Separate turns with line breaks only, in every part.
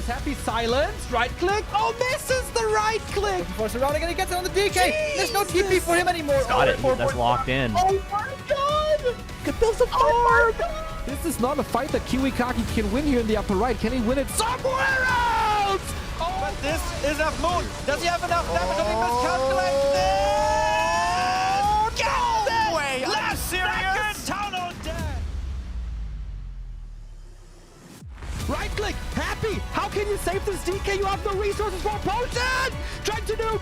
Is Happy silenced? Right click. Oh, misses the right click.
Looking for surrounding and he gets it on the DK. There's no TP for him anymore.
Got it. That's locked in.
Oh my god.
Could build some
Oh my god. This is not a fight that Kiwikaki can win here in the upper right. Can he win it somewhere else? Oh,
but this is a moon. Does he have enough damage? I think miscalculated this.
no
way.
Last
Serious? Town on dead.
Right click, Happy. How can you save this DK? You have no resources for a potion. Trying to nuke.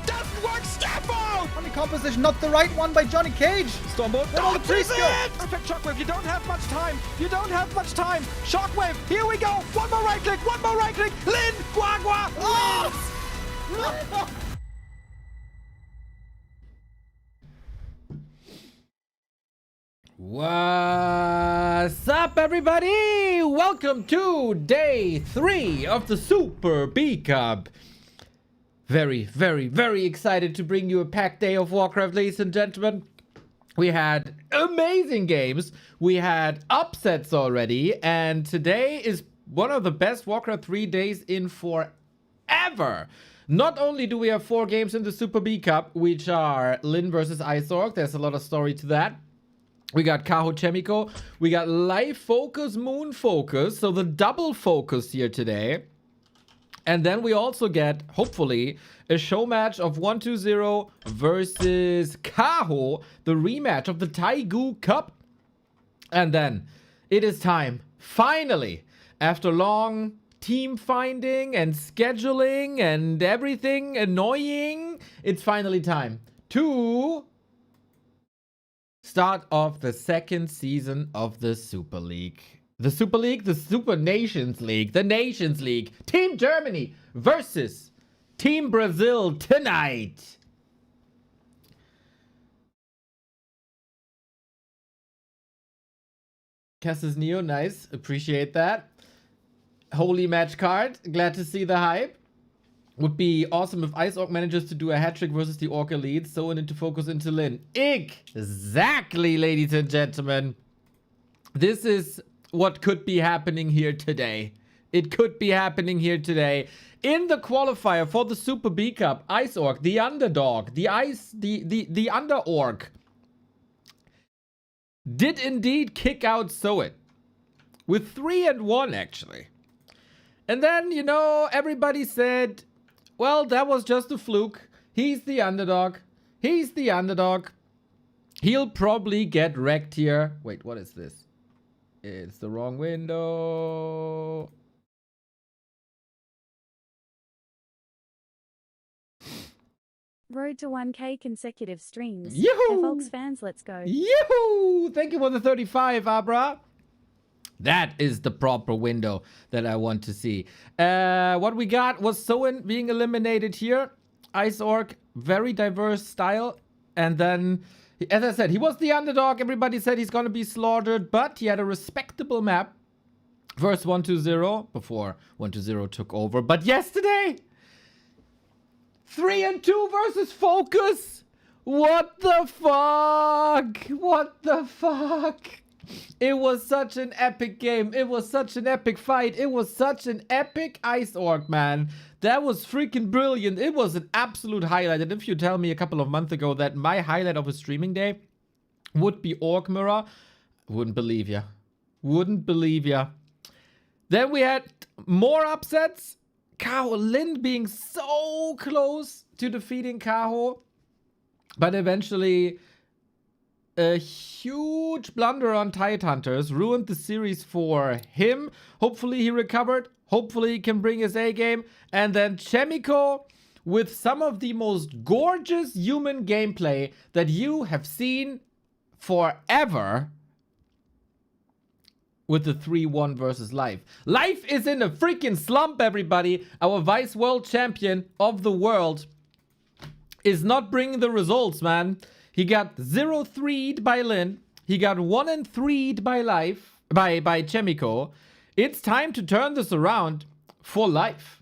Doesn't work. Step out.
Funny composition, not the right one by Johnny Cage.
Stormbolt.
Where all the priests go?
Perfect shockwave. You don't have much time. Shockwave. Here we go. One more right click. Lin. Guagua. Oh! What's up, everybody? Welcome to day 3 of the Super B Cup. Very, very, very excited to bring you a packed day of Warcraft, ladies and gentlemen. We had amazing games. We had upsets already. And today is one of the best Warcraft 3 days in forever. Not only do we have 4 games in the Super B Cup, which are Lin versus Isorg. There's a lot of story to that. We got Kaho Chaemiko. We got Live FoCuS, Moon FoCuS. So the double focus here today. And then we also get, hopefully, a show match of 120 versus Kaho. The rematch of the Taigu Cup. And then it is time, finally, after long team finding and scheduling and everything annoying, it's finally time to start off the second season of the Super League. The Super League, the Super Nations League, the Nations League. Team Germany versus Team Brazil tonight. Cassis Neo, nice. Appreciate that. Holy match card. Glad to see the hype. Would be awesome if Isorg manages to do a hat trick versus the Orc Elite, so into focus into Lin. Exactly, ladies and gentlemen. This is what could be happening here today. It could be happening here today. In the qualifier for the Super B Cup, Isorg, the underdog, the under-orc, did indeed kick out Soet. With 3-1, actually. And then, you know, everybody said, well, that was just a fluke. He's the underdog. He'll probably get wrecked here. Wait, what is this? It's the wrong window.
Road to 1K consecutive streams.
Yoo-hoo!
FoCuS fans, let's go.
Yoo-hoo! Thank you for the 35, Abra. That is the proper window that I want to see. What we got was Soen being eliminated here. Isorg, very diverse style. And then, as I said, he was the underdog. Everybody said he's going to be slaughtered. But he had a respectable map. Versus 120 before 120 took over. But yesterday, 3-2 versus FoCuS. What the fuck? What the fuck? It was such an epic game. It was such an epic fight. It was such an epic Isorg, man. That was freaking brilliant. It was an absolute highlight. And if you tell me a couple of months ago that my highlight of a streaming day would be Orc Mirror, wouldn't believe ya. Wouldn't believe ya. Then we had more upsets. Kaho Lin being so close to defeating Kaho. But eventually, a huge blunder on Tidehunters ruined the series for him. Hopefully he recovered. Hopefully he can bring his A game. And then Chaemiko with some of the most gorgeous human gameplay that you have seen forever with the 3-1 versus Life. Life is in a freaking slump, everybody. Our vice world champion of the world is not bringing the results, man. He got 0-3'd by Lin. He got 1-3'd by Life, by Chaemiko. It's time to turn this around for Life.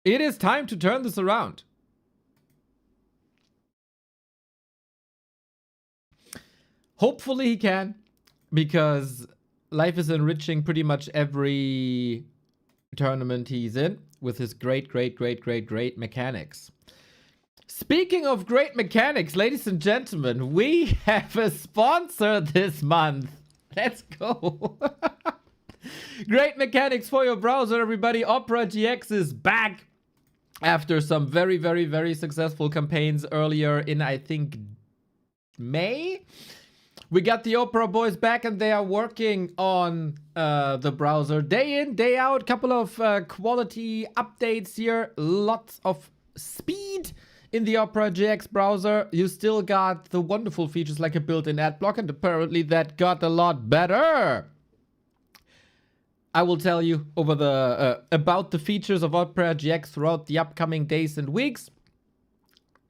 It is time to turn this around. Hopefully he can, because life is enriching pretty much every tournament he's in with his great mechanics. Speaking of great mechanics, ladies and gentlemen, we have a sponsor this month. Let's go. Great mechanics for your browser, everybody. Opera GX is back after some very successful campaigns earlier in, I think, May. We got the Opera boys back and they are working on the browser day in, day out. Couple of quality updates here. Lots of speed in the Opera GX browser. You still got the wonderful features like a built-in ad block, and apparently that got a lot better. I will tell you over the about the features of Opera GX throughout the upcoming days and weeks.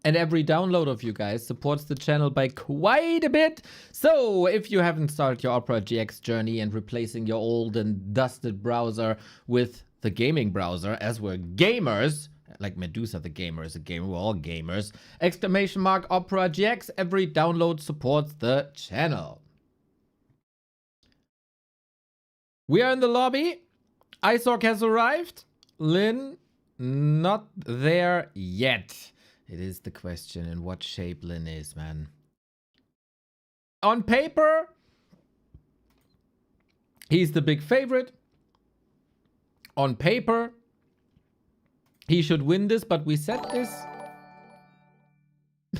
And every download of you guys supports the channel by quite a bit. So if you haven't started your Opera GX journey and replacing your old and dusted browser with the gaming browser, as we're gamers, like Medusa the gamer is a gamer, we're all gamers, exclamation mark Opera GX, every download supports the channel. We are in the lobby. Isork has arrived. Lynn, not there yet. It is the question in what shape Lynn is, man. On paper, he's the big favorite. On paper, he should win this, but we said this.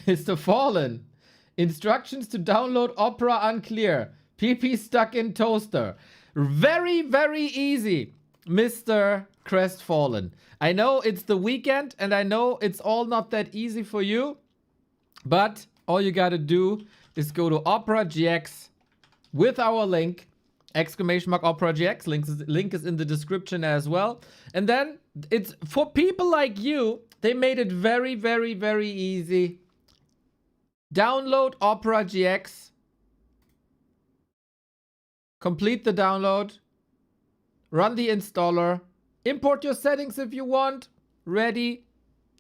Mr. Fallen. Instructions to download Opera unclear. PP stuck in toaster. Very easy, Mr. Crestfallen. I know it's the weekend and I know it's all not that easy for you, but all you gotta do is go to Opera GX with our link, exclamation mark Opera GX. Link is in the description as well. And then it's for people like you, they made it very easy. Download Opera GX. Complete the download. Run the installer. Import your settings if you want. Ready?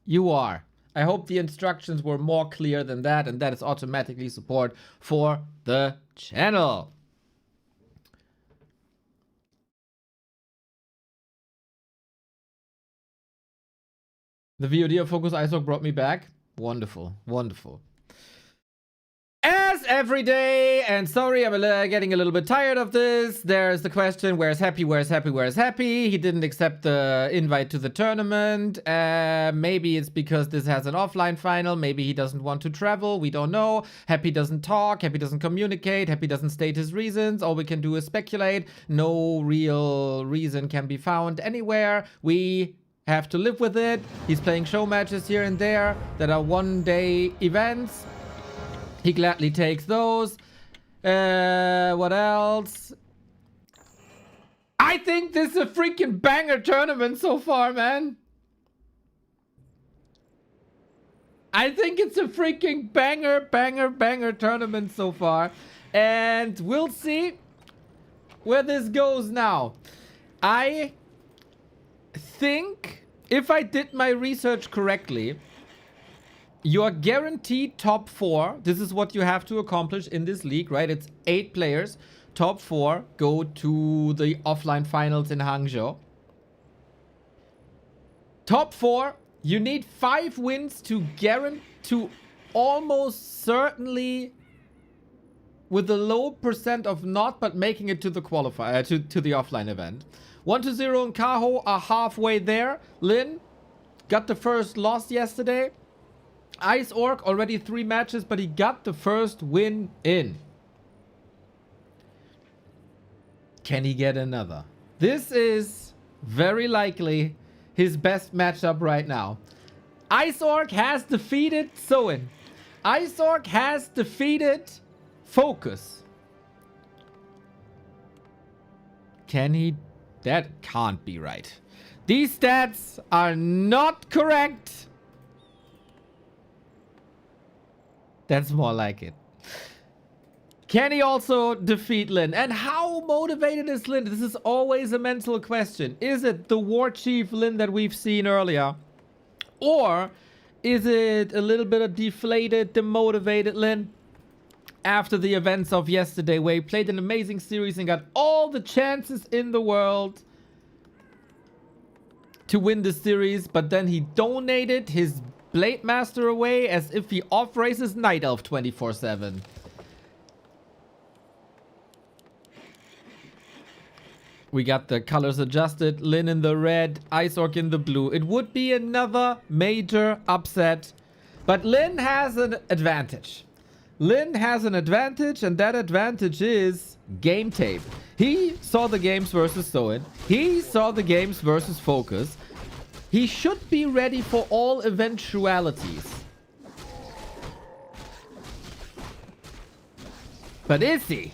You are. I hope the instructions were more clear than that, and that is automatically support for the channel. The VOD of FoCuS Isork brought me back. Wonderful. As every day, and sorry, I'm getting a little bit tired of this. There's the question, where's Happy? He didn't accept the invite to the tournament. Maybe it's because this has an offline final. Maybe he doesn't want to travel. We don't know. Happy doesn't talk. Happy doesn't communicate. Happy doesn't state his reasons. All we can do is speculate. No real reason can be found anywhere. We have to live with it. He's playing show matches here and there that are one-day events. He gladly takes those. What else? I think this is a freaking banger tournament so far, man. I think it's a freaking banger tournament so far. And we'll see where this goes now. I think, if I did my research correctly, you are guaranteed top 4. This is what you have to accomplish in this league, right? It's 8 players. Top 4 go to the offline finals in Hangzhou. Top 4, you need 5 wins to guarantee, to almost certainly, with a low percent of not, but making it to the qualifier, to the offline event. 1-0 and Kaho are halfway there. Lin got the first loss yesterday. Isork already 3 matches, but he got the first win in. Can he get another? This is very likely his best matchup right now. Isork has defeated Soin. Isork has defeated FoCuS. Can he? That can't be right. These stats are not correct. That's more like it. Can he also defeat Lin? And how motivated is Lin? This is always a mental question. Is it the War Chief Lin that we've seen earlier? Or is it a little bit of deflated, demotivated Lin? after the events of yesterday, where he played an amazing series and got all the chances in the world to win the series, but then he donated his Blade Master away as if he off-races Night Elf 24/7. We got the colors adjusted. Lin in the red, Ice Orc in the blue. It would be another major upset. But Lin has an advantage. Lin has an advantage, and that advantage is game tape. He saw the games versus Soin. He saw the games versus FoCuS. He should be ready for all eventualities. But is he?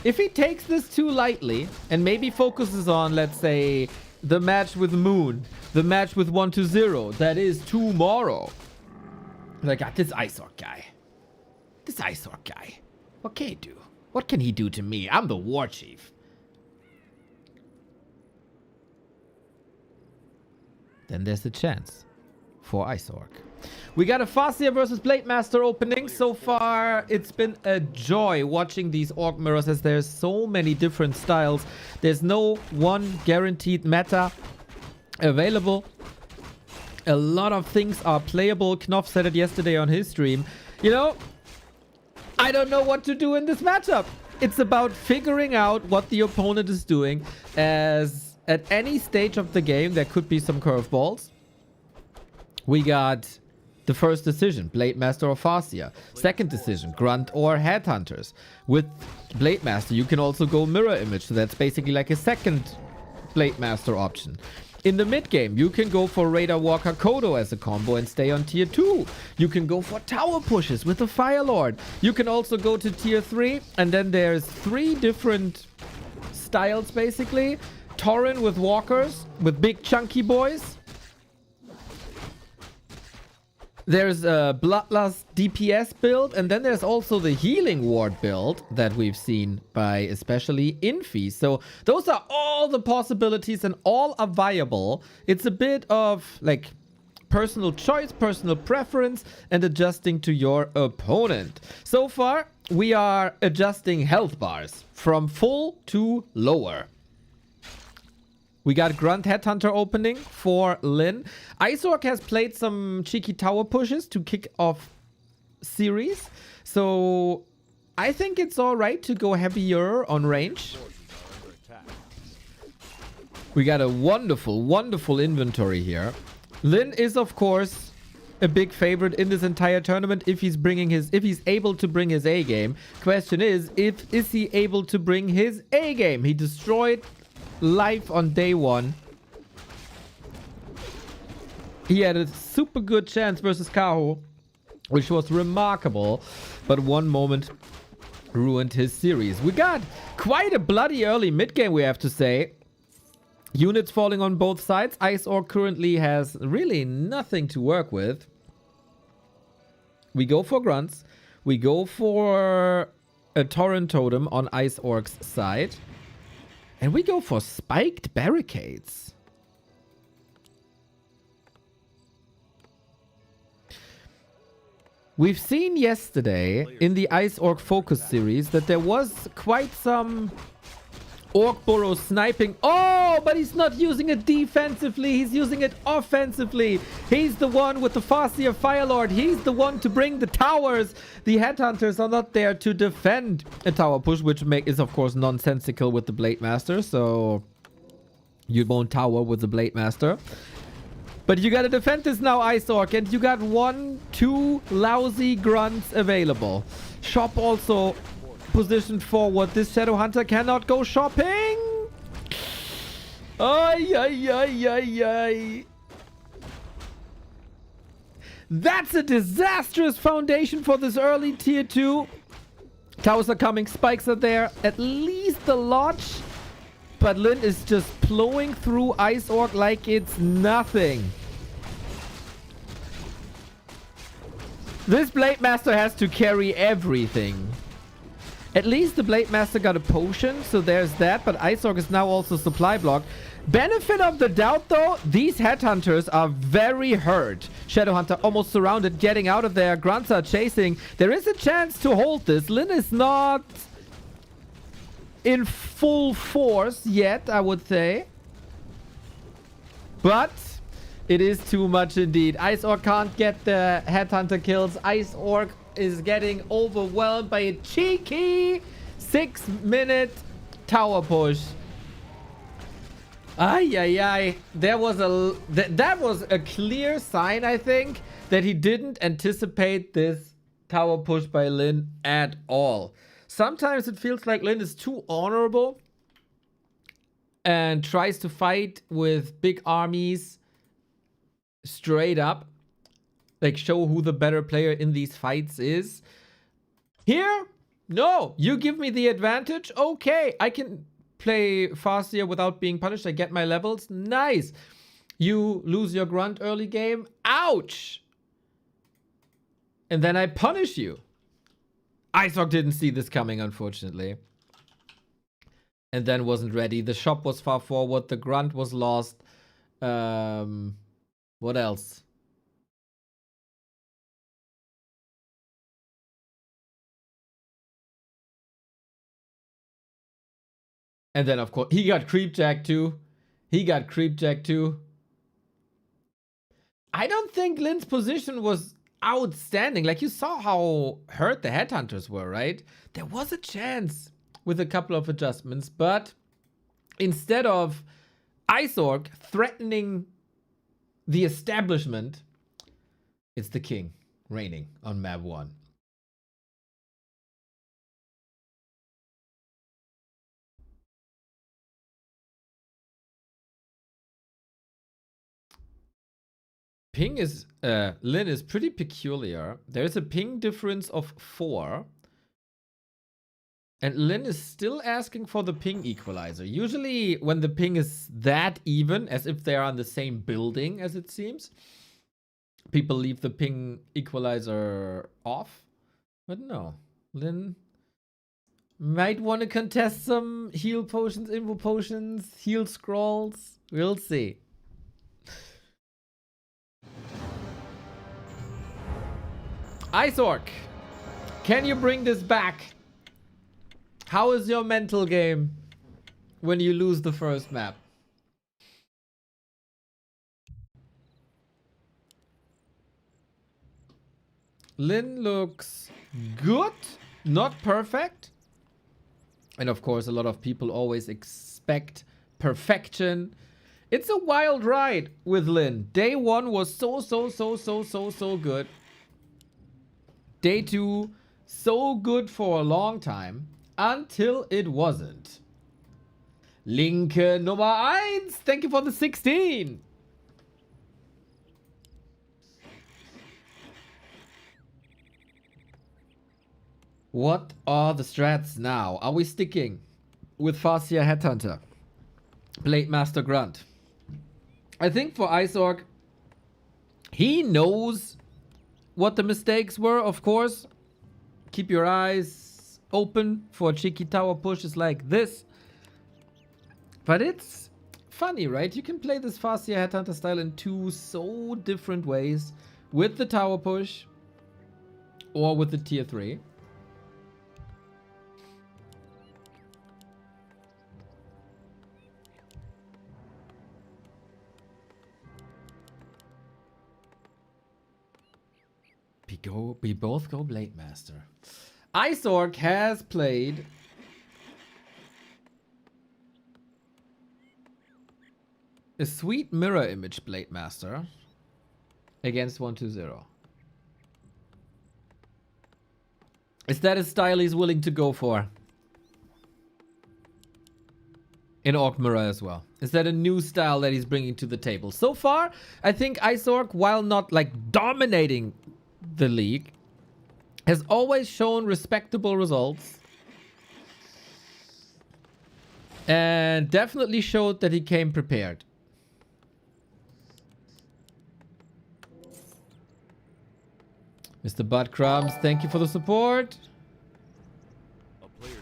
If he takes this too lightly and maybe focuses on, let's say, the match with Moon, the match with 1-0, that is tomorrow. Like, this Ice Orc guy. This Ice Orc guy. What can he do? What can he do to me? I'm the war chief. Then there's a chance for Ice Orc. We got a FoCuS versus Blade Master opening. So far, it's been a joy watching these Orc mirrors as there's so many different styles. There's no one guaranteed meta available. A lot of things are playable. Knopf said it yesterday on his stream. You know, I don't know what to do in this matchup. It's about figuring out what the opponent is doing, as at any stage of the game, there could be some curveballs. We got the first decision, Blade Master or FoCuS. Second decision, Grunt or Headhunters. With Blade Master, you can also go Mirror Image. So that's basically like a second Blade Master option. In the mid game, you can go for Raider Walker Kodo as a combo and stay on tier 2. You can go for tower pushes with the Fire Lord. You can also go to tier 3, and then there's 3 different styles basically. Tauren with walkers, with big chunky boys. There's a Bloodlust DPS build, and then there's also the Healing Ward build that we've seen by especially Infi. So those are all the possibilities and all are viable. It's a bit of like personal choice, personal preference, and adjusting to your opponent. So far, we are adjusting health bars from full to lower. We got Grunt Headhunter opening for Lin. Ice Orc has played some cheeky tower pushes to kick off series. So I think it's alright to go heavier on range. We got a wonderful, wonderful inventory here. Lin is, of course, a big favorite in this entire tournament if he's able to bring his A game. Question is he able to bring his A game? He destroyed life on day 1. He had a super good chance versus Kaho, which was remarkable, but one moment ruined his series. We got quite a bloody early mid game, we have to say. Units falling on both sides. Ice Orc currently has really nothing to work with. We go for grunts. We go for a Tauren Totem on Ice Orc's side. And we go for spiked barricades. We've seen yesterday in the Ice Orc FoCuS series that there was quite some Orc Burrow sniping. Oh, but he's not using it defensively. He's using it offensively. He's the one with the FoCuS Fire Lord. He's the one to bring the towers. The Headhunters are not there to defend a tower push, which is, of course, nonsensical with the Blade Master. So you won't tower with the Blade Master. But you gotta defend this now, Ice Orc. And you got 2 lousy grunts available. Shop also positioned forward. This Shadow Hunter cannot go shopping. Ay, ay, ay, ay, ay. That's a disastrous foundation for this early tier 2. Towers are coming. Spikes are there. At least the Lodge. But Lin is just plowing through Ice Orc like it's nothing. This Blade Master has to carry everything. At least the Blade Master got a potion, so there's that. But Isorg is now also supply block. Benefit of the doubt, though, these headhunters are very hurt. Shadowhunter almost surrounded, getting out of there. Grunts are chasing. There is a chance to hold this. Lyn is not in full force yet, I would say. But it is too much indeed. Isorg can't get the headhunter kills. Isorg is getting overwhelmed by a cheeky 6-minute tower push. Ay, ay, ay. There was that was a clear sign, I think, that he didn't anticipate this tower push by Lyn at all. Sometimes it feels like Lyn is too honorable and tries to fight with big armies straight up. Like, show who the better player in these fights is. Here, no, you give me the advantage. Okay, I can play faster without being punished. I get my levels. Nice. You lose your grunt early game. Ouch. And then I punish you. Isorg didn't see this coming, unfortunately. And then wasn't ready. The shop was far forward. The grunt was lost. What else? And then, of course, he got creepjacked too. I don't think Lyn's position was outstanding. Like, you saw how hurt the headhunters were, right? There was a chance with a couple of adjustments, but instead of Isorg threatening the establishment, it's the king reigning on map 1. Ping is, Lyn is pretty peculiar. There's a ping difference of 4. And Lyn is still asking for the ping equalizer. Usually when the ping is that even, as if they are on the same building, as it seems, people leave the ping equalizer off. But no, Lyn might want to contest some heal potions, invo potions, heal scrolls. We'll see. Isorg, can you bring this back? How is your mental game when you lose the first map? Lyn looks good, not perfect. And of course, a lot of people always expect perfection. It's a wild ride with Lyn. Day 1 was so good. Day 2, so good for a long time, until it wasn't. Linke Nummer 1, thank you for the 16. What are the strats now? Are we sticking with Farseer Headhunter? Blade Master Grunt. I think for Isorg, he knows what the mistakes were, of course. Keep your eyes open for cheeky tower pushes like this. But it's funny, right? You can play this Farseer Headhunter style in 2 so different ways. With the tower push or with the tier 3. We both go Blade Master. Isorg has played a sweet mirror image Blade Master against 120. Is that a style he's willing to go for? In Orc Mirror as well. Is that a new style that he's bringing to the table? So far, I think Isorg, while not like dominating the league, has always shown respectable results and definitely showed that he came prepared. Mr. Bud Crumbs, thank you for the support.
A player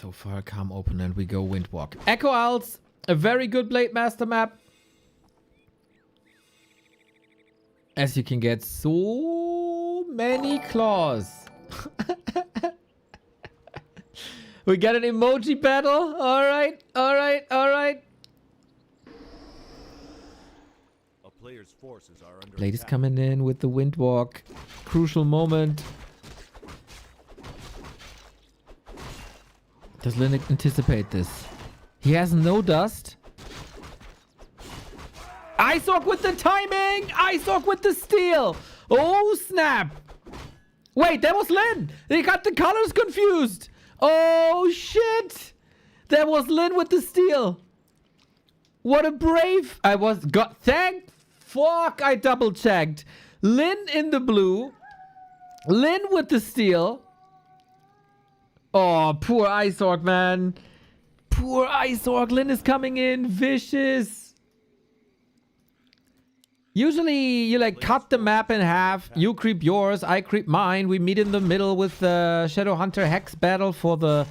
So far, a calm opponent. We go Windwalk. Echo Owls, a very good Blade Master map. As you can get so many claws. We got an emoji battle. All right, all right, all right.
A player's forces are under
Blade is
attack.
coming in with the Windwalk. Crucial moment. Does Lin anticipate this? He has no dust. Isork with the timing! Isork with the steal! Oh, snap! Wait, that was Lin! They got the colors confused! Oh, shit! That was Lin with the steal! What a brave... Thank fuck I double checked. Lin in the blue. Lin with the steal. Oh, poor Isork, man. Poor Isork. Lin is coming in vicious. Usually you like cut the map in half. You creep yours, I creep mine. We meet in the middle with the Shadow Hunter Hex battle for the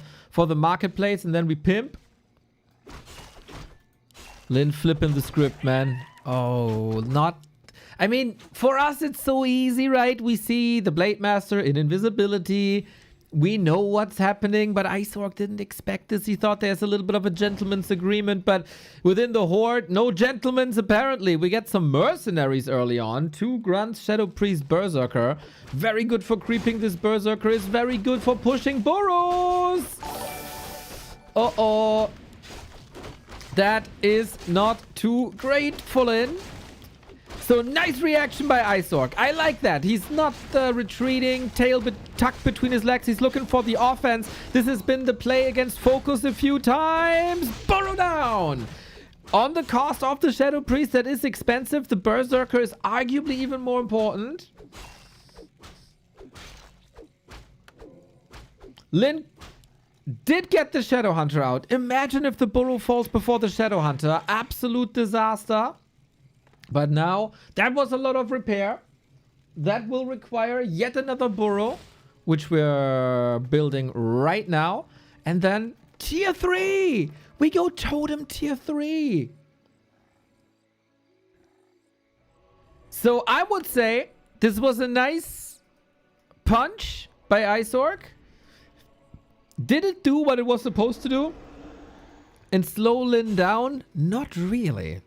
marketplace, and then we pimp. Lin flipping the script, man. Oh, not... I mean, for us it's so easy, right? We see the Blade Master in invisibility. We know what's happening, but Isork didn't expect this. He thought there's a little bit of a gentleman's agreement, but within the Horde, no gentlemen's apparently. We get some mercenaries early on. 2 grunts, Shadow Priest, Berserker. Very good for creeping. This Berserker is very good for pushing burrows. Uh-oh. That is not too great for Lin. So nice reaction by Isork. I like that. He's not retreating, tail tucked between his legs. He's looking for the offense. This has been the play against FoCuS a few times. Burrow down. On the cost of the Shadow Priest, that is expensive. The Berserker is arguably even more important. Lin did get the Shadow Hunter out. Imagine if the burrow falls before the Shadow Hunter. Absolute disaster. But now, that was a lot of repair. That will require yet another burrow, which we're building right now. And then tier 3. We go totem tier 3. So I would say this was a nice punch by Isork. Did it do what it was supposed to do? And slow Lin down? Not really.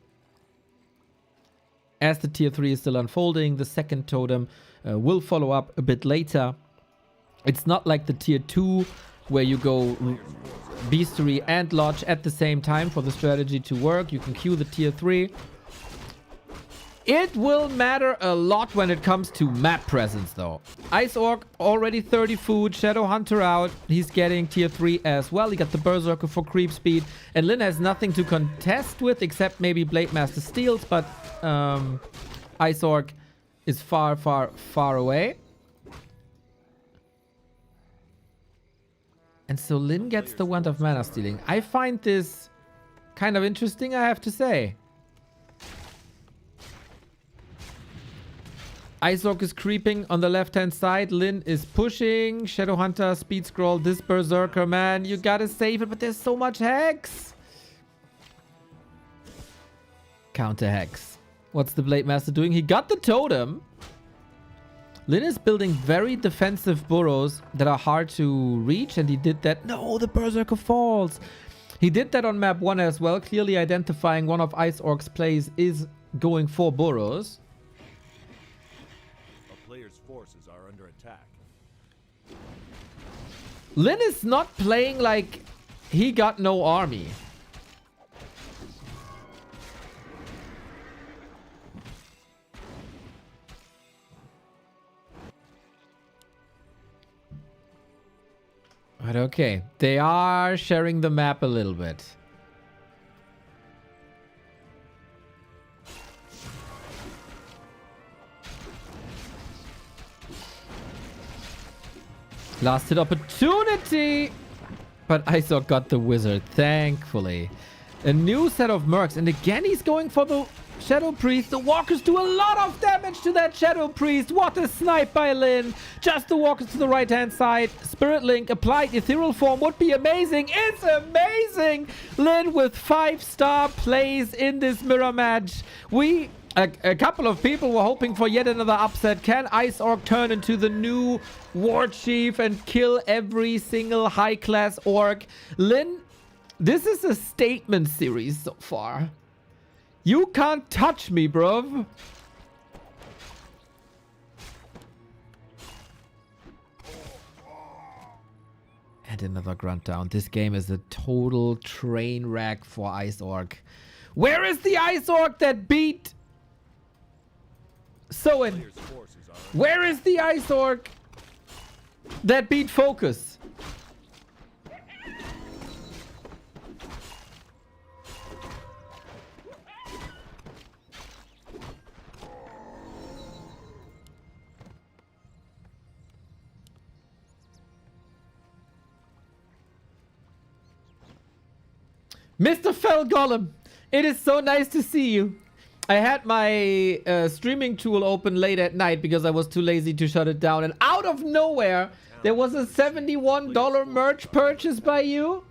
As the tier 3 is still unfolding, the second totem will follow up a bit later. It's not like the tier 2 where you go Beastery and Lodge at the same time for the strategy to work. You can queue the tier 3. It will matter a lot when it comes to map presence though. Isork already 30 food, Shadow Hunter out. He's getting tier 3 as well. He got the Berserker for creep speed. And Lin has nothing to contest with except maybe Blade Master steals, but Isork is far, far, far away. And so Lin gets the Wand of Mana Stealing. I find this kind of interesting, I have to say. Isork is creeping on the left-hand side. Lin is pushing. Shadow Hunter, speed scroll. This Berserker, man. You gotta save it, but there's so much Hex. Counter Hex. What's the Blade Master doing? He got the totem. Lin is building very defensive burrows that are hard to reach, and he did that. No, the Berserker falls. He did that on map 1 as well, clearly identifying one of Isork's plays is going for burrows.
A player's forces are under attack.
Lin is not playing like he got no army. But okay, they are sharing the map a little bit. Last hit opportunity! But Isork got the wizard, thankfully. A new set of mercs, and again he's going for the Shadow Priest. The walkers do a lot of damage to that Shadow Priest. What a snipe by Lin. Just the walkers to the right-hand side. Spirit Link applied. Ethereal Form would be amazing. It's amazing. Lin with 5-star plays in this mirror match. A couple of people were hoping for yet another upset. Can Ice Orc turn into the new War Chief and kill every single high-class Orc? Lin, this is a statement series so far. You can't touch me, bruv. And another grunt down. This game is a total train wreck for Ice Orc. Where is the Ice Orc that beat Soin? Where is the Ice Orc that beat FoCuS? Mr. Fell Golem, it is so nice to see you. I had my streaming tool open late at night because I was too lazy to shut it down. And out of nowhere, there was a $71 merch purchase by you.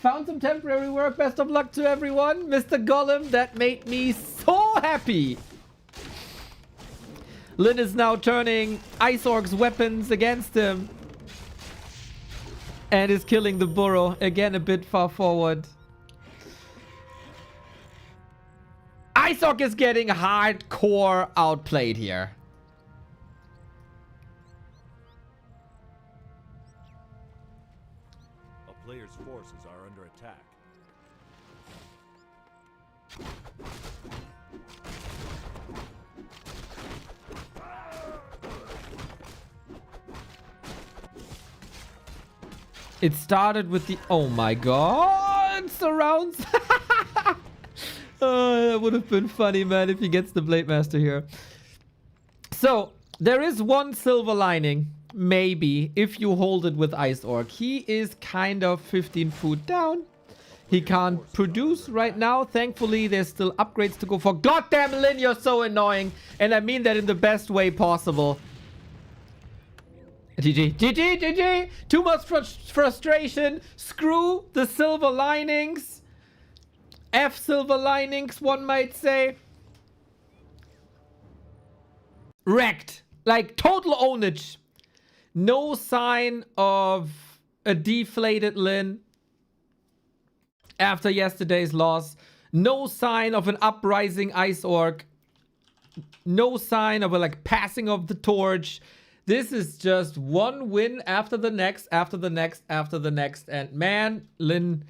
Found some temporary work. Best of luck to everyone. Mr. Golem, that made me so happy. Lin is now turning Ice Orc's weapons against him. And is killing the burrow. Again, a bit far forward. Ice Orc is getting hardcore outplayed here.
A player's forces are under attack.
It started with the... Oh my god! Surrounds... Oh, that would have been funny, man, if he gets the Blade Master here. So, there is one silver lining, maybe, if you hold it with Ice Orc. He is kind of 15 food down. He can't produce right now. Thankfully, there's still upgrades to go for. Goddamn, Lin, you're so annoying. And I mean that in the best way possible. GG. GG, GG. Too much frustration. Screw the silver linings. F silver linings, one might say. Wrecked. Like, total ownage. No sign of a deflated Lin after yesterday's loss. No sign of an uprising Ice Orc. No sign of a, like, passing of the torch. This is just one win after the next, after the next, after the next. And man, Lin...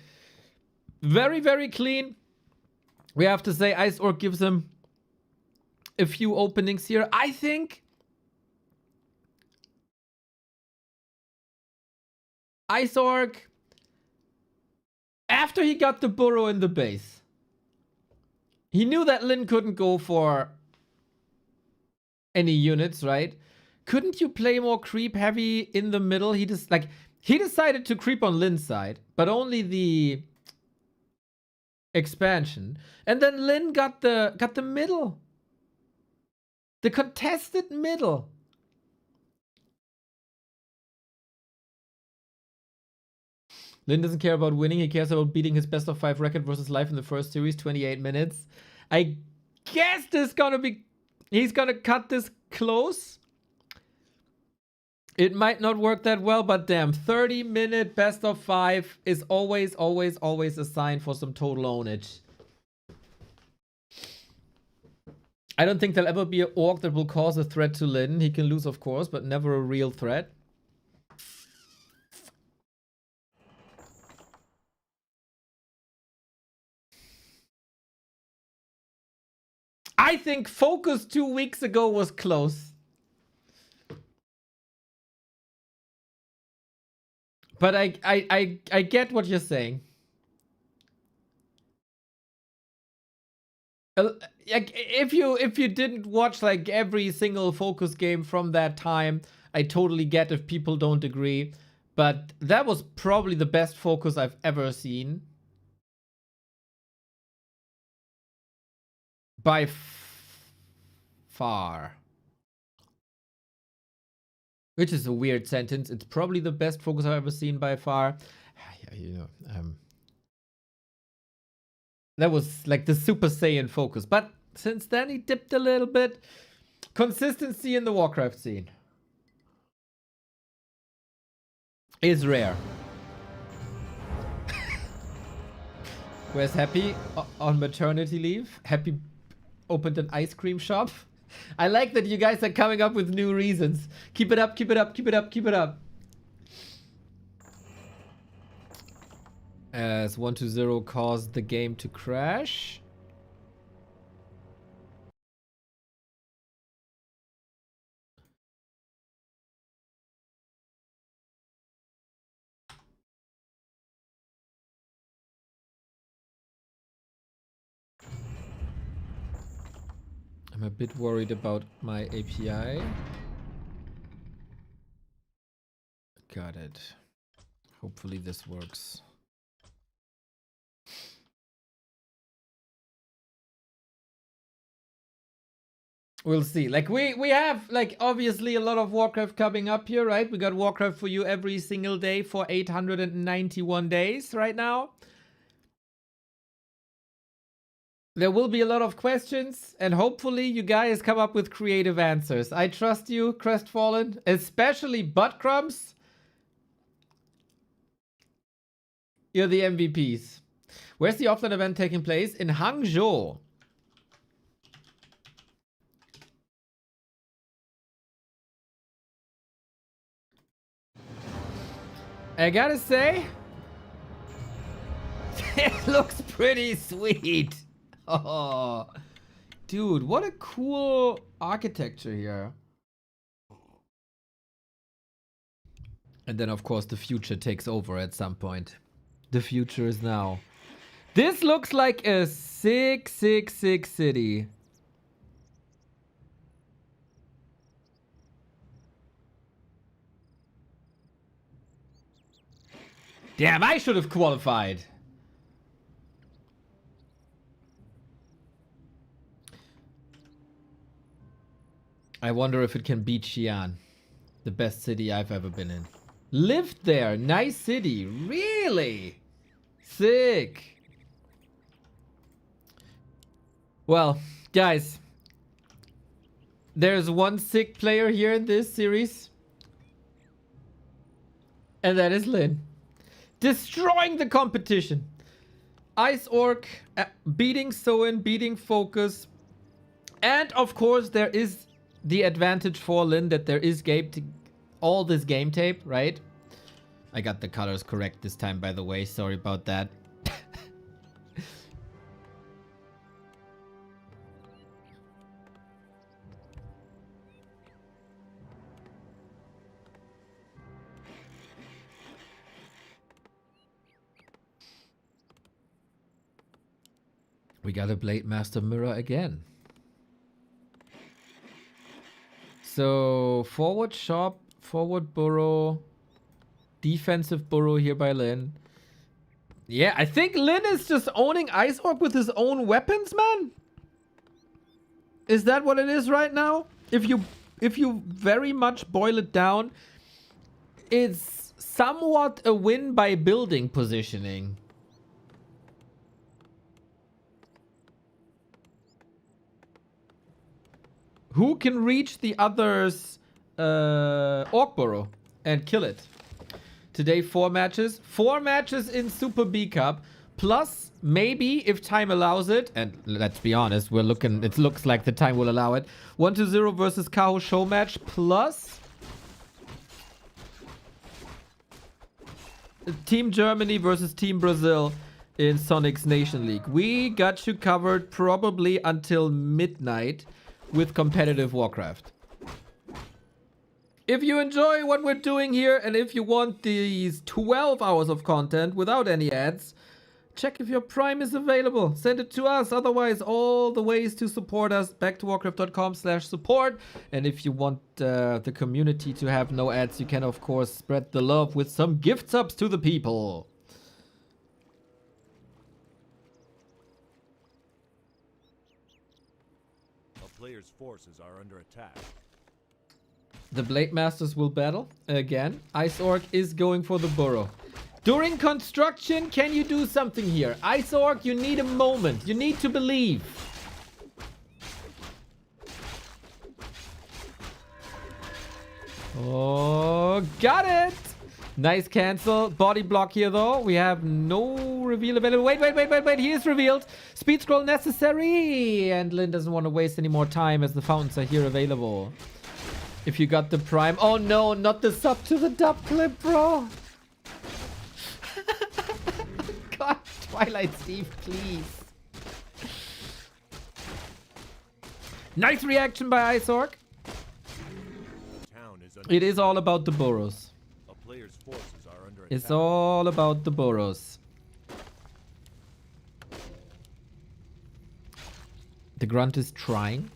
Very, very clean. We have to say Ice Orc gives him a few openings here. I think Ice Orc, after he got the burrow in the base, he knew that Lin couldn't go for any units, right? Couldn't you play more creep heavy in the middle? He decided to creep on Lin's side, but only the expansion. And then Lin got the middle. The contested middle. Lin doesn't care about winning. He cares about beating his best of 5 record versus life in the first series, 28 minutes. I guess this gonna be... He's gonna cut this close. It might not work that well, but damn, 30-minute best of 5 is always, always, always a sign for some total ownage. I don't think there'll ever be an Orc that will cause a threat to Lin. He can lose, of course, but never a real threat. I think FoCuS 2 weeks ago was close. But I get what you're saying. If you didn't watch like every single FoCuS game from that time, I totally get if people don't agree. But that was probably the best FoCuS I've ever seen. By far. Which is a weird sentence. It's probably the best FoCuS I've ever seen by far. Yeah, you know, that was like the Super Saiyan FoCuS. But since then, he dipped a little bit. Consistency in the Warcraft scene is rare. Where's Happy on maternity leave? Happy opened an ice cream shop. I like that you guys are coming up with new reasons. Keep it up, keep it up, keep it up, keep it up. As 120 caused the game to crash. I'm a bit worried about my API. Got it. Hopefully this works. We'll see. Like we have like obviously a lot of Warcraft coming up here, right? We got Warcraft for you every single day for 891 days right now. There will be a lot of questions, and hopefully you guys come up with creative answers. I trust you, Crestfallen, especially Buttcrumbs. You're the MVPs. Where's the offline event taking place? In Hangzhou. I gotta say, it looks pretty sweet. Oh, dude, what a cool architecture here. And then, of course, the future takes over at some point. The future is now. This looks like a sick city. Damn, I should have qualified. I wonder if it can beat Xi'an. The best city I've ever been in. Lived there. Nice city. Really? Sick. Well, guys. There's one sick player here in this series. And that is Lin. Destroying the competition. Ice Orc, beating Soin, beating FoCuS. And of course there is the advantage for Lin that there is all this game tape, right? I got the colors correct this time, by the way. Sorry about that. We got a Blade Master mirror again. So, forward shop, forward burrow, defensive burrow here by Lin. Yeah, I think Lin is just owning Ice Orc with his own weapons, man. Is that what it is right now? If you very much boil it down, it's somewhat a win by building positioning. Who can reach the other's Orc Burrow and kill it? Today, 4 matches. 4 matches in Super B Cup. Plus, maybe, if time allows it, and let's be honest, it looks like the time will allow it. 1-0 versus Kaho show match. Plus, Team Germany versus Team Brazil in Sonic's Nation League. We got you covered probably until midnight with competitive Warcraft. If you enjoy what we're doing here and if you want these 12 hours of content without any ads, check if your Prime is available. Send it to us. Otherwise, all the ways to support us, back to warcraft.com/support. And if you want the community to have no ads, you can, of course, spread the love with some gift subs to the people.
player's forces are under attack.
The Blade Masters will battle again. Ice Orc is going for the burrow. During construction, can you do something here? Ice Orc, you need a moment. You need to believe. Oh, got it. Nice cancel. Body block here, though. We have no reveal available. Wait. He is revealed. Speed scroll necessary. And Lin doesn't want to waste any more time as the fountains are here available. If you got the prime. Oh, no. Not the sub to the dub clip, bro. God, Twilight Steve, please. Nice reaction by Ice Orc.
Town is
It is all about the burrows.
A player's forces are under
It's
attack.
all about the burrows. The grunt is trying.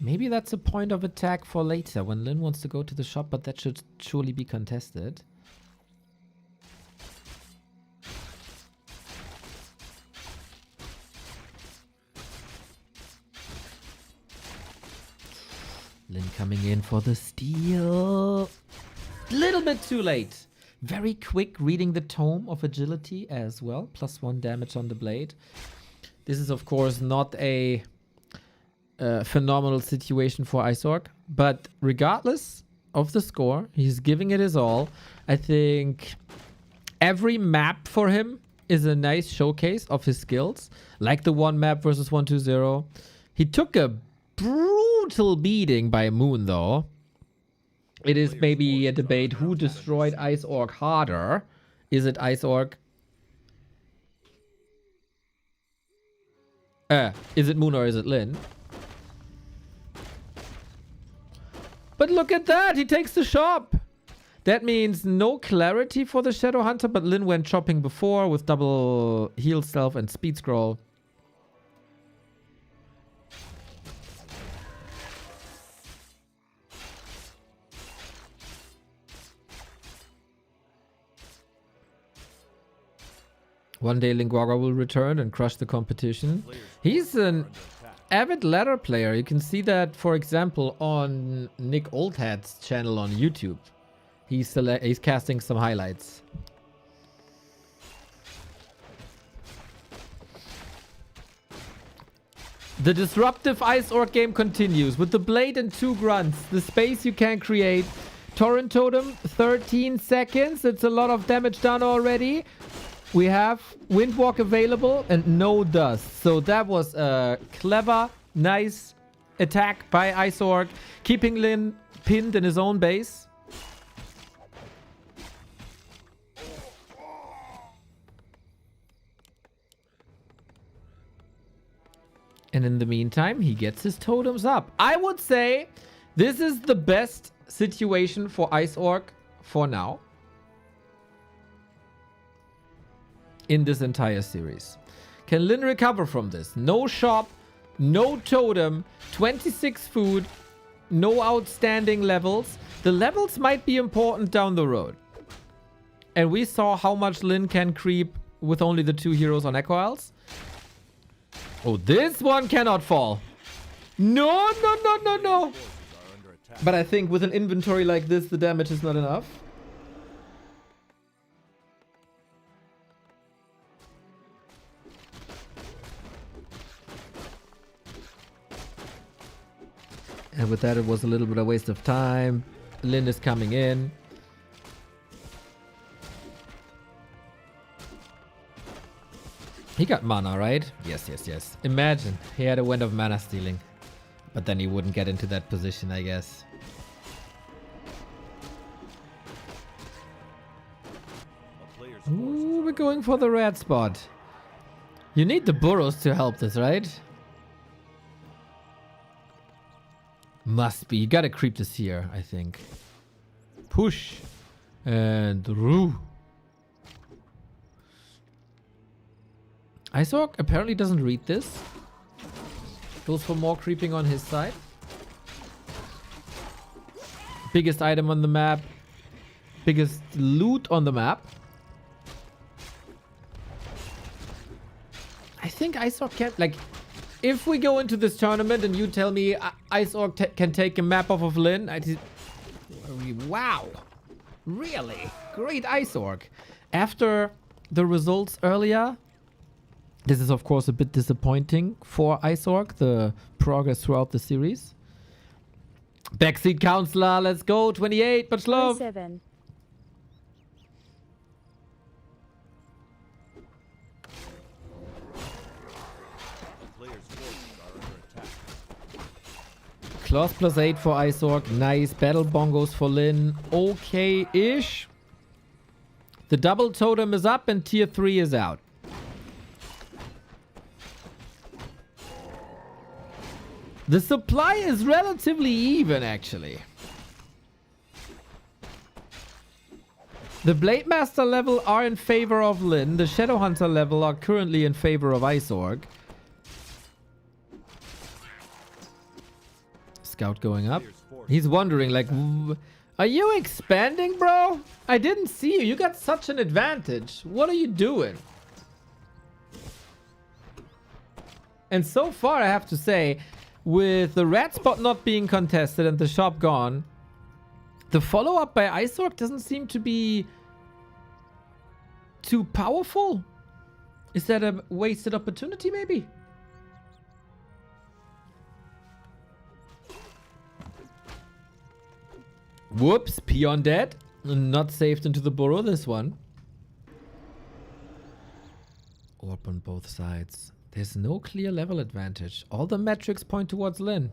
Maybe that's a point of attack for later when Lin wants to go to the shop, but that should surely be contested. Lin coming in for the steal. Little bit too late. Very quick reading the tome of agility as well. +1 damage on the blade. This is of course not a phenomenal situation for Ice Orc, but regardless of the score, he's giving it his all. I think every map for him is a nice showcase of his skills, like the one map versus 120. He took a brutal beating by Moon, though. It is maybe a debate who destroyed Ice Orc harder. Is it Ice Orc? Is it Moon or is it Lin? But look at that! He takes the shop! That means no clarity for the Shadow Hunter, but Lin went chopping before with double heal self and speed scroll. One day Linguaga will return and crush the competition. He's an avid ladder player. You can see that, for example, on Nick Oldhead's channel on YouTube. He's casting some highlights. The disruptive Ice Orc game continues with the blade and 2 grunts. The space you can create. Torrent Totem, 13 seconds. It's a lot of damage done already. We have Windwalk available and no dust. So that was a clever, nice attack by Ice Orc, keeping Lin pinned in his own base. And in the meantime, he gets his totems up. I would say this is the best situation for Ice Orc for now. In this entire series. Can Lin recover from this? No shop, no totem, 26 food, no outstanding levels. The levels might be important down the road. And we saw how much Lin can creep with only the 2 heroes on Echo Isles. Oh, this one cannot fall. No. But I think with an inventory like this, the damage is not enough. And with that, it was a little bit of a waste of time. Lin is coming in. He got mana, right? Yes. Imagine he had a wind of mana stealing. But then he wouldn't get into that position, I guess. Ooh, we're going for the red spot. You need the burrows to help this, right? Must be. You gotta creep this here, I think. Push. And Roo. Ice Orc apparently doesn't read this. Goes for more creeping on his side. Biggest item on the map. Biggest loot on the map. I think Ice Orc can't, like, if we go into this tournament and you tell me Ice Orc can take a map off of Lin, wow. Really? Great Ice Orc. After the results earlier, this is of course a bit disappointing for Ice Orc, the progress throughout the series. Backseat Counselor, let's go. 28, much love.
7.
Players' forces are under attack.
Claws +8 for Ice Orc. Nice. Battle Bongos for Lin. Okay-ish. The double totem is up and tier 3 is out. The supply is relatively even, actually. The Blade Master level are in favor of Lin. The Shadow Hunter level are currently in favor of Ice Orc. Scout going up. He's wondering, like, are you expanding, bro? I didn't see you. You got such an advantage. What are you doing? And so far, I have to say, with the red spot not being contested and the shop gone, the follow-up by Ice Orc doesn't seem to be too powerful. Is that a wasted opportunity, maybe? Whoops, peon dead. Not saved into the burrow, this one. Orb on both sides. There's no clear level advantage. All the metrics point towards Lin.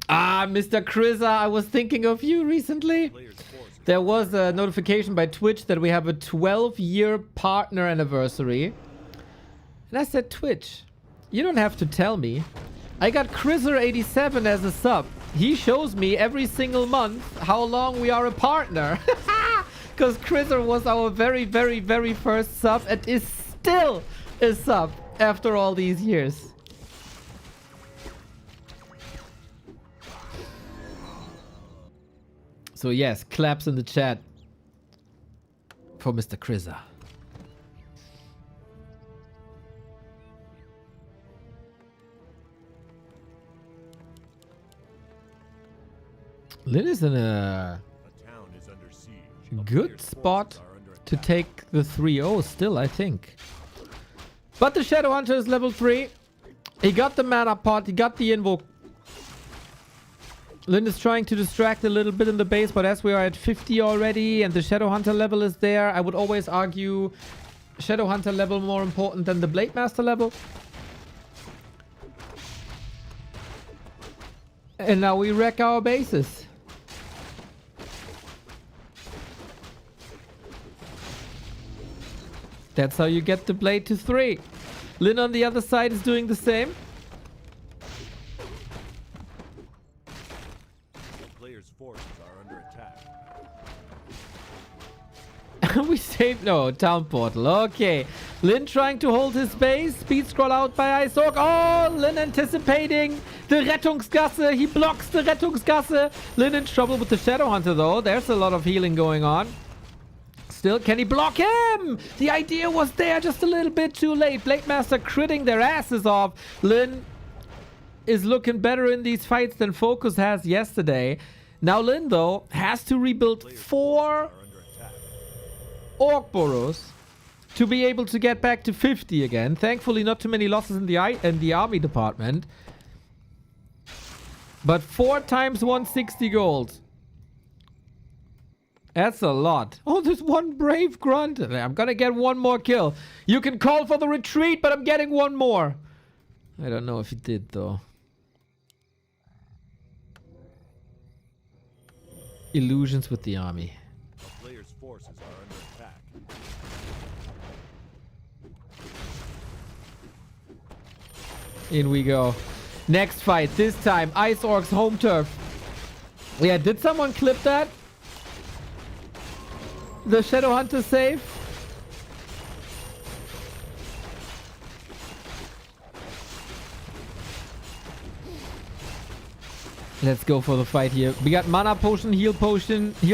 Ah, Mr. Krisa, I was thinking of you recently. There was a notification by Twitch that we have a 12-year partner anniversary. And I said, Twitch, you don't have to tell me. I got Krizer87 as a sub. He shows me every single month how long we are a partner. Because Krizer was our very, very, very first sub and is still a sub after all these years. So yes, claps in the chat for Mr. Krizer. Lin is in a
town is under siege.
good spot to take the 3-0 still, I think. But the Shadow Hunter is level 3. He got the mana pot, he got the invoke. Lin is trying to distract a little bit in the base, but as we are at 50 already and the Shadow Hunter level is there, I would always argue Shadow Hunter level more important than the Blade Master level. And now we wreck our bases. That's how you get the blade to 3. Lin on the other side is doing the same.
Players' forces are under attack.
We saved... No, town portal. Okay. Lin trying to hold his base. Speed scroll out by Ice Orc. Oh, Lin anticipating the Rettungsgasse. He blocks the Rettungsgasse. Lin in trouble with the Shadow Hunter, though. There's a lot of healing going on. Still, can he block him? The idea was there, just a little bit too late. Blade Master critting their asses off. Lin is looking better in these fights than FoCuS has yesterday. Now Lin, though, has to rebuild 4 Orc burrows to be able to get back to 50 again. Thankfully, not too many losses in the army department. But 4 times 160 gold. That's a lot. Oh, there's one brave grunt. I'm gonna get one more kill. You can call for the retreat, but I'm getting one more. I don't know if he did, though. Illusions with the army.
A player's forces are under attack.
In we go. Next fight. This time, Ice Orc's home turf. Yeah, did someone clip that? The Shadow Hunter save. Let's go for the fight here. We got mana potion, heal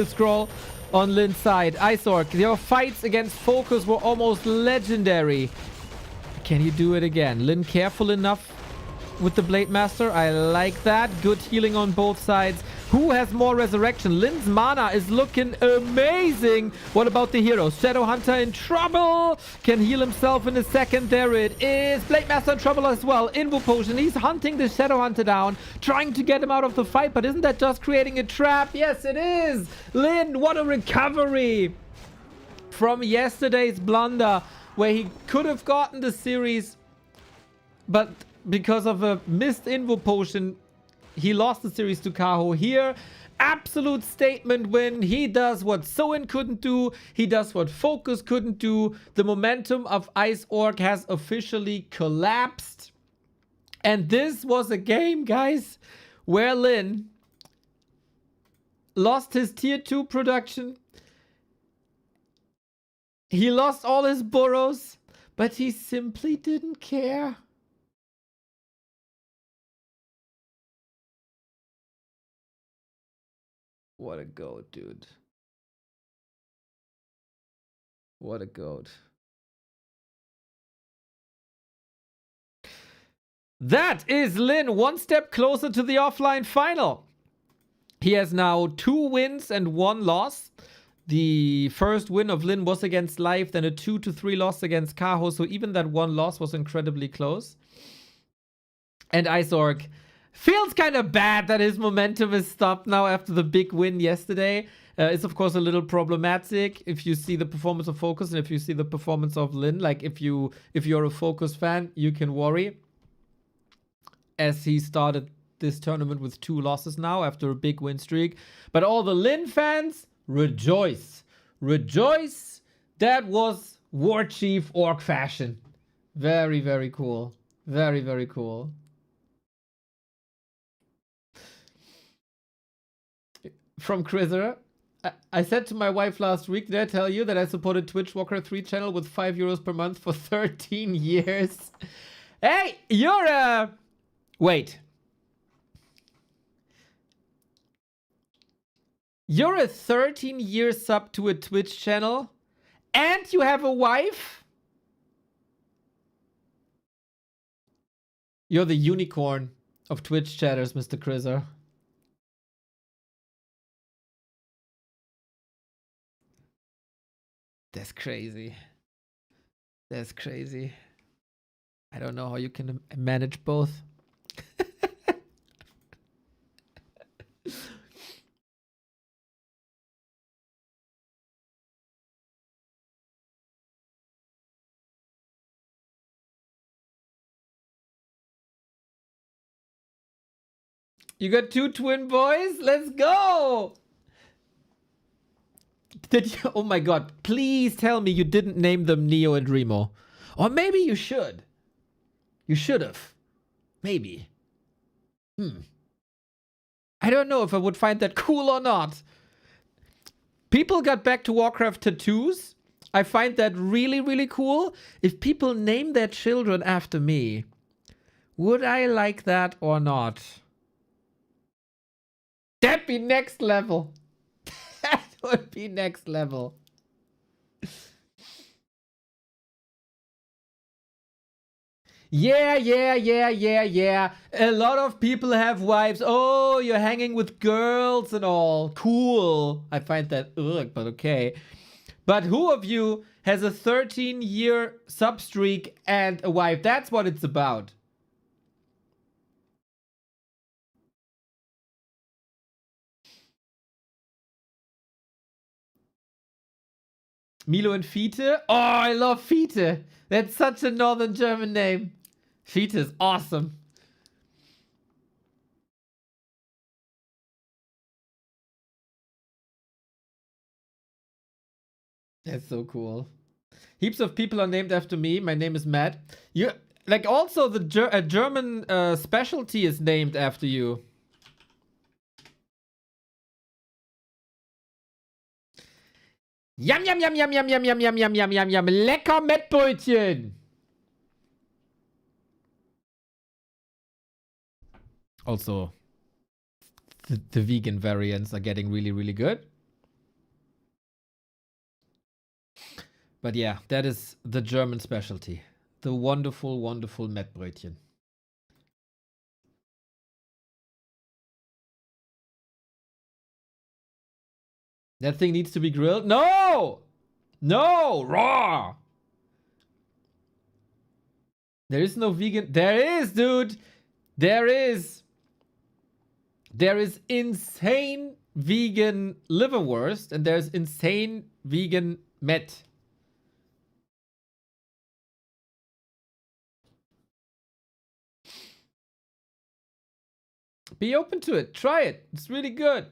scroll. on Lin's side. Isork, your fights against FoCuS were almost legendary. Can you do it again? Lin careful enough with the Blade Master. I like that. Good healing on both sides. Who has more resurrection? Lin's mana is looking amazing. What about the heroes? Shadowhunter in trouble. Can heal himself in a second. There it is. Blade Master in trouble as well. Invo potion. He's hunting the Shadowhunter down. Trying to get him out of the fight. But isn't that just creating a trap? Yes, it is. Lin, what a recovery from yesterday's blunder, where he could have gotten the series, but because of a missed Invo potion, he lost the series to Kaho. Here, absolute statement win. He does what Soin couldn't do. He does what FoCuS couldn't do. The momentum of Isork has officially collapsed. And this was a game, guys, where Lin lost his tier 2 production. He lost all his burrows, but he simply didn't care. What a goat, dude. What a goat. That is Lin, one step closer to the offline final. He has now 2 wins and 1 loss. The first win of Lin was against Live, then a 2-3 loss against Kaho. So even that 1 loss was incredibly close. And Isork feels kind of bad that his momentum is stopped now after the big win yesterday. It's of course a little problematic if you see the performance of FoCuS and if you see the performance of Lin. Like if you're a FoCuS fan, you can worry, as he started this tournament with 2 losses now after a big win streak. But all the Lin fans, rejoice. Rejoice. That was War Chief Orc fashion. Very, very cool. Very, very cool. From Chriser, I said to my wife last week, did I tell you that I supported Twitch Warcraft 3 channel with €5 per month for 13 years? Hey, you're a... Wait. You're a 13-year sub to a Twitch channel and you have a wife? You're the unicorn of Twitch chatters, Mr. Chriser. That's crazy. That's crazy. I don't know how you can manage both. You got 2 twin boys? Let's go! Did you? Oh my god, please tell me you didn't name them Neo and Remo. Or maybe you should. You should have. Maybe. I don't know if I would find that cool or not. People got back to Warcraft tattoos. I find that really, really cool. If people name their children after me, would I like that or not? That'd be next level. That would be next level. Yeah. A lot of people have wives. Oh, you're hanging with girls and all. Cool. I find that ugh, but okay. But who of you has a 13-year sub streak and a wife? That's what it's about. Milo and Fiete. Oh, I love Fiete. That's such a Northern German name. Fiete is awesome. That's so cool. Heaps of people are named after me. My name is Matt. You like also the German specialty is named after you. Yum, yum, yum, yum, yum, yum, yum, yum, yum, yum, yum, yum. Lecker Mettbrötchen. Also, the vegan variants are getting really, really good. But yeah, that is the German specialty. The wonderful, wonderful Mettbrötchen. That thing needs to be grilled. No! No! Raw! There is no vegan. There is, dude! There is. There is insane vegan liverwurst and there's insane vegan Met. Be open to it. Try it. It's really good.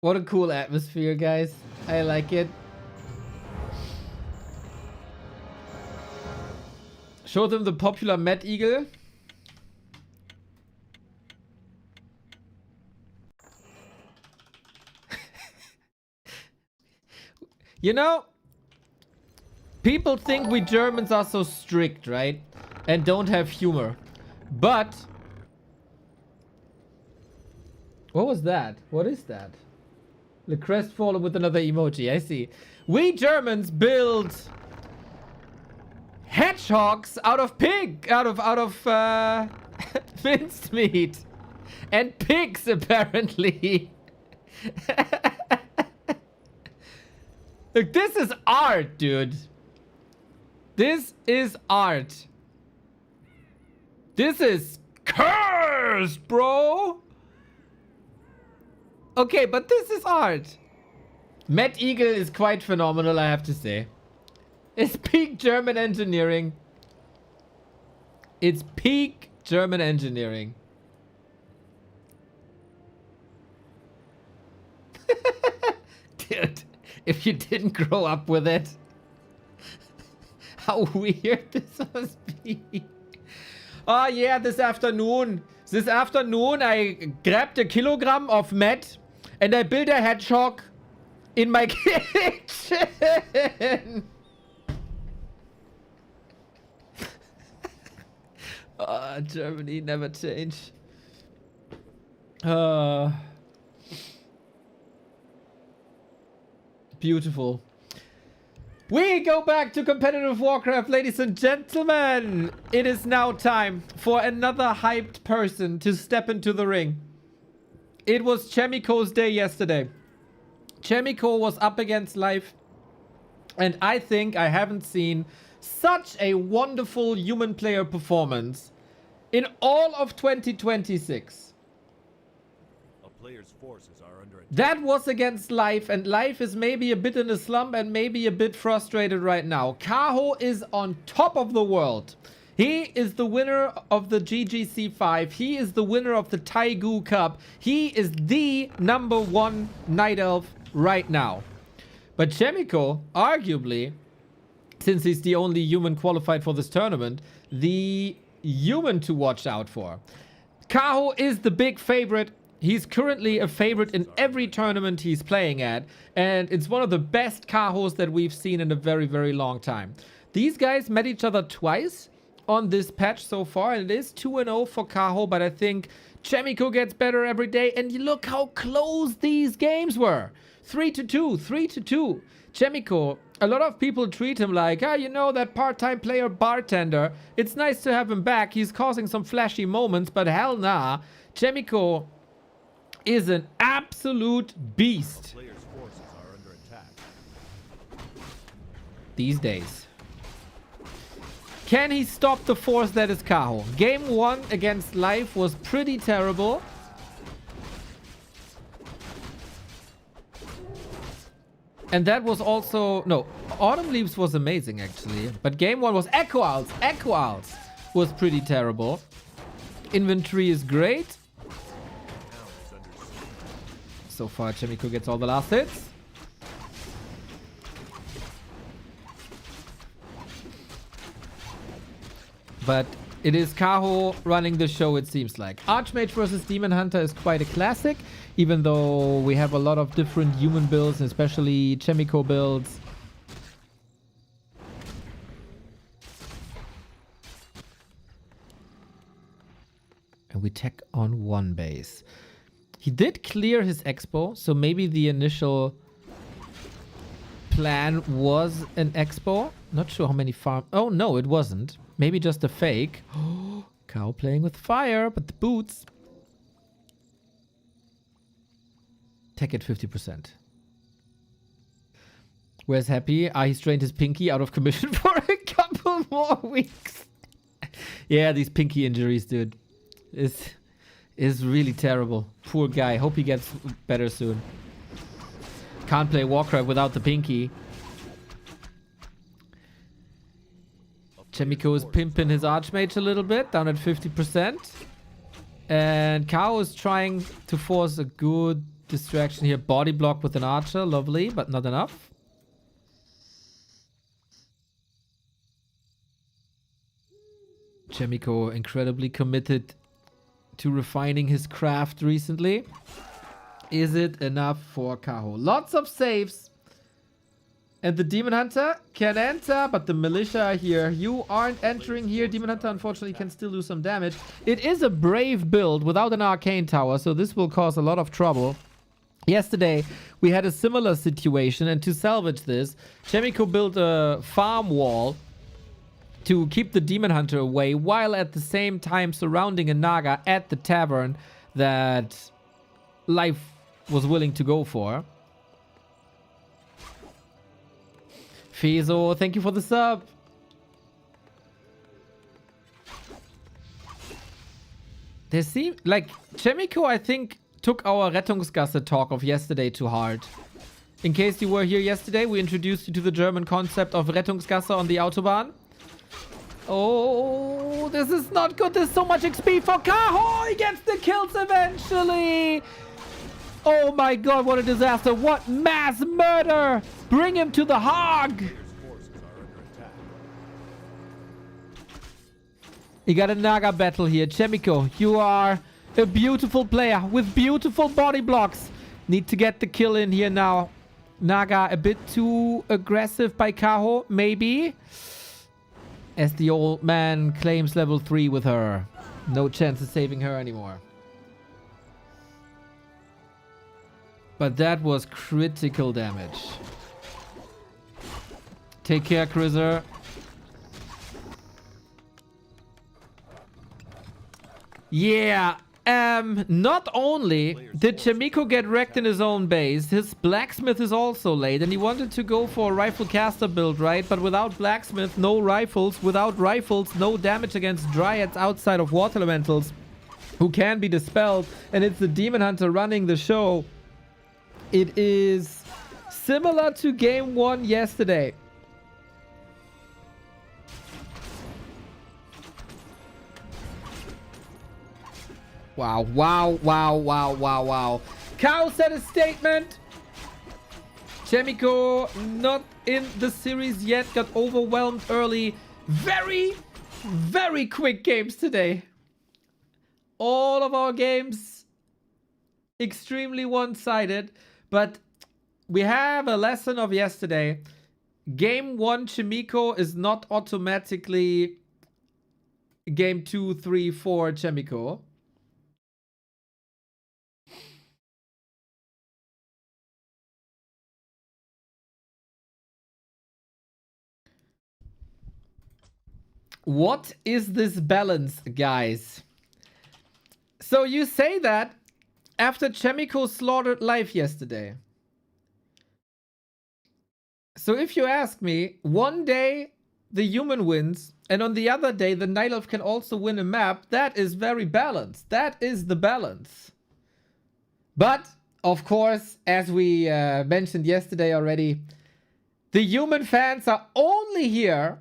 What a cool atmosphere, guys. I like it. Show them the popular Met Eagle. You know, people think we Germans are so strict, right? And don't have humor. But what was that? What is that? The crestfallen with another emoji. I see. We Germans build hedgehogs out of minced meat and pigs apparently. Look, this is art, dude. This is art. This is cursed, bro. Okay, but this is art. Met Eagle is quite phenomenal, I have to say. It's peak German engineering. It's peak German engineering. Dude, if you didn't grow up with it, how weird this must be. Oh yeah, this afternoon. This afternoon I grabbed a kilogram of Met and I built a hedgehog in my kitchen. Oh, Germany never change. Beautiful. We go back to competitive Warcraft, ladies and gentlemen. It is now time for another hyped person to step into the ring. It was Chaemiko's day yesterday. Chaemiko was up against life. And I think I haven't seen such a wonderful human player performance in all of 2026.
A player's forces are under attack.
That was against Life, and Life is maybe a bit in a slump and maybe a bit frustrated right now. Kaho is on top of the world. He is the winner of the GGC5. He is the winner of the Taigu Cup. He is the #1 Night Elf right now. But Chaemiko, arguably, since he's the only human qualified for this tournament, the human to watch out for. Kaho is the big favorite. He's currently a favorite in every tournament he's playing at, and it's one of the best Kahos that we've seen in a very, very long time. These guys met each other twice on this patch so far, and it is 2-0 for Kaho, but I think Chaemiko gets better every day, and you look how close these games were. 3-2, 3-2. Chaemiko, a lot of people treat him like, you know, that part-time player bartender. It's nice to have him back. He's causing some flashy moments, but hell nah. Chaemiko is an absolute beast
Players' forces are under attack.
these days. Can he stop the force that is Kaho? Game 1 against Life was pretty terrible. And that was also... No, Autumn Leaves was amazing, actually. But game 1 was Echo Owls. Echo Owls was pretty terrible. Inventory is great. So far, Chaemiko gets all the last hits. But it is Kaho running the show, it seems like. Archmage versus Demon Hunter is quite a classic, even though we have a lot of different human builds, especially Chaemiko builds. And we tech on one base. He did clear his expo, so maybe the initial plan was an expo. Not sure how many farm. Oh no, it wasn't. Maybe just a fake. Cow playing with fire, but the boots. Tech at 50%. Where's Happy? He strained his pinky out of commission for a couple more weeks. Yeah, these pinky injuries, dude. Is really terrible. Poor guy. Hope he gets better soon. Can't play Warcraft without the pinky. Chaemiko is pimping his Archmage a little bit, down at 50%. And Kao is trying to force a good distraction here. Body block with an Archer. Lovely, but not enough. Chaemiko incredibly committed to refining his craft recently. Is it enough for Kaho? Lots of saves. And the Demon Hunter can enter, but the Militia are here. You aren't entering here. Demon Hunter, unfortunately, can still do some damage. It is a brave build without an Arcane Tower, so this will cause a lot of trouble. Yesterday, we had a similar situation, and to salvage this, Chaemiko built a farm wall to keep the Demon Hunter away, while at the same time surrounding a Naga at the tavern that Life was willing to go for. Fizo, thank you for the sub. There seem like Chaemiko, I think, took our Rettungsgasse talk of yesterday too hard. In case you were here yesterday, we introduced you to the German concept of Rettungsgasse on the Autobahn. Oh, this is not good. There's so much XP for Kaho. He gets the kills eventually. Oh my god, what a disaster. What mass murder. Bring him to the hog. You got a Naga battle here. Chaemiko, you are a beautiful player with beautiful body blocks. Need to get the kill in here now. Naga a bit too aggressive by Kaho, maybe. As the old man claims level 3 with her. No chance of saving her anymore. But that was critical damage. Take care, Cruiser. Yeah. Not only did Chaemiko get wrecked in his own base, his blacksmith is also late, and he wanted to go for a rifle caster build, right? But without blacksmith, no rifles. Without rifles, no damage against dryads outside of water elementals who can be dispelled. And it's the Demon Hunter running the show. It is similar to game 1 yesterday. Wow, wow, wow, wow, wow, wow. Kao said a statement. Chaemiko not in the series yet, got overwhelmed early. Very, very quick games today. All of our games extremely one-sided, but we have a lesson of yesterday. Game 1 Chaemiko is not automatically game 2, 3, 4 Chaemiko. What is this balance, guys? So you say that after Chaemiko slaughtered Life yesterday. So if you ask me, one day the human wins, and on the other day the Night Elf can also win a map, that is very balanced. That is the balance. But, of course, as we mentioned yesterday already, the human fans are only here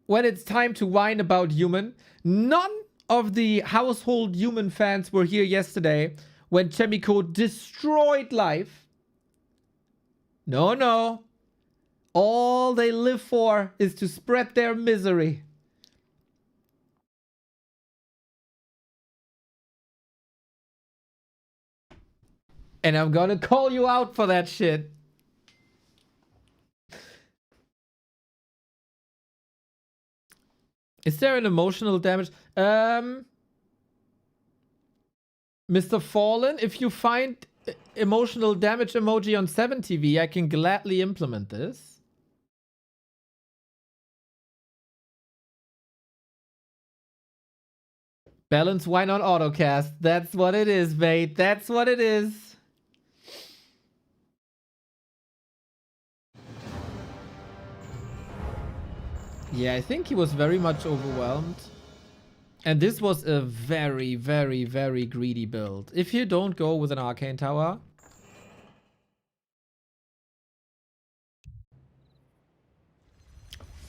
when it's time to whine about human. None of the household human fans were here yesterday when Chaemiko destroyed Life. No, no. All they live for is to spread their misery. And I'm gonna call you out for that shit. Is there an emotional damage? Mr. Fallen, if you find emotional damage emoji on 7TV, I can gladly implement this. Balance, why not autocast? That's what it is, mate. That's what it is. Yeah, I think he was very much overwhelmed. And this was a very, very, very greedy build. If you don't go with an Arcane Tower...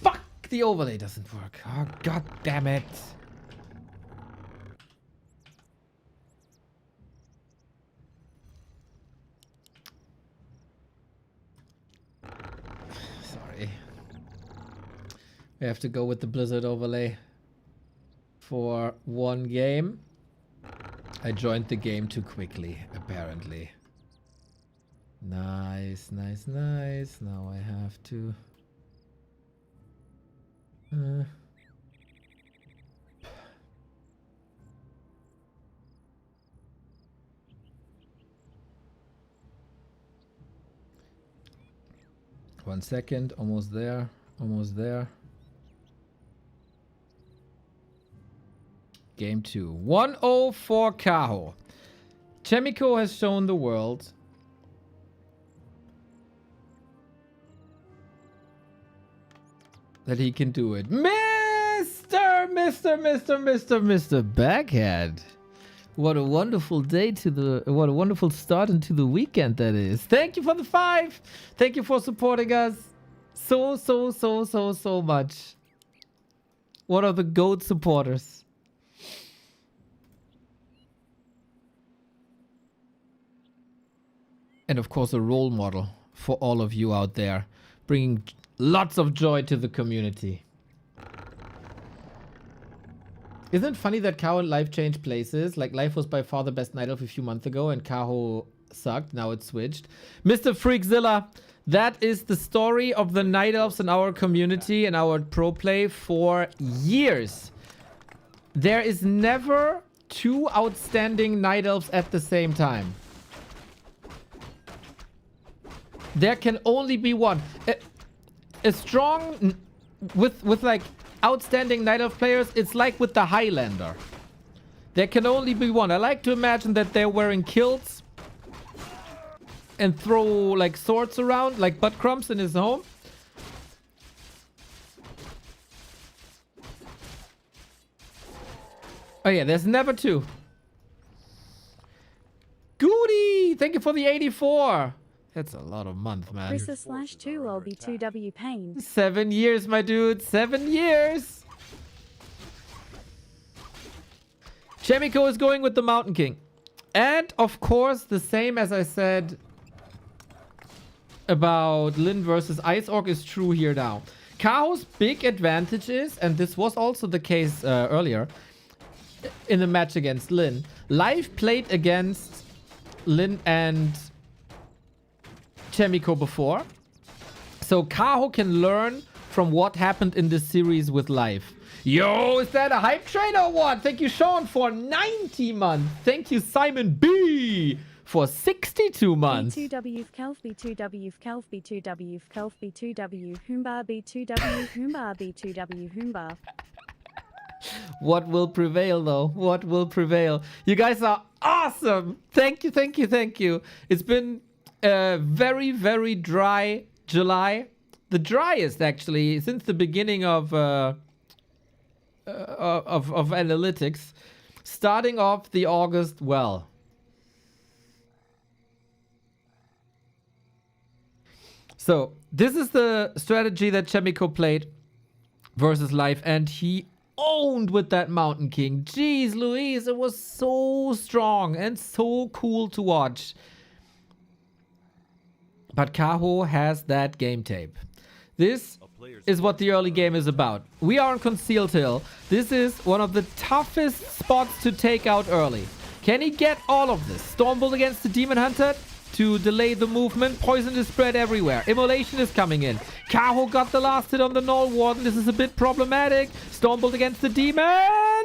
Fuck! The overlay doesn't work. Oh, god damn it. Sorry. We have to go with the Blizzard overlay. For one game. I joined the game too quickly, apparently. Nice, nice, nice. Now I have to... 1 second, almost there, almost there. Game 2. 1-0 for Kaho. Chaemiko has shown the world that he can do it. Mr. Backhead. What a wonderful day to the... What a wonderful start into the weekend that is. Thank you for the 5. Thank you for supporting us so much. One of the GOAT supporters. And of course a role model for all of you out there. Bringing lots of joy to the community. Isn't it funny that Kaho and Life changed places? Like, Life was by far the best Night Elf a few months ago and Kaho sucked. Now it's switched. Mr. Freakzilla, that is the story of the Night Elves in our community and our pro play for years. There is never 2 outstanding Night Elves at the same time. There can only be one. A strong... With like... outstanding Night Elf players, it's like with the Highlander. There can only be one. I like to imagine that they're wearing kilts and throw like swords around like butt crumbs in his home. Oh yeah, there's never 2. Goody! Thank you for the 84. That's a lot of months, man.
Chrissa/2 LB2W Pain.
7 years, my dude. 7 years. Chaemiko is going with the Mountain King. And, of course, the same as I said about Lin versus Ice Orc is true here now. Kaho's big advantage is, and this was also the case earlier, in the match against Lin. Live played against Lin and Chaemiko before. So Kaho can learn from what happened in this series with Life. Yo, is that a hype train or what? Thank you, Sean, for 90 months. Thank you, Simon B, for 62 months.
B2W Kelf B2W Kelf B2W Kelf B2W Humba B2W Humba B2W Humba.
What will prevail, though? What will prevail? You guys are awesome. Thank you, thank you, thank you. It's been a very, very dry July. The driest, actually, since the beginning of analytics. Starting off the August well. So, this is the strategy that Chaemiko played versus Life, and he owned with that Mountain King. Jeez Louise, it was so strong and so cool to watch. But Kaho has that game tape. This is what the early game is about. We are on Concealed Hill. This is one of the toughest spots to take out early. Can he get all of this? Stormbolt against the Demon Hunter to delay the movement. Poison is spread everywhere. Immolation is coming in. Kaho got the last hit on the Null Warden. This is a bit problematic. Stormbolt against the Demon.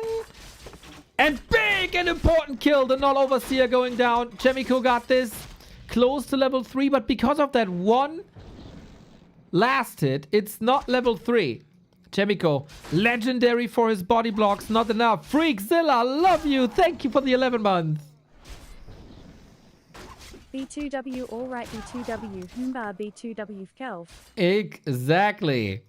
And big and important kill. The Null Overseer going down. Chaemiko got this. Close to level 3, but because of that one last hit, it's not level 3. Chaemiko, legendary for his body blocks, not enough. Freakzilla, love you. Thank you for the 11 months.
B2W, alright, B2W, Humba, B2W, Kelf.
Exactly.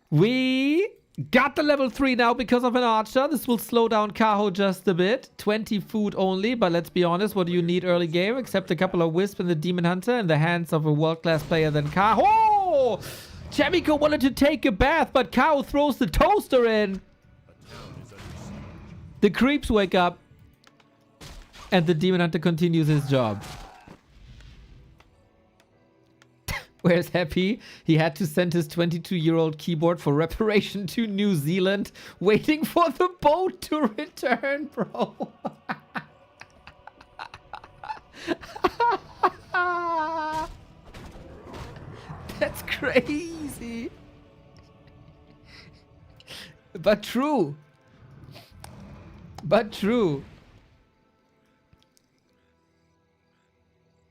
We got the level 3 now because of an archer. This will slow down Kaho just a bit. 20 food only, but let's be honest, what do you need early game except a couple of Wisp and the Demon Hunter in the hands of a world-class player than Kaho? Chaemiko wanted to take a bath, but Kaho throws the toaster in. The creeps wake up, and the Demon Hunter continues his job. Where's Happy? He had to send his 22-year-old keyboard for reparation to New Zealand, waiting for the boat to return, bro. That's crazy. But true. But true.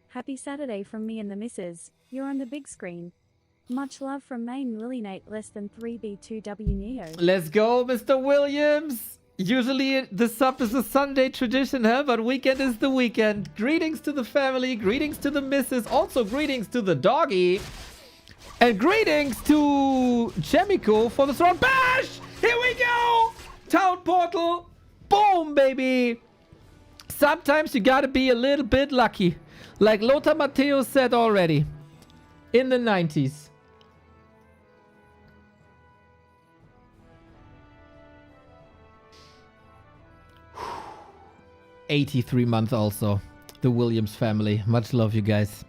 Happy Saturday from me and the missus. You're on the big screen. Much love from Maine Lillinate less than 3B2W Neo.
Let's go, Mr. Williams. Usually the sub is a Sunday tradition, huh? But weekend is the weekend. Greetings to the family. Greetings to the missus. Also greetings to the doggy. And greetings to Chaemiko for the strong bash. Here we go. Town portal. Boom, baby. Sometimes you gotta be a little bit lucky. Like Lothar Matthäus said already. In the 90s. Whew. 83 month also. The Williams family. Much love, you guys.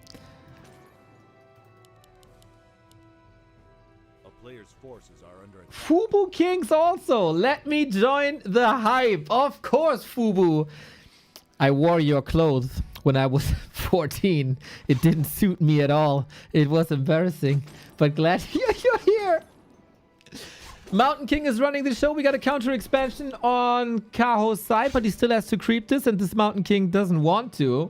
A player's forces are under attack.
Fubu Kings also. Let me join the hype. Of course, Fubu. I wore your clothes when I was 14. It didn't suit me at all. It was embarrassing. But glad you're here. Mountain King is running the show. We got a counter expansion on Kaho's side, but he still has to creep this, and this Mountain King doesn't want to.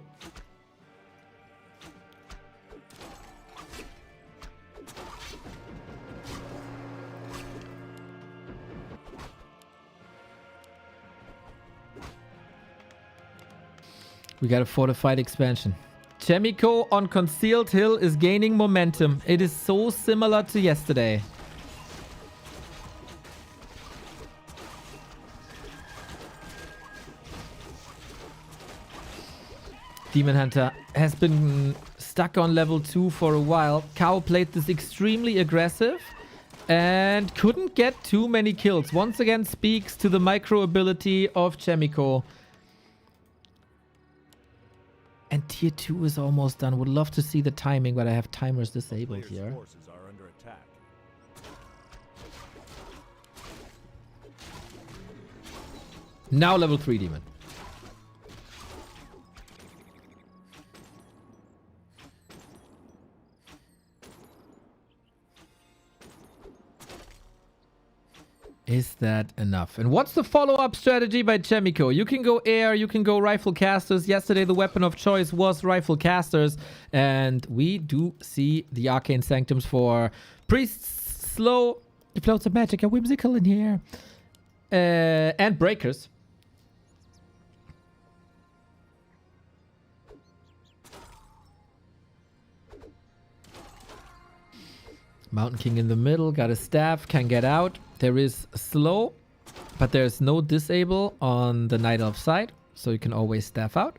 We got a fortified expansion. Chaemiko on Concealed Hill is gaining momentum. It is so similar to yesterday. Demon Hunter has been stuck on level 2 for a while. Kao played this extremely aggressive and couldn't get too many kills. Once again speaks to the micro ability of Chaemiko. And tier 2 is almost done. Would love to see the timing, but I have timers disabled
Player's
here.
forces are under attack.
Now level 3 demon. Is that enough? And what's the follow-up strategy by Chaemiko? You can go air, you can go rifle casters. Yesterday the weapon of choice was rifle casters. And we do see the arcane sanctums for priests, slow, floats of magic, and whimsical in here. And breakers. Mountain King in the middle, got a staff, can get out. There is slow, but there's no disable on the Night Elf side, so you can always staff out.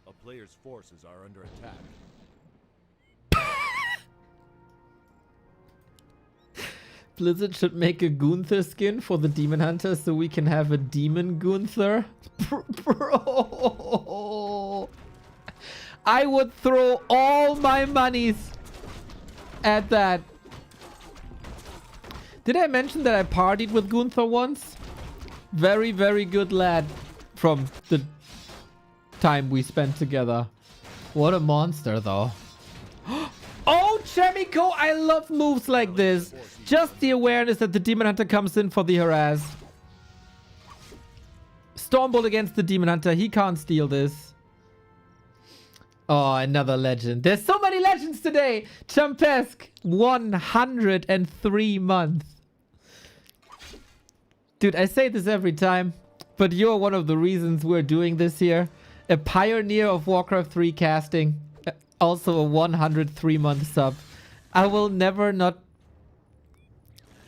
A player's forces are under attack.
Blizzard should make a Gunther skin for the Demon Hunter so we can have a Demon Gunther. Bro! I would throw all my monies at that. Did I mention that I partied with Gunther once? Very, very good lad from the time we spent together. What a monster, though. Oh, Chaemiko. I love moves like this. Just the awareness that the Demon Hunter comes in for the harass. Stormbolt against the Demon Hunter. He can't steal this. Oh, another legend. There's so many legends today. Champesk, 103 months. Dude, I say this every time, but you're one of the reasons we're doing this here. A pioneer of Warcraft 3 casting. Also a 103-month sub. I will never not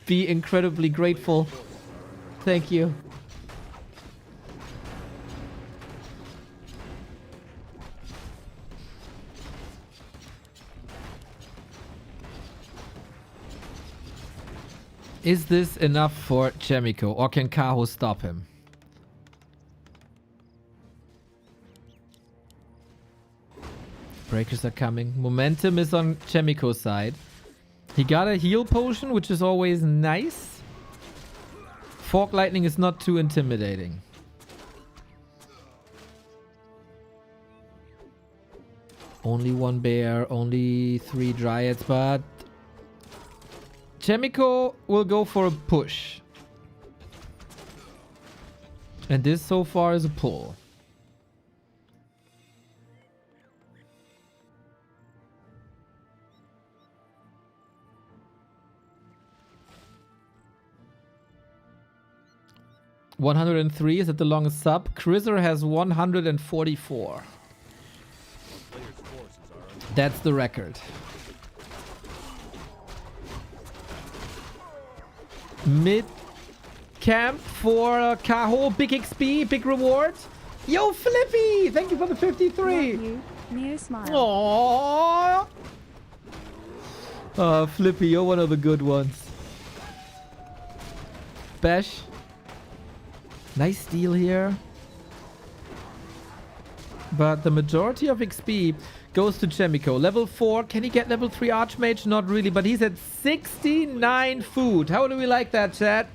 be incredibly grateful. Thank you. Is this enough for Chaemiko, or can Kaho stop him? Breakers are coming. Momentum is on Chaemiko's side. He got a heal potion, which is always nice. Fork Lightning is not too intimidating. Only one bear, only 3 dryads, but Chaemiko will go for a push. And this so far is a pull. $103 is at the longest sub. Crizzer has 144. That's the record. Mid camp for Kaho. Big XP, big reward. Yo, Flippy! Thank you for the 53.
Love you. Neo smile.
Aww. Flippy, you're one of the good ones. Bash. Nice steal here. But the majority of XP goes to Chaemiko. Level 4. Can he get level 3 Archmage? Not really, but he's at 69 food. How do we like that, chat?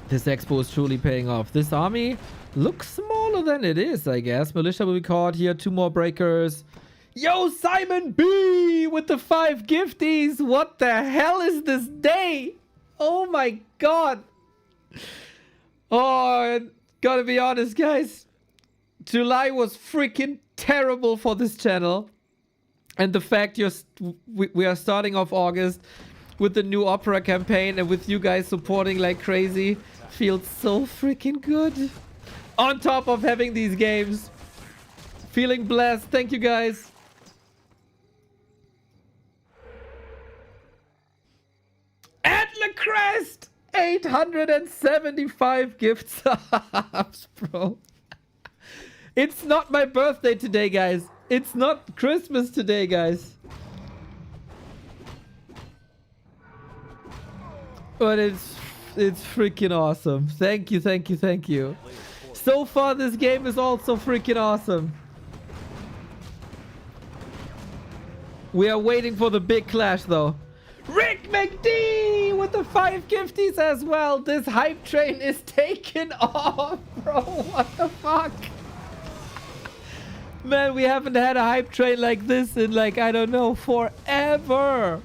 This expo is truly paying off. This army looks smaller than it is, I guess. Militia will be caught here. 2 more breakers. Yo, Simon B with the 5 gifties. What the hell is this day? Oh my god. Oh, gotta be honest, guys. July was freaking terrible for this channel. And the fact we are starting off August with the new Opera campaign and with you guys supporting like crazy feels so freaking good. On top of having these games. Feeling blessed. Thank you, guys. Atla Crest! 875 gift subs, bro. It's not my birthday today, guys. It's not Christmas today, guys. But it's freaking awesome. Thank you, thank you, thank you. So far, this game is also freaking awesome. We are waiting for the big clash, though. Rick McD with the 5 gifties as well. This hype train is taking off, bro. What the fuck? Man, we haven't had a hype train like this in like, I don't know, forever.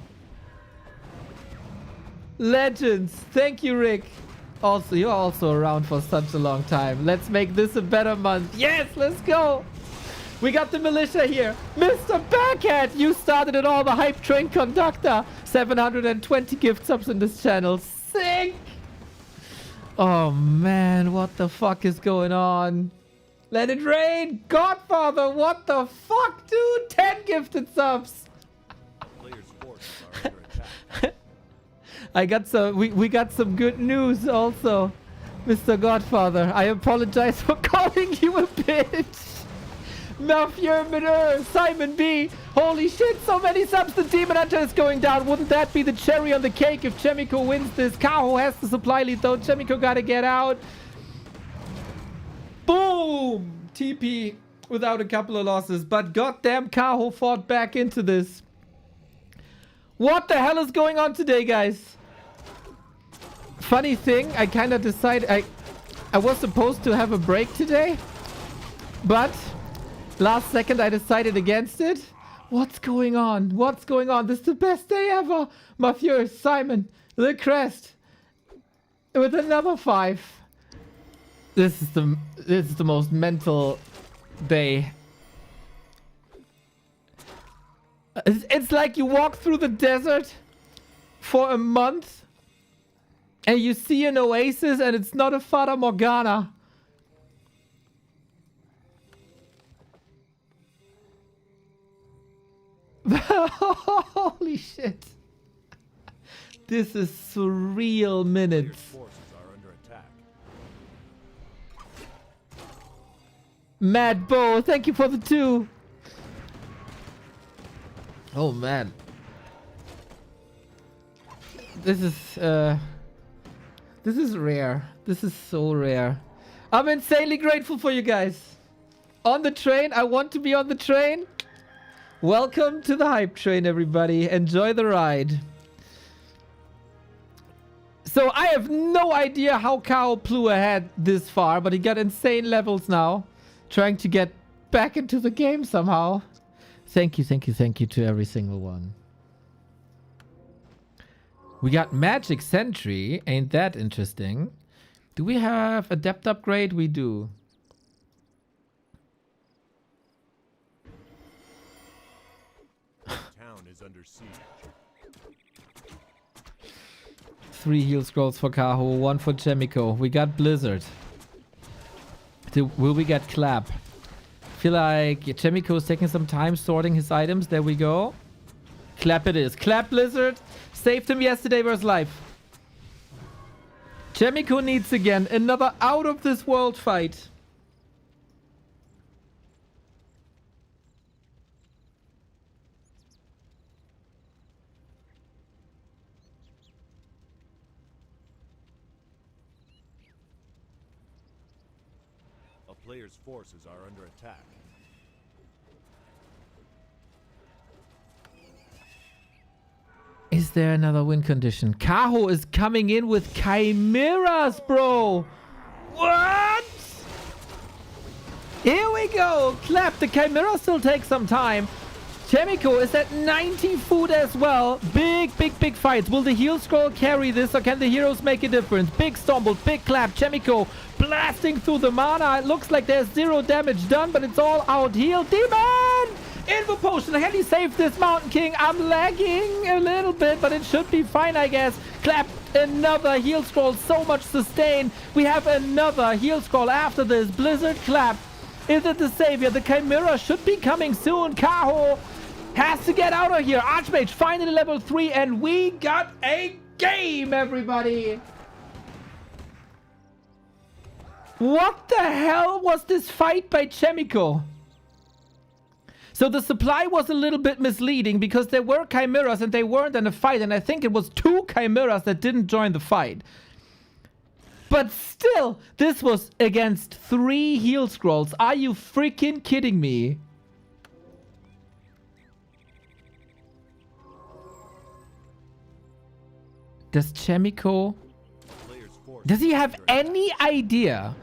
Legends. Thank you, Rick. Also, you're also around for such a long time. Let's make this a better month. Yes, let's go. We got the militia here. Mr. Backhead, you started it all. The hype train conductor. 720 gift subs in this channel. Sick. Oh, man. What the fuck is going on? Let it rain. Godfather, what the fuck, dude? 10 gifted subs. I got some, we got some good news also. Mr. Godfather, I apologize for calling you a bitch. Mafia Mineur, Simon B. Holy shit, so many subs. The Demon Hunter is going down. Wouldn't that be the cherry on the cake if Chaemiko wins this? Kaho has the supply lead though. Chaemiko gotta get out. Boom! TP without a couple of losses. But goddamn, Kaho fought back into this. What the hell is going on today, guys? Funny thing, I kind of decided... I was supposed to have a break today, but last second I decided against it. What's going on? What's going on? This is the best day ever. Mathieu, Simon, the crest with another 5. This is the most mental day. It's like you walk through the desert for a month and you see an oasis and it's not a Fata Morgana. Holy shit. This is surreal minutes.
Forces are under attack.
Mad Bo, thank you for the 2. Oh man. This is rare. This is so rare. I'm insanely grateful for you guys. On the train, I want to be on the train. Welcome to the hype train, everybody. Enjoy the ride. So I have no idea how Kao flew ahead this far, but he got insane levels now. Trying to get back into the game somehow. Thank you to every single one. We got Magic Sentry. Ain't that interesting? Do we have a depth upgrade? We do.
Town is under siege.
3 heal scrolls for Kaho, 1 for Chaemiko. We got Blizzard. Will we get Clap? Feel like Chaemiko is taking some time sorting his items. There we go. Clap it is. Clap Blizzard. Saved him yesterday versus life. Chaemiko needs again another out of this world fight.
A player's forces are under attack.
Is there another win condition? Kaho is coming in with chimeras, bro. What? Here we go. Clap. The chimera still takes some time. Chaemiko is at 90 food as well. Big fights. Will the heal scroll carry this or can the heroes make a difference? Big stumble, big clap. Chaemiko blasting through the mana. It looks like there's 0 damage done, but it's all out heal. Demon! Invo potion. Heli saved this Mountain King. I'm lagging a little bit, but it should be fine, I guess. Clap. Another heal scroll. So much sustain. We have another heal scroll after this. Blizzard Clap. Is it the savior? The chimera should be coming soon. Kaho has to get out of here. Archmage finally level 3 and we got a game, everybody. What the hell was this fight by Chaemiko? So the supply was a little bit misleading because there were chimeras and they weren't in a fight, and I think it was 2 chimeras that didn't join the fight. But still, this was against 3 heal scrolls. Are you freaking kidding me? Does Chaemiko... Does he have any idea?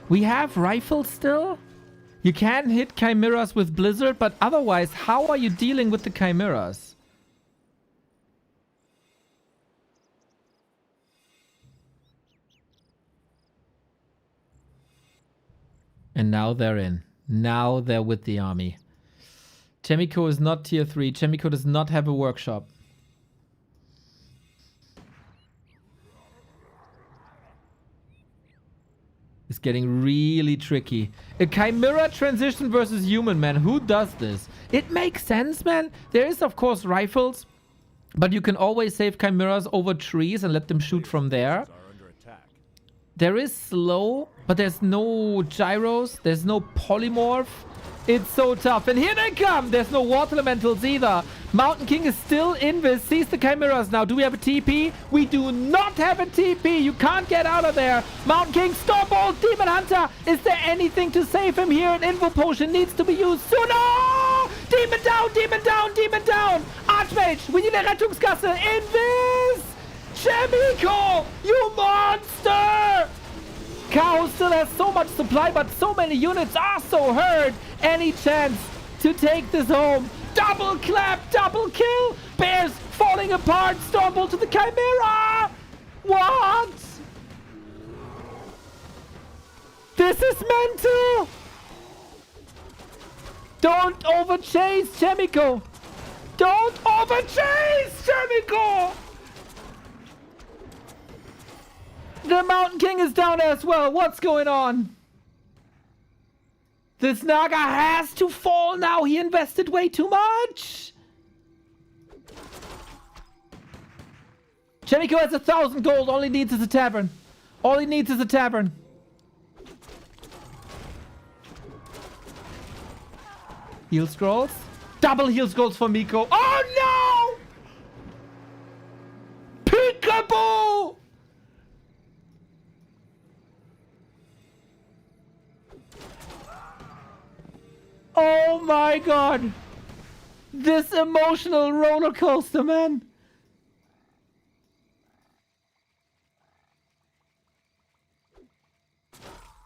We have rifles still? You can hit chimeras with Blizzard, but otherwise, how are you dealing with the chimeras? And now they're in. Now they're with the army. Chaemiko is not tier 3. Chaemiko does not have a workshop. It's getting really tricky. A chimera transition versus human, man. Who does this? It makes sense, man. There is, of course, rifles. But you can always save chimeras over trees and let them shoot from there. There is slow, but there's no gyros. There's no polymorph. It's so tough. And here they come. There's no water elementals either. Mountain King is still invis. Sees the chimeras now. Do we have a TP? We do not have a TP. You can't get out of there. Mountain King, Stormbolt, Demon Hunter. Is there anything to save him here? An Invo Potion needs to be used soon. Oh! Demon down, Demon down, Demon down. Archmage, we need a Rettungskasse. Invis! Chaemiko, you monster! Kao still has so much supply, but so many units are so hurt. Any chance to take this home? Double clap, double kill. Bears falling apart. Stormbolt to the Chimera. What? This is mental. Don't overchase, Chaemiko. Don't overchase, Chaemiko. The Mountain King is down as well. What's going on? This Naga has to fall now. He invested way too much. Chaemiko has 1,000 gold. All he needs is a tavern. All he needs is a tavern. Heal scrolls. Double heal scrolls for Miko. Oh no! Peekaboo! Oh my god! This emotional roller coaster, man!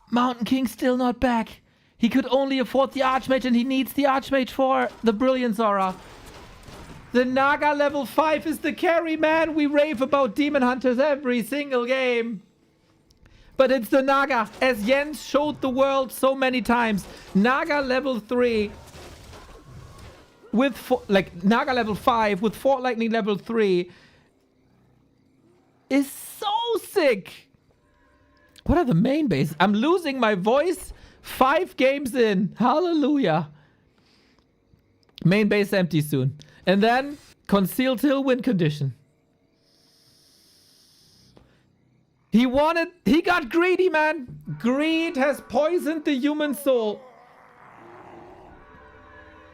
Mountain King still not back. He could only afford the Archmage and he needs the Archmage for the Brilliance Aura. The Naga level 5 is the carry, man. We rave about Demon Hunters every single game. But it's the Naga, as Jens showed the world so many times. Naga level 3 with Naga level 5 with Fort Lightning level 3 is so sick. What are the main base? I'm losing my voice 5 games in. Hallelujah. Main base empty soon. And then concealed hill win condition. He got greedy, man. Greed has poisoned the human soul.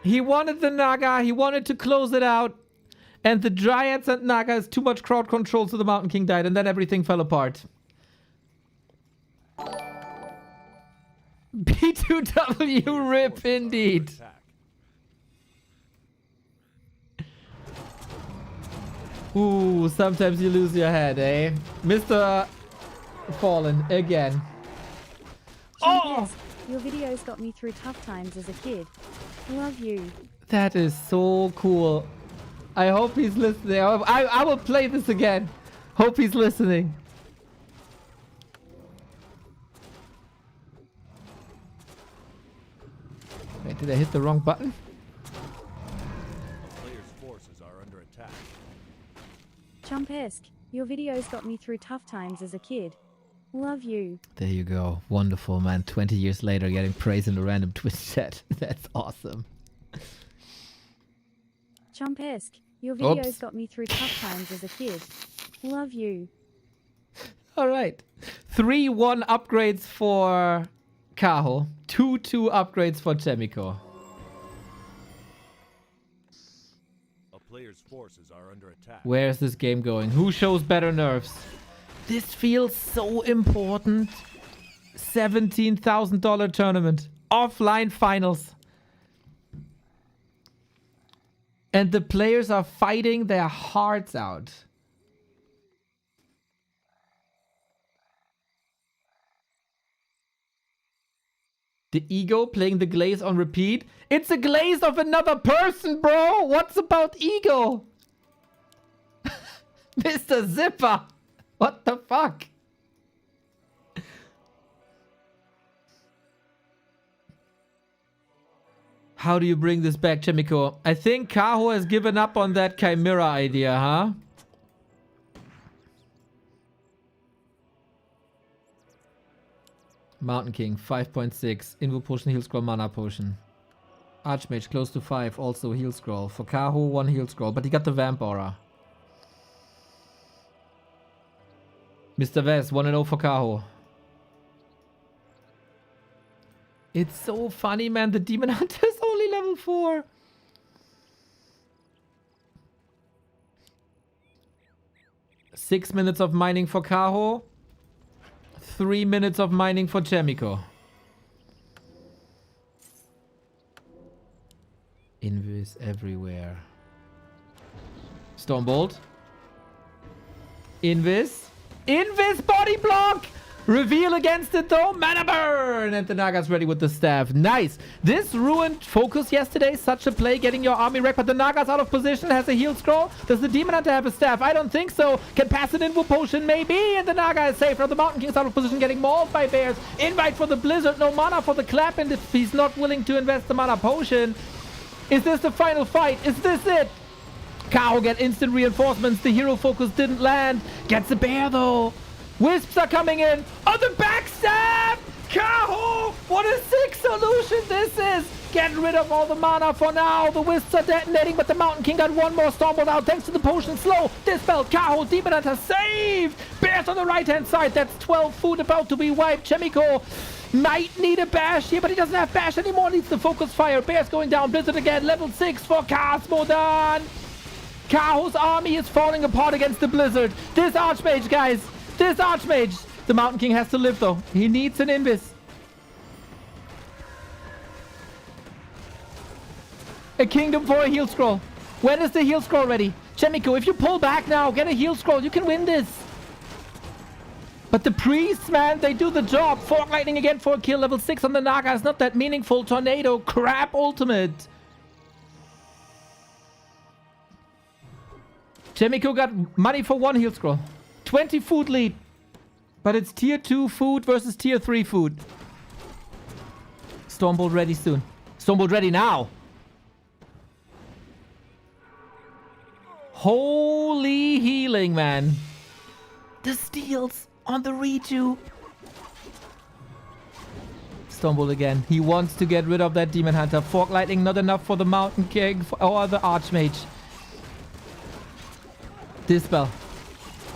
He wanted the Naga. He wanted to close it out. And the Dryads and Nagas, too much crowd control, so the Mountain King died. And then everything fell apart. B2W rip indeed. Ooh, sometimes you lose your head, eh? Mr. Fallen again. Oh!
Your videos got me through tough times as a kid. Love you.
That is so cool. I hope he's listening. I will play this again. Hope he's listening. Wait, did I hit the wrong button?
A player's forces are under attack.
Chumpesque, your videos got me through tough times as a kid. Love you.
There you go. Wonderful, man. 20 years later, getting praise in a random Twitch chat. That's awesome.
Chumpesque, your videos got me through tough times as a kid. Love you.
All right. 3-1 upgrades for Kaho. 2-2 upgrades for Chaemiko.
A player's forces are under attack.
Where is this game going? Who shows better nerfs? This feels so important. $17,000 tournament. Offline finals. And the players are fighting their hearts out. The ego playing the glaze on repeat. It's a glaze of another person, bro. What's about ego? Mr. Zipper. What the fuck? How do you bring this back, Chaemiko? I think Kaho has given up on that Chimera idea, huh? Mountain King, 5.6. Invo Potion, Heal Scroll, Mana Potion. Archmage, close to 5. Also Heal Scroll. For Kaho, 1 Heal Scroll. But he got the Vamp Aura. Mr. Vez, 1-0 for Kaho. It's so funny, man. The Demon Hunter is only level 4. Six minutes of mining for Kaho. 3 minutes of mining for Chaemiko. Invis everywhere. Stormbolt. Invis. Invis body block! Reveal against it though. Mana burn. And the Naga's ready with the staff. Nice. This ruined FoCuS yesterday. Such a play getting your army wrecked. But the Naga's out of position. Has a heal scroll. Does the Demon Hunter have a staff? I don't think so. Can pass an Invo potion maybe. And the Naga is safe. Now the Mountain King's out of position getting mauled by bears. Invite for the Blizzard. No mana for the clap. And if he's not willing to invest the mana potion. Is this the final fight? Is this it? Kaho get instant reinforcements. The hero FoCuS didn't land. Gets a bear though. Wisps are coming in. On the backstab! Kaho! What a sick solution this is! Get rid of all the mana for now. The Wisps are detonating, but the Mountain King got one more Stormbolt out thanks to the potion. Slow. Dispel. Kaho. Demon Hunter saved. Bears on the right-hand side. That's 12 food about to be wiped. Chaemiko might need a bash here, but he doesn't have bash anymore. Needs the FoCuS fire. Bears going down. Blizzard again. Level 6 for Cosmodan. Kaho's army is falling apart against the Blizzard. This Archmage, guys. This Archmage! The Mountain King has to live though. He needs an Invis. A kingdom for a heal scroll. When is the heal scroll ready? Chaemiko, if you pull back now, get a heal scroll, you can win this. But the priests, man, they do the job. Fork Lightning again for a kill. Level 6 on the Naga is not that meaningful. Tornado, crap ultimate. Chaemiko got money for one heal scroll. 20 food lead. But it's tier 2 food versus tier 3 food. Stormbolt ready soon. Stormbolt ready now. Holy healing, man. The steals on the redo. Stormbolt again. He wants to get rid of that Demon Hunter. Fork Lightning not enough for the Mountain King or the Archmage. Dispel.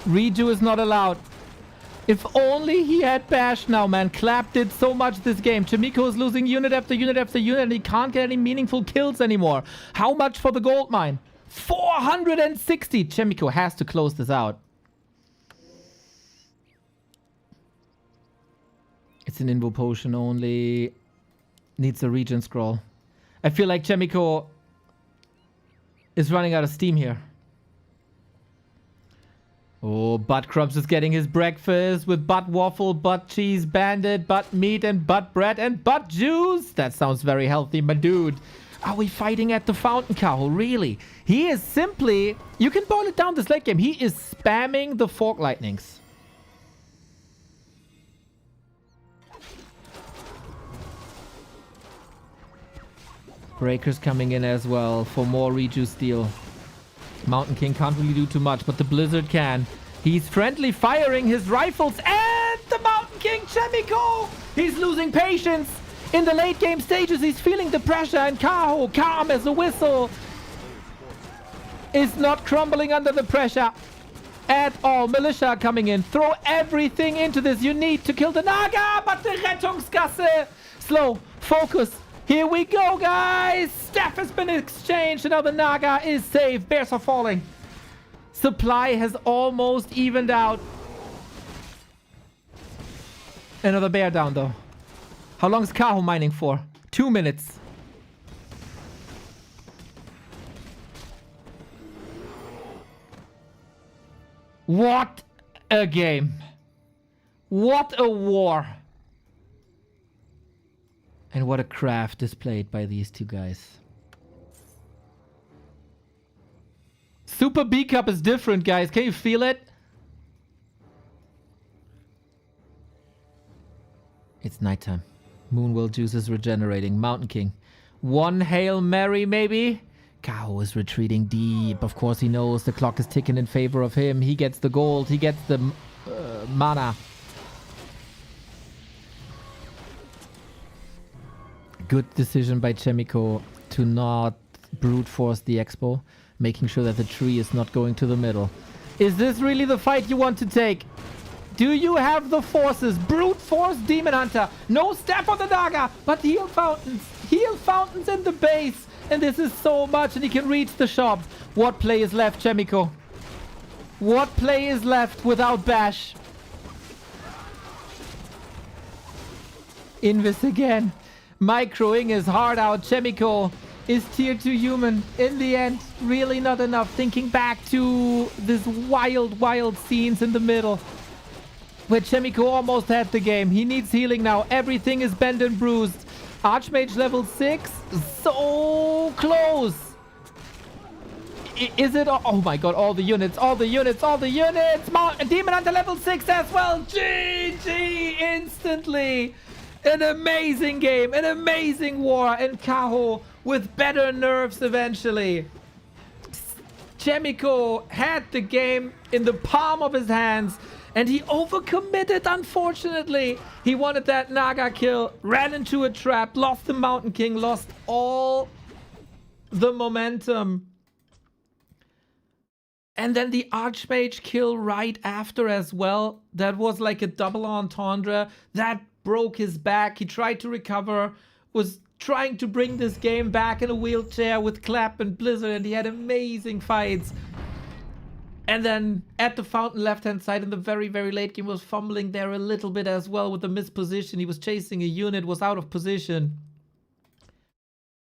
Redo is not allowed. If only he had bash now, man. Clap did so much this game. Chaemiko is losing unit after unit after unit and he can't get any meaningful kills anymore. How much for the gold mine? 460. Chaemiko has to close this out. It's an Invo potion only. Needs a regen scroll. I feel like Chaemiko is running out of steam here. Oh, Butt Crumbs is getting his breakfast with butt waffle, butt cheese, bandit, butt meat, and butt bread, and butt juice. That sounds very healthy, my dude. Are we fighting at the fountain, Kaho? Really? He is simply... You can boil it down this late game. He is spamming the Fork Lightnings. Breakers coming in as well for more rejuice steal. Mountain King can't really do too much, but the Blizzard can. He's friendly firing his rifles, and the Mountain King, Chaemiko! He's losing patience. In the late game stages, he's feeling the pressure, and Kaho, calm as a whistle, is not crumbling under the pressure at all. Militia coming in. Throw everything into this. You need to kill the Naga, but the Rettungsgasse. Slow. FoCuS. Here we go, guys! Staff has been exchanged, and now the Naga is safe. Bears are falling. Supply has almost evened out. Another bear down, though. How long is Kaho mining for? 2 minutes. What a game. What a war. And what a craft displayed by these two guys. Super B Cup is different, guys. Can you feel it? It's nighttime. Moonwell juice is regenerating. Mountain King. One Hail Mary, maybe? Kaho is retreating deep. Of course, he knows the clock is ticking in favor of him. He gets the gold. He gets the mana. Good decision by Chaemiko to not brute force the expo, making sure that the tree is not going to the middle. Is this really the fight you want to take? Do you have the forces? Brute force Demon Hunter. No step on the Naga, but heal fountains. Heal fountains in the base. And this is so much, and he can reach the shop. What play is left, Chaemiko? What play is left without bash? Invis again. Microing his heart out. Chaemiko is tier 2 human. In the end, really not enough. Thinking back to this wild, wild scenes in the middle. where Chaemiko almost had the game. He needs healing now. Everything is bent and bruised. Archmage level 6. So close. Is it? Oh my god, all the units, all the units, all the units. Demon Hunter level 6 as well. GG instantly. An amazing game, an amazing war. And Kaho with better nerfs eventually. Chaemiko had the game in the palm of his hands. And he overcommitted, unfortunately. He wanted that Naga kill, ran into a trap, lost the Mountain King, lost all the momentum. And then the Archmage kill right after as well. That was like a double entendre. That broke his back. He tried to recover, was trying to bring this game back in a wheelchair with Clap and Blizzard, and he had amazing fights. And then at the fountain left-hand side in the very, very late game, was fumbling there a little bit as well with the misposition. He was chasing a unit, was out of position.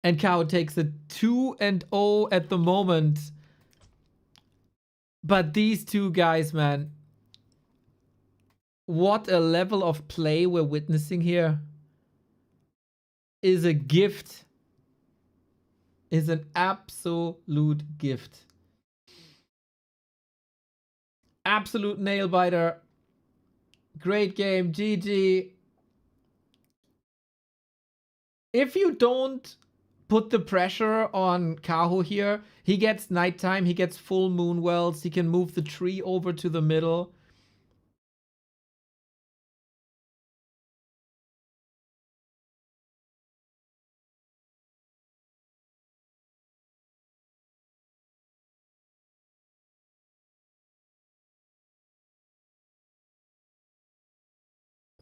And Kao takes a 2-0 at the moment. But these two guys, man, what a level of play we're witnessing here. Is a gift. Is an absolute gift. Absolute nail biter. Great game. GG. If you don't put the pressure on Kaho here, he gets nighttime, he gets full moon wells, he can move the tree over to the middle.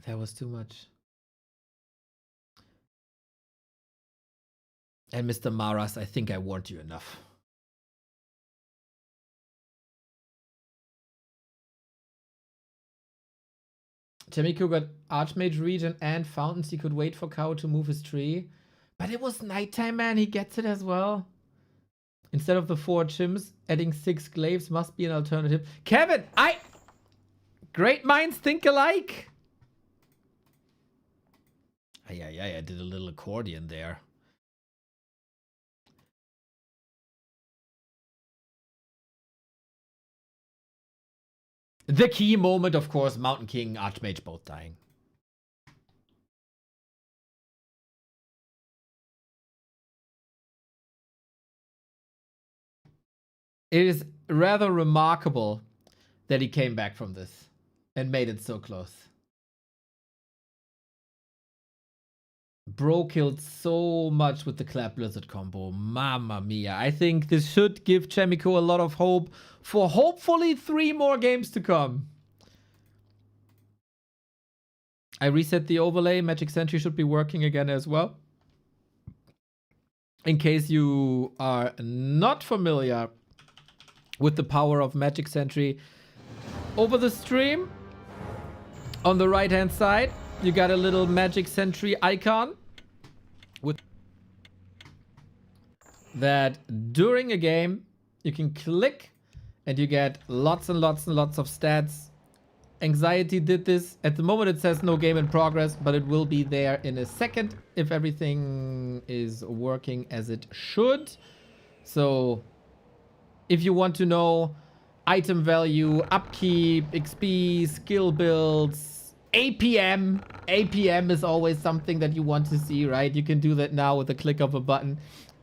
That was too much. And Mr. Maras, I think I warned you enough. Chaemiko got Archmage Regen and Fountains. He could wait for Kao to move his tree. But it was nighttime, man. He gets it as well. Instead of the 4 Chims, adding 6 Glaives must be an alternative. Kevin, great minds think alike. I did a little accordion there. The key moment, of course, Mountain King, Archmage both dying. It is rather remarkable that he came back from this and made it so close. Bro killed so much with the Clap Blizzard combo. Mamma mia. I think this should give Chaemiko a lot of hope for hopefully 3 more games to come. I reset the overlay. Magic Sentry should be working again as well. In case you are not familiar with the power of Magic Sentry, over the stream, on the right-hand side, you got a little Magic Sentry icon with that during a game you can click and you get lots and lots and lots of stats. Anxiety did this. At the moment it says no game in progress, but it will be there in a second if everything is working as it should. So if you want to know item value, upkeep, XP, skill builds, APM is always something that you want to see, right? You can do that now with the click of a button.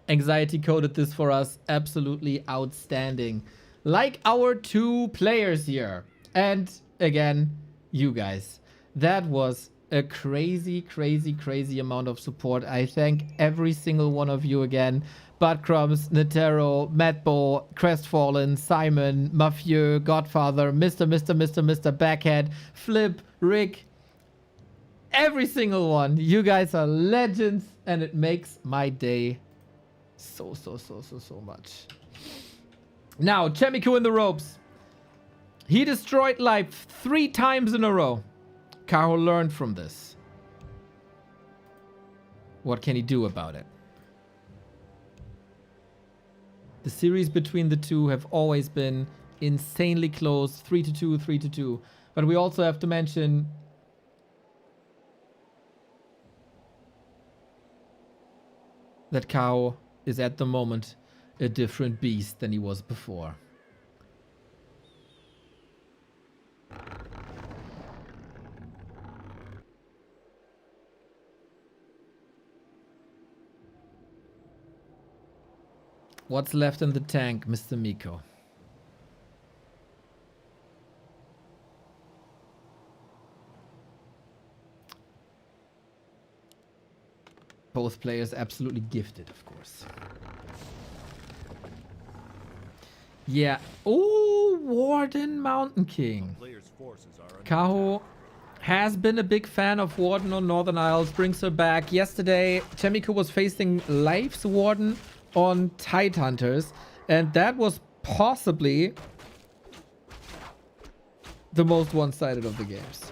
Anxiety coded this for us. Absolutely outstanding. Like our 2 players here. And again, you guys. That was a crazy, crazy, crazy amount of support. I thank every single one of you again. Budcrumbs, Netero, Madbo, Crestfallen, Simon, Mafieu, Godfather, Mr. Backhead, Flip, Rick, every single one. You guys are legends and it makes my day so much. Now, Chaemiko in the ropes. He destroyed life 3 times in a row. Caro learned from this. What can he do about it? The series between the two have always been insanely close. 3-2, 3-2. But we also have to mention that Kao is at the moment a different beast than he was before. What's left in the tank, Mr. Miko? Both players absolutely gifted, of course. Yeah. Oh, Warden Mountain King.
Players' forces are under
Kaho has been a big fan of Warden on Northern Isles, brings her back. Yesterday, Chaemiko was facing Life's Warden on Tide Hunters, and that was possibly the most one-sided of the games.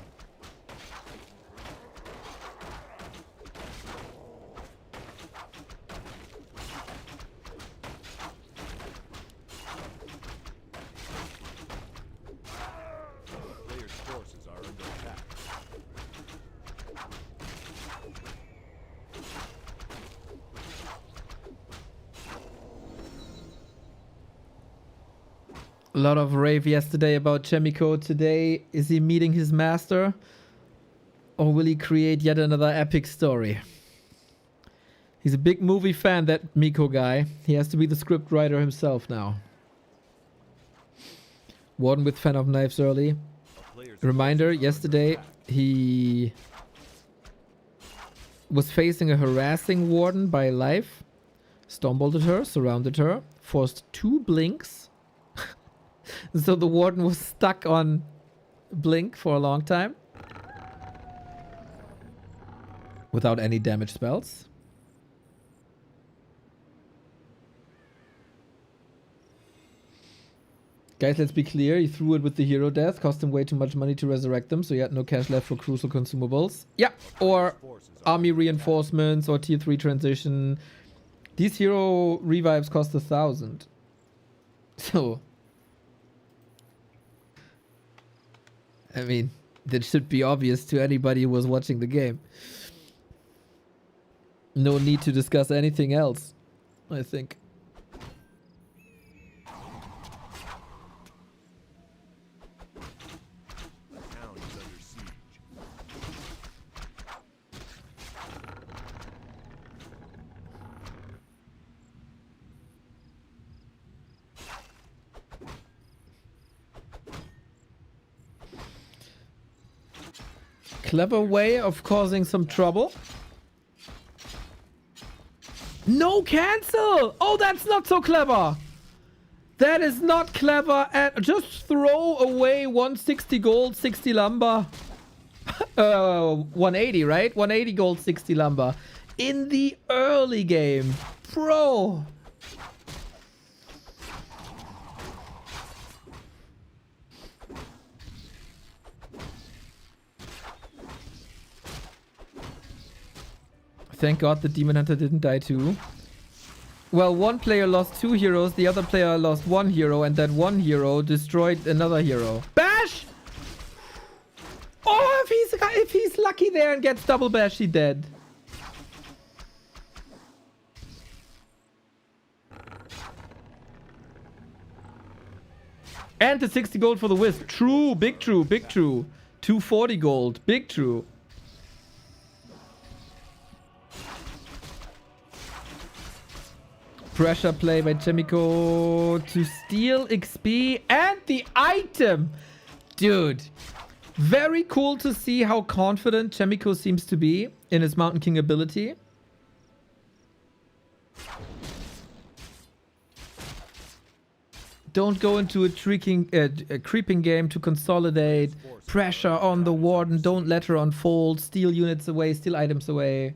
players' forces are under attack.
A lot of rave yesterday about Chaemiko. Today, is he meeting his master? Or will he create yet another epic story? He's a big movie fan, that Miko guy. He has to be the script writer himself now. Warden with fan of knives early.
A player's
Reminder, yesterday he was facing a harassing Warden by Life. Stormbolted her, surrounded her, forced 2 blinks. So the Warden was stuck on blink for a long time. Without any damage spells. Guys, let's be clear. He threw it with the hero death. Cost him way too much money to resurrect them, so he had no cash left for crucial consumables. Yeah, or
forces are
army reinforcements or tier 3 transition. These hero revives cost 1,000. So, I mean, that should be obvious to anybody who was watching the game. No need to discuss anything else, I think.
The town is under siege.
Clever way of causing some trouble. No cancel! Oh, that's not so clever. That is not clever. And just throw away 160 gold, 60 lumber. 180, right? 180 gold, 60 lumber. In the early game. Bro. Thank God the Demon Hunter didn't die too. Well, one player lost 2 heroes, the other player lost 1 hero, and that 1 hero destroyed another hero. Bash! Oh, if he's lucky there and gets double bash, he dead. And the 60 gold for the Wisp. True, big true, big true. 240 gold, big true. Pressure play by Chaemiko to steal XP and the item. Dude, very cool to see how confident Chaemiko seems to be in his Mountain King ability. Don't go into a creeping game to consolidate. Pressure on the Warden. Don't let her unfold. Steal units away. Steal items away.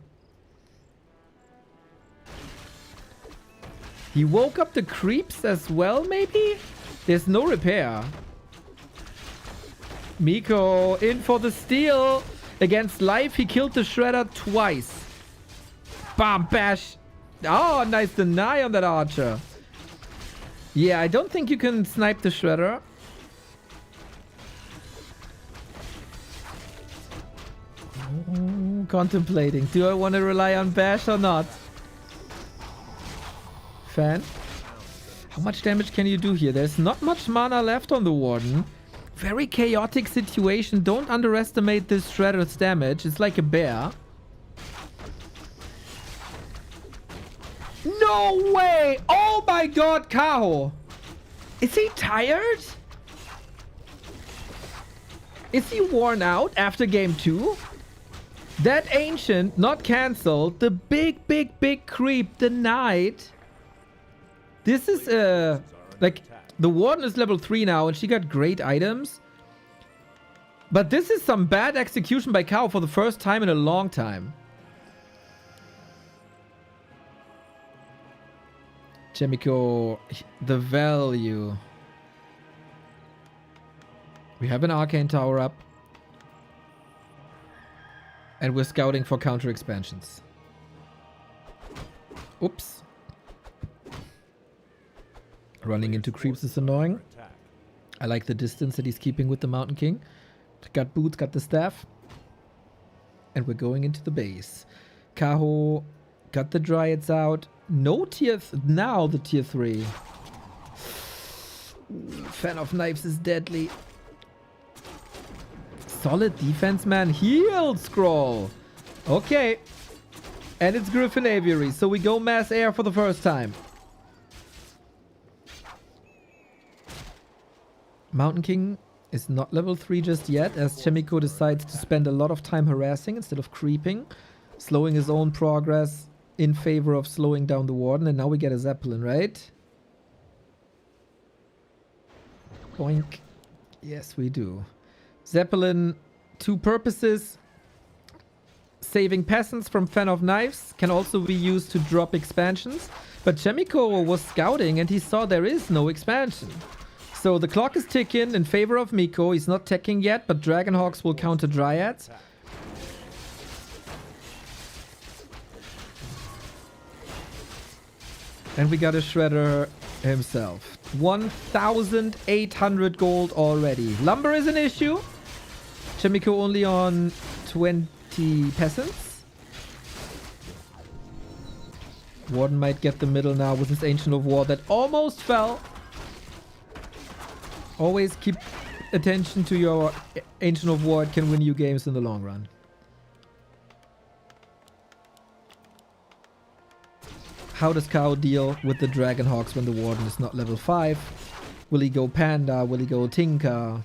He woke up the creeps as well, maybe? There's no repair. Miko in for the steal. Against Life, he killed the Shredder twice. Bam, bash. Oh, nice deny on that archer. Yeah, I don't think you can snipe the Shredder. Contemplating. Do I want to rely on Bash or not? Fan? How much damage can you do here? There's not much mana left on the Warden. Very chaotic situation. Don't underestimate this Shredder's damage. It's like a bear. No way! Oh my god, Kaho! Is he tired? Is he worn out after game 2? That Ancient not cancelled. The big creep denied. This is like the Warden is level 3 now and she got great items. But this is some bad execution by Kaho for the first time in a long time. Chaemiko, the value. We have an Arcane Tower up. And we're scouting for counter expansions. Oops. Running into creeps is annoying. I like the distance that he's keeping with the Mountain King. Got boots, got the staff. And we're going into the base. Kaho got the Dryads out. No tier... now the tier 3. Fan of Knives is deadly. Solid defense, man. Heal scroll. Okay. And it's Griffin Aviary. So we go mass air for the first time. Mountain King is not level 3 just yet, as Chaemiko decides to spend a lot of time harassing instead of creeping, slowing his own progress in favor of slowing down the Warden. And now we get a Zeppelin, right? Boink. Yes, we do. Zeppelin, two purposes. Saving peasants from Fan of Knives can also be used to drop expansions. But Chaemiko was scouting and he saw there is no expansion. So the clock is ticking in favor of Miko. He's not teching yet, but Dragonhawks will counter Dryads. And we got a Shredder himself. 1,800 gold already. Lumber is an issue. Chaemiko only on 20 peasants. Warden might get the middle now with his Ancient of War that almost fell. Always keep attention to your Ancient of War. It can win you games in the long run. How does Kaho deal with the Dragonhawks when the Warden is not level 5? Will he go Panda? Will he go Tinka?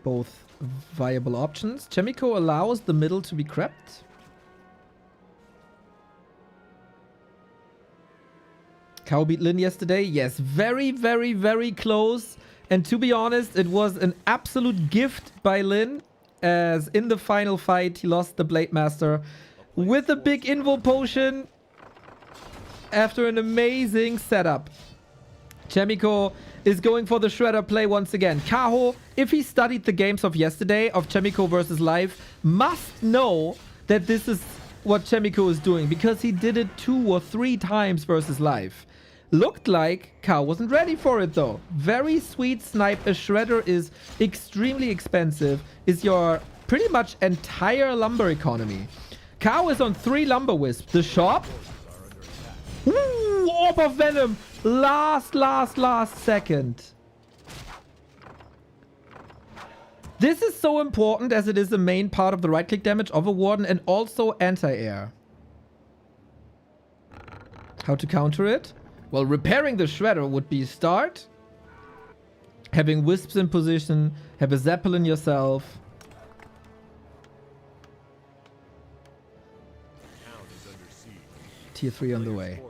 Both viable options. Chaemiko allows the middle to be crept. Kaho beat Lin yesterday. Yes, very, very, very close. And to be honest, it was an absolute gift by Lin, as in the final fight, he lost the Blade Master with a big Invo Potion after an amazing setup. Chaemiko is going for the Shredder play once again. Kaho, if he studied the games of yesterday of Chaemiko versus Live, must know that this is what Chaemiko is doing, because he did it 2 or 3 times versus Live. Looked like Kaho wasn't ready for it though. Very sweet snipe. A Shredder is extremely expensive. Is your pretty much entire lumber economy. Kaho is on 3 lumber wisps. The shop. Ooh, Orb of Venom. Last second. This is so important as it is the main part of the right click damage of a Warden and also anti-air. How to counter it? Well, repairing the Shredder would be a start. Having Wisps in position. Have a Zeppelin yourself. Tier 3 on the way.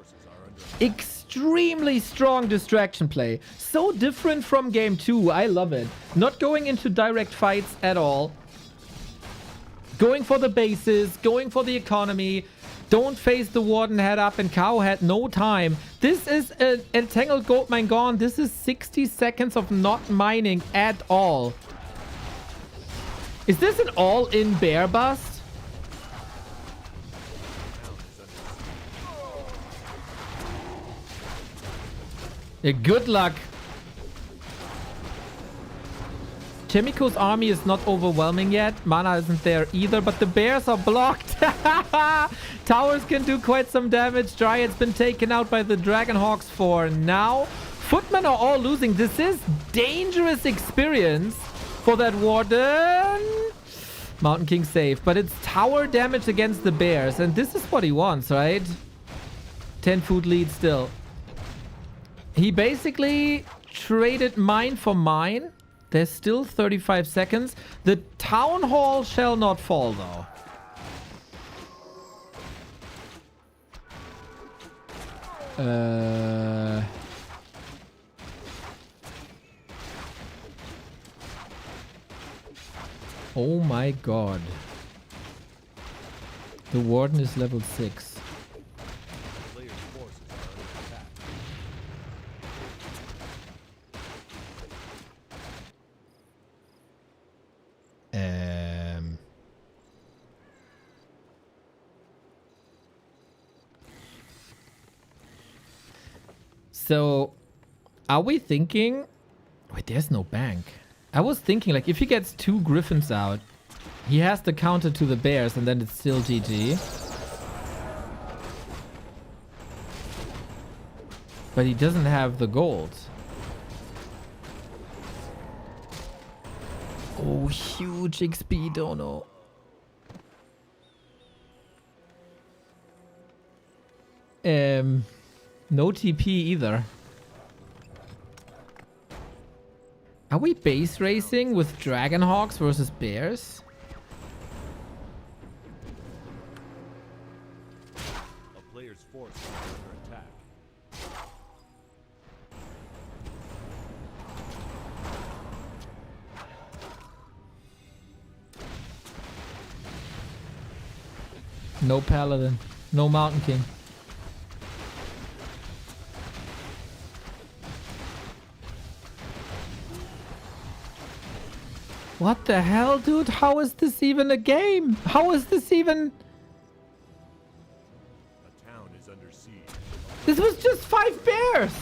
Extremely strong distraction play. So different from game 2. I love it. Not going into direct fights at all. Going for the bases. Going for the economy. Don't face the Warden head up, and Kaho had no time. This is an Entangled Goldmine gone. This is 60 seconds of not mining at all. Is this an all-in bear bust? Yeah, good luck. Chaemiko's army is not overwhelming yet. Mana isn't there either, but the bears are blocked. Towers can do quite some damage. Dryad's been taken out by the Dragonhawks for now. Footmen are all losing. This is dangerous experience for that Warden. Mountain King safe, but it's tower damage against the bears, and this is what he wants, right? 10 food lead still. He basically traded mine for mine. There's still 35 seconds. The town hall shall not fall, though. Oh my god. The warden is level 6.
Players' forces are under attack.
So, are we thinking... Wait, there's no bank. I was thinking, like, if he gets 2 griffins out, he has the counter to the bears, and then it's still GG. But he doesn't have the gold. Oh, huge XP, Dono. No TP either. Are we base racing with Dragonhawks versus bears?
A player's forces are under attack.
No Paladin. No Mountain King. What the hell, dude? How is this even a game? How is this even...
A town is under siege.
This was just 5 bears!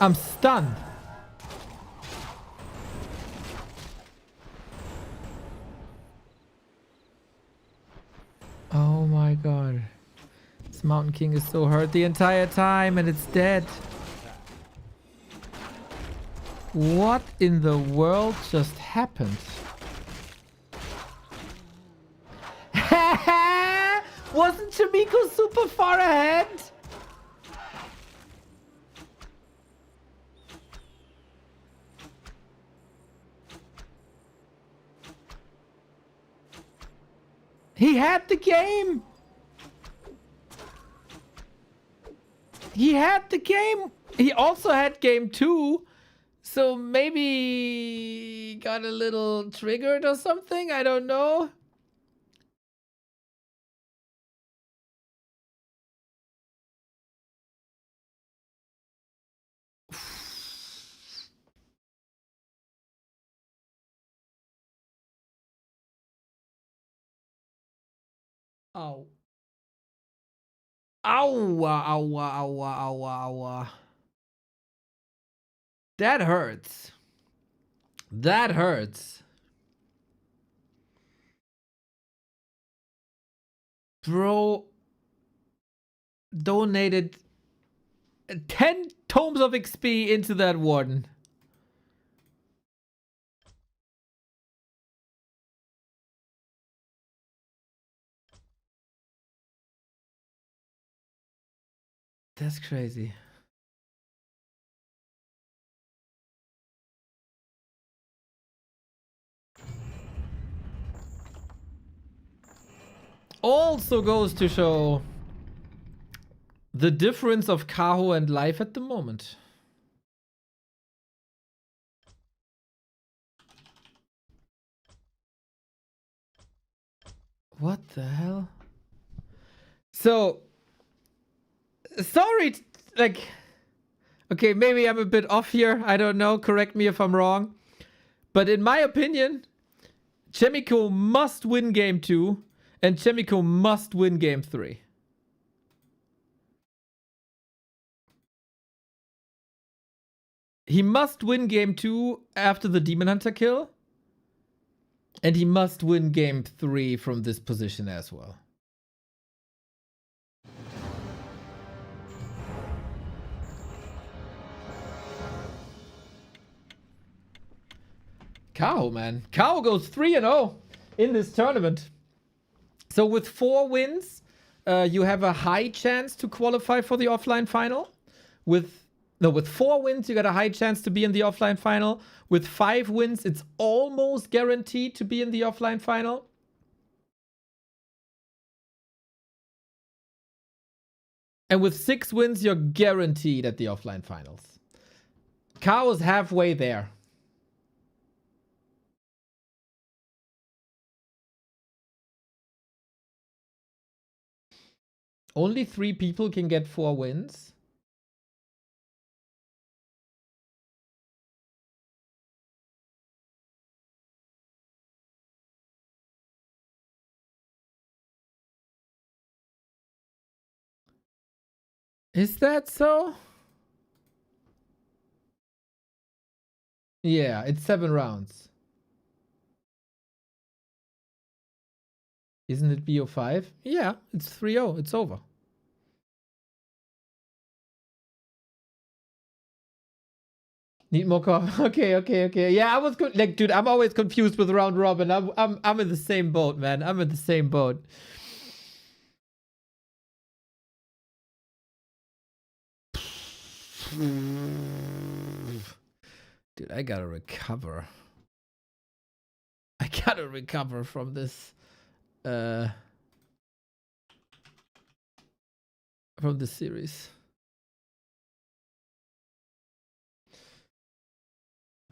I'm stunned. Oh my god. This Mountain King is so hurt the entire time and it's dead. What in the world just happened? Wasn't Chaemiko super far ahead? He had the game. He had the game. He also had game 2. So maybe he got a little triggered or something. I don't know. Ow. Ow, ow, ow, ow, ow. That hurts. That hurts. Bro donated 10 tomes of XP into that warden. That's crazy. Also goes to show the difference of Kaho and life at the moment. What the hell? So, sorry, like, Okay, maybe I'm a bit off here. I don't know. Correct me if I'm wrong. But in my opinion, Chaemiko must win game 2 and Chaemiko must win game 3. He must win game 2 after the Demon Hunter kill. And he must win game 3 from this position as well. Kao, man. Kao goes 3-0 in this tournament. So with 4 wins, you have a high chance to qualify for the offline final. With 4 wins, you got a high chance to be in the offline final. With 5 wins, it's almost guaranteed to be in the offline final. And with 6 wins, you're guaranteed at the offline finals. Kao is halfway there. Only 3 people can get 4 wins. Is that so? Yeah, it's 7 rounds. Isn't it BO5? Yeah, it's 3-0. It's over. Need more coffee. Okay. Yeah, I was good. Like, dude, I'm always confused with round robin. I'm in the same boat, man. I'm in the same boat. Dude, I gotta recover. I gotta recover from this. From the series.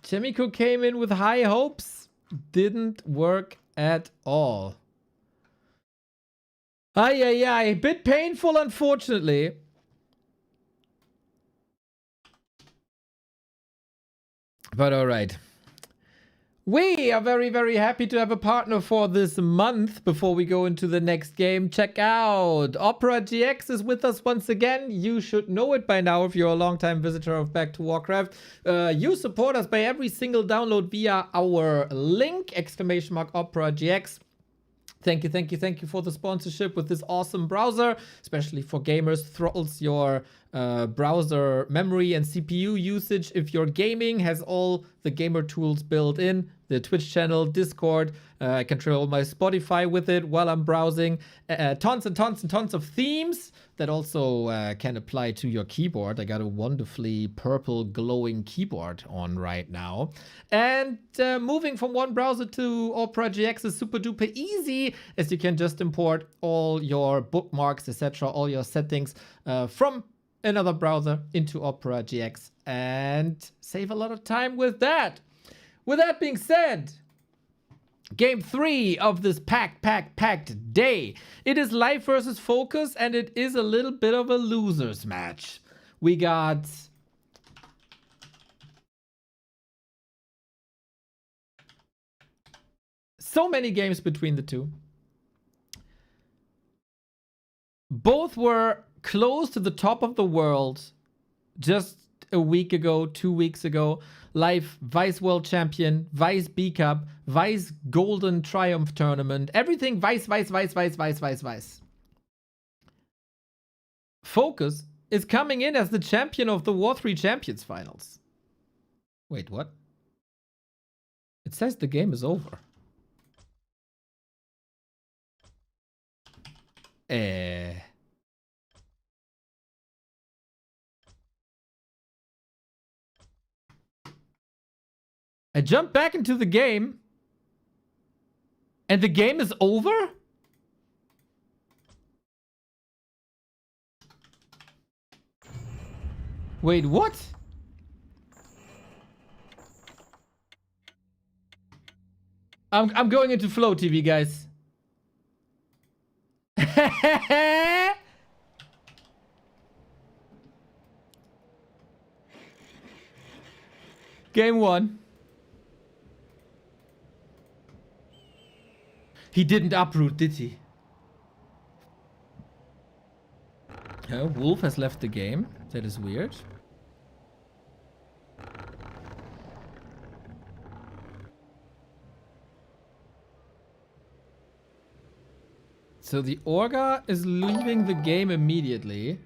Chaemiko came in with high hopes. Didn't work at all. Ay. Bit painful, unfortunately. But alright. We are very, very happy to have a partner for this month. Before we go into the next game, check out Opera GX is with us once again. You should know it by now if you're a long-time visitor of Back to Warcraft. You support us by every single download via our link, ! Opera GX. Thank you for the sponsorship with this awesome browser, especially for gamers. Throttles your browser memory and CPU usage if you're gaming. Has all the gamer tools built in. The Twitch channel, Discord. I control my Spotify with it while I'm browsing. Tons of themes that also can apply to your keyboard. I got a wonderfully purple glowing keyboard on right now. And moving from one browser to Opera GX is super duper easy, as you can just import all your bookmarks, etc., all your settings from another browser into Opera GX and save a lot of time with that. With that being said, Game 3 of this packed day. It is live versus FoCuS, and it is a little bit of a loser's match. We got so many games between the two. Both were close to the top of the world just a week ago, 2 weeks ago. Live Vice World Champion, Vice B Cup, Vice Golden Triumph Tournament, everything Vice. FoCuS is coming in as the champion of the War 3 Champions Finals. Wait, what? It says the game is over. I jumped back into the game, and the game is over? Wait, what? I'm going into Flow TV, guys. Game 1. He didn't uproot, did he? Wolf has left the game. That is weird. So the Orga is leaving the game immediately.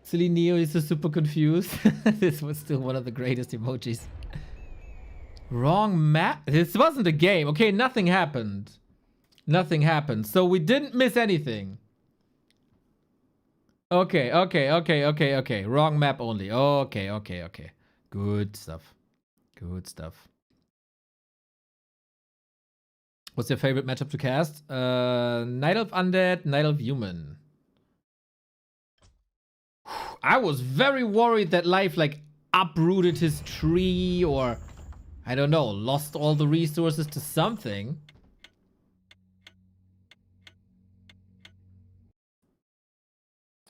Silly Neo is super confused. This was still one of the greatest emojis. Wrong map? This wasn't a game. Okay, nothing happened. Nothing happened. So we didn't miss anything. Okay. Wrong map only. Okay. Good stuff. What's your favorite matchup to cast? Night Elf Undead, Night Elf Human. I was very worried that life like uprooted his tree or I don't know, lost all the resources to something.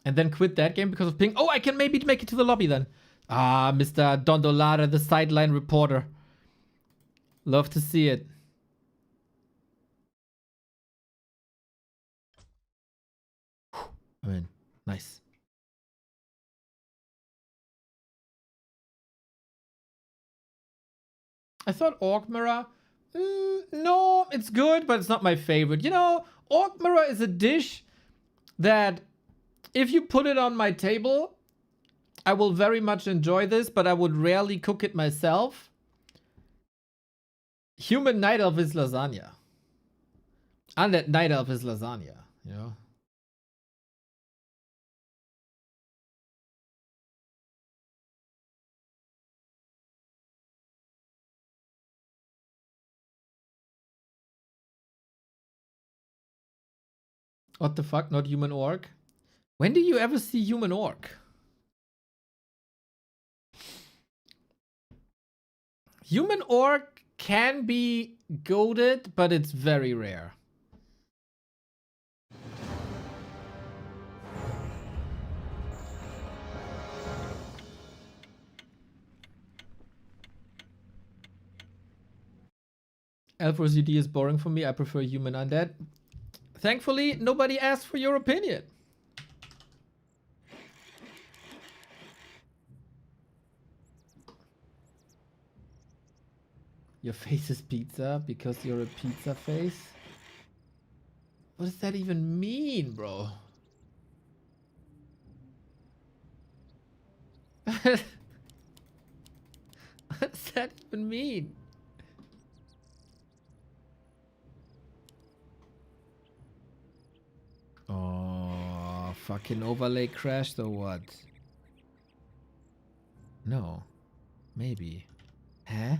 And then quit that game because of ping. Oh, I can maybe make it to the lobby then. Ah, Mr. Dondolara, the sideline reporter. Love to see it. I mean, nice. I thought Orc Mirror. No, it's good, but it's not my favorite. You know, Orc Mirror is a dish that if you put it on my table, I will very much enjoy this, but I would rarely cook it myself. Human Night Elf is lasagna. Undead Night Elf is lasagna, you know? What the fuck? Not human orc? When do you ever see human orc? Human orc can be goated, but it's very rare. Elf vs. UD is boring for me. I prefer human undead. Thankfully, nobody asked for your opinion. Your face is pizza because you're a pizza face? What does that even mean, bro? What does that even mean? Oh, fucking overlay crashed or what? No. Maybe. Huh?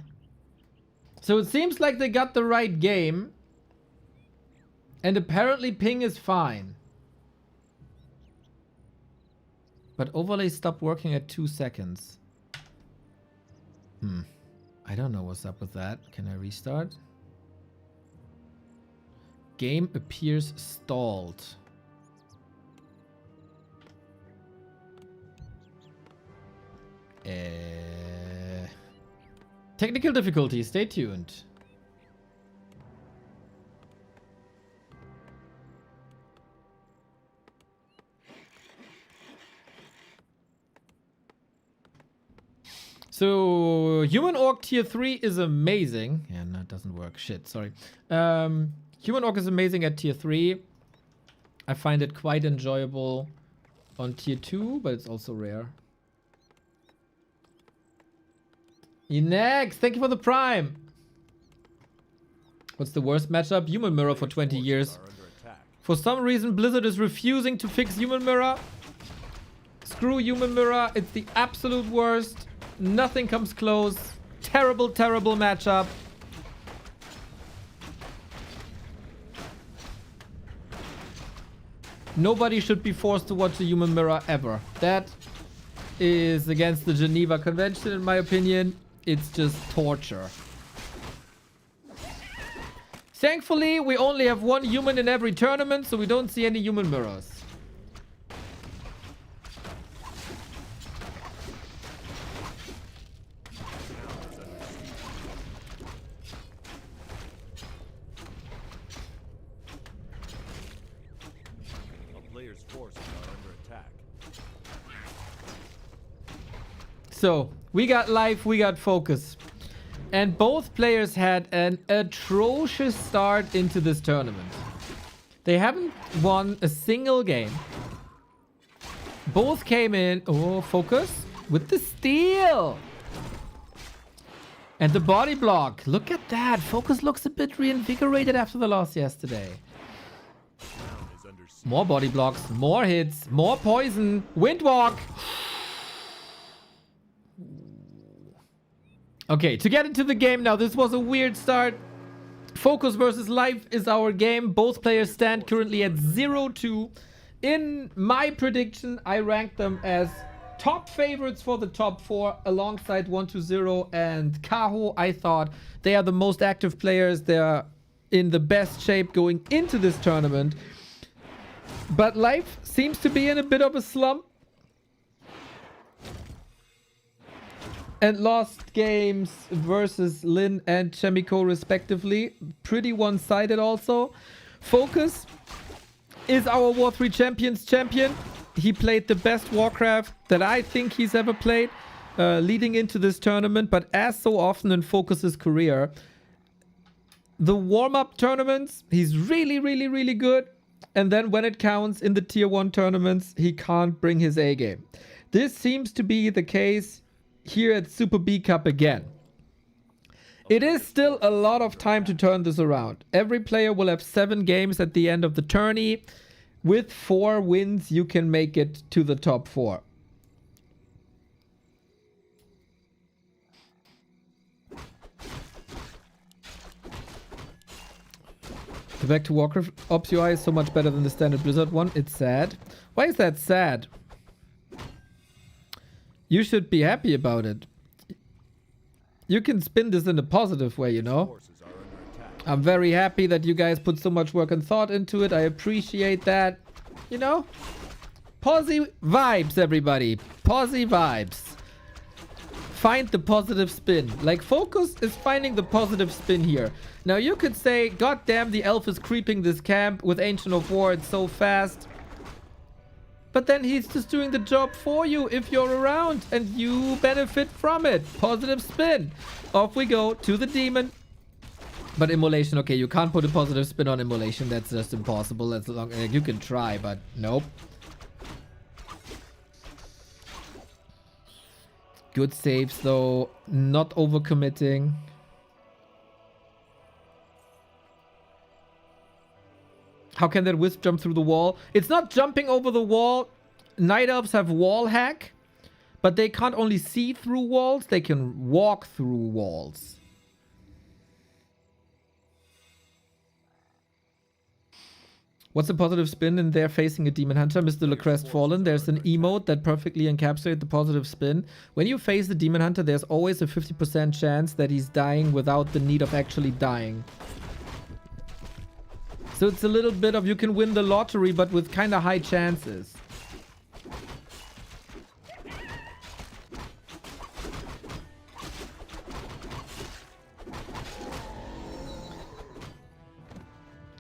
So it seems like they got the right game. And apparently ping is fine. But overlay stopped working at 2 seconds. I don't know what's up with that. Can I restart? Game appears stalled. Technical difficulty, stay tuned. So, Human Orc tier 3 is amazing. Yeah, no, it doesn't work. Shit, sorry. Human Orc is amazing at tier 3. I find it quite enjoyable on tier 2, but it's also rare. Next, thank you for the prime. What's the worst matchup? Human Mirror for 20 years. For some reason, Blizzard is refusing to fix Human Mirror. Screw Human Mirror. It's the absolute worst. Nothing comes close. Terrible, terrible matchup. Nobody should be forced to watch a Human Mirror ever. That is against the Geneva Convention, in my opinion. It's just torture. Thankfully, we only have one human in every tournament, so we don't see any human mirrors.
attack.
So, we got life, we got focus. And both players had an atrocious start into this tournament. They haven't won a single game. Both came in, oh, FoCuS with the steal. And the body block. Look at that. FoCuS looks a bit reinvigorated after the loss yesterday. More body blocks, more hits, more poison. Windwalk. Okay, to get into the game now. This was a weird start. FoCuS versus Life is our game. Both players stand currently at 0-2. In my prediction, I ranked them as top favorites for the top 4 alongside 120 and Kaho. I thought they are the most active players. They're in the best shape going into this tournament. But Life seems to be in a bit of a slump. And lost games versus Lin and Chaemiko respectively. Pretty one-sided also. FoCuS is our War 3 Champions champion. He played the best Warcraft that I think he's ever played leading into this tournament. But as so often in FoCuS's career, the warm-up tournaments, he's really, really, really good. And then when it counts in the tier 1 tournaments, he can't bring his A game. This seems to be the case here at Super B Cup again. It is still a lot of time to turn this around. Every player will have 7 games at the end of the tourney. With 4 wins, you can make it to the top 4. The back to Warcraft Ops UI is so much better than the standard Blizzard one. It's sad. Why is that sad? You should be happy about it. You can spin this in a positive way, you know? I'm very happy that you guys put so much work and thought into it. I appreciate that. You know? Posy vibes, everybody. Posy vibes. Find the positive spin. Like, FoCuS is finding the positive spin here. Now, you could say, God damn, the elf is creeping this camp with Ancient of War. It's so fast. But then he's just doing the job for you if you're around and you benefit from it. Positive spin. Off we go to the demon. But immolation, okay, you can't put a positive spin on immolation. That's just impossible. That's long. You can try, but nope. Good saves though. Not overcommitting. How can that wisp jump through the wall? It's not jumping over the wall. Night elves have wall hack, but they can't only see through walls, they can walk through walls. What's a positive spin in there facing a demon hunter? Mr. Le Crestfallen. There's an emote that perfectly encapsulates the positive spin. When you face the demon hunter, there's always a 50% chance that he's dying without the need of actually dying. So it's a little bit of you can win the lottery, but with kind of high chances.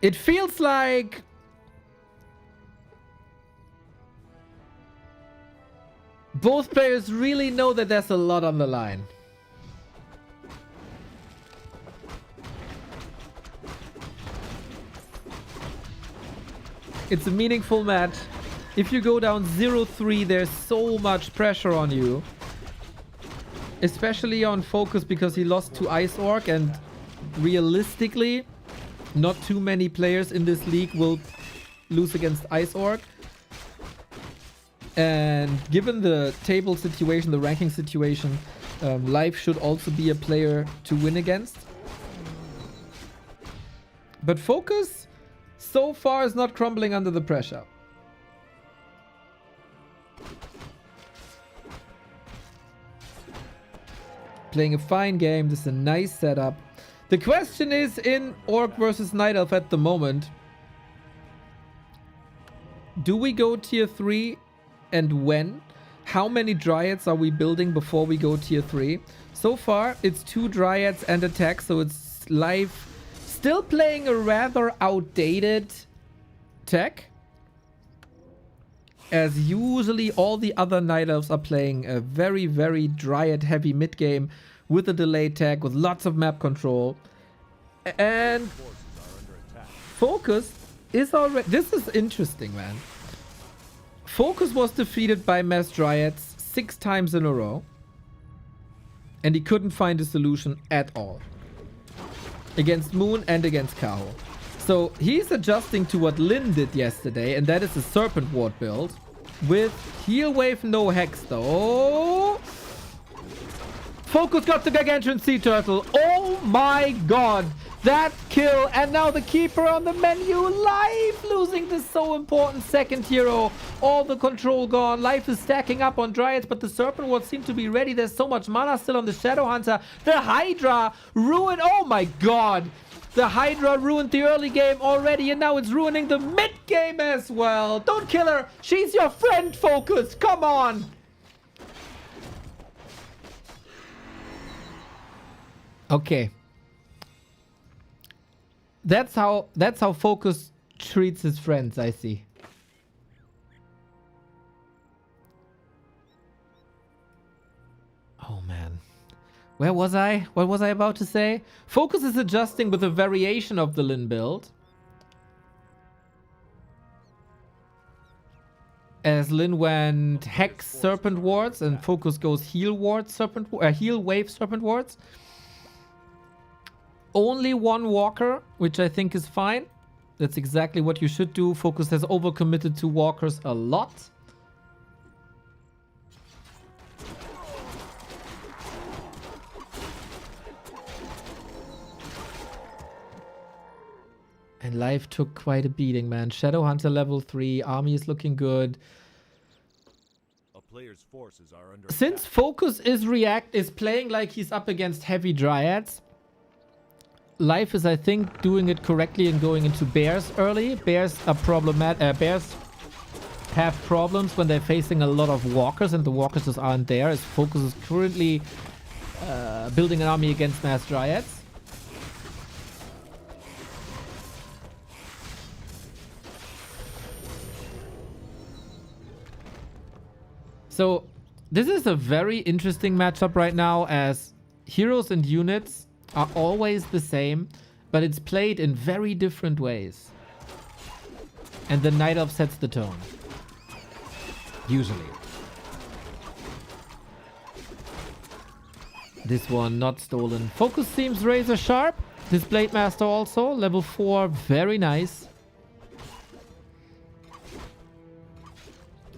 It feels like both players really know that there's a lot on the line. It's a meaningful match. If you go down 0-3, there's so much pressure on you. Especially on FoCuS because he lost to Ice Orc, and realistically, not too many players in this league will lose against Ice Orc. And given the table situation, the ranking situation, Life should also be a player to win against. But FoCuS so far is not crumbling under the pressure. Playing a fine game. This is a nice setup. The question is in Orc versus Night Elf at the moment. Do we go tier 3 and when? How many Dryads are we building before we go tier 3? So far, it's 2 Dryads and attack, so it's Life still playing a rather outdated tech. as usually all the other Night Elves are playing a very, very Dryad heavy mid game with a delay tag, with lots of map control. And FoCuS is already... This is interesting, man. FoCuS was defeated by Mass Dryads 6 times in a row. And he couldn't find a solution at all. Against Moon and against Kaho. So he's adjusting to what Lin did yesterday, and that is a Serpent Ward build. With Heal Wave, no Hex though. FoCuS got the Gargantuan Sea Turtle. Oh my god. That kill, and now the Keeper on the menu. Life losing this so important second hero. All the control gone. Life is stacking up on Dryads, but the Serpent Ward seem to be ready. There's so much mana still on the Shadow Hunter. The Hydra ruined. Oh my god. The Hydra ruined the early game already, and now it's ruining the mid game as well. Don't kill her. She's your friend, FoCuS. Come on. Okay. That's how FoCuS treats his friends, I see. Oh man. Where was I? What was I about to say? FoCuS is adjusting with a variation of the Lin build. As Lin went Hex Serpent Wards and FoCuS goes Heal Wave Serpent Wards. Only one Walker, which I think is fine. That's exactly what you should do. FoCuS has overcommitted to Walkers a lot. And life took quite a beating, man. Shadow Hunter level 3. Army is looking good.
A player's forces are under
Since FoCuS is playing like he's up against heavy Dryads, life is, I think, doing it correctly and going into Bears early. Bears are problematic. Bears have problems when they're facing a lot of Walkers, and the Walkers just aren't there, as FoCuS is currently building an army against Mass Dryads. So this is a very interesting matchup right now, as heroes and units are always the same, but it's played in very different ways. And the Night Elf sets the tone. Usually. This one not stolen. FoCuS seems razor sharp. This Blade Master also, level 4, very nice.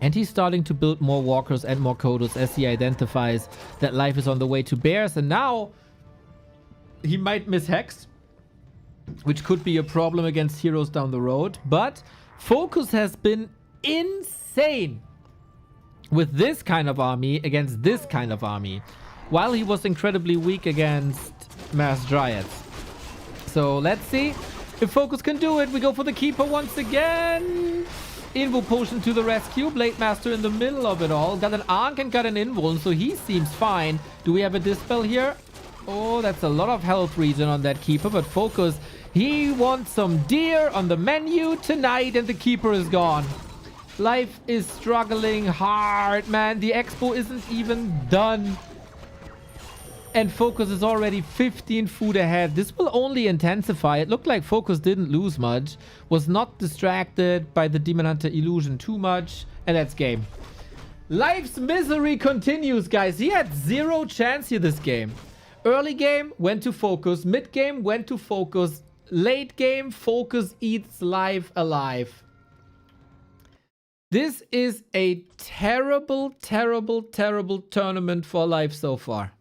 And he's starting to build more Walkers and more Kodos as he identifies that life is on the way to Bears. And now he might miss Hex, which could be a problem against heroes down the road. But FoCuS has been insane with this kind of army against this kind of army, while he was incredibly weak against Mass Dryads. So let's see if FoCuS can do it. We go for the Keeper once again. Invo Potion to the rescue. Blade Master in the middle of it all. Got an Ankh and got an Invuln, so he seems fine. Do we have a Dispel here? Oh, that's a lot of health regen on that Keeper, but FoCuS, he wants some deer on the menu tonight, and the Keeper is gone. Life is struggling hard, man. The Expo isn't even done. And FoCuS is already 15 food ahead. This will only intensify. It looked like FoCuS didn't lose much. Was not distracted by the Demon Hunter illusion too much. And that's game. Life's misery continues, guys. He had zero chance here this game. Early game, went to FoCuS. Mid game, went to FoCuS. Late game, FoCuS eats life alive. This is a terrible, terrible, terrible tournament for life so far.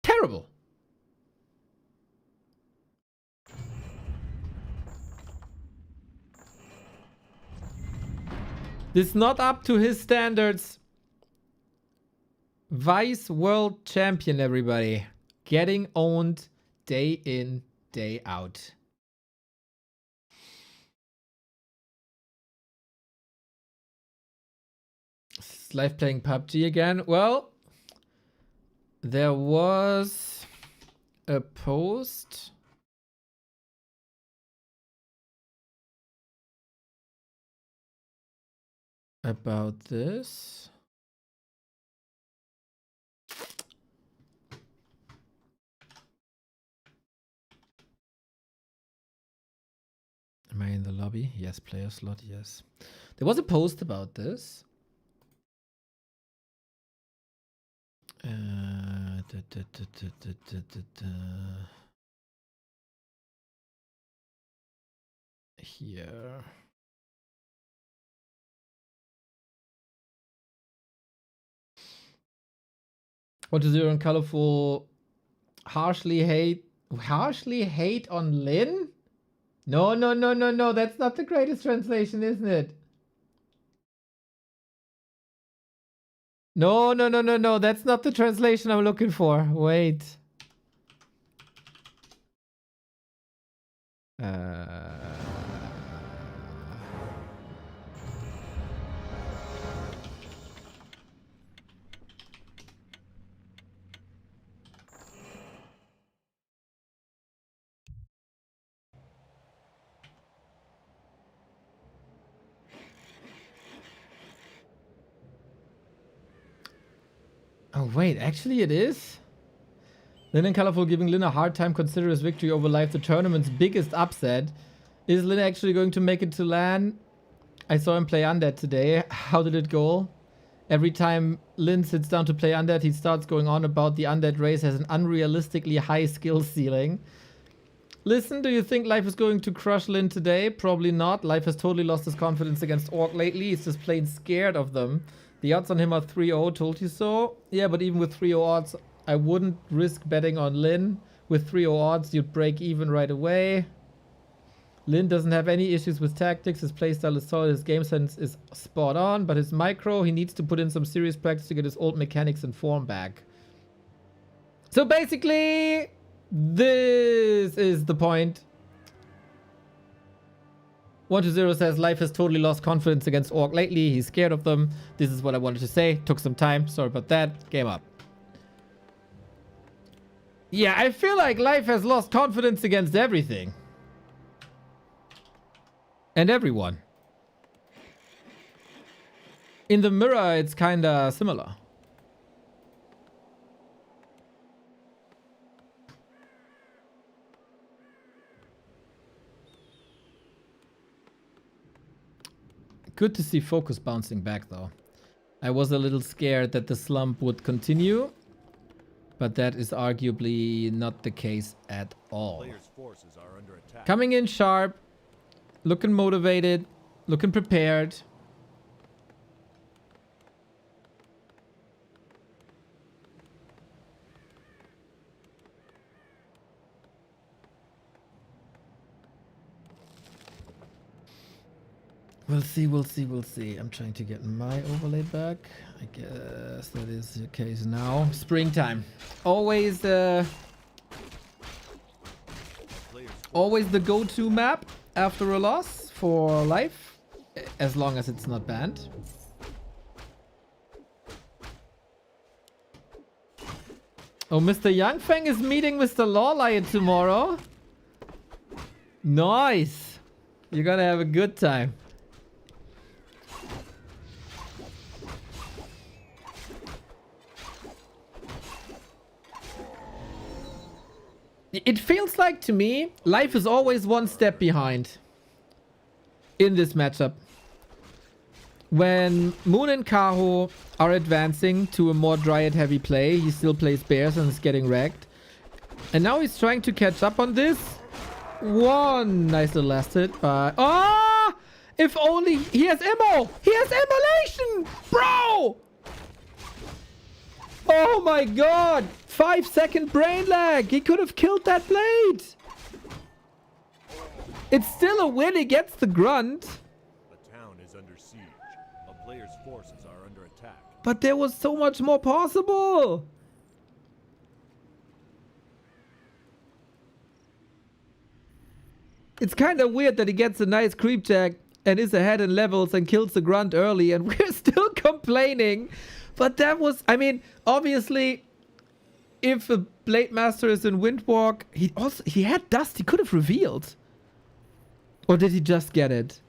Terrible. This is not up to his standards. Vice World Champion, everybody. Getting owned day in, day out. Is live playing PUBG again? Well, there was a post about this. Am I in the lobby? Yes, player slot, yes. There was a post about this. Here. What is your colorful harshly hate on Lin? No, no, no, no, no. That's not the greatest translation, isn't it? No, no, no, no, no. That's not the translation I'm looking for. Wait. Oh, wait. Actually, it is? Lin and Colorful giving Lin a hard time considering his victory over Life, the tournament's biggest upset. Is Lin actually going to make it to LAN? I saw him play Undead today. How did it go? Every time Lin sits down to play Undead, he starts going on about the Undead race has an unrealistically high skill ceiling. Listen, do you think Life is going to crush Lin today? Probably not. Life has totally lost his confidence against Orc lately. He's just plain scared of them. The odds on him are 3-0, told you so. Yeah, but even with 3-0 odds, I wouldn't risk betting on Lin. With 3-0 odds, you'd break even right away. Lin doesn't have any issues with tactics. His playstyle is solid. His game sense is spot on. But his micro, he needs to put in some serious practice to get his old mechanics and form back. So basically, this is the point. 120 says Life has totally lost confidence against Orc lately. He's scared of them. This is what I wanted to say. Took some time. Sorry about that. Game up. Yeah, I feel like Life has lost confidence against everything. And everyone. In the mirror, it's kinda similar. Good to see FoCuS bouncing back, though. I was a little scared that the slump would continue, but that is arguably not the case at all.
Players' forces are under attack.
Coming in sharp, looking motivated, looking prepared. We'll see, we'll see, we'll see. I'm trying to get my overlay back. I guess that is the case now. Springtime. Always always the go-to map after a loss for Life, as long as it's not banned. Oh, Mr. Youngfeng is meeting Mr. Lawlion tomorrow. Nice. You're gonna have a good time. It feels like to me, Life is always one step behind in this matchup. When Moon and Kaho are advancing to a more Dryad heavy play, he still plays Bears and is getting wrecked. And now he's trying to catch up on this. One nice little last hit by... Ah! If only... He has ammo! He has immolation! Bro! Oh my god! 5-second brain lag! He could have killed that blade! It's still a win against the grunt.
The town is under siege. A player's forces are under attack.
But there was so much more possible! It's kind of weird that he gets a nice creep check and is ahead in levels and kills the grunt early and we're still complaining. But that was, I mean, obviously, if a Blade Master is in Windwalk, he had dust he could have revealed. Or did he just get it?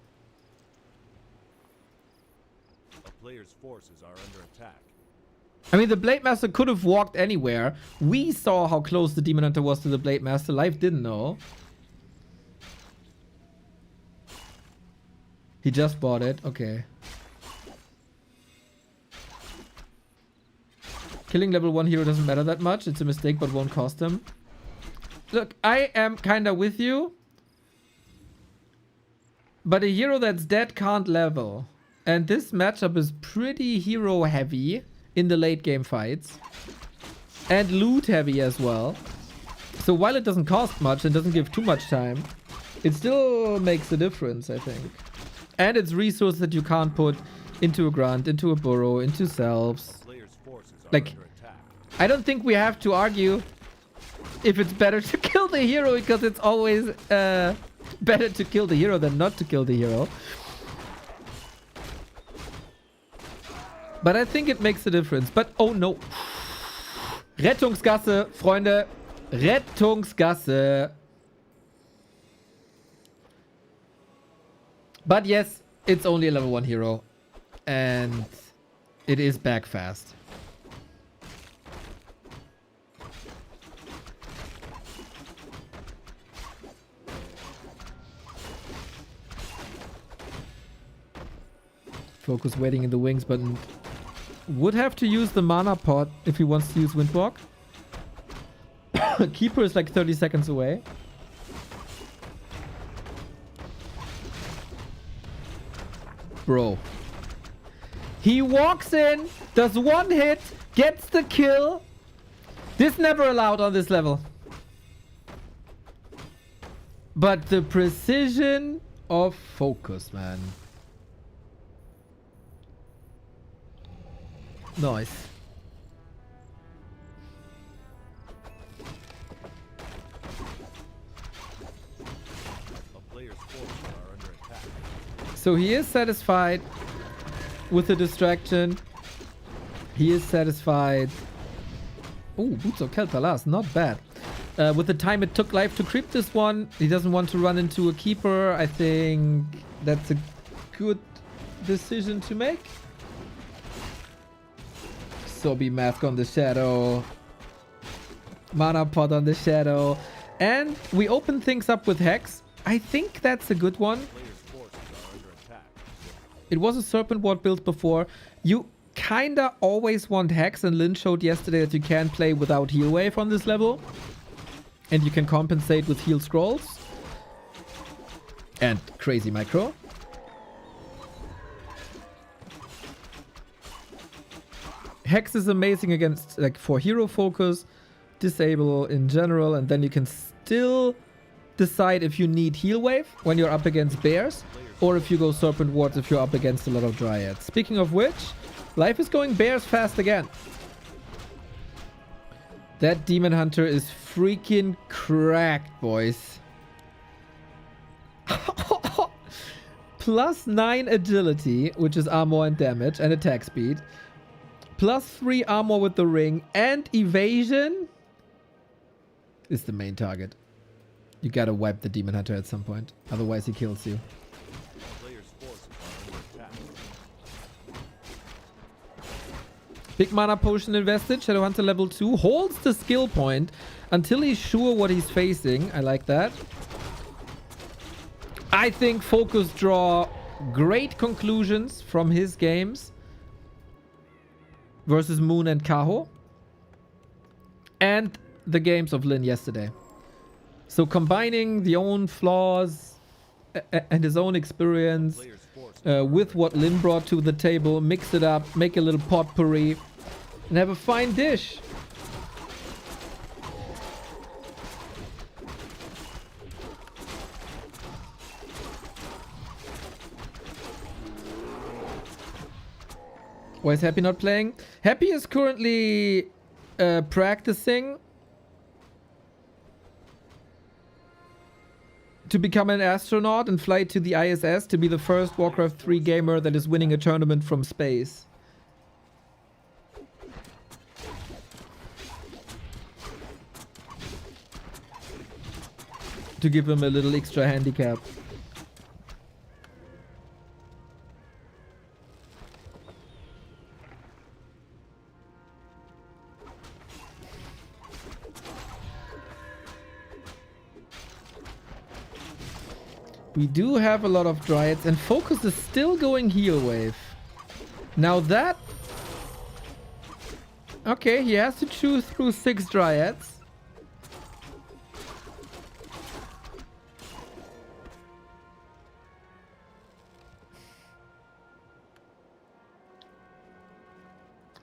player's forces are under attack.
I mean, the Blade Master could have walked anywhere. We saw how close the Demon Hunter was to the Blade Master. Life didn't know. He just bought it. Okay. Killing level 1 hero doesn't matter that much. It's a mistake, but won't cost him. Look, I am kinda with you. But a hero that's dead can't level. And this matchup is pretty hero heavy in the late game fights. And loot heavy as well. So while it doesn't cost much and doesn't give too much time, it still makes a difference, I think. And it's resources that you can't put into a grunt, into a burrow, into selves.
Player's forces are
Like,
under attack.
I don't think we have to argue if it's better to kill the hero, because it's always better to kill the hero than not to kill the hero. But I think it makes a difference. But oh no. Rettungsgasse, Freunde. Rettungsgasse. But yes, it's only a level 1 hero. And it is back fast. FoCuS waiting in the wings, but would have to use the mana pot if he wants to use Windwalk. Keeper is like 30 seconds away. Bro. He walks in, does one hit, gets the kill. This never allowed on this level. But the precision of FoCuS, man. Nice.
A player's forces are under attack.
So he is satisfied with the distraction. He is satisfied. Oh, Boots of Keltalas, not bad. With the time it took Life to creep this one, he doesn't want to run into a keeper. I think that's a good decision to make. Sobi Mask on the Shadow. Mana Pot on the Shadow. And we open things up with Hex. I think that's a good one.
Player's forces are under attack.
It was a Serpent Ward build before. You kinda always want Hex, and Lynn showed yesterday that you can play without Heal Wave on this level. And you can compensate with Heal Scrolls. And Crazy Micro. Hex is amazing against, like, for hero focus, disable in general, and then you can still decide if you need Heal Wave when you're up against bears, or if you go Serpent Wards if you're up against a lot of Dryads. Speaking of which, Life is going bears fast again. That Demon Hunter is freaking cracked, boys. +9 agility, which is armor and damage, and attack speed. +3 armor with the ring, and evasion is the main target. You gotta wipe the Demon Hunter at some point, otherwise he kills you.
Player's forces are under attack.
Big mana potion invested. Shadowhunter level 2 holds the skill point until he's sure what he's facing. I like that. I think FoCuS draw great conclusions from his games versus Moon and Kaho, and the games of Lin yesterday. So combining the own flaws and his own experience
Player's forces
with what Lin brought to the table, mix it up, make a little potpourri, and have a fine dish. Why is Happy not playing? Happy is currently practicing to become an astronaut and fly to the ISS to be the first Warcraft 3 gamer that is winning a tournament from space. To give him a little extra handicap. We do have a lot of Dryads, and FoCuS is still going heal wave. Now that... Okay, he has to chew through 6 Dryads.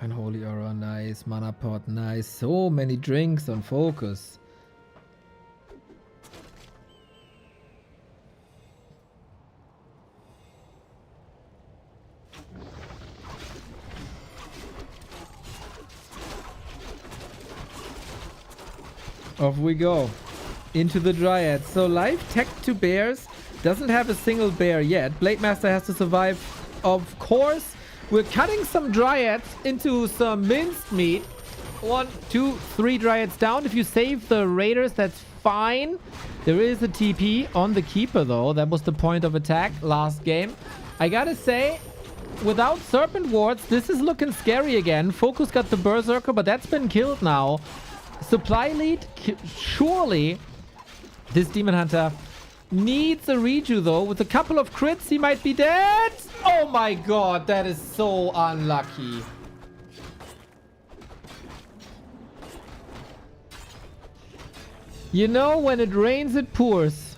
Unholy Aura, nice. Mana Pot, nice. So many drinks on FoCuS. Off we go. Into the Dryads. So live tech to bears. Doesn't have a single bear yet. Blade Master has to survive, of course. We're cutting some Dryads into some minced meat. 1, 2, 3 Dryads down. If you save the Raiders, that's fine. There is a TP on the Keeper, though. That was the point of attack last game. I gotta say, without Serpent Wards, this is looking scary again. FoCuS got the Berserker, but that's been killed now. Supply lead, surely this Demon Hunter needs a reju though. With a couple of crits, he might be dead. Oh my god, that is so unlucky. You know, when it rains, it pours.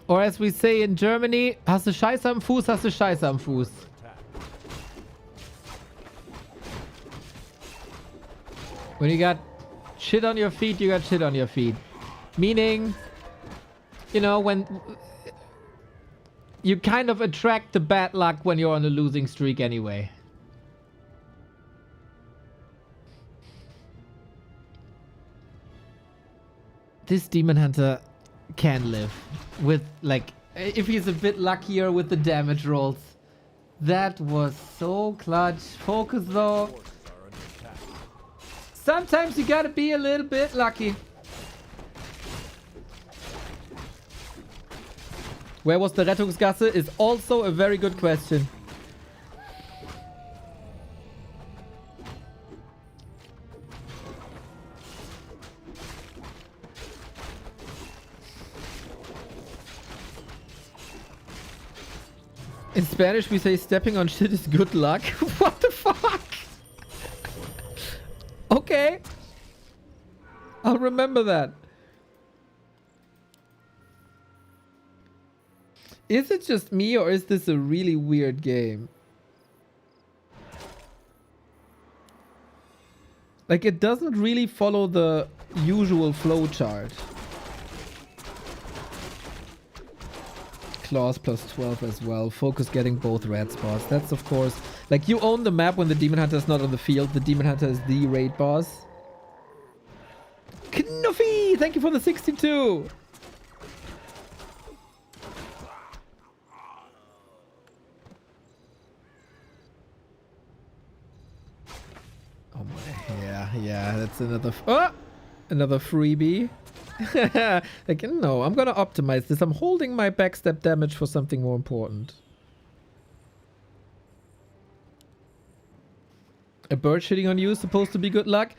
Or as we say in Germany, hast du Scheiß am Fuß, hast du Scheiß am Fuß. When you got shit on your feet, you got shit on your feet. Meaning, you know, when you kind of attract the bad luck when you're on a losing streak anyway. This Demon Hunter can live with, like, if he's a bit luckier with the damage rolls. That was so clutch. FoCuS though. Sometimes you gotta be a little bit lucky. Where was the Rettungsgasse is also a very good question. In Spanish we say stepping on shit is good luck. What the fuck? Okay. I'll remember that. Is it just me or is this a really weird game? Like, it doesn't really follow the usual flow chart. Claws plus 12 as well. FoCuS getting both red spots. That's of course... Like, you own the map when the Demon Hunter is not on the field. The Demon Hunter is the raid boss. Knuffy! Thank you for the 62! Oh my... Yeah, that's another... Another freebie. Like, no, I'm gonna optimize this. I'm holding my backstep damage for something more important. A bird shitting on you is supposed to be good luck.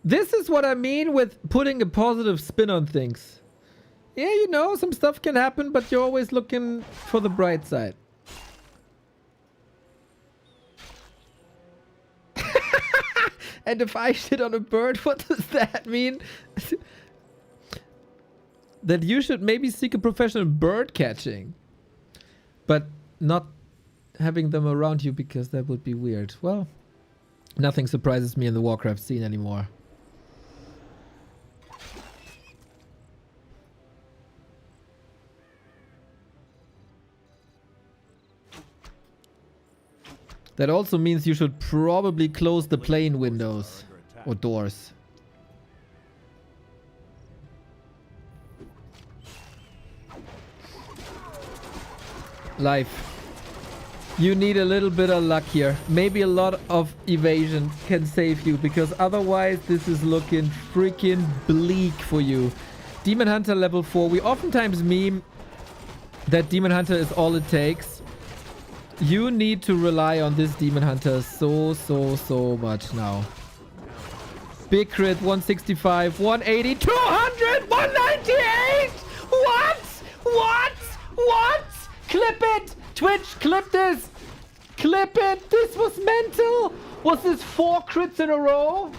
This is what I mean with putting a positive spin on things. Yeah, you know, some stuff can happen, but you're always looking for the bright side. And if I shit on a bird, what does that mean? That you should maybe seek a professional bird catching. But not having them around you because that would be weird. Well, nothing surprises me in the Warcraft scene anymore. That also means you should probably close the plane windows or doors. Life. You need a little bit of luck here. Maybe a lot of evasion can save you, because otherwise this is looking freaking bleak for you. Demon Hunter level 4. We oftentimes meme that Demon Hunter is all it takes. You need to rely on this Demon Hunter so much now. Big crit, 165, 180, 200, 198! What? What? Twitch, clip this! Clip it! This was mental! Was this 4 crits in a row?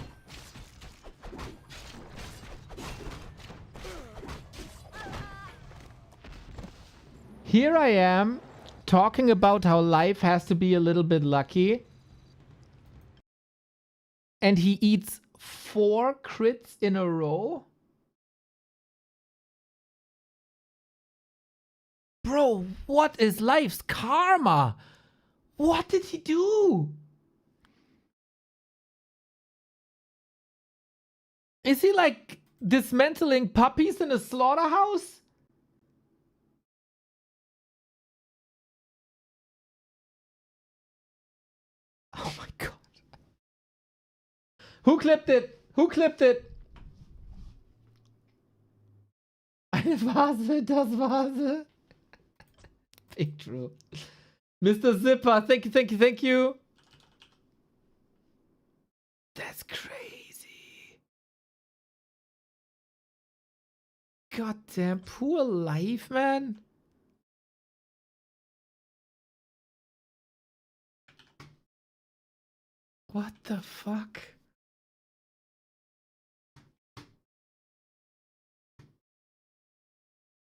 Here I am, talking about how life has to be a little bit lucky. And he eats 4 crits in a row? Bro, what is life's karma? What did he do? Is he like dismantling puppies in a slaughterhouse? Oh my god. Who clipped it? Who clipped it? Eine Vase, das Vase. Big true. Mr. Zipper, thank you, thank you, thank you. That's crazy. Goddamn, poor life, man. What the fuck?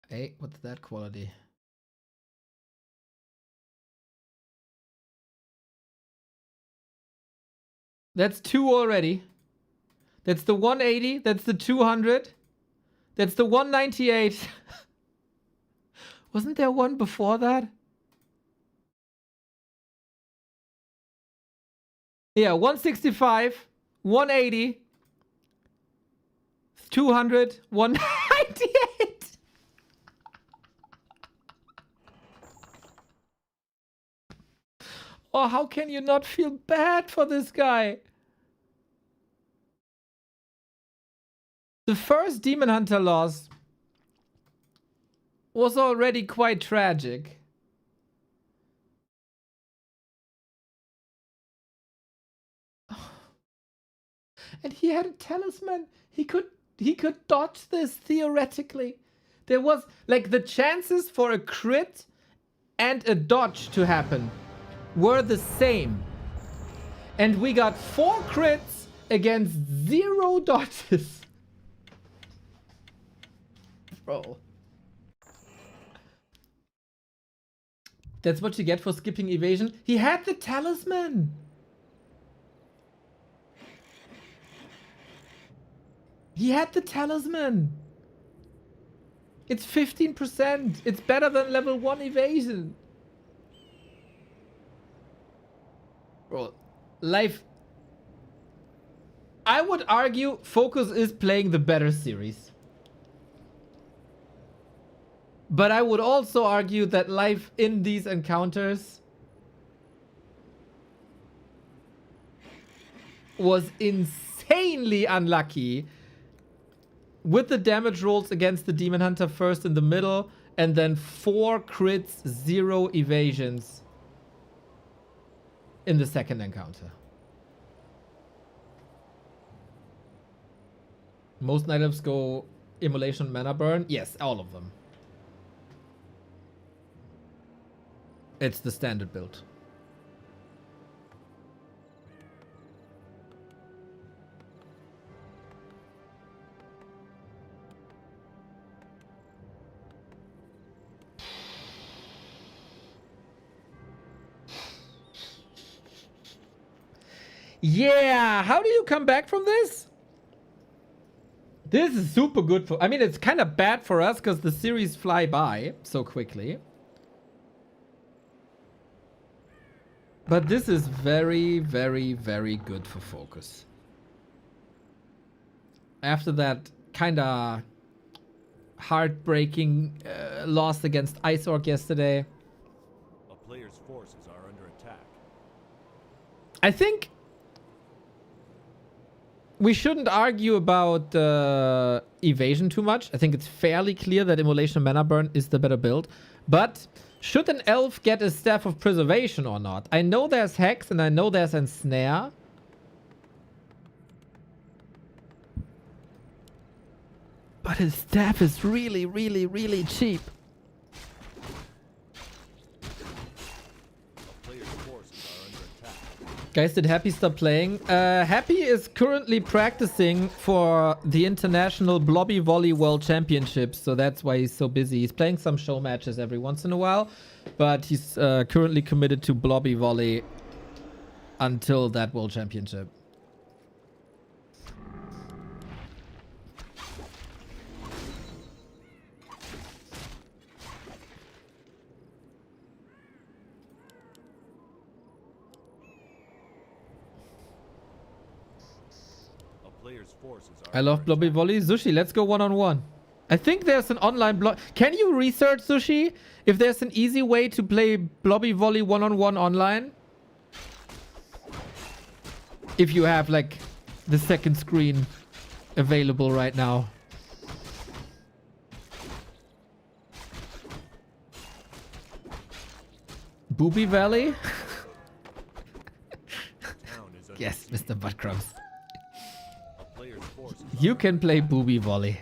Hey, what's that quality? That's 2 already. That's the 180. That's the 200. That's the 198. Wasn't there one before that? Yeah, 165, 180, 200, 198. Oh, how can you not feel bad for this guy? The first Demon Hunter loss was already quite tragic. And he had a talisman. He could dodge this theoretically. There was like the chances for a crit and a dodge to happen were the same. And we got 4 crits against 0 dodges. Bro. That's what you get for skipping evasion. He had the talisman. He had the talisman. It's 15%. It's better than level 1 evasion. Bro, life. I would argue FoCuS is playing the better series. But I would also argue that life in these encounters was insanely unlucky. With the damage rolls against the Demon Hunter first in the middle, and then 4 crits, 0 evasions in the second encounter. Most night elves go Immolation Mana Burn? Yes, all of them. It's the standard build. Yeah, how do you come back from this? This is super good for... I mean, it's kind of bad for us because the series fly by so quickly. But this is very, very, very good for FoCuS. After that kind of heartbreaking loss against Ice Orc yesterday.
A player's forces are under attack.
I think we shouldn't argue about evasion too much. I think it's fairly clear that Immolation Mana Burn is the better build. But should an elf get a Staff of Preservation or not? I know there's Hex and I know there's Ensnare. But his staff is really, really, really cheap. Guys, did Happy stop playing? Happy is currently practicing for the International Blobby Volley World Championships, so that's why he's so busy. He's playing some show matches every once in a while, but he's currently committed to Blobby Volley until that World Championship. I love Blobby Volley. Sushi, let's go one-on-one. I think there's an online blog. Can you research, Sushi, if there's an easy way to play Blobby Volley one-on-one online? If you have, like, the second screen available right now. Booby Valley? Yes, Mr. Buttcrumbs. You can play Booby Volley.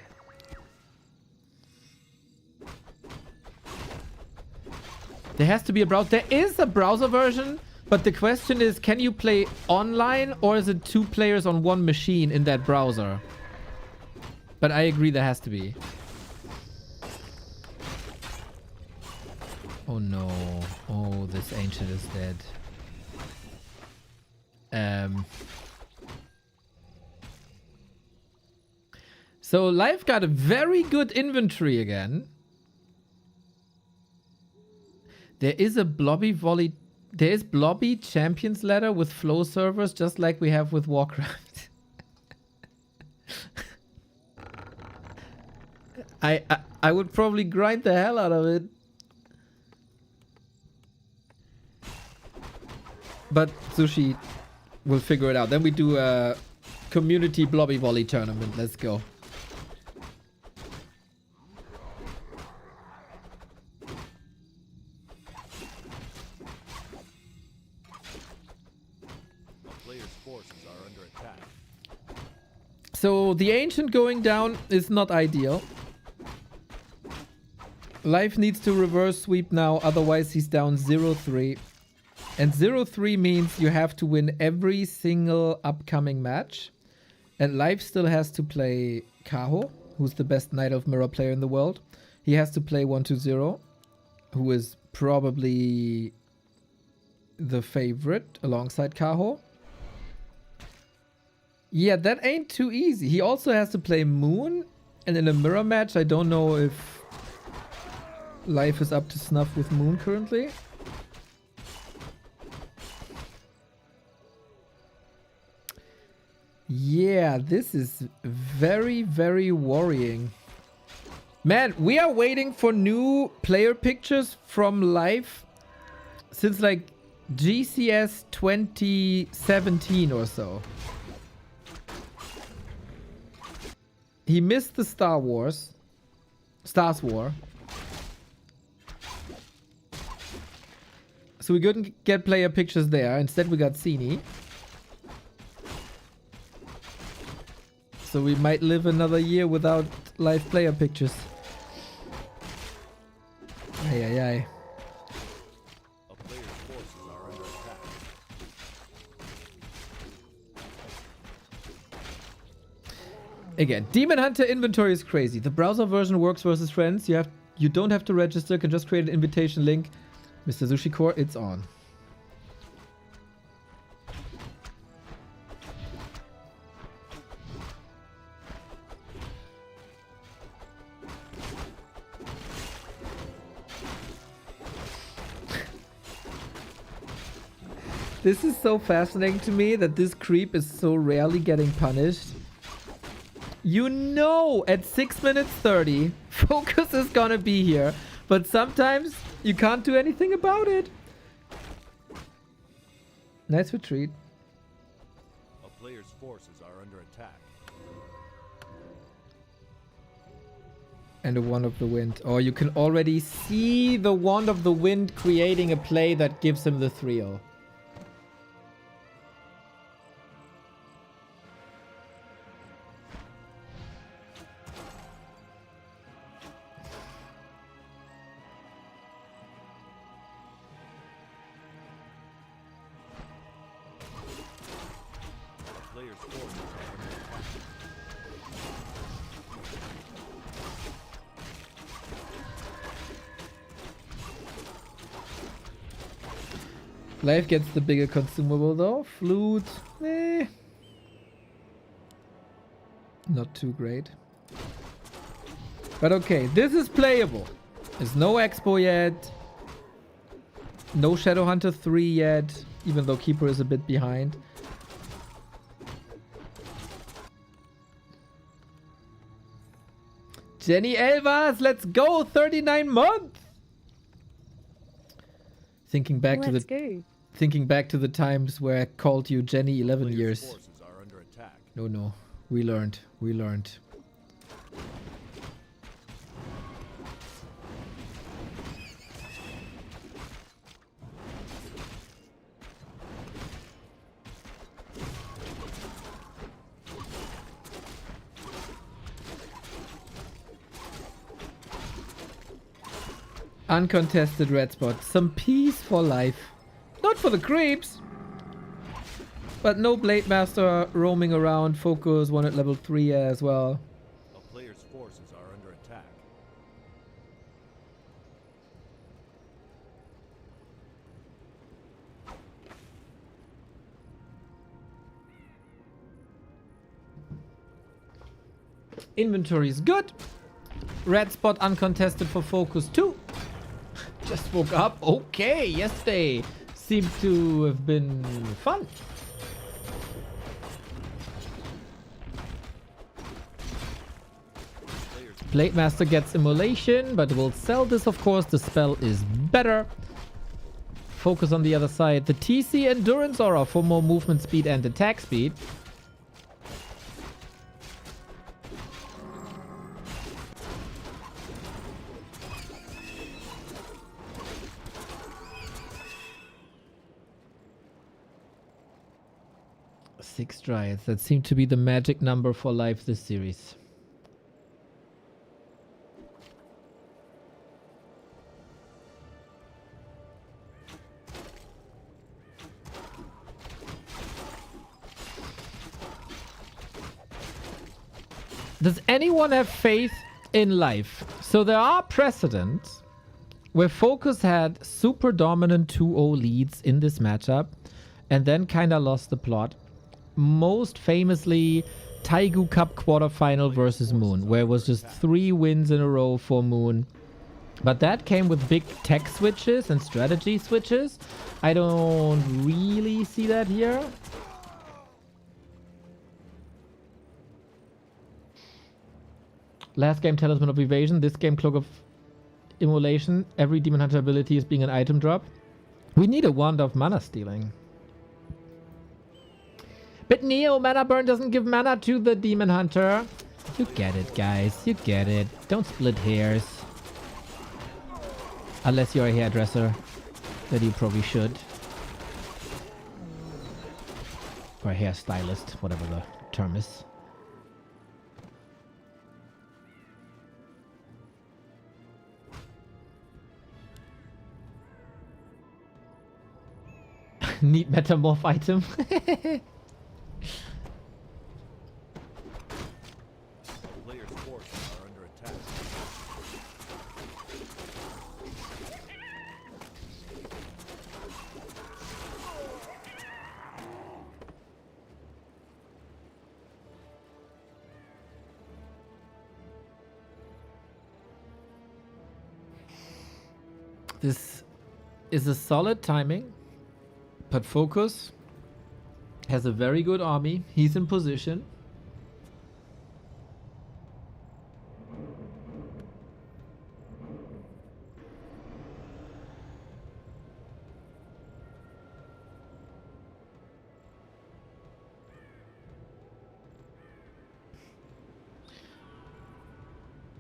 There has to be a browser. There is a browser version, but the question is, can you play online or is it 2 players on 1 machine in that browser? But I agree there has to be. Oh no. Oh, this ancient is dead. So Life got a very good inventory again. There is a Blobby Volley. There is Blobby Champions Ladder with flow servers, just like we have with Warcraft. I would probably grind the hell out of it. But Sushi will figure it out. Then we do a community Blobby Volley tournament. Let's go. So the Ancient going down is not ideal. Life needs to reverse sweep now, otherwise he's down 0-3. And 0-3 means you have to win every single upcoming match. And Life still has to play Kaho, who's the best Night Elf Mirror player in the world. He has to play 1-0, who is probably the favorite alongside Kaho. Yeah, that ain't too easy. He also has to play Moon. And in a mirror match, I don't know if Life is up to snuff with Moon currently. Yeah, this is very, very worrying. Man, we are waiting for new player pictures from Life since like GCS 2017 or so. He missed the Stars War. So we couldn't get player pictures there. Instead we got Cini. So we might live another year without live player pictures. Ay, ay, ay. Again, Demon Hunter inventory is crazy. The browser version works versus friends. You don't have to register, can just create an invitation link. Mr. Sushi Core, it's on. This is so fascinating to me that this creep is so rarely getting punished. You know at 6 minutes 30, FoCuS is gonna be here, but sometimes you can't do anything about it. Nice retreat.
A player's forces are under attack.
And a Wand of the Wind. Oh, you can already see the Wand of the Wind creating a play that gives him the 3-0.
player's forces are under attack.
Life gets the bigger consumable though. Flute, not too great. But okay, this is playable. There's no Expo yet. No Shadowhunter 3 yet, even though Keeper is a bit behind. Jenny Elvas, let's go! 39 months! Thinking back to the times where I called you Jenny 11
Player's
years.
forces are under attack.
No. We learned. Uncontested red spot. Some peace for life. Not for the creeps. But no Blade Master roaming around. FoCuS one at level 3 as well.
A player's forces are under attack.
Inventory is good. Red spot uncontested for FoCuS 2. Just woke up. Okay, yesterday seemed to have been fun. Blade Master gets immolation, but will sell this, of course. The spell is better. FoCuS on the other side. The TC Endurance Aura for more movement speed and attack speed. Six Dryads. That seemed to be the magic number for life this series. Does anyone have faith in life? So there are precedents where FoCuS had super dominant 2-0 leads in this matchup and then kind of lost the plot. Most famously, Taigu Cup quarterfinal versus Moon, where it was just 3 wins in a row for Moon. But that came with big tech switches and strategy switches. I don't really see that here. Last game, Talisman of Evasion. This game, Cloak of Immolation. Every Demon Hunter ability is being an item drop. We need a Wand of Mana Stealing. But Neo Mana Burn doesn't give mana to the Demon Hunter. You get it, guys. You get it. Don't split hairs. Unless you're a hairdresser. That you probably should. Or a hairstylist, whatever the term is. Neat metamorph item.
Player's forces are under attack.
This is a solid timing. But FoCuS has a very good army. He's in position.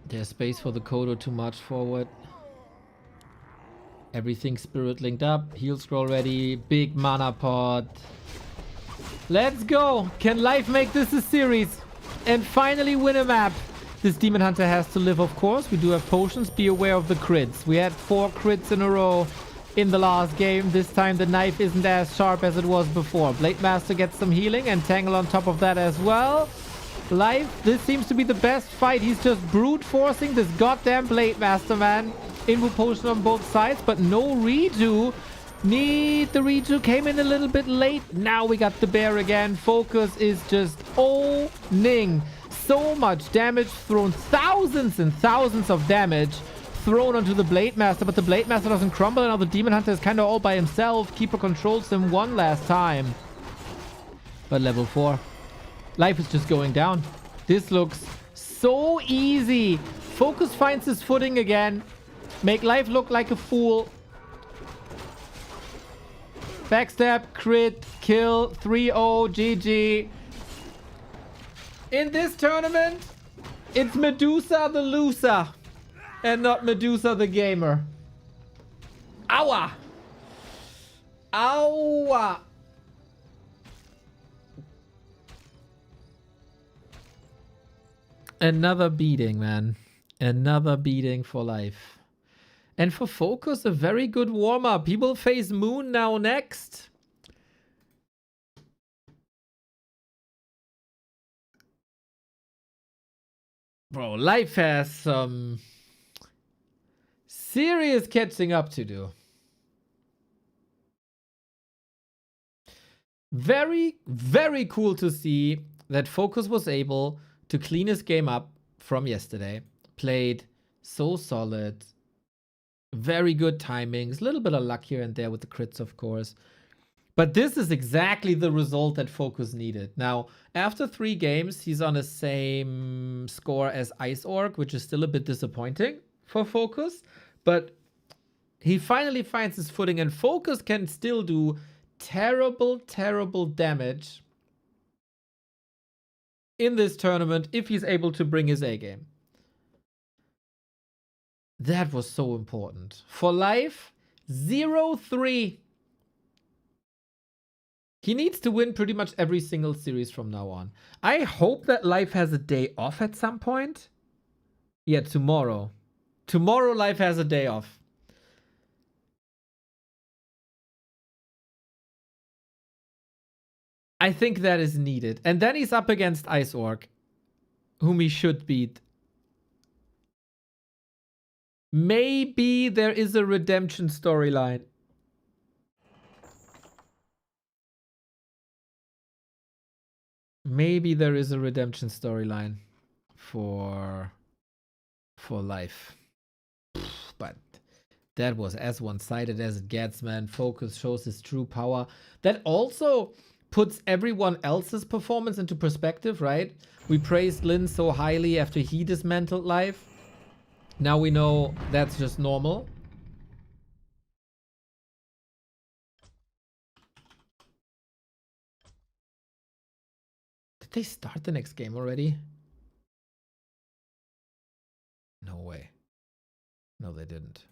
There's space for the Kodo to march forward. Everything spirit linked up. Heal scroll ready. Big mana pot. Let's go. Can life make this a series? And finally win a map. This Demon Hunter has to live, of course. We do have potions. Be aware of the crits. We had 4 crits in a row. in the last game. This time the knife isn't as sharp as it was before. Blade Master gets some healing and Tangle on top of that as well. Life, this seems to be the best fight. He's just brute forcing this goddamn Blade Master, man. Invo potion on both sides, but no redo. Need the redo. Came in a little bit late. Now we got the bear again. FoCuS is just owning. So much damage thrown. Thousands and thousands of damage thrown onto the Blade Master, but the Blade Master doesn't crumble, and now the Demon Hunter is kind of all by himself. Keeper controls him one last time. But level 4. Life is just going down. This looks so easy. FoCuS finds his footing again. Make Life look like a fool. Backstab, crit, kill, 3-0, GG. In this tournament, it's Medusa the loser and not Medusa the gamer. Aua! Aua! Another beating, man. Another beating for Life. And for FoCuS, a very good warm-up. He will face Moon now next. Bro, Life has some serious catching up to do. Very, very cool to see that FoCuS was able to clean his game up from yesterday. Played so solid. Very good timings. A little bit of luck here and there with the crits, of course. But this is exactly the result that FoCuS needed. Now, after 3 games, he's on the same score as Ice Orc, which is still a bit disappointing for FoCuS. But he finally finds his footing, and FoCuS can still do terrible, terrible damage in this tournament if he's able to bring his A game. That was so important. For Life, 0-3. He needs to win pretty much every single series from now on. I hope that Life has a day off at some point. Yeah, tomorrow. Tomorrow Life has a day off. I think that is needed. And then he's up against Ice Orc, whom he should beat. Maybe there is a redemption storyline. Maybe there is a redemption storyline for Life. But that was as one-sided as it gets, man. FoCuS shows his true power. That also puts everyone else's performance into perspective, right? We praised Lin so highly after he dismantled Life. Now we know that's just normal. Did they start the next game already? No way. No, they didn't.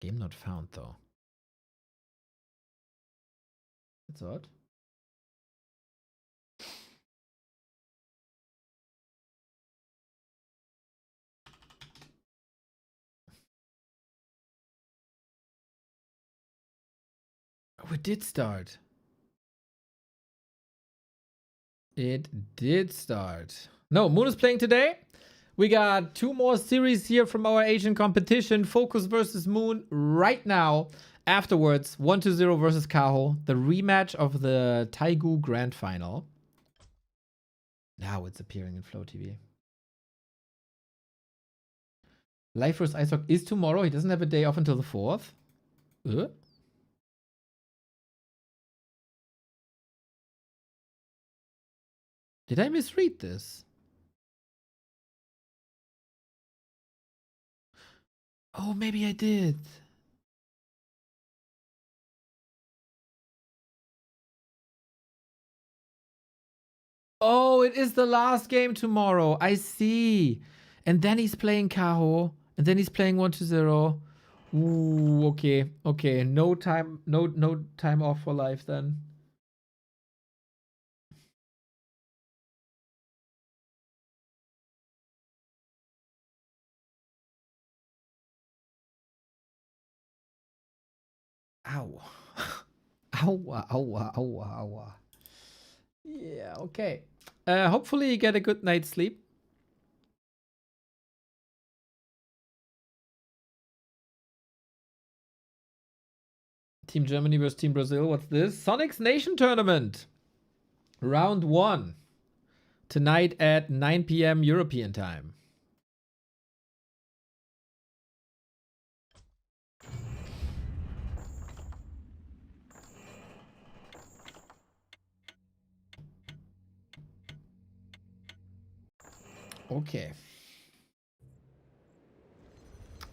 Game not found, though. That's odd. Oh, it did start. It did start. No, Moon is playing today. We got 2 more series here from our Asian competition. FoCuS versus Moon right now. Afterwards, 1-0 versus Kaho. The rematch of the Taegu Grand Final. Now it's appearing in Flow TV. Life vs. Ice Hockey is tomorrow. He doesn't have a day off until the 4th. Did I misread this? Oh, maybe I did. Oh, it is the last game tomorrow. I see. And then he's playing Kaho. And then he's playing 1-0. Ooh, okay. Okay. No time off for Life then. Ow. Ow, ow, ow, ow. Yeah, okay. Hopefully you get a good night's sleep. Team Germany versus Team Brazil. What's this? Sonic's Nation Tournament. Round 1. Tonight at 9 p.m. European time. Okay.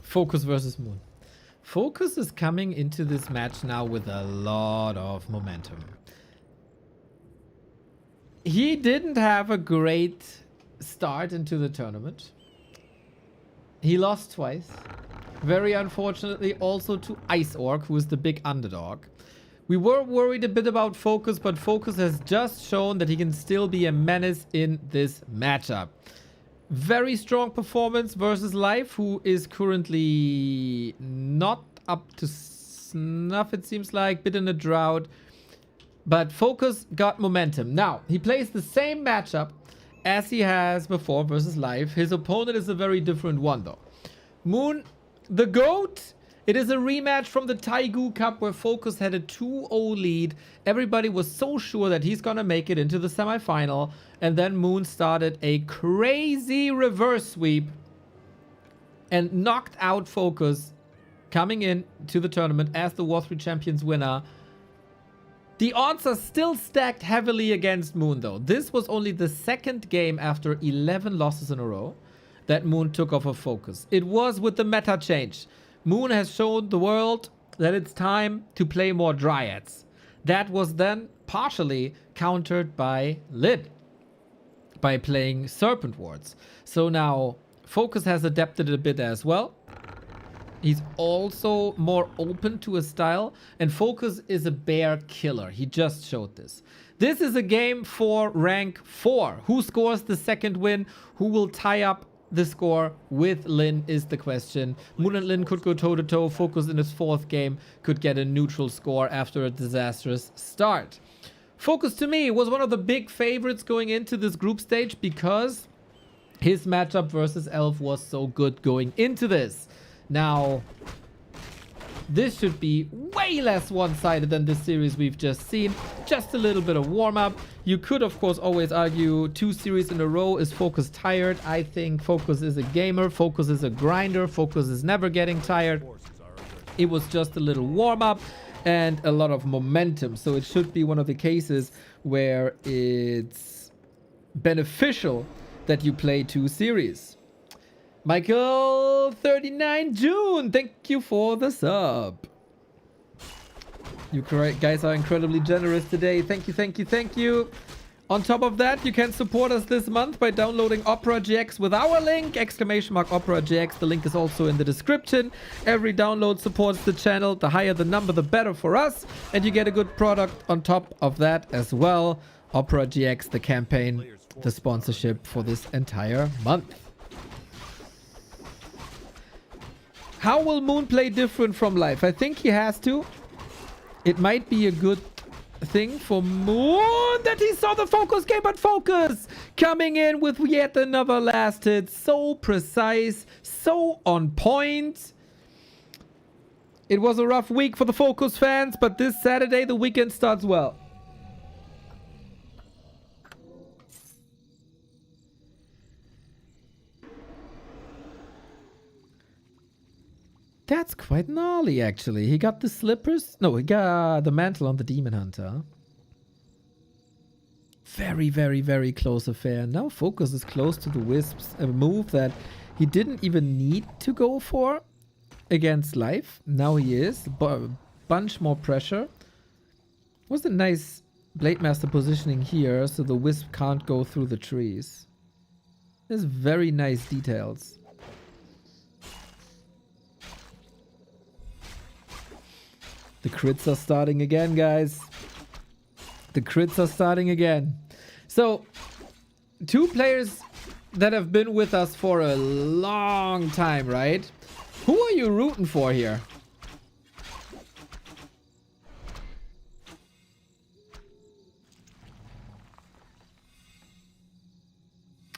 FoCuS versus Moon. FoCuS is coming into this match now with a lot of momentum. He didn't have a great start into the tournament. He lost twice. Very unfortunately also to Ice Orc, who is the big underdog. We were worried a bit about FoCuS, but FoCuS has just shown that he can still be a menace in this matchup. Very strong performance versus Life, who is currently not up to snuff, it seems like. Bit in a drought. But FoCuS got momentum. Now, he plays the same matchup as he has before versus Life. His opponent is a very different one, though. Moon, the GOAT. It is a rematch from the Taigu Cup where FoCuS had a 2-0 lead. Everybody was so sure that he's gonna make it into the semifinal. And then Moon started a crazy reverse sweep and knocked out FoCuS, coming in to the tournament as the War 3 Champions winner. The odds are still stacked heavily against Moon, though. This was only the second game after 11 losses in a row that Moon took off of FoCuS. It was with the meta change. Moon has shown the world that it's time to play more Dryads. That was then partially countered by Lid, by playing Serpent Wards. So now FoCuS has adapted a bit as well. He's also more open to a style, and FoCuS is a bear killer. He just showed this. This is a game for rank 4. Who scores the second win? Who will tie up the score with Lin is the question. Moon and Lin could go toe-to-toe. FoCuS in his 4th game could get a neutral score after a disastrous start. FoCuS, to me, was one of the big favorites going into this group stage because his matchup versus Elf was so good going into this. Now, this should be way less one-sided than this series we've just seen. Just a little bit of warm-up. You could, of course, always argue 2 series in a row. Is FoCuS tired? I think FoCuS is a gamer. FoCuS is a grinder. FoCuS is never getting tired. It was just a little warm-up and a lot of momentum. So it should be one of the cases where it's beneficial that you play 2 series. Michael 39 June, thank you for the sub. You guys are incredibly generous today. Thank you, thank you, thank you. On top of that, you can support us this month by downloading Opera GX with our link, !Opera GX. The link is also in the description. Every download supports the channel. The higher the number, the better for us. And you get a good product on top of that as well. Opera GX, the campaign, the sponsorship for this entire month. How will Moon play different from Life? I think he has to. It might be a good thing for Moon that he saw the FoCuS game, but FoCuS coming in with yet another last hit. So precise, so on point. It was a rough week for the FoCuS fans, but this Saturday the weekend starts well. That's quite gnarly, actually. He got the slippers. No, he got the mantle on the Demon Hunter. Very, very, very close affair. Now FoCuS is close to the Wisps. A move that he didn't even need to go for against Life. Now he is. Bunch more pressure. Was a nice Blade Master positioning here so the Wisp can't go through the trees. There's very nice details. The crits are starting again, guys. The crits are starting again. So, 2 players that have been with us for a long time, right? Who are you rooting for here?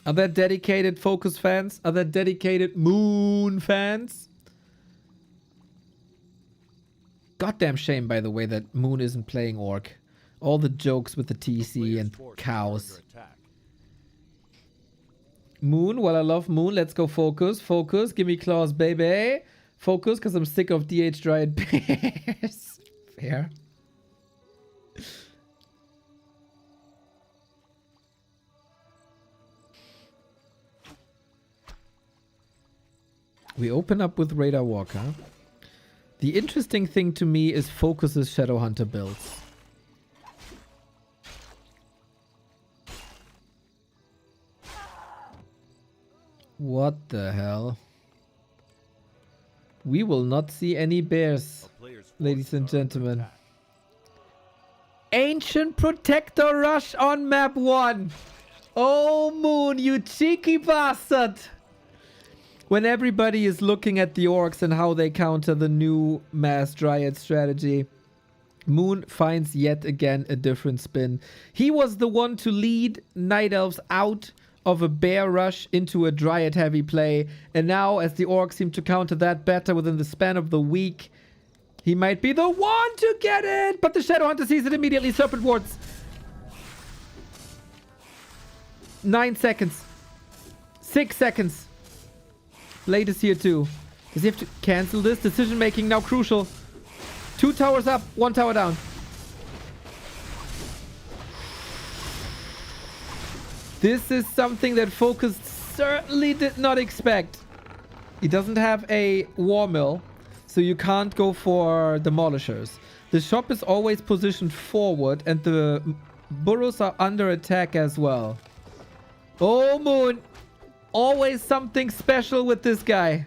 Are there dedicated FoCuS fans? Are there dedicated Moon fans? Goddamn shame, by the way, that Moon isn't playing Orc. All the jokes with the TC and cows. Moon, well, I love Moon. Let's go FoCuS. FoCuS, give me claws, baby. FoCuS, because I'm sick of DH Dryad Bears. Fair. We open up with Radar Walker. The interesting thing to me is FoCuS's Shadowhunter builds. What the hell? We will not see any bears, ladies and gentlemen. Ancient Protector Rush on map 1. Oh, Moon, you cheeky bastard. When everybody is looking at the orcs and how they counter the new Mass Dryad strategy, Moon finds yet again a different spin. He was the one to lead Night Elves out of a bear rush into a Dryad heavy play, and now as the orcs seem to counter that better within the span of the week, he might be the one to get it, but the Shadowhunter sees it immediately. Serpent Wards. 9 seconds. 6 seconds. Blade is here too. Does he have to cancel this? Decision making now crucial. 2 towers up, 1 tower down. This is something that FoCuS certainly did not expect. He doesn't have a war mill, so you can't go for demolishers. The shop is always positioned forward and the burrows are under attack as well. Oh, Moon. Always something special with this guy.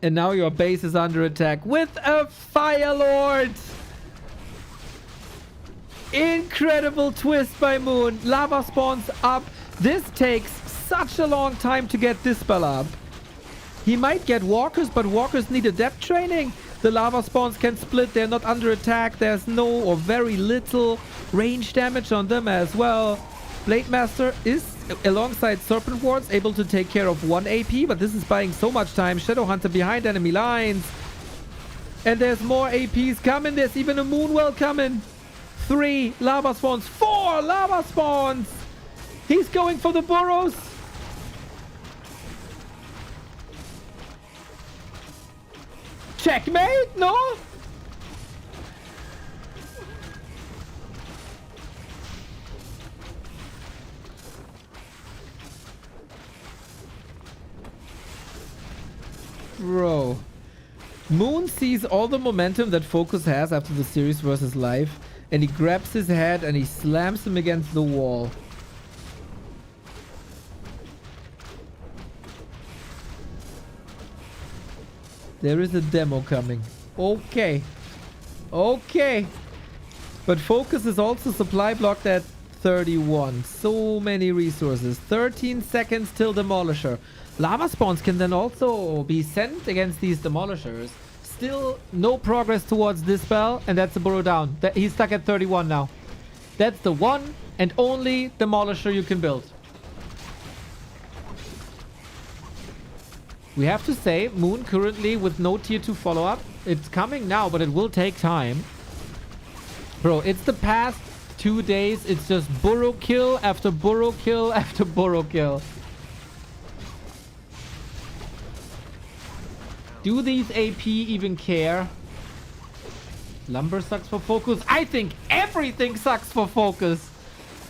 And now your base is under attack with a Fire Lord. Incredible twist by Moon. Lava spawns up. This takes such a long time to get this spell up. He might get walkers, but walkers need adept training. The lava spawns can split. They're not under attack. There's no or very little range damage on them as well. Blade Master is, alongside Serpent Wards, able to take care of 1 AP, but this is buying so much time. Shadowhunter behind enemy lines. And there's more APs coming. There's even a Moonwell coming. 3 lava spawns. 4 lava spawns. He's going for the burrows. Checkmate? No? Bro. Moon sees all the momentum that FoCuS has after the series versus live, and he grabs his head and he slams him against the wall. There is a demo coming. Okay. Okay. But FoCuS is also supply blocked at 31. So many resources. 13 seconds till Demolisher. Lava spawns can then also be sent against these Demolishers. Still no progress towards this spell, and that's a burrow down. He's stuck at 31 now. That's the one and only Demolisher you can build. We have to say, Moon currently with no tier 2 follow-up. It's coming now, but it will take time. Bro, it's the past 2 days. It's just burrow kill after burrow kill after burrow kill. Do these AP even care? Lumber sucks for FoCuS. I think everything sucks for FoCuS.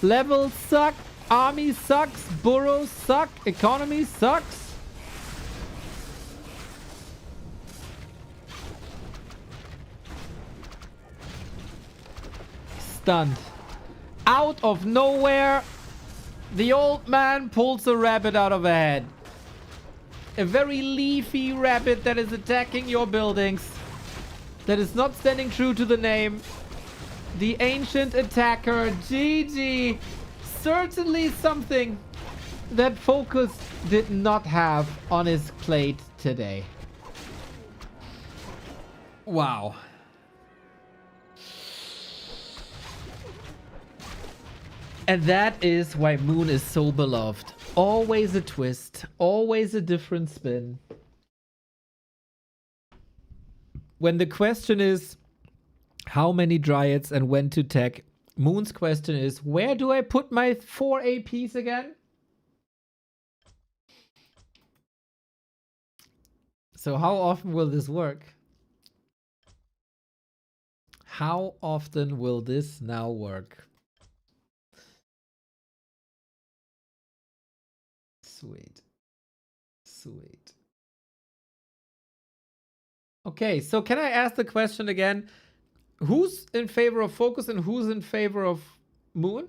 Levels suck. Army sucks. Burrows suck. Economy sucks. Stunned. Out of nowhere, the old man pulls a rabbit out of a head. A very leafy rabbit that is attacking your buildings. That is not standing true to the name. The ancient attacker. GG. Certainly something that FoCuS did not have on his plate today. Wow. And that is why Moon is so beloved. Always a twist, always a different spin. When the question is how many Dryads and when to tech, Moon's question is, where do I put my 4 APs again? So how often will this work? How often will this now work? Sweet. Sweet. Okay, so can I ask the question again? Who's in favor of FoCuS and who's in favor of Moon?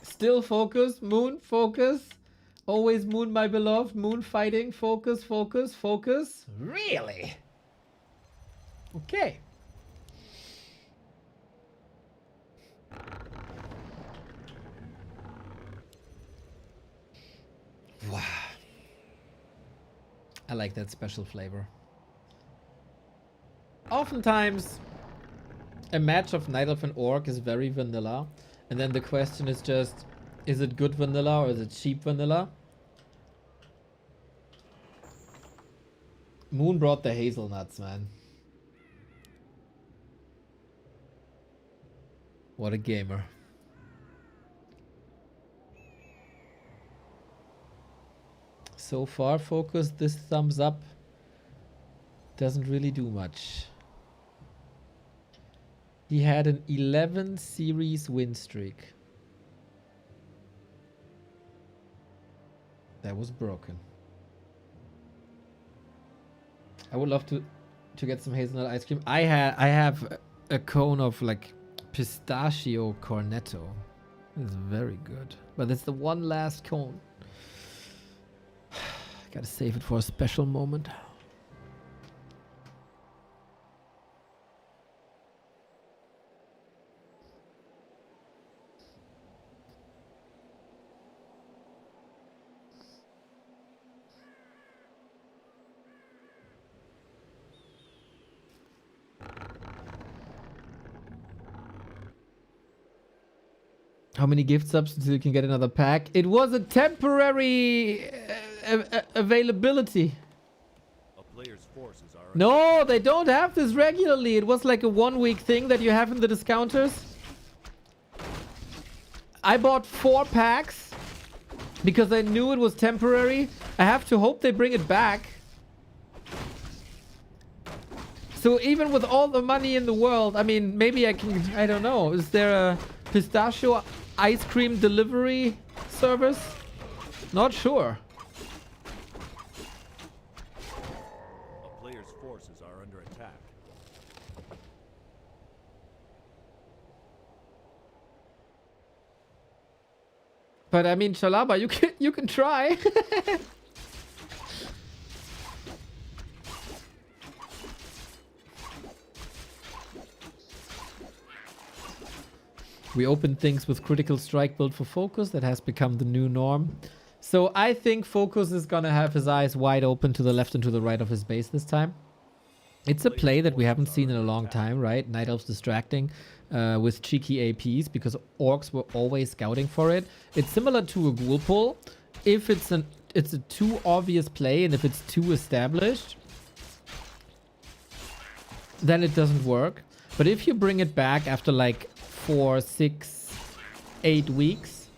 Still FoCuS, Moon, FoCuS. Always Moon, my beloved. Moon fighting, FoCuS, FoCuS, FoCuS. Really? Okay. Wow. I like that special flavor. Oftentimes, a match of Night Elf and Orc is very vanilla. And then the question is just, is it good vanilla or is it cheap vanilla? Moon brought the hazelnuts, man. What a gamer. So far, FoCuS, this thumbs up doesn't really do much. He had an 11 series win streak. That was broken. I would love to get some hazelnut ice cream. I have a cone of like pistachio cornetto. It's very good. But it's the one last cone. Gotta save it for a special moment. How many gift subs until you can get another pack? It was a temporary availability.
A player's forces are
No, they don't have this regularly. It was like a 1 week thing that you have in the discounters. I bought 4 packs because I knew it was temporary. I have to hope they bring it back. So even with all the money in the world, I mean, maybe I can, I don't know. Is there a pistachio ice cream delivery service? Not sure.
a player's forces are under attack.
But I mean, Shalaba, you can try. We opened things with critical strike build for FoCuS. That has become the new norm. So I think FoCuS is gonna have his eyes wide open to the left and to the right of his base this time. It's a play that we haven't seen in a long time, right? Night Elves distracting with cheeky APs because Orcs were always scouting for it. It's similar to a Ghoul pull. If it's a too obvious play and if it's too established, then it doesn't work. But if you bring it back after like 4, 6, 8 weeks,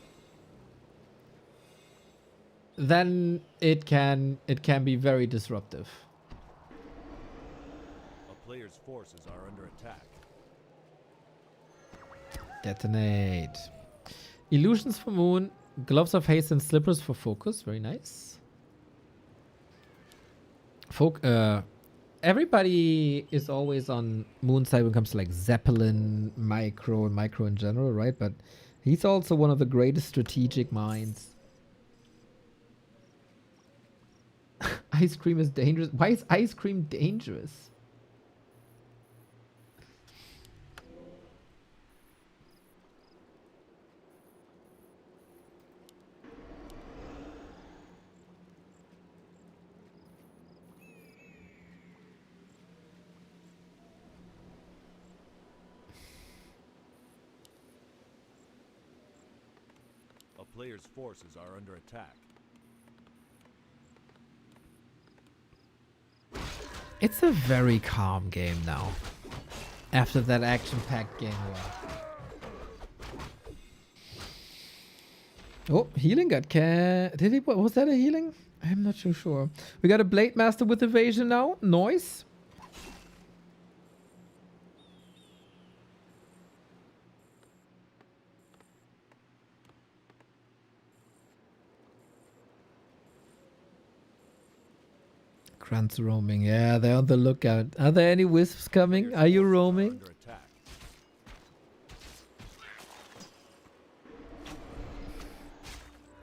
then it can be very disruptive.
A player's forces are under attack.
Detonate. Illusions for Moon, Gloves of Haste and Slippers for FoCuS. Very nice. Everybody is always on Moon's side when it comes to like Zeppelin, Micro, and Micro in general, right? But he's also one of the greatest strategic minds. Ice cream is dangerous. Why is ice cream dangerous?
player's forces are under attack.
It's a very calm game now. After that action-packed game one. Oh, healing got did he? Was that a healing? I'm not too sure. We got a Blade Master with evasion now. Noise. Grunts roaming. Yeah, they're on the lookout. Are there any wisps coming? Are you roaming?
Under attack.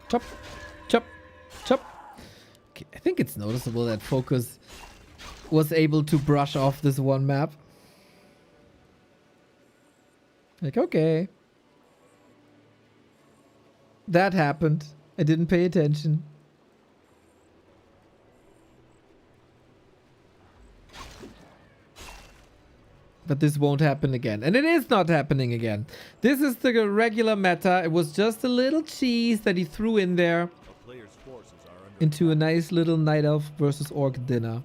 Chop, chop, chop. Okay, I think it's noticeable that FoCuS was able to brush off this one map. Like, okay. That happened. I didn't pay attention. But this won't happen again. And it is not happening again. This is the regular meta. It was just a little cheese that he threw in there
A player's forces are under
into a nice little Night Elf versus Orc dinner.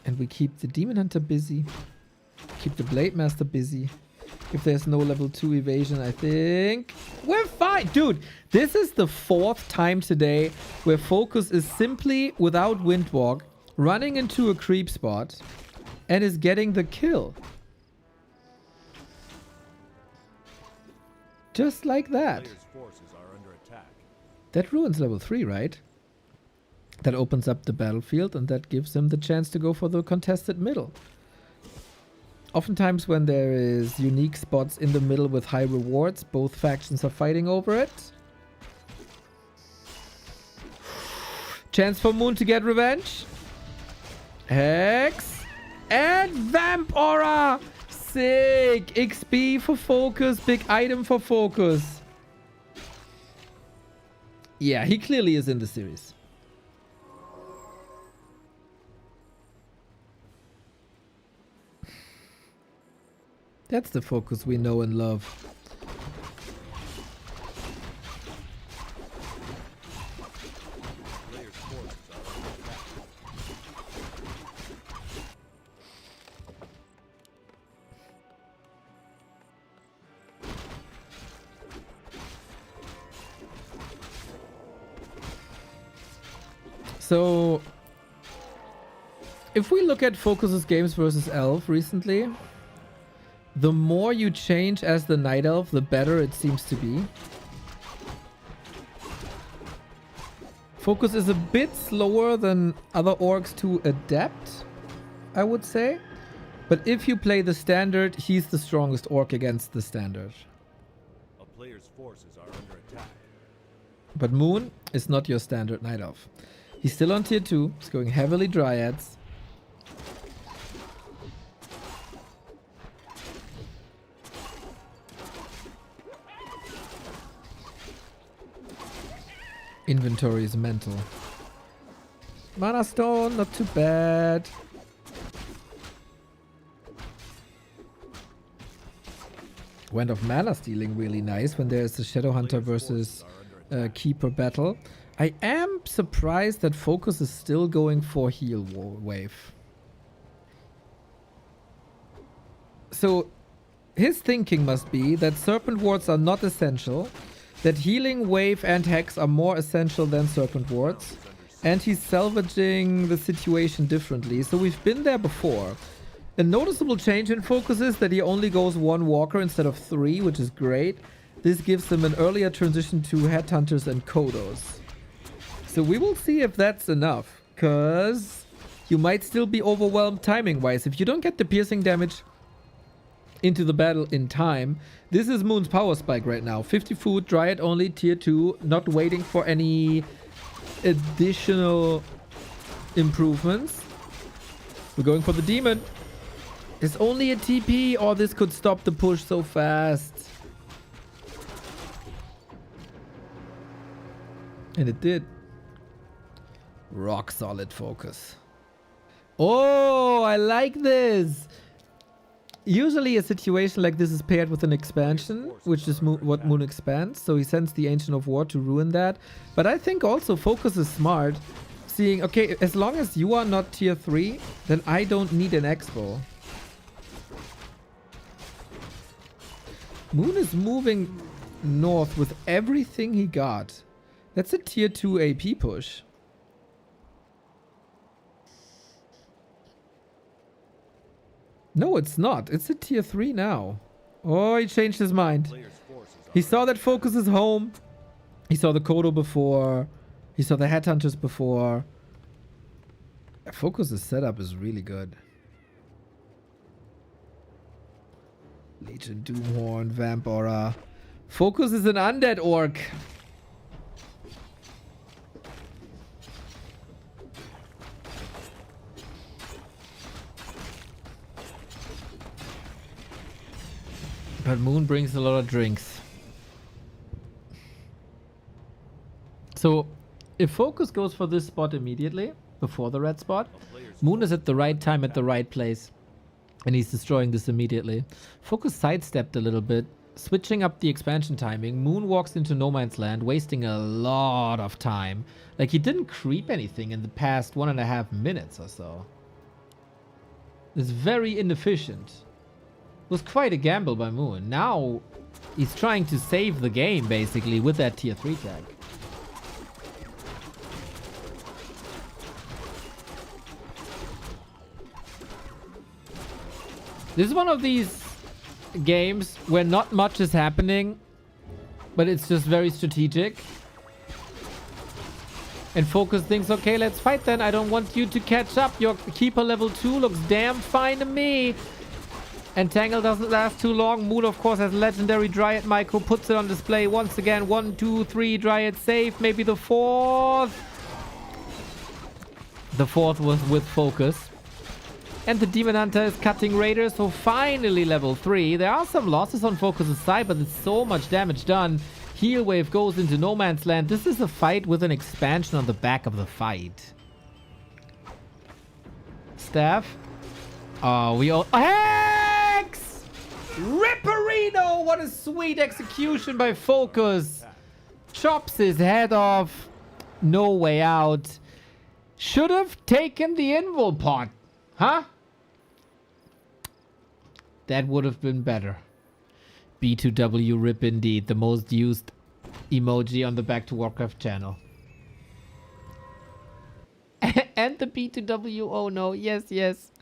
And we keep the Demon Hunter busy. Keep the Blade Master busy. If there's no level 2 evasion, I think we're fine. Dude, this is the 4th time today where FoCuS is simply, without Windwalk, running into a creep spot and is getting the kill. Just like that.
player's forces are under attack.
That ruins level 3, right? That opens up the battlefield and that gives him the chance to go for the contested middle. Oftentimes when there is unique spots in the middle with high rewards, both factions are fighting over it. Chance for Moon to get revenge. Hex. And Vamp Aura. Sick. XP for FoCuS. Big item for FoCuS. Yeah, he clearly is in the series. That's the FoCuS we know and love.
Player's forces are under attack.
So, if we look at FoCuS's games versus Elf recently, the more you change as the Night Elf, the better it seems to be. FoCuS is a bit slower than other orcs to adapt, I would say. But if you play the standard, he's the strongest orc against the standard.
A player's forces are under attack.
But Moon is not your standard Night Elf. He's still on tier 2. He's going heavily Dryads. Inventory is mental. Mana Stone, not too bad. Wand of Mana Stealing really nice when there's a Shadow Hunter versus Keeper battle. I am surprised that FoCuS is still going for heal wave. So his thinking must be that Serpent Wards are not essential, that healing wave and hex are more essential than Serpent Wards, and he's salvaging the situation differently. So we've been there before. A noticeable change in FoCuS is that he only goes 1 walker instead of 3, which is great. This gives him an earlier transition to Headhunters and Kodos. So we will see if that's enough, because you might still be overwhelmed timing-wise. If you don't get the piercing damage into the battle in time, this is Moon's power spike right now. 50 food, Dryad only, tier 2, not waiting for any additional improvements. We're going for the demon. It's only a TP, or this could stop the push so fast. And it did. Rock solid FoCuS. Oh, I like this. Usually a situation like this is paired with an expansion, which is what Moon expands. So he sends the Ancient of War to ruin that. But I think also FoCuS is smart. Seeing, okay, as long as you are not tier 3, then I don't need an Expo. Moon is moving north with everything he got. That's a tier 2 AP push. No, it's not. It's a tier 3 now. Oh, he changed his mind. He saw that FoCuS is home. He saw the Kodo before. He saw the Headhunters before. FoCuS' setup is really good. Legion, Doomhorn, Vamp Aura. FoCuS is an undead orc. But Moon brings a lot of drinks. So, if FoCuS goes for this spot immediately, before the red spot, Moon is at the right time at the right place. And he's destroying this immediately. FoCuS sidestepped a little bit, switching up the expansion timing. Moon walks into no man's land, wasting a lot of time. Like, he didn't creep anything in the past 1.5 minutes or so. It's very inefficient. It was quite a gamble by Moon. Now he's trying to save the game basically with that tier 3 tag. This is one of these games where not much is happening, but it's just very strategic. And FoCuS thinks, okay, let's fight then. I don't want you to catch up. Your keeper level 2 looks damn fine to me. And Tangle doesn't last too long. Moon, of course, has legendary Dryad. Chaemiko puts it on display once again. 1, 2, 3. Dryad safe. Maybe the 4th. The 4th was with FoCuS. And the Demon Hunter is cutting Raiders. So finally level 3. There are some losses on FoCuS' side, but it's so much damage done. Heal Wave goes into no man's land. This is a fight with an expansion on the back of the fight. Staff. Oh, we all... Hex! Ripperino! What a sweet execution by FoCuS. Chops his head off. No way out. Should have taken the invul pot. Huh? That would have been better. B2W rip indeed. The most used emoji on the Back to Warcraft channel. And the B2W. Oh no. Yes, yes.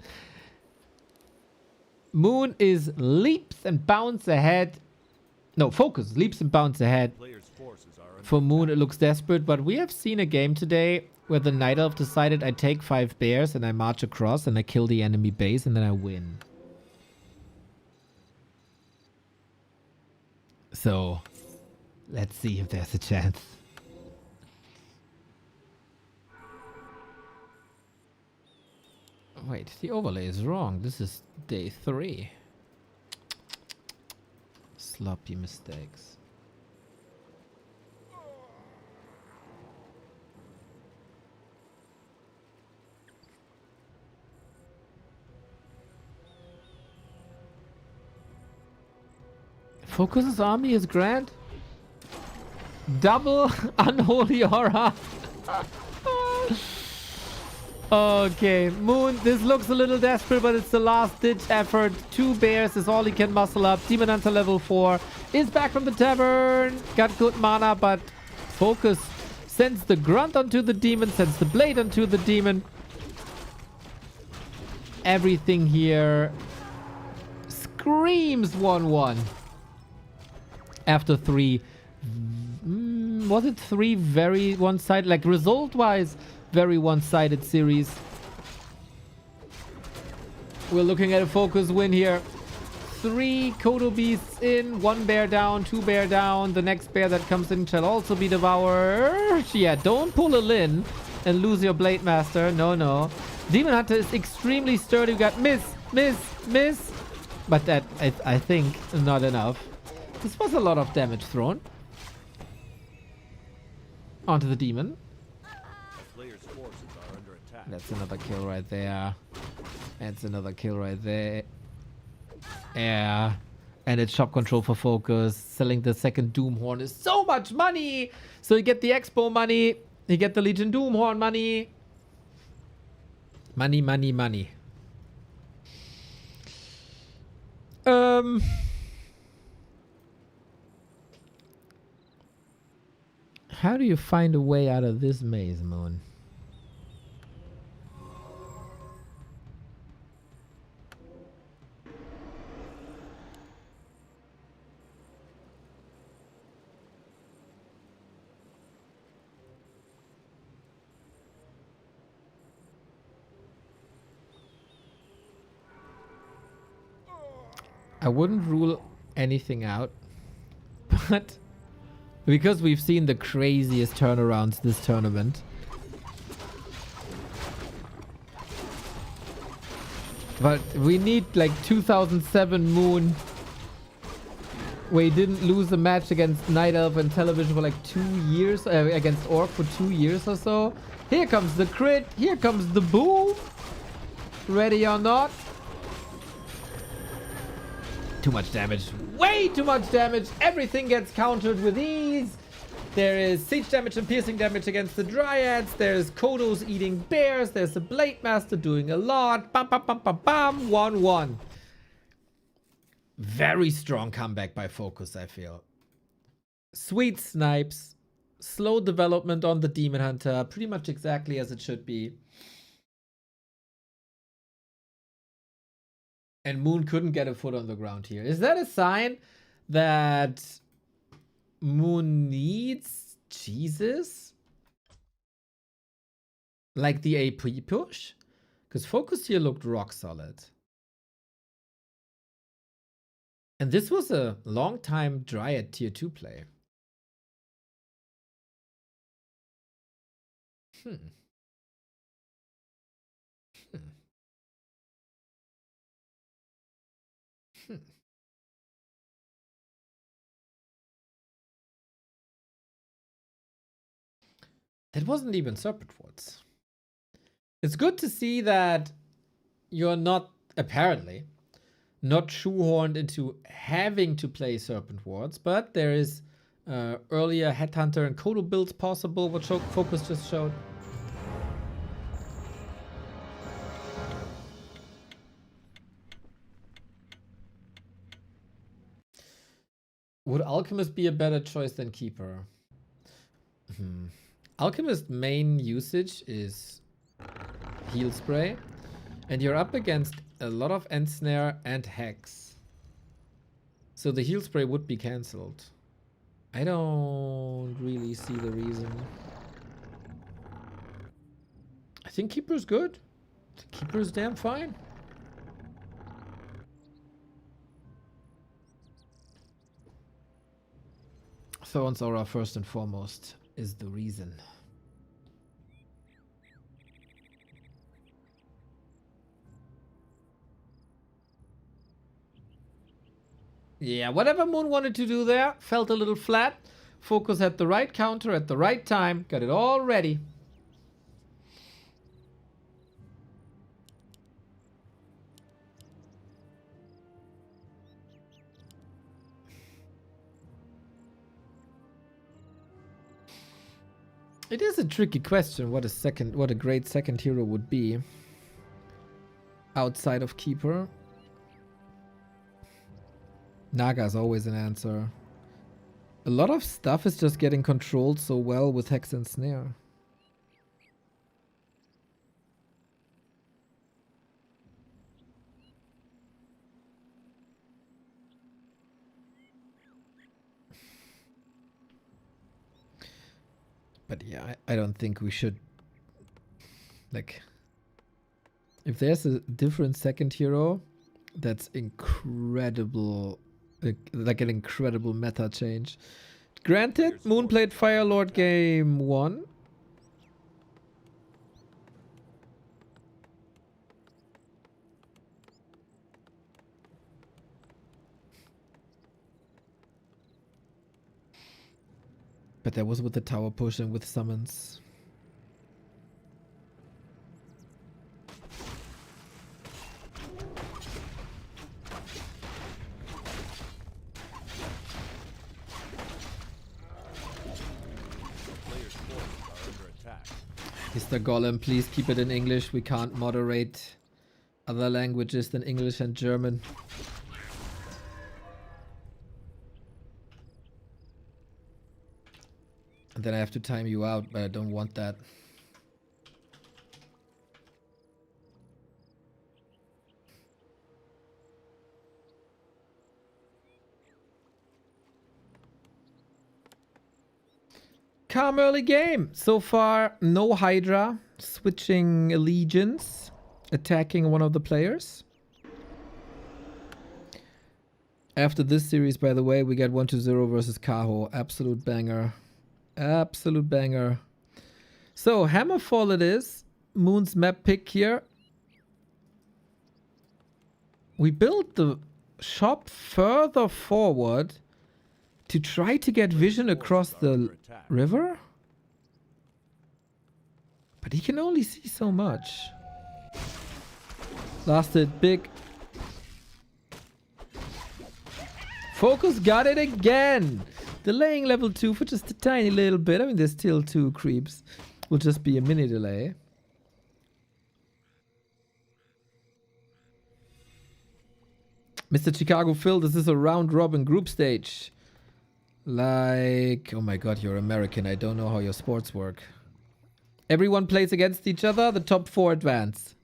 Moon is leaps and bounds ahead. No, FoCuS leaps and bounds ahead. For Moon, it looks desperate, but we have seen a game today where the Night Elf decided I take 5 bears and I march across and I kill the enemy base and then I win. So, let's see if there's a chance. Wait, the overlay is wrong. This is day 3. Sloppy mistakes. FoCuS' army is grand. Double unholy aura. Okay, Moon, this looks a little desperate, but it's the last ditch effort. 2 bears is all he can muscle up. Demon Hunter level 4 is back from the tavern. Got good mana, but FoCuS sends the grunt onto the demon, sends the blade onto the demon. Everything here screams 1-1. After 3, was it 3 very one-sided, like result-wise, very one-sided series? We're looking at a FoCuS win here. 3 Kodo beasts in, 1 bear down, 2 bear down. The next bear that comes in shall also be devoured. Yeah, don't pull a Lin and lose your Blade Master. No, no. Demon Hunter is extremely sturdy. We got miss, miss, miss. But that, I think, not enough. This was a lot of damage thrown onto the demon. That's another kill right there. That's another kill right there. Yeah. And it's shop control for FoCuS. Selling the second Doomhorn is so much money. So you get the Expo money. You get the Legion Doomhorn money. Money, money, money. How do you find a way out of this maze, Moon? I wouldn't rule anything out, but because we've seen the craziest turnarounds this tournament, but we need like 2007 Moon where he didn't lose a match against Night Elf and Television for like 2 years, against Orc for 2 years or so. Here comes the crit, here comes the boom. Ready or not? Too much damage. Way too much damage. Everything gets countered with ease. There is siege damage and piercing damage against the Dryads. There's Kodos eating bears. There's the Blade Master doing a lot. Bam, bam, bam, bam, bam. 1-1. Very strong comeback by FoCuS, I feel. Sweet snipes. Slow development on the Demon Hunter. Pretty much exactly as it should be. And Moon couldn't get a foot on the ground here. Is that a sign that Moon needs Jesus? Like the AP push? Because FoCuS here looked rock solid. And this was a long time Dryad tier 2 play. It wasn't even Serpent Wards. It's good to see that you're not, apparently, not shoehorned into having to play Serpent Wards, but there is earlier Headhunter and Kodo builds possible, what FoCuS just showed. Would Alchemist be a better choice than Keeper? Alchemist main usage is heal spray, and you're up against a lot of end snare and hex. So the heal spray would be cancelled. I don't really see the reason. I think Keeper's good. Keeper's damn fine. Thorn's Aura first and foremost is the reason. Yeah, whatever Moon wanted to do there felt a little flat. FoCuS had the right counter at the right time, got it all ready. It is a tricky question what a great second hero would be outside of Keeper. Naga is always an answer. A lot of stuff is just getting controlled so well with Hex and Snare. But yeah, I don't think we should, like, if there's a different second hero, that's incredible, like an incredible meta change. Granted, Moon played Firelord game 1. But that was with the tower push and with summons. Mr. Golem, please keep it in English. We can't moderate other languages than English and German. And then I have to time you out, but I don't want that. Calm early game. So far, no Hydra. Switching allegiance. Attacking one of the players. After this series, by the way, we get 1-0 versus Kaho. Absolute banger. Absolute banger. So, Hammerfall it is. Moon's map pick here. We built the shop further forward to try to get vision across the river? But he can only see so much. Last hit, big. FoCuS got it again! Delaying level 2 for just a tiny little bit. I mean, there's still 2 creeps. Will just be a mini delay. Mr. Chicago Phil, this is a round robin group stage. Like, oh my god, you're American. I don't know how your sports work. Everyone plays against each other. The top 4 advance.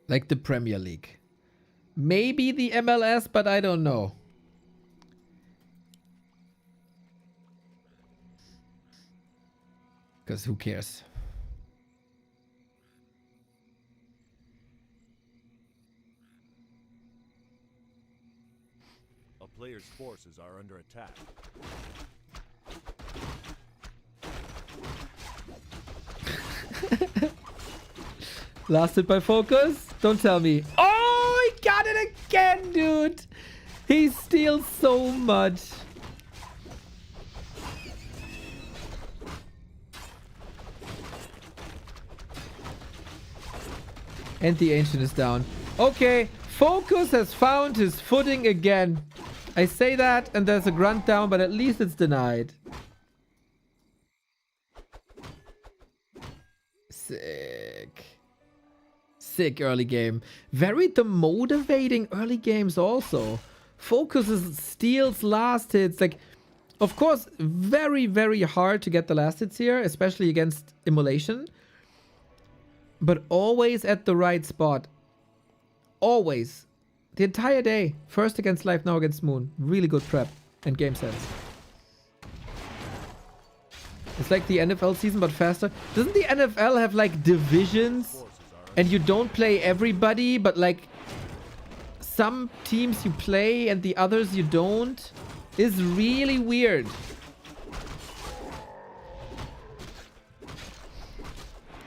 Like the Premier League. Maybe the MLS, but I don't know. Because who cares?
A player's forces are under attack.
Last hit by FoCuS. Don't tell me. Oh, he got it again, dude. He steals so much. And the Ancient is down. Okay, FoCuS has found his footing again. I say that and there's a grunt down, but at least it's denied. Sick. Sick early game. Very demotivating early games also. FoCuS steals last hits. Like, of course, very, very hard to get the last hits here, especially against Immolation. But always at the right spot. Always. The entire day. First against Life, now against Moon. Really good prep and game sense. It's like the NFL season, but faster. Doesn't the NFL have like divisions? And you don't play everybody, but like some teams you play and the others you don't? Is really weird.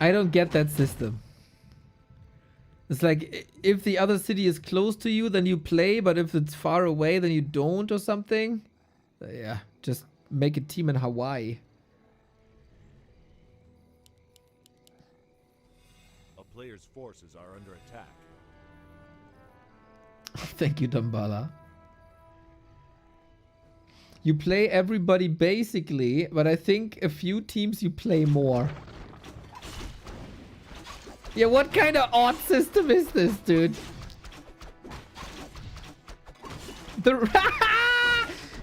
I don't get that system. It's like, if the other city is close to you, then you play, but if it's far away, then you don't or something. Yeah, just make a team in Hawaii.
A player's forces are under attack.
Thank you, Dambala. You play everybody basically, but I think a few teams you play more. Yeah, what kind of odd system is this, dude?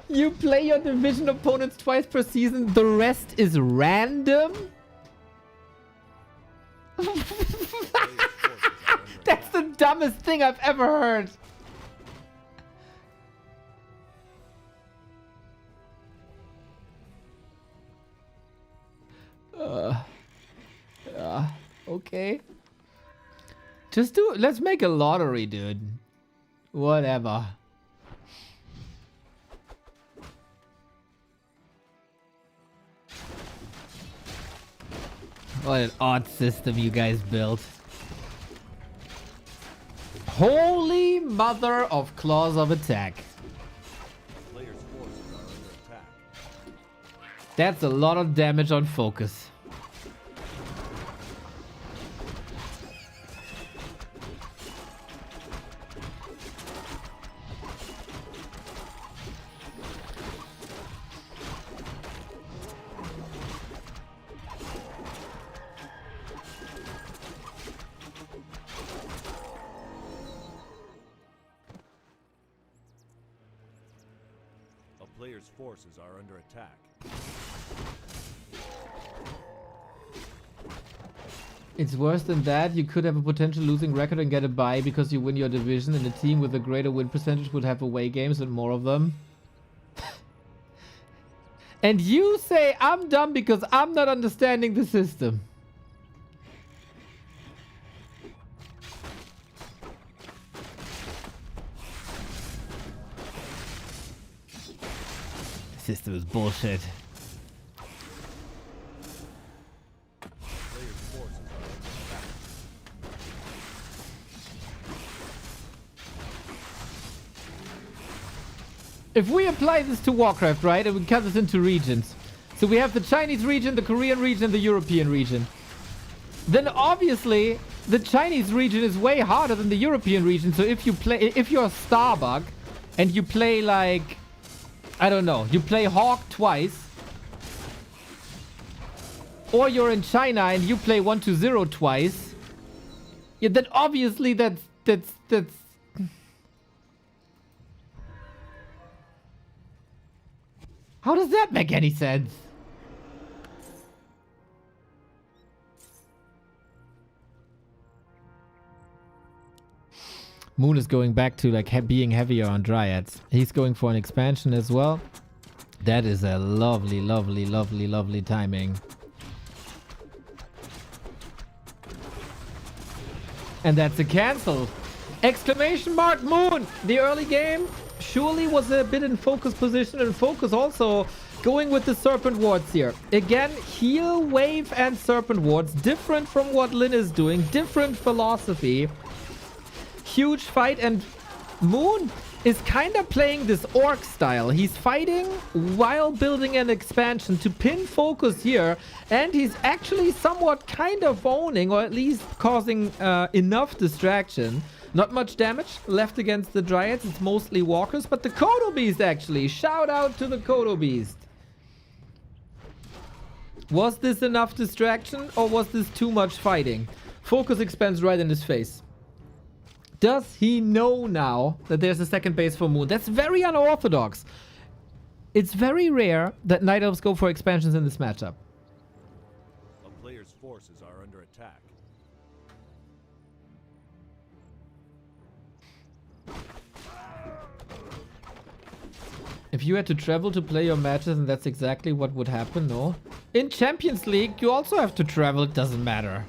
You play your division opponents twice per season, the rest is random? That's the dumbest thing I've ever heard. Okay. Just do it. Let's make a lottery, dude. Whatever. What an odd system you guys built. Holy mother of claws of attack.
Player's forces are under attack.
That's a lot of damage on FoCuS.
player's forces are under attack.
It's worse than that. You could have a potential losing record and get a bye because you win your division, and a team with a greater win percentage would have away games and more of them. And you say I'm dumb because I'm not understanding the system. The system is bullshit.
Player's forces are under attack.
If we apply this to Warcraft, right, and we cut this into regions. So we have the Chinese region, the Korean region, and the European region. Then obviously the Chinese region is way harder than the European region. So if you're a Starbuck and you play like, I don't know, you play Hawk twice, or you're in China and you play 1-0 twice, yeah, then obviously that's how does that make any sense? Moon is going back to like being heavier on Dryads. He's going for an expansion as well. That is a lovely, lovely, lovely, lovely timing. And that's a cancel. Exclamation mark Moon! The early game surely was a bit in focus position, and focus also going with the Serpent Wards here. Again, heal, wave, and Serpent Wards. Different from what Lin is doing. Different philosophy. Huge fight, and Moon is kind of playing this orc style. He's fighting while building an expansion to pin focus here, and he's actually somewhat kind of owning, or at least causing enough distraction. Not much damage left against the Dryads. It's mostly walkers, but the Kodo Beast actually. Shout out to the Kodo Beast. Was this enough distraction, or was this too much fighting? Focus expands right in his face. Does he know now that there's a second base for Moon? That's very unorthodox. It's very rare that Night Elves go for expansions in this matchup.
A player's forces are under attack.
If you had to travel to play your matches, and that's exactly what would happen, no? In Champions League, you also have to travel. It doesn't matter.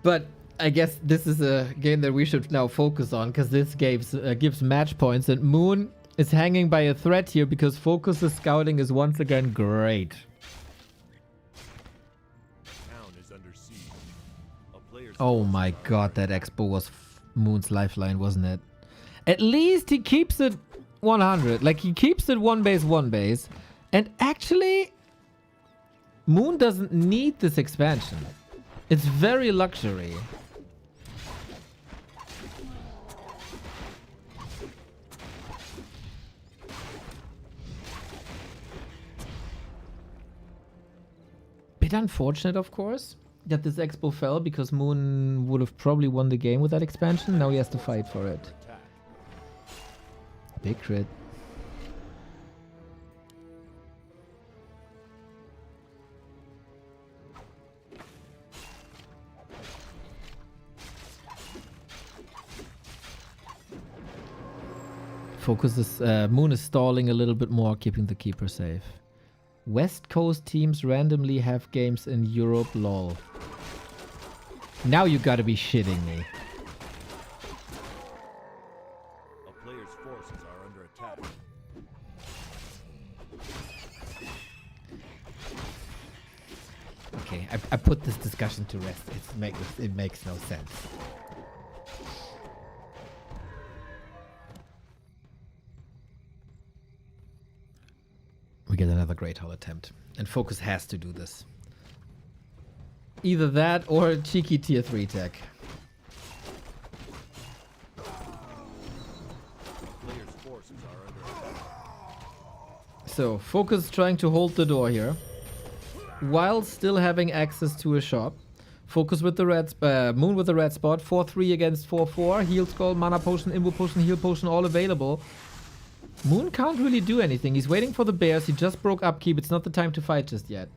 But I guess this is a game that we should now focus on, because this gives match points, and Moon is hanging by a thread here because FoCuS's scouting is once again great.
Town is under siege. A player's
Oh my god, that expo was Moon's lifeline, wasn't it? At least he keeps it 100. Like, he keeps it one base. And actually, Moon doesn't need this expansion. It's very luxury. Bit unfortunate, of course, that this expo fell, because Moon would have probably won the game with that expansion. Now he has to fight for it.
attack.
Big crit. FoCuS is, Moon is stalling a little bit more, keeping the keeper safe. West Coast teams randomly have games in Europe, lol. Now you gotta be shitting me.
A player's forces are under attack.
Okay, I put this discussion to rest. It makes no sense. We get another Great Hall attempt. And FoCuS has to do this. Either that or cheeky tier 3 tech.
Player's forces are under attack.
So, FoCuS trying to hold the door here. while still having access to a shop. FoCuS with the red, Moon with the red spot. 4-3 against 4-4. Heal scroll, mana potion, invo potion, heal potion, all available. Moon can't really do anything. He's waiting for the bears. He just broke upkeep. It's not the time to fight just yet.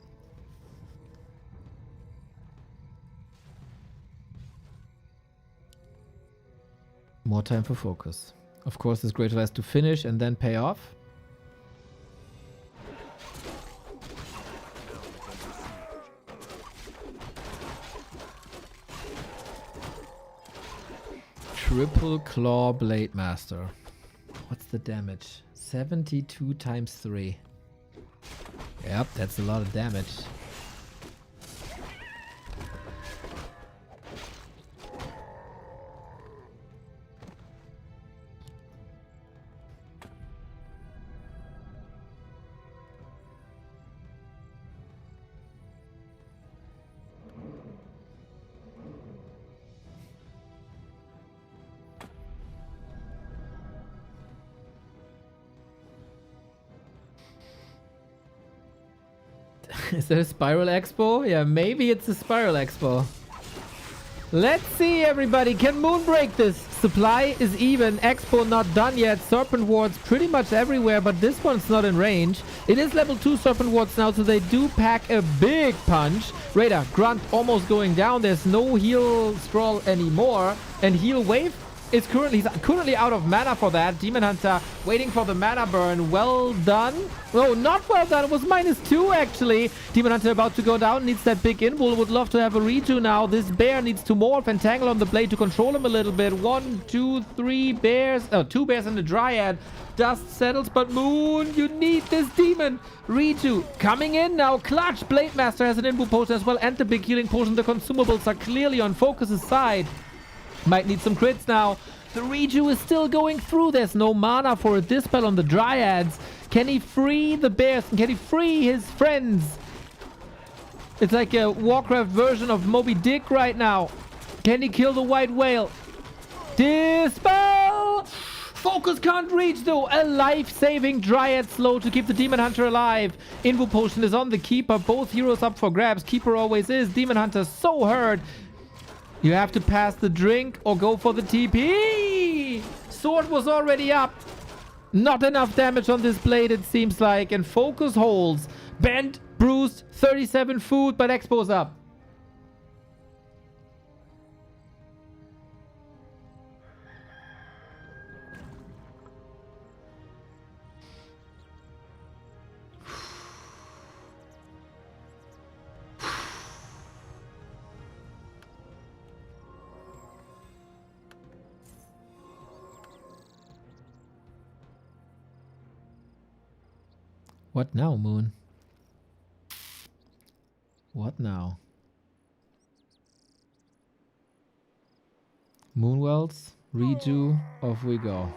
More time for FoCuS. Of course, this Great has to finish and then pay off. Triple Claw Blade Master. What's the damage? 72 times 3. Yep, that's a lot of damage. Is that a Spiral Expo? Yeah, maybe it's a Spiral Expo. Let's see, everybody. Can Moon break this? Supply is even. Expo not done yet. Serpent wards pretty much everywhere, but this one's not in range. It is level 2 Serpent wards now, so they do pack a big punch. Raider, Grunt almost going down. There's no heal scroll anymore. And heal wave is currently out of mana for that. Demon Hunter waiting for the mana burn. Well done. No, not well done. It was -2 actually. Demon Hunter about to go down. Needs that big invul. Would love to have a redo now. This bear needs to morph and tangle on the blade to control him a little bit. 1, 2, 3 bears. Oh, 2 bears and a dryad. Dust settles, but Moon, you need this demon. Redo coming in now. Clutch. Blade Master has an invul potion as well and the big healing potion. The consumables are clearly on FoCuS' side. Might need some crits now. The Reju is still going through. There's no mana for a dispel on the Dryads. Can he free the bears? Can he free his friends? It's like a Warcraft version of Moby Dick right now. Can he kill the white whale? Dispel! FoCuS can't reach though. A life-saving Dryad slow to keep the Demon Hunter alive. Invo Potion is on the Keeper. Both heroes up for grabs. Keeper always is. Demon Hunter so hurt. You have to pass the drink or go for the TP. Sword was already up. Not enough damage on this blade, it seems like. And FoCuS holds. Bent, bruised, 37 food, but Expo's up. What now, Moon? What now? Moonwells, redo, off we go.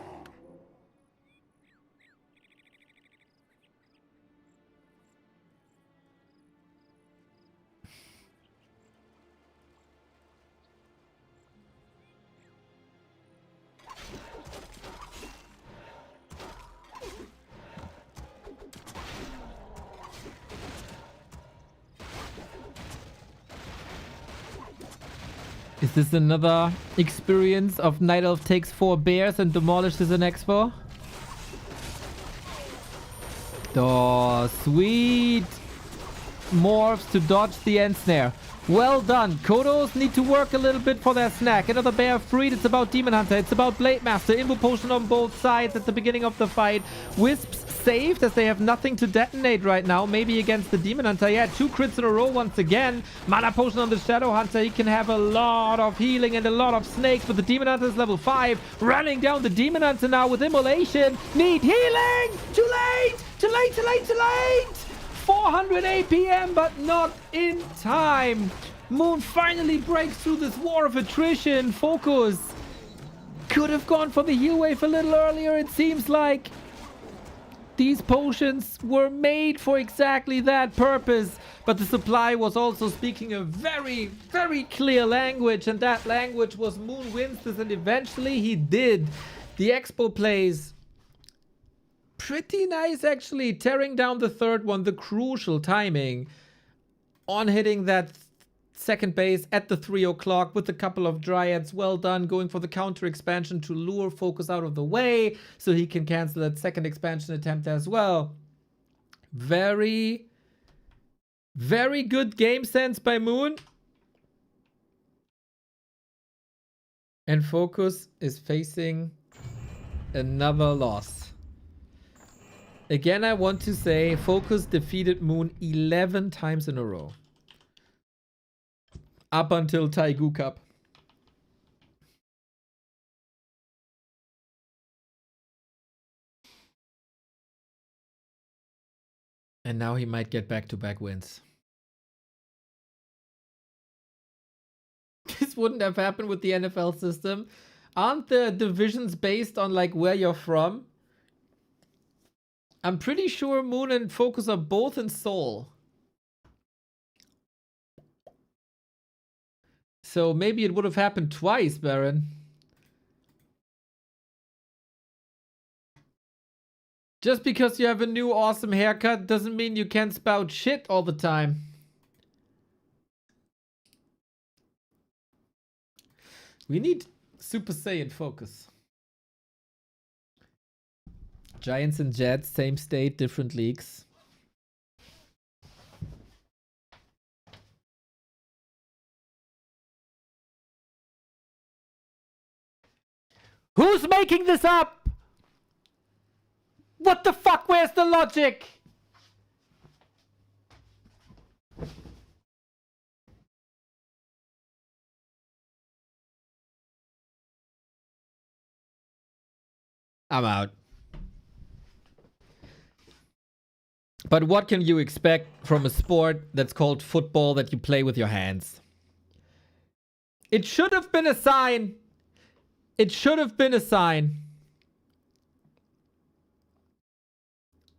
Is this another experience of Night Elf takes 4 bears and demolishes an Expo? Oh, sweet. Morphs to dodge the end snare. Well done. Kodos need to work a little bit for their snack. Another bear freed. It's about Demon Hunter. It's about Blade Master. Invo Potion on both sides at the beginning of the fight. Wisps saved as they have nothing to detonate right now. Maybe against the Demon Hunter. Yeah, 2 crits in a row once again. Mana Potion on the Shadow Hunter. He can have a lot of healing and a lot of snakes. But the Demon Hunter is level 5. Running down the Demon Hunter now with Immolation. Need healing. Too late. Too late. Too late. Too late. 400 APM, but not in time. Moon finally breaks through this war of attrition. FoCuS could have gone for the heal wave a little earlier, it seems like. These potions were made for exactly that purpose. But the supply was also speaking a very, very clear language. And that language was Moon wins this, and eventually he did. The Expo plays pretty nice, actually. Tearing down the third one, the crucial timing. on hitting that second base at the 3 o'clock with a couple of dryads. Well done. Going for the counter expansion to lure FoCuS out of the way so he can cancel that second expansion attempt as well. Very, very good game sense by Moon. And FoCuS is facing another loss. Again, I want to say FoCuS defeated Moon 11 times in a row. Up until Taigu Cup. And now he might get back-to-back wins. This wouldn't have happened with the NFL system. Aren't the divisions based on like where you're from? I'm pretty sure Moon and FoCuS are both in Seoul. So maybe it would have happened twice, Baron. Just because you have a new awesome haircut doesn't mean you can't spout shit all the time. We need Super Saiyan FoCuS. Giants and Jets, same state, different leagues. Who's making this up? What the fuck? Where's the logic? I'm out. But what can you expect from a sport that's called football that you play with your hands? It should have been a sign. It should have been a sign.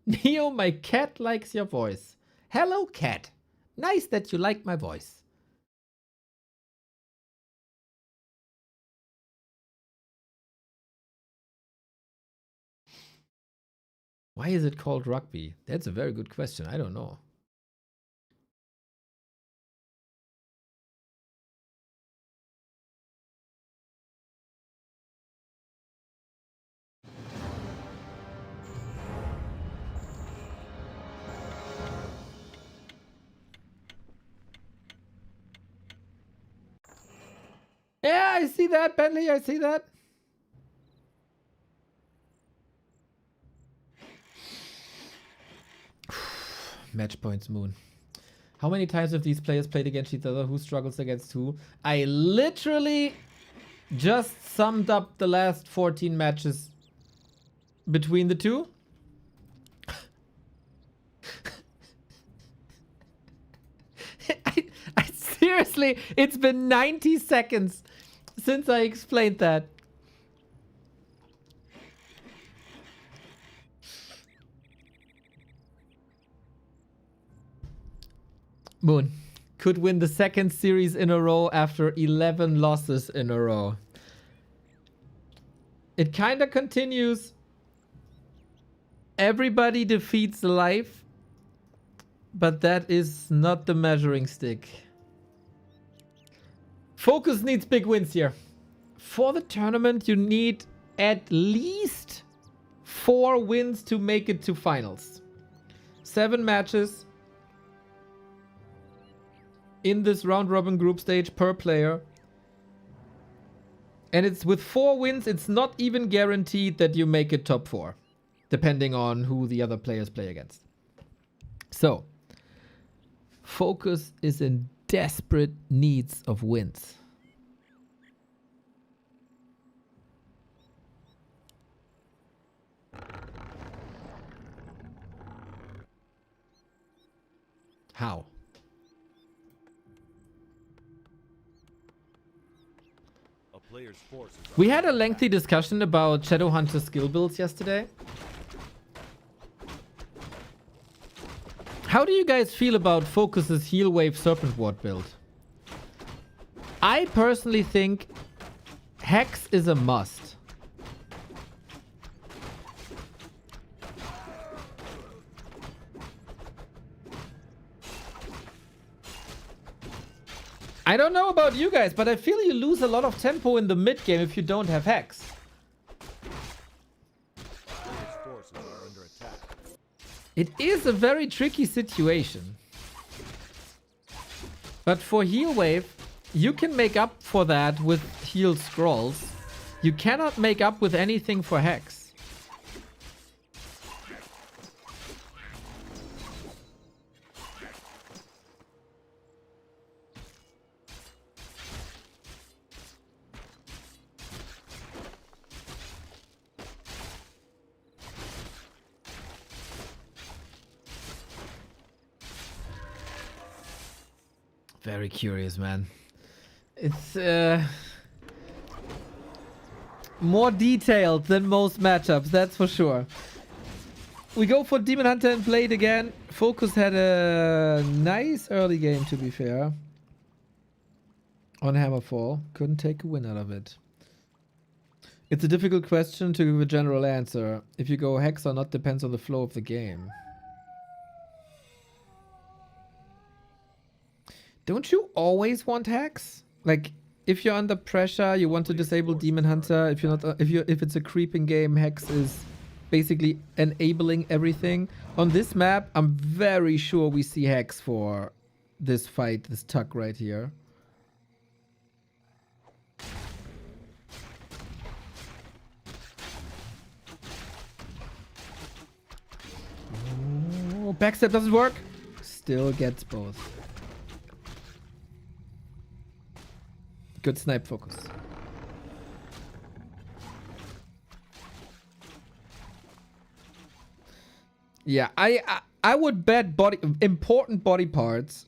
Neo, my cat likes your voice. Hello, cat. Nice that you like my voice. Why is it called rugby? That's a very good question. I don't know. Yeah, I see that, Bentley. I see that. Match points, Moon. How many times have these players played against each other? Who struggles against who? I literally just summed up the last 14 matches between the two. I seriously, it's been 90 seconds since I explained that. Moon could win the second series in a row after 11 losses in a row. It kind of continues. Everybody defeats life, but that is not the measuring stick. FoCuS needs big wins here. For the tournament, you need at least 4 wins to make it to finals. 7 matches in this round robin group stage per player. And it's with 4 wins, it's not even guaranteed that you make it top 4, depending on who the other players play against. So, FoCuS is in desperate needs of wins. How? We had a lengthy discussion about Shadowhunter skill builds yesterday. How do you guys feel about FoCuS's Heal Wave Serpent Ward build? I personally think Hex is a must. I don't know about you guys, but I feel you lose a lot of tempo in the mid game if you don't have Hex.
Players' forces are under attack.
It is a very tricky situation. But for heal wave, you can make up for that with heal scrolls. You cannot make up with anything for Hex. Very curious, man. It's more detailed than most matchups, that's for sure. We go for Demon Hunter and play it again. FoCuS had a nice early game, to be fair. On Hammerfall. Couldn't take a win out of it. It's a difficult question to give a general answer. If you go Hex or not depends on the flow of the game. Don't you always want Hex? Like, if you're under pressure, you want to disable Demon Hunter. If you're not, if it's a creeping game, Hex is basically enabling everything. On this map, I'm very sure we see Hex for this fight, this tuck right here. Oh, backstep doesn't work. Still gets both. Good snipe focus. Yeah, I would bet important body parts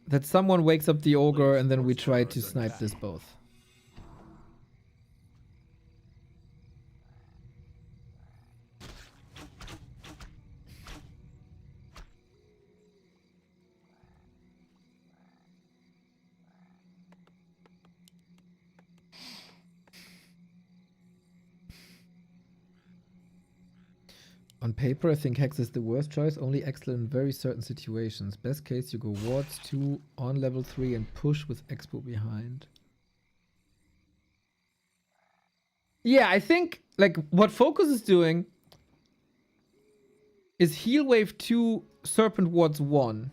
that someone wakes up the ogre and then we try to snipe this both. On paper, I think Hex is the worst choice, only excellent in very certain situations. Best case, you go wards 2 on level 3 and push with Expo behind. Yeah, I think like what FoCuS is doing is heal wave 2, Serpent wards 1.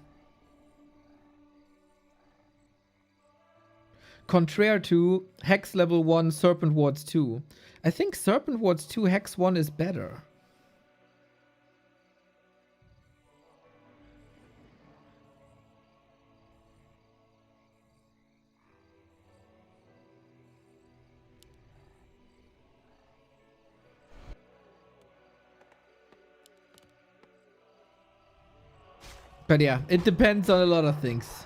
Contraire to Hex level 1, Serpent wards 2. I think Serpent wards 2, Hex 1 is better. But yeah, it depends on a lot of things.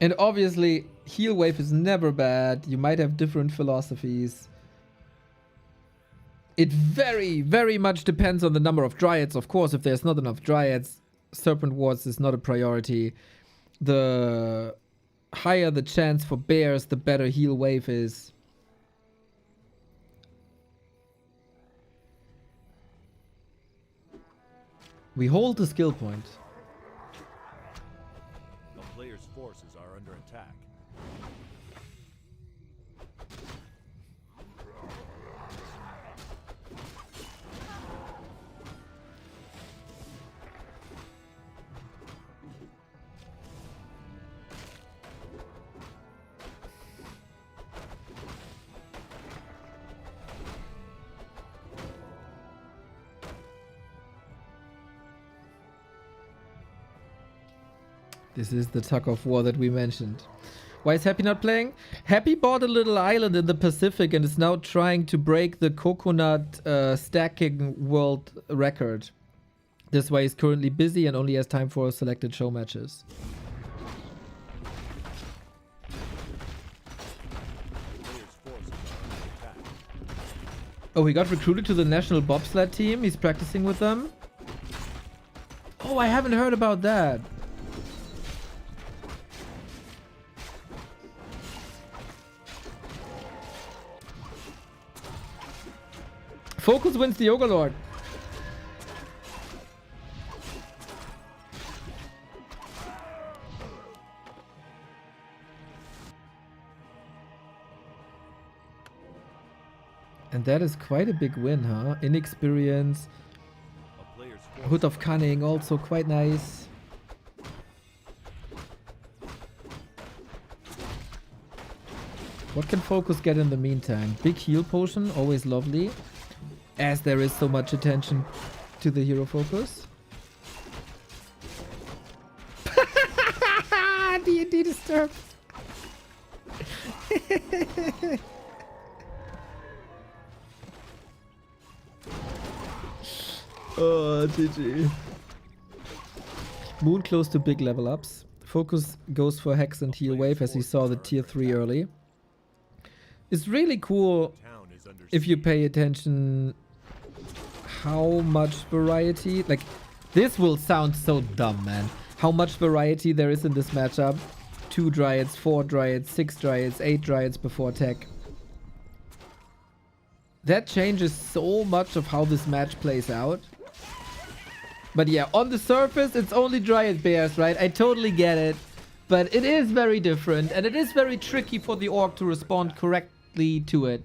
And obviously, heal wave is never bad. You might have different philosophies. It very, very much depends on the number of dryads. Of course, if there's not enough dryads, Serpent wards is not a priority. The higher the chance for bears, the better heal wave is. We hold the skill point.
The player's forces are under attack.
This is the tug of war that we mentioned. Why is Happy not playing? Happy bought a little island in the Pacific and is now trying to break the coconut stacking world record. This way he's currently busy and only has time for selected show matches. Oh, he got recruited to the national bobsled team. He's practicing with them. Oh, I haven't heard about that. FoCuS wins the Ogre Lord. And that is quite a big win, huh? Inexperience.
A player's
Hood of Cunning, also quite nice. What can FoCuS get in the meantime? Big heal potion, always lovely. As there is so much attention to the hero FoCuS. D&D disturbed. Oh, GG. Moon close to big level ups. FoCuS goes for Hex and Heal Wave as we saw the tier 3 early. It's really cool
town is under
if you
siege.
pay attention how much variety, like this will sound so dumb, man. How much variety there is in this matchup. 2 Dryads, 4 Dryads, 6 Dryads, 8 Dryads before tech. That changes so much of how this match plays out. But yeah, on the surface, it's only Dryad Bears, right? I totally get it. But it is very different, and it is very tricky for the orc to respond correctly to it.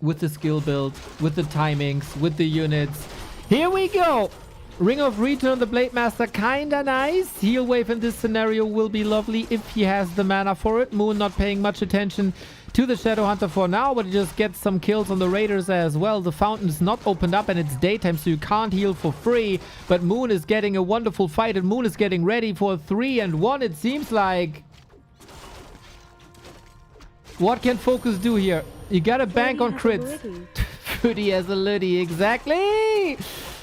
With the skill build, with the timings, with the units. Here we go! Ring of Return, the Blade Master, kinda nice. Heal Wave in this scenario will be lovely if he has the mana for it. Moon not paying much attention to the Shadow Hunter for now, but he just gets some kills on the Raiders as well. The fountain is not opened up and it's daytime, so you can't heal for free. But Moon is getting a wonderful fight, and Moon is getting ready for 3-1, it seems like. What can FoCuS do here? You gotta bank on crits. Fruity has a Liddy, exactly!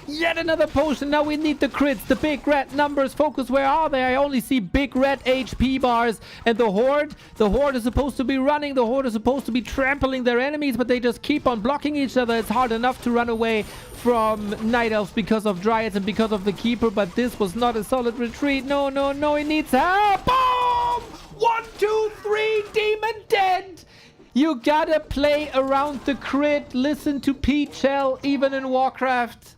Yet another potion. Now we need the crits. The big red numbers. FoCuS, where are they? I only see big red HP bars. And the Horde is supposed to be running. The Horde is supposed to be trampling their enemies, but they just keep on blocking each other. It's hard enough to run away from Night Elves because of Dryads and because of the Keeper, but this was not a solid retreat. No, no, no, he needs help. Boom! 1, 2, 3, Demon dead! You gotta play around the crit. Listen to Peachel, even in Warcraft.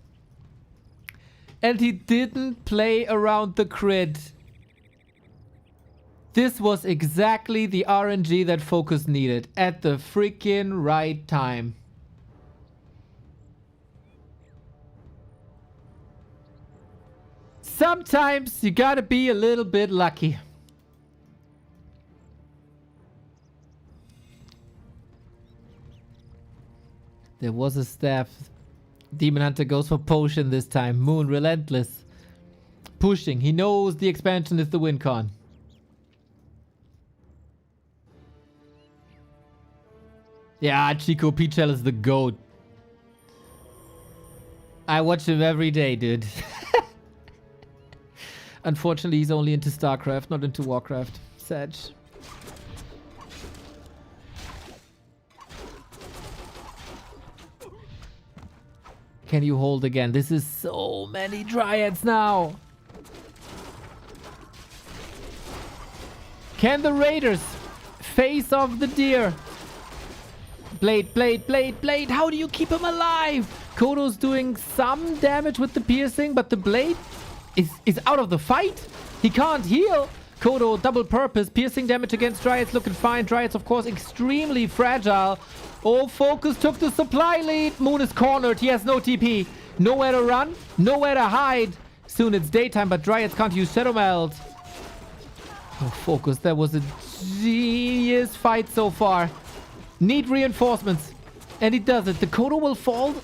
And he didn't play around the crit. This was exactly the RNG that FoCuS needed at the freaking right time. Sometimes you gotta be a little bit lucky. There was a staff. Demon Hunter goes for potion this time. Moon relentless. Pushing. He knows the expansion is the win con. Yeah, Chico Peachel is the GOAT. I watch him every day, dude. Unfortunately, he's only into StarCraft, not into Warcraft. Sad. Can you hold again? This is so many Dryads now. Can the Raiders face off the deer? Blade, blade, blade, blade. How do you keep him alive? Kodo's doing some damage with the piercing, but the blade is out of the fight. He can't heal. Kodo, double purpose. Piercing damage against Dryads looking fine. Dryads, of course, extremely fragile. Oh, FoCuS took the supply lead. Moon is cornered. He has no TP. Nowhere to run. Nowhere to hide. Soon it's daytime, but Dryads can't use Shadow Meld. Oh, FoCuS. That was a genius fight so far. Need reinforcements. And he does it. The Kodo will fall.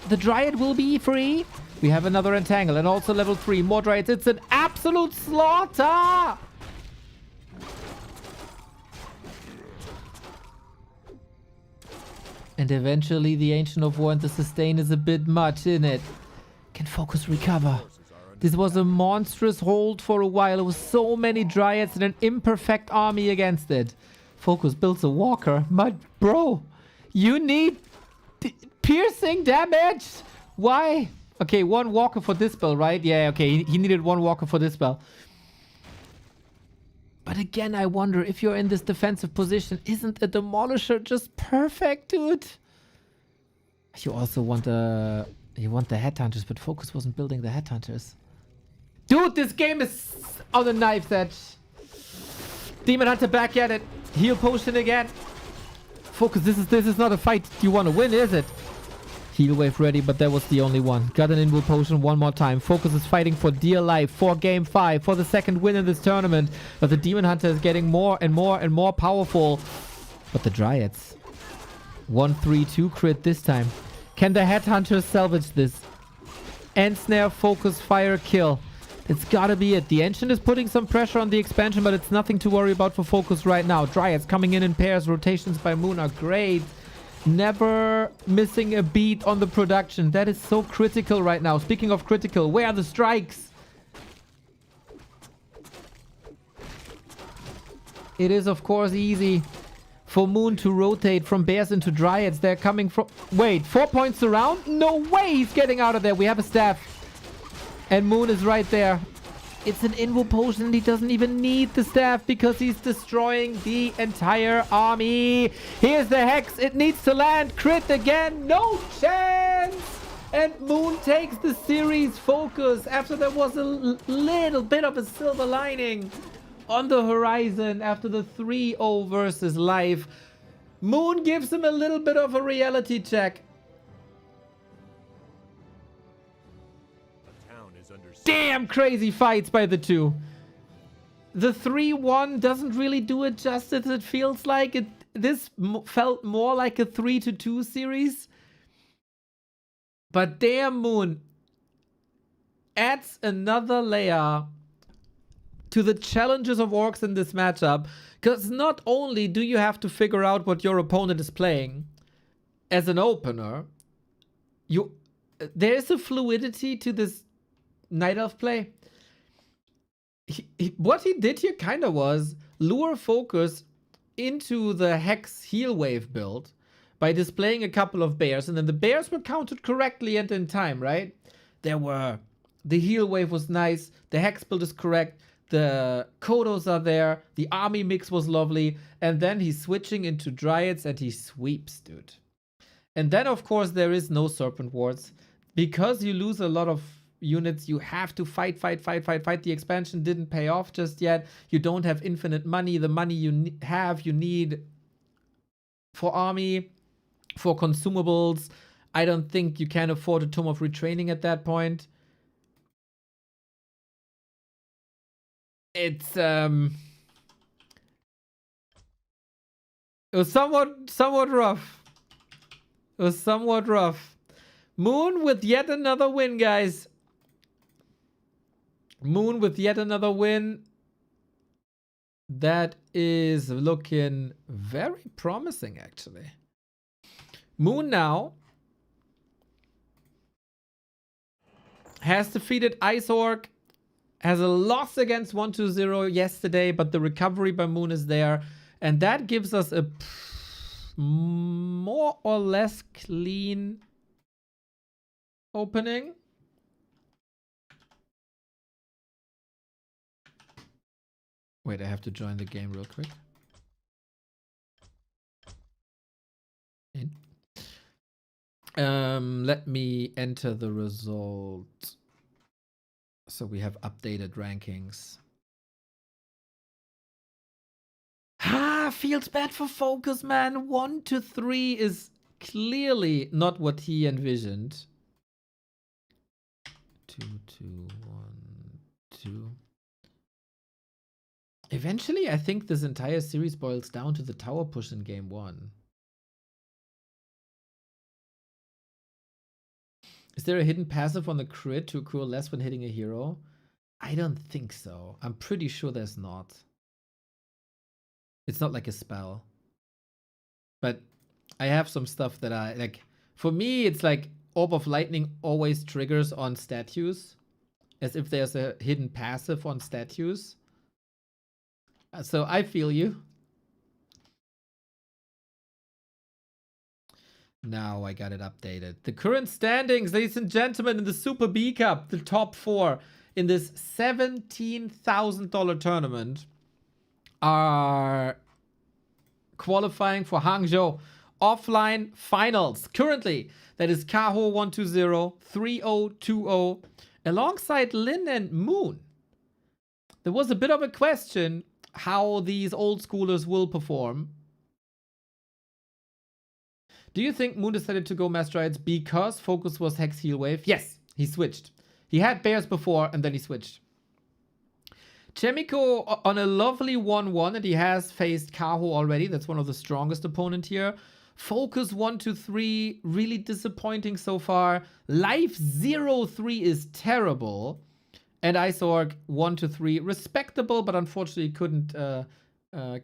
The Dryad will be free. We have another Entangle and also level 3. More Dryads. It's an absolute slaughter. And eventually the Ancient of War and the Sustain is a bit much in it. Can FoCuS recover? This was a monstrous hold for a while. It was so many Dryads and an imperfect army against it. FoCuS builds a Walker. My bro, you need piercing damage. Why? Okay, 1 Walker for this spell, right? Yeah, okay. He needed 1 Walker for this spell. But again, I wonder if you're in this defensive position, isn't a Demolisher just perfect, dude? You also want the headhunters, but FoCuS wasn't building the headhunters. Dude, this game is on the knife's edge. Demon Hunter back at it. Heal potion again. FoCuS, this is not a fight you want to win, is it? Heal wave ready, but that was the only one. Got an invul potion one more time. FoCuS is fighting for dear life for game 5, for the second win in this tournament. But the Demon Hunter is getting more and more and more powerful. But the Dryads. 1-3-2 crit this time. Can the Headhunters salvage this? End snare, FoCuS, fire, kill. It's gotta be it. The Ancient is putting some pressure on the expansion, but it's nothing to worry about for FoCuS right now. Dryads coming in pairs. Rotations by Moon are great. Never missing a beat on the production. That is so critical right now. Speaking of critical, where are the strikes? It is, of course, easy for Moon to rotate from Bears into Dryads. They're coming from... Wait, 4 points around? No way he's getting out of there. We have a staff. And Moon is right there. It's an invul potion and he doesn't even need the staff because he's destroying the entire army. Here's the Hex. It needs to land. Crit again. No chance. And Moon takes the series. FoCuS, after there was a little bit of a silver lining on the horizon after the 3-0 versus life. Moon gives him a little bit of a reality check. Damn crazy fights by the two. The 3-1 doesn't really do it justice. It feels like it. This felt more like a 3-2 series. But damn, Moon adds another layer to the challenges of Orcs in this matchup. Because not only do you have to figure out what your opponent is playing as an opener, there's a fluidity to this Night Elf play. What he did here kind of was lure FoCuS into the Hex heal wave build by displaying a couple of bears, and then the bears were counted correctly and in time, right? The heal wave was nice, the Hex build is correct, the Kodos are there, the army mix was lovely, and then he's switching into Dryads and he sweeps, dude. And then, of course, there is no Serpent Wards. Because you lose a lot of units, you have to fight. The expansion didn't pay off just yet. You don't have infinite money. The money you need for army, for consumables. I don't think you can afford a Tome of Retraining at that point. It was somewhat rough. It was somewhat rough. Moon with yet another win, guys. Moon with yet another win. That is looking very promising, actually. Moon now has defeated Ice Orc, has a loss against 1-2-0 yesterday, but the recovery by Moon is there. And that gives us a more or less clean opening. Wait, I have to join the game real quick. Let me enter the result. So we have updated rankings. Feels bad for FoCuS, man. 1-3 is clearly not what he envisioned. 2-2-1-2. Eventually, I think this entire series boils down to the tower push in game 1. Is there a hidden passive on the crit to accrue less when hitting a hero? I don't think so. I'm pretty sure there's not. It's not like a spell. But I have some stuff that I like. For me, it's like Orb of Lightning always triggers on statues, as if there's a hidden passive on statues. So I feel you. Now I got it updated. The current standings, ladies and gentlemen, in the Super B Cup, the top 4 in this $17,000 tournament are qualifying for Hangzhou offline finals. Currently, that is Kaho 120, 3020, alongside Lin and Moon. There was a bit of a question how these old schoolers will perform. Do you think Moon decided to go Master Riots because FoCuS was Hex Heal Wave? Yes, he switched. He had Bears before and then he switched. Chaemiko on a lovely 1-1, and he has faced Kaho already. That's one of the strongest opponent here. FoCuS 1-3, really disappointing so far. Life 0-3 is terrible. And Isorg 1-3, respectable, but unfortunately couldn't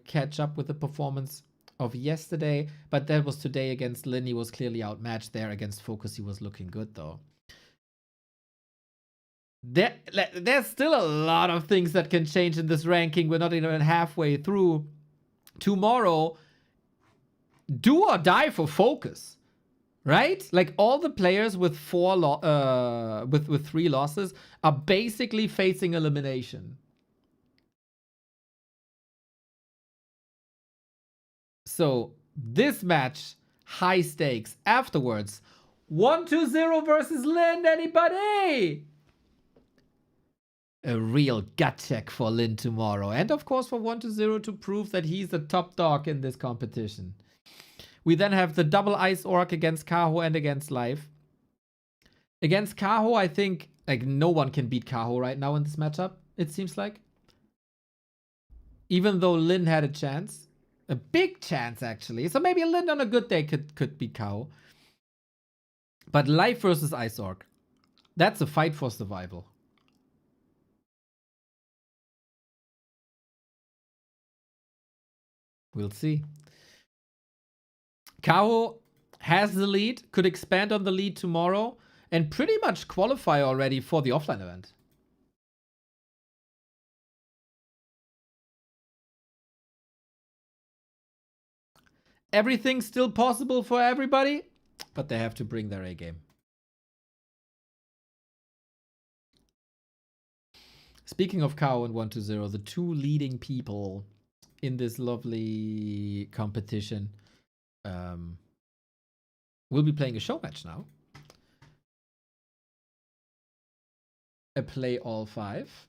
catch up with the performance of yesterday. But that was today against Lin. He was clearly outmatched there. Against FoCuS, he was looking good though. There's still a lot of things that can change in this ranking. We're not even halfway through. Tomorrow, do or die for FoCuS, right? Like all the players with with 3 losses are basically facing elimination. So this match, high stakes. Afterwards, 1-0 versus Lin. Anybody? A real gut check for Lin tomorrow. And of course for 1-0 to prove that he's the top dog in this competition. We then have the double Ice Orc against Kaho and against Life. Against Kaho, I think like no one can beat Kaho right now in this matchup, it seems like. Even though Lin had a chance. A big chance actually. So maybe Lin on a good day could beat Kaho. But Life versus Ice Orc. That's a fight for survival. We'll see. Kaho has the lead, could expand on the lead tomorrow, and pretty much qualify already for the offline event. Everything's still possible for everybody, but they have to bring their A game. Speaking of Kaho and 1-0, the 2 leading people in this lovely competition we'll be playing a show match now. A play all 5.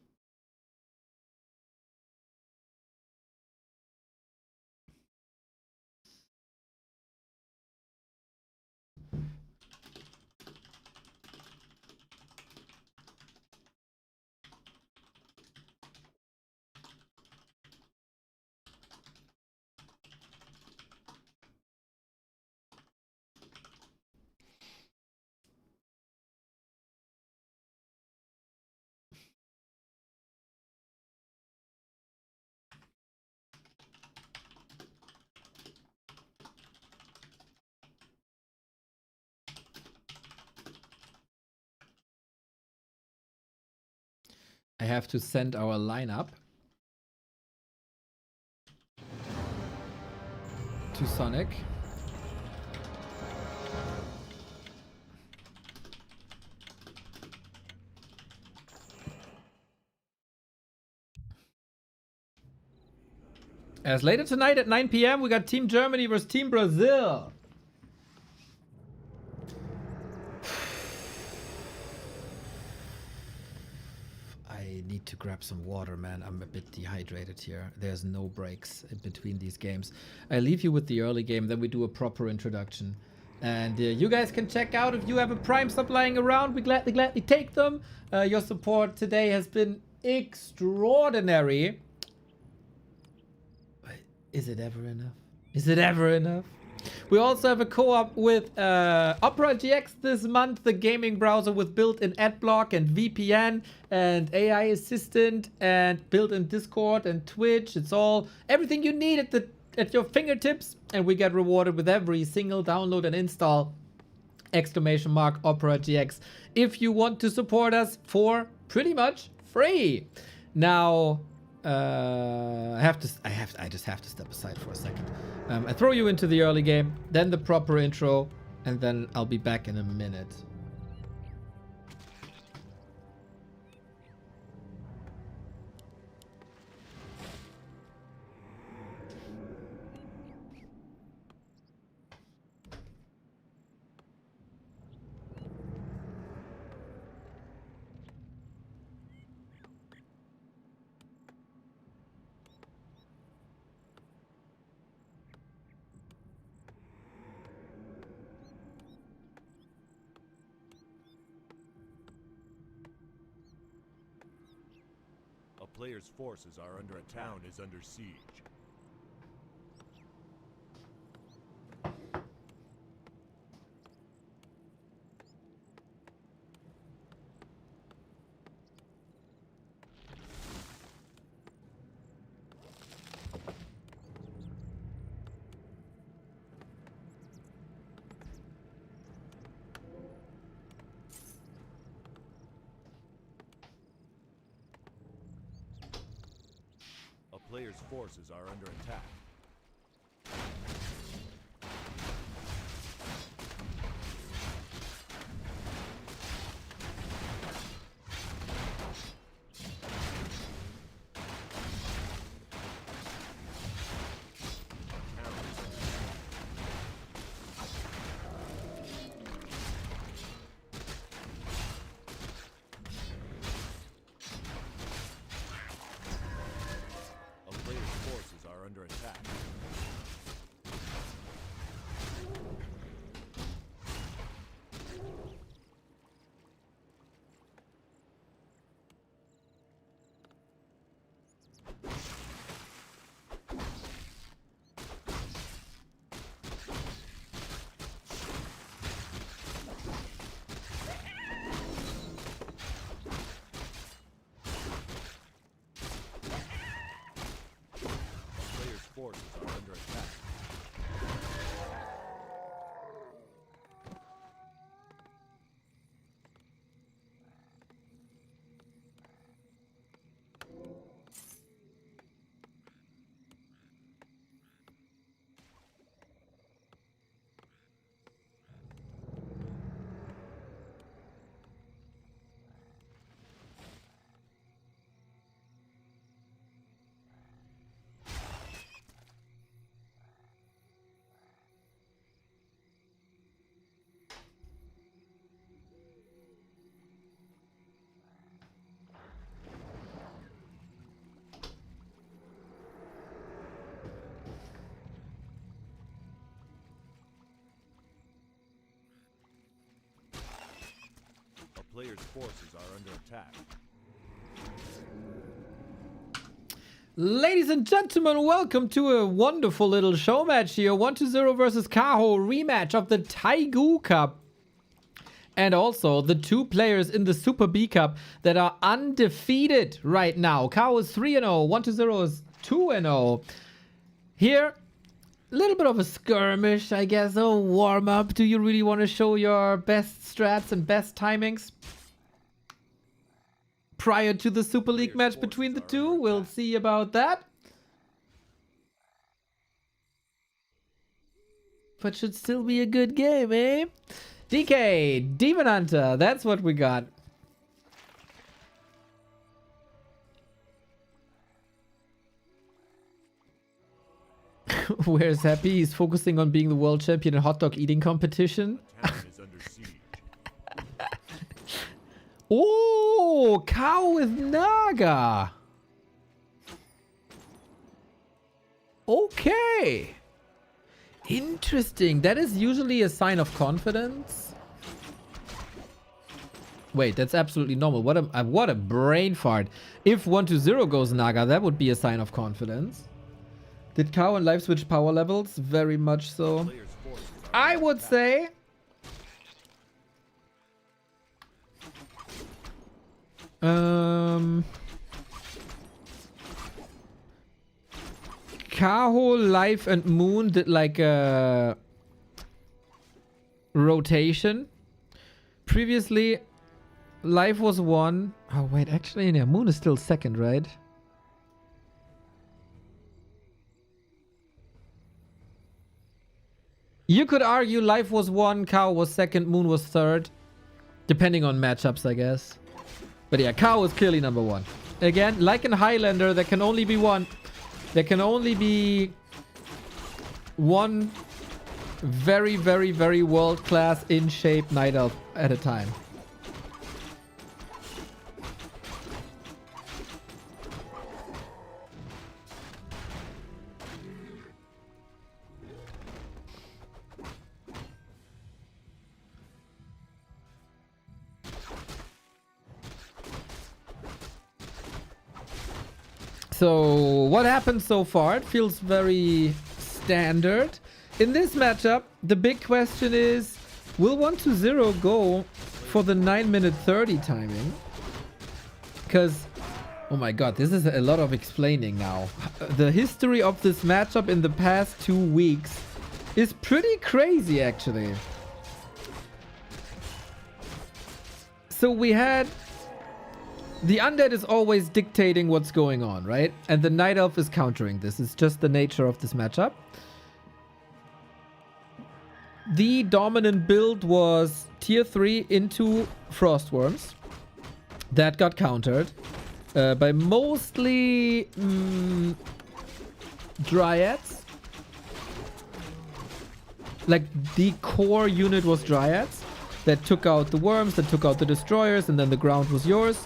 I have to send our lineup to Sonic. As later tonight at 9 p.m. we got Team Germany versus Team Brazil. I need to grab some water, man. I'm a bit dehydrated here. There's no breaks in between these games. I leave you with the early game, then we do a proper introduction. And you guys can check out if you have a Prime sub lying around. We gladly take them. Your support today has been extraordinary. Is it ever enough? Is it ever enough? We also have a co-op with Opera GX this month, the gaming browser with built-in adblock and VPN and AI assistant and built-in Discord and Twitch. It's all everything you need at your fingertips, and we get rewarded with every single download and install. ! Opera GX if you want to support us for pretty much free. Now I just have to step aside for a second. I throw you into the early game, then the proper intro, and then I'll be back in a minute.
A player's forces are under attack. Town is under siege. A player's forces are under attack. Under attack. Forces are under attack. Players' forces are under attack.
Ladies and gentlemen, welcome to a wonderful little show match here. 1-0 versus Kaho rematch of the Taigu Cup. And also the two players in the Super B Cup that are undefeated right now. Kaho is 3-0, 1-0 is 2-0. Here, a little bit of a skirmish, I guess, a warm-up. Do you really want to show your best strats and best timings prior to the Super League match between the two? We'll see about that. But should still be a good game, eh? DK, Demon Hunter, that's what we got. Where's Happy? He's focusing on being the world champion in hot dog eating competition.
The town is under siege.
Oh, cow with Naga. Okay. Interesting. That is usually a sign of confidence. Wait, that's absolutely normal. What a brain fart. If 1-0 goes Naga, that would be a sign of confidence. Did Cow and Life switch power levels? Very much so. I would say... Kaho, Life, and Moon did like a rotation. Previously, Life was 1. Oh, wait, actually, yeah, Moon is still 2nd, right? You could argue Life was 1, Cow was 2nd, Moon was 3rd. Depending on matchups, I guess. But yeah, Cow is clearly number 1. Again, like in Highlander, there can only be one. There can only be one very, very, very world-class in-shape Night Elf at a time. So what happened so far? It feels very standard. In this matchup, the big question is, will 1-0 go for the 9-minute 30 timing? Because, oh my god, this is a lot of explaining now. The history of this matchup in the past 2 weeks is pretty crazy, actually. So we had... The undead is always dictating what's going on, right? And the night elf is countering this. It's just the nature of this matchup. The dominant build was tier 3 into frostworms. That got countered by mostly dryads. Like the core unit was dryads that took out the worms, that took out the destroyers, and then the ground was yours.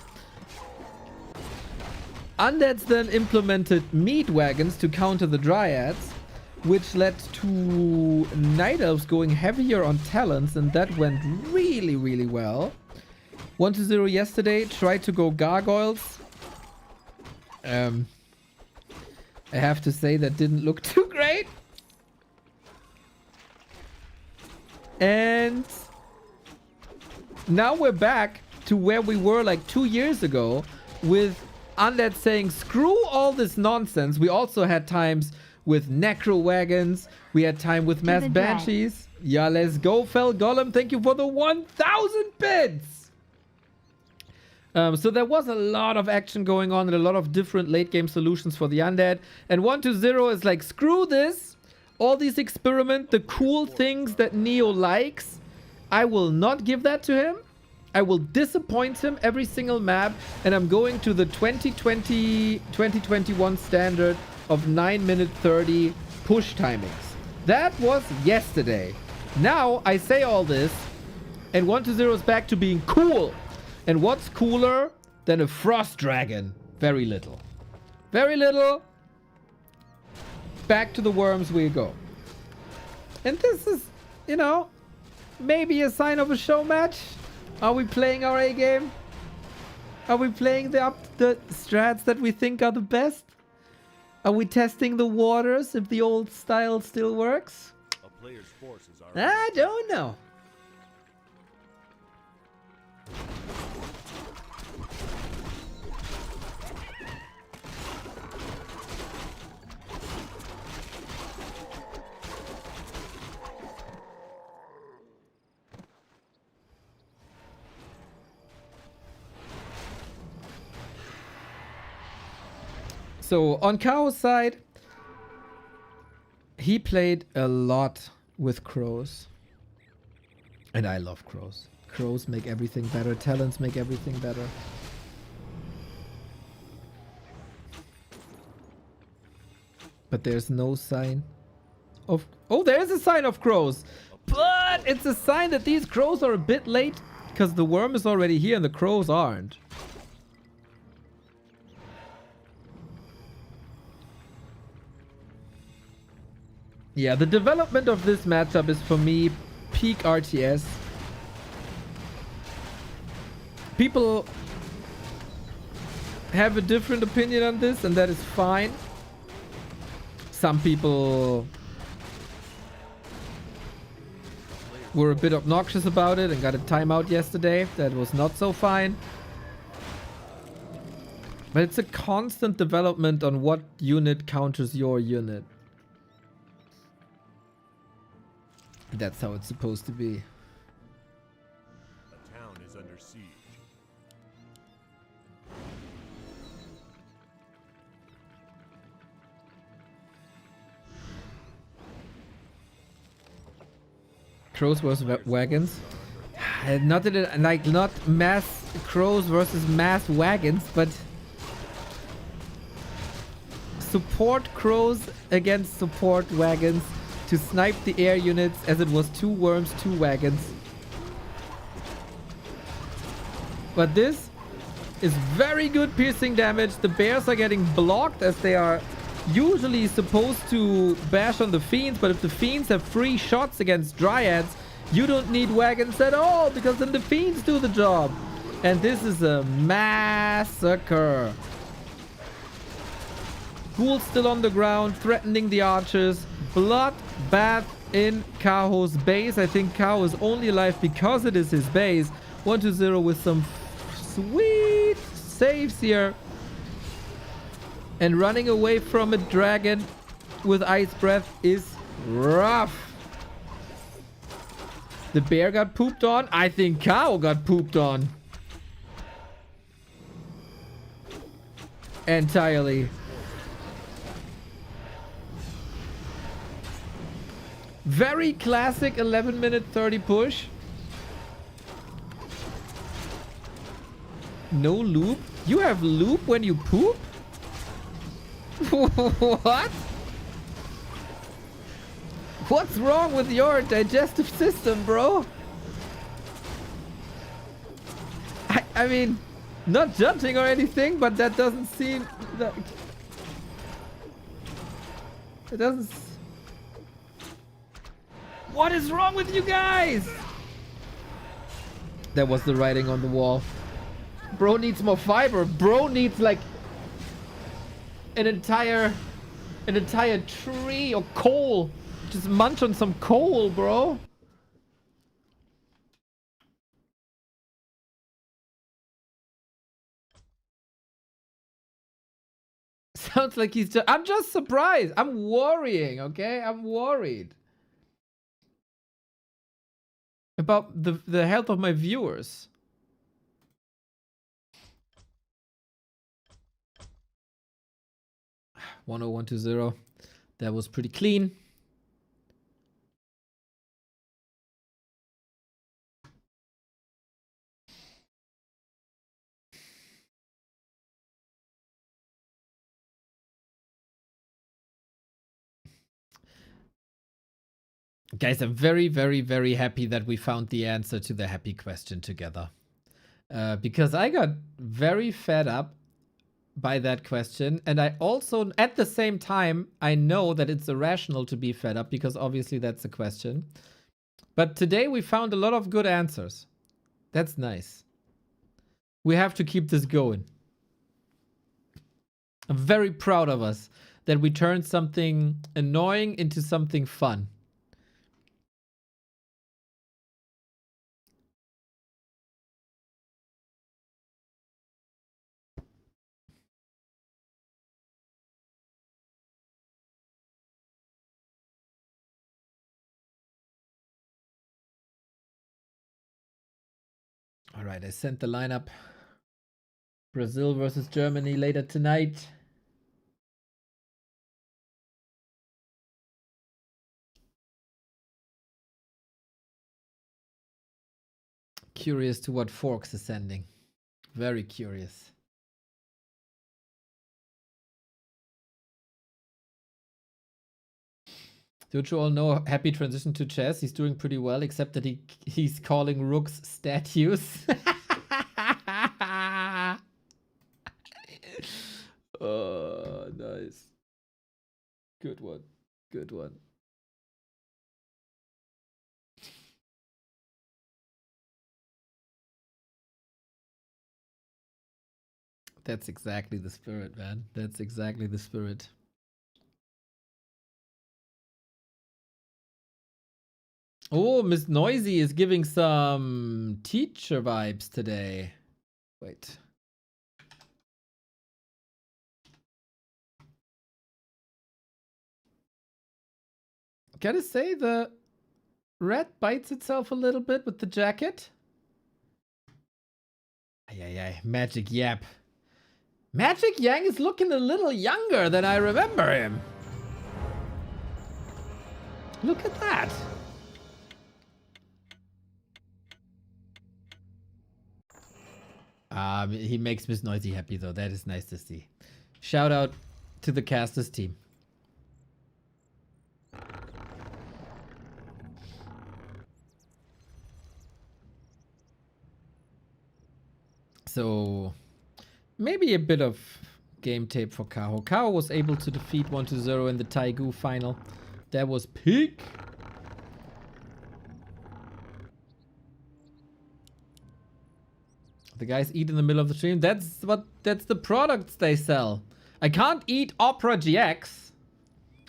Undeads then implemented meat wagons to counter the dryads, which led to night elves going heavier on talents, and that went really, really well. 1-0 yesterday tried to go gargoyles. I have to say that didn't look too great. And now we're back to where we were like 2 years ago with undead saying screw all this nonsense. We also had times with necro wagons. We had time with mass banshees. Yeah, let's go, Fel Golem. Thank you for the 1,000 bits. So there was a lot of action going on and a lot of different late game solutions for the undead. And 1-0 is like, screw this. All these experiment, the cool things that Neo likes, I will not give that to him. I will disappoint him every single map, and I'm going to the 2020-2021 standard of 9-minute 30 push timings. That was yesterday. Now I say all this, and 1-0 is back to being cool. And what's cooler than a frost dragon? Very little. Very little. Back to the worms we go. And this is, you know, maybe a sign of a show match. Are we playing our A game? Are we playing the strats that we think are the best? Are we testing the waters if the old style still works?
A player's forces are
I don't know. So on Kao's side, he played a lot with crows. And I love crows. Crows make everything better. Talents make everything better. But there's no sign of... Oh, there is a sign of crows. But it's a sign that these crows are a bit late. Because the worm is already here and the crows aren't. Yeah, the development of this matchup is for me peak RTS. People have a different opinion on this, and that is fine. Some people were a bit obnoxious about it and got a timeout yesterday. That was not so fine. But it's a constant development on what unit counters your unit. That's how it's supposed to be.
A town is under siege.
Crows versus wagons. Not that it, like, not mass crows versus mass wagons, but support crows against support wagons to snipe the air units, as it was 2 worms, 2 wagons. But this is very good piercing damage. The bears are getting blocked as they are usually supposed to bash on the fiends, but if the fiends have free shots against dryads, you don't need wagons at all, because then the fiends do the job. And this is a massacre. Ghouls still on the ground, threatening the archers. Bloodbath in Kaho's base. I think Kaho is only alive because it is his base. 1-0 with some sweet saves here. And running away from a dragon with Ice Breath is rough. The bear got pooped on. I think Kaho got pooped on. Entirely. Very classic 11-minute 30 push. No loop? You have loop when you poop? What? What's wrong with your digestive system, bro? I mean, not judging or anything, but that doesn't seem... It doesn't... What is wrong with you guys? That was the writing on the wall. Bro needs more fiber. Bro needs like an entire tree or coal. Just munch on some coal, bro. Sounds like he's just... I'm just surprised. I'm worrying, okay? I'm worried about the health of my viewers. One 1-0. That was pretty clean. Guys, I'm very, very, very happy that we found the answer to the happy question together. Because I got very fed up by that question. And I also, at the same time, I know that it's irrational to be fed up because obviously that's the question. But today we found a lot of good answers. That's nice. We have to keep this going. I'm very proud of us that we turned something annoying into something fun. All right, I sent the lineup. Brazil versus Germany later tonight. Curious to what FoCuS is sending. Very curious. Don't you all know happy transition to chess? He's doing pretty well, except that he's calling rooks statues. Oh, nice. Good one. Good one. That's exactly the spirit, man. That's exactly the spirit. Oh, Miss Noisy is giving some teacher vibes today. Wait. Gotta say, the rat bites itself a little bit with the jacket. Ay, Magic Yap. Magic Yang is looking a little younger than I remember him. Look at that. He makes Miss Noisy happy though. That is nice to see. Shout out to the casters team. So maybe a bit of game tape for Kaho. Kaho was able to defeat 1-0 in the Taigu final. That was peak. The guys eat in the middle of the stream. That's the products they sell. I can't eat Opera GX.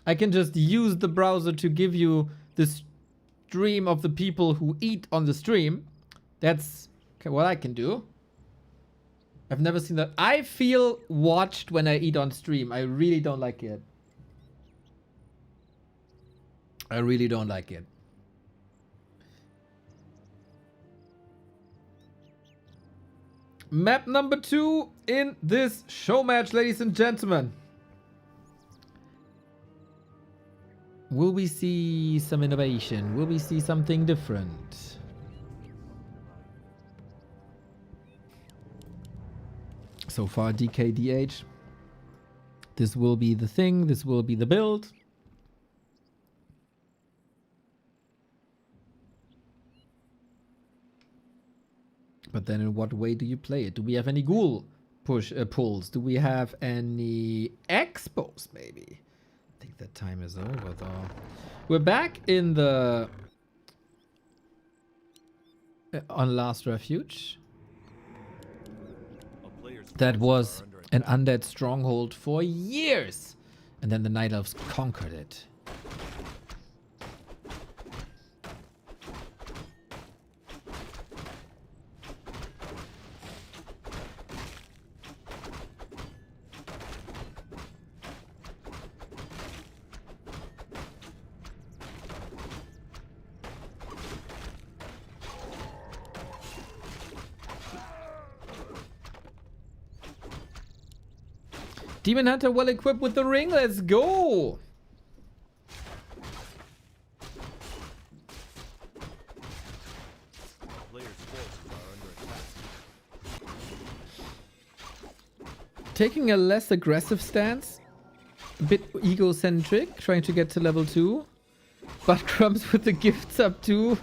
I can just use the browser to give you the stream of the people who eat on the stream. That's what I can do. I've never seen that. I feel watched when I eat on stream. I really don't like it. I really don't like it. Map number 2 in this show match, ladies and gentlemen. Will we see some innovation? Will we see something different? So far, DKDH. This will be the thing. This will be the build. But then in what way do you play it? Do we have any ghoul pulls? Do we have any expos maybe? I think that time is over though. We're back in the... on Last Refuge. That was an undead stronghold for years. And then the Night Elves conquered it. Demon Hunter well equipped with the ring. Let's go. Taking a less aggressive stance. A bit egocentric. Trying to get to level 2. But Crumbs with the gifts up too.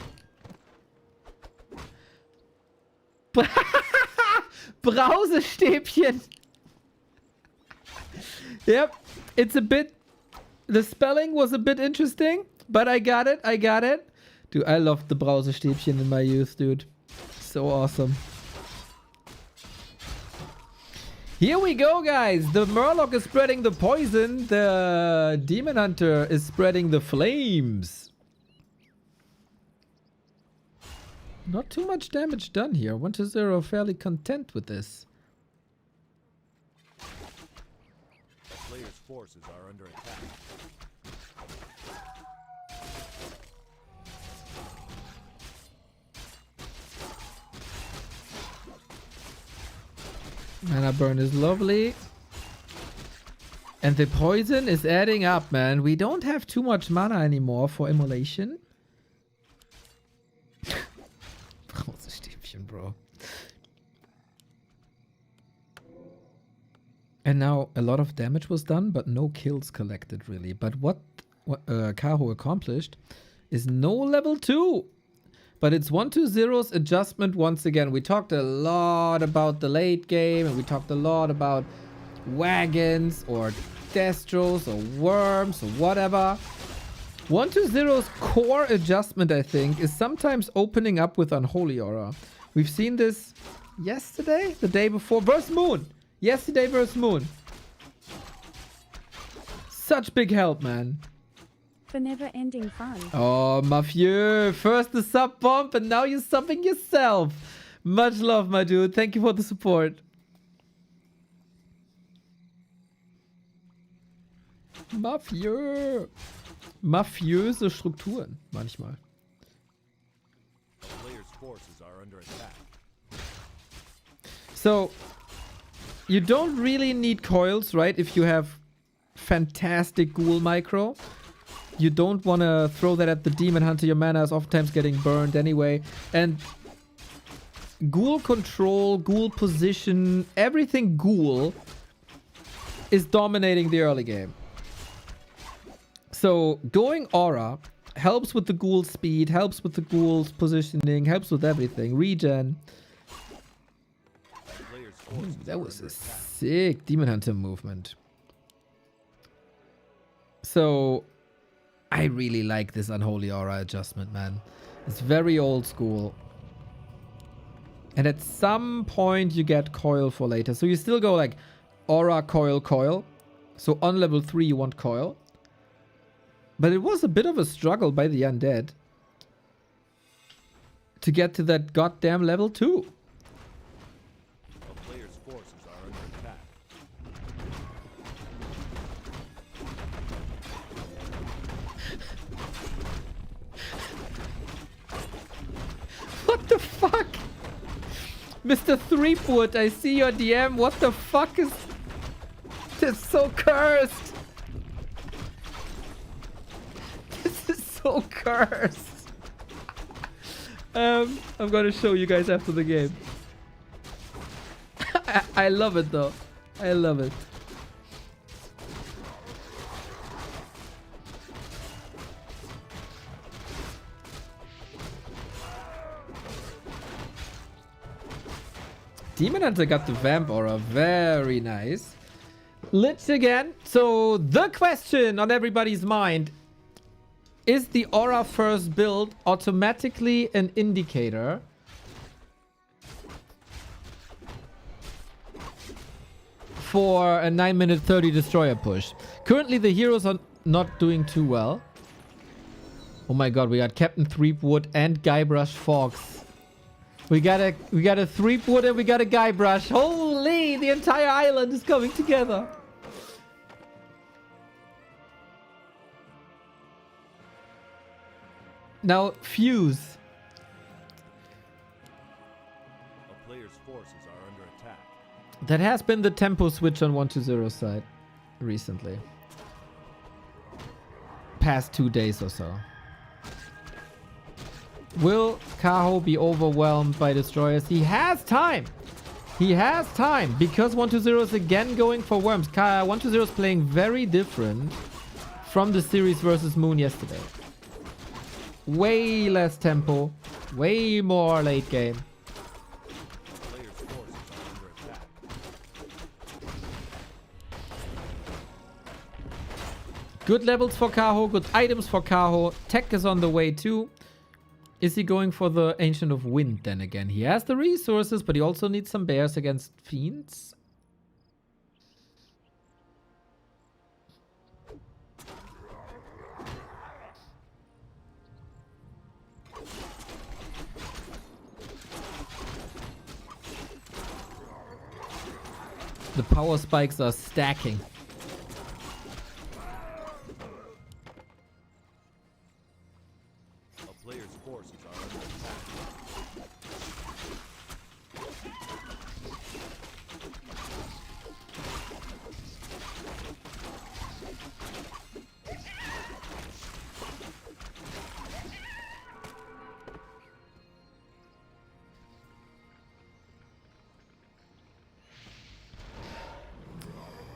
Brausestäbchen. Yep, it's a bit... The spelling was a bit interesting, but I got it, I got it. Dude, I loved the Brausestäbchen in my youth, dude. So awesome. Here we go, guys. The Murloc is spreading the poison. The Demon Hunter is spreading the flames. Not too much damage done here. 1-0, fairly content with this.
Players' forces are under attack.
Mana burn is lovely. And the poison is adding up, man. We don't have too much mana anymore for immolation. Brausestäbchen, bro. And now a lot of damage was done, but no kills collected, really. But what Kaho accomplished is no level 2. But it's 1-2-0's adjustment once again. We talked a lot about the late game, and we talked a lot about wagons, or Destros, or worms, or whatever. 1-2-0's core adjustment, I think, is sometimes opening up with Unholy Aura. We've seen this yesterday? The day before? Versus Moon! Yesterday versus Moon. Such big help, man.
For never-ending fun.
Oh, Mafieux. First the sub bump and now you're subbing yourself. Much love, my dude. Thank you for the support. Mafieux. Mafiöse Strukturen, manchmal.
Players' forces are under attack.
So... You don't really need coils, right? If you have fantastic ghoul micro. You don't want to throw that at the Demon Hunter. Your mana is oftentimes getting burned anyway. And ghoul control, ghoul position, everything ghoul is dominating the early game. So going aura helps with the ghoul speed, helps with the ghoul's positioning, helps with everything. Regen. Ooh, that was a sick Demon Hunter movement. So, I really like this Unholy Aura adjustment, man. It's very old school. And at some point you get coil for later. So you still go like Aura, coil, coil. So on level 3 you want coil. But it was a bit of a struggle by the undead to get to that goddamn level 2.
A player's forces are under attack.
What the fuck? Mr. Threepwood, I see your DM. What the fuck is this? So cursed. This is so cursed. I'm gonna show you guys after the game. I love it though. I love it. Demon Hunter got the vamp aura. Very nice. Lich again. So the question on everybody's mind: is the aura first build automatically an indicator for a 9-minute 30 destroyer push? Currently the heroes are not doing too well. Oh my god, we got Captain Threepwood and Guybrush Fox. We got a Threepwood and we got a Guybrush. Holy, the entire island is coming together. Now, Fuse.
A player's forces are under attack.
That has been the tempo switch on 120 side recently. Past 2 days or so. Will Kaho be overwhelmed by destroyers? He has time. He has time because 120 is again going for worms. 120 is playing very different from the series versus Moon yesterday. Way less tempo, way more late game.
Player's forces are under attack.
Good levels for Kaho, good items for Kaho. Tech is on the way too. Is he going for the Ancient of Wind then again? He has the resources, but he also needs some bears against fiends. The power spikes are stacking.
A player's forces are under attack.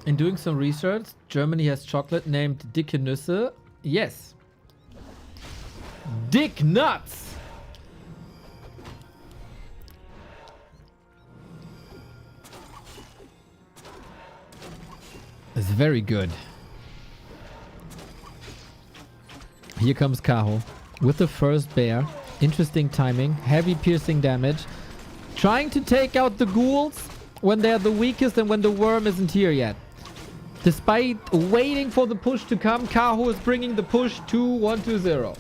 In doing some research, Germany has chocolate named Dicke Nüsse. Yes. Dick Nuts! It's very good. Here comes Kaho with the first bear. Interesting timing. Heavy piercing damage. Trying to take out the ghouls when they're the weakest and when the worm isn't here yet. Despite waiting for the push to come, Kaho is bringing the push to 120.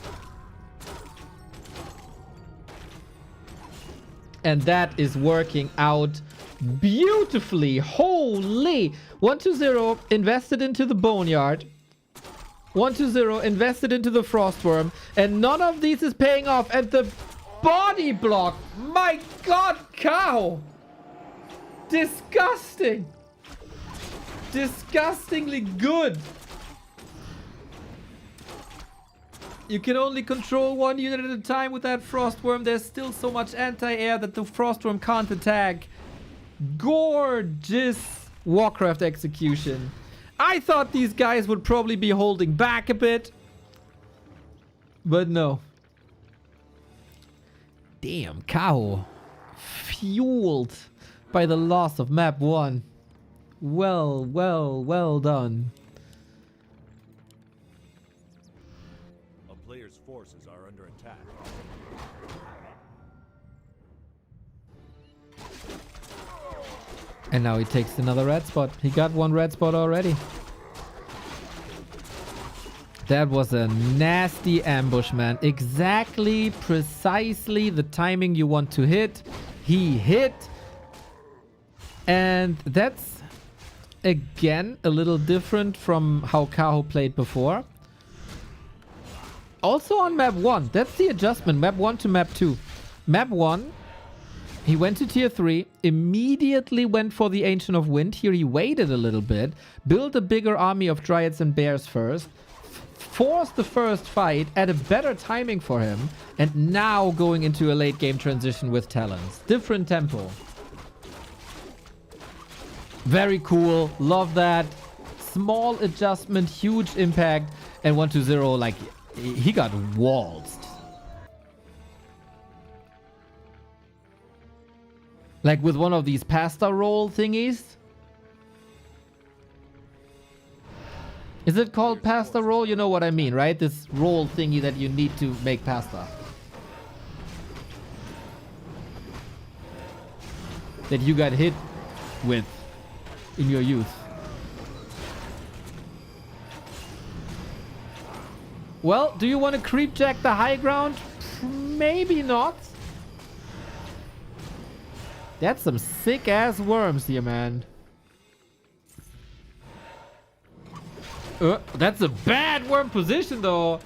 And that is working out beautifully. Holy! 120 invested into the boneyard. 120 invested into the frostworm. And none of these is paying off. And the body block. My god, Kaho! Disgusting! Disgustingly good. You can only control one unit at a time with that frostworm. There's still so much anti-air that the frostworm can't attack. Gorgeous Warcraft execution. I thought these guys would probably be holding back a bit, but no. Damn, Kaho. Fueled by the loss of map 1. Well done.
A player's forces are under attack.
And now he takes another red spot. He got one red spot already. That was a nasty ambush, man. Exactly, precisely the timing you want to hit. He hit. And that's, again, a little different from how Kaho played before. Also on map 1. That's the adjustment. Map 1 to map 2. Map 1, he went to tier 3, immediately went for the Ancient of Wind. Here he waited a little bit, built a bigger army of Dryads and Bears first, forced the first fight at a better timing for him, and now going into a late game transition with Talons. Different tempo. Very cool. Love that. Small adjustment, huge impact, and 1-0, like, he got waltzed. Like with one of these pasta roll thingies. Is it called pasta roll? You know what I mean, right? This roll thingy that you need to make pasta. That you got hit with in your youth. Well, do you want to creep jack the high ground? Maybe not. That's some sick ass worms here, man. That's a bad worm position though.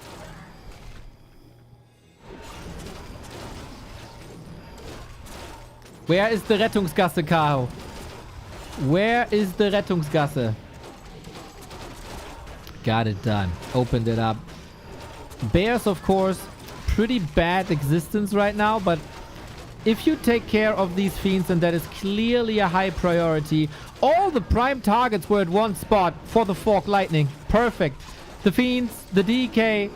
Where is the Rettungsgasse, Kao? Where is the Rettungsgasse? Got it done. Opened it up. Bears, of course, pretty bad existence right now, but if you take care of these fiends, and that is clearly a high priority. All the prime targets were at one spot for the Fork Lightning. Perfect. The fiends, the DK.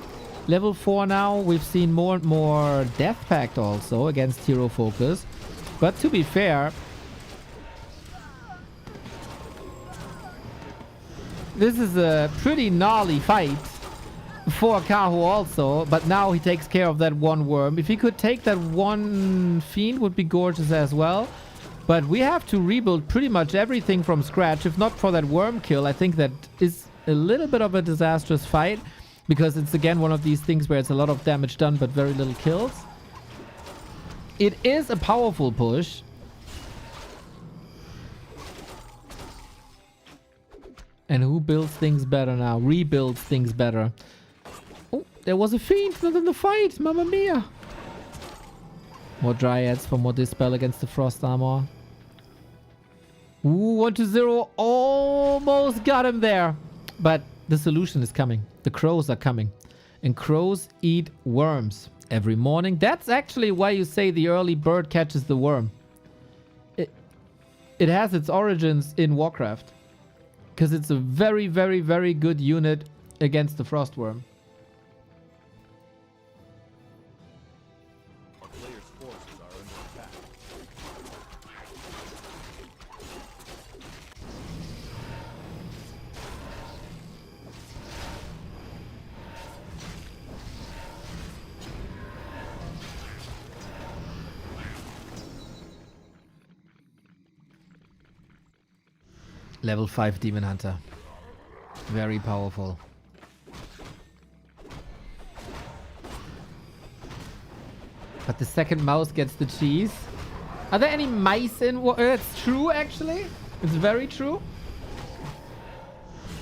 Level 4 now. We've seen more and more Death Pact also against Hero FoCuS. But to be fair, this is a pretty gnarly fight for Kaho also, but now he takes care of that one worm. If he could take that one fiend, would be gorgeous as well. But we have to rebuild pretty much everything from scratch. If not for that worm kill, I think that is a little bit of a disastrous fight, because it's again one of these things where it's a lot of damage done but very little kills. It is a powerful push. And who builds things better now? Rebuilds things better. Oh, there was a fiend not in the fight. Mamma mia. More Dryads for more dispel against the Frost Armor. Ooh, 1-0. Almost got him there. But the solution is coming. The crows are coming. And crows eat worms every morning. That's actually why you say the early bird catches the worm. It has its origins in Warcraft. Because it's a very, very, very good unit against the Frostworm.
A player's forces are under attack.
Level 5 Demon Hunter. Very powerful. But the second mouse gets the cheese. Are there any mice in it's true, actually. It's very true.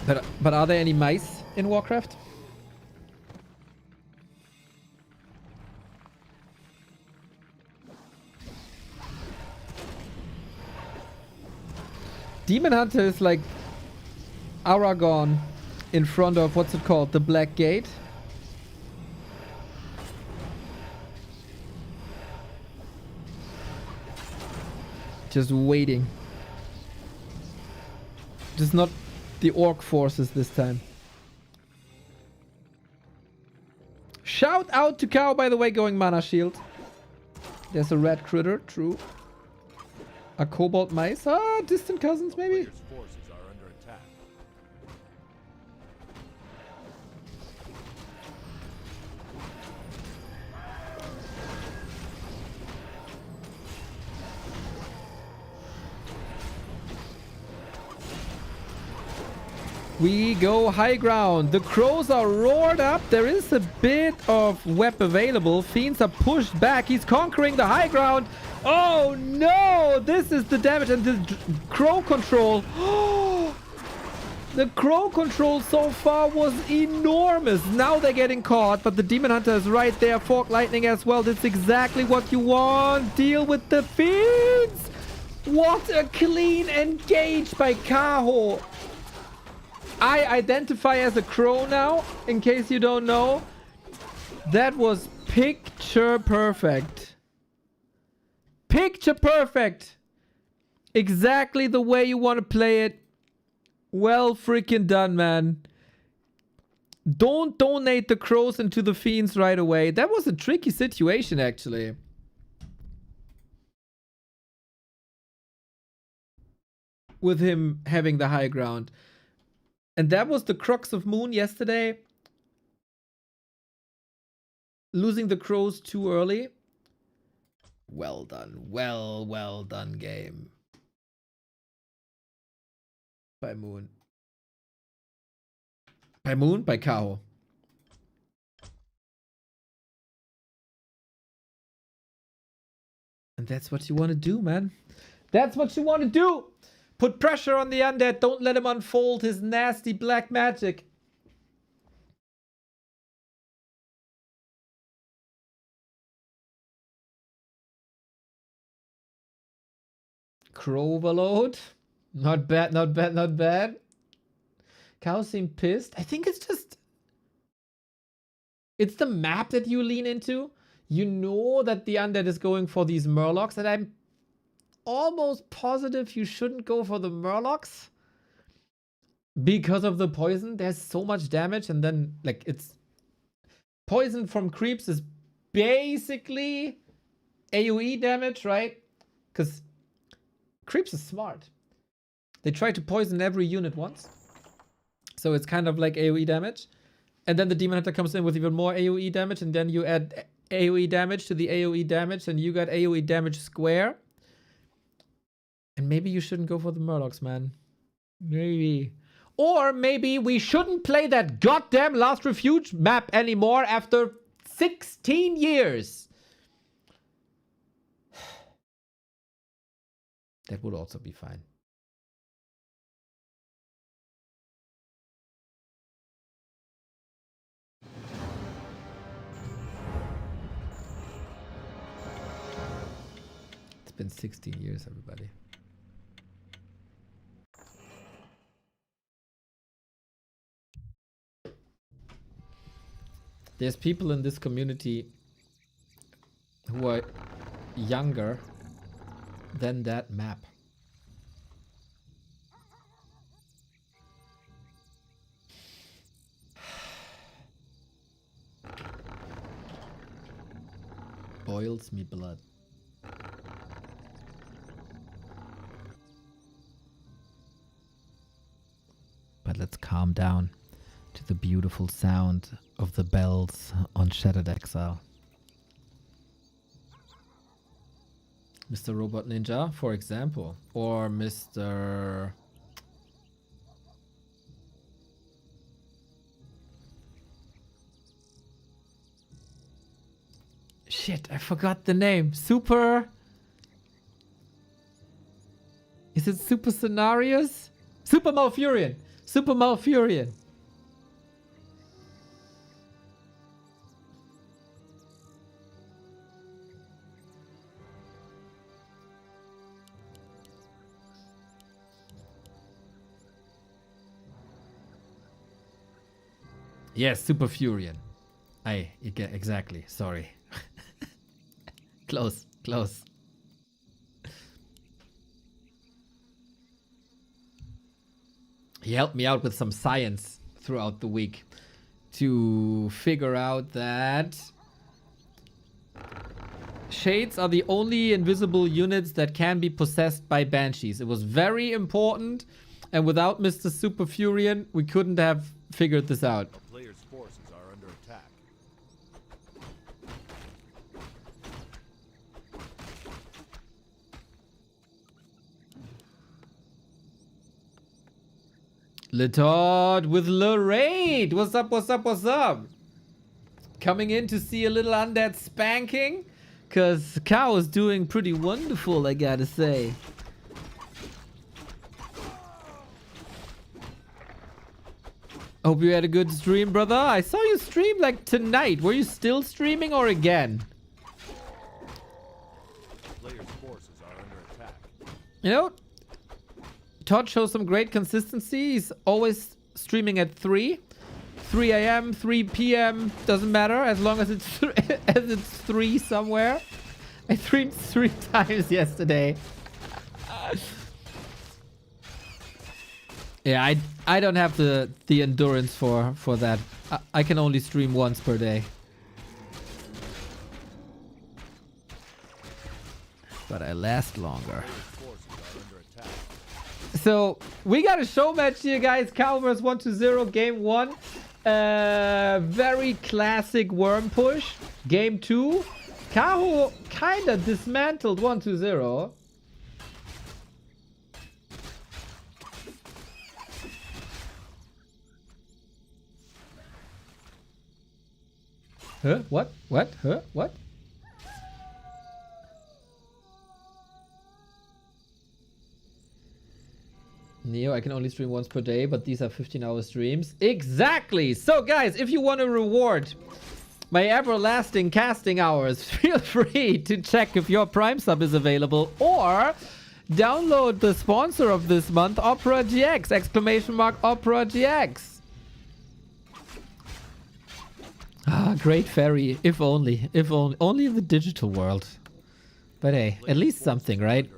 But are there any mice in Warcraft? Demon Hunter is like Aragorn in front of, what's it called? The Black Gate. Just waiting. Just not the orc forces this time. Shout out to Cow, by the way, going mana shield. There's a red critter, true. A cobalt mice? Ah, distant cousins maybe?
Player's forces are under attack.
We go high ground. The crows are roared up. There is a bit of web available. Fiends are pushed back. He's conquering the high ground. Oh no! This is the damage and the crow control. The crow control so far was enormous. Now they're getting caught, but the Demon Hunter is right there. Fork Lightning as well. That's exactly what you want. Deal with the Fiends. What a clean engage by Kaho. I identify as a crow now, in case you don't know. That was picture perfect. Picture perfect. Exactly the way you want to play it. Well freaking done, man. Don't donate the crows into the Fiends right away. That was a tricky situation, actually. With him having the high ground. And that was the crux of Moon yesterday. Losing the crows too early. Well done. Well done game. By Moon. By Moon? By Kao. And that's what you want to do, man. That's what you want to do. Put pressure on the undead. Don't let him unfold his nasty black magic. Crow overload. Not bad, not bad, not bad. Cow seemed pissed. I think it's just... It's the map that you lean into. You know that the undead is going for these murlocs, and I'm almost positive you shouldn't go for the murlocs because of the poison. There's so much damage, and then like it's poison from creeps is basically AoE damage, right? Because creeps are smart. They try to poison every unit once, so it's kind of like AoE damage. And then the Demon Hunter comes in with even more AoE damage, and then you add AoE damage to the AoE damage, and you got AoE damage square. And maybe you shouldn't go for the Murlocs, man. Maybe. Or maybe we shouldn't play that goddamn Last Refuge map anymore after 16 years. That would also be fine. It's been 16 years, everybody. There's people in this community who are younger than that map. Boils me blood. But let's calm down to the beautiful sound of the bells on Shattered Exile. Mr. Robot Ninja, for example. Or Mr... Shit, I forgot the name. Super... Is it Super Scenarios? Super Malfurion! Super Malfurion! Yes, Super Furion. Exactly. Sorry. Close. He helped me out with some science throughout the week to figure out that Shades are the only invisible units that can be possessed by Banshees. It was very important, and without Mr. Super Furion, we couldn't have figured this out.
A player's forces are under attack.
Letod with Lorraine. What's up, what's up, what's up? Coming in to see a little undead spanking? Because Cow is doing pretty wonderful, I gotta say. Hope you had a good stream, brother. I saw you stream like tonight. Were you still streaming or again?
Players' forces are under attack.
You know, Todd shows some great consistency. He's always streaming at 3 a.m., 3 p.m. Doesn't matter as long as it's as it's 3 somewhere. I streamed 3 times yesterday. Yeah, I don't have the endurance for that. I can only stream once per day. But I last longer. So we got a show match here, guys. Cow vs 1-0, game 1. Very classic worm push. Game 2. Kaho kinda dismantled 1-0. Huh? What? What? Huh? What? Neo, I can only stream once per day, but these are 15-hour streams. Exactly! So, guys, if you want to reward my everlasting casting hours, feel free to check if your Prime sub is available, or download the sponsor of this month, Opera GX! Exclamation mark Opera GX! Ah, great fairy. If only. If only. Only in the digital world. But hey, at least something, right?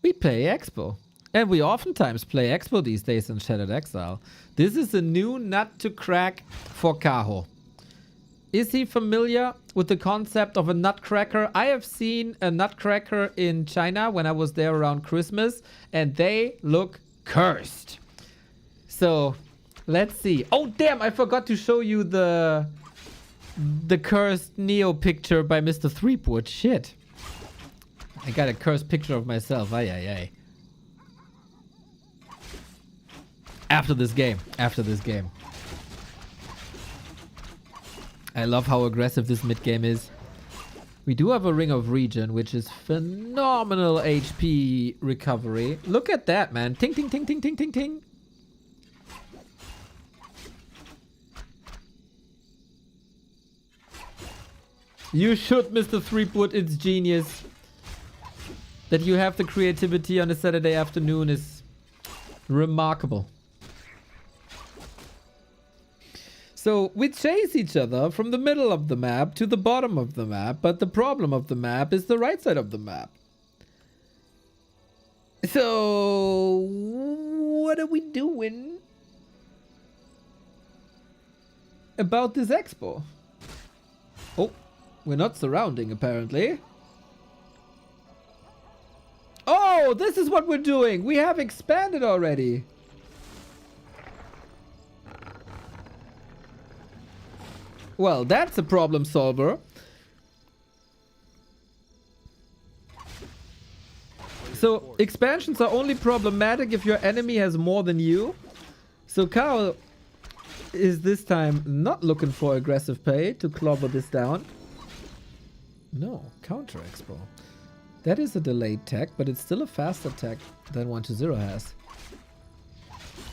We play Expo. And we oftentimes play Expo these days in Shattered Exile. This is a new nut to crack for Kaho. Is he familiar with the concept of a nutcracker? I have seen a nutcracker in China when I was there around Christmas, and they look cursed. So, let's see. Oh, damn, I forgot to show you the cursed Neo picture by Mr. Threepwood. Shit. I got a cursed picture of myself. Ay, ay, ay. After this game. After this game. I love how aggressive this mid game is. We do have a Ring of Regen, which is phenomenal HP recovery. Look at that, man. Ting, ting, ting, ting, ting, ting, ting. You should, Mr. Threepwood. It's genius. That you have the creativity on a Saturday afternoon is remarkable. So we chase each other from the middle of the map to the bottom of the map, but the problem of the map is the right side of the map. So what are we doing about this expo? Oh, we're not surrounding apparently. Oh, this is what we're doing. We have expanded already. Well, that's a problem solver. So, expansions are only problematic if your enemy has more than you. So, Kao is this time not looking for aggressive play to clobber this down. No, counter expo. That is a delayed tech, but it's still a faster tech than 1-0 has.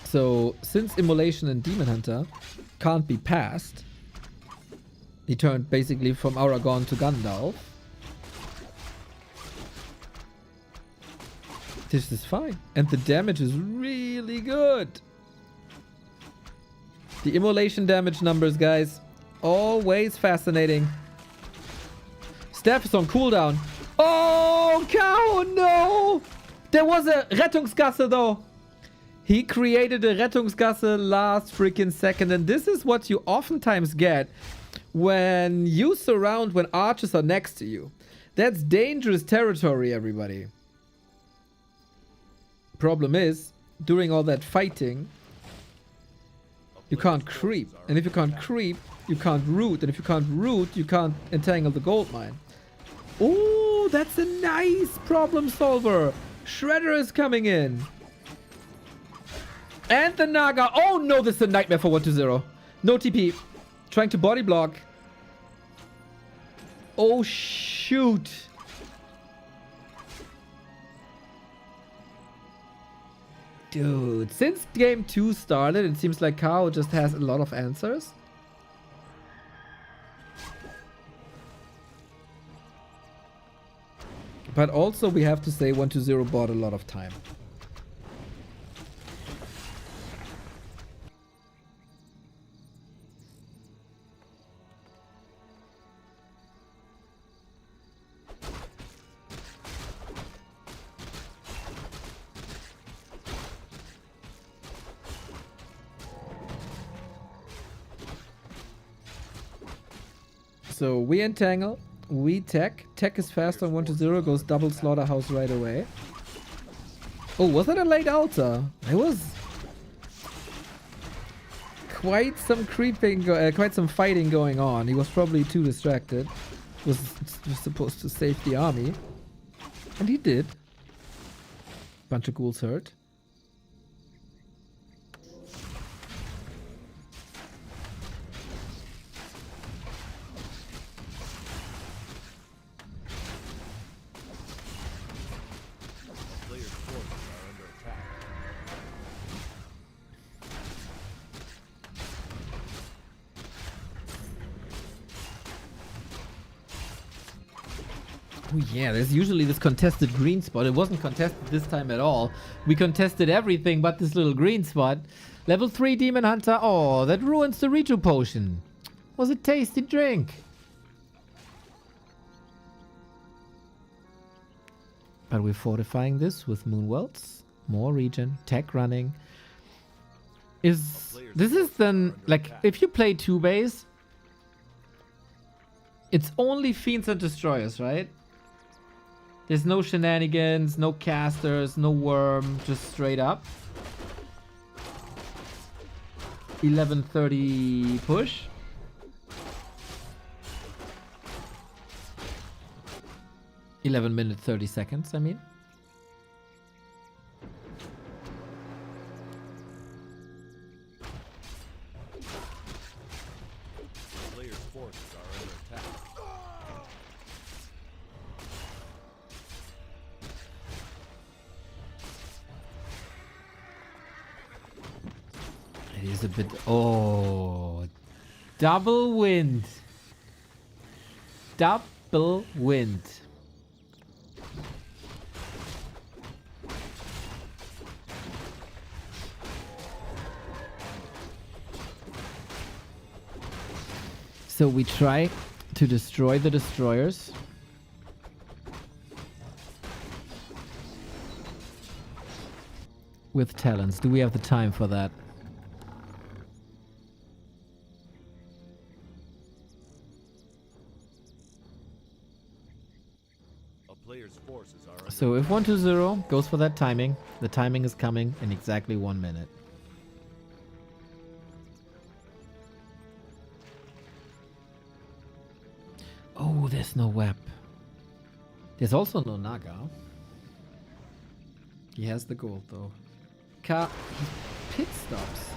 So, since Immolation and Demon Hunter can't be passed, he turned basically from Aragorn to Gandalf. This is fine. And the damage is really good. The Immolation damage numbers, guys. Always fascinating. Staff is on cooldown. Oh, Cow, no! There was a Rettungsgasse, though. He created a Rettungsgasse last freaking second. And this is what you oftentimes get when you surround when archers are next to you. That's dangerous territory, everybody. Problem is, during all that fighting, you can't creep. And if you can't creep, you can't root. And if you can't root, you can't entangle the gold mine. Oh, that's a nice problem solver. Shredder is coming in. And the Naga. Oh no, this is a nightmare for 1-0. No TP. Trying to body block. Oh shoot. Dude, since game 2 started, it seems like Kao just has a lot of answers. But also we have to say 1-0 bought a lot of time. So we entangle, we tech. Tech is fast on 1-0, goes double slaughterhouse right away. Oh, was that a late altar? It was quite some creeping, quite some fighting going on. He was probably too distracted. Was supposed to save the army. And he did. Bunch of ghouls hurt. Oh yeah, there's usually this contested green spot. It wasn't contested this time at all. We contested everything but this little green spot. Level 3 Demon Hunter. Oh, that ruins the Reju potion. Was a tasty drink. But we're fortifying this with Moonwelts. More regen. Tech running. This is then, like, if you play 2 base, it's only Fiends and Destroyers, right? There's no shenanigans, no casters, no worm, just straight up. 11:30 push. (11 minutes 30 seconds), I mean.
Player's forces are under attack.
It is a bit... Oh. Double wind. Double wind. So we try to destroy the destroyers. With talents. Do we have the time for that?
A player's forces are under
So if 1-0 goes for that timing, the timing is coming in exactly 1 minute. Oh, there's no web. There's also no Naga. He has the gold though. He pit stops.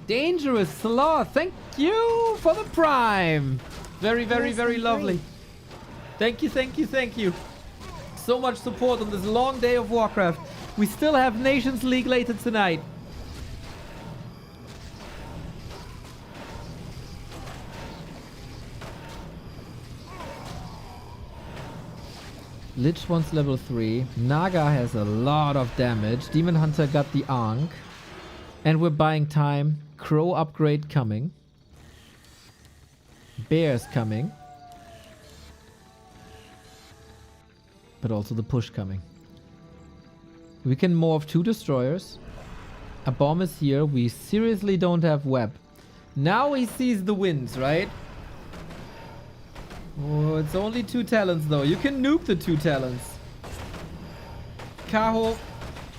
Dangerous Sloth, thank you for the prime. Very, very, very lovely. Thank you, thank you, thank you. So much support on this long day of Warcraft. We still have Nations League later tonight. Lich wants level 3. Naga has a lot of damage. Demon Hunter got the Ankh. And we're buying time. Crow upgrade coming. Bears coming. But also the push coming. We can morph 2 destroyers. A bomb is here. We seriously don't have web. Now he sees the winds, right? Oh, it's only 2 talents though. You can nuke the 2 talents. Kaho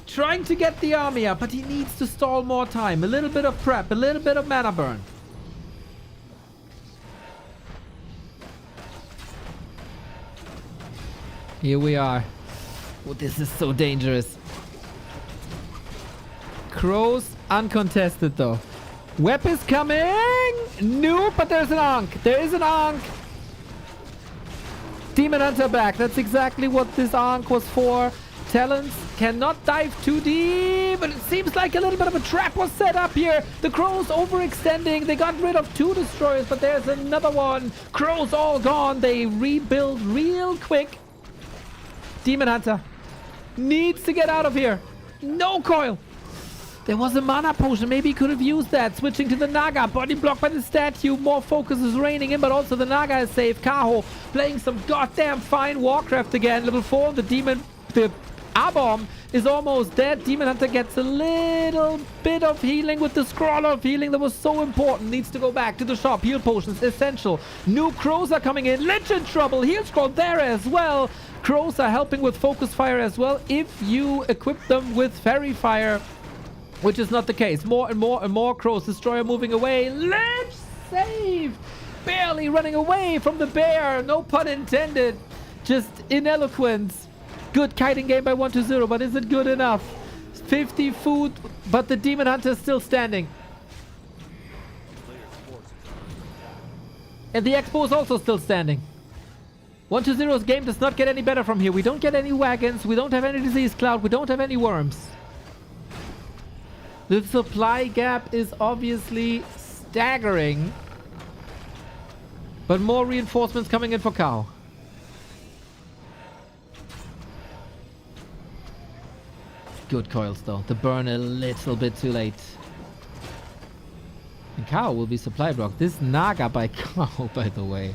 trying to get the army up, but he needs to stall more time. A little bit of prep, a little bit of mana burn. Here we are. Oh, this is so dangerous. Crows uncontested though. Web is coming. Nope, but there's an Ankh. There is an Ankh. Demon Hunter back. That's exactly what this Ankh was for. Talons cannot dive too deep, but it seems like a little bit of a trap was set up here. The Crows overextending. They got rid of 2 destroyers, but there's another one. Crows all gone. They rebuild real quick. Demon Hunter needs to get out of here. No coil. There was a mana potion. Maybe he could have used that. Switching to the Naga. Body blocked by the statue. More focus is raining in, but also the Naga is safe. Kaho playing some goddamn fine Warcraft again. Level 4. The A-bomb is almost dead. Demon Hunter gets a little bit of healing with the scroll of healing that was so important. Needs to go back to the shop. Heal potions, essential. New Crows are coming in. Lich in trouble. Heal scroll there as well. Crows are helping with focus fire as well if you equip them with fairy fire, which is not the case. More and more and more Crows. Destroyer moving away. Lich saved. Barely running away from the bear. No pun intended. Just ineloquence. Good kiting game by 1-0, but is it good enough? 50 food, but the Demon Hunter is still standing. And the Expo is also still standing. 1-0's game does not get any better from here. We don't get any wagons. We don't have any disease cloud. We don't have any worms. The supply gap is obviously staggering. But more reinforcements coming in for Cow. Good coils though. The burn a little bit too late. And Cow will be supply blocked. This Naga by Cow, by the way.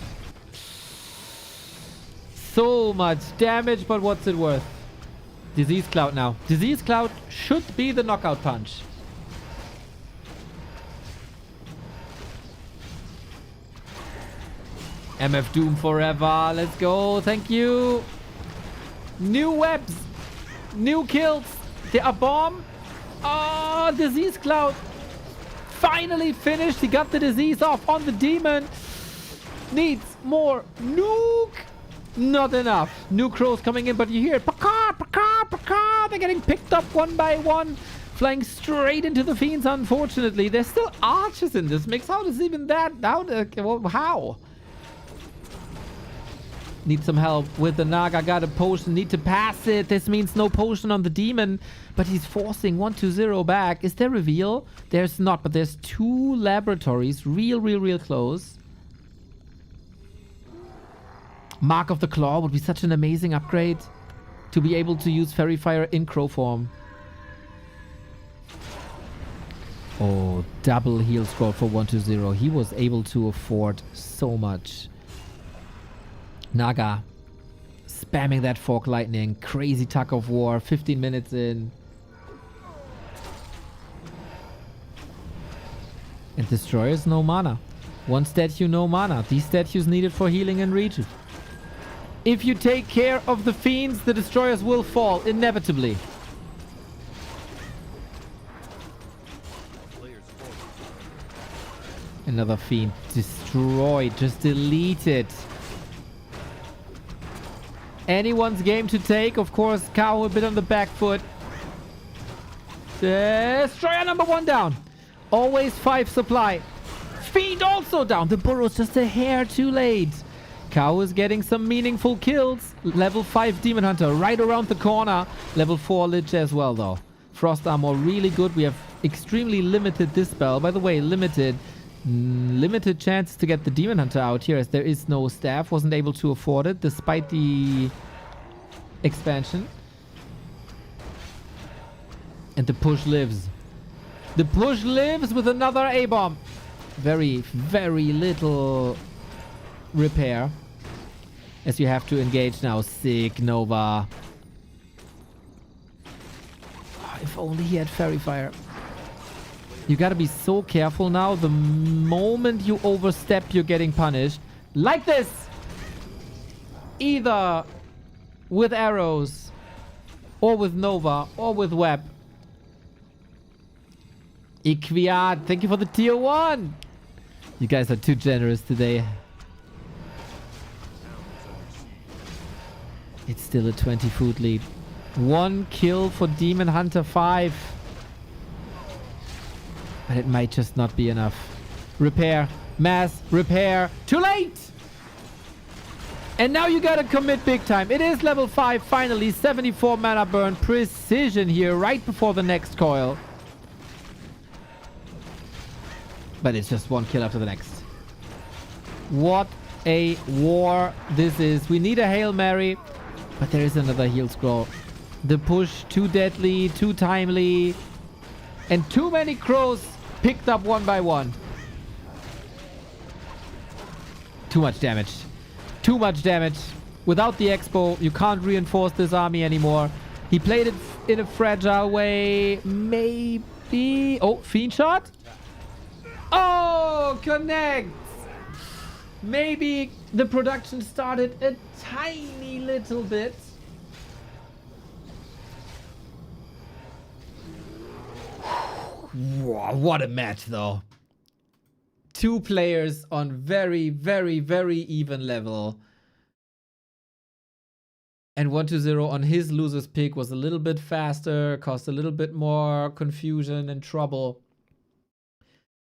So much damage, but what's it worth? Disease Cloud now. Disease Cloud should be the knockout punch. MF Doom forever. Let's go. Thank you. New webs. New kills. The A-bomb. Oh, Disease Cloud. Finally finished. He got the disease off on the demon. Needs more nuke. Not enough. New Crows coming in, but you hear it. Paka, paka, paka. They're getting picked up one by one. Flying straight into the Fiends, unfortunately. There's still archers in this mix. How does even that... How? Need some help with the Naga. Got a potion. Need to pass it. This means no potion on the demon. But he's forcing 1-0 back. Is there reveal? There's not, but there's 2 laboratories. Real close. Mark of the Claw would be such an amazing upgrade. To be able to use Fairy Fire in Crow form. Oh, double heal scroll for 1-0. He was able to afford so much. Naga spamming that Fork Lightning. Crazy tug of war. 15 minutes in. And Destroyers, no mana. One statue, no mana. These statues needed for healing and regen. If you take care of the Fiends, the Destroyers will fall, inevitably. Another Fiend destroyed. Just delete it. Anyone's game to take. Of course, Cow a bit on the back foot. Destroyer number 1 down. Always 5 supply. Fiend also down. The burrow's just a hair too late. Cow is getting some meaningful kills. Level 5 Demon Hunter right around the corner. Level 4 Lich as well though. Frost Armor really good. We have extremely limited dispel. By the way, limited chance to get the Demon Hunter out here as there is no staff. Wasn't able to afford it despite the expansion. And the push lives. The push lives with another A-bomb. Very little repair. As you have to engage now. Sick Nova. Oh, if only he had Fairy Fire. You gotta be so careful now. The moment you overstep, you're getting punished. Like this! Either with arrows, or with Nova, or with Web. Iquiat, thank you for the tier 1! You guys are too generous today. It's still a 20 food lead. 1 kill for Demon Hunter 5. But it might just not be enough. Repair. Mass. Repair. Too late! And now you gotta commit big time. It is level 5 finally. 74 mana burn. Precision here right before the next coil. But it's just one kill after the next. What a war this is. We need a Hail Mary. But there is another heal scroll. The push, too deadly, too timely. And too many crows picked up one by one. Too much damage. Too much damage. Without the expo, you can't reinforce this army anymore. He played it in a fragile way. Maybe... Oh, Fiend Shot? Oh, connect! Maybe the production started a tiny little bit. What a match, though. Two players on very, very, very even level. And 1-0 on his loser's pick was a little bit faster, caused a little bit more confusion and trouble.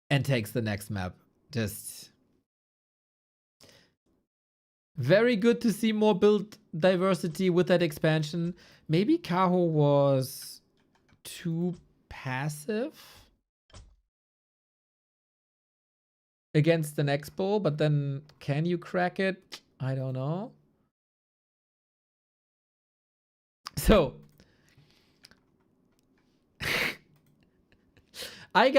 And takes the next map. Just very good to see more build diversity with that expansion. Maybe Kaho was too passive against an expo, but then can you crack it? I don't know. So I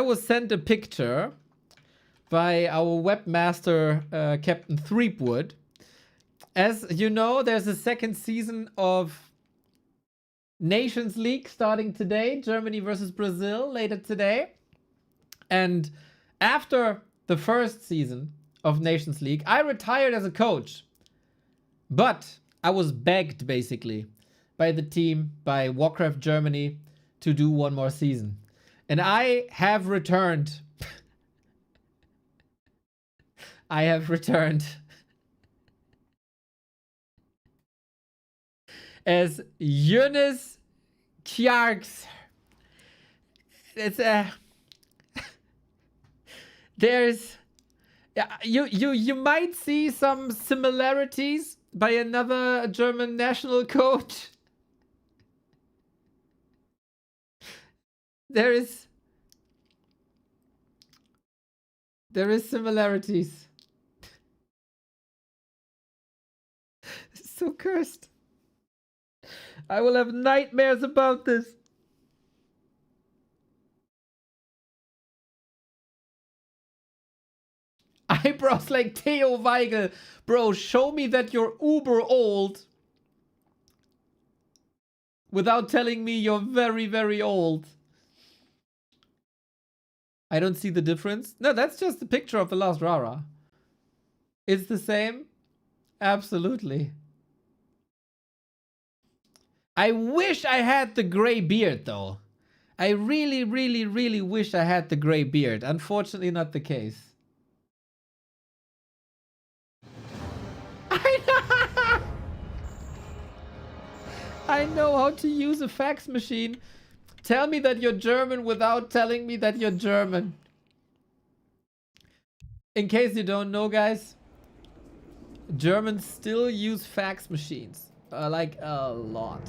was sent a picture by our webmaster Captain Threepwood. As you know, there's a second season of Nations League starting today. Germany versus Brazil later today. And after the first season of Nations League, I retired as a coach. But I was begged, basically, by the team, by Warcraft Germany, to do one more season. And I have returned. I have returned as Jonas Kjarks. It's a... There's... You might see some similarities by another German national coach. There is similarities. So cursed. I will have nightmares about this. Eyebrows like Theo Weigel. Bro, show me that you're uber old without telling me you're very, very old. I don't see the difference. No, that's just the picture of the last Rara. It's the same? Absolutely. I wish I had the gray beard, though. I really, really, really wish I had the gray beard. Unfortunately, not the case. I know how to use a fax machine. Tell me that you're German without telling me that you're German. In case you don't know, guys, Germans still use fax machines. Like a lot.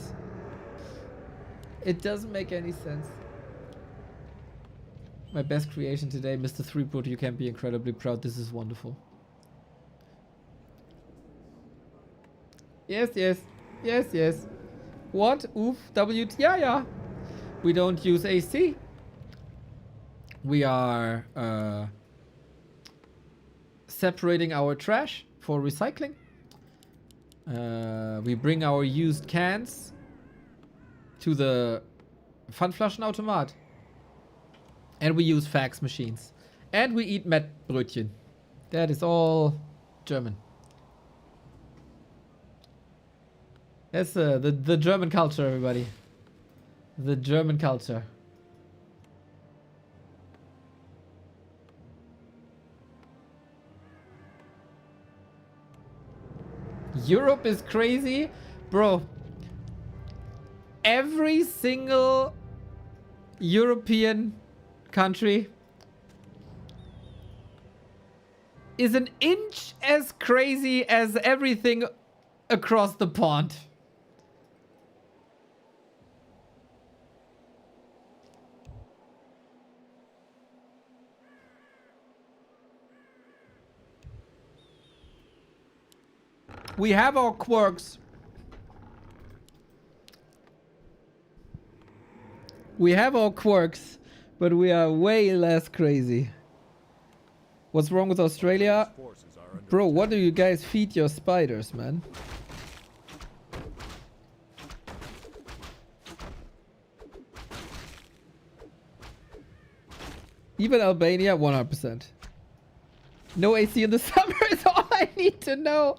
It doesn't make any sense. My best creation today, Mr. Threepwood. You can be incredibly proud. This is wonderful. Yes, yes. Yes, yes. What? Oof. Yeah. We don't use AC. We are separating our trash for recycling. We bring our used cans to the Pfandflaschenautomat. And we use fax machines. And we eat Mettbrötchen. That is all German. That's the German culture, everybody. The German culture. Europe is crazy. Bro, every single European country is an inch as crazy as everything across the pond. We have our quirks. We have our quirks, but we are way less crazy. What's wrong with Australia? Bro, what do you guys feed your spiders, man? Even Albania, 100%. No AC in the summer is all I need to know.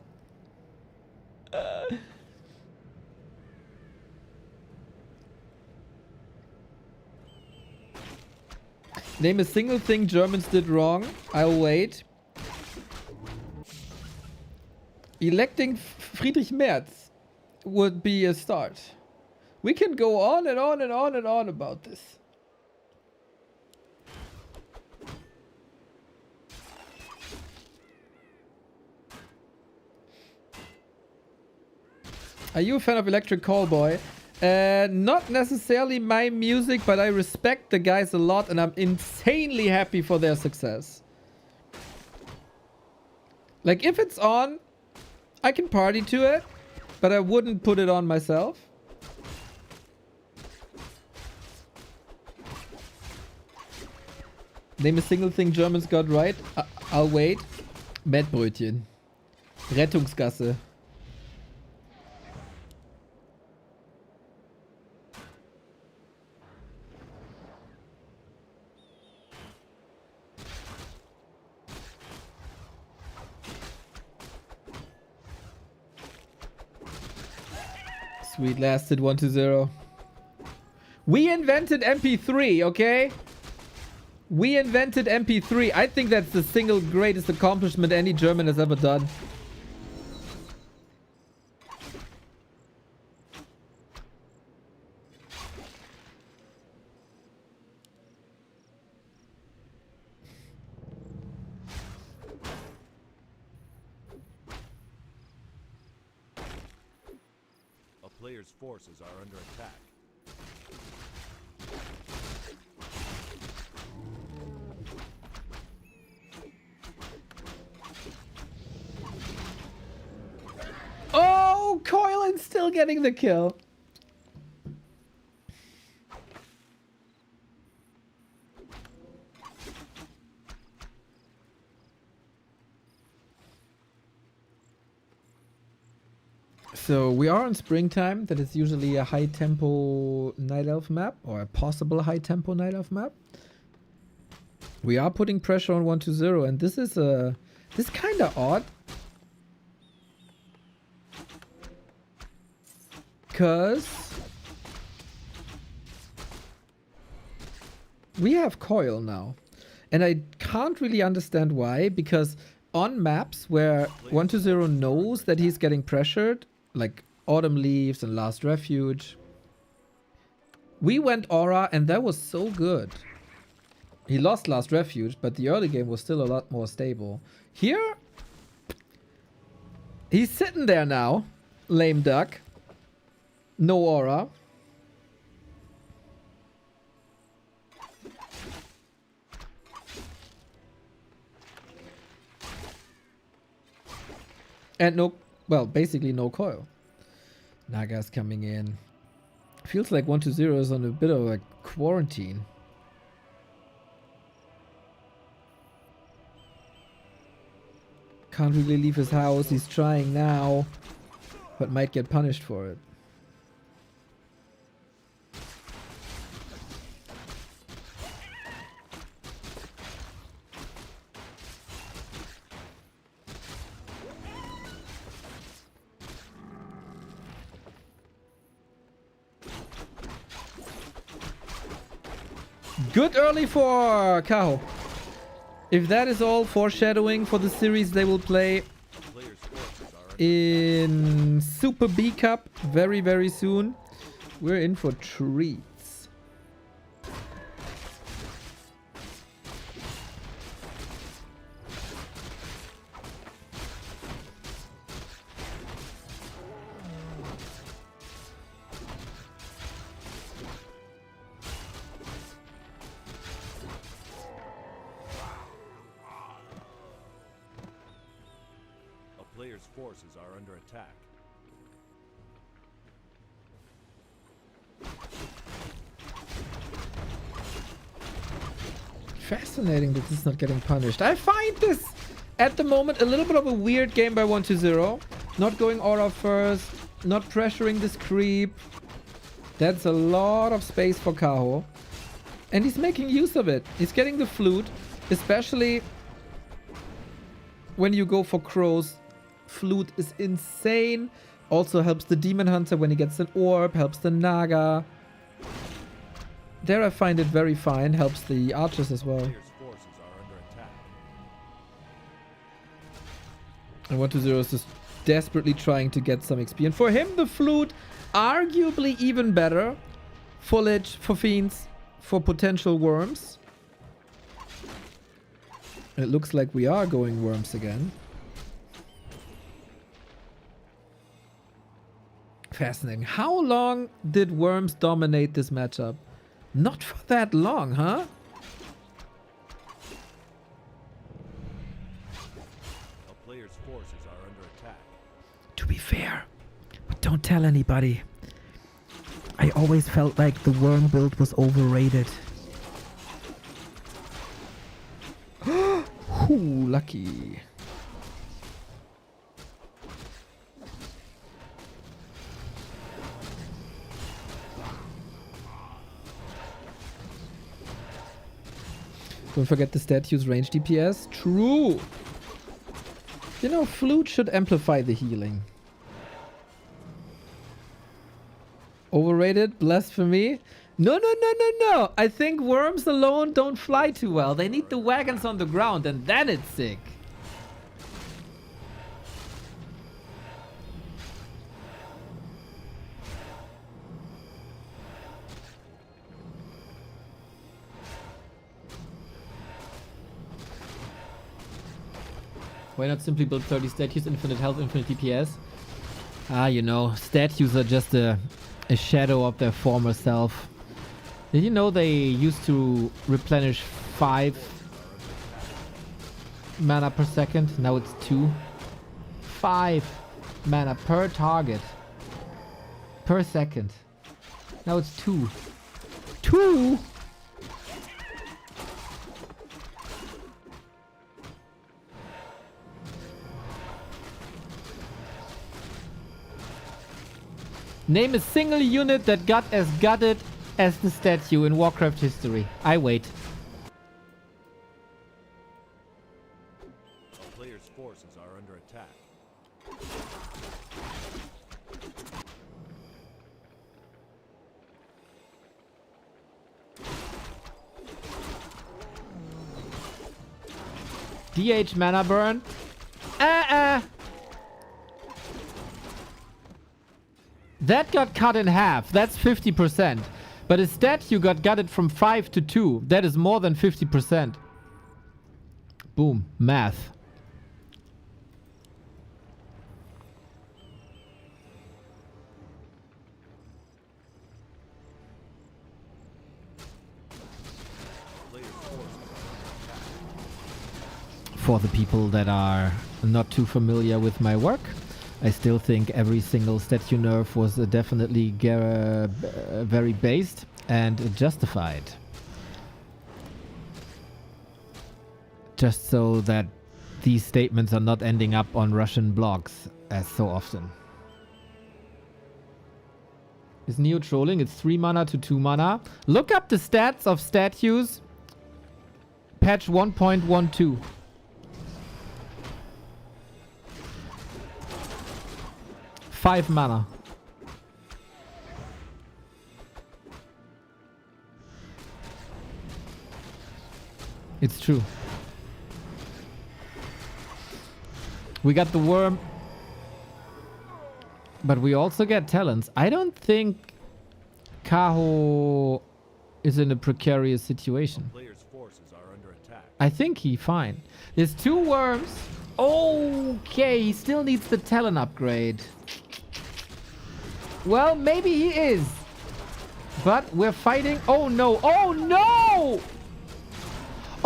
Name a single thing Germans did wrong. I'll wait. Electing Friedrich Merz would be a start. We can go on and on and on and on about this. Are you a fan of Electric Callboy? Not necessarily my music, but I respect the guys a lot and I'm insanely happy for their success. Like, if it's on, I can party to it, but I wouldn't put it on myself. Name a single thing Germans got right. I'll wait. Mettbrötchen. Rettungsgasse. Sweet, lasted 1-0. We invented MP3, okay? We invented MP3. I think that's the single greatest accomplishment any German has ever done.
Players' forces are under attack.
Oh, Coilin's still getting the kill. So we are on springtime. That is usually a high tempo night elf map, or a possible high tempo night elf map. We are putting pressure on 1-0, and this is kind of odd. Cause we have Coil now. And I can't really understand why, because on maps where 1-0 knows that he's getting pressured, like Autumn Leaves and Last Refuge, we went Aura and that was so good. He lost Last Refuge, but the early game was still a lot more stable. Here, he's sitting there now, lame duck. No Aura. And no, well, basically no coil. Naga's coming in. Feels like 1-0 is on a bit of a quarantine. Can't really leave his house. He's trying now, but might get punished for it. Good early for Kaho. If that is all foreshadowing for the series they will play in Super B Cup very, very soon, we're in for treats.
player's forces are under attack.
Fascinating that this is not getting punished. I find this at the moment a little bit of a weird game by 1-0. Not going aura first, not pressuring this creep. That's a lot of space for Kaho. And he's making use of it. He's getting the flute, especially when you go for crows. Flute is insane. Also helps the demon hunter when he gets an orb, helps the naga. There I find it very fine, helps the archers as well.
Player's forces are under attack.
And 1-0 is just desperately trying to get some XP. And for him, the flute, arguably even better. Foliage for fiends, for potential worms. And it looks like we are going worms again. Fascinating. How long did worms dominate this matchup? Not for that long, huh?
A player's forces are under attack.
To be fair, but don't tell anybody. I always felt like the worm build was overrated. Ooh, lucky. Don't forget the statue's range DPS. True. You know, flute should amplify the healing. Overrated? Blasphemy? No. I think worms alone don't fly too well. They need the wagons on the ground, and then it's sick. Why not simply build 30 statues, infinite health, infinite DPS? Ah, you know, statues are just a shadow of their former self. Did you know they used to replenish 5 mana per second? Now it's 2. 5 mana per target. Per second. Now it's 2. 2? Name a single unit that got as gutted as the statue in Warcraft history. I wait.
A player's forces are under attack.
DH mana burn. That got cut in half. That's 50%. But a statue got gutted from 5 to 2. That is more than 50%. Boom. Math. For the people that are not too familiar with my work, I still think every single statue nerf was definitely very based and justified. Just so that these statements are not ending up on Russian blogs as so often. Is Neo trolling? It's 3 mana to 2 mana. Look up the stats of statues. Patch 1.12. Five mana. It's true. We got the worm. But we also get talents. I don't think Kaho is in a precarious situation.
Player's forces are under attack.
I think he's fine. There's 2 worms. Okay, he still needs the talent upgrade. Well, maybe he is. But we're fighting. Oh no. Oh no!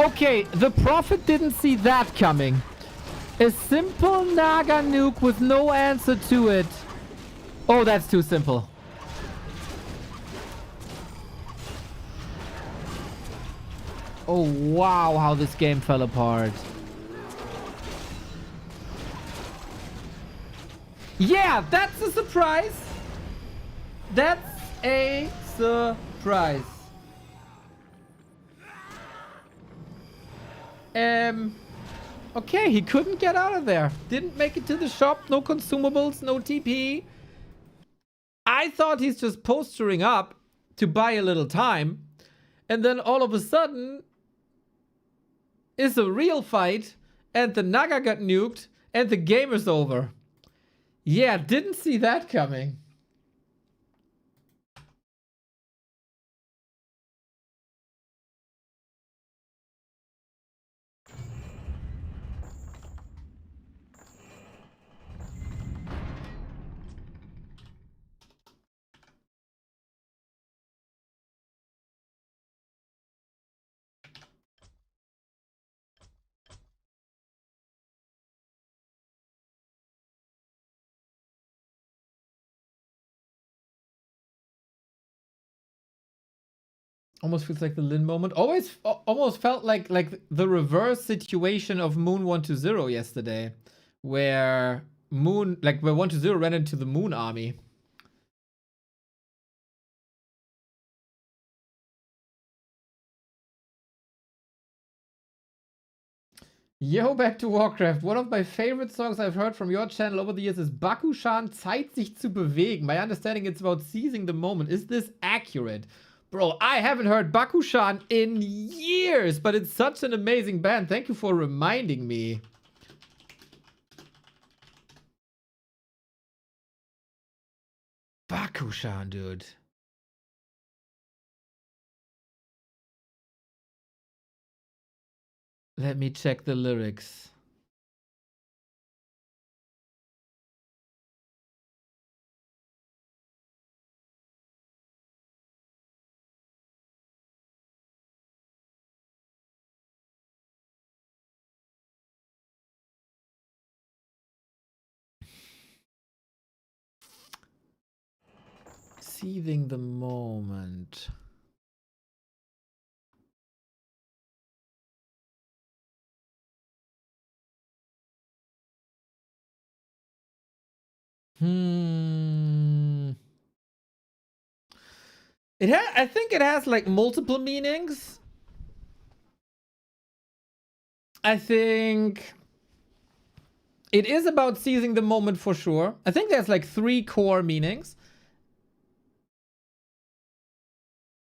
Okay, the prophet didn't see that coming. A simple Naga nuke with no answer to it. Oh, that's too simple. Oh, wow, how this game fell apart. Yeah, that's a surprise. That's a surprise. Okay, he couldn't get out of there. Didn't make it to the shop. No consumables, no TP. I thought he's just posturing up to buy a little time. And then all of a sudden, it's a real fight. And the Naga got nuked. And the game is over. Yeah, didn't see that coming. Almost feels like the Lin moment. Almost felt like the reverse situation of Moon 120 yesterday, where where 120 ran into the Moon army. Yo, back to Warcraft. One of my favorite songs I've heard from your channel over the years is Bakushan, Zeit sich zu bewegen. My understanding it's about seizing the moment. Is this accurate? Bro, I haven't heard Bakushan in years, but it's such an amazing band. Thank you for reminding me. Bakushan, dude. Let me check the lyrics. Seizing the moment. I think it has like multiple meanings. I think it is about seizing the moment for sure. I think there's like 3 core meanings.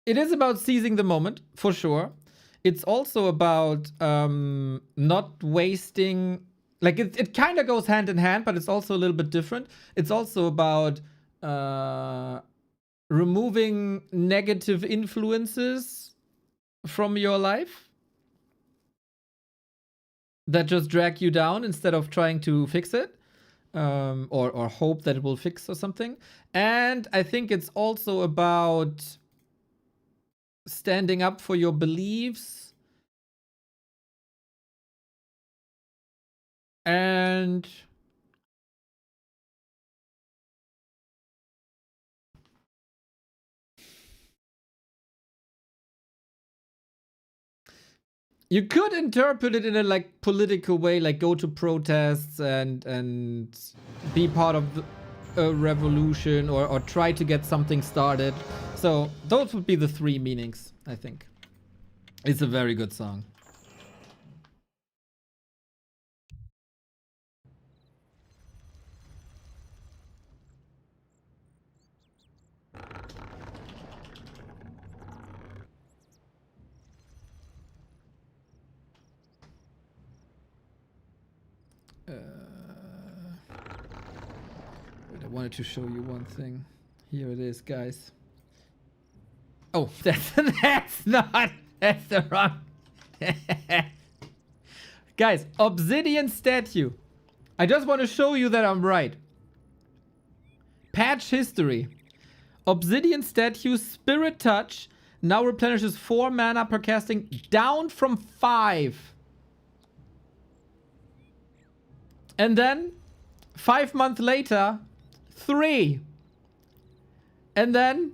It is about seizing the moment for sure. It's also about not wasting. Like it kind of goes hand in hand, but it's also a little bit different. It's also about removing negative influences from your life that just drag you down instead of trying to fix it, or hope that it will fix or something. And I think it's also about standing up for your beliefs and you could interpret it in a like political way, like go to protests and be part of a revolution or try to get something started. So those would be the 3 meanings, I think. It's a very good song. Wait, I wanted to show you one thing. Here it is, guys. Oh, that's the wrong. Guys, obsidian statue. I just want to show you that I'm right. Patch history. Obsidian statue, spirit touch, now replenishes 4 mana per casting, down from 5. And then 5 months later, 3. And then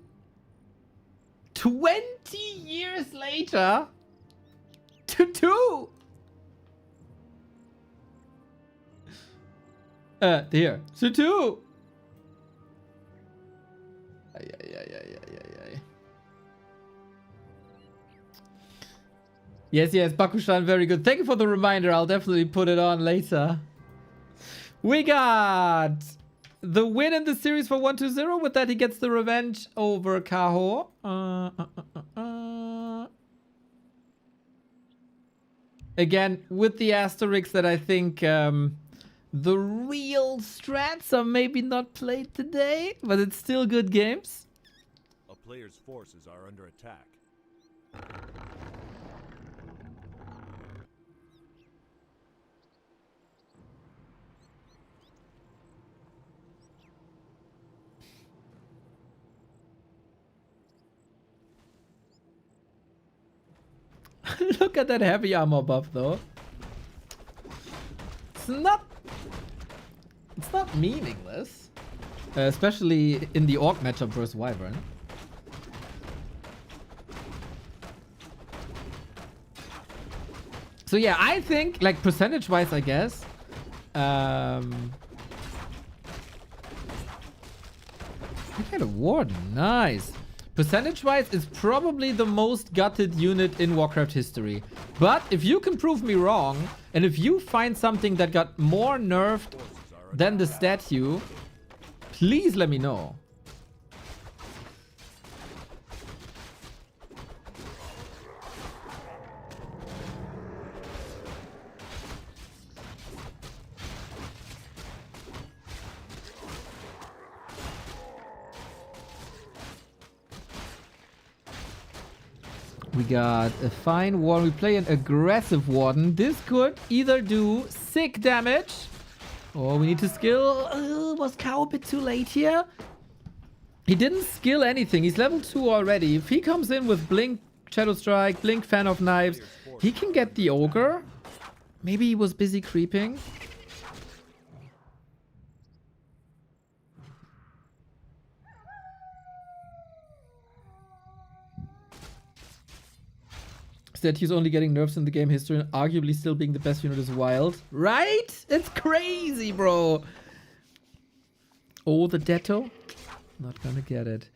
20 years later, to 2. Here, to 2. Ay. Yes, Bakushan, very good. Thank you for the reminder. I'll definitely put it on later. We got the win in the series for 1-2-0. With that, he gets the revenge over Kaho. Again, with the asterisk that I think the real strats are maybe not played today, but it's still good games.
A player's forces are under attack.
Look at that heavy armor buff, though. It's not meaningless, especially in the Orc matchup versus Wyvern. So yeah, I think, like, percentage-wise, I guess, look at a Warden, nice. Percentage-wise, it's probably the most gutted unit in Warcraft history. But if you can prove me wrong, and if you find something that got more nerfed than the statue, please let me know. We got a fine warden. We play an aggressive warden. This could either do sick damage, or we need to skill. Was Cow a bit too late here? He didn't skill anything. He's level 2 already. If he comes in with Blink, Shadow Strike, Blink, Fan of Knives, he can get the Ogre. Maybe he was busy creeping. Statue's only getting nerfs in the game history and arguably still being the best unit is wild. Right? It's crazy, bro. Oh, the Detto? Not gonna get it.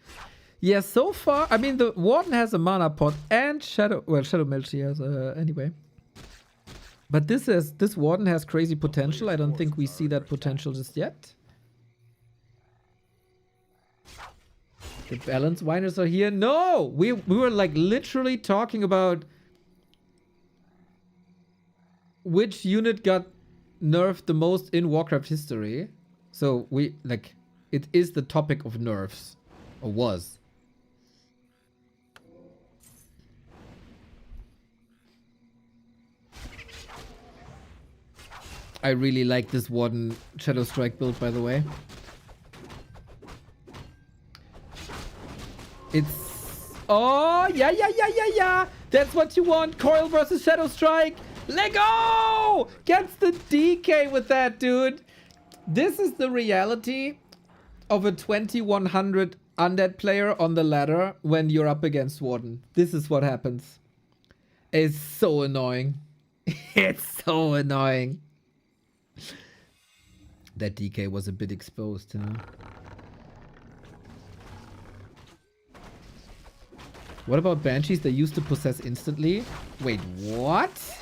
Yeah, so far, I mean, the Warden has a mana pot and Shadow... Well, Shadow Mage he has, anyway. But this Warden has crazy potential. I don't think we see that potential just yet. The balance whiners are here. No! We were, like, literally talking about which unit got nerfed the most in Warcraft history. So we, like, it is the topic of nerfs. Or was. I really like this Warden Shadow Strike build, by the way. It's... Oh, yeah. That's what you want. Coil versus Shadow Strike. Let go! Gets the DK with that, dude. This is the reality of a 2100 undead player on the ladder when you're up against Warden. This is what happens. It's so annoying. It's so annoying. That DK was a bit exposed, you know? What about Banshees? They used to possess instantly? Wait, what?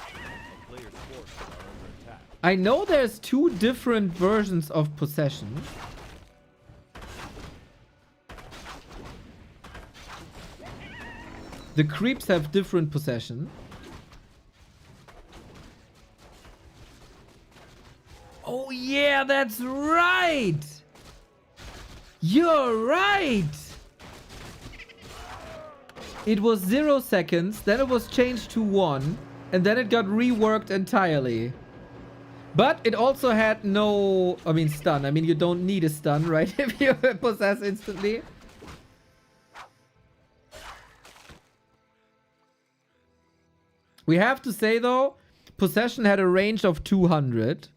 I know there's 2 different versions of possession. The creeps have different possession. Oh yeah, that's right! You're right! It was 0 seconds, then it was changed to 1, and then it got reworked entirely. But it also had no, I mean, stun. I mean, you don't need a stun, right? If you possess instantly. We have to say, though, possession had a range of 200.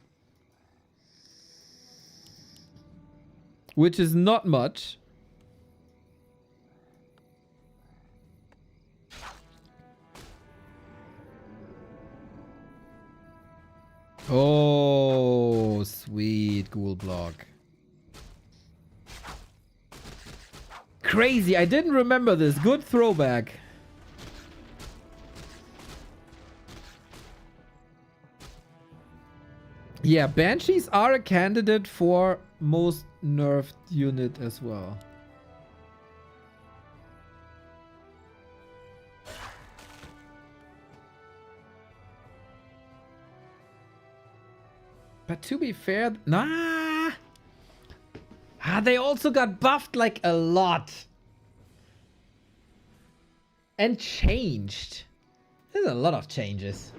which is not much. Oh, sweet ghoul block. Crazy, I didn't remember this. Good throwback. Yeah, Banshees are a candidate for most nerfed unit as well. But to be fair, nah. They also got buffed like a lot. And changed. There's a lot of changes.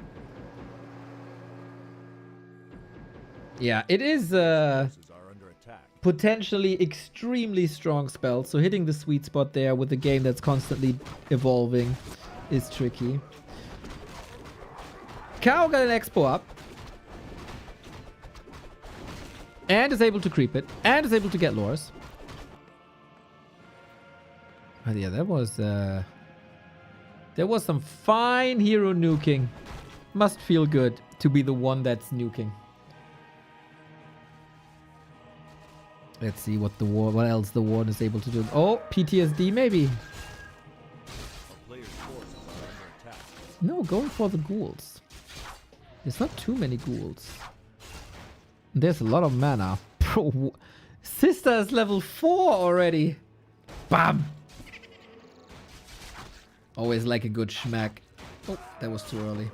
Yeah, it is potentially extremely strong spell. So hitting the sweet spot there with a game that's constantly evolving is tricky. Cow got an expo up. And is able to creep it. And is able to get lures. But yeah, there was some fine hero nuking. Must feel good to be the one that's nuking. Let's see what else the Warden is able to do. Oh, PTSD maybe. No, going for the ghouls. There's not too many ghouls. There's a lot of mana. Bro, Sister is level 4 already. Bam! Always like a good schmack. Oh, that was too early.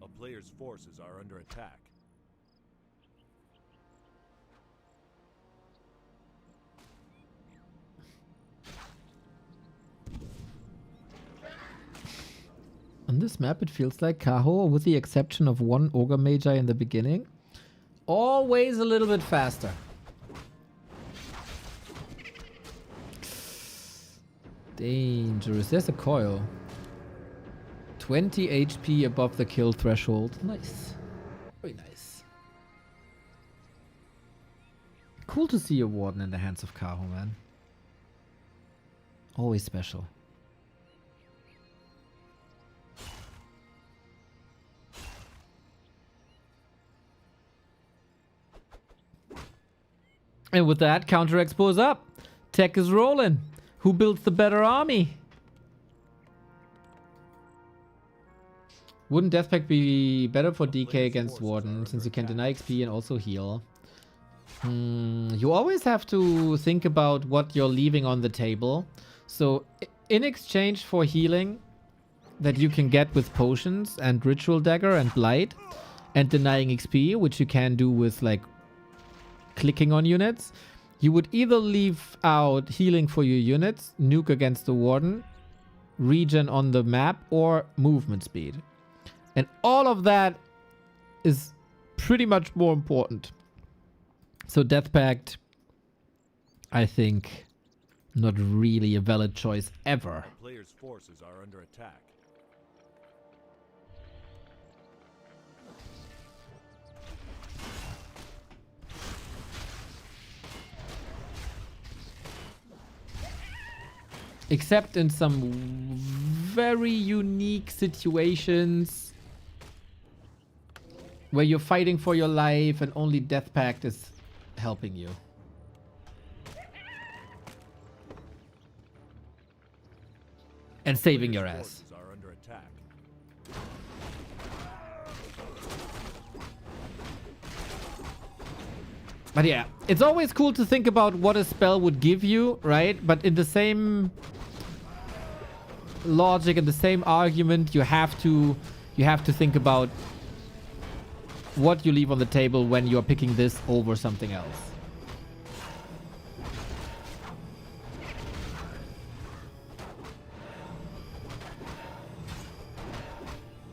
A player's forces are under attack.
On this map, it feels like Kaho, with the exception of one Ogre Magi in the beginning, always a little bit faster. Dangerous. There's a coil. 20 HP above the kill threshold. Nice. Very nice. Cool to see a Warden in the hands of Kaho, man. Always special. And with that, Counter Expo is up. Tech is rolling. Who builds the better army? Wouldn't Deathpack be better for DK against Warden, since you can deny XP and also heal? You always have to think about what you're leaving on the table. So, in exchange for healing that you can get with potions and Ritual Dagger and Blight, and denying XP, which you can do with like clicking on units, you would either leave out healing for your units, nuke against the Warden, regen on the map, or movement speed. And all of that is pretty much more important. So Death Pact, I think, not really a valid choice ever.
The player's forces are under attack.
Except in some very unique situations where you're fighting for your life and only Death Pact is helping you. And saving your ass.
Are under attack.
But yeah, it's always cool to think about what a spell would give you, right? But in the same logic and the same argument, you have to think about what you leave on the table when you're picking this over something else.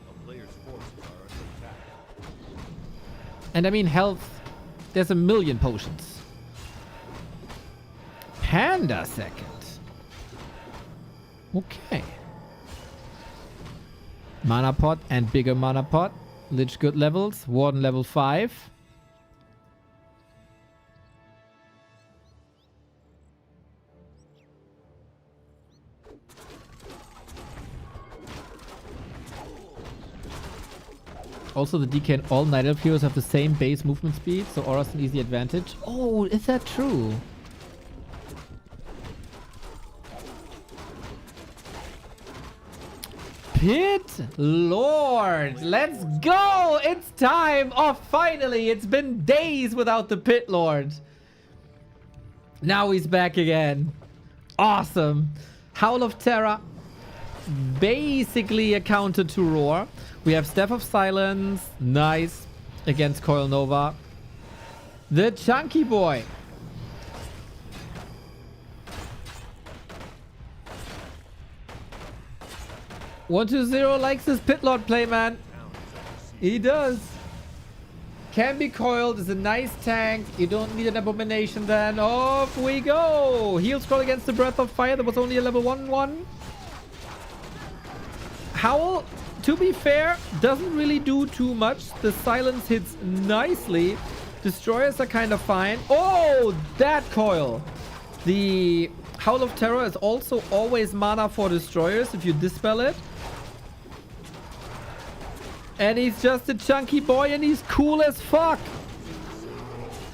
A player's forces are under attack.
And I mean, health, there's a million potions. Panda second. Okay. Mana pot and bigger mana pot. Lich good levels. Warden level 5. Also, the DK and all Night Elf heroes have the same base movement speed, so Aura's an easy advantage. Oh, is that true? Pit Lord, let's go! It's time! Oh, finally! It's been days without the Pit Lord. Now he's back again. Awesome. Howl of Terror. Basically a counter to Roar. We have Staff of Silence. Nice. Against Coil Nova. The Chunky Boy. One2zero likes his Pit Lord play, man. He does. Can be coiled. Is a nice tank. You don't need an abomination then. Off we go. Heal scroll against the Breath of Fire. That was only a level 1/1. Howl, to be fair, doesn't really do too much. The silence hits nicely. Destroyers are kind of fine. Oh, that coil. The Howl of Terror is also always mana for destroyers if you dispel it. And he's just a chunky boy and he's cool as fuck.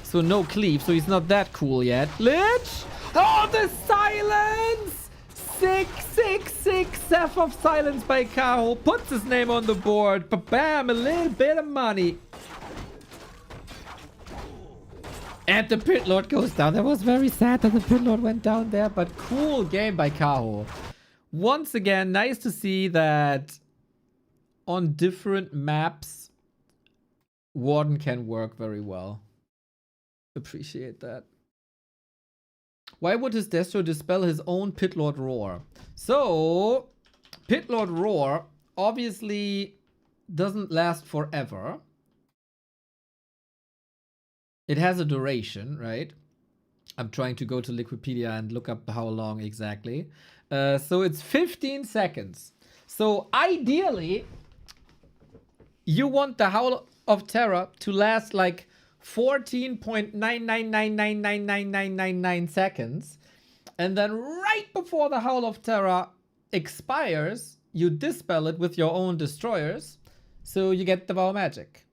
So no cleave, so he's not that cool yet. Lich! Oh, the silence! 666 Staff of Silence by Kao. Puts his name on the board. Ba-bam, a little bit of money. And the Pit Lord goes down. That was very sad that the Pit Lord went down there, but cool game by Kao. Once again, nice to see that on different maps, Warden can work very well. Appreciate that. Why would his Destro dispel his own Pit Lord Roar? So, Pit Lord Roar obviously doesn't last forever. It has a duration, right? I'm trying to go to Liquipedia and look up how long exactly. So it's 15 seconds. So ideally, you want the Howl of Terror to last like 14.999999999 seconds. And then right before the Howl of Terror expires, you dispel it with your own destroyers. So you get Devour Magic.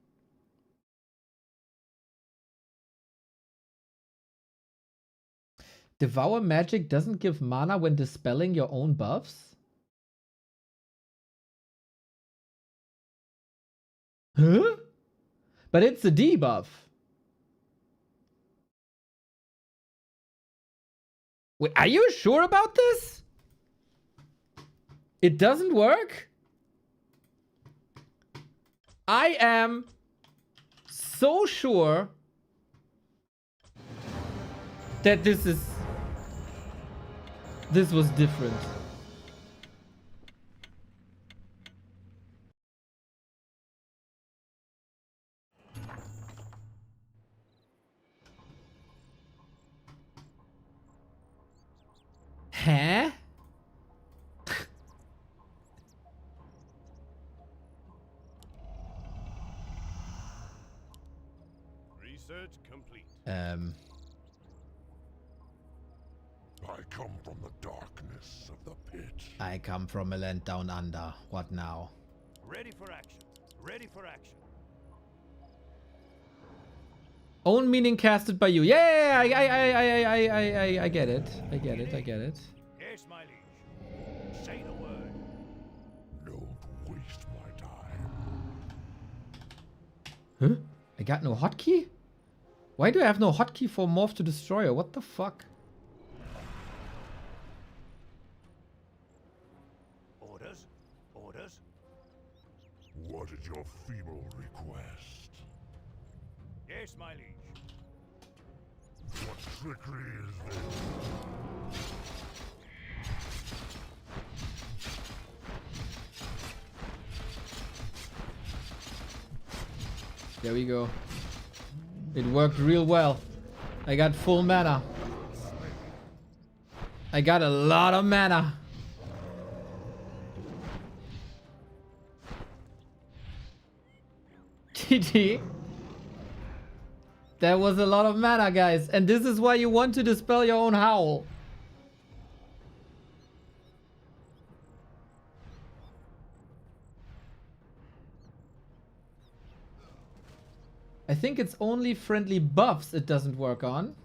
Devour Magic doesn't give mana when dispelling your own buffs? Huh? But it's a debuff. Wait, are you sure about this? It doesn't work? I am so sure that this was different. Huh?
Research complete.
I come from the darkness of the pit.
I come from a land down under. What now?
Ready for action. Ready for action.
Own meaning casted by you. Yeah, I get it. I get it.
Yes, my liege. Say the word.
Don't waste my time.
Huh? I got no hotkey? Why do I have no hotkey for Morph to Destroyer? What the fuck?
Orders? Orders?
What is your feeble request?
Yes, my liege.
What trickery is this?
There we go. It worked real well. I got full mana. I got a lot of mana. GG. That was a lot of mana, guys. And this is why you want to dispel your own howl. I think it's only friendly buffs it doesn't work on.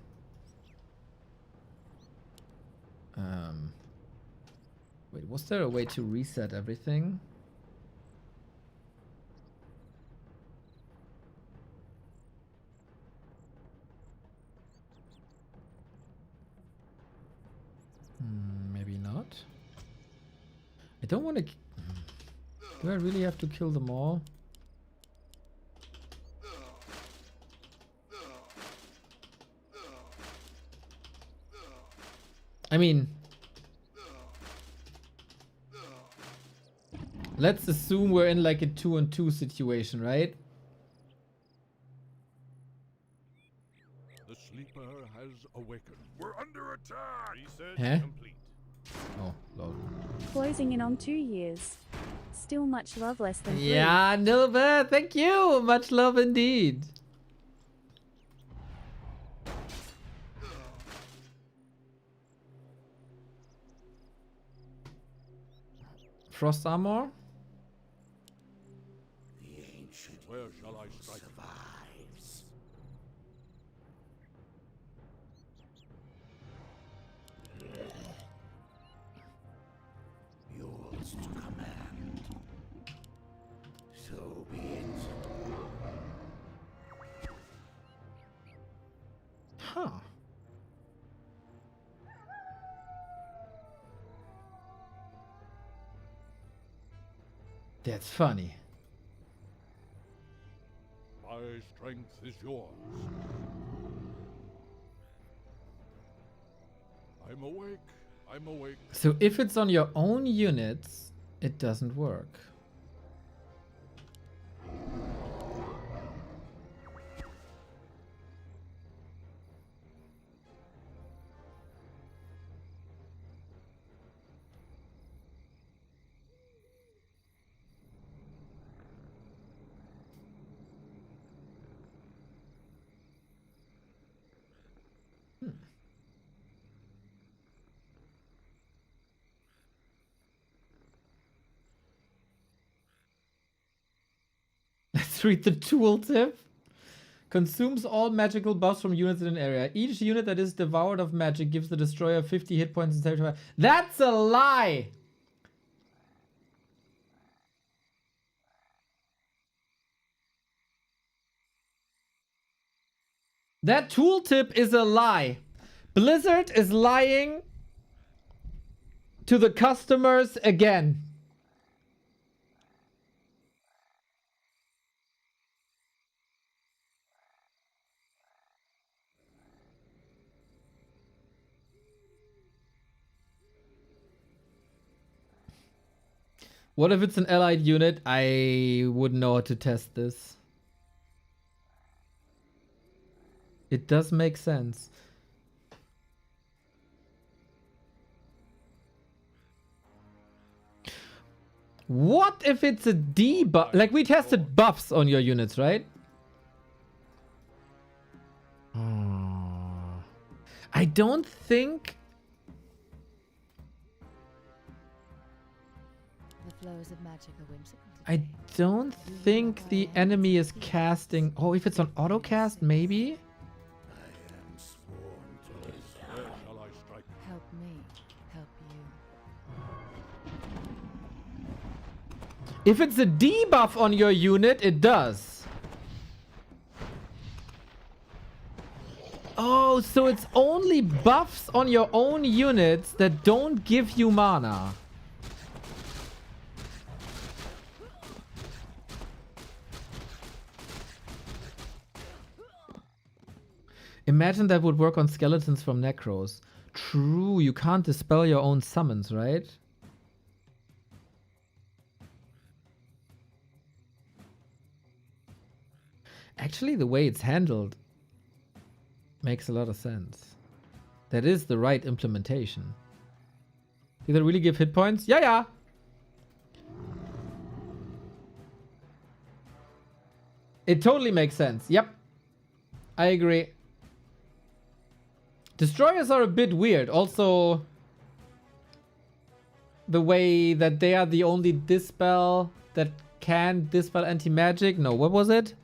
Wait, was there a way to reset everything? Maybe not. I don't want to... Do I really have to kill them all? I mean... Let's assume we're in like a 2-on-2 situation, right?
The sleeper has awakened. We're under attack.
Research
Huh?
complete.
Oh, lol.
Closing in on 2 years. Still much love, less than 3.
Yeah, Nilbert, thank you. Much love indeed. Frost armor.
Where shall I strike?
Yours to command. So be it.
Huh. That's funny.
My strength is yours. I'm awake. I'm awake.
So if it's on your own units, it doesn't work. Let's read the tooltip. Consumes all magical buffs from units in an area. Each unit that is devoured of magic gives the destroyer 50 hit points and 75. That's a lie! That tooltip is a lie. Blizzard is lying to the customers again. What if it's an allied unit? I wouldn't know how to test this. It does make sense. What if it's a debuff? Like, we tested buffs on your units, right? I don't think...
The flows of magic are whimsical.
I don't think the enemy is casting... Oh, if it's on autocast, maybe?
Where shall I strike?
Help me, help you.
If it's a debuff on your unit, it does. Oh, so it's only buffs on your own units that don't give you mana. Imagine that would work on skeletons from Necros. True, you can't dispel your own summons, right? Actually, the way it's handled makes a lot of sense. That is the right implementation. Did that really give hit points? Yeah, yeah. It totally makes sense. Yep. I agree. Destroyers are a bit weird. Also, the way that they are the only dispel that can dispel anti-magic. No, what was it?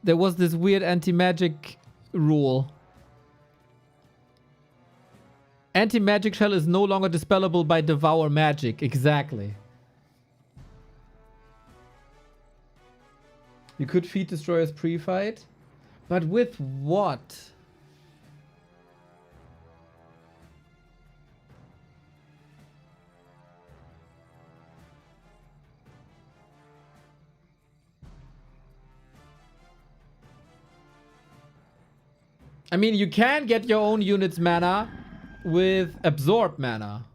There was this weird anti-magic rule. Anti-magic shell is no longer dispellable by devour magic. Exactly. You could feed destroyers pre-fight. But with what? I mean, you can get your own unit's mana with absorb mana.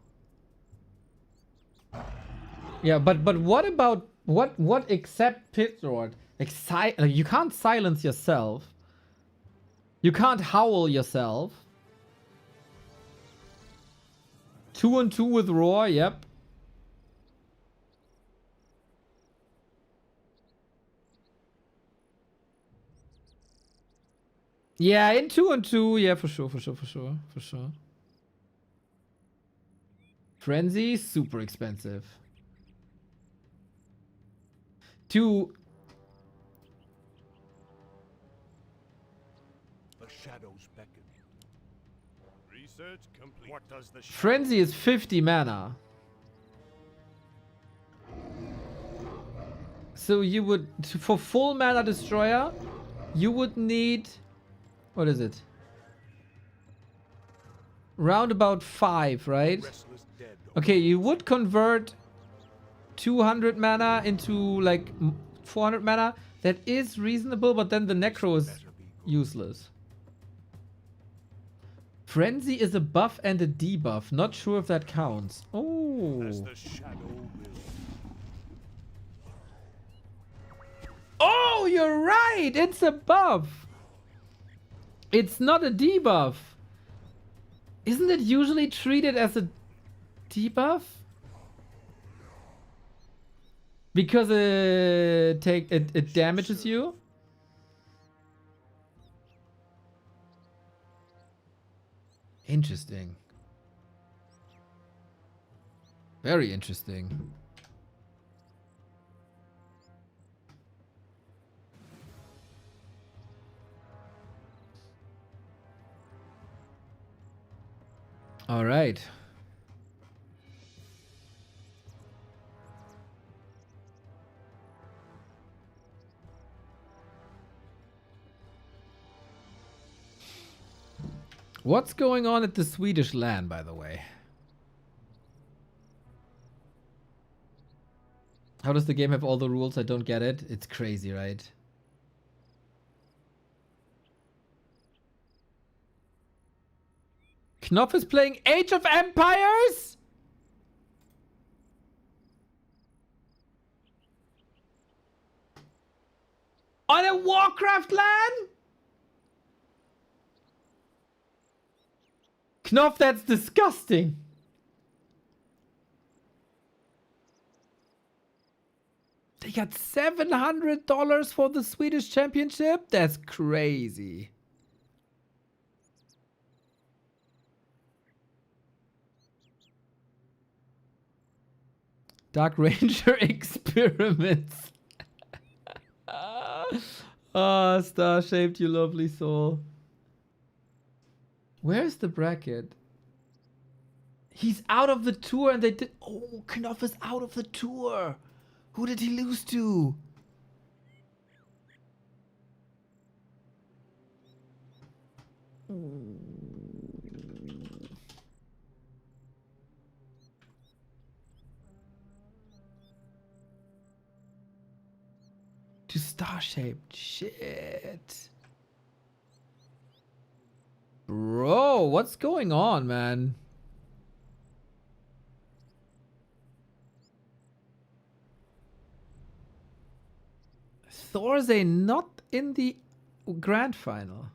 Yeah, but what about what except Pit Lord? Like you can't silence yourself. You can't howl yourself. 2-on-2 with roar, yep. Yeah, in 2-on-2, yeah, for sure. Frenzy, super expensive.
The shadows beckon. Research complete. What does the
Frenzy is 50 mana. So you would, for full mana destroyer, you would need, what is it? Round about 5, right?
dead?
Okay, you would convert 200 mana into like 400 mana. That is reasonable, but then the Necro is useless. Frenzy is a buff and a debuff. Not sure if that counts. Oh.
As the shadow will.
Oh, you're right. It's a buff. It's not a debuff. Isn't it usually treated as a debuff? Because it damages you? Interesting. Very interesting. All right. What's going on at the Swedish LAN, by the way? How does the game have all the rules? I don't get it. It's crazy, right? Knopf is playing Age of Empires? On a Warcraft LAN? Knopf, that's disgusting. They got $700 for the Swedish championship? That's crazy. Dark Ranger experiments. Ah, star-shaped, you lovely soul. Where's the bracket? He's out of the tour and they did... Oh, Knopf is out of the tour. Who did he lose to? To star-shaped. Shit. Bro, what's going on, man? Thorze not in the grand final.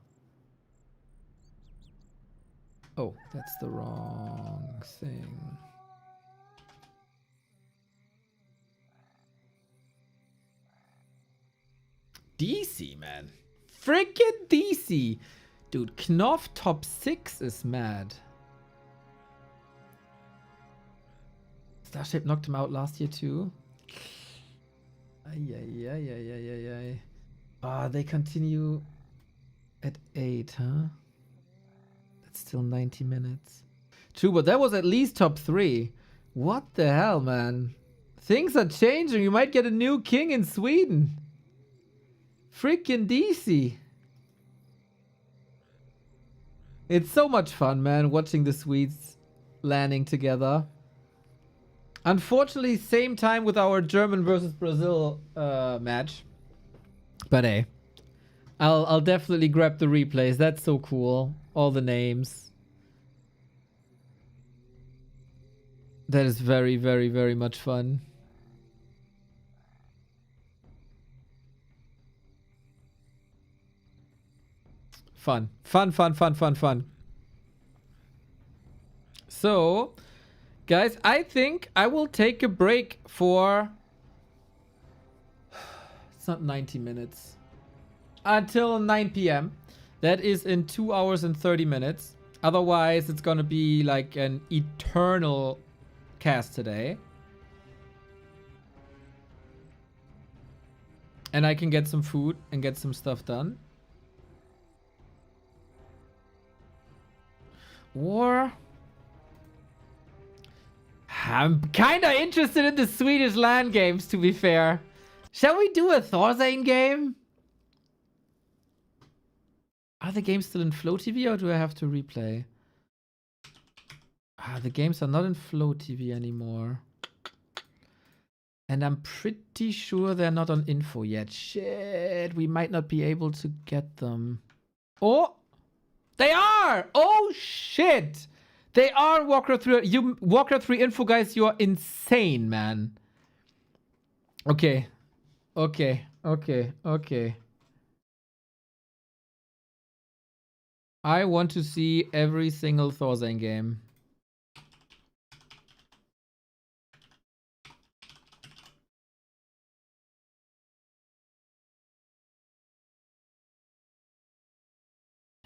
Oh, that's the wrong thing. DC, man. Freaking DC. Dude, Knopf top 6 is mad. Starship knocked him out last year too. Ay. Ah, they continue at 8, huh? That's still 90 minutes. True, but that was at least top 3. What the hell, man? Things are changing. You might get a new king in Sweden. Freaking DC. It's so much fun, man, watching the Swedes landing together. Unfortunately, same time with our German versus Brazil match. But hey, I'll definitely grab the replays. That's so cool. All the names. That is very, very, very much fun. Fun. Fun. So, guys, I think I will take a break for... It's not 90 minutes. Until 9 p.m. That is in 2 hours and 30 minutes. Otherwise, it's gonna be like an eternal cast today. And I can get some food and get some stuff done. Or... I'm kinda interested in the Swedish LAN games, to be fair. Shall we do a Thorzane game? Are the games still in Flow TV or do I have to replay? Ah, the games are not in Flow TV anymore. And I'm pretty sure they're not on info yet. Shit, we might not be able to get them. Oh! They are! Oh shit! They are Warcraft 3. You Warcraft 3 info, guys. You are insane, man. Okay. I want to see every single Thorzane game.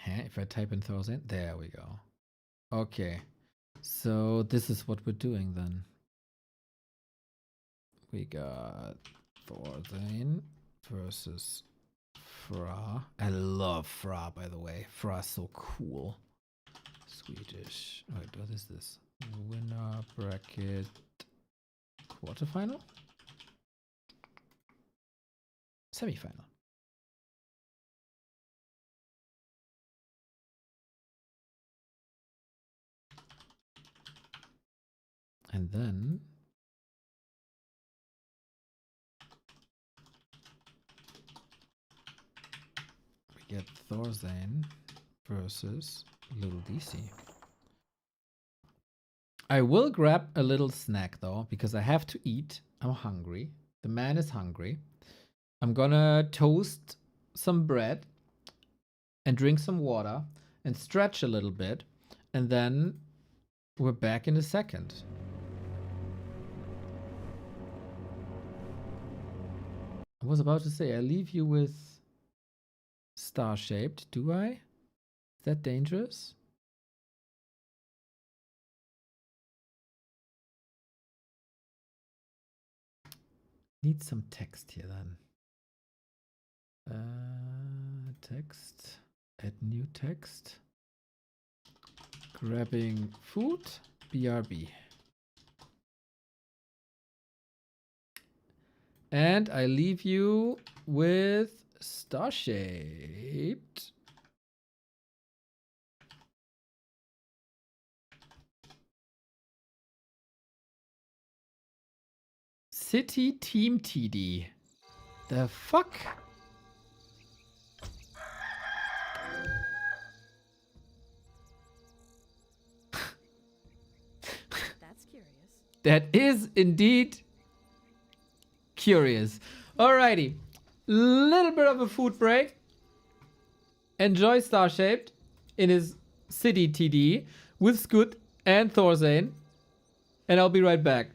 If I type in Thorzane, there we go. Okay, so this is what we're doing then. We got Thorzane versus Fra. I love Fra, by the way. Fra's so cool. Swedish. Wait, what is this? Winner bracket quarterfinal? Semifinal. And then we get Thorzane versus Little DC. I will grab a little snack though, because I have to eat. I'm hungry. The man is hungry. I'm gonna toast some bread and drink some water and stretch a little bit. And then we're back in a second. I was about to say, I leave you with star-shaped. Do I? Is that dangerous? Need some text here then. Text. Add new text. Grabbing food. BRB. And I leave you with star-shaped. City Team TD. The fuck?
That's curious.
That is indeed curious. Alrighty. Little bit of a food break. Enjoy Star-Shaped in his City TD with Scoot and Thorzane. And I'll be right back.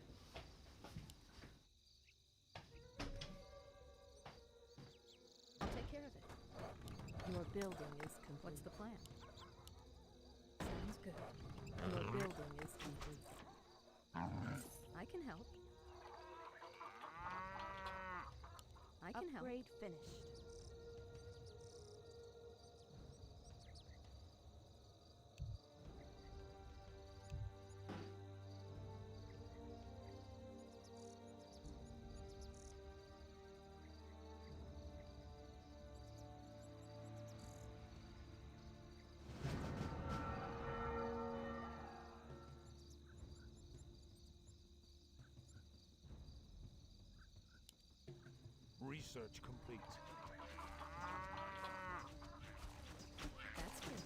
I'll take care of it. Your building is complete. What's the plan? Sounds good. Your building is complete. I can help. I can help. Upgrade finished.
Research complete.
That's curious.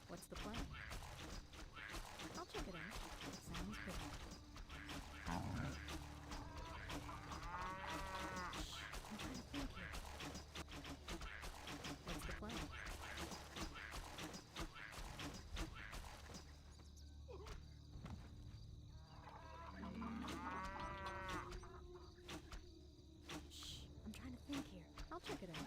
What's the plan? I'll check it out. Sounds good. I'm trying to think here. What's the plan? Shh, I'm trying to think here. I'll check it out.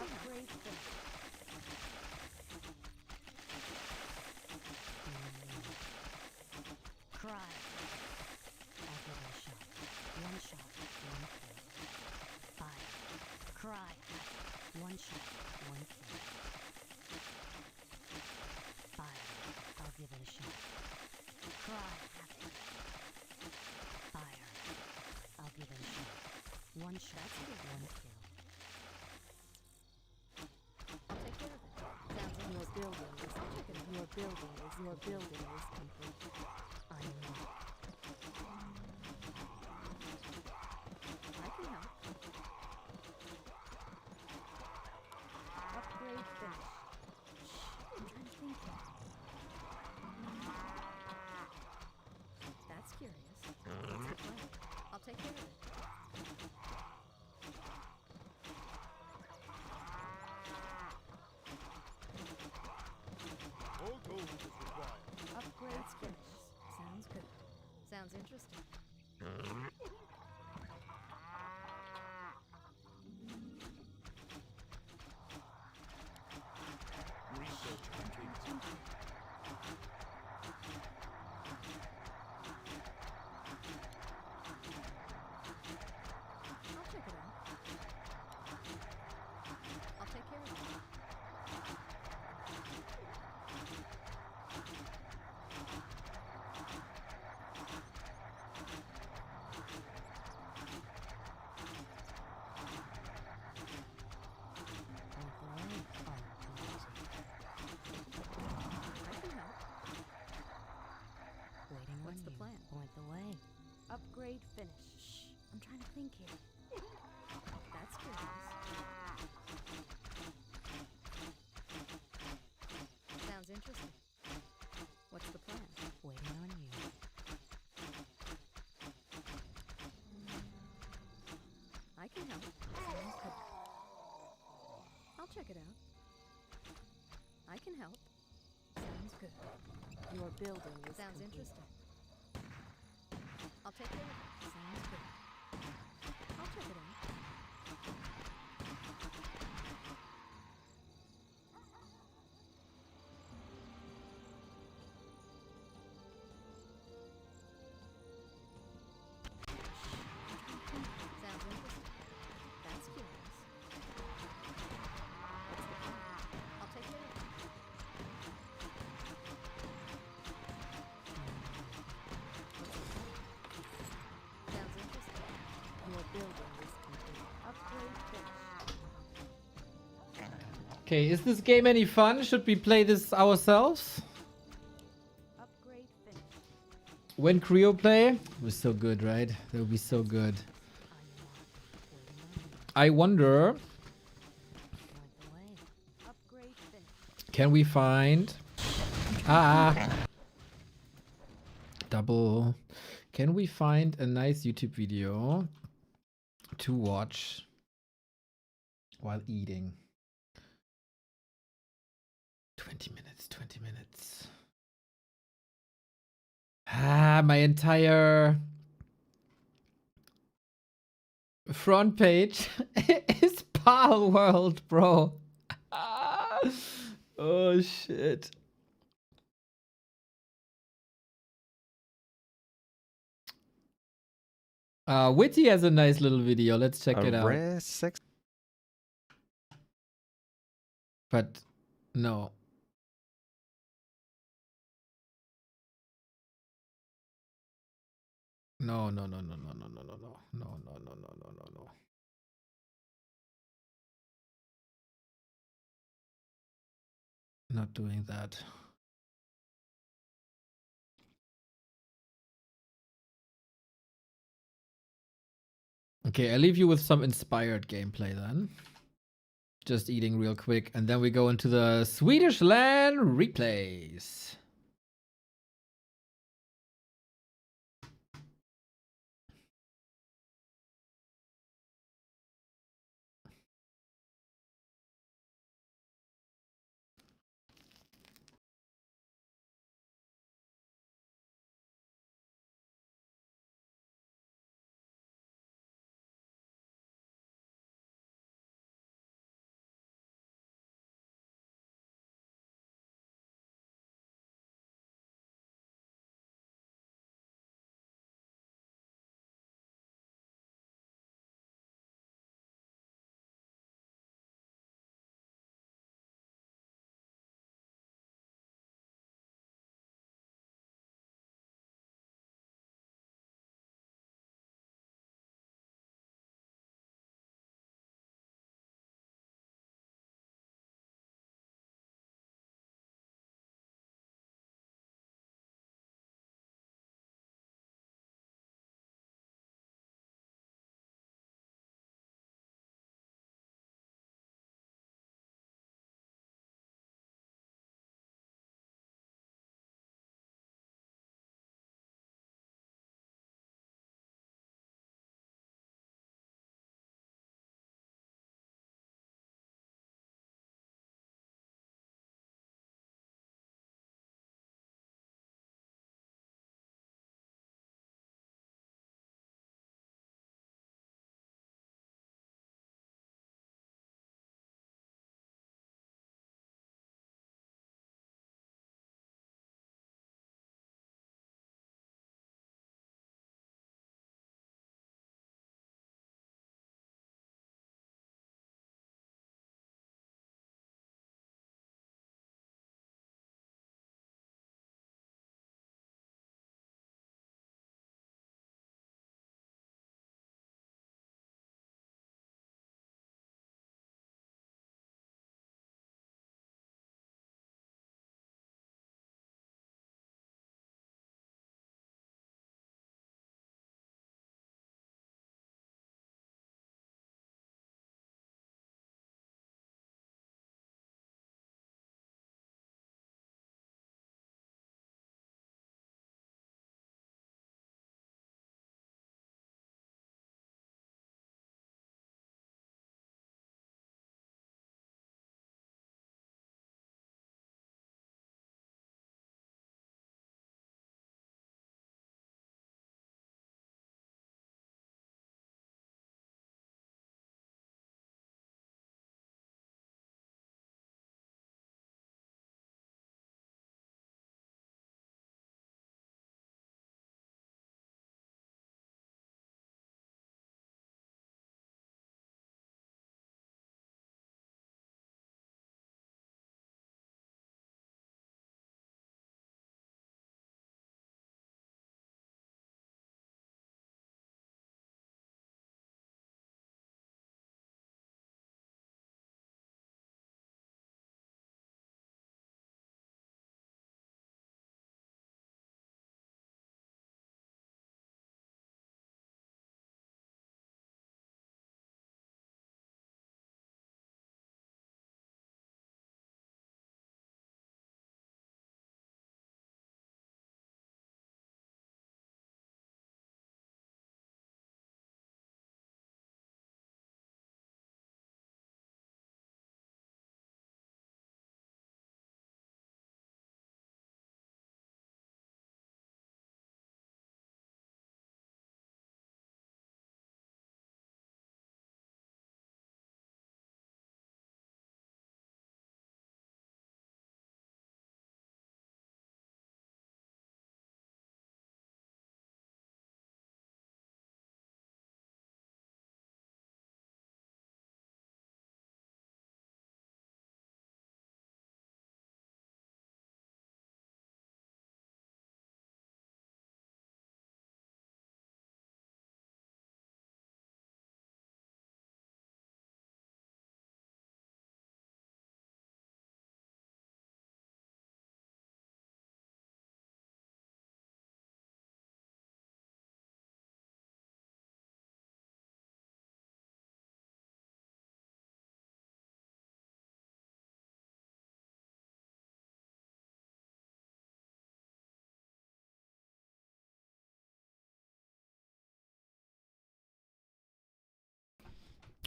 Upgrade finished. Cry. I'll give it a shot. One shot, one kill. Fire. Cry. One shot, one kill. Fire. I'll give it a shot. Cry. Fire. I'll give it a shot. One shot, one kill. I'll take care of it. Sounds like your building is complete. I know. I can help. Upgrade finished. Shh, I'm trying to think here. That's curious. What's the plan? I'll take care of it.
All gold is required.
Upgrades finished. Sounds good. Sounds interesting.
Research complete.
I'll check it out. I'll take care of it. I can help. Waiting What's the plan? Point the way. Upgrade finished. Shh, I'm trying to think here. That's curious. Sounds interesting. What's the plan? Waiting on you. I can help. Sounds good. I'll check it out. I can help. Sounds good. Your building is Sounds interesting. I'll take care of it. Sounds good. I'll check it out. Sounds interesting. That's curious. What's the plan? I'll take care of it. Sounds interesting. Your building is complete. Upgrade finished.
Okay, is this game any fun? Should we play this ourselves?
Upgrade finished.
When Creo play, it was so good, right? That would be so good. I wonder, can we find double? Can we find a nice YouTube video to watch while eating? 20 minutes, 20 minutes. My entire front page is Pal World, bro. Oh shit. Witty has a nice little video. Let's check it out.
Rare sex.
But no. No, no, no, no, no, no, no, no, no, no, no, no, no, no, no, no. Not doing that. Okay, I leave you with some inspired gameplay then. Just eating real quick, and then we go into the Swedish LAN replays.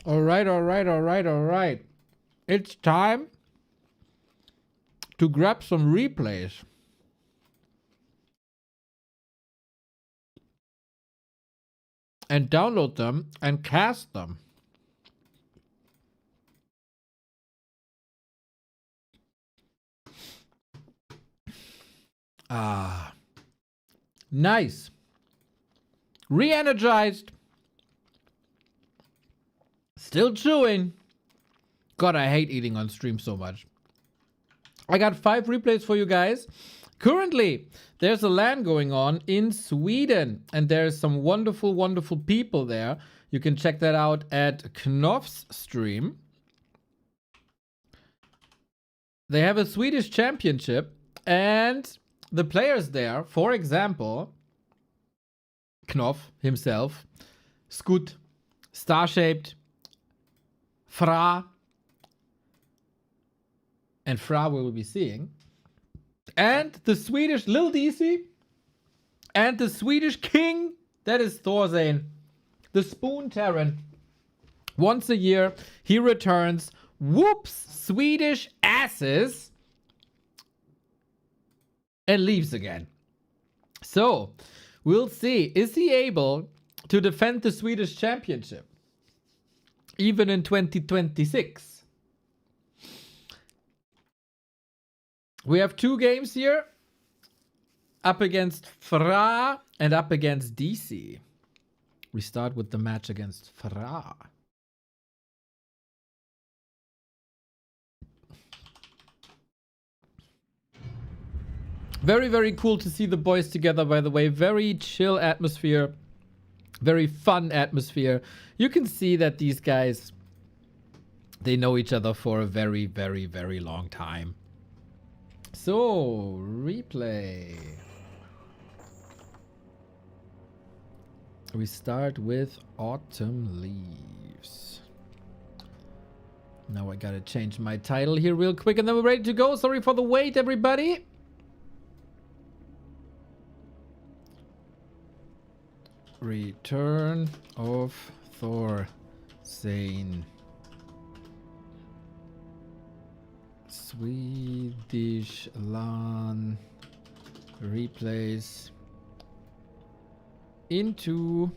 Alright, alright, alright, alright. It's time to grab some replays. And download them and cast them. Ah. Nice. Re-energized. Still chewing. God, I hate eating on stream so much. I got 5 replays for you guys. Currently, there's a LAN going on in Sweden, and there's some wonderful, wonderful people there. You can check that out at Knopf's stream. They have a Swedish championship, and the players there, for example, Knopf himself, Scoot, Star-Shaped, Fra, and Fra we will be seeing, and the Swedish Lil DC, and the Swedish King, that is Thorzane, the Spoon Terran. Once a year, he returns, whoops Swedish asses, and leaves again. So, we'll see, is he able to defend the Swedish championship, even in 2026? We have 2 games here, up against Fra and up against DC. We start with the match against Fra. Very, very cool to see the boys together, by the way. Very chill atmosphere. Very fun atmosphere. You can see that these guys, they know each other for a very, very, very long time. So, replay. We start with Autumn Leaves. Now I gotta change my title here real quick and then we're ready to go. Sorry for the wait, everybody. Return of Thorzane. Swedish LAN replays into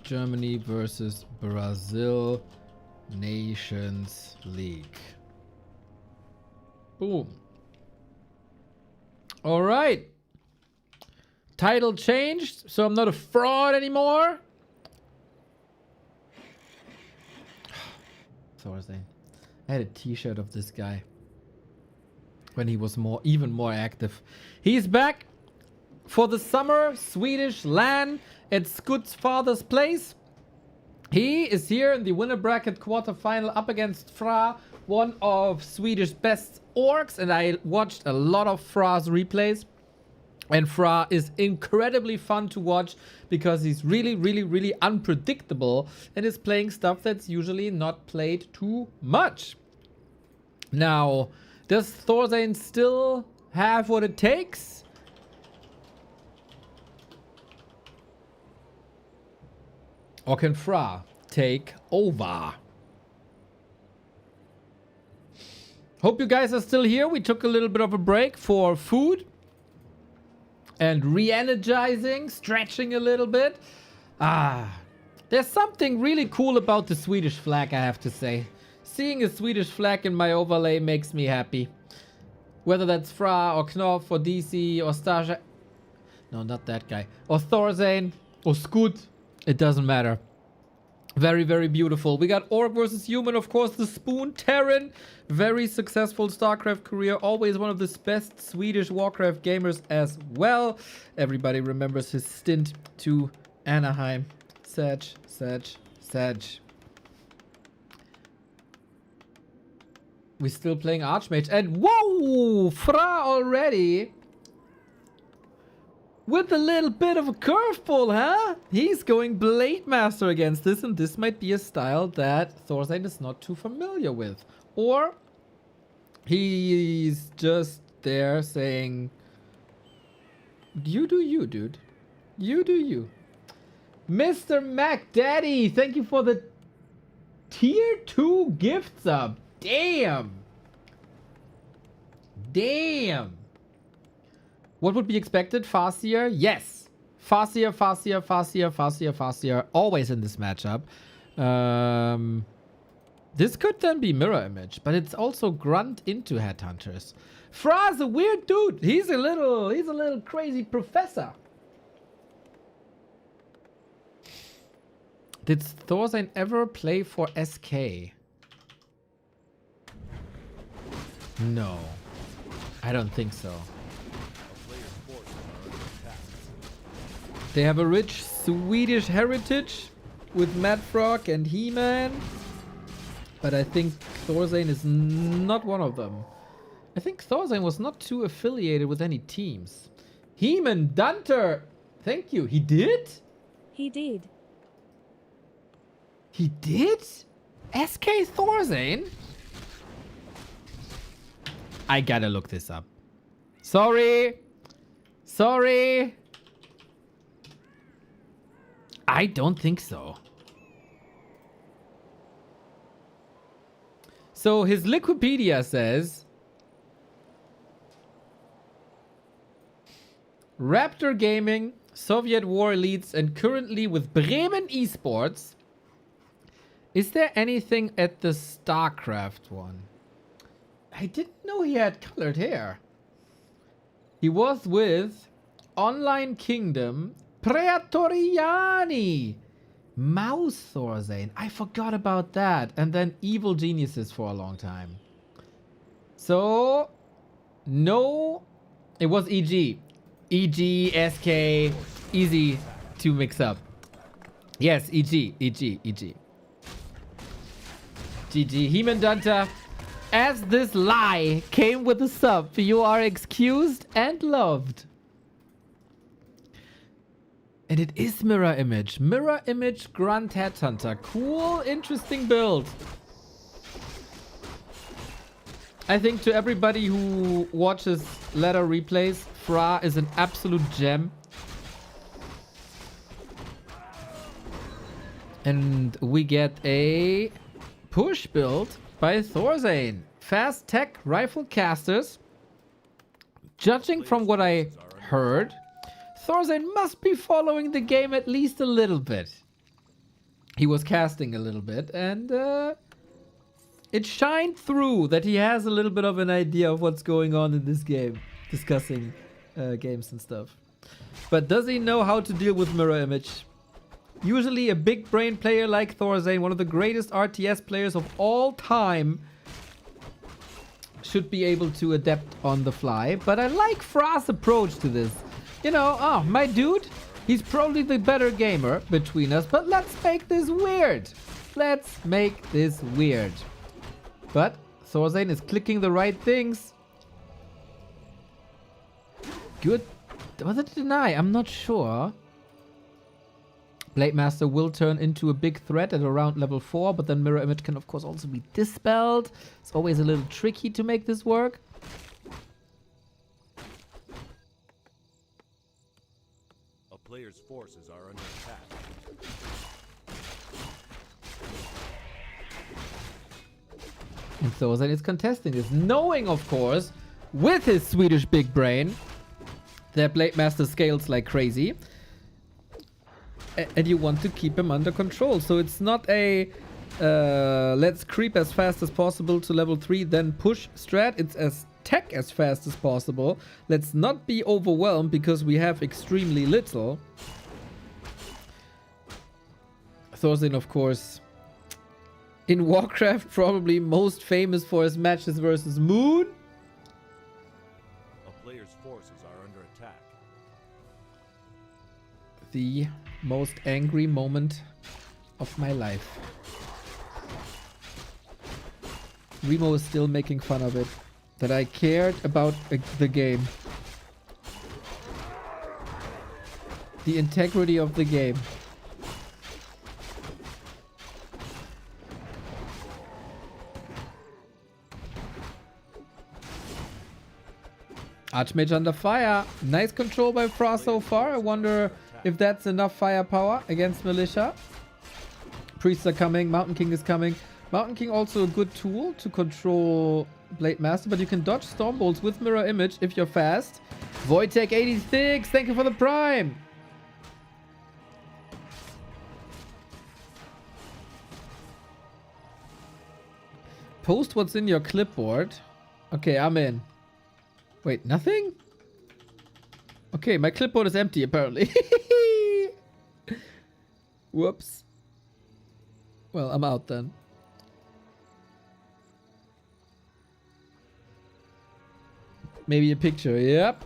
Germany versus Brazil Nations League. Boom. All right. Title changed, so I'm not a fraud anymore. Thorzane. I had a t-shirt of this guy when he was even more active. He's back for the summer Swedish LAN at Scoot's father's place. He is here in the winner bracket quarterfinal up against Fra, one of Swedish best orcs, and I watched a lot of Fra's replays. And Fra is incredibly fun to watch because he's really, really, really unpredictable and is playing stuff that's usually not played too much. Now, does Thorzane still have what it takes? Or can Fra take over? Hope you guys are still here. We took a little bit of a break for food and re-energizing, stretching a little bit. There's something really cool about the Swedish flag, I have to say. Seeing a Swedish flag in my overlay makes me happy. Whether that's Fra or Knopf or DC or Stasha. No, not that guy. Or Thorzane or Scoot. It doesn't matter. Very, very beautiful. We got Orc versus Human, of course, the Spoon Terran. Very successful StarCraft career. Always one of the best Swedish Warcraft gamers as well. Everybody remembers his stint to Anaheim. Sag. We're still playing Archmage. And whoa! Fra already with a little bit of a curveball, huh? He's going Blade Master against this, and this might be a style that Thorzane is not too familiar with. Or he's just there saying, you do you, dude. You do you. Mr. Mac Daddy, thank you for the Tier 2 gift sub. Damn. Damn. What would be expected? Farseer? Yes. Farseer, Farseer, Farseer, Farseer, Farseer. Always in this matchup. This could then be Mirror Image, but it's also Grunt into Headhunters. Fra's a weird dude. He's a little crazy professor. Did Thorstein ever play for SK? No. I don't think so. They have a rich Swedish heritage with Mad Frog and He-Man. But I think Thorstein is not one of them. I think Thorstein was not too affiliated with any teams. He-Man Dunter! Thank you. He did?
He did.
He did? SK Thorstein? I gotta look this up. Sorry. Sorry. I don't think so. So his Wikipedia says Raptor Gaming, Soviet War Elites, and currently with Bremen Esports. Is there anything at the StarCraft one? I didn't know he had colored hair. He was with Online Kingdom, Praetoriani, Mouse Thorstein. I forgot about that. And then Evil Geniuses for a long time. So, no, it was EG. EG, SK, easy to mix up. Yes, EG. GG. He-Man Dunter. As this lie came with a sub, you are excused and loved. And it is Mirror Image. Mirror Image Grunt Headhunter. Cool, interesting build. I think to everybody who watches ladder replays, Fra is an absolute gem. And we get a push build by Thorstein. Fast tech rifle casters. Judging from what I heard, Thorstein must be following the game at least a little bit. He was casting a little bit, and it shined through that he has a little bit of an idea of what's going on in this game, discussing games and stuff. But does he know how to deal with Mirror Image? Usually a big brain player like Thorstein, one of the greatest RTS players of all time, should be able to adapt on the fly. But I like Fra's approach to this. You know, oh, my dude, he's probably the better gamer between us, but let's make this weird. Let's make this weird. But Thorstein is clicking the right things. Good. Was it deny? I'm not sure. Blade Master will turn into a big threat at around level 4, but then Mirror Image can of course also be dispelled. It's always a little tricky to make this work.
A player's forces are under attack.
And Thorstein is contesting this, knowing of course, with his Swedish big brain, that Blade Master scales like crazy. And you want to keep him under control. So it's not a let's creep as fast as possible to level 3, then push strat. It's as tech as fast as possible. Let's not be overwhelmed because we have extremely little. Thorstein, of course, in Warcraft, probably most famous for his matches versus Moon.
A player's forces are under attack.
The most angry moment of my life. Remo is still making fun of it. That I cared about the game. The integrity of the game. Archmage under fire. Nice control by Fra so far. I wonder if that's enough firepower against Militia. Priests are coming. Mountain King is coming. Mountain King also a good tool to control Blade Master, but you can dodge Storm Bolts with Mirror Image if you're fast. Wojtek86, thank you for the Prime. Post what's in your clipboard. Okay, I'm in. Wait, nothing? Okay, my clipboard is empty apparently. Whoops. Well, I'm out then. Maybe a picture. Yep.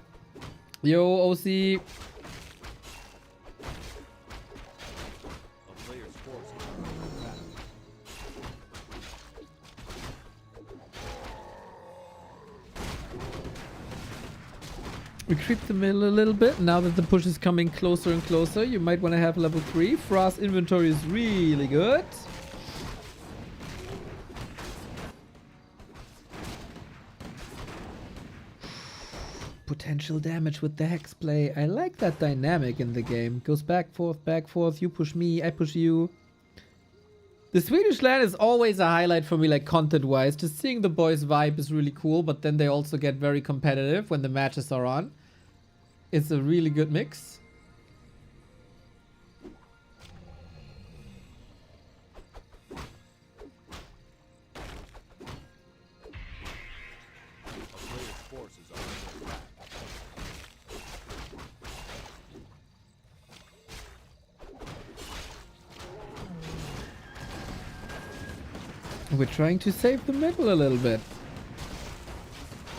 Yo, OC.
A player's forces are under attack.
We creep the middle a little bit. Now that the push is coming closer and closer, you might want to have level 3. Frost inventory is really good. Potential damage with the hex play. I like that dynamic in the game. Goes back, forth. You push me, I push you. The Swedish LAN is always a highlight for me, like content-wise. Just seeing the boys vibe is really cool, but then they also get very competitive when the matches are on. It's a really good mix.
A player's forces are under attack.
We're trying to save the middle a little bit.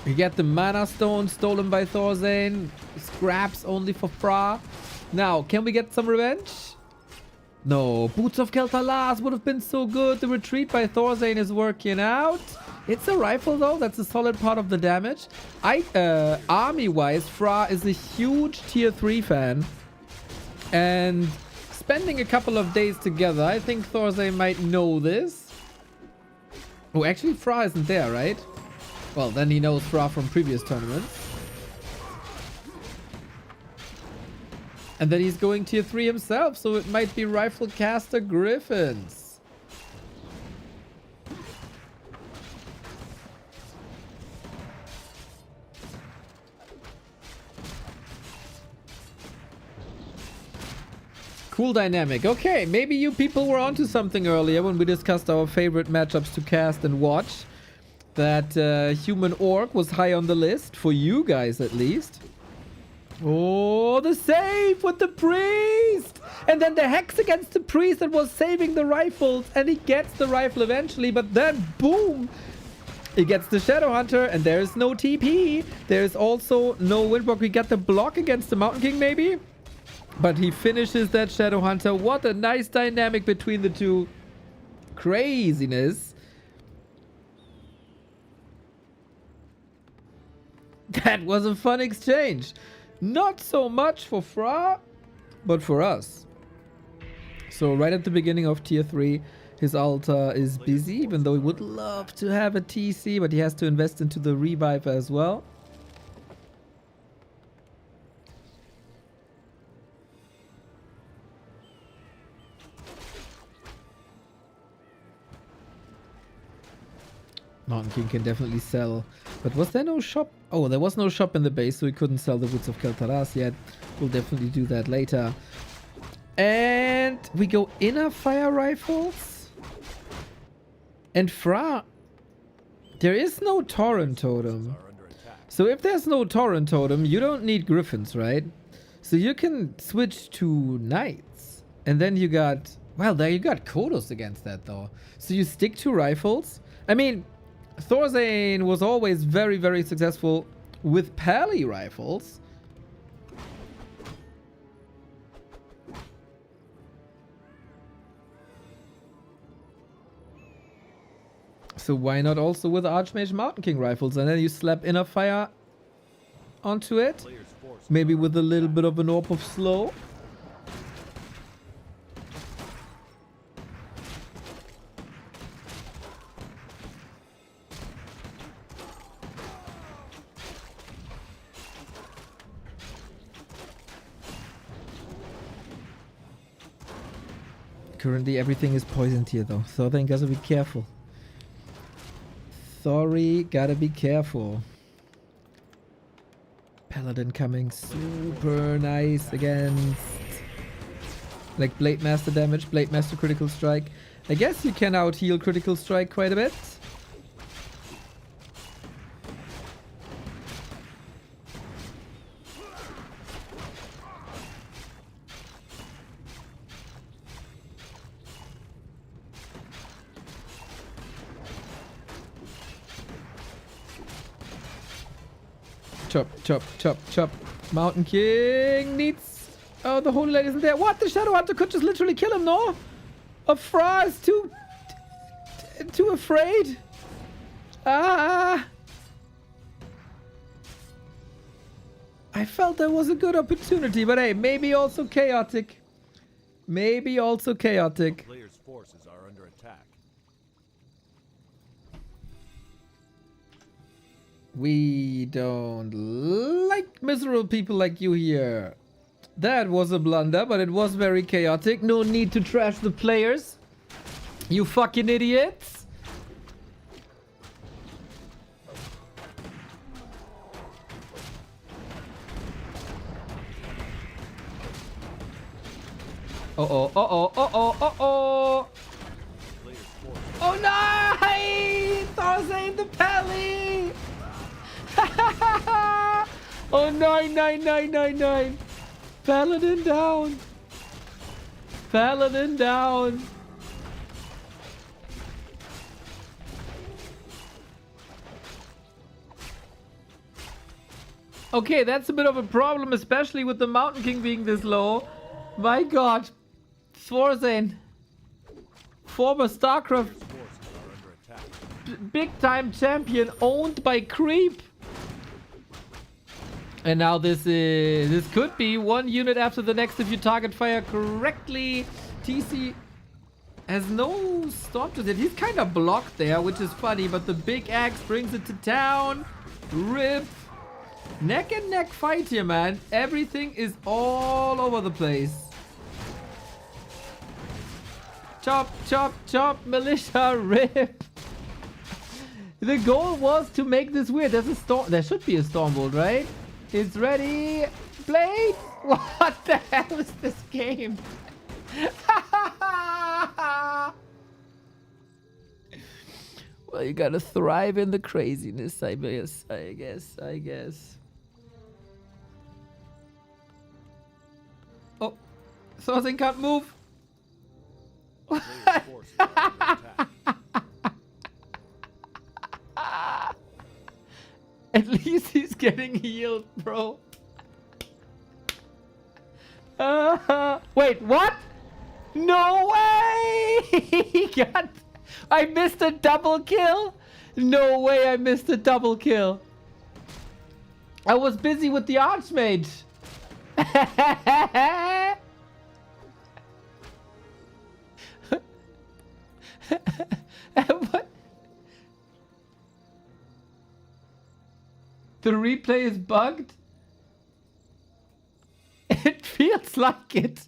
We get the mana stone stolen by Thorzane. Scraps only for Fra. Now, can we get some revenge? No. Boots of Kel'Thuzad would have been so good. The retreat by Thorzane is working out. It's a rifle though. That's a solid part of the damage. Army-wise, Fra is a huge tier 3 fan. And spending a couple of days together, I think Thorzane might know this. Oh, actually, Fra isn't there, right? Well, then he knows Fra from previous tournaments. And then he's going tier 3 himself, so it might be Rifle Caster Griffins. Cool dynamic. Okay, maybe you people were onto something earlier when we discussed our favorite matchups to cast and watch. That human orc was high on the list, for you guys at least. Oh, the save with the priest! And then the hex against the priest that was saving the rifles. And he gets the rifle eventually, but then boom! He gets the Shadow Hunter and there is no TP. There is also no windwalk. We get the block against the Mountain King maybe. But he finishes that Shadow Hunter. What a nice dynamic between the two. Craziness. That was a fun exchange. Not so much for Fra, but for us. So right at the beginning of tier 3, his altar is busy, even though he would love to have a TC, but he has to invest into the reviver as well. Mountain King can definitely sell. But was there no shop? Oh, there was no shop in the base, so we couldn't sell the Woods of Kel'Thuzad yet. We'll definitely do that later. And we go inner fire rifles. And Fra. There is no Torrent Totem. So if there's no Torrent Totem, you don't need Griffins, right? So you can switch to Knights. And then you got... Well, there you got Kodos against that, though. So you stick to rifles. I mean... Thorzane was always very, very successful with Pally rifles. So why not also with Archmage Mountain King rifles? And then you slap Inner Fire onto it. Maybe with a little bit of an AWP of slow. Currently everything is poisoned here though. Thordain gotta be careful. Thori gotta be careful. Paladin coming super nice against like Blade Master damage, Blade Master critical strike. I guess you can out heal critical strike quite a bit. Chop, chop, chop, chop. Mountain King needs... Oh, the Holy Light isn't there. What? The Shadow Hunter could just literally kill him, no? Afra is too afraid. Ah! I felt that was a good opportunity, but hey, maybe also chaotic. Maybe also chaotic.
Players' forces are under attack.
We don't like miserable people like you here. That was a blunder, but it was very chaotic. No need to trash the players. You fucking idiots. Uh-oh, uh-oh, uh-oh, uh-oh. Oh no! Thorzain the Pally! Oh, 99999. Paladin down. Paladin down. Okay, that's a bit of a problem, especially with the Mountain King being this low. My god. Thorzain. Former StarCraft big time champion owned by creep. And now this could be one unit after the next if you target fire correctly. TC has no stop to it. He's kind of blocked there, which is funny, but the big axe brings it to town. Rip. Neck and neck fight here, man. Everything is all over the place. Chop, chop, chop, militia, rip. The goal was to make this weird. There's a storm. There should be a Stormbolt, right? It's ready. Blade. What the hell is this game? Well, you gotta thrive in the craziness, I guess. Oh, Thorzain can't move.
Players' forces are under attack.
At least he's getting healed, bro. Wait, what? No way! He got... I missed a double kill? No way I missed a double kill. I was busy with the Archmage. What? The replay is bugged? It feels like it.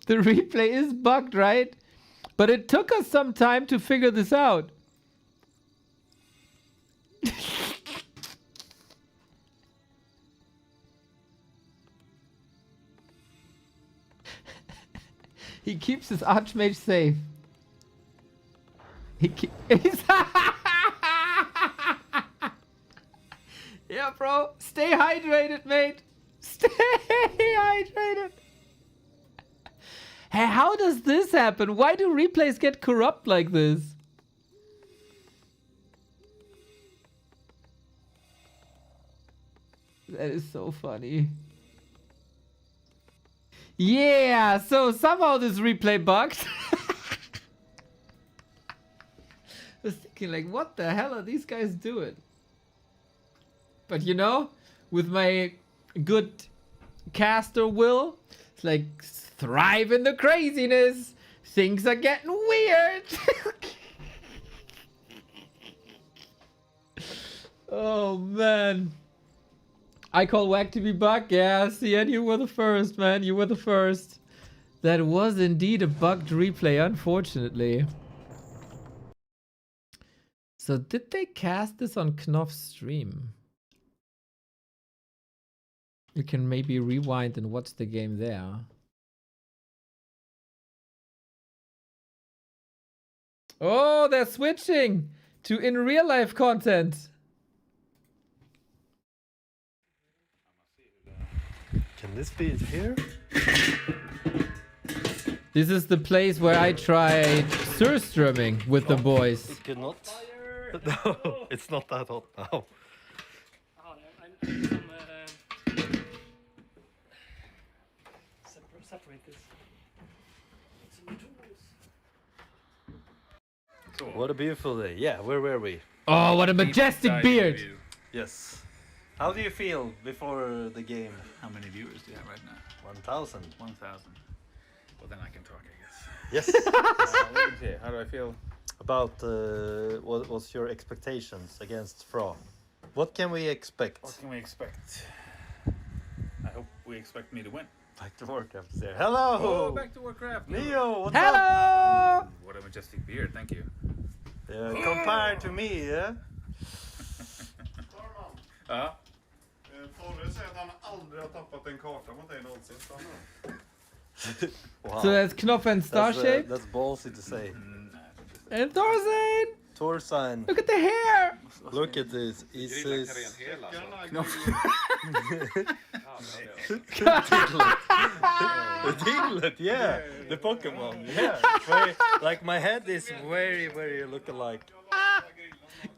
The replay is bugged, right? But it took us some time to figure this out. He keeps his Archmage safe. He's yeah, bro. Stay hydrated, mate. Stay hydrated. Hey, how does this happen? Why do replays get corrupt like this? That is so funny. Yeah, so somehow this replay bugged. I was thinking like, what the hell are these guys doing? But you know, with my good caster will, it's like thrive in the craziness. Things are getting weird. Oh man. I call Wack to be Buck. Yeah, CN, you were the first, man. You were the first. That was indeed a bugged replay, unfortunately. So did they cast this on Knopf's stream? You can maybe rewind and watch the game there. Oh, they're switching to in real life content.
Can this be it here?
This is the place where I tried surströmming with the boys.
It could not. No, it's not that hot now.
Separate this.
What a beautiful day. Yeah, where were we?
Oh, what a majestic beard.
Yes. How do you feel before the game?
How many viewers do you have right now?
1,000.
1,000. Well, then I can talk, I guess.
Yes.
How do I feel?
About what was your expectations against Fra? What can we expect?
What can we expect? I hope we expect me to win.
Back to Warcraft is there. Hello!
Oh, back to Warcraft.
Neo, what's up?
Hello!
What a majestic beard, thank you.
Compared to me, yeah?
Ja.
Torre säger att han aldrig har tappat en karta mot dig någonsin.
Wow.
So that's Knopf and Starshape.
That's ballsy to say.
And Tarzan!
Torsign.
Look at the hair!
Look at this. He's Diglett, yeah. The Pokemon, yeah. Very, like my head is very, very look-alike.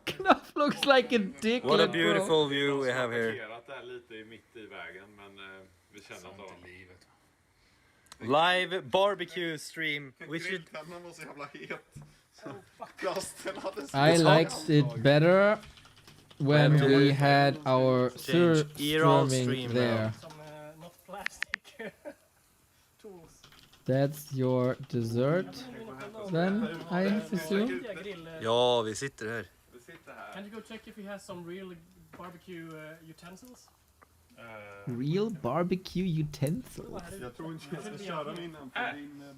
Knopf looks like a dick.
What a beautiful view we have here. Live barbecue stream. We should.
I liked it better when we had our surströmming there.
Not plastic tools.
That's your dessert then, I assume?
Ja, vi sitter här.
Can you go check if he has some real barbecue utensils?
Real barbecue utensils.
Jag tror inte jag ska köra den innan för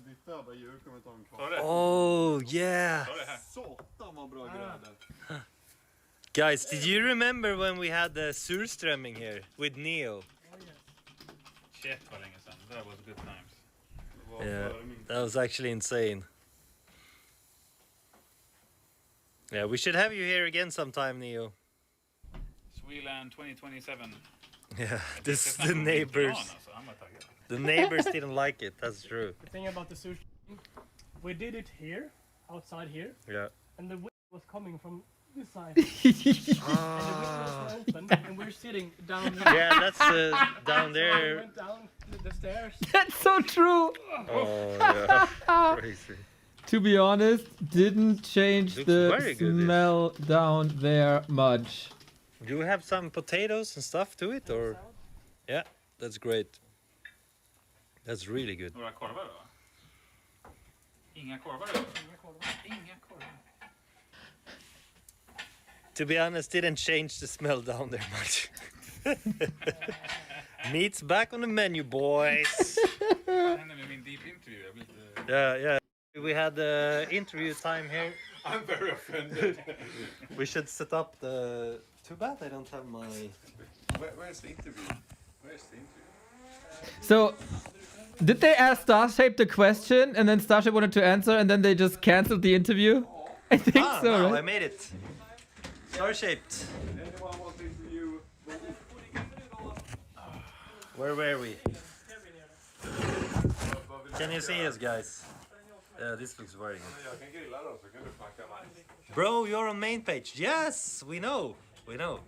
ditt döda djur kommer ta en kvar.
Oh, yeah.
Satan vad bra grädde.
Guys, did you remember when we had the surströmming here with Neo?
Shit, vad länge sedan. That was good times.
Yeah, that was actually insane. Yeah, we should have you here again sometime, Neo.
Sweeland 2027.
Yeah, this the neighbors. The neighbors didn't like it. That's true.
The thing about the sushi, we did it here, outside here,
Yeah.
and the wind was coming from this side. And the window was open, and we're sitting down here.
Yeah, that's down
We
there.
went down the stairs.
That's so true!
Oh, yeah. Crazy.
To be honest, didn't change
Looks
the
very good, this.
smell down there much.
Do you have some potatoes and stuff to it, or? Yeah, that's great. That's really good.
Några korvar då? Inga korvar då? Inga korvar.
To be honest, didn't change the smell down there much. Meat's back on the menu, boys.
Vad hände med min deep interview? Jag blir lite...
Yeah. We had interview time here.
I'm very offended.
We should set up the... Too bad I don't have my...
Where's the interview? Where's the interview?
So, did they ask Starshape the question and then Starshape wanted to answer and then they just cancelled the interview? I think so,
no,
right?
I made it. Star-shaped.
Anyone want to interview?
Where were we? Can you see us, guys? Yeah, this looks very good.
Jag kan grilla då så kan du packa mig.
Bro, you're on main page. Yes, we know. We know.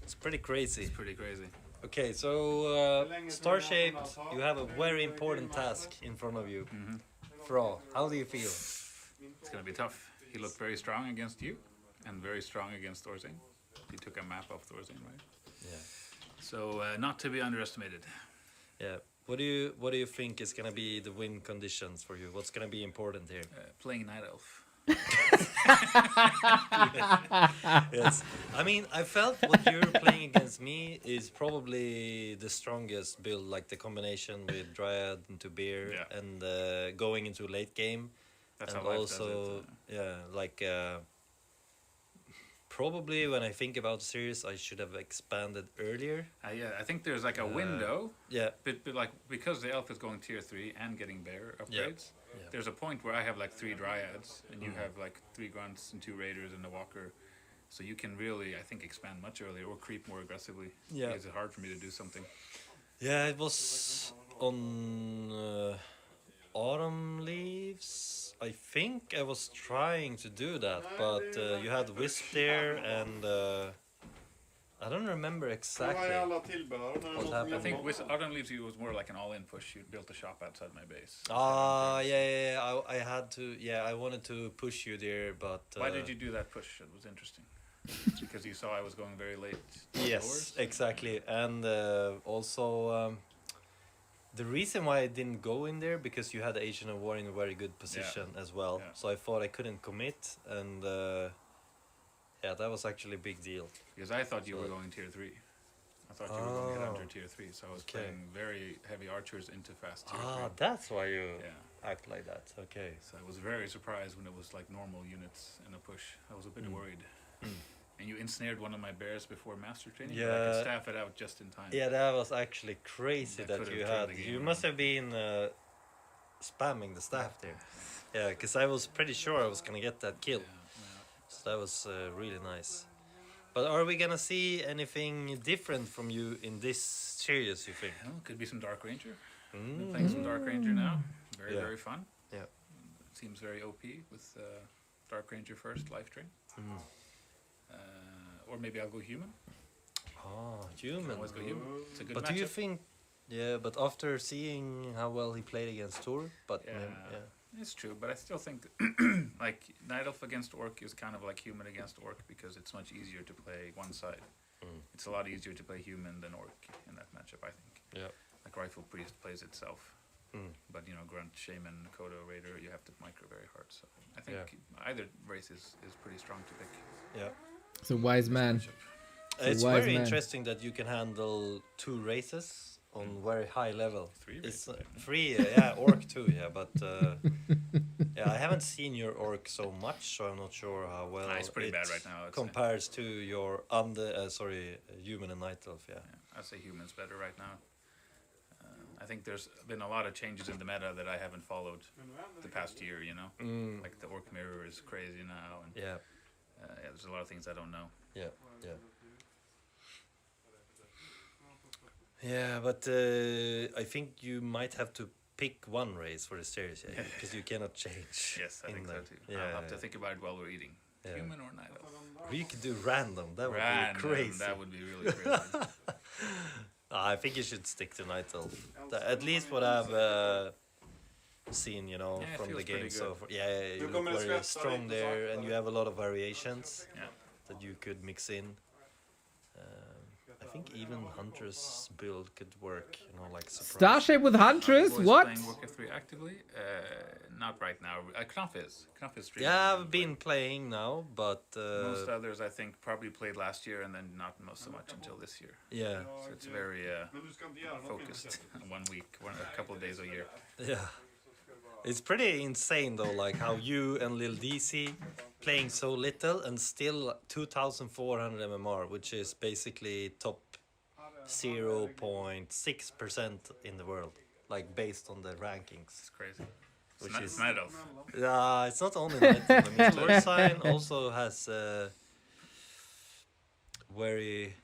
It's pretty crazy.
It's pretty crazy.
Okay, so Star-shaped, you have a very important task in front of you. Fra, how do you feel?
It's gonna be tough. He looked very strong against you, and very strong against Thorzane. He took a map of Thorzane, right?
Yeah.
So not to be underestimated.
Yeah. What do you think is gonna be the win conditions for you? What's gonna be important here?
Playing Night Elf.
Yes. I mean, I felt what you're playing against me is probably the strongest build, like the combination with Dryad into Beer
Yeah.
and going into late game.
That's
And
how life
also,
does it.
yeah, like probably when I think about the series, I should have expanded earlier.
Yeah, I think there's like a window,
Yeah.
but like because the elf is going tier 3 and getting bear upgrades,
Yeah.
there's a point where I have like 3 dryads and you have like 3 grunts and 2 raiders and a walker, so you can really, I think, expand much earlier or creep more aggressively.
Yeah.
It's hard for me to do something.
Yeah, it was on Autumn Leaves. I think I was trying to do that, but you had Wisp there, and I don't remember exactly what happened.
I think with Autumn Leaves you was more like an all-in push. You built a shop outside my base.
Yeah. I had to. Yeah, I wanted to push you there, but
Why did you do that push? It was interesting. Because you saw I was going very late.
Yes,
Doors?
exactly, and also. The reason why I didn't go in there because you had Agent of War in a very good position as well.
Yeah.
So I thought I couldn't commit, and yeah, that was actually a big deal.
Because I thought you were going tier 3. I thought you were going to get under tier 3, so I was
Okay.
playing very heavy archers into fast tier 3.
That's why you
Yeah.
act like that. Okay.
So I was very surprised when it was like normal units in a push. I was a bit worried. And you ensnared one of my bears before master training. But I
Yeah.
could staff it out just in time.
Yeah, that was actually crazy
That
that
could've
you
turned
had.
the game
You
around.
must have been spamming the staff there. Yeah, because I was pretty sure I was gonna get that kill. So that was really nice. But are we gonna see anything different from you in this series, you think?
Well, could be some Dark Ranger. Been playing some Dark Ranger now. Very,
Yeah.
very fun.
Yeah.
Seems very OP with Dark Ranger first, Life Drain. Or maybe I'll go human.
Human.
Always go human. It's a good
But
matchup.
do you think? Yeah, but after seeing how well he played against Thor, but
Yeah. It's true, but I still think like Night Elf against Orc is kind of like human against Orc because it's much easier to play one side. It's a lot easier to play human than Orc in that matchup, I think.
Yeah.
Like Rifle Priest plays itself. But you know, Grunt, Shaman, Kodo, Raider, you have to micro very hard. So I think either race is pretty strong to pick.
Yeah.
It's a wise man.
It's
wise
very
man.
interesting that you can handle 2 races on very high level.
3
It's
races.
3, yeah, Orc too, yeah, but yeah, I haven't seen your Orc so much, so I'm not sure how well
It's pretty
it
bad right now, I'd say.
compares to your human and Night Elf, yeah.
I'd say human's better right now. I think there's been a lot of changes in the meta that I haven't followed the past year, you know? Like the Orc Mirror is crazy now, and
Yeah,
there's a lot of things I don't know.
yeah. Yeah, but I think you might have to pick one race for the series, yeah, because you cannot change.
Yes, I
in
think so
them.
too.
Yeah,
I'll have to think about it while we're eating.
Yeah.
Human or Night Elf?
We could do random. That would
Random,
be crazy.
that would be really crazy.
I think you should stick to Night Elf. At least what I've seen, you know,
Yeah, it
from the
feels pretty
game so
good.
far. Yeah, you look very strong there, and you have a lot of variations
Yeah.
that you could mix in. I think even Hunter's build could work, you know, like surprise.
Starship with Huntress?
Boys
What?
playing Warcraft 3 actively? Not right now. Knopf is. Knopf is streaming.
Yeah, I've been playing now, but
Most others, I think, probably played last year and then not so much until this year.
yeah,
So it's very focused. 1 week, a couple of days a year.
yeah. It's pretty insane though, like how you and Lil DC playing so little and still 2,400 MMR, which is basically top 0.6% in the world, like based on the rankings.
It's crazy.
Which
It's
is-
Night Elf.
Yeah, it's not only Night Elf. I mean, Lord Sign also has very.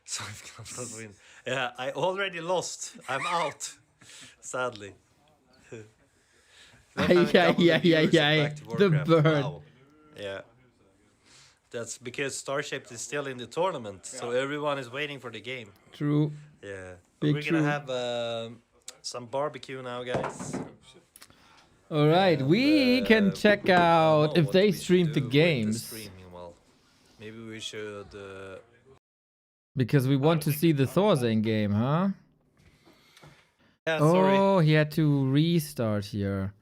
Sorry, if I'm not win. Yeah, I already lost. I'm out. Sadly. Not having double the viewers and back to
The
Warcraft.
bird.
Wow. Yeah. That's because Starship is still in the tournament, so everyone is waiting for the game.
True.
Yeah. But
Big
we're gonna
true.
have some barbecue now, guys.
All right, we
And,
can check
I don't
out
know
if
what
they
we should
stream
do
the
with
games.
streaming. Well, maybe we should.
Because we want to see the Thorzane game, huh?
Yeah, sorry.
Oh, he had to restart here.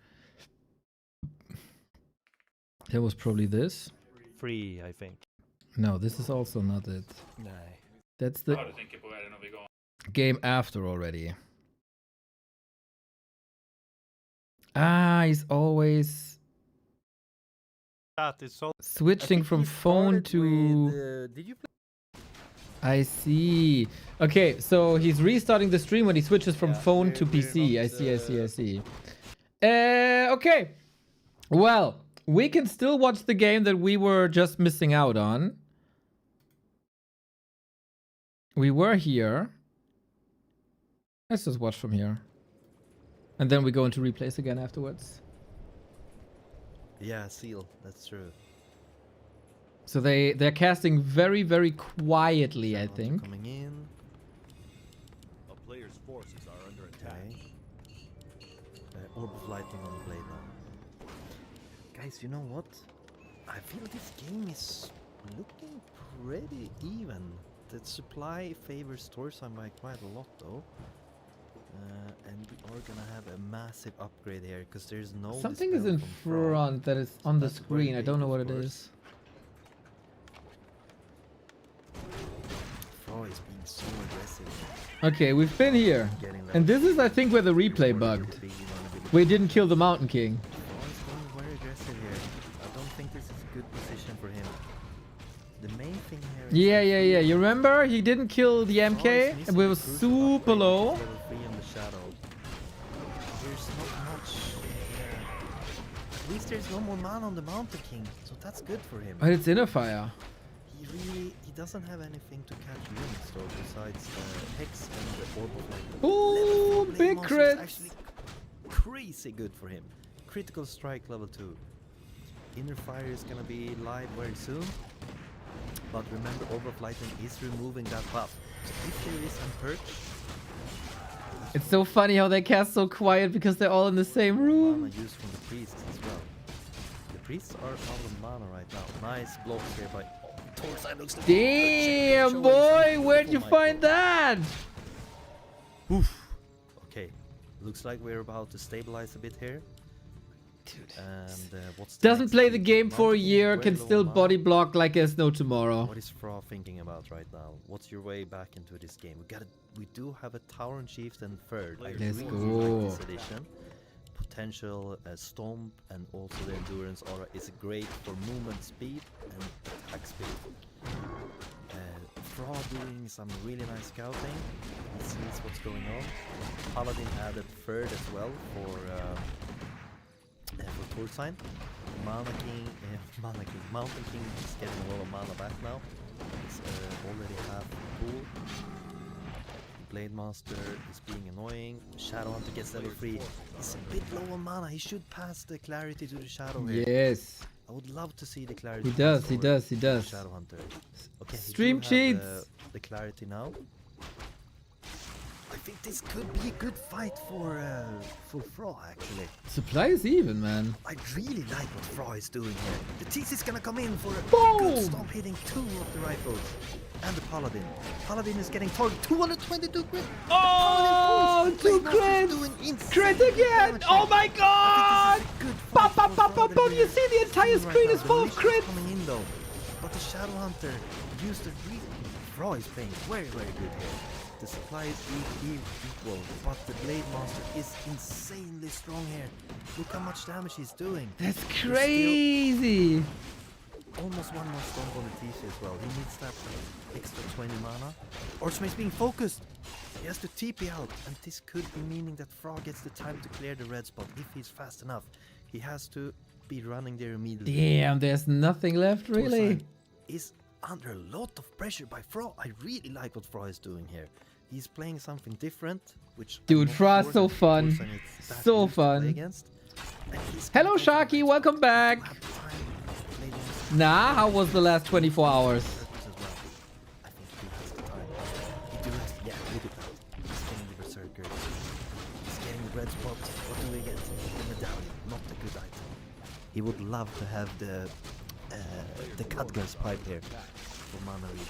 There was probably this.
Free, I think.
No, this is also not it.
Nej.
That's the
Ja, du tänker på världen och vegan.
game after already. Ah, he's always
That is so...
switching from phone to...
Did you play?
I see. Okay, so he's restarting the stream when he switches from phone to PC. I see. Okay. Well, we can still watch the game that we were just missing out on. We were here. Let's just watch from here. And then we go into replays again afterwards.
Yeah, Seal. That's true.
So they're casting very, very quietly, I think.
Coming in.
A player's forces are under attack.
Okay. Orb of Lightning on the blade now. Guys, you know what? I feel this game is looking pretty even. The supply favors Torsan by quite a lot though. And we are gonna have a massive upgrade here because there's no...
Something is in front that is on the screen. I don't know what it is.
Fro is being so aggressive.
Okay, we've been here. And this is, I think, where the replay bugged. We didn't kill the Mountain King.
Fro is going very aggressive here. I don't think this is a good position for him. The main thing here is...
Yeah. You remember? He didn't kill the MK. And we were super low.
Level 3 in the shadow. There's not much... At least there's no more mana on the Mountain King. So that's good for him.
But it's Inner Fire.
He doesn't have anything to catch units though besides Hex and the Orb of Lightning.
Ooh, big crit!
Actually crazy good for him. Critical strike level 2. Inner Fire is gonna be live very soon. But remember, Orb of Lightning is removing that buff. So if there is a perch...
It's so funny how they cast so quiet because they're all in the same room.
Mana used from the priests as well. The priests are out of mana right now. Nice blocks here by...
Damn, boy, where'd you find that?
Oof. Okay, looks like we're about to stabilize a bit here.
Dude.
And what's
Doesn't play the game for a year, can still body block like there's no tomorrow.
What is Fra thinking about right now? What's your way back into this game? We do have a Tower and Chieftain third. I
Let's
really
go.
like this edition. Potential Stomp and also the Endurance Aura is great for movement speed and attack speed. Fra doing some really nice scouting. He sees what's going on. Paladin added third as well for Torsign. Mountain King is getting a lot of mana back now. It's already half full. Blade Master is being annoying. Shadow Hunter gets level 3. He's a bit low on mana. He should pass the clarity to the Shadow here.
Yes.
I would love to see the clarity.
He does.
Shadow Hunter. Okay,
Stream cheats.
The clarity now. I think this could be a good fight for Fra actually.
Supply is even, man.
I really like what Fra is doing here. The TC is gonna come in for a
Boom!
good stomp, hitting 2 of the rifles. And the Paladin. Paladin is getting target 222 crit.
Oh, 2 crits! Crit again! Oh my god! Bop, bop, bop, bop, bop. You see the entire screen is full of crits!
Coming in though. But the Shadow Hunter used the Fra is playing very, very good here. The supply is equal, but the Blade Master is insanely strong here. Look how much damage he's doing.
That's crazy!
Almost one more stomp on the TC as well. He needs that extra 20 mana. Archmage's being focused. He has to TP out, and this could be meaning that Fra gets the time to clear the red spot if he's fast enough. He has to be running there immediately.
Damn, there's nothing left, really.
Torsign is under a lot of pressure by Fra. I really like what Fra is doing here. He's playing something different, which...
Dude, Fra is so fun. So fun. Hello, Sharky. Welcome back. Nah, how was the last 24 hours?
I think he has the time. Yeah, look at that. He's getting the Berserker. He's getting the red spot. What do we get? The medallion. Not a good item. He would love to have the Khadgar's pipe here for mana regen.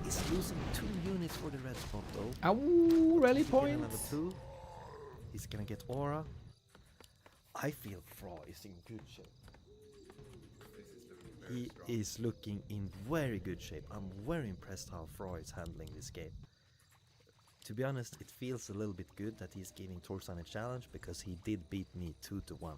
He's losing 2 units for the red spot though.
Ow, rally
Level
points.
2. He's gonna get aura. I feel Fra is in good shape. He is looking in very good shape. I'm very impressed how Fra is handling this game. To be honest, it feels a little bit good that he's giving Torsan a challenge because he did beat me 2-1.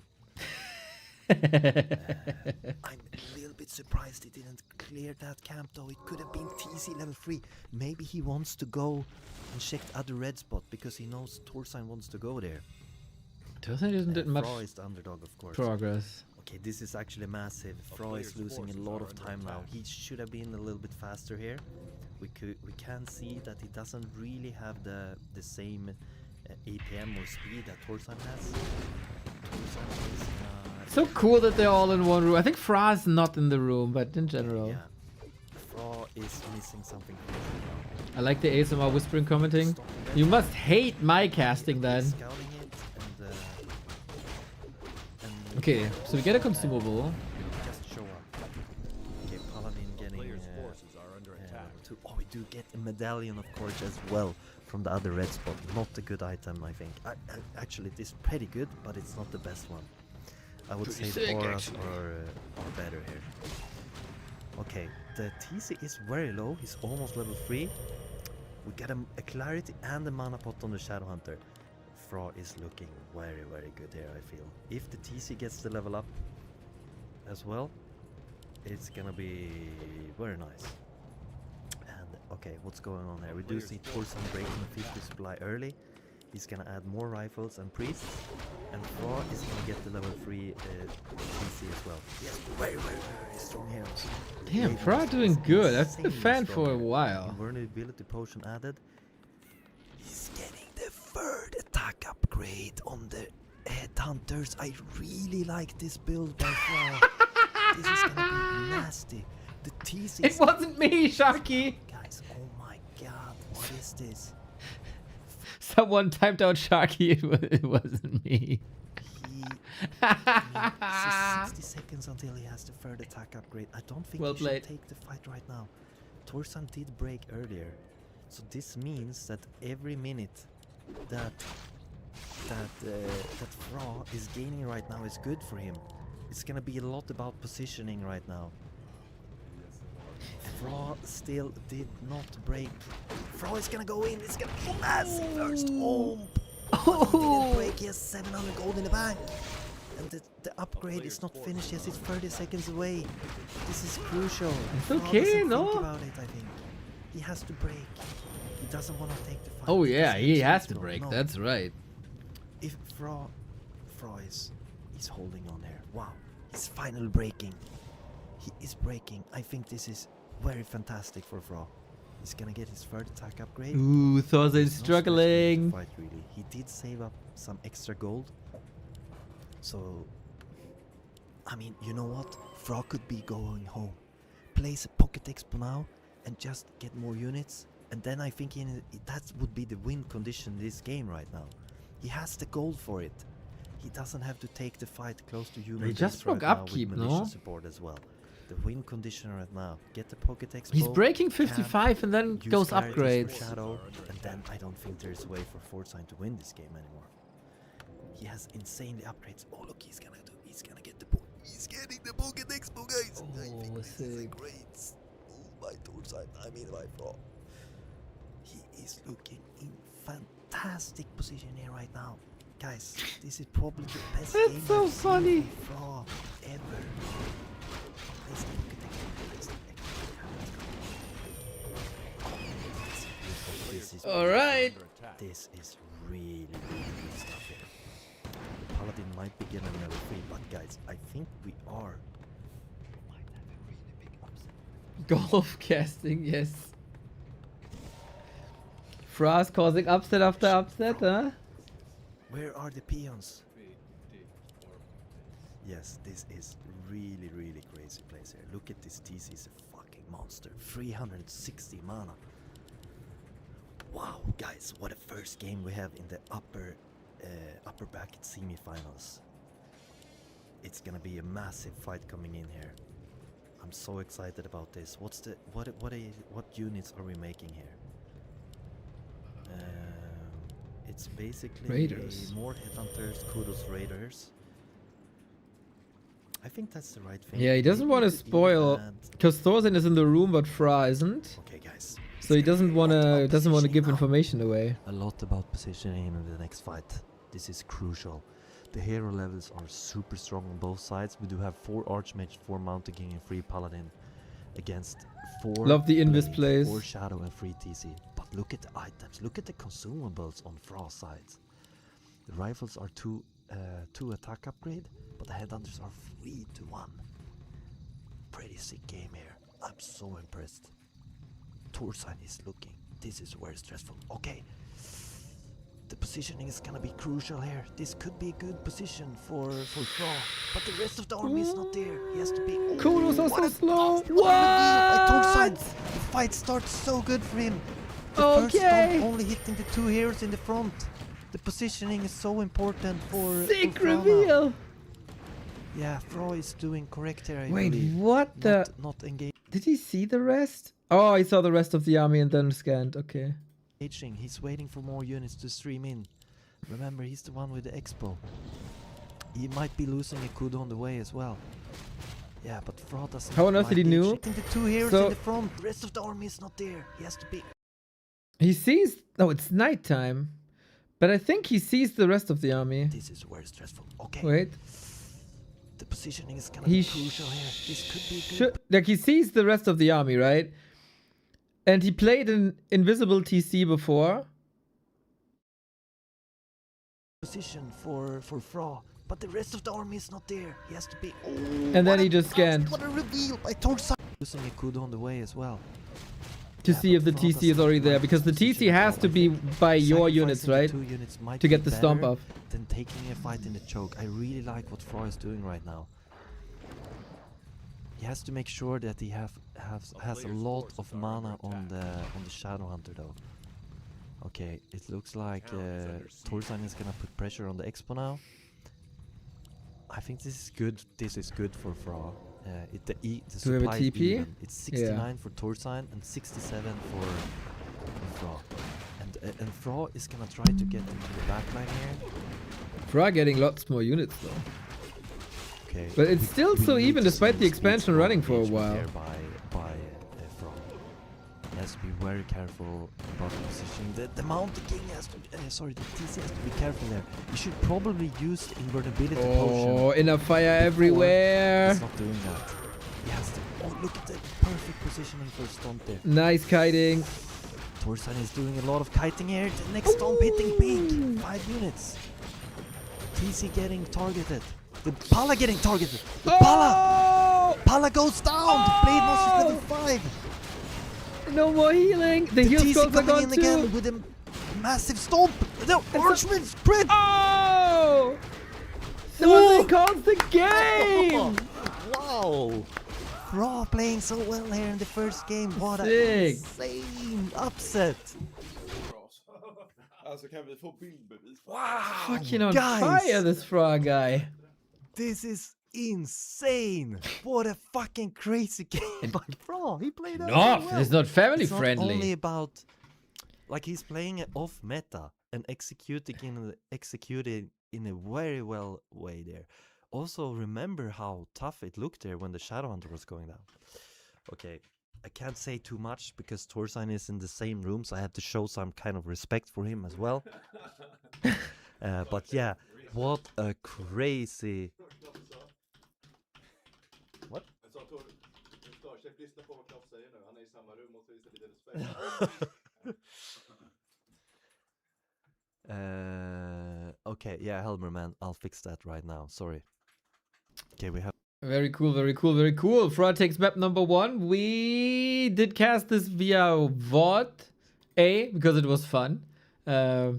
I'm a little bit surprised he didn't clear that camp though. It could have been TC level 3. Maybe he wants to go and check the other red spot because he knows Torsan wants to go there.
Torsan isn't that much
Fra is the underdog, of course.
progress.
Okay, this is actually massive. Fra is losing a lot of time now. He should have been a little bit faster here. We can see that he doesn't really have the same APM or speed that Torsan has. Torsan is
So cool that they're all in one room. I think Fra is not in the room, but in general.
yeah. Fra is missing something crucial now.
I like the ASMR whispering commenting. You must hate my casting then.
Scouting it and
Okay, so we get a consumable.
just show up. Okay, Paladin getting
Players' forces are under attack.
oh, we do get a medallion, of course, as well from the other red spot. Not a good item, I think. Actually, it is pretty good, but it's not the best one. I would say the auras are better here. Okay, the TC is very low. He's almost level 3. We get a clarity and a mana pot on the Shadow Hunter. Fra is looking very, very good here, I feel. If the TC gets the level up as well, it's gonna be very nice. And okay, what's going on here? We do see Torsan breaking 50 supply early. He's gonna add more rifles and priests, and Fra is gonna get the level 3 TC as well. Yes, very, very, very strong heroes.
Damn, Fra doing good. I've been a fan for a while.
Invulnerability potion added. He's getting the 3rd attack upgrade on the Headhunters. I really like this build by Fra. This is gonna be nasty. The TC.
It wasn't me, Sharky.
Guys, oh my god, what is this?
Someone typed out Sharky. It wasn't me.
This is 60 seconds until he has the 3rd attack upgrade. I don't think
Well
he
played.
should take the fight right now. Torsan did break earlier, so this means that every minute that Fra is gaining right now is good for him. It's gonna be a lot about positioning right now. Fra still did not break. Fra is gonna go in. It's gonna be massive first. Oh, he didn't break. He has 700 gold in the bank. And the upgrade is not finished yet. It's 30 seconds away. This is crucial.
It's
Fra
okay,
doesn't
no?
think about it, I think. He has to break. He doesn't want to take the fight.
Oh yeah,
because
he
he's
has to
not-
break.
no.
That's right.
If Fra is holding on there. Wow, he's finally breaking. He is breaking. I think this is very fantastic for Fra. He's gonna get his 3rd attack upgrade.
Ooh, Thor's
There's no
struggling.
stress for him to fight, really. He did save up some extra gold. So, I mean, you know what? Fra could be going home. Place a Pocket Expo now and just get more units. And then I think that would be the win condition in this game right now. He has the gold for it. He doesn't have to take the fight close to human.
They just
base
broke
right now
upkeep,
with militia
no?
support as well. The win condition right now. Get the Pocket Expo.
He's breaking
camp,
55 and then
use
goes
clarities for
upgrades.
Shadow, and then I don't think there's a way for Fortsign to win this game anymore. He has insanely upgrades. Oh look, he's gonna get the book. He's getting the Pocket Expo, guys. I think this is a great move by Fortsign. I mean by Fra. He is looking in fantastic position here right now. Guys, this is probably the best
That's
game
so
I've seen
funny.
from Fra ever. Place the Pocket Expo, place the This is
All right.
This is really, really good stuff here. The Paladin might be getting level 3, but guys, I think we might have a really big upset.
Golf casting, yes. Fra's causing upset after upset, huh?
Where are the peons? Yes, this is really, really crazy place here. Look at this TC, is a fucking monster. 360 mana. Wow, guys, what a first game we have in the upper bracket semifinals. It's gonna be a massive fight coming in here. I'm so excited about this. What units are we making here? It's basically
Raiders.
more Headhunters, Kudos Raiders. I think that's the right thing.
Yeah, he doesn't
Maybe
want to
you could even
spoil
add-
because Thorstein is in the room, but Fra isn't.
Okay, guys.
So he doesn't want to give
now.
information away.
A lot about positioning in the next fight. This is crucial. The hero levels are super strong on both sides. We do have 4 Archmage, 4 Mountain King, and 3 Paladin against 4.
Love the Invis
Blade,
plays.
4 Shadow, and 3 TC. But look at the items. Look at the consumables on Frost sides. The rifles are 2 attack upgrade, but the headhunters are 3 to 1. Pretty sick game here. I'm so impressed. Torsign is looking. This is very stressful. Okay. The positioning is gonna be crucial here. This could be a good position for Thraw, but the rest of the army is not there. He has to be.
Kudos are so slow.
What? The fight starts so good for him. The first stomp only hitting the 2 heroes in the front. The positioning is so important for.
Sick
for Thraw now.
reveal.
Yeah, Thraw is doing correct here. I
Wait,
believe.
what the?
Not engaging.
Did he see the rest? Oh, he saw the rest of the army and then scanned. Okay.
He's waiting for more units to stream in. Remember, he's the one with the expo. He might be losing a Kud on the way as well. Yeah, but Fra doesn't.
How on earth did he knew?
The 2 heroes in the front. The rest of the army is not there. He has to be.
He sees. No, it's nighttime. But I think he sees the rest of the army.
This is very stressful. Okay.
Wait.
The positioning is gonna be crucial here. This could be good.
Like he sees the rest of the army, right? And he played an invisible TC before.
Position for Fra, but the rest of the army is not there. He has to be. Oh,
And then he just scanned.
What a reveal by Torsign. Losing a Kud on the way as well.
To see if the TC is already there, because the TC has to be by your units, right?
2 units might
To get
be
the stomp
better
up.
Than taking a fight in the choke. I really like what Fra is doing right now. He has to make sure that he has a lot of mana on the Shadow Hunter though. Okay, it looks like Torsign is gonna put pressure on the Expo now. I think this is good. This is good for Fra. The
Do we have a
supply is
TP?
even. It's 69 for Torsign and 67 for Fra. And Fra is gonna try to get into the backline here.
Fra getting lots more units though.
Okay.
But it's still so
need
even
to
despite
see
the expansion running for a
engagement
while.
here by Fra. He has to be very careful about the positioning. The Mountain King has to. Sorry, the TC has to be careful there. You should probably use invulnerability potion.
Oh, inner fire everywhere.
He's not doing that. He has to. Oh, look at the perfect positioning for stomp there.
Nice kiting.
Torsign is doing a lot of kiting here. The next stomp hitting big. 5 units. TC getting targeted. The Pala getting targeted. The Pala! Pala goes down! The Blade Monster's level 5!
No more healing! The heal
TC
scrolls are
coming
gone
in
too!
again with a massive stomp! No! Archman's crit!
Oh! Someone calls the game!
Wow! Raw playing so well here in the first game. What an
Sick.
insane upset! Wow!
Fucking on
guys,
fire, this frog guy.
This is insane! What a fucking crazy game by Fra! He played that
No,
so well.
it's not family
It's
friendly.
Not only about, like, he's playing it off meta and executing in a very well way there. Also, remember how tough it looked there when the Shadowhunter was going down. Okay, I can't say too much because Torsign is in the same room, so I have to show some kind of respect for him as well. But yeah, what a crazy... What? Okay, yeah, Helmer, man, I'll fix that right now. Sorry. Okay, we have...
Very cool, very cool, very cool. Fraud takes map number 1. We did cast this via VOD. Because it was fun.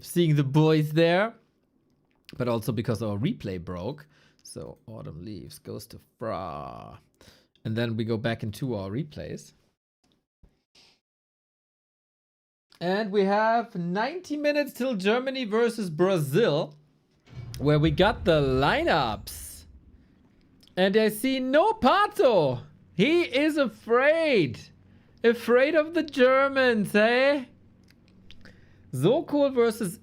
Seeing the boys there. But also because our replay broke. So Autumn Leaves goes to Fra. And then we go back into our replays. And we have 90 minutes till Germany versus Brazil. Where we got the lineups. And I see no Pato. He is afraid. Afraid of the Germans, eh? Sokol versus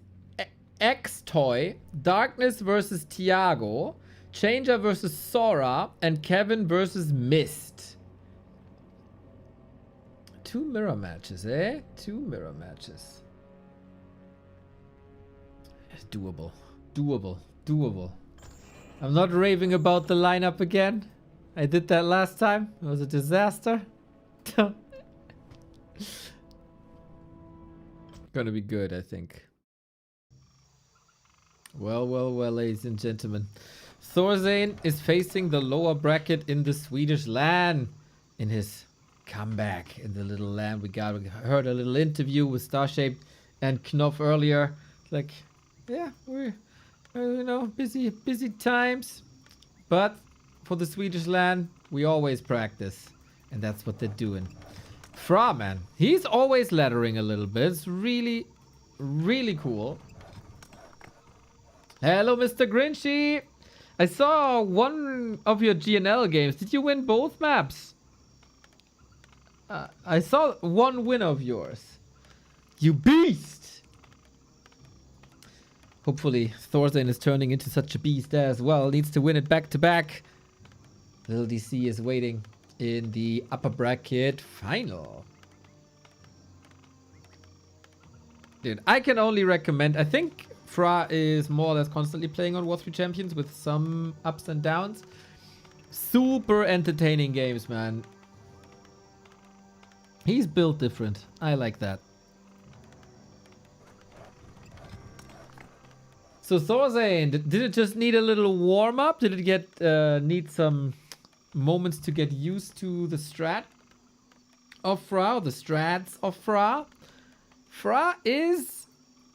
X-Toy. Darkness versus Thiago. Changer versus Sora, and Kevin versus Mist. 2 mirror matches, eh? 2 mirror matches. Doable. Doable. Doable. I'm not raving about the lineup again. I did that last time. It was a disaster. Gonna be good, I think. Well, well, well, ladies and gentlemen. Thorzane is facing the lower bracket in the Swedish LAN. In his comeback in the little LAN we got. We heard a little interview with Starshaped and Knopf earlier. Like, yeah, we're, you know, busy times. But for the Swedish LAN, we always practice. And that's what they're doing. Fra, man, he's always laddering a little bit. It's really, really cool. Hello, Mr. Grinchy. I saw one of your GNL games. Did you win both maps? I saw one win of yours. You beast! Hopefully, Thorzane is turning into such a beast as well. Needs to win it back to back. Little DC is waiting in the upper bracket final. Dude, I can only recommend. I think Fra is more or less constantly playing on War 3 Champions with some ups and downs. Super entertaining games, man. He's built different. I like that. So Thorzane, did it just need a little warm up? Did it get need some moments to get used to the strat of Fra, or the strats of Fra? Fra is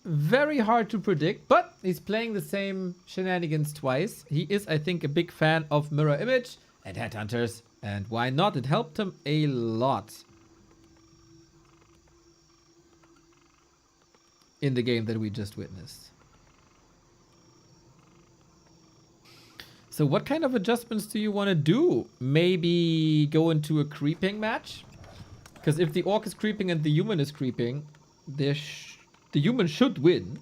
very hard to predict, but he's playing the same shenanigans twice. He is, I think, a big fan of Mirror Image and Headhunters, and why not? It helped him a lot in the game that we just witnessed. So what kind of adjustments do you want to do? Maybe go into a creeping match? Because if the orc is creeping and the human is creeping, the human should win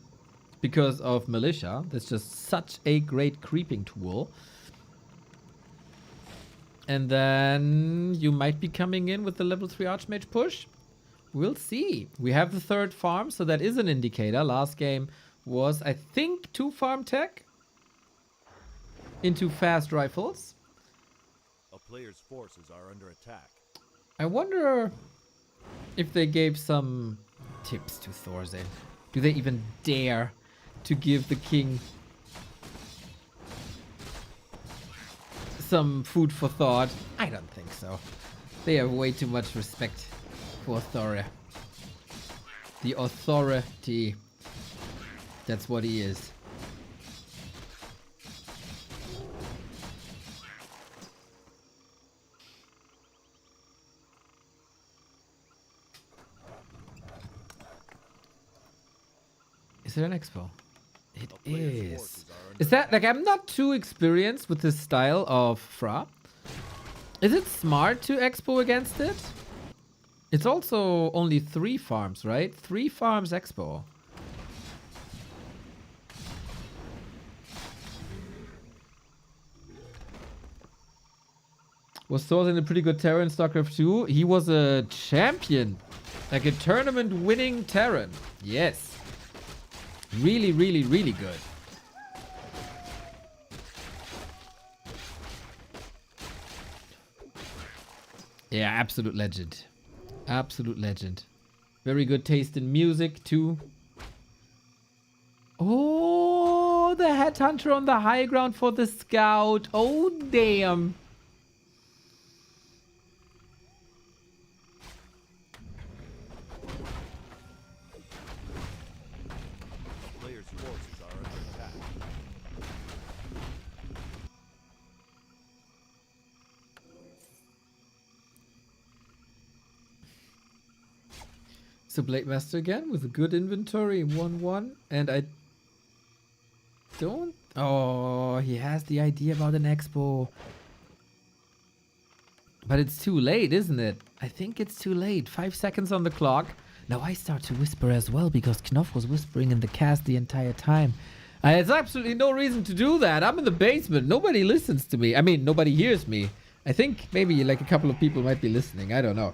because of Militia. That's just such a great creeping tool. And then you might be coming in with the level 3 Archmage push. We'll see. We have the 3rd farm, so that is an indicator. Last game was, I think, 2 farm tech into fast rifles.
A player's forces are under attack.
I wonder if they gave some tips to Thorzane. Do they even dare to give the king some food for thought? I don't think so. They have way too much respect for authority. The authority. That's what he is. Is it an expo? It is. Is that, like, I'm not too experienced with this style of Fra. Is it smart to expo against it? It's also only 3 farms, right? 3 farms expo. Was Thorzane a pretty good Terran in StarCraft 2? He was a champion. Like a tournament winning Terran. Yes. Really, really, really good. Yeah, absolute legend. Absolute legend. Very good taste in music too. Oh, the Headhunter on the high ground for the scout. Oh, damn.
Player's forces are under attack.
So Blade Master again with a good inventory, 1-1, and I don't... Oh, he has the idea about an expo. But it's too late, isn't it? I think it's too late. 5 seconds on the clock. Now I start to whisper as well because Knopf was whispering in the cast the entire time. There's absolutely no reason to do that. I'm in the basement. Nobody listens to me. I mean, nobody hears me. I think maybe like a couple of people might be listening. I don't know.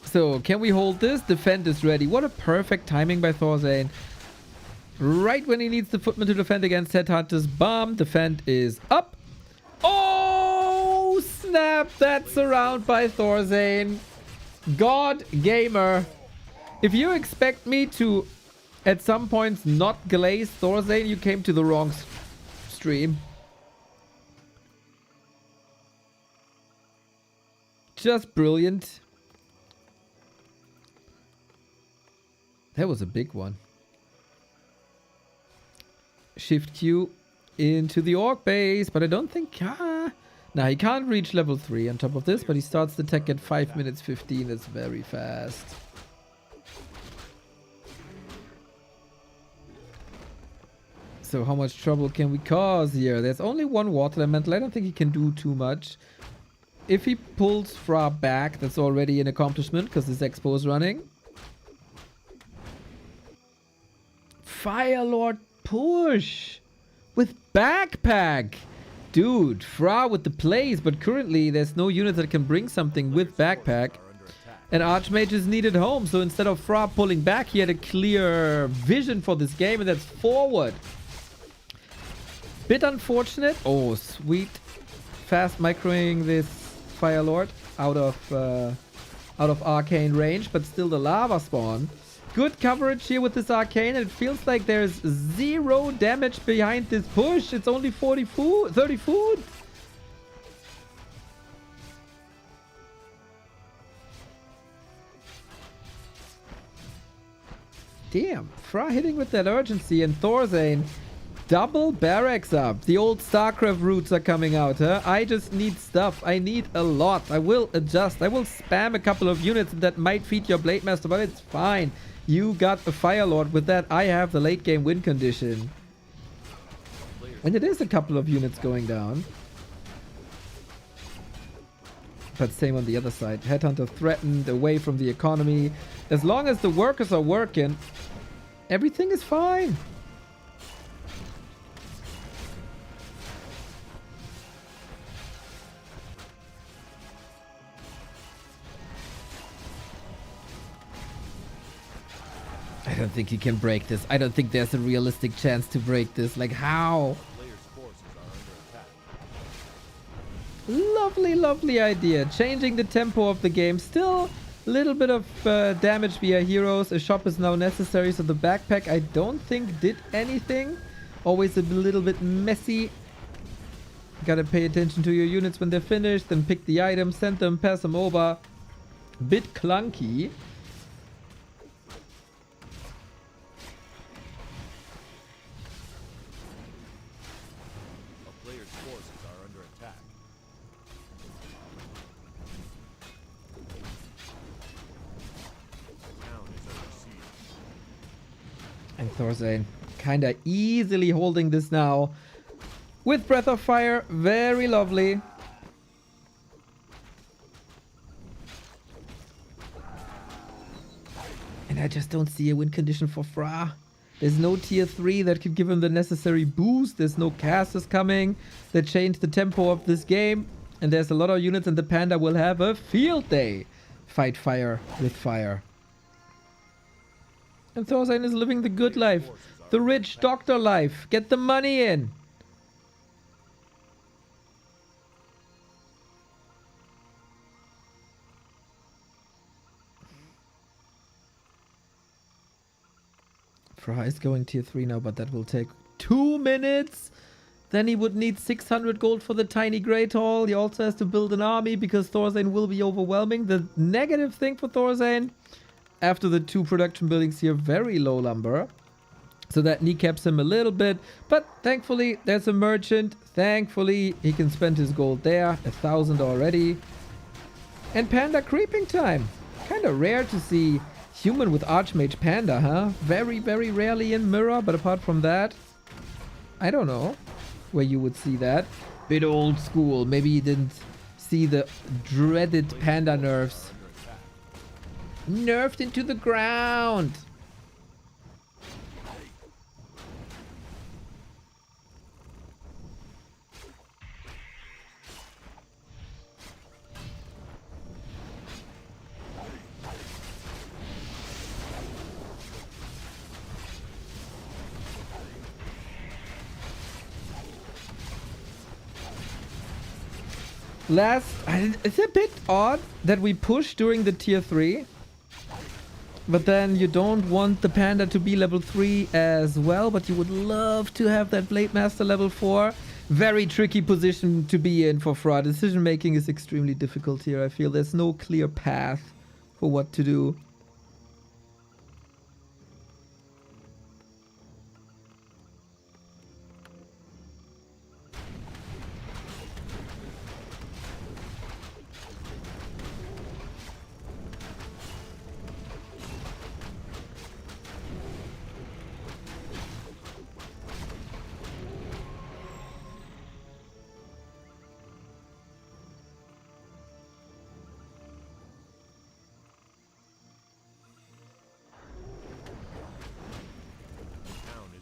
So, can we hold this? Defend is ready. What a perfect timing by Thorzane. Right when he needs the footman to defend against Headhunters. Bomb. Defend is up. Oh, snap. That's around by Thorzane. God Gamer. If you expect me to, at some points, not glaze Thorzane, you came to the wrong stream. Just brilliant. That was a big one. Shift Q into the orc base, but I don't think... Nah, he can't reach level 3 on top of this, but he starts the tech at 5 minutes 15. That's very fast. So how much trouble can we cause here? There's only one water elemental. I don't think he can do too much. If he pulls Fra back, that's already an accomplishment because this Expo is running. Firelord push with backpack. Dude, Fra with the plays, but currently there's no unit that can bring something with backpack. And Archmage is needed home, so instead of Fra pulling back, he had a clear vision for this game, and that's forward. Bit unfortunate. Oh, sweet. Fast microing this Firelord out of arcane range, but still the lava spawn. Good coverage here with this arcane, and it feels like there's 0 damage behind this push. It's only 30 food. Damn, Fra hitting with that urgency, and Thorzane double barracks up. The old StarCraft roots are coming out, huh? I just need stuff. I need a lot. I will adjust. I will spam a couple of units that might feed your Blade Master, but it's fine. You got a Firelord. With that, I have the late game win condition. And it is a couple of units going down. But same on the other side. Headhunter threatened, away from the economy. As long as the workers are working, everything is fine. I don't think he can break this. I don't think there's a realistic chance to break this. Like, how? Lovely, lovely idea. Changing the tempo of the game. Still a little bit of damage via heroes. A shop is now necessary, so the backpack I don't think did anything. Always a little bit messy. Gotta pay attention to your units when they're finished. Then pick the items, send them, pass them over. Bit clunky. And Thorzane kinda easily holding this now. With Breath of Fire, very lovely. And I just don't see a win condition for Fra. There's no tier 3 that could give him the necessary boost. There's no casters coming that change the tempo of this game. And there's a lot of units, and the Panda will have a field day. Fight fire with fire. And Thorzane is living the good life. The rich doctor life. Get the money in. Fra is going tier 3 now, but that will take 2 minutes. Then he would need 600 gold for the tiny Great Hall. He also has to build an army because Thorzane will be overwhelming. The negative thing for Thorzane, after the 2 production buildings here, very low lumber. So that kneecaps him a little bit. But thankfully, there's a merchant. Thankfully, he can spend his gold there. 1,000 already. And Panda creeping time. Kind of rare to see human with Archmage Panda, huh? Very, very rarely in Mirror. But apart from that, I don't know where you would see that. Bit old school. Maybe you didn't see the dreaded Panda nerfs. Nerfed into the ground. It's a bit odd that we push during the tier 3. But then you don't want the panda to be level 3 as well. But you would love to have that Blade Master level 4. Very tricky position to be in for Fra. Decision making is extremely difficult here. I feel there's no clear path for what to do.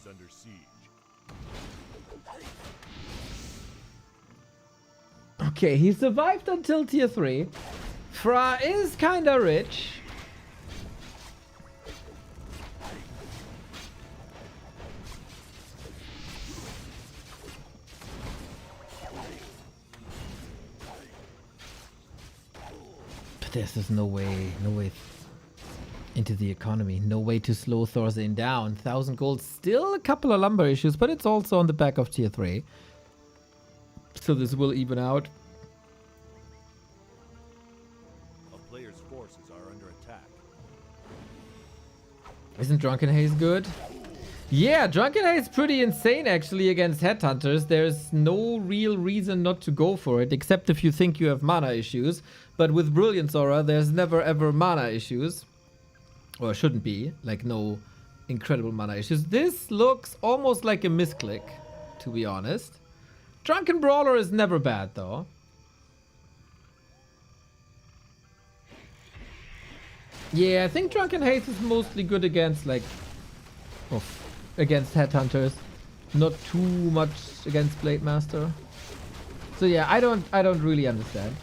Under siege.
Okay, he survived until tier 3. Fra is kinda rich. But there's just no way into the economy. No way to slow Thorzane down. 1,000 gold, still a couple of lumber issues, but it's also on the back of tier 3. So this will even out.
A player's forces are under attack.
Isn't Drunken Haze good? Yeah, Drunken Haze is pretty insane actually against Headhunters. There's no real reason not to go for it, except if you think you have mana issues. But with Brilliance Aura, there's never ever mana issues. Or shouldn't be, like no incredible mana issues. This looks almost like a misclick, to be honest. Drunken Brawler is never bad though. Yeah, I think Drunken Haze is mostly good against like against Headhunters. Not too much against Blade Master. So yeah, I don't really understand.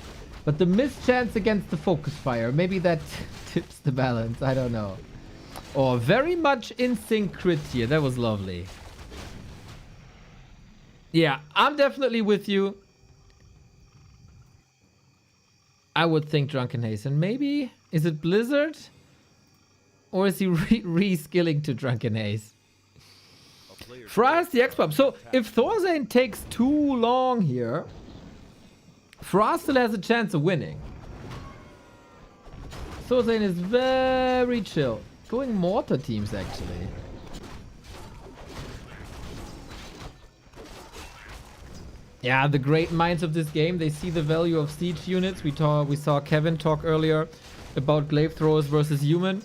But the mischance against the focus fire, maybe that tips the balance. I don't know. Oh, very much in sync crit here. That was lovely. Yeah, I'm definitely with you. I would think Drunken Haze. And maybe, is it Blizzard? Or is he re-skilling to Drunken Haze? Fra has the X-Pump. So if Thorzane takes too long here, Fra still has a chance of winning. Thorzane is very chill. Going mortar teams actually. Yeah, the great minds of this game, they see the value of siege units. We saw Kevin talk earlier about glaive throwers versus human.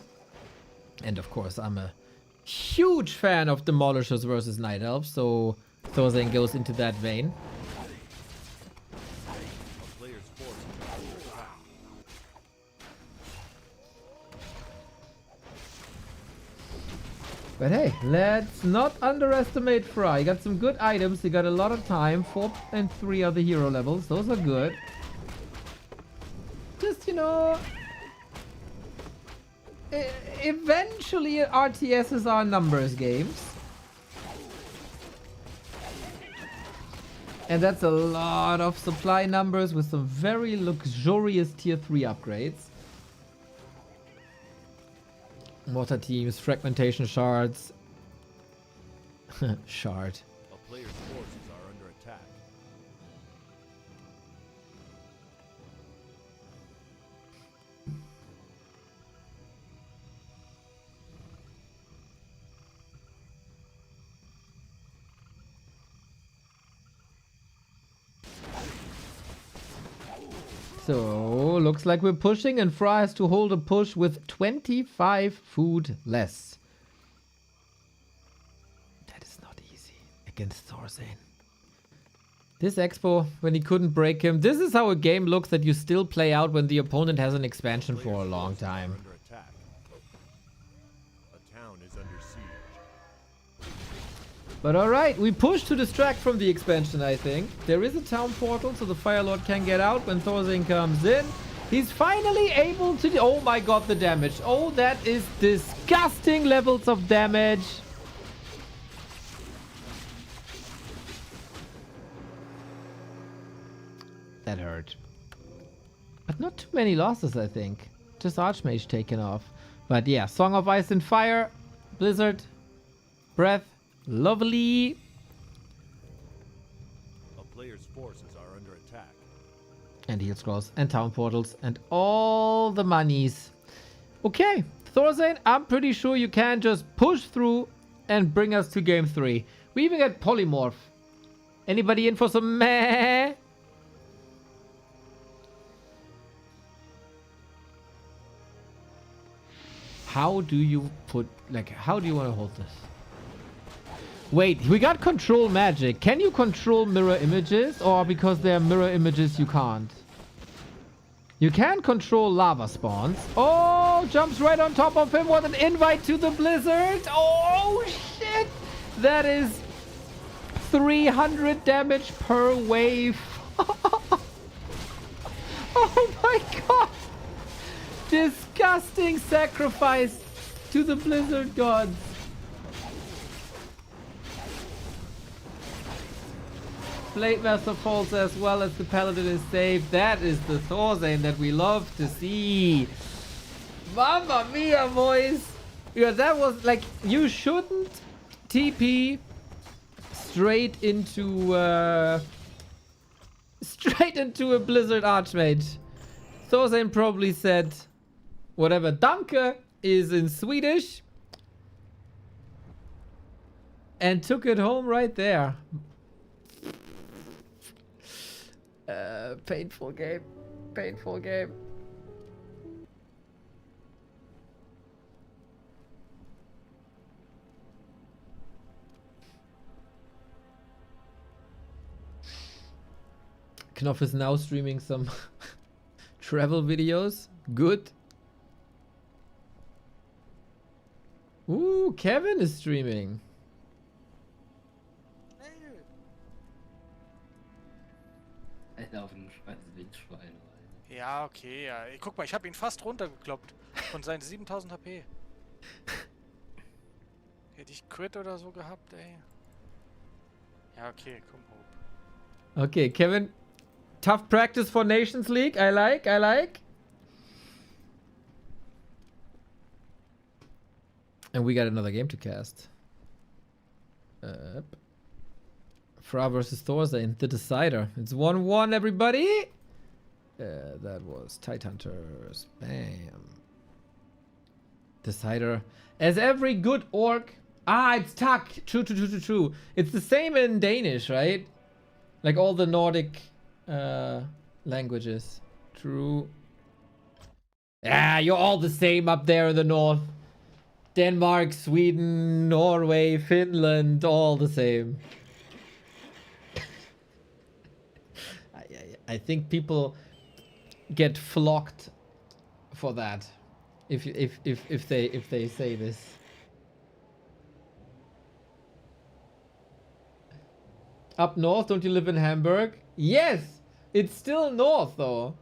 And of course, I'm a huge fan of demolishers versus night elves, so Thorzane goes into that vein. But hey, let's not underestimate Fra. He got some good items. He got a lot of time. 4 and 3 are the hero levels. Those are good. Just, you know... eventually, RTSs are numbers games. And that's a lot of supply numbers with some very luxurious tier 3 upgrades. Mortar teams, fragmentation shards. Shard.
A player's forces are under attack.
So, looks like we're pushing, and Fra has to hold a push with 25 food less. That is not easy against Thorzane. This Expo, when he couldn't break him, this is how a game looks that you still play out when the opponent has an expansion for a long time.
A town is under siege.
But alright, we push to distract from the expansion, I think. There is a town portal, so the Fire Lord can get out when Thorzane comes in. He's finally able to... Oh my god, the damage. Oh, that is disgusting levels of damage. That hurt. But not too many losses, I think. Just Archmage taken off. But yeah, Song of Ice and Fire, Blizzard, Breath, lovely.
A player's forces are under attack.
And heal scrolls and town portals and all the monies. Okay, Thorzane, I'm pretty sure you can just push through and bring us to game 3. We even get Polymorph. Anybody in for some meh? How do you put, like, how do you want to hold this? Wait, we got control magic. Can you control mirror images, or because they're mirror images you can't? You can control lava spawns. Oh, jumps right on top of him. What an invite to the blizzard. Oh, shit. That is 300 damage per wave. Oh my god. Disgusting sacrifice to the blizzard gods. Blade Master falls as well as the Paladin is saved. That is the Thorzane that we love to see. Mamma mia, boys. Yeah, that was like, you shouldn't TP straight into a Blizzard Archmage. Thorzane probably said whatever Danke is in Swedish and took it home right there. Painful game. Painful game. Knopf is now streaming some travel videos. Good. Ooh, Kevin is streaming.
Auf ein Wildschwein.
Ja, okay, ja. Guck mal, ich habe ihn fast runtergekloppt von seinen 7000 HP. Hätte ich Crit oder so gehabt, ey. Ja, okay, komm, Hope.
Okay, Kevin. Tough practice for Nations League. I like, I like. And we got another game to cast. Fra versus Thorzane, the decider. It's 1-1, everybody. That was Tidehunters. Bam. Decider. As every good orc. Ah, it's Tak. True. It's the same in Danish, right? Like all the Nordic languages. True. Ah, you're all the same up there in the north. Denmark, Sweden, Norway, Finland, all the same. I think people get flocked for that if they say this. Up north, don't you live in Hamburg? Yes, it's still north though.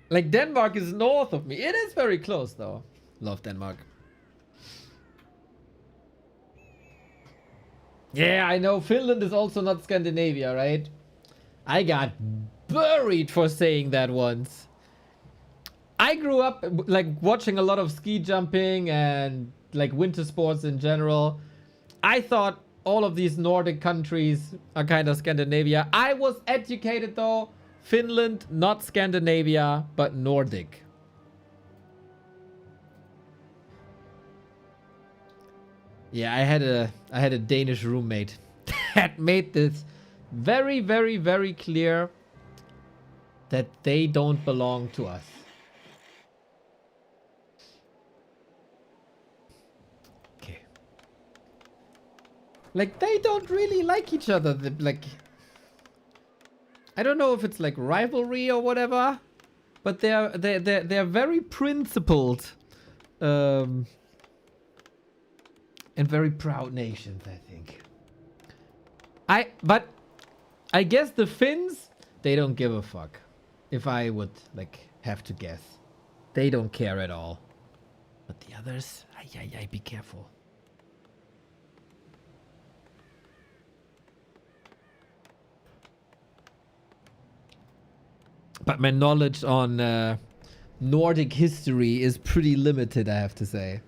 Like Denmark is north of me. It is very close though. Love Denmark. Yeah, I know Finland is also not Scandinavia, right? I got buried for saying that once. I grew up like watching a lot of ski jumping and like winter sports in general. I thought all of these Nordic countries are kind of Scandinavia. I was educated though. Finland, not Scandinavia, but Nordic. Yeah, I had a Danish roommate that made this very, very, very clear that they don't belong to us. Okay. Like they don't really like each other. Like I don't know if it's like rivalry or whatever, but they're very principled. And very proud nations, I think. But I guess the Finns, they don't give a fuck. If I would like have to guess, they don't care at all. But the others, ay, be careful. But my knowledge on Nordic history is pretty limited, I have to say.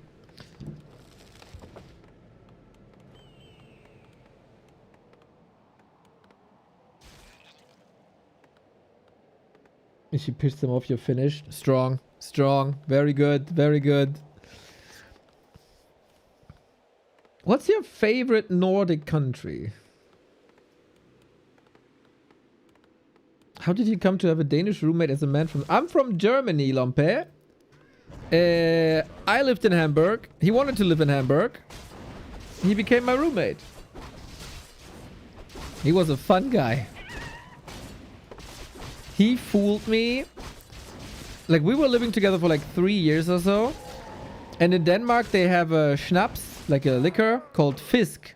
If you pitch them off, you're finished. Strong. Strong. Very good. Very good. What's your favorite Nordic country? How did you come to have a Danish roommate as a man from... I'm from Germany, Lompe. I lived in Hamburg. He wanted to live in Hamburg. He became my roommate. He was a fun guy. He fooled me. Like, we were living together for like 3 years or so. And in Denmark, they have a schnapps, like a liquor, called Fisk.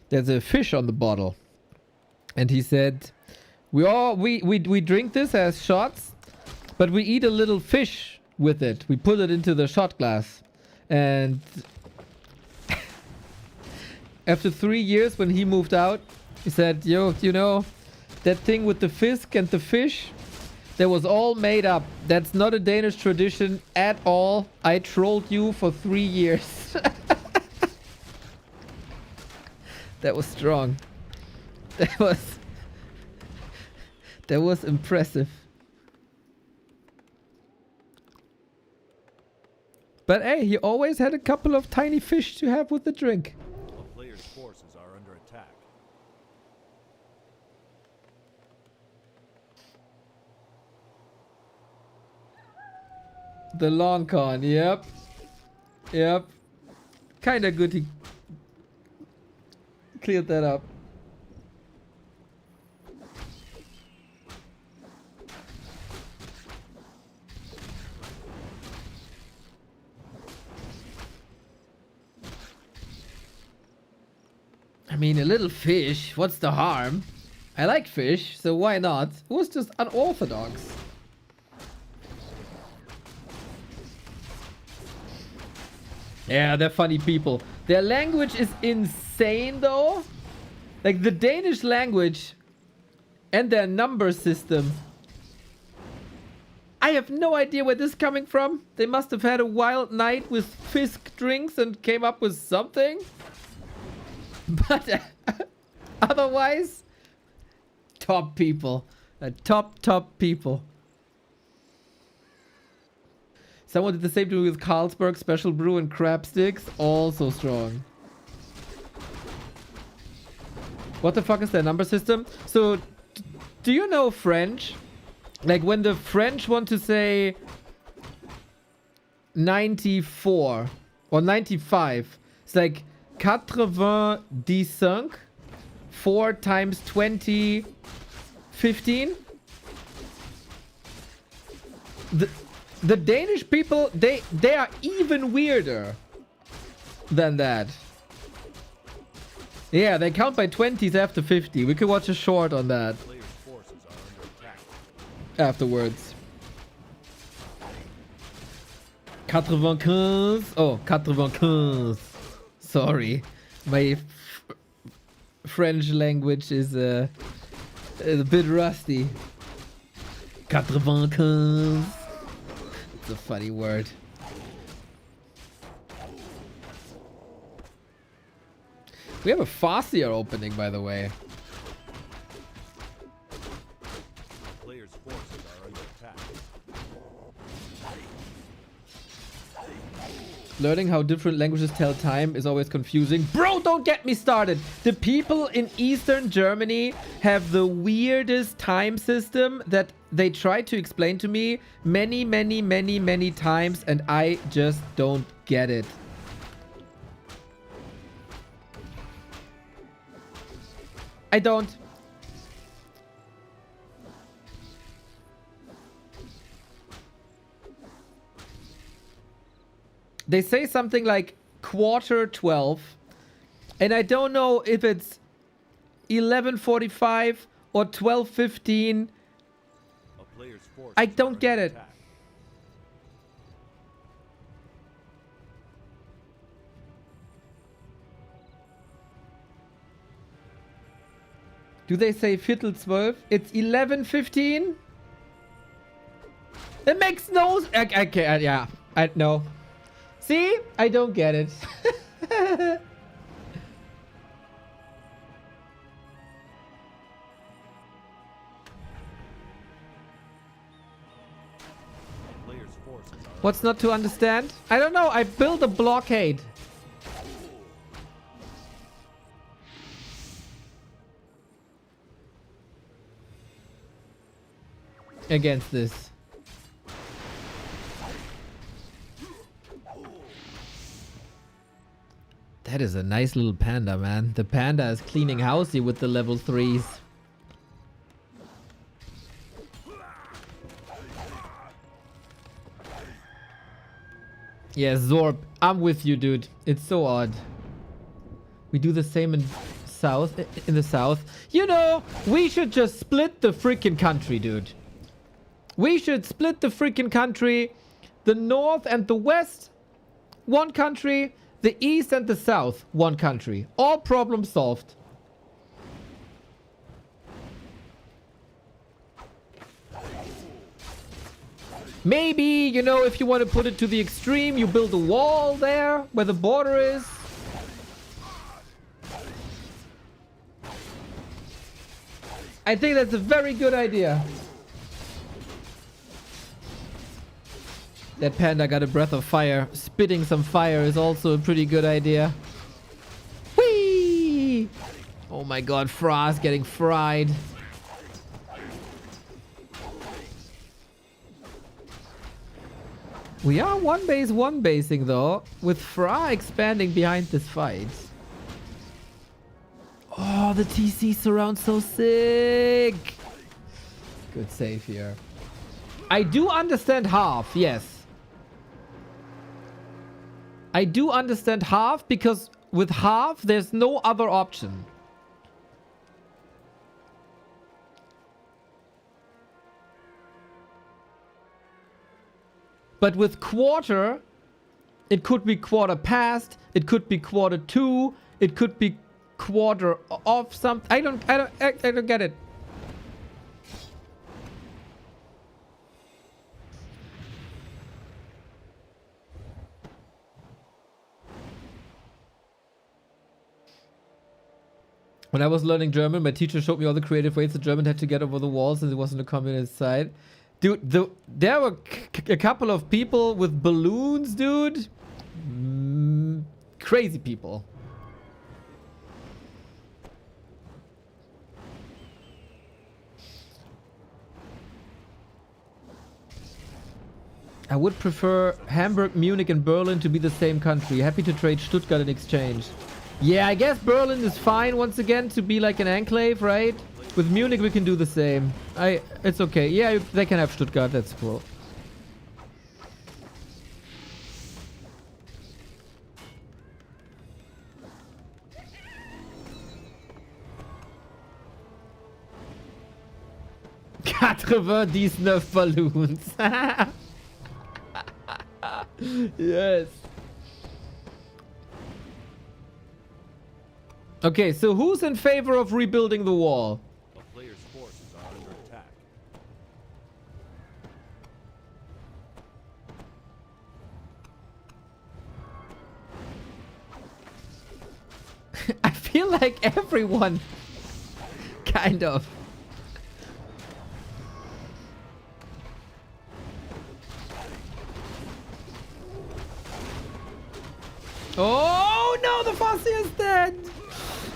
There's a fish on the bottle. And he said, we drink this as shots, but we eat a little fish with it. We put it into the shot glass. And after 3 years, when he moved out, he said, yo, you know, that thing with the Fisk and the fish, that was all made up. That's not a Danish tradition at all. I trolled you for 3 years. That was strong. That was impressive. But hey, he always had a couple of tiny fish to have with the drink.
A player's forces are under attack.
The long con, yep. Yep. Kinda good he cleared that up. I mean, a little fish, what's the harm? I like fish, so why not? It was just unorthodox. Yeah, they're funny people. Their language is insane though. Like the Danish language and their number system. I have no idea where this is coming from. They must have had a wild night with Fisk drinks and came up with something. But otherwise, top people. Top people. Someone did the same thing with Carlsberg Special Brew and crab sticks. Also strong. What the fuck is their number system? So, do you know French? Like when the French want to say 94 or 95, it's like 95, 4 times 20, 15. The Danish people, they are even weirder than that. Yeah, they count by 20s after 50. We could watch a short on that afterwards. 95. Oh, 95. Sorry. My French language is a bit rusty. 95. It's a funny word. We have a Farseer opening, by the way.
Players' forces are under attack.
Learning how different languages tell time is always confusing. Bro, don't get me started. The people in Eastern Germany have the weirdest time system that they tried to explain to me many times, and I just don't get it. I don't. They say something like 12:15, and I don't know if it's 11:45 or 12:15. I don't get it. Do they say Viertel 12? It's 11:15? It makes no... I can't... Yeah. No. See? I don't get it. What's not to understand? I don't know. I built a blockade. Against this. That is a nice little panda, man. The panda is cleaning housey with the level 3s. Yeah, Zorb, I'm with you, dude. It's so odd. We do the same in the south. You know, we should just split the freaking country, dude. We should split the freaking country. The north and the west, one country. The east and the south, one country. All problems solved. Maybe, you know, if you want to put it to the extreme, you build a wall there where the border is. I think that's a very good idea. That panda got a breath of fire. Spitting some fire is also a pretty good idea. Whee! Oh my god, Frost getting fried. We are one basing though, with Fra expanding behind this fight. Oh, the TC surround so sick. Good save here. I do understand half, yes. I do understand half because with half there's no other option. But with quarter, it could be quarter past, it could be quarter 2, it could be quarter of something. I don't get it. When I was learning German, my teacher showed me all the creative ways the German had to get over the walls and it wasn't a communist side. Dude, there were a couple of people with balloons, dude. Crazy people. I would prefer Hamburg, Munich, and Berlin to be the same country. Happy to trade Stuttgart in exchange. Yeah, I guess Berlin is fine once again to be like an enclave, right? With Munich, we can do the same. It's okay. Yeah, they can have Stuttgart. That's cool. These nerf balloons. Yes. Okay, so who's in favor of rebuilding the wall?
A player's forces are under attack.
I feel like everyone kind of. Oh no, the Fossey is dead.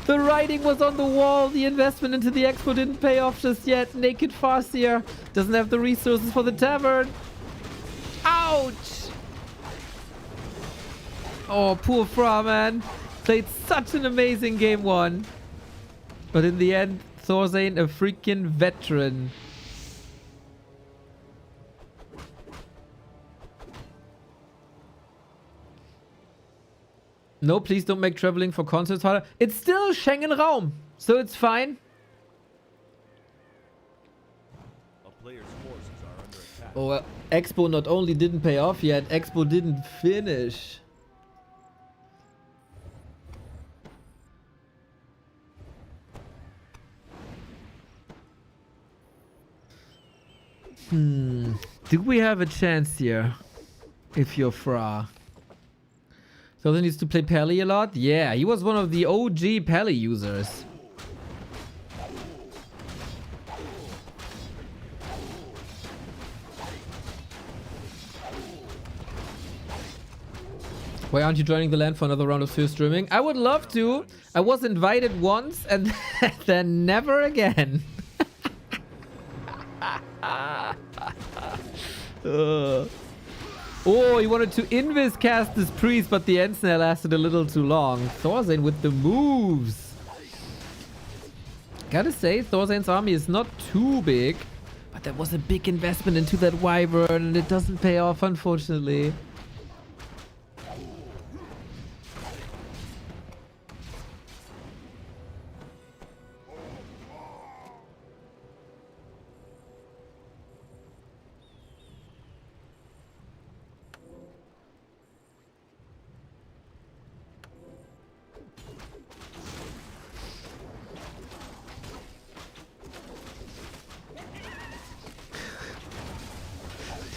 The writing was on the wall. The investment into the expo didn't pay off just yet. Naked Farseer doesn't have the resources for the tavern. Ouch! Oh, poor Fra, man. Played such an amazing game 1. But in the end, Thorzane, a freaking veteran. No, please don't make traveling for concerts harder. It's still Schengen Raum, so it's fine.
A player's forces are under attack.
Oh, well, Expo not only didn't pay off yet, Expo didn't finish. Do we have a chance here? If you're Fra. Thorstein used to play Pally a lot? Yeah, he was one of the OG Pally users. Why aren't you joining the LAN for another round of Sphere streaming? I would love to. I was invited once and then never again. Oh, he wanted to invis cast this priest, but the end snare lasted a little too long. Thorstein with the moves. Gotta say, Thorstein's army is not too big, but there was a big investment into that wyvern and it doesn't pay off, unfortunately.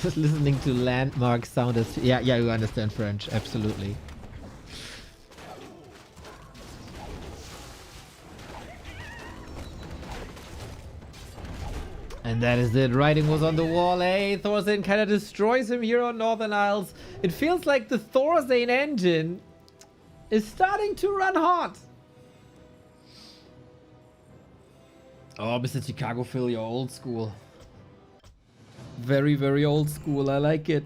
Just listening to landmark sound as yeah, you understand French, absolutely. And that is it. Writing was on the wall. Hey, Thorstein kind of destroys him here on Northern Isles. It feels like the Thorstein engine is starting to run hot. Oh, Mr. Chicago Phil, you're old school. Very, very old school. I like it.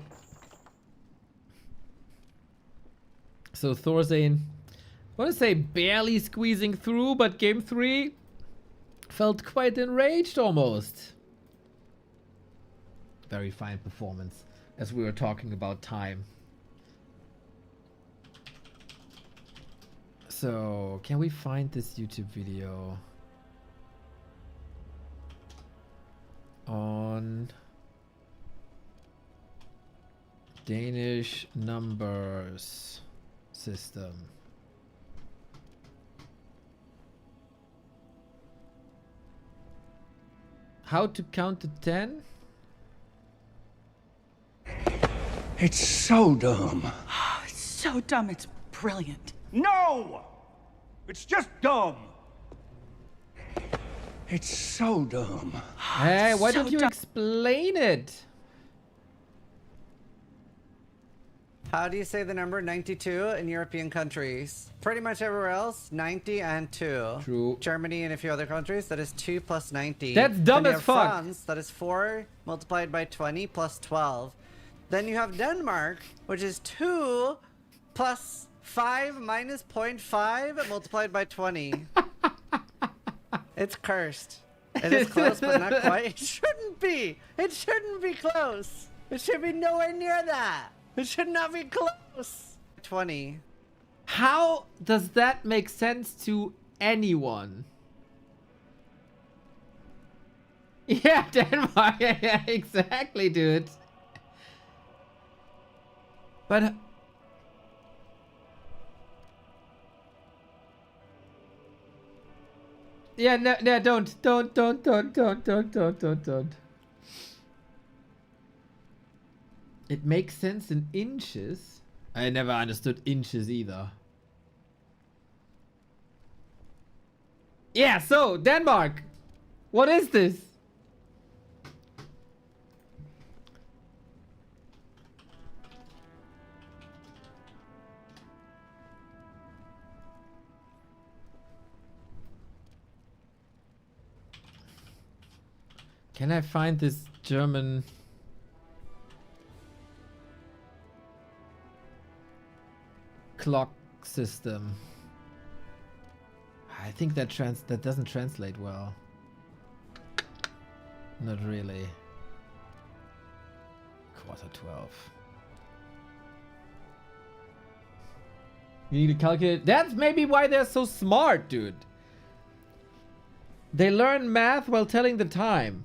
So Thorstein, I want to say barely squeezing through, but game 3 felt quite enraged almost. Very fine performance as we were talking about time. So can we find this YouTube video on Danish numbers system? How to count to 10?
It's so dumb.
It's so dumb, it's brilliant.
No! It's just dumb. It's so dumb.
Hey, why don't you explain it?
How do you say the number 92 in European countries? Pretty much everywhere else, 90 and 2.
True.
Germany and a few other countries, that is 2 plus 90.
That's dumb
then you
as
have
fuck.
France, that is 4 multiplied by 20 plus 12. Then you have Denmark, which is 2 plus 5 minus 0.5 multiplied by 20. It's cursed. It is close, but not quite. It shouldn't be. It shouldn't be close. It should be nowhere near that. It should not be close. 20.
How does that make sense to anyone? Yeah, Denmark. Yeah, exactly, dude. But yeah, no, don't. It makes sense in inches. I never understood inches either. Yeah, so Denmark. What is this? Can I find this German clock system? I think that doesn't translate well. Not really. 12:15. You need to calculate. That's maybe why they're so smart, dude. They learn math while telling the time.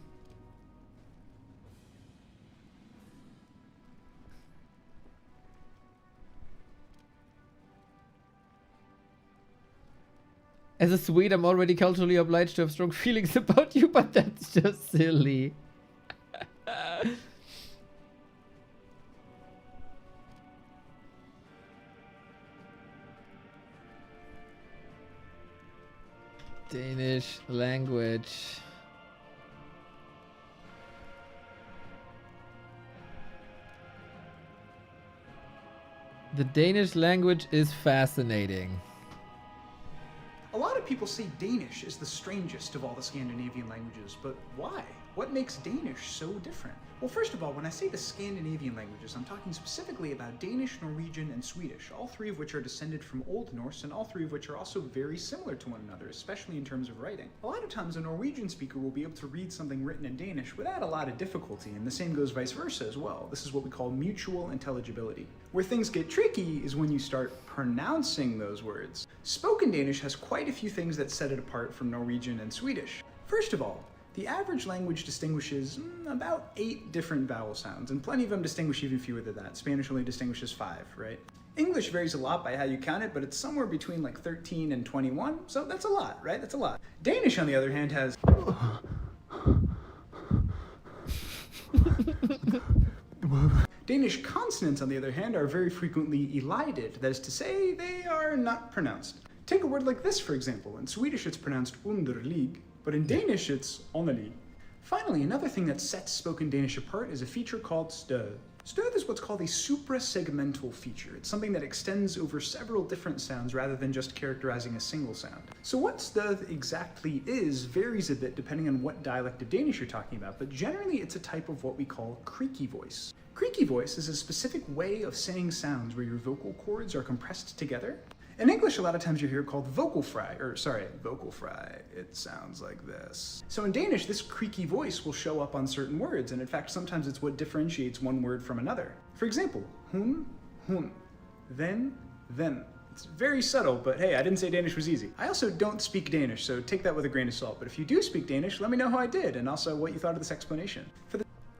As a Swede, I'm already culturally obliged to have strong feelings about you, but that's just silly. Danish language. The Danish language is fascinating.
A lot of people say Danish is the strangest of all the Scandinavian languages, but why? What makes Danish so different? Well, first of all, when I say the Scandinavian languages, I'm talking specifically about Danish, Norwegian, and Swedish, all three of which are descended from Old Norse, and all three of which are also very similar to one another, especially in terms of writing. A lot of times, a Norwegian speaker will be able to read something written in Danish without a lot of difficulty, and the same goes vice versa as well. This is what we call mutual intelligibility. Where things get tricky is when you start pronouncing those words. Spoken Danish has quite a few things that set it apart from Norwegian and Swedish. First of all, the average language distinguishes about 8 different vowel sounds, and plenty of them distinguish even fewer than that. Spanish only distinguishes 5, right? English varies a lot by how you count it, but it's somewhere between like 13 and 21, so that's a lot, right? That's a lot. Danish, on the other hand, has... Danish consonants, on the other hand, are very frequently elided. That is to say, they are not pronounced. Take a word like this, for example. In Swedish, it's pronounced underlig, but in Danish, it's onelig. Finally, another thing that sets spoken Danish apart is a feature called stød. Stød is what's called a suprasegmental feature. It's something that extends over several different sounds rather than just characterizing a single sound. So what stød exactly is varies a bit depending on what dialect of Danish you're talking about, but generally it's a type of what we call creaky voice. Creaky voice is a specific way of saying sounds where your vocal cords are compressed together. In English, a lot of times you hear it called vocal fry. It sounds like this. So in Danish, this creaky voice will show up on certain words, and in fact, sometimes it's what differentiates one word from another. For example, hun, then. It's very subtle, but hey, I didn't say Danish was easy. I also don't speak Danish, so take that with a grain of salt. But if you do speak Danish, let me know how I did, and also what you thought of this explanation.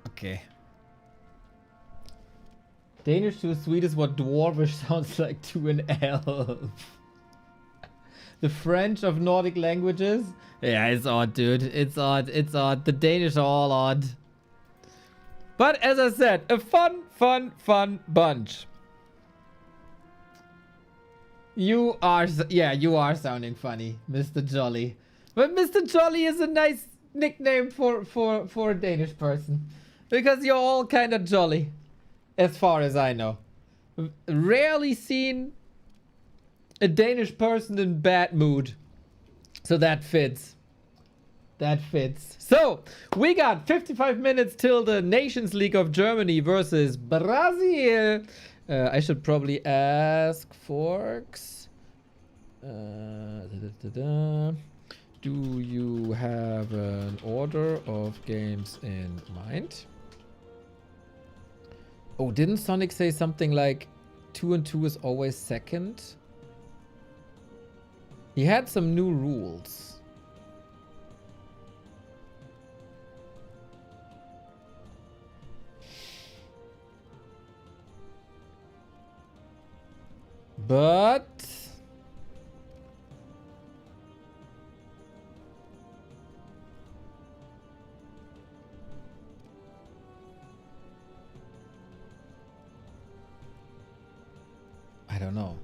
Okay. Danish to Swedish is what dwarvish sounds like to an elf. The French of Nordic languages? Yeah, it's odd, dude. It's odd. It's odd. The Danish are all odd. But as I said, a fun bunch. You are sounding funny, Mr. Jolly. But Mr. Jolly is a nice nickname for a Danish person. Because you're all kind of jolly. As far as I know. Rarely seen a Danish person in bad mood. So that fits. That fits. So, we got 55 minutes till the Nations League of Germany versus Brazil. I should probably ask FoCuS. Do you have an order of games in mind? Oh, didn't Sonic say something like 2 and 2 is always second? He had some new rules. But I don't know.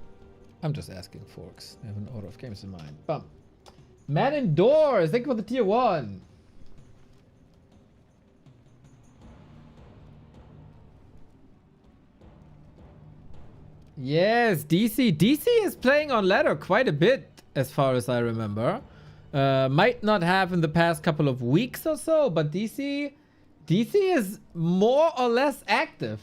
I'm just asking FoCuS. I have an order of games in mind. Bum. Man indoors. Thank you for the tier 1. Yes, DC. DC is playing on ladder quite a bit, as far as I remember. Might not have in the past couple of weeks or so, but DC is more or less active.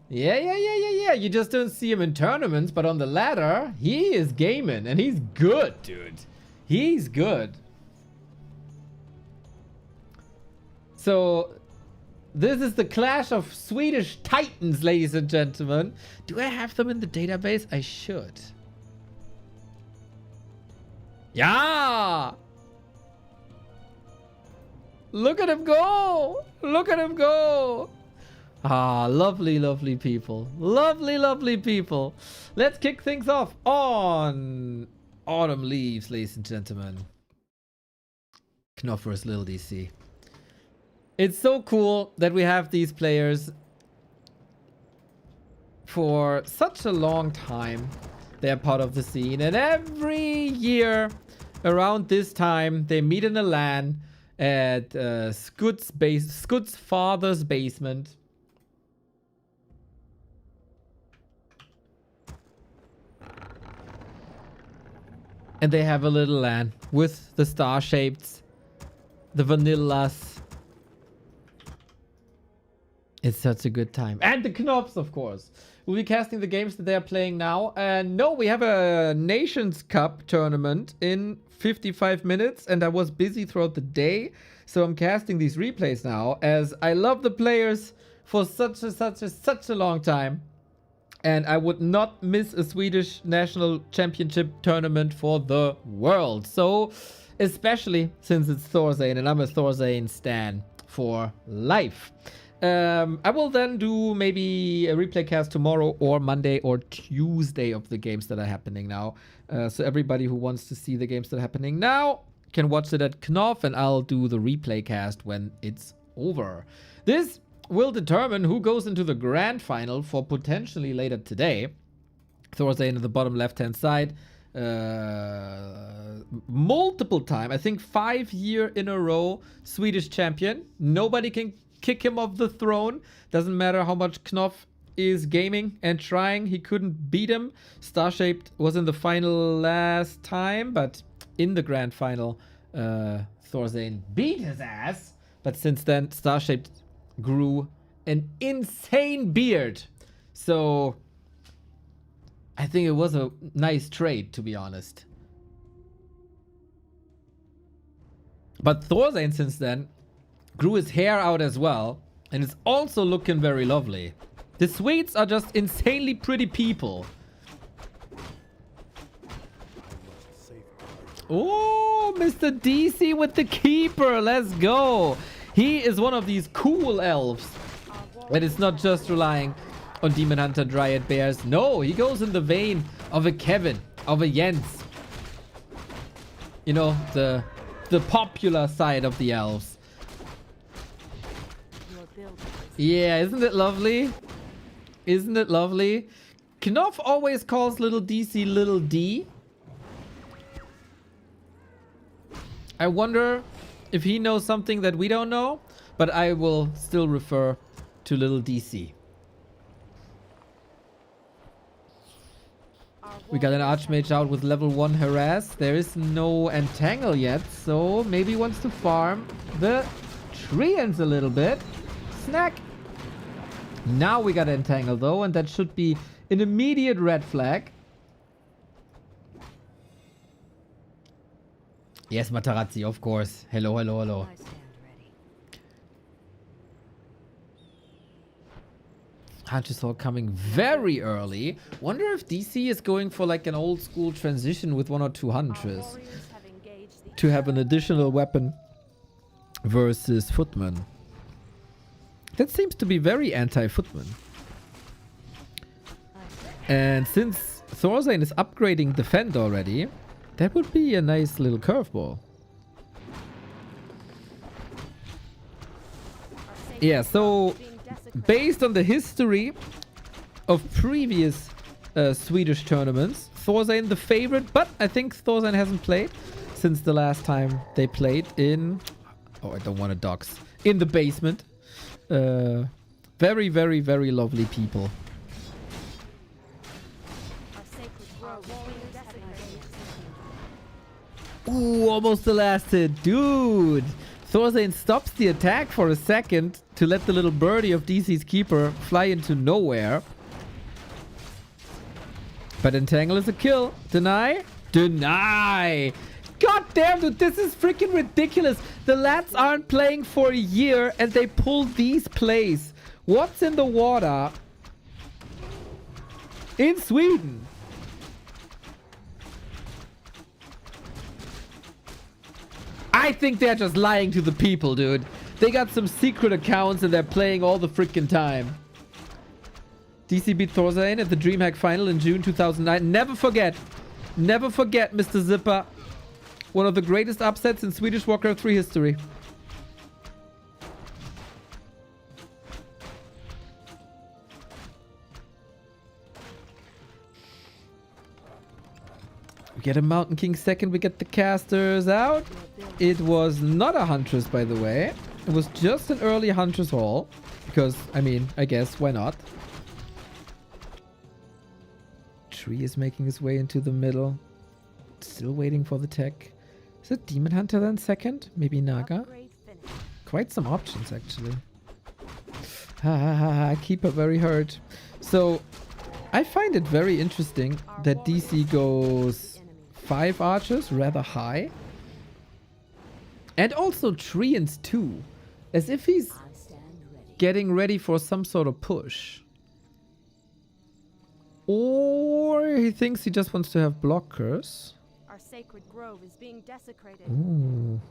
Yeah. You just don't see him in tournaments, but on the ladder, he is gaming, and he's good, dude. He's good. So, this is the clash of Swedish titans, ladies and gentlemen. Do I have them in the database? I should. Yeah! Look at him go! Look at him go! Ah, lovely, lovely people. Lovely, lovely people. Let's kick things off on Autumn Leaves, ladies and gentlemen. Knopfer's Little DC. It's so cool that we have these players for such a long time. They're part of the scene, and every year around this time they meet in a LAN at Scud's father's basement. And they have a little LAN with the star-shapeds, the vanillas. It's such a good time. And the Knopfs, of course. We'll be casting the games that they're playing now. And no, we have a Nations Cup tournament in 55 minutes. And I was busy throughout the day. So I'm casting these replays now, as I love the players for such a long time. And I would not miss a Swedish national championship tournament for the world. So, especially since it's Thorzane, and I'm a Thorzane stan for life. I will then do maybe a replay cast tomorrow or Monday or Tuesday of the games that are happening now. So everybody who wants to see the games that are happening now can watch it at Knopf, and I'll do the replay cast when it's over. This will determine who goes into the grand final for potentially later today. Thorzane in the bottom left-hand side. Multiple time, I think 5 year in a row, Swedish champion. Nobody can kick him off the throne. Doesn't matter how much Knopf is gaming and trying, he couldn't beat him. Starshaped was in the final last time, but in the grand final, Thorzane beat his ass. But since then, Starshaped grew an insane beard. So I think it was a nice trade, to be honest. But Thorzane since then grew his hair out as well, and it's also looking very lovely. The Swedes are just insanely pretty people. Oh, Mr. DC with the keeper. Let's go. He is one of these cool elves. And it's not just relying on Demon Hunter, Dryad, Bears. No, he goes in the vein of a Kevin, of a Jens. You know, the popular side of the elves. Yeah, isn't it lovely? Isn't it lovely? Knopf always calls little DC little D. I wonder if he knows something that we don't know, but I will still refer to little DC. We got an Archmage out with level 1 harass. There is no entangle yet, so maybe he wants to farm the treants a little bit. Snack. Now we got entangle though, and that should be an immediate red flag. Yes, Matarazzi, of course. Hello, hello, hello. Huntersaw coming very early. Wonder if DC is going for like an old school transition with 1 or 2 Huntress to have an additional weapon versus Footman. That seems to be very anti-Footman. And since Thorzane is upgrading Defend already, that would be a nice little curveball. Yeah, so based on the history of previous Swedish tournaments, Thorzane the favorite, but I think Thorzane hasn't played since the last time they played in... Oh, I don't want to dox. In the basement. Very, very, very lovely people. Ooh, almost the last hit. Dude! Thorzane stops the attack for a second to let the little birdie of DC's keeper fly into nowhere. But Entangle is a kill. Deny? Deny! God damn, dude, this is freaking ridiculous. The lads aren't playing for a year and they pull these plays. What's in the water in Sweden? I think they're just lying to the people, dude. They got some secret accounts and they're playing all the freaking time. DC beat Thorzane at the DreamHack final in June 2009. Never forget, Mr. Zipper. One of the greatest upsets in Swedish Warcraft 3 history. We get a Mountain King second. We get the casters out. It was not a Huntress, by the way. It was just an early Huntress haul. Because, I mean, I guess, why not? Tree is making his way into the middle. Still waiting for the tech. Is it Demon Hunter then second? Maybe Naga? Quite some options, actually. Ha ha ha ha. Keeper very hurt. So, I find it very interesting that DC goes 5 archers, rather high. And also Treants too. As if he's getting ready for some sort of push. Or he thinks he just wants to have blockers.
Our sacred grove is being desecrated.
Ooh.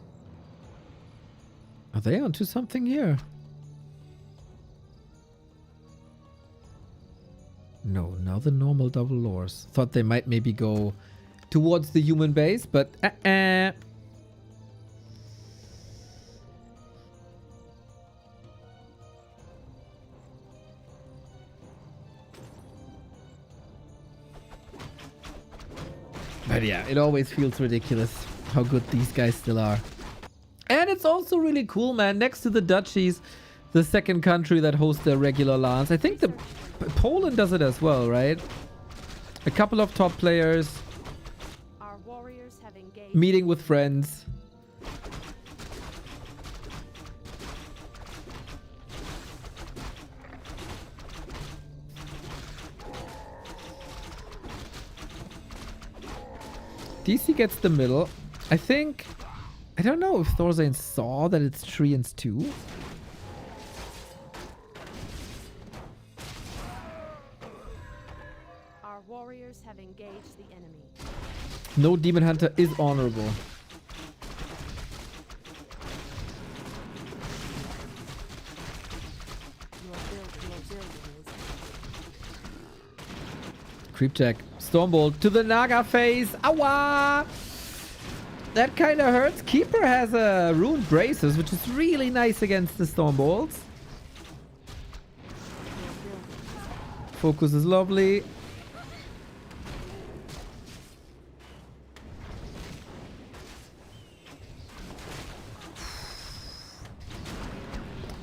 Are they onto something here? No, now the normal double lores. Thought they might maybe go towards the human base, but But yeah, it always feels ridiculous how good these guys still are. And it's also really cool, man. Next to the duchies, the second country that hosts their regular LANs. I think the Poland does it as well, right? A couple of top players.
Our warriors have engaged.
Meeting with friends. DC gets the middle. I think... I don't know if Thorzane saw that it's Treants too.
Our warriors have engaged the enemy.
No Demon Hunter is honorable. Creep check. Stormbolt to the Naga face. Awa! That kind of hurts. Keeper has a Rune Braces, which is really nice against the Stormbolts. FoCuS is lovely.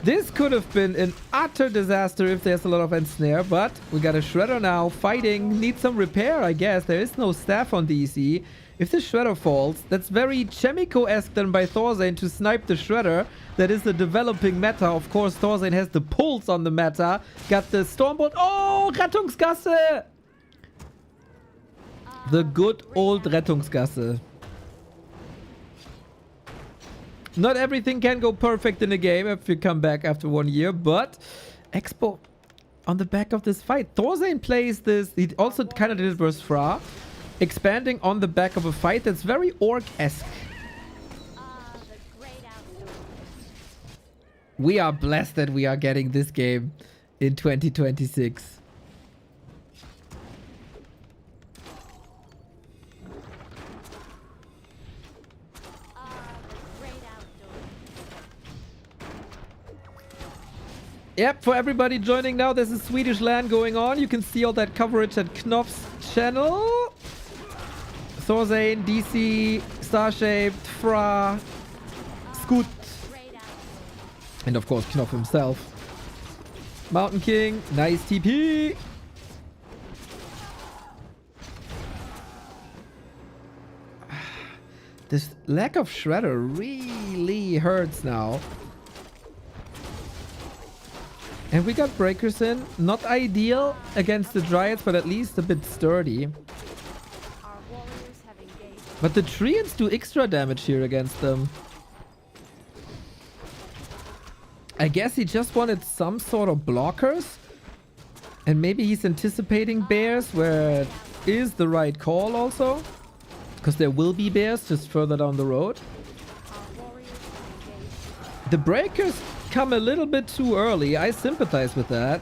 This could have been an utter disaster if there's a lot of ensnare, but we got a Shredder now fighting. Needs some repair, I guess. There is no staff on DC. If the Shredder falls, that's very Chaemiko-esque done by Thorzane to snipe the Shredder. That is the developing meta. Of course, Thorzane has the pulse on the meta. Got the Stormbolt. Oh, Rettungsgasse! The good old Rettungsgasse. Not everything can go perfect in a game if you come back after 1 year, but Expo on the back of this fight. Thorzane plays this. He also kind of did it versus Fra. Expanding on the back of a fight that's very orc-esque. We are blessed that we are getting this game in 2026. Yep, for everybody joining now, there's a Swedish LAN going on. You can see all that coverage at Knopf's channel. Thorzane, DC, Starshaped, Fra, Scoot, and of course Knopf himself. Mountain King, nice TP. This lack of Shredder really hurts now. And we got breakers in. Not ideal against the Dryads, but at least a bit sturdy. But the Treants do extra damage here against them. I guess he just wanted some sort of blockers. And maybe he's anticipating bears, where it is the right call also. Because there will be bears just further down the road. The breakers come a little bit too early. I sympathize with that.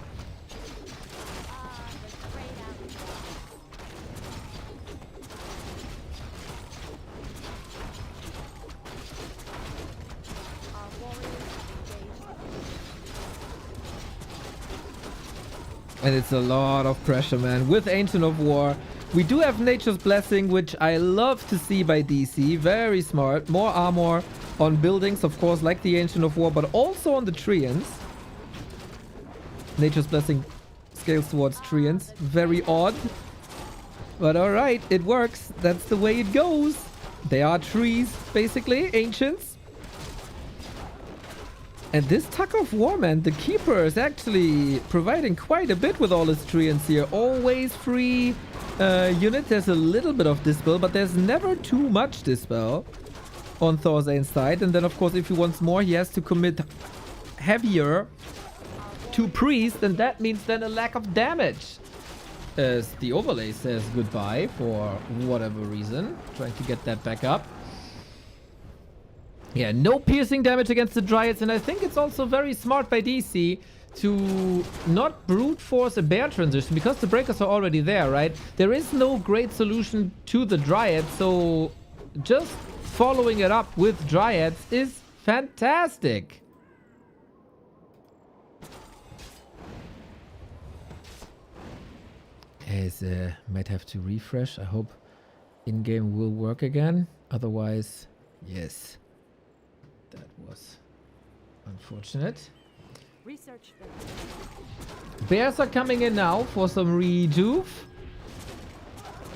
And it's a lot of pressure, man. With Ancient of War, We do have Nature's Blessing, which I love to see by DC. Very smart. More armor on buildings, of course, like the Ancient of War, but also on the Treants. Nature's Blessing scales towards Treants. Very odd. But alright, it works. That's the way it goes. They are trees, basically. Ancients. And this Tug of War, man, the Keeper is actually providing quite a bit with all his Treants here. Always free unit. There's a little bit of Dispel, but there's never too much Dispel on Thorzain's side. And then, of course, if he wants more, he has to commit heavier to Priest, and that means then a lack of damage. As the overlay says goodbye for whatever reason. Trying to get that back up. Yeah, no piercing damage against the Dryads, and I think it's also very smart by DC to not brute force a bear transition, because the breakers are already there, right? There is no great solution to the Dryads, so just following it up with Dryads is fantastic. As might have to refresh. I hope in-game will work again. Otherwise, yes. That was unfortunate.
Research.
Bears are coming in now for some rejuve.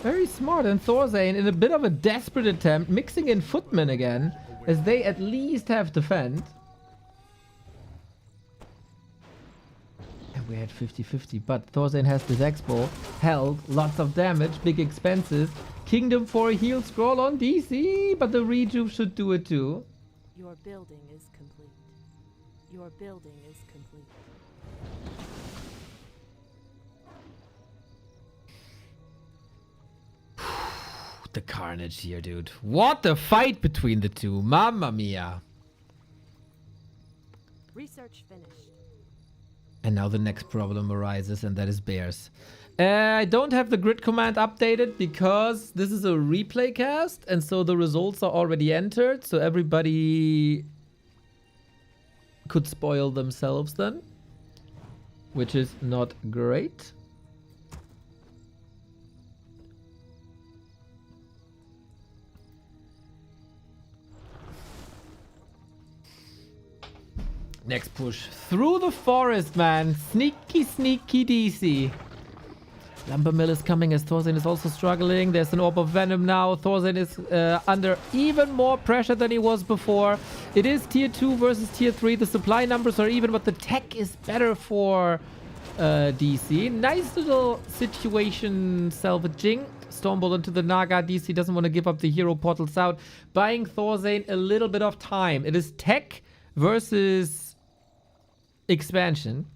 Very smart, and Thorzain in a bit of a desperate attempt, mixing in footmen again, as they at least have defend. And we had 50-50, but Thorzain has this Expo, held, lots of damage, big expenses. Kingdom for a heal scroll on DC, but the rejuve should do it too.
Your building is complete. Your building is complete.
The carnage here, dude. What a fight between the two. Mamma mia.
Research finished.
And now the next problem arises, and that is bears. I don't have the grid command updated because this is a replay cast, and so the results are already entered, so everybody could spoil themselves then, which is not great. Next push through the forest, man. Sneaky, sneaky DC. Lumber Mill is coming as Thorzain is also struggling. There's an Orb of Venom now. Thorzain is under even more pressure than he was before. It is tier 2 versus tier 3. The supply numbers are even, but the tech is better for DC. Nice little situation salvaging. Stormbolt into the Naga. DC doesn't want to give up the hero portals out. Buying Thorzain a little bit of time. It is tech versus expansion.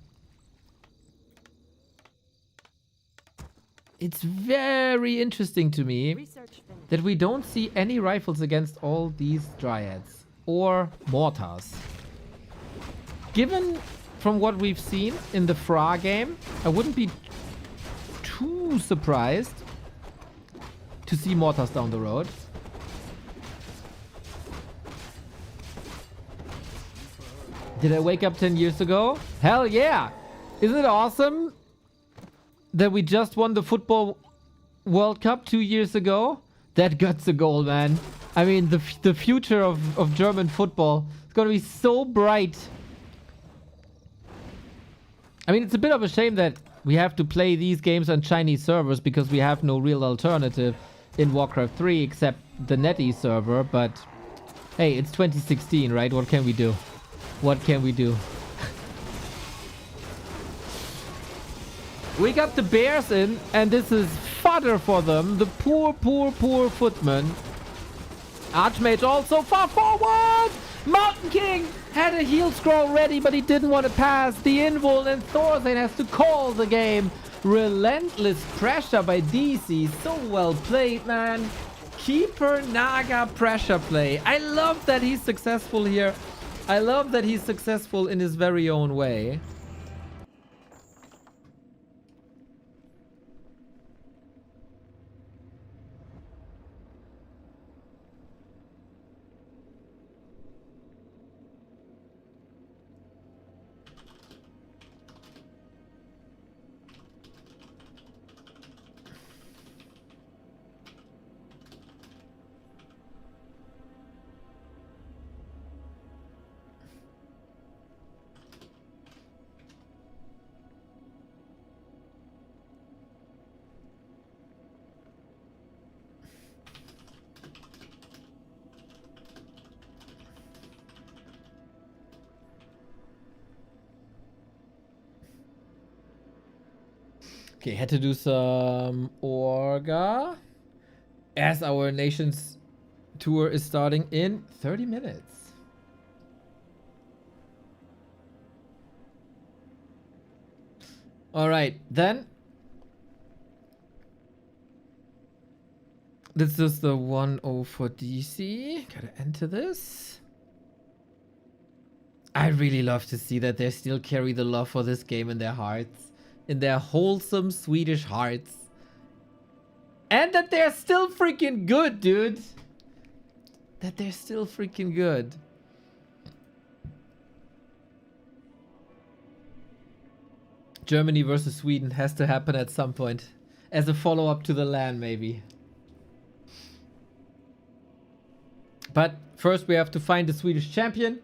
It's very interesting to me that we don't see any rifles against all these Dryads or Mortars. Given from what we've seen in the Fra game, I wouldn't be too surprised to see Mortars down the road. Did I wake up 10 years ago? Hell yeah! Isn't it awesome that we just won the Football World Cup 2 years ago? That gut's a goal, man. I mean, the future of German football is going to be so bright. I mean, it's a bit of a shame that we have to play these games on Chinese servers because we have no real alternative in Warcraft 3 except the NetEase server, but hey, it's 2016, right? What can we do? What can we do? We got the bears in, and this is fodder for them. The poor, poor, poor footman. Archmage also far forward! Mountain King had a heal scroll ready, but he didn't want to pass the invul, and Thorzain has to call the game. Relentless pressure by DC. So well played, man. Keeper Naga pressure play. I love that he's successful here. I love that he's successful in his very own way. Okay, had to do some Orga as our nation's tour is starting in 30 minutes. All right, then. This is the 1-0 for DC. Gotta enter this. I really love to see that they still carry the love for this game in their hearts. In their wholesome Swedish hearts. And that they're still freaking good, dude. That they're still freaking good. Germany versus Sweden has to happen at some point. As a follow-up to the LAN, maybe. But first we have to find the Swedish champion.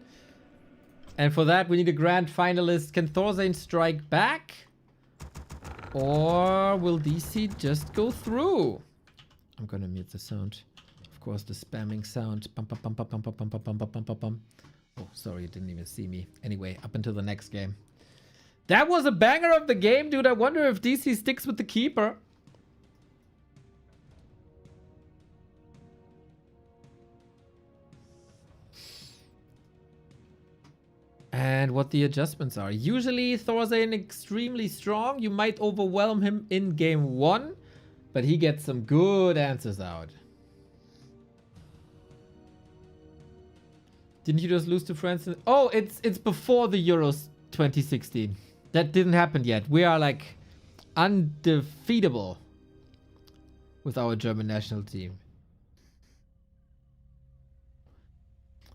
And for that we need a grand finalist. Can Thorstein strike back? Or will DC just go through? I'm gonna mute the sound. Of course, the spamming sound. Bum, bum, bum, bum, bum, bum, bum, bum, bum, bum, bum. Oh, sorry, you didn't even see me. Anyway, up until the next game. That was a banger of the game, dude. I wonder if DC sticks with the keeper. And what the adjustments are. Usually Thorstein extremely strong. You might overwhelm him in game 1, but he gets some good answers out. Didn't you just lose to France? Oh, it's before the Euros 2016. That didn't happen yet. We are like undefeatable with our German national team.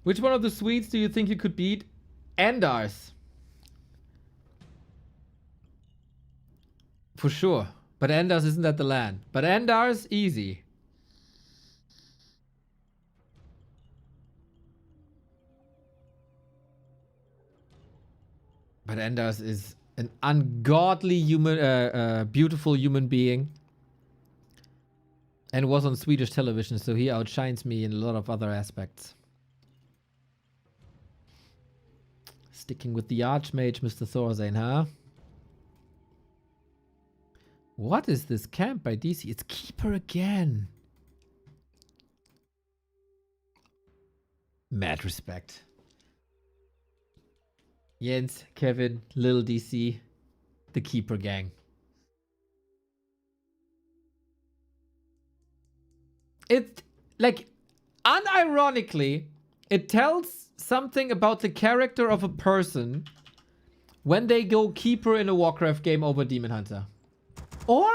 Which one of the Swedes do you think you could beat? Anders. For sure. But Anders isn't at the LAN. But Anders, easy. But Anders is an ungodly human, beautiful human being. And was on Swedish television, so he outshines me in a lot of other aspects. Sticking with the Archmage, Mr. Thorstein, huh? What is this camp by DC? It's Keeper again. Mad respect. Jens, Kevin, Lil DC, the Keeper gang. It, like, unironically, it tells something about the character of a person when they go Keeper in a Warcraft game over Demon Hunter. Or?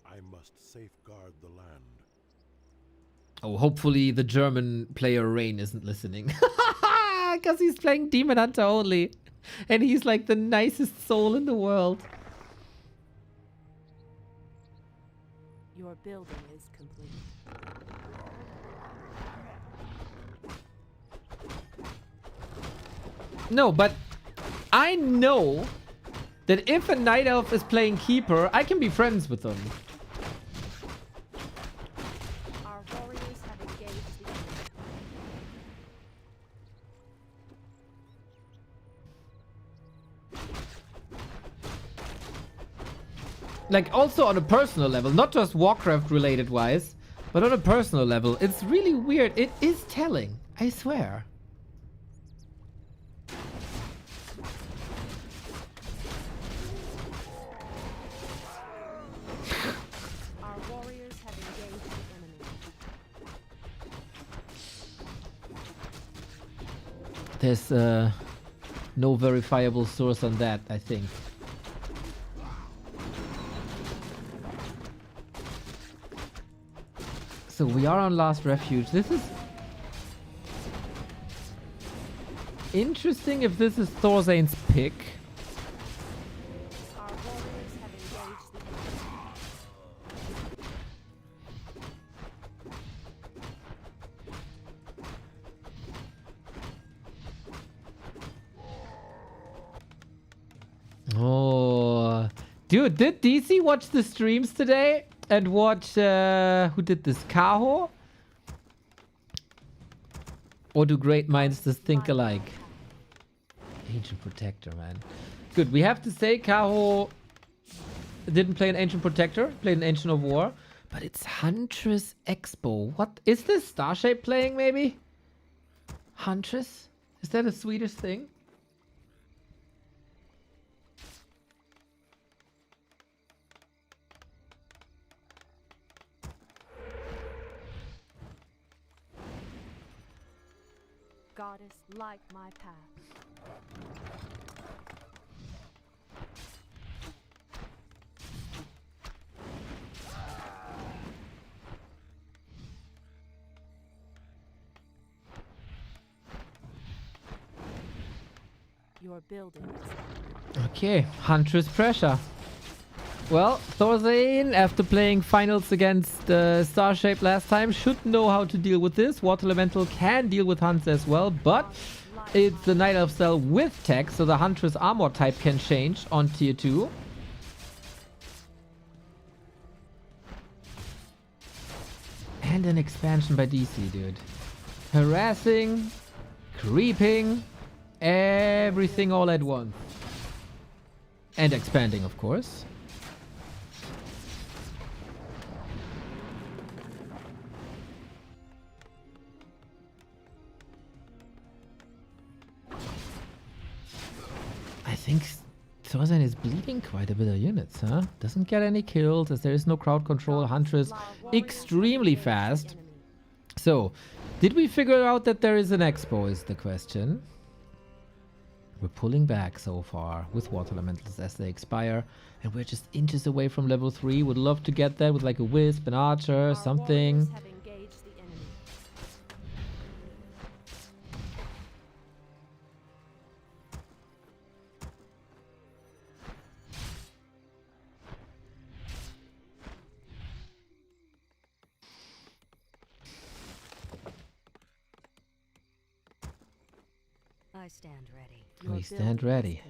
I must safeguard the land.
Oh, hopefully the German player Rain isn't listening. Because he's playing Demon Hunter only. And he's like the nicest soul in the world.
Your building is complete.
No, but I know that if a Night Elf is playing Keeper, I can be friends with them.
Our warriors have engaged the enemy.
Like, also on a personal level, not just Warcraft related wise, but on a personal level, it's really weird. It is telling, I swear.
Our warriors have engaged the enemy.
There's no verifiable source on that, I think. So we are on Last Refuge. This is interesting if this is Thorstein's pick.
Our warriors have engaged the enemy.
Oh, dude, did DC watch the streams today and watch who did this, Kaho? Or do great minds just think alike? Ancient Protector, man. Good. We have to say Kaho didn't play an Ancient Protector, played an Ancient of War. But it's Huntress Expo. What? Is this Starshape playing, maybe? Huntress? Is that a Swedish thing?
Goddess, light my path. Your building is
Okay, Huntress pressure. Well, Thorzane, after playing finals against Starshape last time, should know how to deal with this. Water Elemental can deal with Hunts as well, but it's the Night Elf Cell with tech, so the Huntress armor type can change on tier 2. And an expansion by DC, dude. Harassing, creeping, everything all at once. And expanding, of course. I think Thorzane is bleeding quite a bit of units, huh? Doesn't get any kills as there is no crowd control. Huntress extremely fast. So, did we figure out that there is an expo is the question. We're pulling back so far with Water Elementals as they expire. And we're just inches away from level 3. Would love to get that with like a Wisp, an Archer, something.
I stand ready.
We stand ready.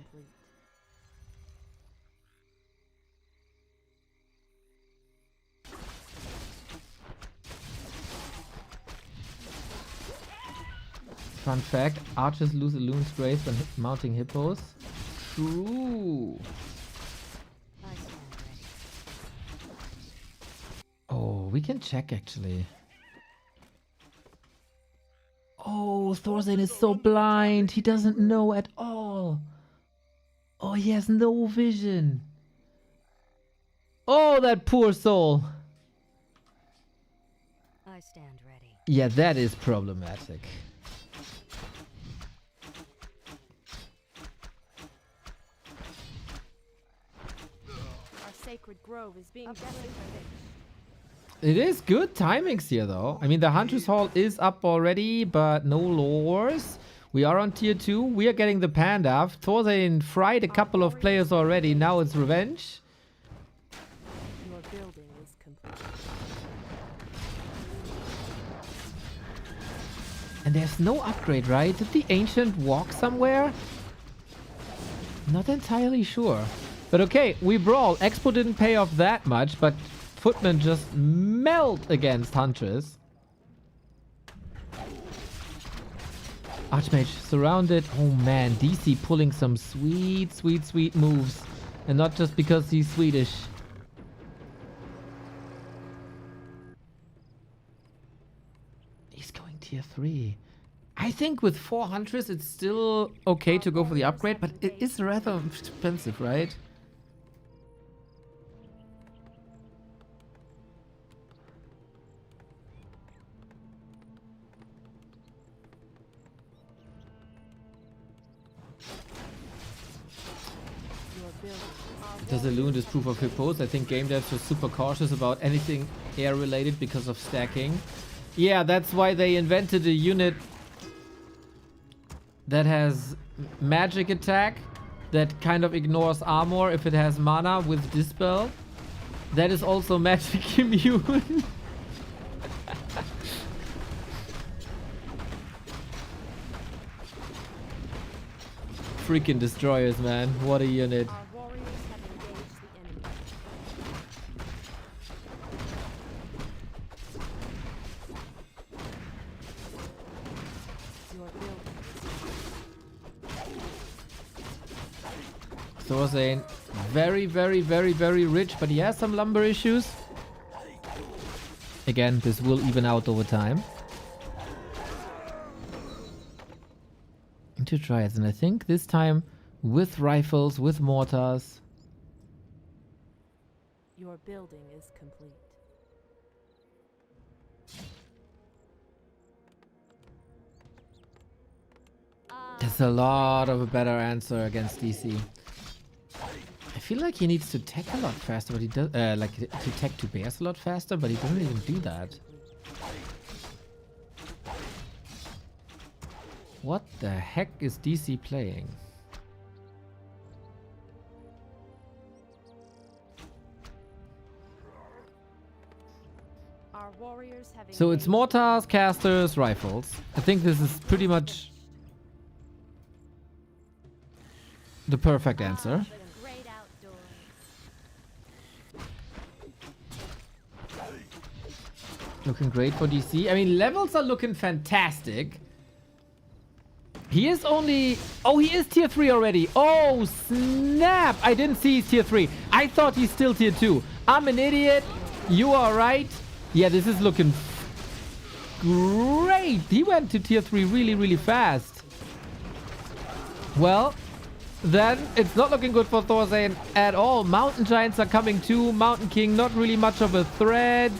Fun fact, archers lose a loon's grace when mounting hippos. True. Oh, we can check actually. Oh, Thorzane is so blind. He doesn't know at all. Oh, he has no vision. Oh, that poor soul.
I stand ready.
Yeah, that is problematic.
Our sacred grove is being desecrated.
It is good timings here, though. I mean, the Huntress Hall is up already, but no lures. We are on tier 2. We are getting the Panda. Thorzane fried a couple of players already. Now it's revenge.
Your building is complete.
And there's no upgrade, right? Did the Ancient walk somewhere? Not entirely sure. But okay, we brawl. Expo didn't pay off that much, but Footmen just melt against Huntress. Archmage surrounded. Oh man, DC pulling some sweet, sweet, sweet moves. And not just because he's Swedish. He's going tier 3. I think with 4 Huntress it's still okay to go for the upgrade, but it is rather expensive, right? Does a loon disprove of hippos? I think game devs are super cautious about anything air related because of stacking. Yeah, that's why they invented a unit that has magic attack that kind of ignores armor if it has mana with Dispel. That is also magic immune. Freaking destroyers, man. What a unit. Thorzane, very, very, very, very rich, but he has some lumber issues. Again, this will even out over time. Into triads, and I think this time with rifles, with mortars.
Your building is complete.
That's a lot of a better answer against DC. I feel like he needs to tech a lot faster, but he does like to tech to bears a lot faster, but he doesn't even do that. What the heck is DC playing?
Our warriors have
So it's mortars, casters, rifles. I think this is pretty much the perfect answer. Looking great for DC. I mean, levels are looking fantastic. He is only... Oh, he is tier 3 already. Oh, snap. I didn't see he's tier 3. I thought he's still tier 2. I'm an idiot. You are right. Yeah, this is looking great. He went to tier 3 really, really fast. Well, then it's not looking good for Thorzane at all. Mountain Giants are coming too. Mountain King, not really much of a threat.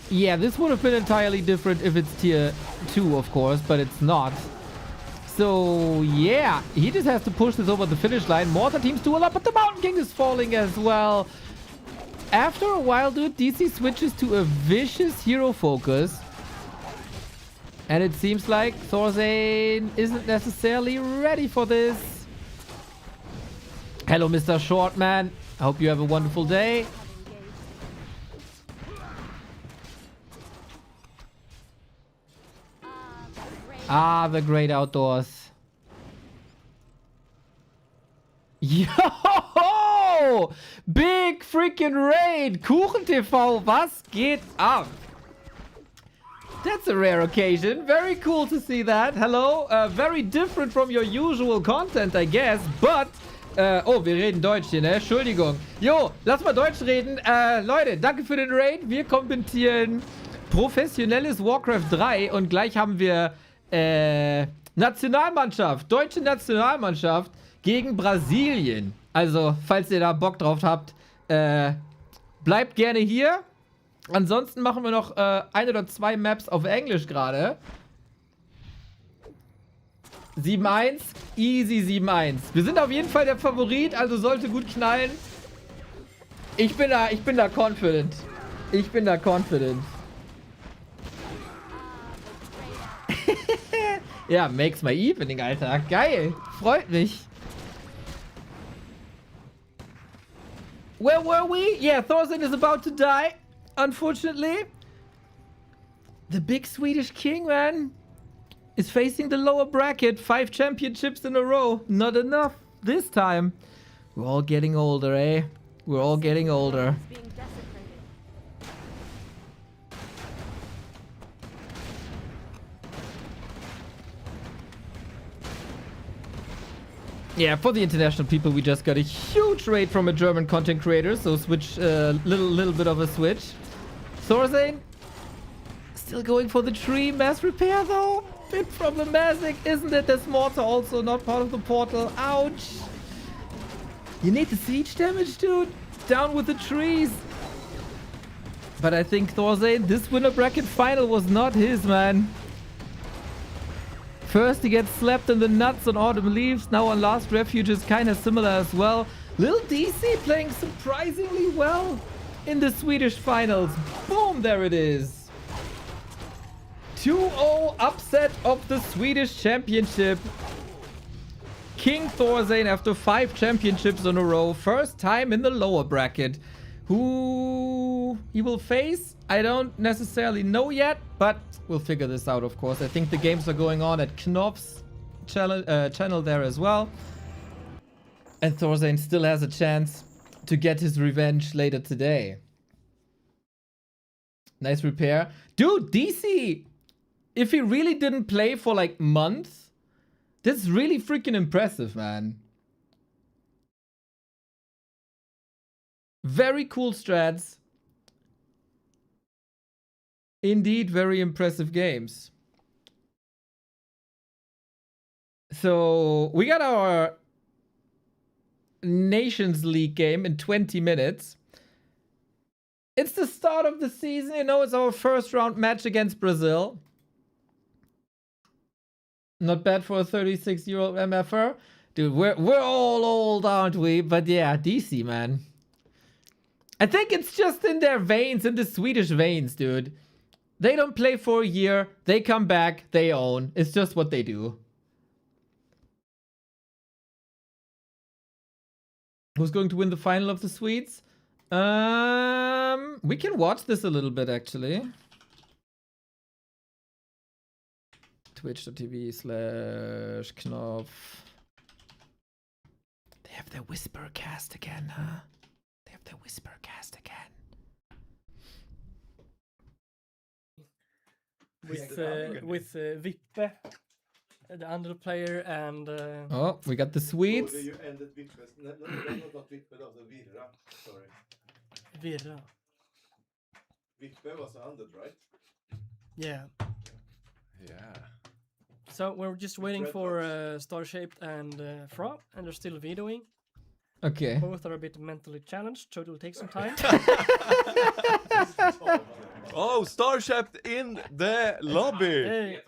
Yeah, this would have been entirely different if it's tier 2, of course, but it's not. So, yeah, he just has to push this over the finish line. Mortar teams do a lot, but the Mountain King is falling as well. After a while, dude, DC switches to a vicious hero focus. And it seems like Thorzane isn't necessarily ready for this. Hello, Mr. Shortman. I hope you have a wonderful day. Ah, the great outdoors. Yo! Big freaking raid! Kuchen TV, was geht ab? That's a rare occasion. Very cool to see that. Hello. Very different from your usual content, I guess. But, oh, wir reden Deutsch hier, ne? Entschuldigung. Jo, lass mal Deutsch reden. Leute, danke für den Raid. Wir kommentieren professionelles Warcraft 3 und gleich haben wir Nationalmannschaft, deutsche Nationalmannschaft gegen Brasilien. Also, falls ihr da Bock drauf habt, bleibt gerne hier. Ansonsten machen wir noch 1 oder 2 Maps auf Englisch gerade. 7-1, easy 7-1. Wir sind auf jeden Fall der Favorit, also sollte gut knallen. Ich bin da confident. Ich bin da confident. Ja, makes my evening, Alter. Geil. Freut mich. Where were we? Yeah, Thorzane is about to die. Unfortunately. The big Swedish king, man, is facing the lower bracket. 5 championships in a row. Not enough this time. We're all getting older, eh? We're all getting older. Yeah, for the international people, we just got a huge raid from a German content creator, so switch, little bit of a switch. Thorzane, still going for the tree. Mass repair, though. Bit problematic, isn't it? There's mortar also not part of the portal. Ouch. You need the siege damage, dude. Down with the trees. But I think Thorzane, this winner bracket final was not his, man. First he gets slapped in the nuts on Autumn Leaves, now on Last Refuge is kind of similar as well. Little DC playing surprisingly well in the Swedish finals. Boom, there it is. 2-0 upset of the Swedish championship. King Thorzane after 5 championships in a row. First time in the lower bracket. Who he will face, I don't necessarily know yet, but we'll figure this out, of course. I think the games are going on at Knopf's channel there as well. And Thorzane still has a chance to get his revenge later today. Nice repair. Dude, DC, if he really didn't play for like months, that's really freaking impressive, man. Very cool strats. Indeed, very impressive games. So we got our Nations League game in 20 minutes. It's the start of the season, you know, it's our first round match against Brazil. Not bad for a 36-year-old MFR. Dude, we're all old, aren't we? But yeah, DC, man. I think it's just in their veins, in the Swedish veins, dude. They don't play for a year, they come back, they own. It's just what they do. Who's going to win the final of the Swedes? We can watch this a little bit, actually. Twitch.tv/Knopf. They have their whisper cast again, huh? They have their whisper cast again.
With Vippe, the under player, and
oh, we got the Swedes.
Virra.
Vippe was under, right?
Yeah.
Yeah.
So we're just waiting for Starshaped and Fra, and they're still videoing.
Okay.
Both are a bit mentally challenged, so it will take some time.
Oh, Starshaped in the lobby!
Hey.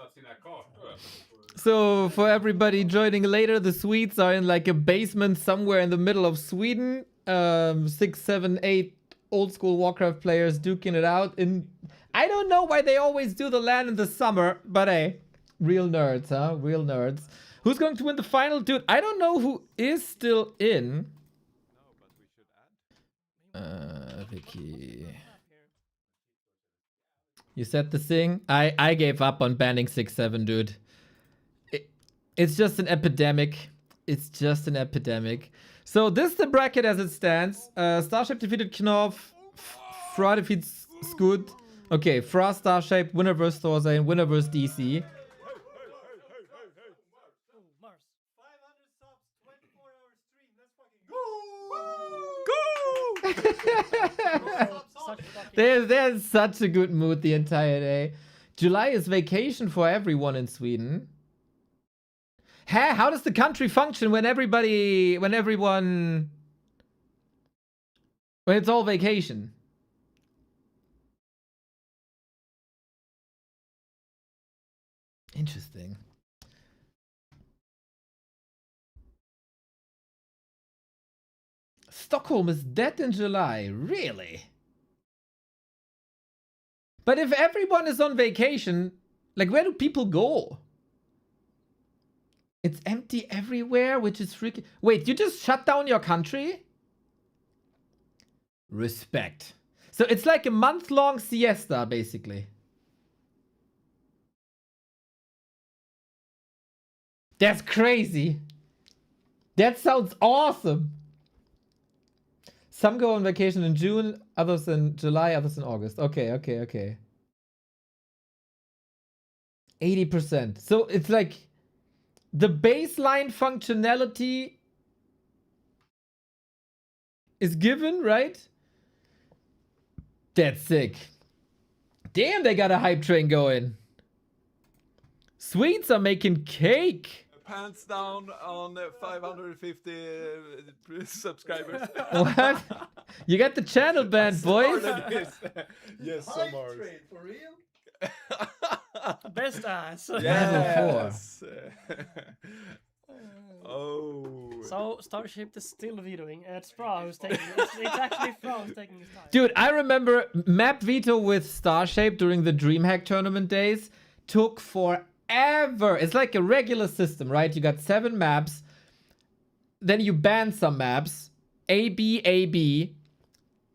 So for everybody joining later, the Swedes are in like a basement somewhere in the middle of Sweden. 6, 7, 8 old school Warcraft players duking it out. I don't know why they always do the LAN in the summer, but hey, real nerds, huh? Real nerds. Who's going to win the final? Dude, I don't know who is still in. Vicky. You said the thing? I gave up on banning 6-7, dude. It's just an epidemic. It's just an epidemic. So this is the bracket as it stands. Starship defeated Knopf. Fra defeats Scoot. Okay, Fra, Starshape, winner versus Thorzane, winner versus DC. They're in such a good mood the entire day. July is vacation for everyone in Sweden. How does the country function when it's all vacation? Interesting. Stockholm is dead in July, really? But if everyone is on vacation, like where do people go? It's empty everywhere, which is freaking... Wait, you just shut down your country? Respect. So it's like a month-long siesta, basically. That's crazy. That sounds awesome. Some go on vacation in June, others in July, others in August. Okay. 80%. So it's like the baseline functionality is given, right? That's sick. Damn, they got a hype train going. Swedes are making cake.
Pants down on 550 subscribers.
What? You got the channel banned, boys.
Yes, some are.
For real?
Best ass.
Yes.
Oh.
So Starship is still videoing. It's Fra who's taking. It's actually Fra who's taking his time.
Dude, I remember map veto with Starshape during the DreamHack tournament days took forever. It's like a regular system, right? You got 7 maps. Then you ban some maps. A, B, A, B.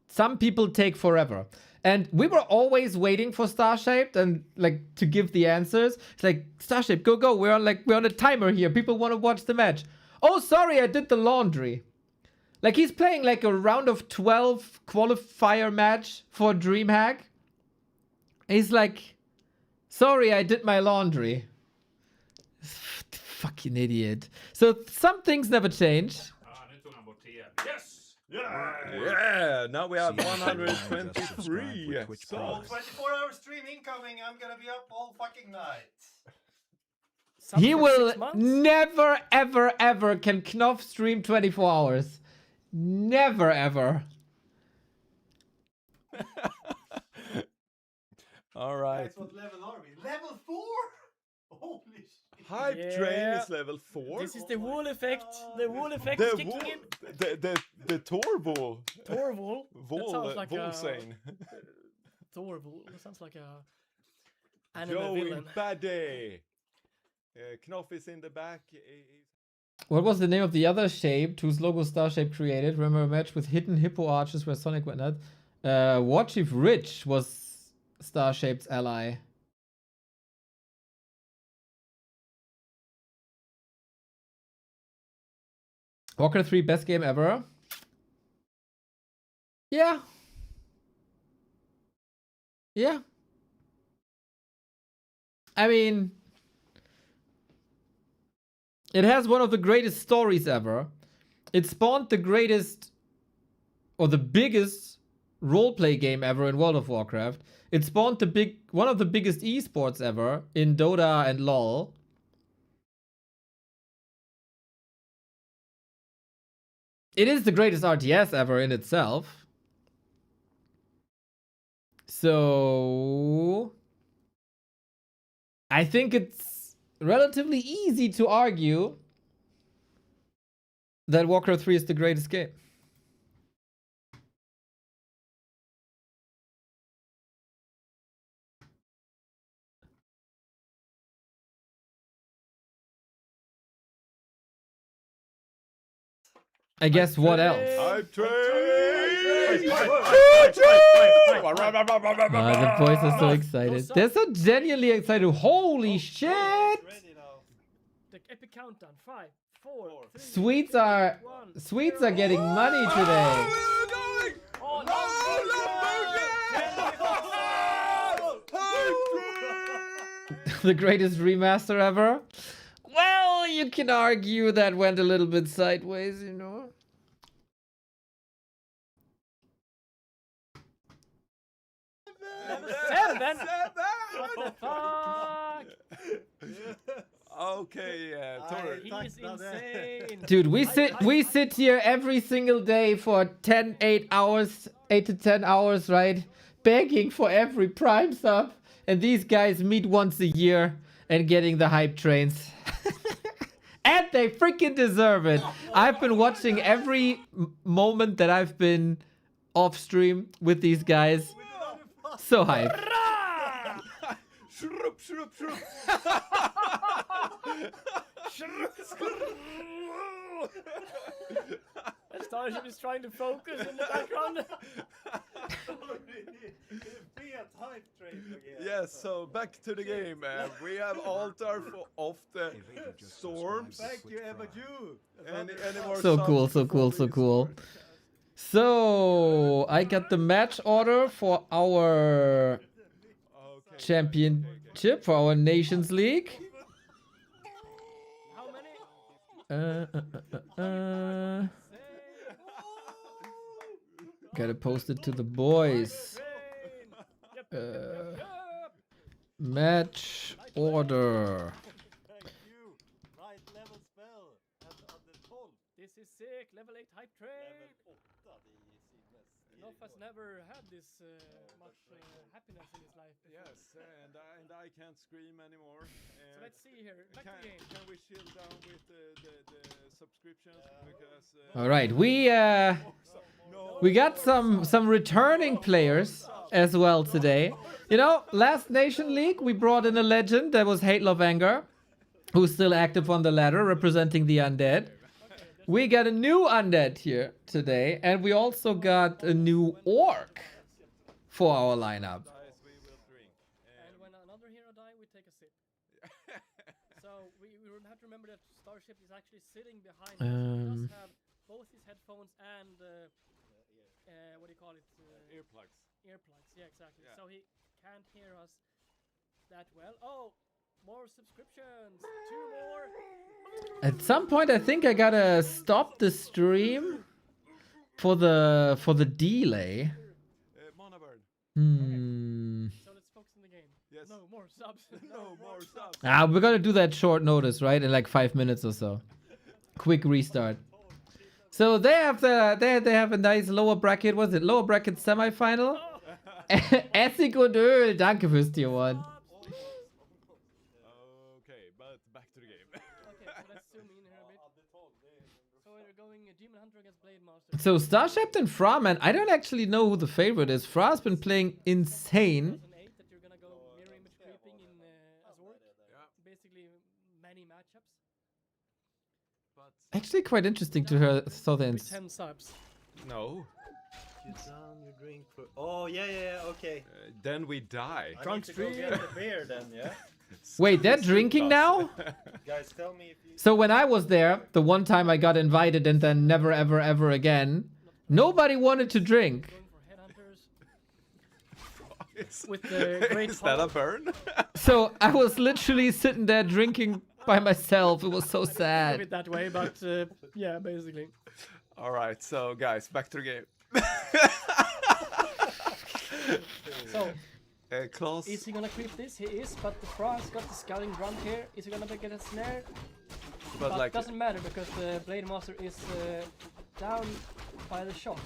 Some people take forever. And we were always waiting for Starshaped and like to give the answers. It's like, Starshaped, go. We're on a timer here. People want to watch the match. Oh, sorry, I did the laundry. Like he's playing like a round of 12 qualifier match for DreamHack. He's like, sorry, I did my laundry. Fucking idiot. So some things never change.
Yes!
Yeah, now we have 123. So,
24-hour stream incoming. I'm gonna be up all fucking night.
He will never, ever, ever can Knopf stream 24 hours. Never, ever.
all right.
Guys, what level are we? Level 4? Holy shit.
Hype train is level 4.
This is the wall effect. The wall effect
The
is kicking
wall,
in.
the Torvol.
Torvol. That sounds like
Volsane.
Torvol. That sounds like a anime
Joey
villain.
Badday. Knopf is in the back.
What was the name of the other shaped whose logo Starshape created? Remember a match with hidden hippo arches where Sonic went nuts? War Chief Rich was Starshape's ally. Warcraft 3 best game ever? Yeah. Yeah. I mean, it has one of the greatest stories ever. It spawned the greatest or the biggest roleplay game ever in World of Warcraft. It spawned one of the biggest esports ever in Dota and LoL. It is the greatest RTS ever in itself. So I think it's relatively easy to argue that Warcraft 3 is the greatest game. I guess what else?
Hype train!
The boys are so excited. They're so genuinely excited. Holy shit!
The epic countdown. 5, 4, 3,
Sweets are getting money today.
Oh,
The greatest remaster ever? Well, you can argue that went a little bit sideways, you know.
Seven. What the fuck?
Okay, Tor.
He's insane.
Dude, we sit here every single day for 8 to 10 hours, right? Begging for every Prime sub. And these guys meet once a year and getting the hype trains. And they freaking deserve it. I've been watching every moment that I've been off stream with these guys. So hype.
Starship is trying to focus in the background.
Yes, so back to the game. We have altar of the storms.
Thank you, Emma Jew.
Any more
So cool,
subs
so cool, so cool. So I got the match order for our championship, for our Nations League.
How many?
Gotta post it to the boys. Match order.
This is sick. Level 8 hype train. Knopf has never had this much happiness in his life before.
Yes, and I can't scream anymore.
So let's see here. Back to the game.
Can we chill down with the subscriptions? Because
All right, we got some returning players as well today. You know, last Nation League we brought in a legend that was Hate Love Anger, who's still active on the ladder representing the undead. We got a new undead here today, and we also got a new orc for our lineup.
And when another hero dies, we take a sip. So we have to remember that Starship is actually sitting behind us. He does have both his headphones and what do you call it?
Earplugs.
Earplugs, yeah, exactly. Yeah. So he can't hear us that well. Oh, more subscriptions. 2 more.
At some point, I think I gotta stop the stream for the delay.
So let's focus on the game.
Yes.
No more subs.
No more subs.
We're gonna do that short notice, right? In like 5 minutes or so. Quick restart. So they have they have a nice lower bracket. Was it lower bracket semifinal? Essig und Öl. Danke fürs Tier 1.
Okay, but back to the game.
Okay, so let's zoom in here a bit. So we're going Demon Hunter against Blade Master.
So Starship and Fra, man, I don't actually know who the favorite is. Fra's been playing insane.
2008 that you're gonna go mirror image creeping in as orc. Basically many matchups.
Actually quite interesting to hear Thothans.
10 subs.
No.
You down, you drink. Oh yeah, okay.
Then we die.
I need to go get the beer then, yeah.
Wait, they're drinking now?
Guys, tell me if you.
So when I was there, the one time I got invited and then never ever ever again, nobody wanted to drink.
With the great
Is that a burn?
So I was literally sitting there drinking by myself. It was so
A
sad.
bit that way, but yeah, basically.
All right, so guys, back to the game.
So,
Klaus.
is he gonna creep this? He is, but the Fra's got the scouting drum here. Is he gonna get a snare? But
like,
doesn't matter because the Blade Master is down by the shot.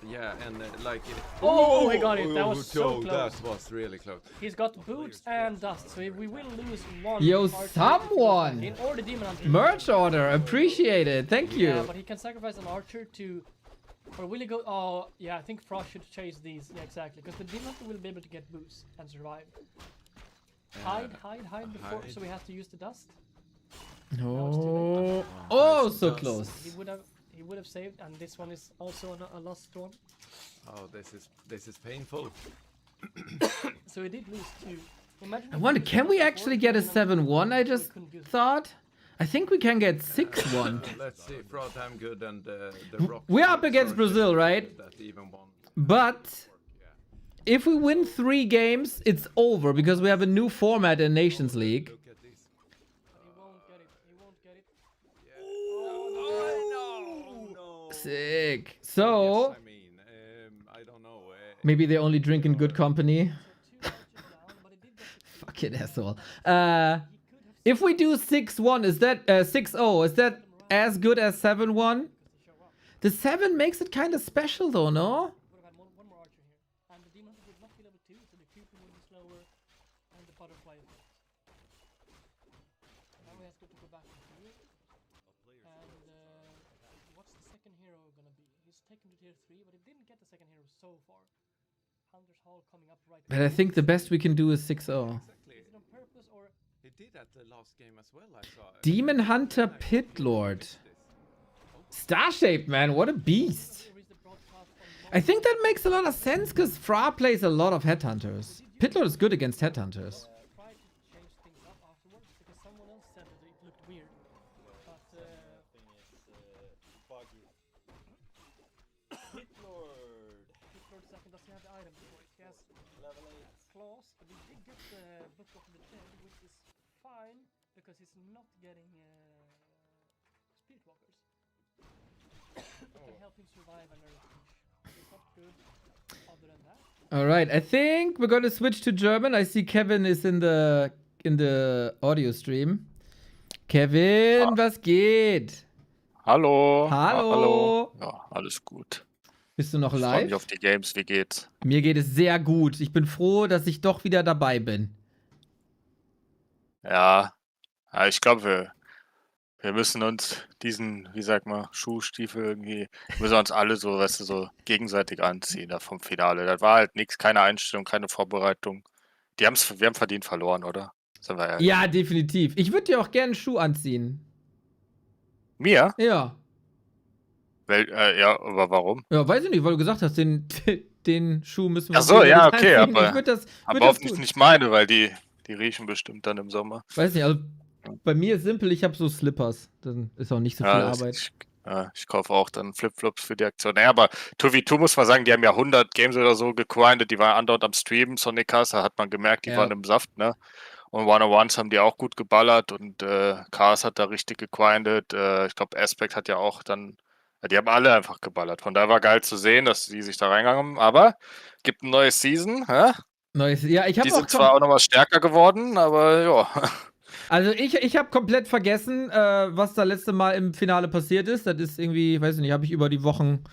Yeah, and like.
Oh, he got it. That was so close.
That was really close.
He's got boots and dust, so we will lose one.
Yo,
archer
someone!
in or the Demon Hunter.
Merch order, appreciate it. Thank you.
Yeah, but he can sacrifice an archer to. Or will he go? Oh, yeah, I think Frost should chase these. Yeah, exactly. Because the Demon Hunter will be able to get boost and survive. Hide before,
hide.
so we have to use the dust.
No. Oh, so close.
He would have saved, and this one is also a lost one.
Oh, this is painful.
So he did lose two. Imagine
I wonder, can we actually get a 7-1? I just thought. I think we can get 6-1.
Let's see, Fraud, I'm good, and the Rock.
We're up against Brazil, right?
That even won.
But if we win 3 games, it's over because we have a new format in Nations League.
Look at this.
He won't get it. He won't get it.
Oh no!
Sick. So
Yes, I mean, I don't know.
maybe they only drink in good company. Fucking asshole. If we do 6-1, is that 6-0? Is that as good as 7-1? The 7 makes it kind of special though, no?
Would have had one more archer here, and the Demon Hunter would not be level 2, so the creeping will be slower, and the butterfly effect. Now we have to go back to here. And what's the second hero gonna be? He's taken to tier 3, but he didn't get the second hero so far. Hunter's Hall coming up right
But I think the best we can do is 6-0.
Is it on purpose or?
He did at the last game as well, I saw.
Demon Hunter Pit Lord. Starshape, man, what a beast. I think that makes a lot of sense because Fra plays a lot of headhunters. Pit Lord is good against headhunters.
Tried to change things up afterwards because someone else said that it looked weird. But Hitlord second, does he have the item for it? He has level 8 claws, but he did get the Book of the Dead, which is fine because he's not getting spirit walkers. It can help him survive and everything. It's not good other than that.
All right, I think we're going to switch to German. I see Kevin is in the audio stream. Kevin, was geht?
Hallo.
Hallo.
Hallo. Ja, alles gut.
Bist du noch
Ich freue mich
live?
auf die Games. Wie geht's?
Mir geht es sehr gut. Ich bin froh, dass ich doch wieder dabei bin.
Ja, ich glaube, wir müssen uns diesen, wie sagt man, Schuhstiefel irgendwie, müssen wir uns alle so, weißt du, so gegenseitig anziehen da vom Finale. Das war halt nichts, keine Einstellung, keine Vorbereitung. Wir haben verdient verloren, oder? Sind wir ehrlich?
Ja, definitiv. Ich würde dir auch gerne einen Schuh anziehen.
Mir?
Ja.
Ja, aber warum?
Ja, weiß ich nicht, weil du gesagt hast, den Schuh müssen wir
Ach so, ja,
gegenseitig
okay,
anziehen.
aber,
Ich würd das
hoffentlich
tun.
nicht meine, weil die riechen bestimmt dann im Sommer.
Weiß nicht, also bei mir ist simpel, ich habe so Slippers. Dann ist auch nicht so viel Arbeit.
Ich kaufe auch dann Flipflops für die Aktion. Naja, aber 2v2 muss man sagen, die haben ja 100 Games oder so gegrindet, die waren andauernd am Streamen, Sonic hat man gemerkt, die waren im Saft, ne? Und One-on-Ones haben die auch gut geballert und Cars hat da richtig gegrindet. Ich glaube, Aspect hat ja auch dann Ja, die haben alle einfach geballert. Von daher war geil zu sehen, dass die sich da reingegangen haben. Aber gibt ein neues Season. Ja?
Ja, ich
Die
habe auch
sind zwar auch nochmal stärker geworden, aber ja.
Also ich habe komplett vergessen, was da letzte Mal im Finale passiert ist. Das ist irgendwie, weiß ich nicht, habe ich über die Wochen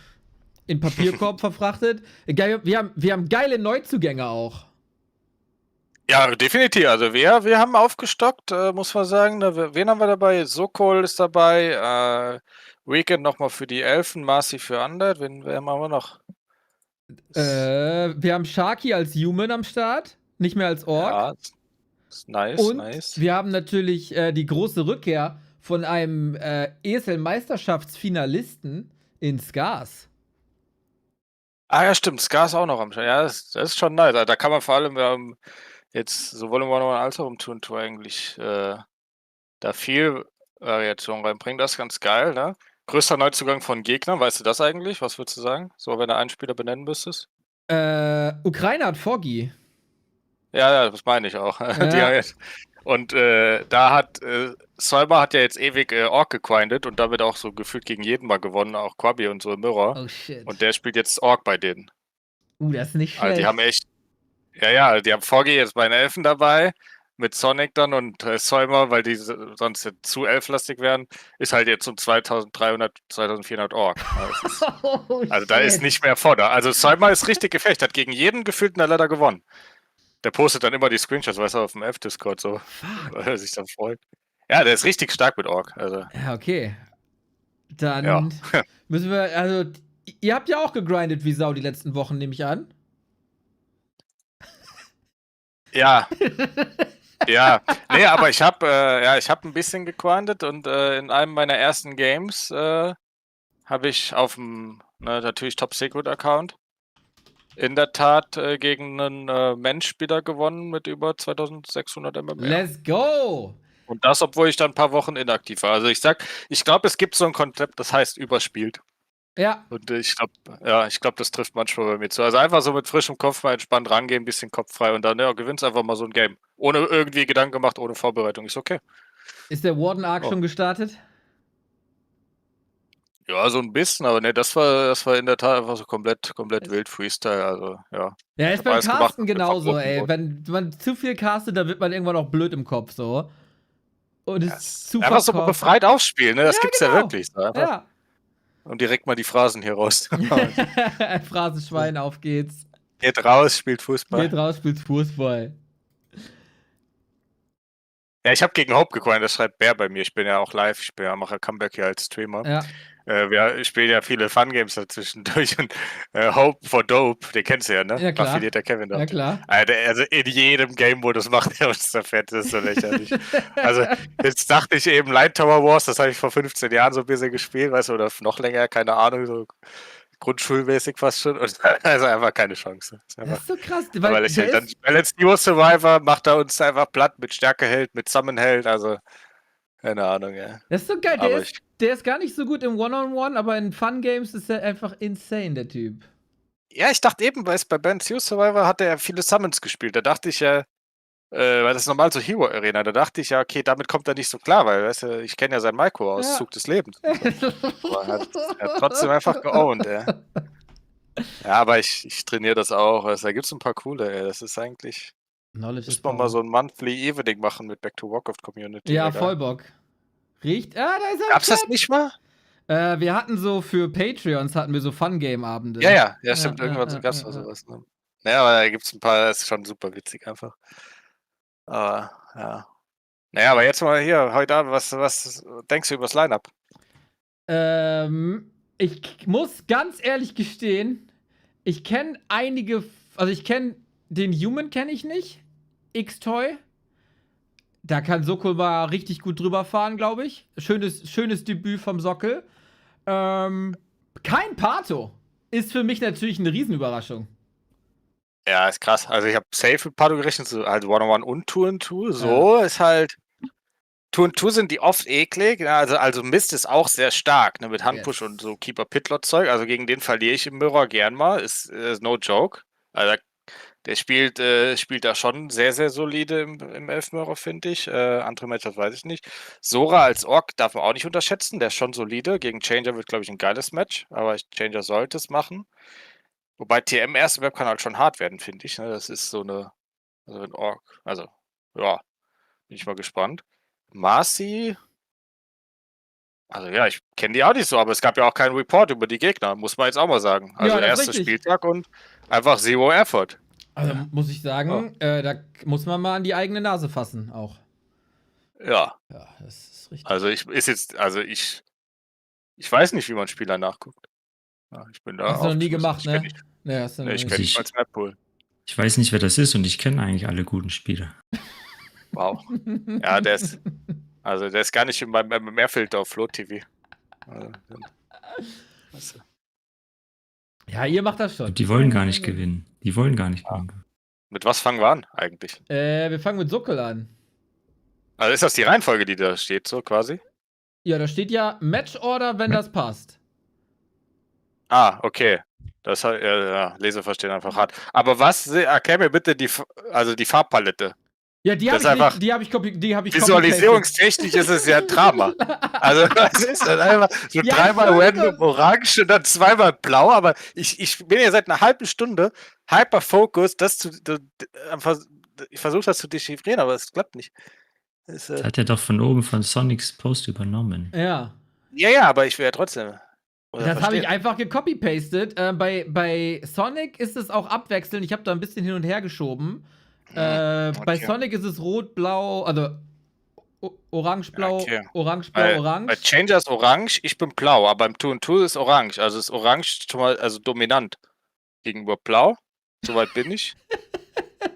in Papierkorb verfrachtet. Wir haben geile Neuzugänge auch.
Ja, definitiv. Also wir haben aufgestockt, muss man sagen. Wen haben wir dabei? Sokol ist dabei. Weekend nochmal für die Elfen, Marcy für Undead. Wen haben wir noch?
Wir haben Sharky als Human am Start, nicht mehr als Orc.
Ja, ist nice,
Und
nice.
wir haben natürlich die große Rückkehr von einem ESL-Meisterschaftsfinalisten in Scars.
Ah ja, stimmt. Scar ist auch noch am Start. Ja, das ist schon nice. Also, da kann man vor allem, wir haben jetzt sowohl im One-on-One als auch im Two-on-Two eigentlich da viel Variation reinbringen. Das ist ganz geil, ne? Größter Neuzugang von Gegnern, weißt du das eigentlich? Was würdest du sagen? So, wenn du einen Spieler benennen müsstest?
Ukraine hat Forgi.
Ja, das meine ich auch.
Ja.
Und da hat Solmer hat ja jetzt ewig Orc gegrindet und damit auch so gefühlt gegen jeden mal gewonnen, auch Quabi und so im Mirror.
Oh shit.
Und der spielt jetzt Orc bei denen.
Das ist nicht schlecht.
Also die haben echt. Ja, die haben Forgi jetzt bei den Elfen dabei, mit Sonic dann und Solmer, weil die sonst ja zu elflastig wären, ist halt jetzt um 2300, 2400 Orc. Also da ist nicht mehr Vorder. Also Solmer ist richtig gefecht, hat gegen jeden gefühlt in der Ladder gewonnen. Der postet dann immer die Screenshots, weißt du, auf dem F-Discord so, weil er sich dann freut. Ja, der ist richtig stark mit Orc. Also.
Ja, okay. Dann müssen wir, also, ihr habt ja auch gegrindet wie Sau die letzten Wochen, nehme ich an.
Ja. Ja. Nee, aber ich habe ein bisschen gegrindet und in einem meiner ersten Games habe ich auf dem natürlich Top-Secret-Account in der Tat gegen einen Mensch-Spieler gewonnen mit über 2600 MMR.
Let's go!
Und das, obwohl ich dann ein paar Wochen inaktiv war. Also ich glaube, es gibt so ein Konzept, das heißt überspielt.
Ja.
Und ich glaube, das trifft manchmal bei mir zu. Also einfach so mit frischem Kopf mal entspannt rangehen, ein bisschen kopffrei und dann gewinnst einfach mal so ein Game. Ohne irgendwie Gedanken gemacht, ohne Vorbereitung. Ist okay.
Ist der Warden Arc schon gestartet?
Ja, so ein bisschen, aber ne, das war in der Tat einfach so komplett wild Freestyle, also ja.
Ja, ist beim Casten genauso, ey. Wenn man zu viel castet, dann wird man irgendwann auch blöd im Kopf, so. Und ist zu
einfach so befreit aufspielen, ne? Das gibt's ja wirklich. So. Einfach.
Ja.
Und direkt mal die Phrasen hier raus.
Phrasenschwein, auf geht's.
Geht raus, spielt Fußball.
Geht raus, spielt Fußball.
Ja, ich habe gegen Hope gegrindet, das schreibt Bär bei mir. Ich bin ja auch live, mache ja Comeback hier als Streamer.
Ja.
Wir spielen ja viele Fun-Games dazwischendurch und Hope for Dope, den kennst du ja, ne?
Ja, klar.
Affiliierter Kevin da.
Ja, klar.
Also in jedem Game-Modus macht er uns da fett, das ist so lächerlich. Also jetzt dachte ich eben Light Tower Wars, das habe ich vor 15 Jahren so ein bisschen gespielt, weißt du, oder noch länger, keine Ahnung, so grundschulmäßig fast schon. Und also einfach keine Chance.
Das ist so krass.
Weil ich halt dann Balance Duo Survivor macht er uns einfach platt mit Stärkeheld, mit Summonheld, also keine Ahnung, ja.
Das ist so geil, der ist gar nicht so gut im One-on-One, aber in Fun-Games ist er einfach insane, der Typ.
Ja, ich dachte eben, weil bei Balance Duo Survivor hat er viele Summons gespielt, da dachte ich ja, weil das ist normal so Hero Arena, da dachte ich ja, okay, damit kommt er nicht so klar, weil, weißt du, ich kenne ja sein Micro-Auszug des Lebens. Aber er hat trotzdem einfach geowned, ja. Ja, aber ich trainiere das auch, also, da gibt's ein paar coole, ey, das ist eigentlich... Müsste man mal so ein Monthly Evening machen mit Back to Warcraft Community.
Ja, voll Bock. Riecht. Ah, da ist er.
Gab's das nicht mal?
Wir hatten so für Patreons so Fun-Game-Abende.
Ja, stimmt. Irgendwann gab's da sowas. Ne? Naja, aber da gibt's ein paar, das ist schon super witzig einfach. Aber, ja. Naja, aber jetzt mal hier, heute Abend, was denkst du über das Line-Up?
Ich muss ganz ehrlich gestehen, ich kenne einige, also ich kenne den Human kenne ich nicht. X-Toy. Da kann Sokol mal richtig gut drüber fahren, glaube ich. Schönes Debüt vom Sockel. Kein Pato. Ist für mich natürlich eine Riesenüberraschung.
Ja, ist krass. Also ich habe safe mit Pato gerechnet, so halt One-on-One und Two-on-Two. So ist halt. Two-on-Two sind die oft eklig. Ja, also Mist ist auch sehr stark, ne, mit Handpush und so Keeper-Pitlot-Zeug. Also gegen den verliere ich im Mirror gern mal. Ist no joke. Also Der spielt da schon sehr, sehr solide im Elfenberer, finde ich. Andere Matchups weiß ich nicht. Sora als Ork darf man auch nicht unterschätzen. Der ist schon solide. Gegen Changer wird, glaube ich, ein geiles Match. Aber Changer sollte es machen. Wobei TM erste Map kann halt schon hart werden, finde ich. Ne? Das ist so eine. Also ein Ork. Also, ja. Bin ich mal gespannt. Marcy. Also ja, ich kenne die auch nicht so, aber es gab ja auch keinen Report über die Gegner, muss man jetzt auch mal sagen. Also
Ja, das ist
erster
richtig.
Spieltag und einfach Zero Effort.
Also muss ich sagen, da muss man mal an die eigene Nase fassen auch.
Ja.
Ja, das ist richtig.
Also ich weiß nicht, wie man Spieler nachguckt. Ja, ich bin da
Hast du noch nie gemacht, ne? Nee, hast du noch
ich
nicht.
kenne nicht als Map-Pool.
Ich weiß nicht, wer das ist und ich kenne eigentlich alle guten Spieler.
Wow. Ja, der ist gar nicht in meinem MMR-Filter auf Float TV. Also.
Ja, ihr macht das schon.
Die wollen gar nicht gewinnen. Die wollen gar nicht gewinnen.
Mit was fangen wir an eigentlich?
Wir fangen mit Sockel an.
Also ist das die Reihenfolge, die da steht, so quasi?
Ja, da steht ja Match-Order, wenn das passt.
Ah, okay. Das Leser verstehen einfach hart. Aber erklär mir bitte die Farbpalette.
Ja, die habe ich
visualisierungstechnisch ist es ja ein Drama. Also was ist das einfach so
Ja,
dreimal random orange und dann zweimal blau, aber ich bin ja seit einer halben Stunde Hyper-FoCuS, ich versuche das zu dechiffrieren, aber es klappt nicht.
Das hat er doch von oben von Sonics Post übernommen.
Ja.
Ja, aber ich will ja trotzdem.
Das habe ich einfach gecopy-pastet. Bei Sonic ist es auch abwechselnd. Ich habe da ein bisschen hin und her geschoben. Bei Sonic ist es rot-blau, also orange-blau, orange-blau, orange.
Bei Changer ist orange, ich bin blau, aber beim 2&2 ist orange. Also ist orange schon mal dominant gegenüber blau. Soweit bin ich.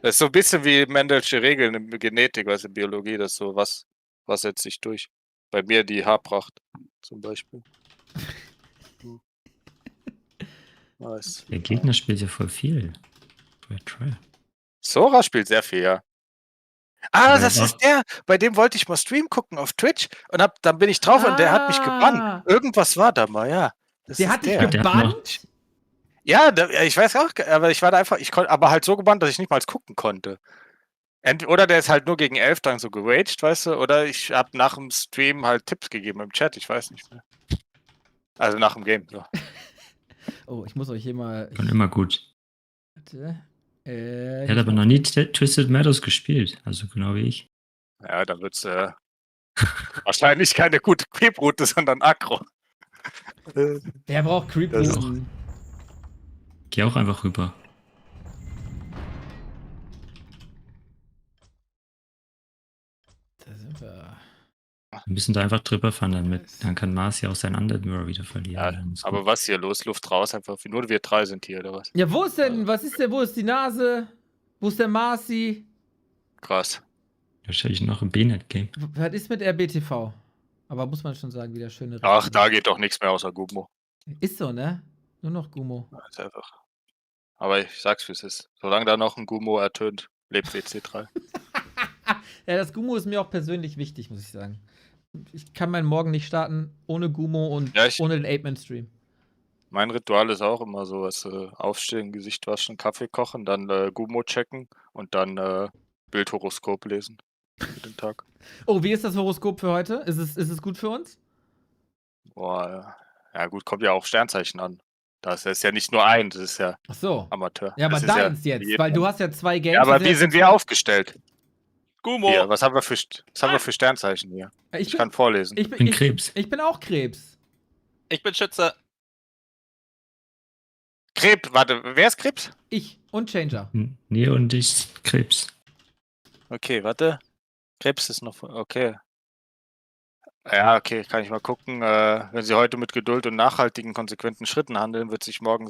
Das ist so ein bisschen wie Mendelsche Regeln in Genetik, also in Biologie, das so, was setzt sich durch. Bei mir die Haarpracht zum Beispiel. Nice.
Der Gegner spielt ja voll viel.
Sora spielt sehr viel, ja. Ah, das ist der, bei dem wollte ich mal Stream gucken auf Twitch und dann bin ich drauf und der hat mich gebannt. Irgendwas war da mal, ja.
Der hat dich gebannt?
Ja, ich weiß auch, aber ich war da einfach, ich konnte, aber halt so gebannt, dass ich nicht mal gucken konnte. Oder der ist halt nur gegen 11 dann so geraged, weißt du, oder ich habe nach dem Stream halt Tipps gegeben im Chat, ich weiß nicht mehr. Also nach dem Game, so.
Oh, ich muss euch hier mal...
Und immer gut.
Warte.
Er hat aber noch nie Twisted Meadows gespielt, also genau wie ich.
Ja, dann wird's wahrscheinlich keine gute Creep-Route, sondern Aggro.
Wer braucht Creep-Routen?
Geh auch einfach rüber.
Da sind wir.
Wir müssen da einfach drüber fahren, dann kann Marcy auch seinen Undermirror wieder verlieren.
Ja, aber was hier los? Luft raus, einfach nur wir drei sind hier, oder was?
Ja, wo ist denn, wo ist die Nase? Wo ist der Marcy?
Krass.
Wahrscheinlich noch im B-Net-Game.
Was ist mit RBTV? Aber muss man schon sagen, wieder schöne
Ach, da geht doch nichts mehr außer Gummo.
Ist so, ne? Nur noch Gummo.
Ja, ist einfach. Aber ich sag's, wie es ist. Solange da noch ein Gummo ertönt, lebt WC3.
Ja, das Gummo ist mir auch persönlich wichtig, muss ich sagen. Ich kann meinen Morgen nicht starten ohne Gummo und ohne den 8-Man-Stream.
Mein Ritual ist auch immer so, aufstehen, Gesicht waschen, Kaffee kochen, dann Gummo checken und dann Bildhoroskop lesen für den Tag.
Oh, wie ist das Horoskop für heute? Ist es gut für uns?
Boah, ja gut, kommt ja auch Sternzeichen an. Das ist ja nicht nur ein, das ist ja Amateur.
Ja, aber
das
deins jetzt, weil du hast ja 2 Games.
Ja, aber wie sind wir aufgestellt?
Gummo!
Hier, was haben wir für Sternzeichen hier? Ich kann vorlesen.
Ich bin Krebs.
Ich bin auch Krebs.
Ich bin Schütze.
Krebs, warte, wer ist Krebs?
Ich und Changer.
Nee, und ich Krebs.
Okay, warte. Krebs ist noch, okay. Ja, okay, kann ich mal gucken. Wenn Sie heute mit Geduld und nachhaltigen, konsequenten Schritten handeln, wird sich morgen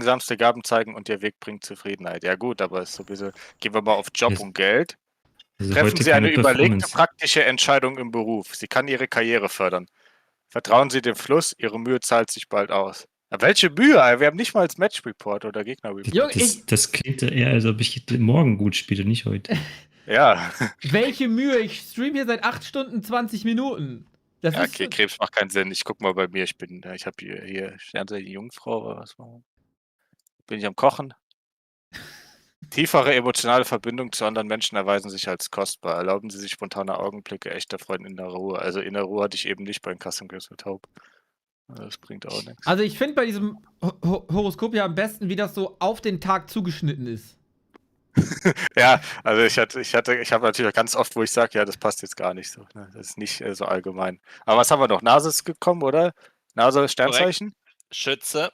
Samstagabend zeigen und Ihr Weg bringt Zufriedenheit. Ja gut, aber ist so ein bisschen, gehen wir mal auf Job und Geld.
Also
Treffen
heute
Sie eine
keine
überlegte,
Performance.
praktische Entscheidung im Beruf. Sie kann Ihre Karriere fördern. Vertrauen Sie dem Fluss, Ihre Mühe zahlt sich bald aus. Ja, welche Mühe? Wir haben nicht mal als Match-Report oder Gegner-Report.
Das klingt eher, als ob ich morgen gut spiele, nicht heute.
Ja.
Welche Mühe? Ich stream hier seit 8 Stunden 20 Minuten. Das
Ja,
ist
okay, Krebs macht keinen Sinn. Ich guck mal bei mir. Ich habe hier Sternzeichen Jungfrau oder was war. Bin ich am Kochen? Tiefere emotionale Verbindungen zu anderen Menschen erweisen sich als kostbar. Erlauben Sie sich spontane Augenblicke echter Freude in der Ruhe. Also in der Ruhe hatte ich eben nicht beim Custom Games mit Hope. Das bringt auch nichts.
Also ich finde bei diesem Horoskop ja am besten, wie das so auf den Tag zugeschnitten ist.
Ja, also ich habe natürlich ganz oft, wo ich sage, ja, das passt jetzt gar nicht so. Ne? Das ist nicht so allgemein. Aber was haben wir noch? Nase ist gekommen, oder? Nase, Sternzeichen?
Schütze.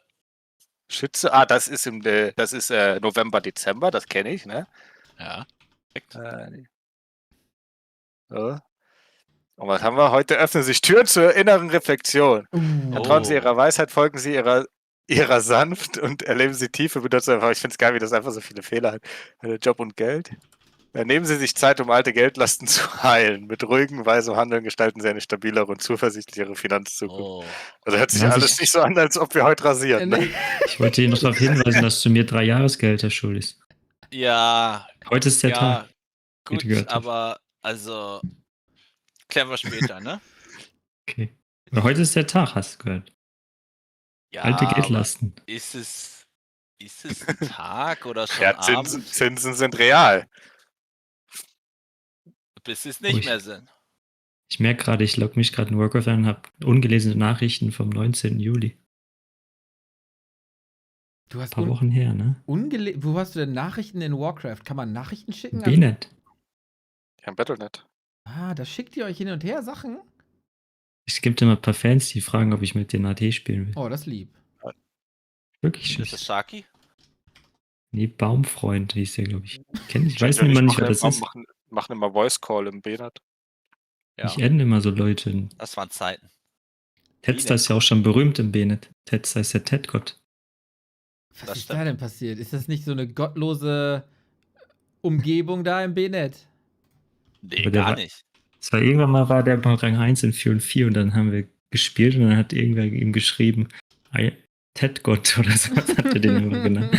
Schütze? Das ist November, Dezember, das kenne ich, ne?
Ja.
So. Und was haben wir? Heute öffnen sich Türen zur inneren Reflexion. Vertrauen Sie Ihrer Weisheit, folgen Sie ihrer sanft und erleben Sie tiefe Bedeutung. Ich finde es geil, wie das einfach so viele Fehler hat. Job und Geld. Nehmen Sie sich Zeit, um alte Geldlasten zu heilen. Mit ruhigem, weisem Handeln gestalten Sie eine stabilere und zuversichtlichere Finanzzukunft. Also hört sich alles nicht so an, als ob wir heute rasieren. Ne?
Ich wollte Ihnen noch darauf hinweisen, dass du mir 3 Jahresgehälter schuldest.
Ja.
Heute ist der Tag.
Gut, aber also klären wir später, ne?
Okay. Aber heute ist der Tag, hast du gehört.
Ja,
alte Geldlasten.
Ist es ein Tag oder schon
Ja,
Abend?
Zinsen sind real.
Bis es nicht mehr sind.
Ich merke gerade, ich logge mich gerade in Warcraft an und habe ungelesene Nachrichten vom 19. Juli.
Du hast
ein paar Wochen her, ne?
Wo hast du denn Nachrichten in Warcraft? Kann man Nachrichten schicken?
Bnet.
Ja, Battle.net.
Da schickt ihr euch hin und her Sachen?
Es gibt immer ein paar Fans, die fragen, ob ich mit den AT spielen will.
Oh, das ist lieb.
Wirklich süß.
Ist das Sharky?
Nee, Baumfreund hieß der, glaube ich. Ich weiß immer nicht, wer das ist.
Machen immer Voice Call im Bnet.
Ja.
Ich ende immer so Leute.
Das waren Zeiten.
Tetster ist ja auch schon berühmt im Bnet. Tetster ist der Ted-Gott.
Was ist da denn passiert? Ist das nicht so eine gottlose Umgebung da im Bnet?
Nee, gar nicht.
War der mal Rang 1 in 4 und 4 und dann haben wir gespielt und dann hat irgendwer ihm geschrieben, Ted-Gott oder so, was hat er den immer genannt.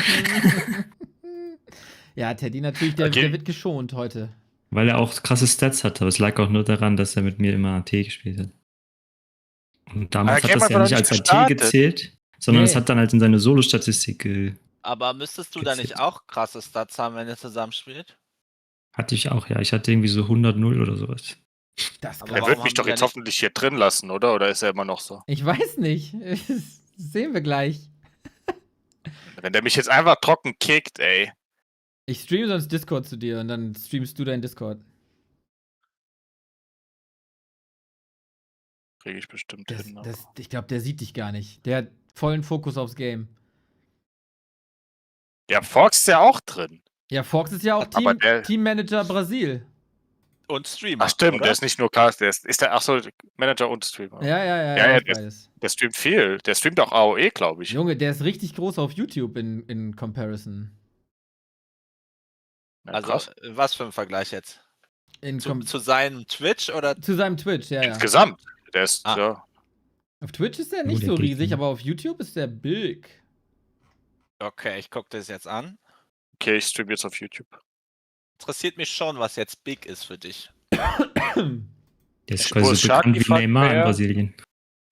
Ja, Teddy natürlich, der wird geschont heute.
Weil er auch krasse Stats hatte, aber es lag auch nur daran, dass er mit mir immer AT gespielt hat. Und damals hat das ja nicht als AT gezählt, sondern es hat dann halt in seine Solo-Statistik
Aber müsstest du da nicht auch krasse Stats haben, wenn ihr zusammen spielt?
Hatte ich auch, ja. Ich hatte irgendwie so 100-0 oder sowas.
Er wird mich doch jetzt hoffentlich hier drin lassen, oder? Oder ist er immer noch so?
Ich weiß nicht. Das sehen wir gleich.
Wenn der mich jetzt einfach trocken kickt, ey.
Ich streame sonst Discord zu dir und dann streamst du dein Discord.
Kriege ich bestimmt hin.
Ich glaube, der sieht dich gar nicht. Der hat vollen Fokus aufs Game.
Ja, Fox ist ja auch drin.
Ja, Fox ist ja auch Teammanager Brasil.
Und Streamer.
Ach stimmt,
oder?
der ist nicht nur Cast, Manager und Streamer.
Ja,
der streamt viel. Der streamt auch AOE, glaube ich.
Junge, der ist richtig groß auf YouTube in Comparison.
Ja,
also,
krass.
was für ein Vergleich jetzt? Zu seinem Twitch oder?
Zu seinem Twitch, ja.
Insgesamt. Der ist, ja.
Auf Twitch ist der nicht so riesig, aber auf YouTube ist der big.
Okay, ich gucke das jetzt an.
Okay, ich streame jetzt auf YouTube.
Interessiert mich schon, was jetzt big ist für dich.
Der ist quasi so bekannt wie Neymar in Brasilien.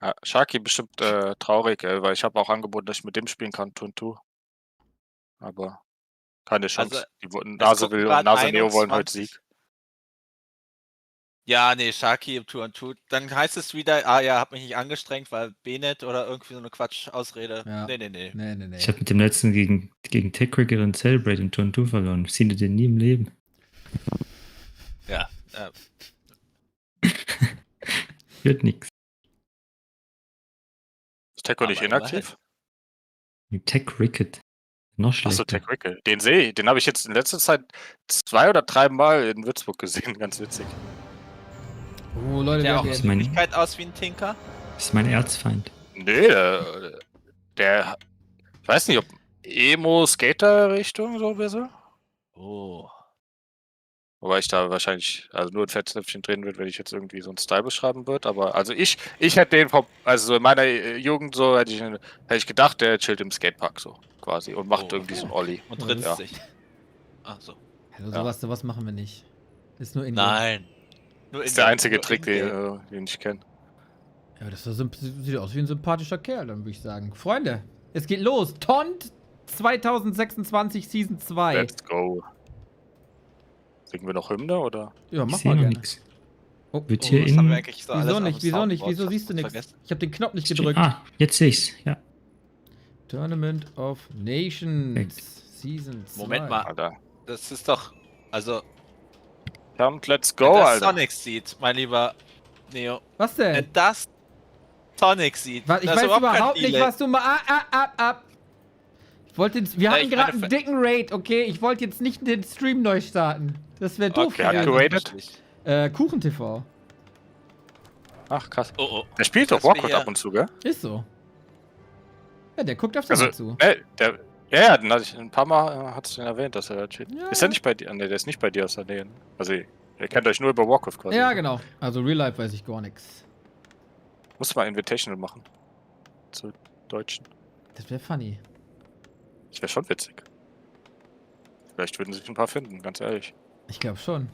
Ja, Sharky bestimmt traurig, weil ich habe auch angeboten, dass ich mit dem spielen kann, Tuntu. Aber keine Chance.
Also,
Nase Neo wollen heute Sieg.
Ja, nee, Sharky im Tour und Tut. Dann heißt es wieder, hab mich nicht angestrengt, weil Bnet oder irgendwie so eine Quatsch-Ausrede.
Ja.
Nee.
Ich habe mit dem letzten gegen Tech Cricket und Celebrate im Tour und Tour verloren. Ich sehe den nie im Leben.
Ja.
Wird nix.
Ist Tech nicht inaktiv?
Tech Cricket. Noch schlechter.
Achso, Tech Cricket. Den sehe ich. Den habe ich jetzt in letzter Zeit 2 oder 3 Mal in Würzburg gesehen. Ganz witzig.
Oh, Leute,
der auch in Wirklichkeit aus wie ein Tinker?
Das ist mein Erzfeind.
Nee, der ich weiß nicht, ob Emo-Skater-Richtung so besser.
Oh.
Wobei ich da wahrscheinlich nur ein Fettnäpfchen drehen würde, wenn ich jetzt irgendwie so einen Style beschreiben würde. Aber also ich hätte den so in meiner Jugend so hätte ich gedacht, der chillt im Skatepark so quasi und macht irgendwie so einen Olli.
Und ritzt sich. Ach so.
Also sowas machen wir nicht. Ist nur in
Nein.
Das ist der einzige Trick, den ich kenne.
Ja, das sieht aus wie ein sympathischer Kerl, dann würde ich sagen. Freunde, es geht los. Tont 2026 Season 2.
Let's go. Singen wir noch Hymne, oder?
Ja,
Ich
mach
sehe
mal
noch
gerne.
nichts. Wird hier
was haben wir
in...
eigentlich so
Wieso
alles
nicht?
auf dem
Wieso nicht?
Soundboard
Wieso siehst du nichts?
vergessen?
Ich habe den Knopf nicht gedrückt.
Ah, jetzt sehe ich's. Ja.
Tournament of Nations Season 2.
Moment mal,
Alter.
das ist doch, also,
Kommt, let's
wenn
go,
das
Alter.
Sonic sieht, mein lieber Neo.
Was denn?
Wenn das Sonic sieht,
Was, ich
das ist
weiß
kein
überhaupt nicht,
Delay.
was du mal. Ich wollte jetzt, wir
Ja,
hatten
ich
gerade
meine,
einen dicken Raid, okay? Ich wollte jetzt nicht den Stream neu starten. Das wäre doof.
Okay, hat
gewesen.
geradet?
KuchenTV.
Ach, krass.
Oh, oh.
Der spielt doch
Dass wir
Warcraft
hier-
ab und zu, gell?
Ist so. Ja, der guckt auf
Also,
Sommer zu.
ja, den hatte ich ein paar Mal hat es den erwähnt, dass er da steht.
Ja,
Ist er nicht bei dir? Ne, der ist nicht bei dir aus der Nähe. Also, ihr kennt euch nur über Warcraft quasi.
Ja, genau. Also Real Life weiß ich gar nichts.
Muss mal Invitational machen. Zu Deutschen.
Das wäre funny.
Das wäre schon witzig. Vielleicht würden sich ein paar finden, ganz ehrlich.
Ich glaube schon.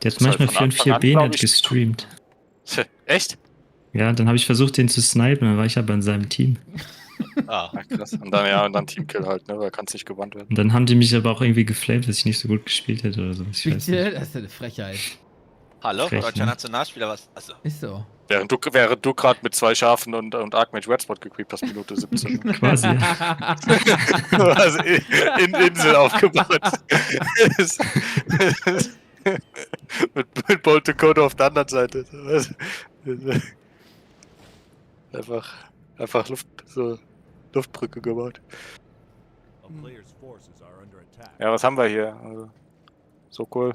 Der hat
Das ist
manchmal
halt von
4 und
Anfang
4
an, glaub
B-Net
ich.
gestreamt.
Echt?
Ja, dann habe ich versucht, den zu snipen, dann war ich aber in seinem Team.
Ah.
Ja, krass. Und dann Teamkill halt, ne? Weil kann es nicht gebannt werden.
Und dann haben die mich aber auch irgendwie geflamed, dass ich nicht so gut gespielt hätte oder so. Ich weiß nicht.
Bitte? Das ist eine Frechheit.
Hallo,
Frech,
deutscher
ne?
Nationalspieler, was? Also,
Ist so.
Während du gerade mit 2 Schafen und Archmage Redspot gecreept hast, Minute 17.
Quasi.
Also in Insel aufgebaut. mit Bolt to Code auf der anderen Seite. Einfach Luftbrücke gebaut.
A player's forces are under attack.
Ja, was haben wir hier? Also, so cool.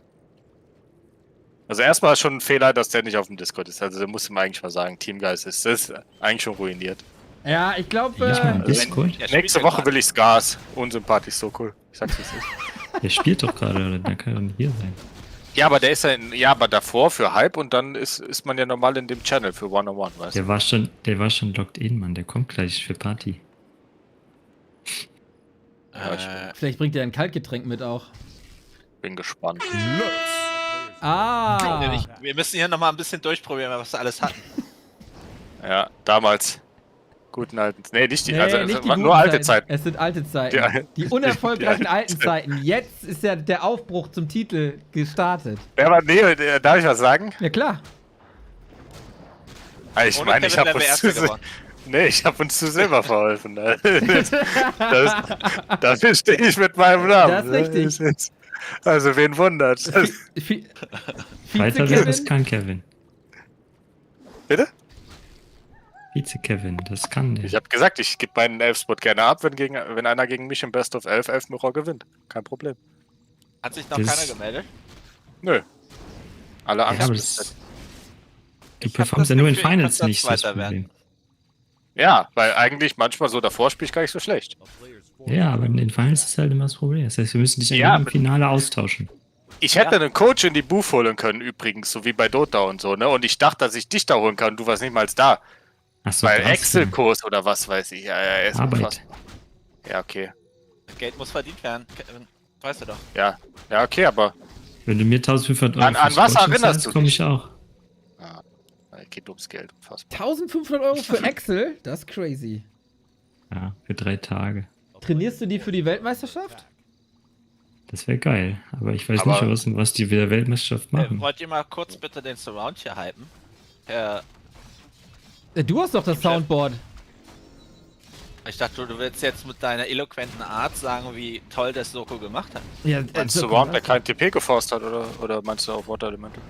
Also erstmal ist schon ein Fehler, dass der nicht auf dem Discord ist. Also da muss ihm eigentlich mal sagen, Teamgeist ist eigentlich schon ruiniert.
Ja, ich glaube.
Nicht mal im
Also
Discord?
nächste Woche will ich Scars. Unsympathisch, so cool. Ich sag's wie es ist.
Der spielt doch gerade, oder? Der kann doch nicht hier sein.
Ja, aber der ist ja aber davor für Hype und dann ist man ja normal in dem Channel für One-on-One, weißt du?
Der war schon logged in, Mann. Der kommt gleich für Party.
Ja,
Vielleicht bringt er ein Kaltgetränk mit auch.
bin gespannt.
Ah.
wir müssen hier nochmal ein bisschen durchprobieren, was wir alles hatten.
Ja, damals. Guten alten. Nee, nicht die.
Nee,
also
nicht die
nur
guten
alte Zeiten.
Es sind alte Zeiten.
Die-
Die unerfolgreichen
die
alten Zeiten. Jetzt ist ja der Aufbruch zum Titel gestartet.
Darf ich was sagen?
Ja, klar.
Ich
Ohne
meine, ich
Kevin
habe
wären wir
uns
Erster geworden.
ich habe uns zu Silber verholfen. Dafür stehe ich mit meinem Namen.
Das ist richtig.
Also, wen wundert's?
Weiter das kann Kevin.
Bitte?
Vize-Kevin, das kann der.
Ich habe gesagt, ich gebe meinen Elfspot gerne ab, wenn einer gegen mich im Best of 11 Elfmirror gewinnt. Kein Problem.
Hat sich noch
Das-
keiner gemeldet?
Nö. Alle
Ja,
Angst.
aber du performst ja nur in Finals nicht, das Problem.
Ja, weil eigentlich manchmal so davor spiele ich gar nicht so schlecht.
Ja, aber in den Finals ist halt immer das Problem. Das heißt, wir müssen dich in
Ja,
jedem Finale austauschen.
Ich hätte einen Coach in die Booth holen können übrigens, so wie bei Dota und so, ne? Und ich dachte, dass ich dich da holen kann, du warst nicht mal da.
Ach so,
Weil
das,
Excel-Kurs oder was weiß ich. Ja, ist
Arbeit.
unfassbar. Ja, okay.
Geld muss verdient werden. Weißt du doch.
Ja, okay, aber
Wenn du mir 1500 Euro
An
fürs
was
Coaching
erinnerst
zahlst,
du
komm
dich?
ich auch.
geht ums Geld. Unfassbar.
1500 Euro für Excel? Das ist crazy.
Ja, für 3 Tage.
Trainierst du die für die Weltmeisterschaft?
Das wäre geil. Aber ich weiß
Aber-
nicht, was die mit der Weltmeisterschaft machen.
Wollt ihr mal kurz bitte den Surround hier hypen?
Du hast doch das Soundboard.
Ich dachte, du willst jetzt mit deiner eloquenten Art sagen, wie toll das Soko gemacht hat.
Ja,
Meinst du überhaupt, der kein TP geforst hat, oder meinst du auf Water Elemental?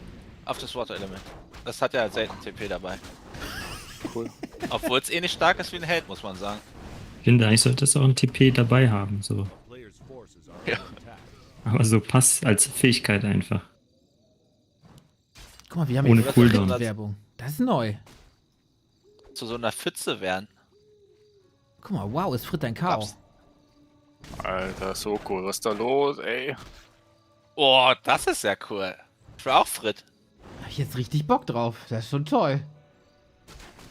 Auf das Water Element. Das hat ja selten TP dabei.
Cool.
Obwohl es eh nicht stark ist wie ein Held, muss man sagen.
Ich finde, eigentlich sollte es auch ein TP dabei haben. So.
Ja.
Aber so passt als Fähigkeit einfach.
Guck mal, wir haben
Ohne
hier
Cooldown.
Werbung. Das ist neu.
Zu so einer Pfütze werden.
Guck mal, wow, es fritt dein Chaos.
Alter, so cool. Was ist da los, ey?
Oh, das ist ja cool. Ich will auch Frit.
Hab ich jetzt richtig Bock drauf. Das ist schon toll.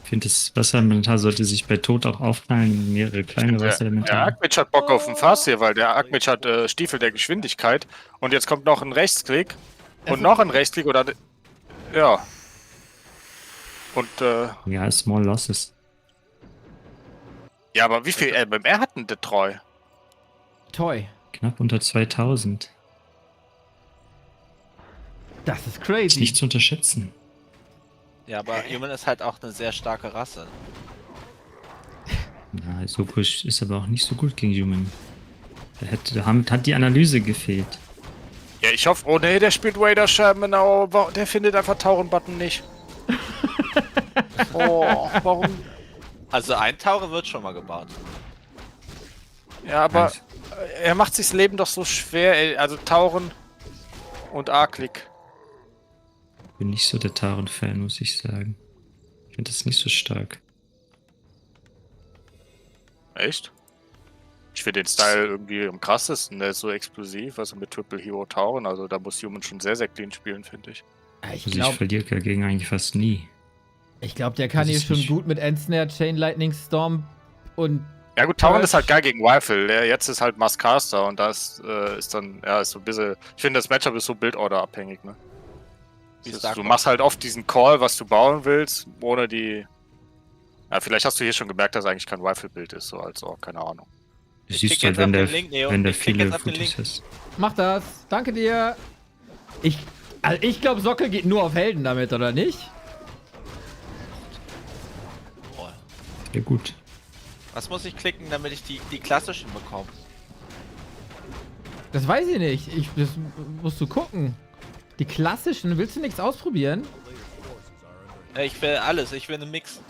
Ich finde, das Wasserelementar sollte sich bei Tod auch aufteilen in mehrere kleine
Der
Wasserelementare.
Akmic hat Bock auf den Fass hier, weil der Akmic hat Stiefel der Geschwindigkeit. Und jetzt kommt noch ein Rechtsklick. Und noch ein Rechtsklick oder... Ja. Und,
Ja, Small Losses.
ja, aber wie viel MMR hat denn der Treu?
Toy.
Knapp unter 2000.
Das ist crazy.
Ist nicht zu unterschätzen.
Ja, aber Human ist halt auch eine sehr starke Rasse.
Na, FoCuS ist aber auch nicht so gut gegen Human. Da hat die Analyse gefehlt.
Ja, ich hoffe, oh nee, der spielt Raider Shaman, aber der findet einfach Tauren-Button nicht. Oh, warum?
Also ein Tauren wird schon mal gebaut.
Ja, aber er macht sich das Leben doch so schwer, ey. Also Tauren und A-Klick.
Bin nicht so der Tauren-Fan, muss ich sagen. Ich finde das nicht so stark.
Echt? Ich finde den Style irgendwie am krassesten, der ist so explosiv, also mit Triple Hero Tauren, also da muss Human schon sehr, sehr clean spielen, finde ich.
Ich
verliere dagegen eigentlich fast nie.
Ich glaube, der kann hier schon gut mit Endsnare, Chain Lightning Storm und...
Ja gut, Tauren ist halt geil gegen Rifle, jetzt ist halt Masscaster und das ist dann, ja, ist so ein bisschen... Ich finde, das Matchup ist so Build-Order abhängig, ne? Du machst halt oft diesen Call, was du bauen willst, ohne die... Ja, vielleicht hast du hier schon gemerkt, dass eigentlich kein Rifle-Bild ist, so als auch, keine Ahnung.
Du siehst halt, wenn der viele Fotos ist.
Mach das. Danke dir. Ich glaube, Sockel geht nur auf Helden damit, oder nicht?
Sehr gut.
Was muss ich klicken, damit ich die klassischen bekomme?
Das weiß ich nicht. Das musst du gucken. Die klassischen, willst du nichts ausprobieren?
Ich will alles, ich will einen Mix.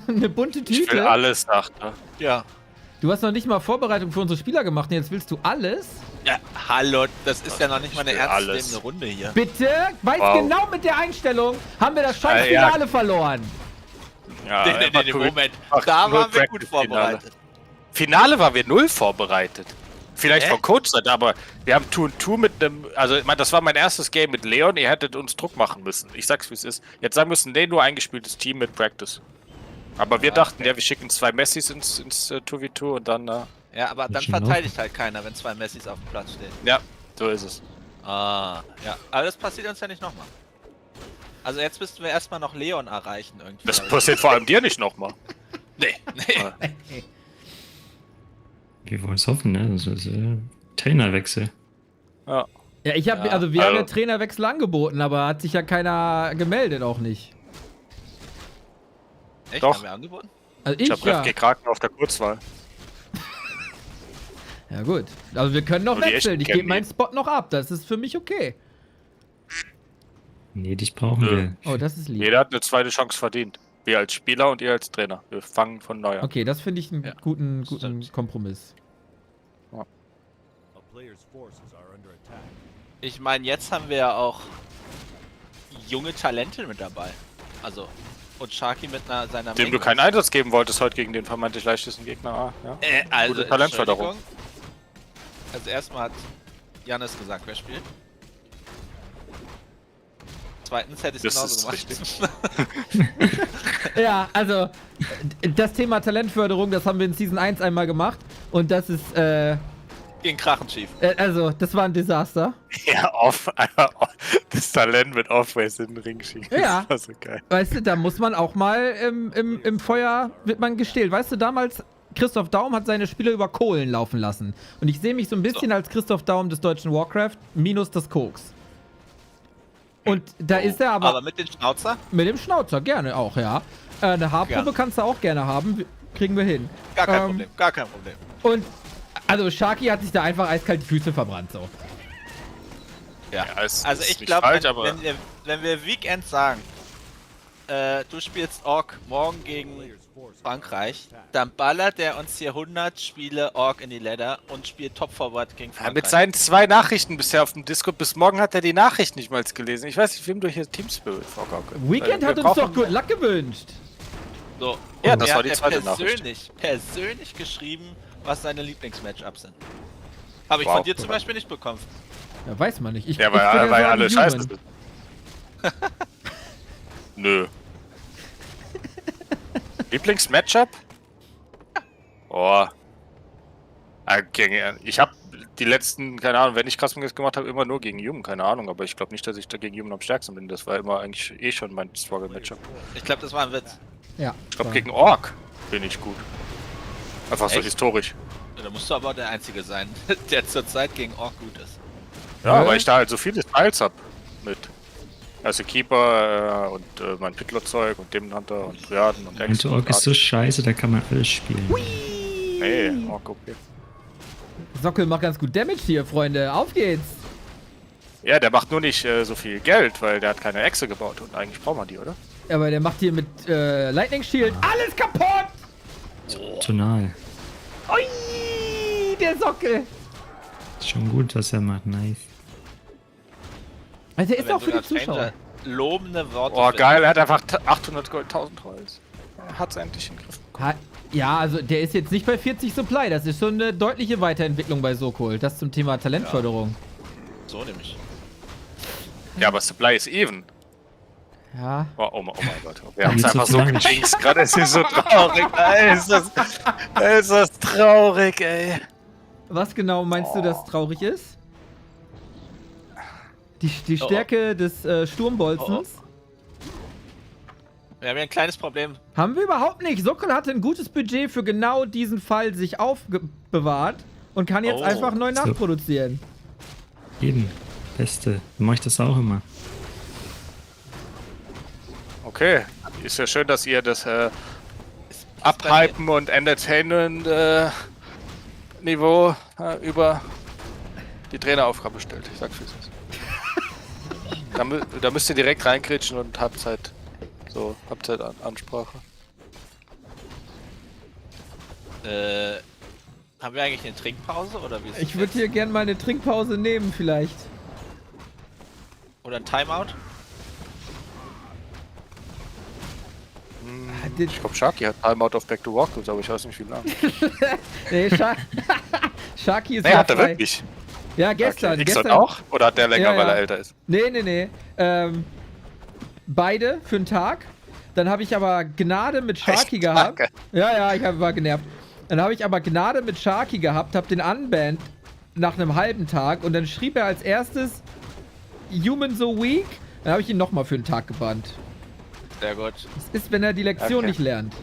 Eine bunte Tüte?
Ich will alles, dachte.
Ja.
Du hast noch nicht mal Vorbereitung für unsere Spieler gemacht und jetzt willst du alles?
Ja, hallo, das ist ja noch nicht mal eine ernstzunehmende Runde hier.
Bitte? Weißt genau mit der Einstellung haben wir das scheiß Finale verloren.
Ja,
nee, Moment. Da waren wir gut vorbereitet.
Finale waren wir 0 vorbereitet. Vielleicht von Coach-Seite, aber wir haben 2-2 mit einem... Also, ich meine, das war mein erstes Game mit Leon. Ihr hättet uns Druck machen müssen. Ich sag's, wie es ist. Jetzt sagen müssen, nee, nur eingespieltes Team mit Practice. Aber wir dachten, ja, wir schicken 2 Messis ins 2v2 und dann...
Ja, aber dann verteidigt halt keiner, wenn 2 Messis auf dem Platz stehen.
Ja, so ist es.
Ah, ja. Aber das passiert uns ja nicht nochmal. Also jetzt müssten wir erstmal noch Leon erreichen irgendwie.
Das passiert vor allem dir nicht nochmal.
Nee.
Wir wollen es hoffen, ne? Das ist Trainerwechsel.
Ja.
Ja, ich habe, also wir haben ja Trainerwechsel angeboten, aber hat sich ja keiner gemeldet, auch nicht.
Echt?
Doch.
Haben wir angeboten?
Also
ich habe FG Kraken auf der Kurzwahl.
Ja gut, also wir können noch wechseln. Ich gebe meinen Spot noch ab, das ist für mich okay.
Nee, dich brauchen wir.
Oh, das ist lieb.
Jeder hat eine zweite Chance verdient. Wir als Spieler und ihr als Trainer. Wir fangen von neu an.
Okay, das finde ich einen guten Kompromiss.
Ja.
Ich meine, jetzt haben wir ja auch junge Talente mit dabei. Also, und Sharky mit seiner
Dem du keinen Einsatz geben wolltest heute gegen den vermeintlich leichtesten Gegner. Ja.
Also,
gute Talentförderung.
Also erstmal hat Jannis gesagt, wer spielt. Zweitens hätte ich es genauso gemacht.
Ja, also das Thema Talentförderung, das haben wir in Season 1 einmal gemacht und das ist
gegen Krachen schief.
Also, das war ein Desaster.
Ja, das Talent mit Off-Race in den Ring schieben.
Ja.
Das war so geil.
Weißt du, da muss man auch mal im Feuer wird man gestählt. Weißt du, damals Christoph Daum hat seine Spieler über Kohlen laufen lassen. Und ich sehe mich so ein bisschen als Christoph Daum des deutschen Warcraft minus das Koks. Und da ist er aber...
Aber mit dem Schnauzer?
Mit dem Schnauzer, gerne auch, ja. Eine Haarprobe kannst du auch gerne haben. Kriegen wir hin.
Gar kein Problem, gar kein Problem.
Und, also Sharky hat sich da einfach eiskalt die Füße verbrannt, so.
Ja, also ich glaube, wenn wir Weekend sagen, du spielst Ork morgen gegen Frankreich, dann ballert der uns hier 100 Spiele Ork in die Leder und spielt Top-Forward gegen Frankreich.
Ja, mit seinen 2 Nachrichten bisher auf dem Discord, bis morgen hat er die Nachricht nicht mal gelesen. Ich weiß nicht, wem du hier Team Spirit vorgaukst.
Weekend hat uns doch Good Luck gewünscht.
So,
ja, das war die zweite Nachricht.
Persönlich geschrieben, was seine Lieblingsmatchups sind. Habe ich von dir zum Beispiel nicht bekommen.
Ja, weiß man nicht.
Ja, weil alle scheiße sind. Nö. Lieblingsmatchup? Oh. Ich habe die letzten, keine Ahnung, wenn ich Custom gemacht habe, immer nur gegen Human, keine Ahnung, aber ich glaube nicht, dass ich da gegen Human am stärksten bin. Das war immer eigentlich schon mein Struggle-Matchup.
Ich glaube, das war ein Witz.
Ja.
Ich glaube, gegen Ork bin ich gut. Einfach so historisch.
Da musst du aber der Einzige sein, der zurzeit gegen Ork gut ist.
Ja, weil ich da halt so viele Styles hab mit. Also Keeper und mein Pitlot-Zeug und Demon Hunter und Triaden und
Und Ork ist so scheiße, da kann man alles spielen.
Nee, Ork okay.
Sockel macht ganz gut Damage hier, Freunde. Auf geht's.
Ja, der macht nur nicht so viel Geld, weil der hat keine Echse gebaut und eigentlich braucht man die, oder?
Aber der macht hier mit Lightning Shield alles kaputt.
Tonal.
Ui, der Sockel.
Ist schon gut, was er macht. Nice.
Also er ist auch für die Zuschauer.
Lobende Worte.
Oh, geil, er hat einfach 800 Gold, 1000 Holz. Er hat's endlich in den Griff bekommen.
Ja, also der ist jetzt nicht bei 40 Supply. Das ist schon eine deutliche Weiterentwicklung bei Sokol. Das zum Thema Talentförderung.
Ja. So nämlich.
Ja, aber Supply ist even.
Ja.
Oh mein Gott. Wir haben es einfach so gedingst gerade. Es ist so traurig. Ey, ist das traurig, ey.
Was genau meinst du, dass traurig ist? Die Stärke des Sturmbolzens?
Wir haben ja ein kleines Problem.
Haben wir überhaupt nicht. Sokol hatte ein gutes Budget für genau diesen Fall sich aufbewahrt und kann jetzt einfach neu nachproduzieren.
Jeden. Beste. Dann mach ich das auch immer.
Okay. Ist ja schön, dass ihr das Abhypen und Entertainment Niveau über die Traineraufgabe stellt. Ich sag's wie es ist. Da müsst ihr direkt reingrätschen und Halbzeitansprache.
Haben wir eigentlich eine Trinkpause oder wie ist
Ich würde hier gerne mal eine Trinkpause nehmen vielleicht.
Oder ein Timeout?
Ich glaube, Sharky hat Timeout auf Back to Warcraft, aber ich weiß nicht wie lange.
Nee, Sharky ist
hat er wirklich.
Ja, gestern.
Okay.
Gestern
auch? Oder hat der länger, weil er älter ist?
Nee. Beide für einen Tag. Dann habe ich aber Gnade mit Sharky gehabt. Ja, ich war genervt. Dann habe ich aber Gnade mit Sharky gehabt, hab den unbanned nach einem halben Tag und dann schrieb er als erstes Human so weak. Dann habe ich ihn nochmal für einen Tag gebannt.
Sehr gut.
Das ist, wenn er die Lektion nicht lernt.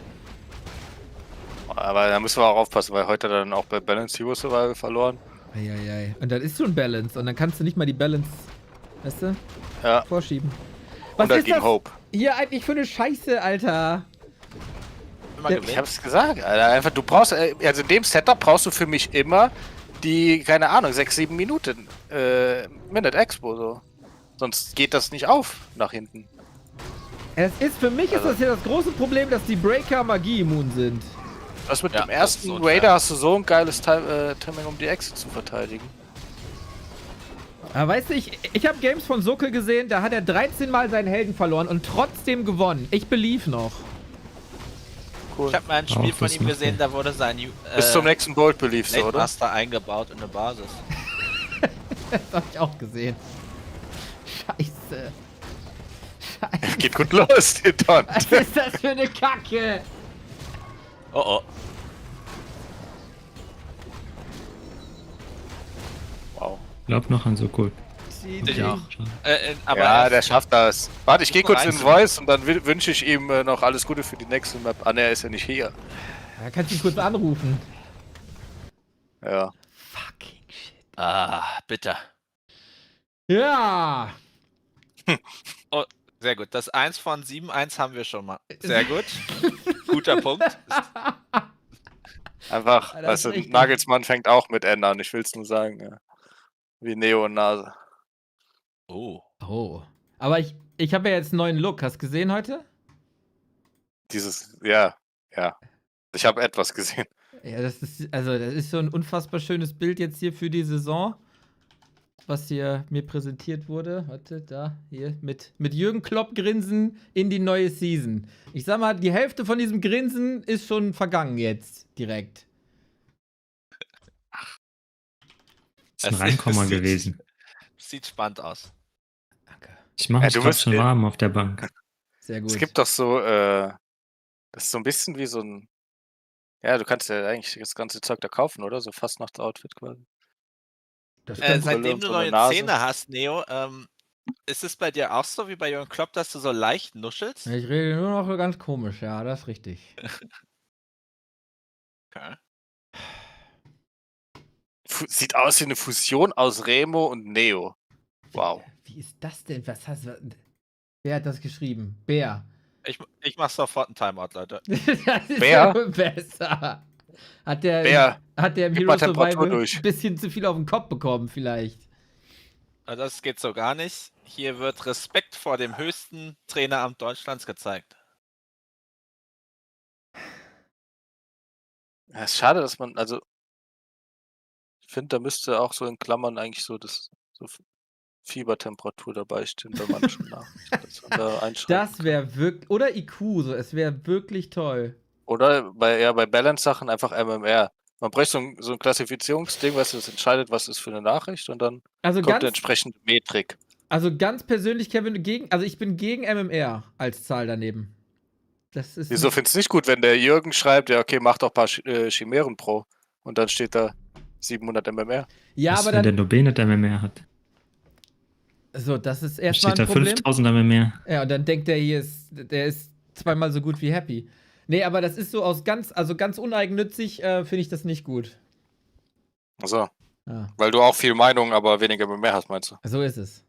Aber da müssen wir auch aufpassen, weil heute dann auch bei Balance Hero Survival verloren.
Eieiei. Und dann ist so ein Balance und dann kannst du nicht mal die Balance, weißt du, vorschieben. Was ist das
Hope.
hier eigentlich für eine Scheiße, Alter?
Ich hab's gesagt, Alter. Einfach, du brauchst, also in dem Setup brauchst du für mich immer die, keine Ahnung, 6-7 Minuten Minute Expo so. Sonst geht das nicht auf nach hinten.
Für mich ist das hier das große Problem, dass die Breaker Magie-immun sind.
Das mit dem ersten Raider hast du so ein geiles Timing, um die Echse zu verteidigen.
Aber weißt du, ich habe Games von Sokol gesehen, da hat er 13 Mal seinen Helden verloren und trotzdem gewonnen. Ich believe noch.
Cool. Ich habe mal ein Spiel von ihm gesehen, da wurde sein
bis zum nächsten Bolt Belief, so, oder?
Master eingebaut in eine Basis.
Das habe ich auch gesehen. Scheiße.
Geht gut los, ihr Don.
Was ist das für eine Kacke?
Oh.
Wow.
Glaub noch an Sokol.
Ja, der schafft das. Warte, ich gehe kurz in den Voice und dann wünsche ich ihm noch alles Gute für die nächste Map. Ah, ne, er ist ja nicht hier.
Da kannst du ihn kurz anrufen.
Ja.
Fucking shit.
Ah, bitter.
Ja.
Oh, sehr gut. Das 1 von 7-1 haben wir schon mal. Sehr gut. Guter Punkt.
Einfach, weißt du, Nagelsmann fängt auch mit N an. Ich will es nur sagen. Ja. Wie Neo und Nase.
Oh. Aber ich habe ja jetzt einen neuen Look. Hast du gesehen heute?
Ja. Ich habe etwas gesehen.
Ja, das ist so ein unfassbar schönes Bild jetzt hier für die Saison. Was hier mir präsentiert wurde. Warte, da, hier. Mit Jürgen Klopp Grinsen in die neue Season. Ich sag mal, die Hälfte von diesem Grinsen ist schon vergangen jetzt. Direkt.
Das ist ein Reinkommer gewesen.
Sieht spannend aus.
Danke.
Ich mache mich schon warm auf der Bank.
Sehr gut.
Es gibt doch so, das ist so ein bisschen wie so ein, ja, du kannst ja eigentlich das ganze Zeug da kaufen, oder? So Fastnachts-Outfit quasi.
Seitdem du neue Zähne hast, Neo, ist es bei dir auch so wie bei Jürgen Klopp, dass du so leicht nuschelst?
Ich rede nur noch ganz komisch, ja, das ist richtig.
Okay.
Sieht aus wie eine Fusion aus Remo und Neo. Wow.
Wie ist das denn? Wer hat das geschrieben? Bär.
Ich mach sofort einen Timeout, Leute.
Das ist
Bär?
ja besser. Hat der
Bär,
im
gib
Hero
mal Temperatur
Survival
durch.
ein bisschen zu viel auf den Kopf bekommen, vielleicht?
Also das geht so gar nicht. Hier wird Respekt vor dem höchsten Traineramt Deutschlands gezeigt.
Ja, ist schade, dass man, also ich finde, da müsste auch so in Klammern eigentlich so Fiebertemperatur dabei stehen bei manchen Nachrichten. Dass man da einschreiben
Das wäre wirklich. Oder IQ, so. Es wäre wirklich toll.
Oder bei Balance-Sachen einfach MMR. Man bräuchte so ein Klassifizierungsding, was das entscheidet, was ist für eine Nachricht und dann kommt eine entsprechende Metrik.
Also ganz persönlich, Kevin, ich bin gegen MMR als Zahl daneben. Das ist.
Wieso findest du nicht gut, wenn der Jürgen schreibt, ja okay, mach doch ein paar Chimären pro und dann steht da 700 MMR?
Ja,
was,
aber
wenn
dann.
der Nobel nicht MMR hat?
So, das ist erstmal ein
Steht da
Problem.
5000 MMR.
Ja, und dann denkt der ist zweimal so gut wie happy. Nee, aber das ist so ganz uneigennützig, finde ich das nicht gut.
Achso.
Ja.
Weil du auch viel Meinung, aber weniger MMR hast, meinst du?
So ist es.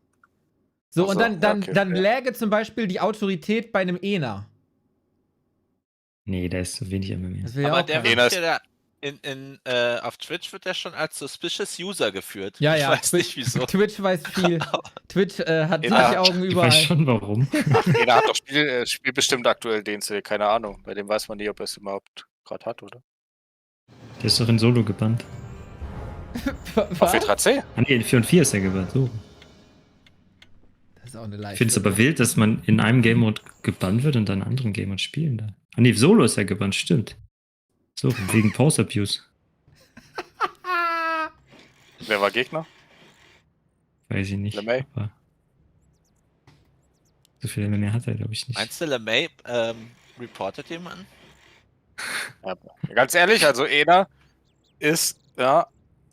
So, und dann läge zum Beispiel die Autorität bei einem ENA.
Nee, da ist so wenig MMR.
Aber der wird ja auf Twitch wird der schon als Suspicious User geführt.
Ja,
ich
ja,
weiß nicht wieso.
Twitch weiß viel. Twitch hat Augen überall.
Ich weiß schon warum.
Jeder hat doch Spiel bestimmt aktuell DNC, keine Ahnung. Bei dem weiß man nie, ob er es überhaupt gerade hat, oder?
Der ist doch in Solo gebannt.
Auf W3C?
Ah nee, in 4 und 4 ist er gebannt, so.
Das ist auch eine Leistung.
Ich finde es aber wild, dass man in einem Game Mode gebannt wird und dann in anderen Game Mode spielen darf. Ah nee, Solo ist er gebannt, stimmt. So, wegen Pause Abuse.
Wer war Gegner?
Weiß ich nicht.
LeMay?
So viel MMR hat er, glaube ich, nicht.
Meinst du, LeMay reportet jemanden?
Ja, ganz ehrlich, also Ena ist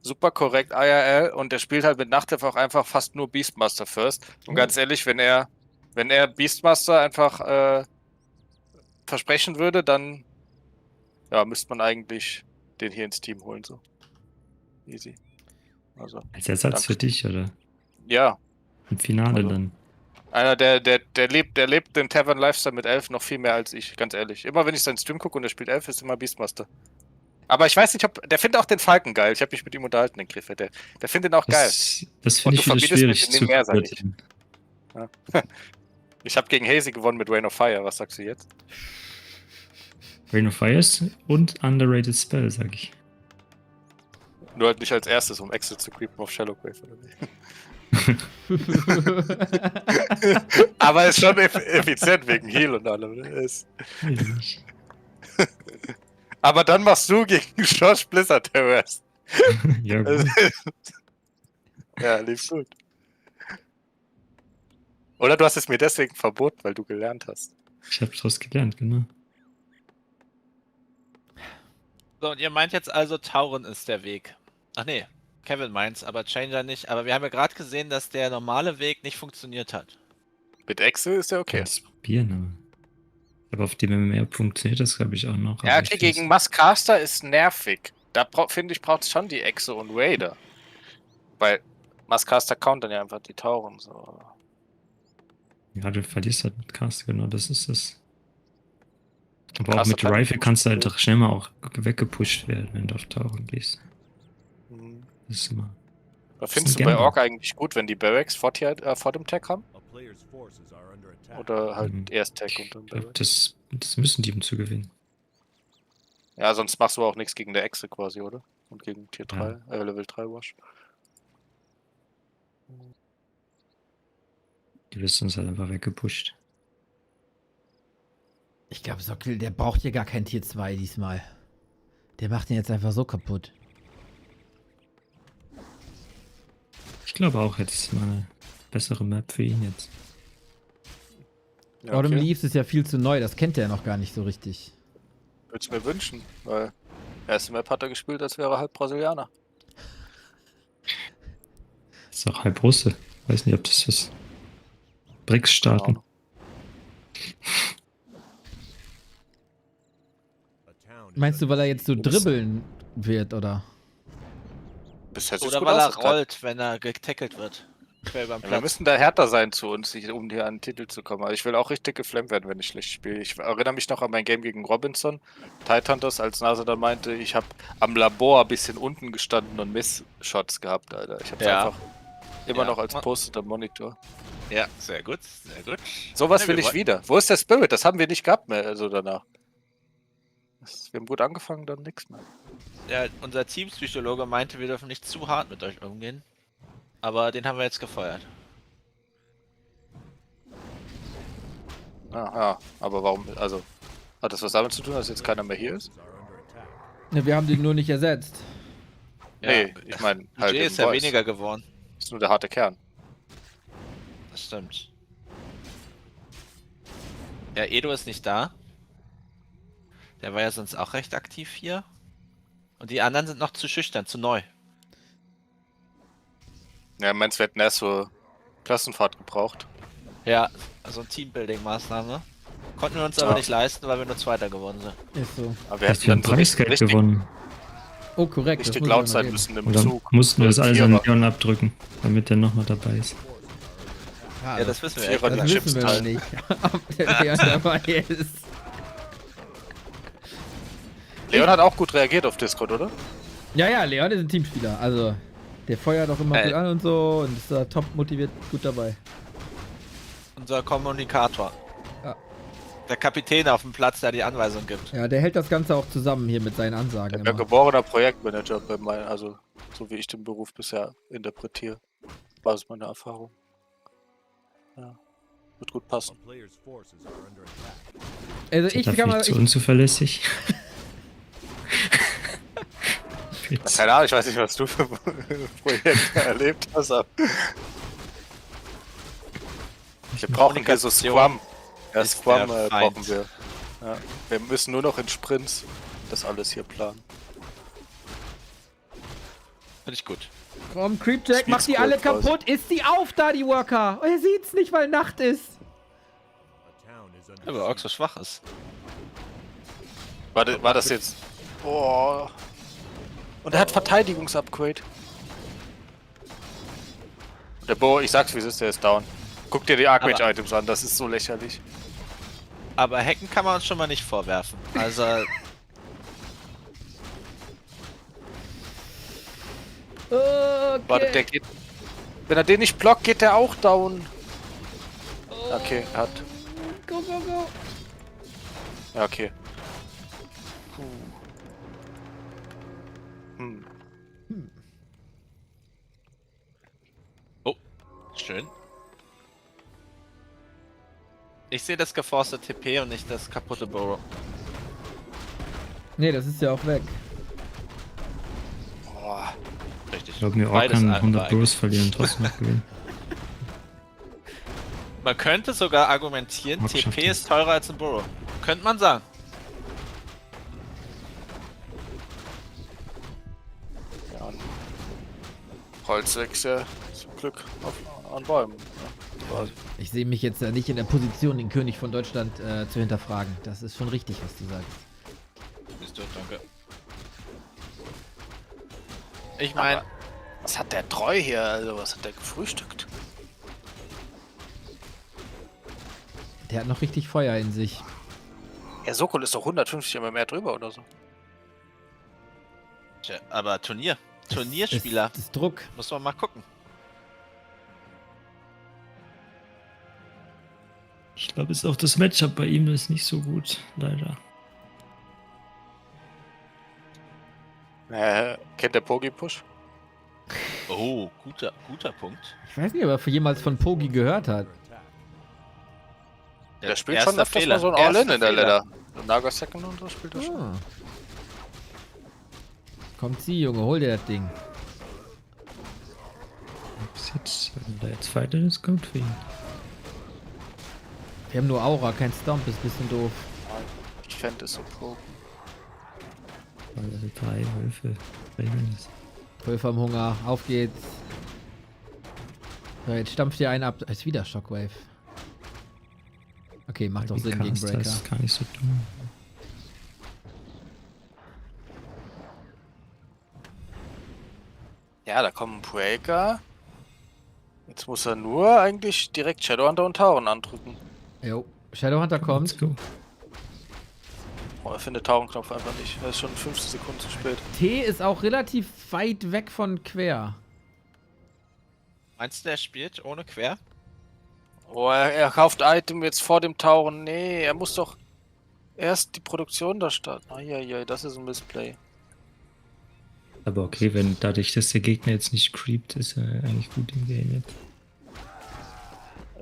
super korrekt IRL und der spielt halt mit Nachtef auch einfach fast nur Beastmaster First. Und ganz ehrlich, wenn er Beastmaster einfach versprechen würde, dann müsste man eigentlich den hier ins Team holen, so. Easy. Also,
als Ersatz für dich, oder?
Ja.
Im Finale also, dann.
Einer, der lebt den Tavern Lifestyle mit Elf noch viel mehr als ich, ganz ehrlich. Immer wenn ich seinen Stream gucke und er spielt Elf, ist immer Beastmaster. Aber ich weiß nicht, der findet auch den Falken geil. Ich habe mich mit ihm unterhalten, den Griff. Der findet ihn auch geil.
Das finde ich wieder schwierig zu
bewerten. Ja. Ich habe gegen Hazy gewonnen mit Rain of Fire. Was sagst du jetzt?
Rain of Fire ist und underrated Spell, sag ich.
Nur halt nicht als erstes, um Exit zu creepen auf Shadowgrave oder wie. Aber ist schon effizient wegen Heal und allem. Aber dann machst du gegen Josh Blizzard Terrorist.
Ja, gut.
Ja, lief gut. Oder du hast es mir deswegen verboten, weil du gelernt hast.
Ich habe daraus gelernt, genau.
So, und ihr meint jetzt also, Tauren ist der Weg. Ach nee, Kevin meint's, aber Changer nicht. Aber wir haben ja gerade gesehen, dass der normale Weg nicht funktioniert hat.
Mit Exe ist der okay.
Das probieren, aber auf dem MMR funktioniert das, glaube ich, auch noch.
Ja, okay, gegen Mascaster ist nervig. Da finde ich, braucht es schon die Exe und Raider. Weil Mascaster countern ja einfach die Tauren. So.
Ja, du verlierst halt mit Caster, genau, das ist das. Aber auch mit Rifle kannst du halt doch schnell mal auch weggepusht werden, wenn du auf Tauren gehst. Das ist immer.
Aber findest du bei Ork eigentlich gut, wenn die Barracks vor dem Tag haben? Oder halt erst Tag und dann Barracks?
Das müssen die, um zu gewinnen.
Ja, sonst machst du auch nichts gegen der Echse quasi, oder? Und gegen Tier 3, Level 3 Wash.
Die wirst uns halt einfach weggepusht.
Ich glaube, Sockel, der braucht hier gar kein Tier 2 diesmal. Der macht ihn jetzt einfach so kaputt.
Ich glaube auch, jetzt ist mal eine bessere Map für ihn jetzt.
Ja, okay. Autumn Leaves ist ja viel zu neu, das kennt er noch gar nicht so richtig.
Würde es mir wünschen, weil erste Map hat er gespielt, als wäre er halb Brasilianer.
Ist auch halb Russe. Weiß nicht, ob das ist. BRICS-Staaten.
Meinst du, weil er jetzt so dribbeln wird, oder?
Bisher sieht's
Oder
gut
weil er
aus,
rollt, wenn er getackelt wird. Quer über den
Ja, wir
Platz.
müssen da härter sein zu uns, um hier an den Titel zu kommen. Also ich will auch richtig geflammt werden, wenn ich schlecht spiele. Ich erinnere mich noch an mein Game gegen Robinson, Tidehunters, als Nase dann meinte, ich habe am Labor ein bisschen unten gestanden und Miss-Shots gehabt, Alter. Ich hab's einfach immer noch als Post am Monitor.
Ja, sehr gut, sehr gut.
Sowas will ich wieder. Wo ist der Spirit? Das haben wir nicht gehabt mehr, also danach. Wir haben gut angefangen, dann nichts mehr.
Ja, unser Teamspsychologe meinte, wir dürfen nicht zu hart mit euch umgehen. Aber den haben wir jetzt gefeuert.
Ja, aber warum, also, hat das was damit zu tun, dass jetzt keiner mehr hier ist?
Ne, wir haben den nur nicht ersetzt.
Nee, ich meine, halt
ist ja weniger geworden.
Ist nur der harte Kern.
Das stimmt. Ja, Edo ist nicht da. Der war ja sonst auch recht aktiv hier. Und die anderen sind noch zu schüchtern, zu neu.
Ja, meinst wir hätten erst so Klassenfahrt gebraucht.
Ja, also eine Teambuilding-Maßnahme. Konnten wir uns aber nicht leisten, weil wir nur Zweiter geworden sind.
Ist so.
Aber wir
Hast
hätten
du ein
dann so
Preisgeld gewonnen?
Oh, korrekt.
Richtig laut sein müssen im
Oder
Zug.
mussten wir das alles an
Vierer.
Leon abdrücken, damit der nochmal dabei ist?
Ja, das wissen wir
Vierer
echt.
die
Das
Chips
wissen wir noch
teilen.
nicht, ob der Leon dabei ist.
Leon hat auch gut reagiert auf Discord, oder?
Ja, Leon ist ein Teamspieler. Also, der feuert auch immer gut an und so und ist da top motiviert, gut dabei.
Unser Kommunikator.
Ja.
Der Kapitän auf dem Platz, der die Anweisung gibt.
Ja, der hält das Ganze auch zusammen hier mit seinen Ansagen.
Ich bin geborener Projektmanager, also so wie ich den Beruf bisher interpretiere. War es meine Erfahrung. Ja, wird gut passen.
Also ich kann mal...
zu unzuverlässig.
Keine Ahnung, ich weiß nicht, was du für Projekte erlebt hast, aber wir brauchen hier so Scrum. Ja, Scrum brauchen wir. Ja, wir müssen nur noch in Sprints das alles hier planen.
Finde ich gut.
Komm, Creepjack, mach die alle kaputt. Ist die auf da, die Worker? Oh, er sieht's nicht, weil Nacht ist.
Aber auch so schwach ist.
War das jetzt... Oh. Und er hat Verteidigungsupgrade. Der Bo, ich sag's wie es ist, der ist down. Guck dir die Arcmage-Items an, das ist so lächerlich.
Aber hacken kann man uns schon mal nicht vorwerfen. Also...
Okay.
Warte, der geht... Wenn er den nicht blockt, geht der auch down. Okay, er hat...
Go, go, go.
Ja, okay.
Oh, schön. Ich sehe das geforste TP und nicht das kaputte Burrow.
Nee, das ist ja auch weg.
Boah, richtig.
Ich glaube, mir auch kann 100 Burrows verlieren, trotzdem noch gewinnen.
Man könnte sogar argumentieren,
Warcraft
TP ist teurer als ein Burrow. Könnte man sagen.
Ja, Holz wächst ja zum Glück an Bäumen. Ja,
Ich sehe mich jetzt nicht in der Position, den König von Deutschland zu hinterfragen. Das ist schon richtig, was du sagst.
Bist du, danke. Ich meine...
Was hat der Treu hier? Also, was hat der gefrühstückt?
Der hat noch richtig Feuer in sich.
Ja, Sokol ist doch 150 mehr drüber oder so.
Tja, aber Turnierspieler.
Das ist Druck.
Muss man mal gucken.
Ich glaube, ist auch das Matchup bei ihm ist nicht so gut, leider.
Kennt der Pogi-Push?
Oh, guter Punkt.
Ich weiß nicht, ob er jemals von Pogi gehört hat.
Der spielt schon öfters mal so ein All-In in der Ladder. Naga Second und so spielt er schon.
Kommt sie, Junge, hol dir das Ding.
Bis jetzt, wenn der jetzt weiter ist, kommt für ihn.
Wir haben nur Aura, kein Stomp, ist ein bisschen doof.
Ich fände es so Pogi.
Weil er 3 Wölfe regeln ist.
Wölfe am Hunger, auf geht's. So, jetzt stampft ihr einen ab. Ist wieder Shockwave. Okay, macht doch Sinn gegen Breaker.
Das ist gar nicht so dumm.
Ja, da kommt ein Breaker. Jetzt muss er nur eigentlich direkt Shadowhunter und Tauren andrücken.
Jo, Shadowhunter kommt.
Let's go.
Oh, er findet Taurenknopf einfach nicht. Er ist schon 15 Sekunden zu spät.
T ist auch relativ weit weg von Quer.
Meinst du, der spielt ohne Quer?
Oh, er kauft Item jetzt vor dem Tauren. Nee, er muss doch erst die Produktion da starten. Eieiei, das ist ein Missplay.
Aber okay, wenn dadurch, dass der Gegner jetzt nicht creept, ist er eigentlich gut im Game jetzt.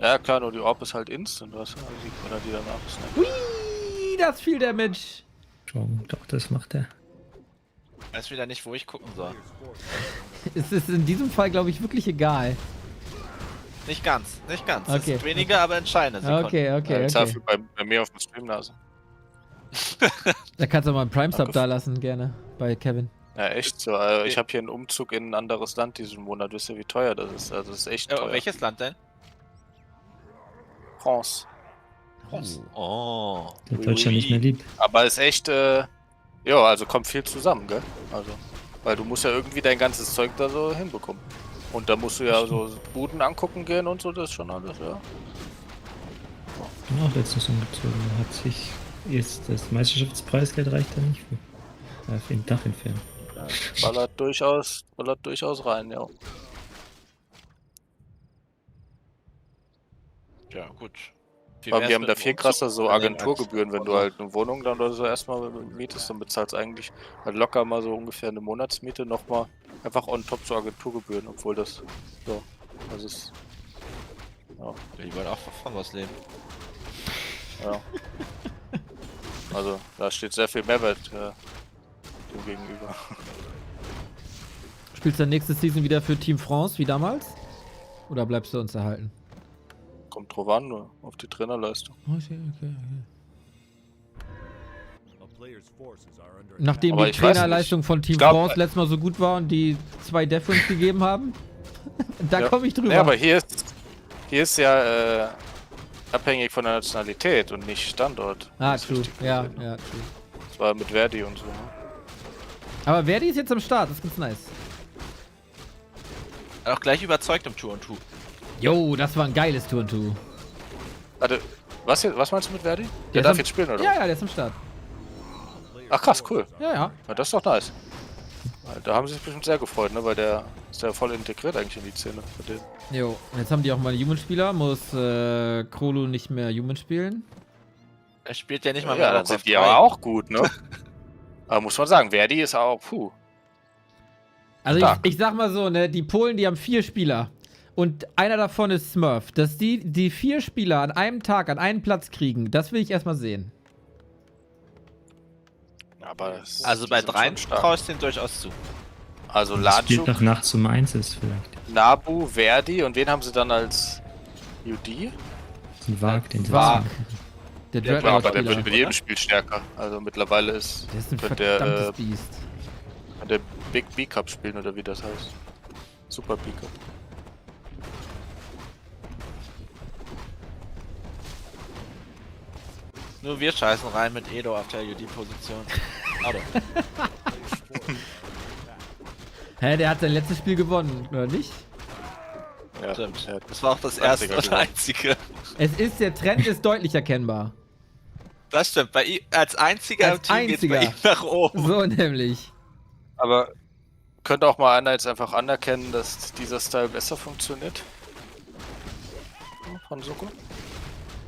Ja klar, nur die Orb ist halt instant, was? Also sieht man die danach snacken.
Hui, das ist viel Damage.
Doch, das macht er.
Ich weiß wieder nicht, wo ich gucken soll.
Es ist in diesem Fall, glaube ich, wirklich egal.
Nicht ganz, nicht ganz.
Okay.
Es sind weniger, aber entscheidende Sekunden.
Okay.
Dafür bei mir auf dem Streamnase.
Da kannst du mal einen Prime-Sub da lassen, gerne. Bei Kevin.
Ja, echt so. Ich habe hier einen Umzug in ein anderes Land diesen Monat. Wisst ihr, wie teuer das ist? Also, das ist echt teuer.
Welches Land denn?
France.
Oh.
Der Deutschland nicht mehr lieb.
Aber ist echt, ja, also kommt viel zusammen, gell? Also, weil du musst ja irgendwie dein ganzes Zeug da so hinbekommen. Und da musst du ja so Buden angucken gehen und so, das ist schon alles, ja.
Genau, letztens umgezogen. Da hat sich jetzt das Meisterschaftspreisgeld reicht da nicht für. Für den Dach entfernen.
Ja, ballert durchaus rein, ja.
Ja, gut.
Aber wir haben da viel krasser so Agenturgebühren, wenn du halt eine Wohnung dann oder so erstmal mietest, dann bezahlst eigentlich halt locker mal so ungefähr eine Monatsmiete nochmal einfach on top zu Agenturgebühren, obwohl das so, das ist, ja.
Die wollen auch von was leben.
Ja. Also, da steht sehr viel Mehrwert dem gegenüber.
Spielst du dann nächste Season wieder für Team France, wie damals? Oder bleibst du uns erhalten?
Kommt drauf an, nur auf die Trainerleistung.
Okay. Nachdem die Trainerleistung von Team France letztes Mal so gut war und die 2 Deathwins gegeben haben, da komme ich drüber.
Ja, aber hier ist ja abhängig von der Nationalität und nicht Standort.
Ah, true. Ja, true.
Das war mit Verdi und so, ne?
Aber Verdi ist jetzt am Start, das ist ganz nice.
Auch gleich überzeugt im Tour und Two.
Jo, das war ein geiles Tour und Two.
Warte, was meinst du mit Verdi? Der darf jetzt spielen, oder?
Ja, der ist am Start.
Ach krass, cool.
Ja.
Ja, das ist doch nice. Da haben sie sich bestimmt sehr gefreut, ne? Weil der ist ja voll integriert eigentlich in die Szene.
Jo, jetzt haben die auch mal einen Human-Spieler, muss Krolu nicht mehr Human spielen.
Er spielt ja nicht mal mehr.
Ja, dann sind die aber auch gut, ne? Aber muss man sagen, Verdi ist auch,
Also ich sag mal so, ne, die Polen, die haben 4 Spieler. Und einer davon ist Smurf. Dass die 4 Spieler an einem Tag an einen Platz kriegen, das will ich erstmal sehen.
Aber
also bei 3 traue ich den durchaus zu.
Also
Das spielt
Lacu,
noch nachts um 1 ist vielleicht.
Nabu, Verdi und wen haben sie dann als UD?
Den Wag, den sie
Wag.
Der
Der
ja, aber der wird mit jedem Spiel stärker. Also mittlerweile ist
der ist ein verdammtes Biest.
Kann der Big B Cup spielen oder wie das heißt. Super B Cup.
Nur wir scheißen rein mit Edo auf der UD-Position.
Hä, der hat sein letztes Spiel gewonnen, oder nicht?
Ja, stimmt. Das war auch das erste und einzige.
Der Trend ist deutlich erkennbar.
Das stimmt, bei ihm als einziger im Team geht's bei ihm nach oben.
So nämlich.
Aber könnte auch mal einer jetzt einfach anerkennen, dass dieser Style besser funktioniert? Von Soko?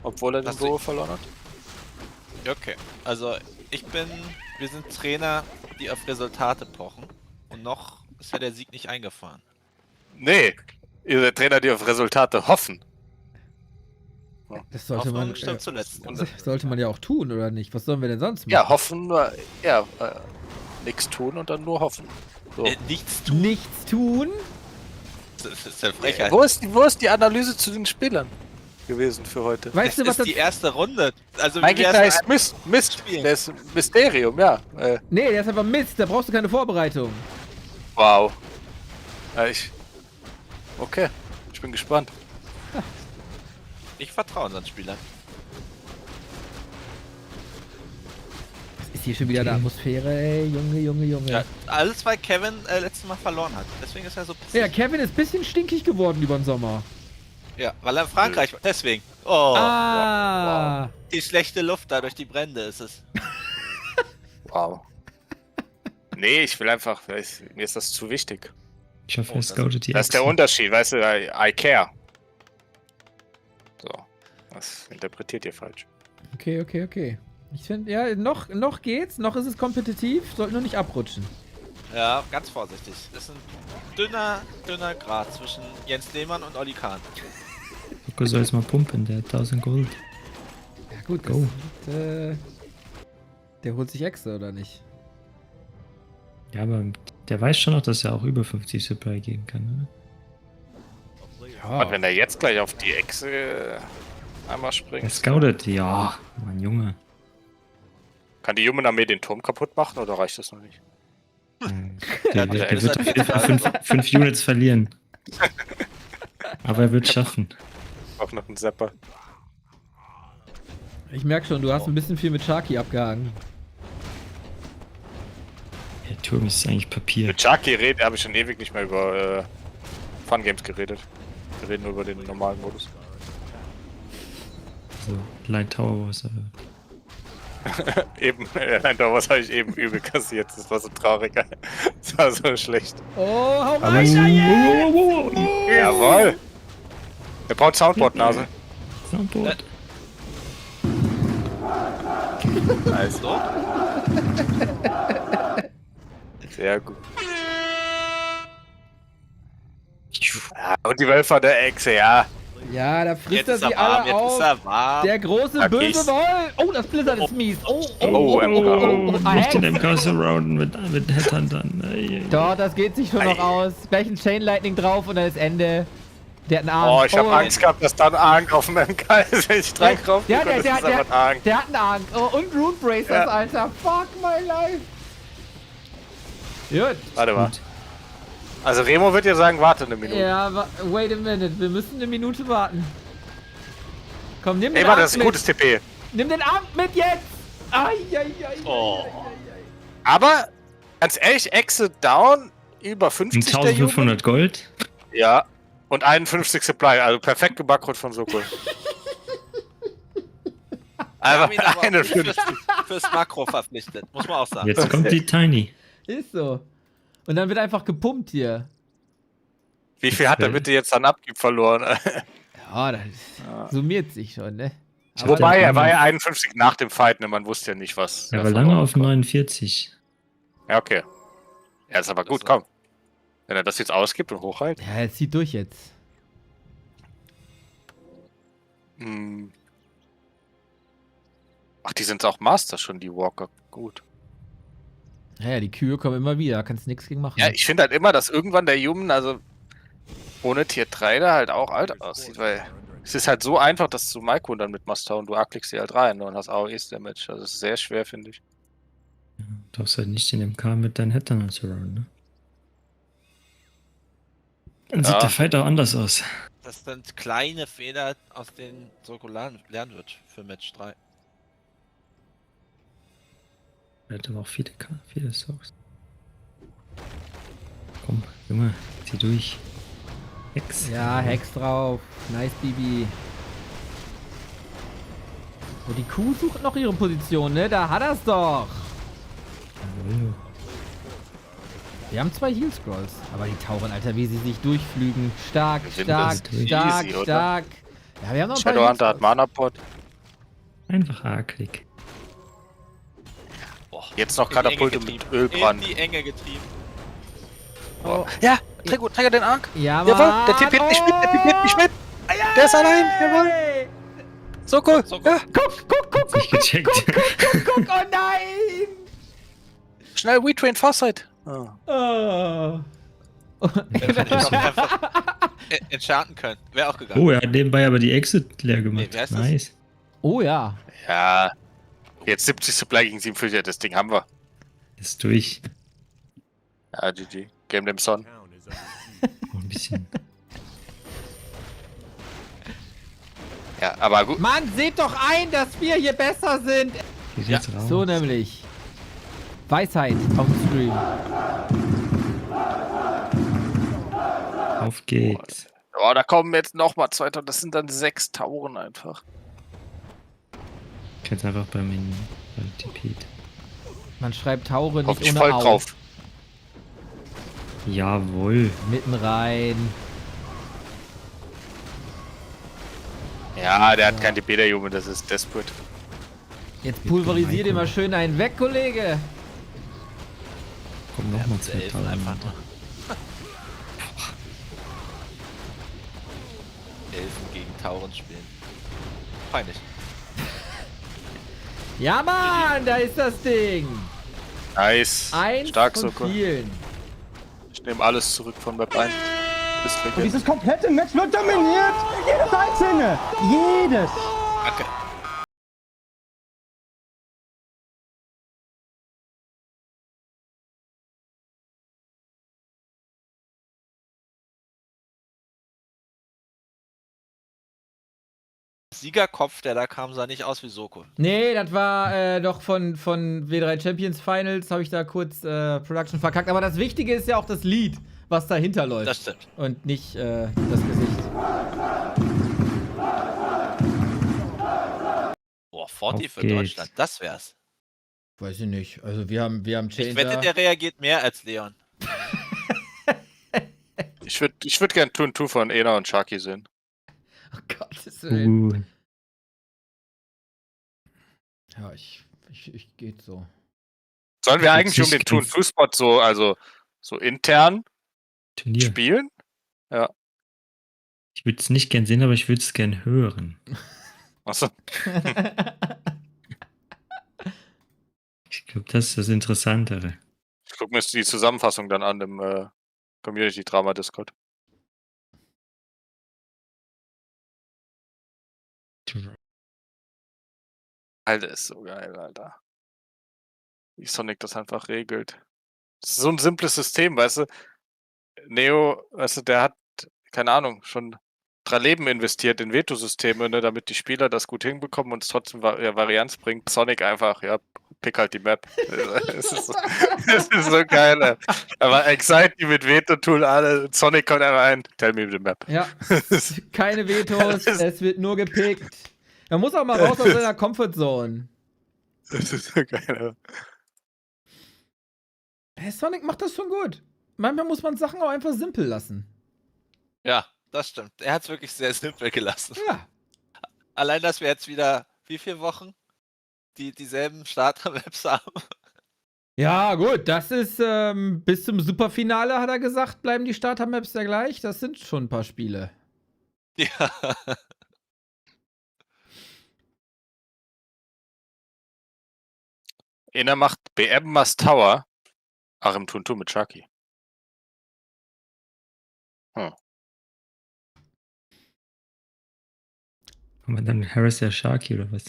Obwohl er den Go verloren hat?
Okay, also wir sind Trainer, die auf Resultate pochen. Und noch ist ja der Sieg nicht eingefahren.
Nee, ihr seid Trainer, die auf Resultate hoffen.
Das sollte man, sollte man ja auch tun, oder nicht? Was sollen wir denn sonst machen?
Ja, hoffen, ja, nichts tun und dann nur hoffen. So.
Nichts tun?
Nichts tun?
Das ist ja Frechheit.
Wo ist die Analyse zu den Spielern gewesen für heute?
Weißt du, was das ist die erste Runde. Also
mein Gegner ist Mist. Der ist Mysterium, ja.
Nee, der ist einfach Mist, da brauchst du keine Vorbereitung.
Wow. Ja, okay, ich bin gespannt.
Ich vertraue unseren Spielern.
Was ist ist hier schon wieder eine Atmosphäre, ey. Junge.
Ja, alles, weil Kevin letztes Mal verloren hat. Deswegen ist er so pissig.
Ja, Kevin ist ein bisschen stinkig geworden über den Sommer.
Ja, weil er in Frankreich war. Deswegen. Oh,
wow.
Die schlechte Luft da durch die Brände ist es.
Wow. Nee, ich will einfach, mir ist das zu wichtig.
Ich hoffe, er scoutet die
Das ist der
Echse.
Unterschied, weißt du, I care. So, das interpretiert ihr falsch.
Okay. Ich finde, ja, noch geht's, noch ist es kompetitiv, sollte nur nicht abrutschen.
Ja, ganz vorsichtig. Das ist ein dünner Grad zwischen Jens Lehmann und Olli Kahn.
FoCuS soll jetzt mal pumpen, der hat 1000 Gold.
Ja gut,
Go.
Der holt sich Echse, oder nicht?
Ja, aber der weiß schon noch, dass er auch über 50 Supply geben kann, oder?
Und wenn er jetzt gleich auf die Echse einmal springt.
Er scoutet, ja, mein Junge.
Kann die Human-Armee den Turm kaputt machen oder reicht das noch nicht?
Der wird auf jeden Fall 5 Units verlieren. Aber er wird schaffen.
Auch noch ein Zapper.
Ich merke schon, du hast ein bisschen viel mit Sharky abgehangen.
Der Turm ist eigentlich Papier.
Mit Sharky habe ich schon ewig nicht mehr über Fun-Games geredet. Wir reden nur über den normalen Modus.
So, Light Tower Wars, aber.
Eben, nein, da was habe ich eben übel kassiert. Das war so traurig. Das war so schlecht.
Oh, hau rein da jetzt!
Jawohl! Er braucht Soundboard-Nase.
Soundboard.
Also.
Sehr gut. Ja, und die Wölfer der Echse, ja.
Ja, da frisst
Jetzt
er
ist er
sie
warm,
alle
jetzt
auf.
ist er warm.
Der große
Okay.
böse Wolf. Oh, das Blizzard ist mies.
Nicht den MK surrounden mit Headhuntern.
Doch, das geht sich schon noch aus. Gleich ein Chain Lightning drauf und dann ist Ende. Der hat einen Arm.
Oh, ich hab Angst gehabt, dass da ein Arc auf dem MK ist, wenn ich dran drauf
der
das ist einfach ein Arc.
hat einen Arm. Oh, und Rune Bracers,
Ja.
Alter. Fuck my life. Gut.
Warte mal. Also Remo wird ja sagen, warte eine Minute.
Ja, wait a minute. Wir müssen eine Minute warten. Komm, nimm den
Ey, warte,
Arm
das ist ein
mit.
gutes TP.
Nimm den Arm mit jetzt.
Oh. Aber, ganz ehrlich, Echse down, über 50 der
1500 Gold.
Ja. Und 51 Supply, also perfekt gebackrot von Soko.
Einfach ihn aber auch
51.
fürs Makro verpflichtet, muss man auch sagen.
Jetzt kommt die Tiny.
Ist so. Und dann wird einfach gepumpt hier.
Wie viel hat er bitte jetzt an Abgib verloren?
Ja, das summiert sich schon, ne?
Wobei, er war ja 51 nach dem Fight, ne? Man wusste ja nicht, was.
Er war lange auf 49.
Ja, okay. Ja, ist aber gut, komm. Wenn er das jetzt ausgibt und hochhält.
Ja, er zieht durch jetzt.
Hm. Ach, die sind auch Master schon, die Walker. Gut.
Ja, die Kühe kommen immer wieder, kannst nichts gegen machen.
Ja, ich finde halt immer, dass irgendwann der Human, also ohne Tier 3 da halt auch alt aussieht, weil es ist halt so einfach, dass du Chaemiko dann mitmachst und du klickst sie halt rein und hast AOE-Damage. Also das ist sehr schwer, finde ich.
Du darfst halt nicht den MK mit deinen Headhuntern surrounden, ne? Dann sieht der Fight auch anders aus.
Das sind kleine Fehler, aus denen Soko lernen wird für Match 3.
Er hat aber auch viele Songs. Komm, Junge, zieh durch. Hex.
Ja, Hex drauf. Nice, Bibi. Oh, die Kuh sucht noch ihre Position, ne? Da hat er's doch.
Jawohl.
Wir haben 2 Heal Scrolls. Aber die Tauren, Alter, wie sie sich durchflügen. Stark,
Wir
stark,
sind
stark,
easy, oder?
stark. Ja, wir haben noch ein paar
Shadowhunter
Heal
hat Mana-Pot.
Einfach A-Klick.
Jetzt noch
In die Enge
Katapulte
getrieben.
mit Ölbrand.
In die Enge getrieben.
Oh.
Ja, Träger den Arc.
Ja,
Jawohl,
Mann.
der tippt nicht mit, der tippt nicht mit. Der ist allein, jawohl. So cool. Ja.
Guck,
Nicht gecheckt.
guck, oh nein.
Schnell Retrain Farsight.
Oh.
Hätte ich auch einfach enchanten können. Wäre auch gegangen.
Oh, er hat nebenbei aber die Exit leer gemacht.
Nee, wie heißt das?
Nice.
Oh ja.
Ja. Jetzt 70 Supply gegen 47, das Ding haben wir.
Ist durch.
Ja, GG. Game dem Son.
Noch ein bisschen.
Ja, aber gut.
Mann, seht doch ein, dass wir hier besser sind.
Geht
Ja,
jetzt raus.
so nämlich. Weisheit auf dem Stream.
Auf geht's.
Oh, da kommen jetzt nochmal 2000. Das sind dann 6 Tauren einfach.
Kannst einfach bei mir TP.
Man schreibt Taure nicht
ich
ohne
voll
Au.
drauf.
Jawohl.
Mitten rein.
Ja, der hat kein DP, der Junge, das ist desperate.
Jetzt pulverisiert ihr mal schön einen weg, Kollege.
Komm, nochmal 2000.
Einfach nur. Elfen gegen Tauren spielen. Peinlich.
Ja, Mann, da ist das Ding.
Nice.
Eins
Stark,
von
Soko.
vielen.
Ich nehme alles zurück von Map 1. Bis
Und
Legend.
dieses komplette Match wird dominiert. Jedes einzelne. Jedes.
Danke. Siegerkopf, der da kam, sah nicht aus wie Soko.
Nee, das war doch von W3 Champions Finals, habe ich da kurz Production verkackt. Aber das Wichtige ist ja auch das Lied, was dahinter läuft.
Das stimmt.
Und nicht das Gesicht.
Boah, 40 für
geht's.
Deutschland, das wär's.
Weiß ich nicht. Also wir haben
Ich
Changer.
wette, der reagiert mehr als Leon.
Ich würd gern Tun von Ena und Sharky sehen.
Oh Gottes Willen. Ja, ich geht so.
Sollen wir
Ich
eigentlich um
würd's
den
nicht
Tun-Spot so intern
Turnier.
spielen? Ja.
Ich würde es nicht gern sehen, aber ich würde es gern hören.
Achso.
Ich glaube, das ist das Interessantere.
Ich gucke mir jetzt die Zusammenfassung dann an im Community-Drama-Discord. Alter, ist so geil, Alter. Wie Sonic das einfach regelt. Das ist so ein simples System, weißt du? Neo, weißt du, der hat, keine Ahnung, schon 3 Leben investiert in Veto-Systeme, ne, damit die Spieler das gut hinbekommen und es trotzdem Varianz bringt. Sonic einfach, ja, pick halt die Map. Es ist so geil, ey. Aber Anxiety mit Veto-Tool, alle. Sonic kommt einfach ein, tell me the map.
Ja, keine Vetos, es wird nur gepickt. Man muss auch mal raus aus seiner Comfortzone.
Das ist so geil,
Hey, Sonic macht das schon gut. Manchmal muss man Sachen auch einfach simpel lassen.
Ja, das stimmt. Er hat es wirklich sehr simpel gelassen.
Ja.
Allein, dass wir jetzt wieder, wie viele Wochen dieselben Starter-Maps haben.
Ja, gut, das ist bis zum Superfinale, hat er gesagt, bleiben die Starter-Maps ja gleich. Das sind schon ein paar Spiele.
Ja.
Einer macht BM Mast Tower. Arim Tuntu mit Sharky.
Aber dann Harris der Sharky oder was?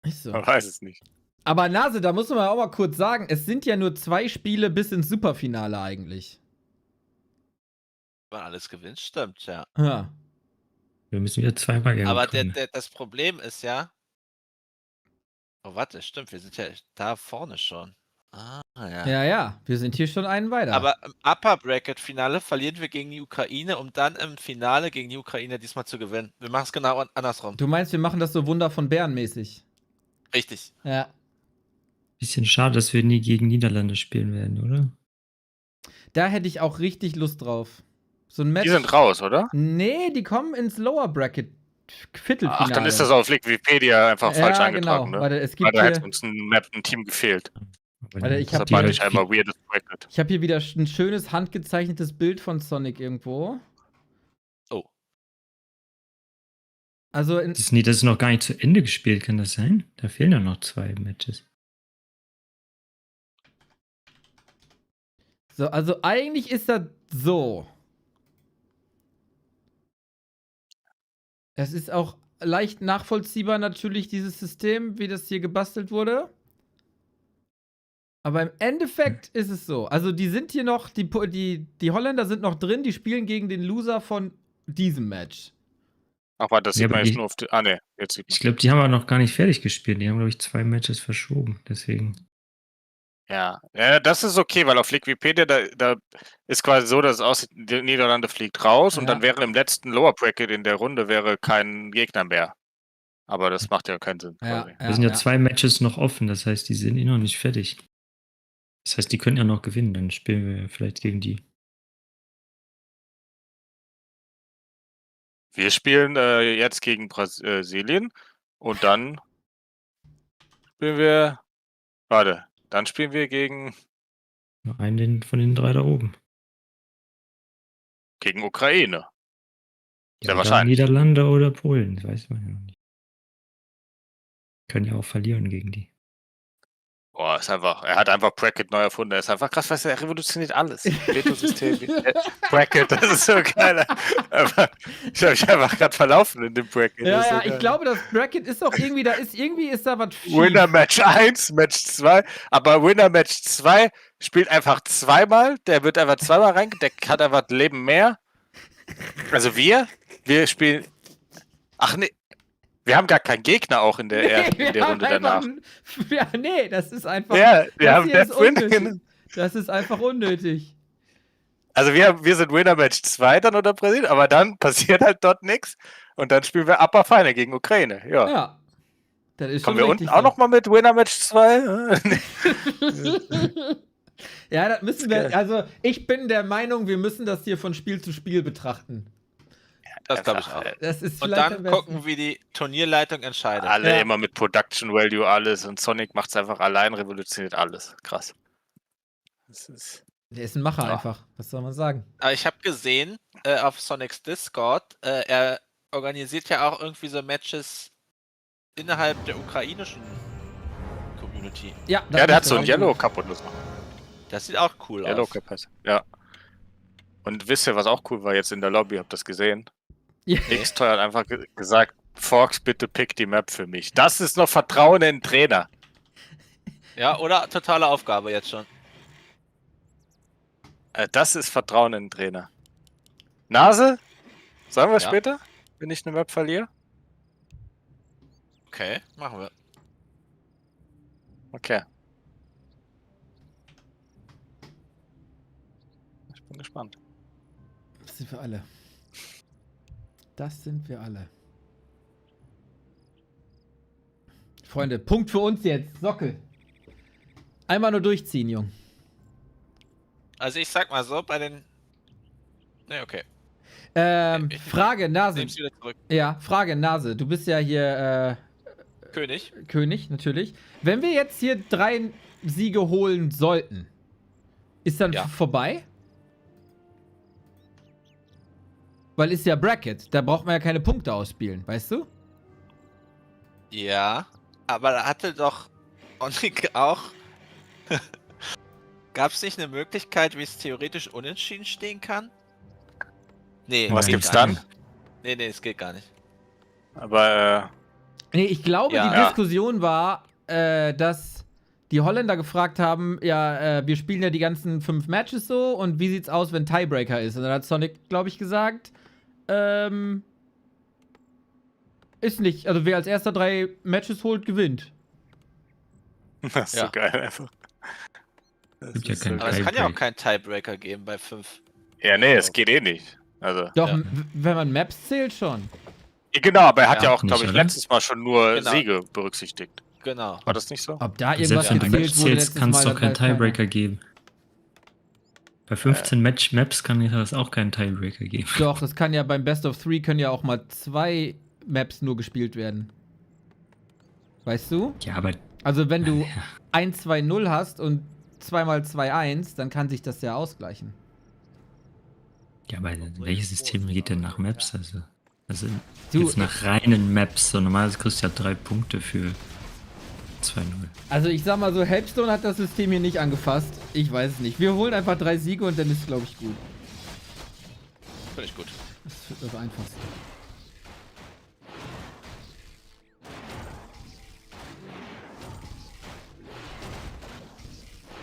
Ist so.
Man weiß es nicht.
Aber Nase, da muss man auch mal kurz sagen, es sind ja nur 2 Spiele bis ins Superfinale eigentlich.
Wenn man alles gewinnt, stimmt, ja.
Ja.
Wir müssen wieder zweimal gerne
Aber
kommen.
das Problem ist ja. Oh, warte, stimmt, wir sind ja da vorne schon. Ah, ja.
Ja, wir sind hier schon einen weiter.
Aber im Upper Bracket Finale verlieren wir gegen die Ukraine, um dann im Finale gegen die Ukraine diesmal zu gewinnen. Wir machen es genau andersrum.
Du meinst, wir machen das so Wunder von Bären mäßig?
Richtig.
Ja.
Bisschen schade, dass wir nie gegen Niederlande spielen werden, oder?
Da hätte ich auch richtig Lust drauf. So ein Match.
Die sind raus, oder?
Nee, die kommen ins Lower Bracket Viertelfinale.
Ach, dann ist das auf Wikipedia einfach falsch eingetragen,
genau.
ne?
Warte, es gibt
da
hier,
hätte uns ein Team gefehlt.
Warte, ich habe
hier, einmal weirdes Bracket.
Ich habe hier wieder ein schönes handgezeichnetes Bild von Sonic irgendwo.
Oh.
Also das ist noch gar nicht zu Ende gespielt, kann das sein? Da fehlen ja noch 2 Matches.
So, also eigentlich ist das so. Es ist auch leicht nachvollziehbar natürlich, dieses System, wie das hier gebastelt wurde. Aber im Endeffekt ist es so. Also die sind hier noch, die Holländer sind noch drin, die spielen gegen den Loser von diesem Match.
Aber das sieht
aber
man jetzt nur auf die... Ah, ne, jetzt sieht man.
Ich glaube, die haben aber noch gar nicht fertig gespielt. Die haben, glaube ich, 2 Matches verschoben. Deswegen.
Ja, das ist okay, weil auf Wikipedia, da ist quasi so, dass es aussieht, die Niederlande fliegt raus und dann wäre im letzten Lower Bracket in der Runde wäre kein Gegner mehr. Aber das macht ja keinen Sinn. Quasi.
Da sind ja 2 Matches noch offen, das heißt, die sind noch nicht fertig. Das heißt, die können ja noch gewinnen, dann spielen wir vielleicht gegen die.
Wir spielen jetzt gegen Brasilien und dann spielen wir... Warte, dann spielen wir gegen...
Nur einen von den 3 da oben.
Gegen Ukraine.
Ja,
Sehr wahrscheinlich.
Niederlande oder Polen, das weiß man ja noch nicht. Können ja auch verlieren gegen die.
Boah, ist einfach, er hat einfach Bracket neu erfunden. Er ist einfach krass, weißt du, er revolutioniert alles. Veto-System, Bracket, das ist so geil. Ich habe mich einfach gerade verlaufen in dem Bracket.
Ja,
so
ja, ich glaube, das Bracket ist doch irgendwie, ist da was schief.
Winner Match 1, Match 2, aber Winner Match 2 spielt einfach zweimal, der wird einfach zweimal reingedeckt, hat einfach ein Leben mehr. Also wir spielen, ach nee, wir haben gar keinen Gegner auch in der Runde danach.
Nee, das ist einfach.
Ja, wir haben
das,
Death Win.
Das ist einfach unnötig.
Also wir sind Winner Match 2 dann unter Brasilien, aber dann passiert halt dort nichts und dann spielen wir Upper Final gegen Ukraine. Ja.
Ja. Das ist
Kommen
schon
wir unten auch nochmal mit Winner Match 2?
Ja, das müssen wir. Also ich bin der Meinung, wir müssen das hier von Spiel zu Spiel betrachten.
Das glaube ich auch.
Das ist
und
vielleicht
dann gucken, wie die Turnierleitung entscheidet.
Alle immer mit Production Value, alles. Und Sonic macht es einfach allein, revolutioniert alles. Krass.
Der ist ein Macher einfach. Was soll man sagen?
Aber ich habe gesehen, auf Sonics Discord, er organisiert ja auch irgendwie so Matches innerhalb der ukrainischen Community.
Ja,
der hat so ein Yellow Cup und so.
Das sieht auch cool
Yellow
aus.
Cup heißt. Ja. Und wisst ihr, was auch cool war jetzt in der Lobby? Habt ihr das gesehen?
Ja.
X-Toy hat einfach gesagt, FoCuS, bitte pick die Map für mich. Das ist noch Vertrauen in den Trainer.
Ja, oder totale Aufgabe jetzt schon.
Das ist Vertrauen in den Trainer. Nase? Sagen wir später, wenn ich eine Map verliere?
Okay, machen wir.
Okay. Ich bin gespannt.
Das sind wir alle. Das sind wir alle. Freunde, Punkt für uns jetzt. Sockel. Einmal nur durchziehen, Jung.
Also ich sag mal so, bei den... Ne, okay.
Frage, Nase.
Nehm's wieder zurück.
Ja, Frage, Nase. Du bist ja hier,
König.
König, natürlich. Wenn wir jetzt hier 3 Siege holen sollten, ist dann vorbei? Weil ist ja Bracket, da braucht man ja keine Punkte ausspielen, weißt du?
Ja, aber da hatte doch Onik auch... Gab es nicht eine Möglichkeit, wie es theoretisch unentschieden stehen kann? Nee.
Was gibt's dann?
Nee, es geht gar nicht.
Aber,
Nee, ich glaube, die Diskussion war, dass die Holländer gefragt haben, ja, wir spielen ja die ganzen 5 Matches so und wie sieht's aus, wenn Tiebreaker ist? Und dann hat Sonic, glaube ich, gesagt, ist nicht, also wer als erster 3 Matches holt, gewinnt.
Das ist so geil einfach.
Aber es kann ja auch keinen Tiebreaker geben bei 5.
Ja, nee, es geht eh nicht. Also,
Doch, wenn man Maps zählt, schon.
Ja, genau, aber er hat ja auch,
nicht,
glaube ich,
oder?
letztes Mal schon nur Siege berücksichtigt.
Genau.
War das nicht so?
Ob da
Selbst
irgendwas
wenn du
gezählt
Maps
wurde
zählst,
letztes
kann es
Mal,
doch
das
keinen
weiß keiner.
Tiebreaker geben. Bei 15 Maps kann es auch keinen Tiebreaker geben.
Doch, das kann ja beim Best of 3 können ja auch mal 2 Maps nur gespielt werden. Weißt du?
Ja, aber...
Also wenn du 1-2-0 hast und 2x2-1, dann kann sich das ja ausgleichen.
Ja, aber welches System geht denn nach Maps? Also
Du,
jetzt nach reinen Maps. So normalerweise kriegst du ja 3 Punkte für 2-0.
Also ich sag mal so, Helpstone hat das System hier nicht angefasst. Ich weiß es nicht. Wir holen einfach 3 Siege und dann ist es, glaube ich, gut.
Finde ich gut.
Das ist das Einfachste.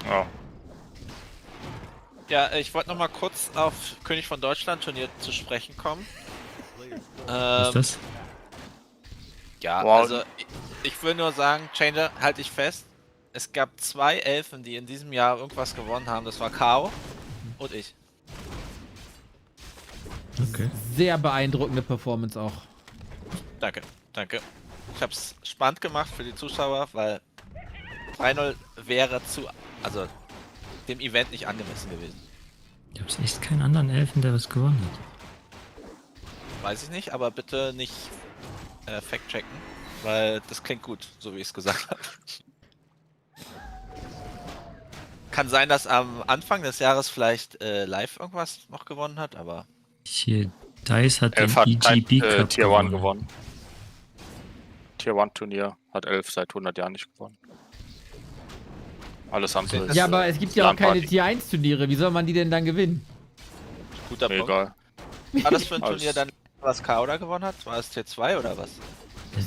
Oh.
Ja, ich wollte noch mal kurz auf König von Deutschland Turnier zu sprechen kommen.
Was ist das?
Ja,
Wow.
also ich will nur sagen, Changer, halt dich fest. Es gab 2 Elfen, die in diesem Jahr irgendwas gewonnen haben. Das war Kao und ich.
Okay.
Sehr beeindruckende Performance auch.
Danke, danke. Ich hab's spannend gemacht für die Zuschauer, weil 3-0 wäre also dem Event nicht angemessen gewesen.
Ich hab's echt keinen anderen Elfen, der was gewonnen hat.
Weiß ich nicht, aber bitte nicht fact-checken, weil das klingt gut, so wie ich es gesagt habe. Kann sein, dass am Anfang des Jahres vielleicht live irgendwas noch gewonnen hat, aber...
Hier, Dice hat den
Elf hat
EGB Cup
Tier 1
gewonnen.
gewonnen. Tier 1 Turnier hat 11 seit 100 Jahren nicht gewonnen. Alles andere ist
Ja, aber es gibt ja auch keine
LAN-Party.
Tier 1 Turniere. Wie soll man die denn dann gewinnen?
Guter Punkt.
Egal.
War das für ein Turnier dann, was Kao da gewonnen hat? War es Tier 2 oder was?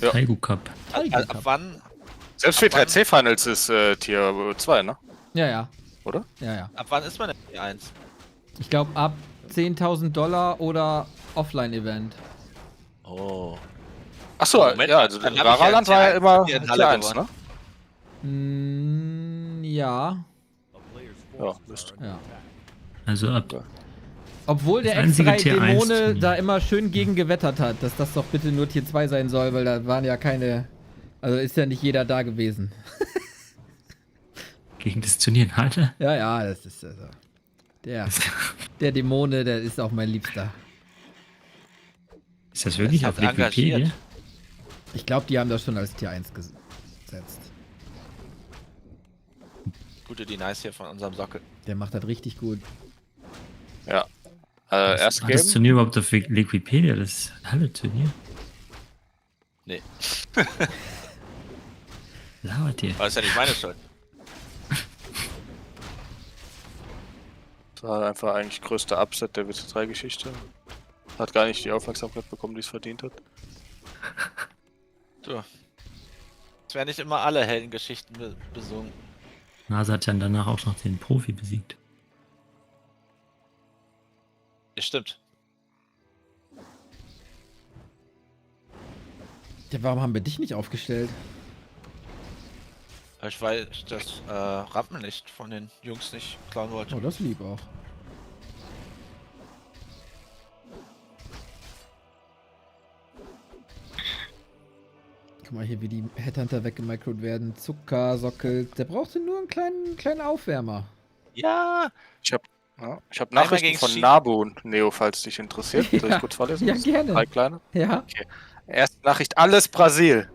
Der Taigu Cup.
Ab wann?
Selbst für 3C Finals ist Tier 2, ne?
Ja, ja.
Oder?
Ja, ja.
Ab wann ist man denn Tier 1?
Ich glaube ab $10.000 oder Offline-Event.
Oh.
Achso,
Moment,
ja, also
dann hab ich
Raraland
ja
war ja
Tier
immer
1 in Halle
Tier 1, ne?
Ja.
Ja, müsste.
Ja.
Also ab.
Obwohl der
Das einzige Tier 1
X3-Dämone
Turnier.
da immer schön gegen gewettert hat, dass das doch bitte nur Tier 2 sein soll, weil da waren ja keine... Also ist ja nicht jeder da gewesen.
Gegen das Turnier in Halle?
Ja, ja, das ist also... Der Dämone, der ist auch mein Liebster.
Ist das wirklich auf Wikipedia?
Ich glaube, die haben das schon als Tier 1 gesetzt.
Gute Denies hier von unserem Sockel.
Der macht das richtig gut.
Ja. Erst
War das
Game.
Turnier überhaupt auf Wikipedia? Das Halle-Turnier?
Nee.
Lauert ihr?
Aber ist ja nicht meine Schuld.
Das war einfach eigentlich größter Upset der WC3-Geschichte. Hat gar nicht die Aufmerksamkeit bekommen, die es verdient hat.
Du. Es werden nicht immer alle Heldengeschichten besungen.
Nase hat dann danach auch noch den Profi besiegt.
Ja, stimmt.
Ja, warum haben wir dich nicht aufgestellt?
Weil ich das Rampenlicht von den Jungs nicht klauen wollte.
Oh, das lieb auch. Guck mal hier, wie die Headhunter weggemicrot werden. Zucker, Sockel. Der brauchte nur einen kleinen Aufwärmer.
Ja!
Ich hab Nachrichten von Nabu und Neo, falls dich interessiert. Soll ich kurz vorlesen?
Ja, gerne.
3 kleine?
Ja.
Okay. Erste Nachricht, alles Brasil.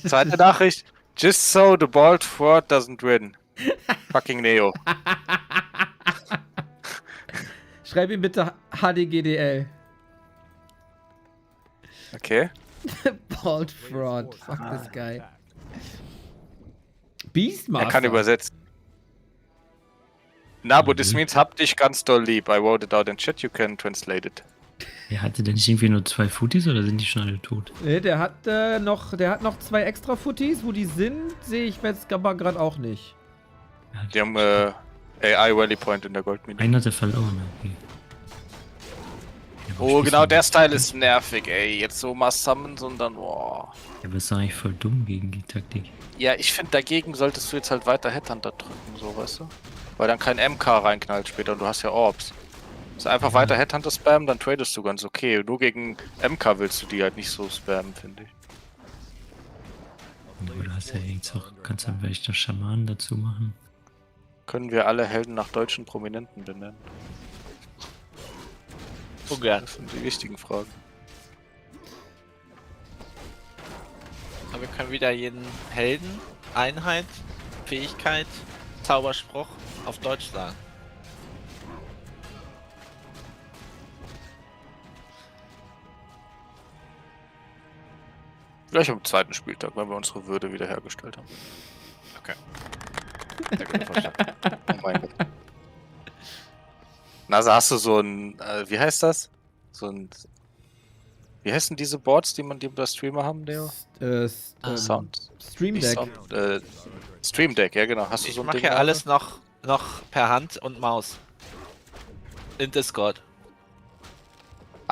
Zweite Nachricht, just so the bald fraud doesn't win. Fucking Neo.
Schreib ihm bitte HDGDL.
Okay.
Bald Fraud. Fuck this guy. Beastmaster.
Er kann übersetzen. Nabu, this means hab dich ganz doll lieb. I wrote it out in chat, you can translate it.
Er hatte denn nicht irgendwie nur 2 Footies oder sind die schon alle tot?
Nee, der hat noch 2 extra Footies. Wo die sind, sehe ich jetzt aber gerade auch nicht.
Die haben AI Rally Point in der Goldmine.
Einer hat er verloren. Okay.
Oh, genau der Style ist nervig, ey. Jetzt so mal Summons und dann, boah.
Ja, aber ist doch eigentlich voll dumm gegen die Taktik.
Ja, ich finde, dagegen solltest du jetzt halt weiter Headhunter drücken, so, weißt du? Weil dann kein MK reinknallt später und du hast ja Orbs. Also einfach weiter Headhunter spammen, dann tradest du ganz okay. Nur gegen MK willst du die halt nicht so spammen, finde ich.
Aber du hast ja jetzt auch, kannst dann vielleicht noch Schamanen dazu machen.
Können wir alle Helden nach deutschen Prominenten benennen?
Ungern.
Das sind die wichtigen Fragen.
Aber wir können wieder jeden Helden, Einheit, Fähigkeit, Zauberspruch auf Deutsch sagen.
Gleich am zweiten Spieltag, wenn wir unsere Würde wiederhergestellt haben.
Okay.
Oh mein Gott. Nase, hast du so ein, wie heißt das? So ein, wie heißen diese Boards, die bei Streamer haben, Leo? Sound.
Stream Deck.
Stream Deck, ja genau. Hast du
Ich
so ein
mache
Ding?
ja alles noch per Hand und Maus. In Discord.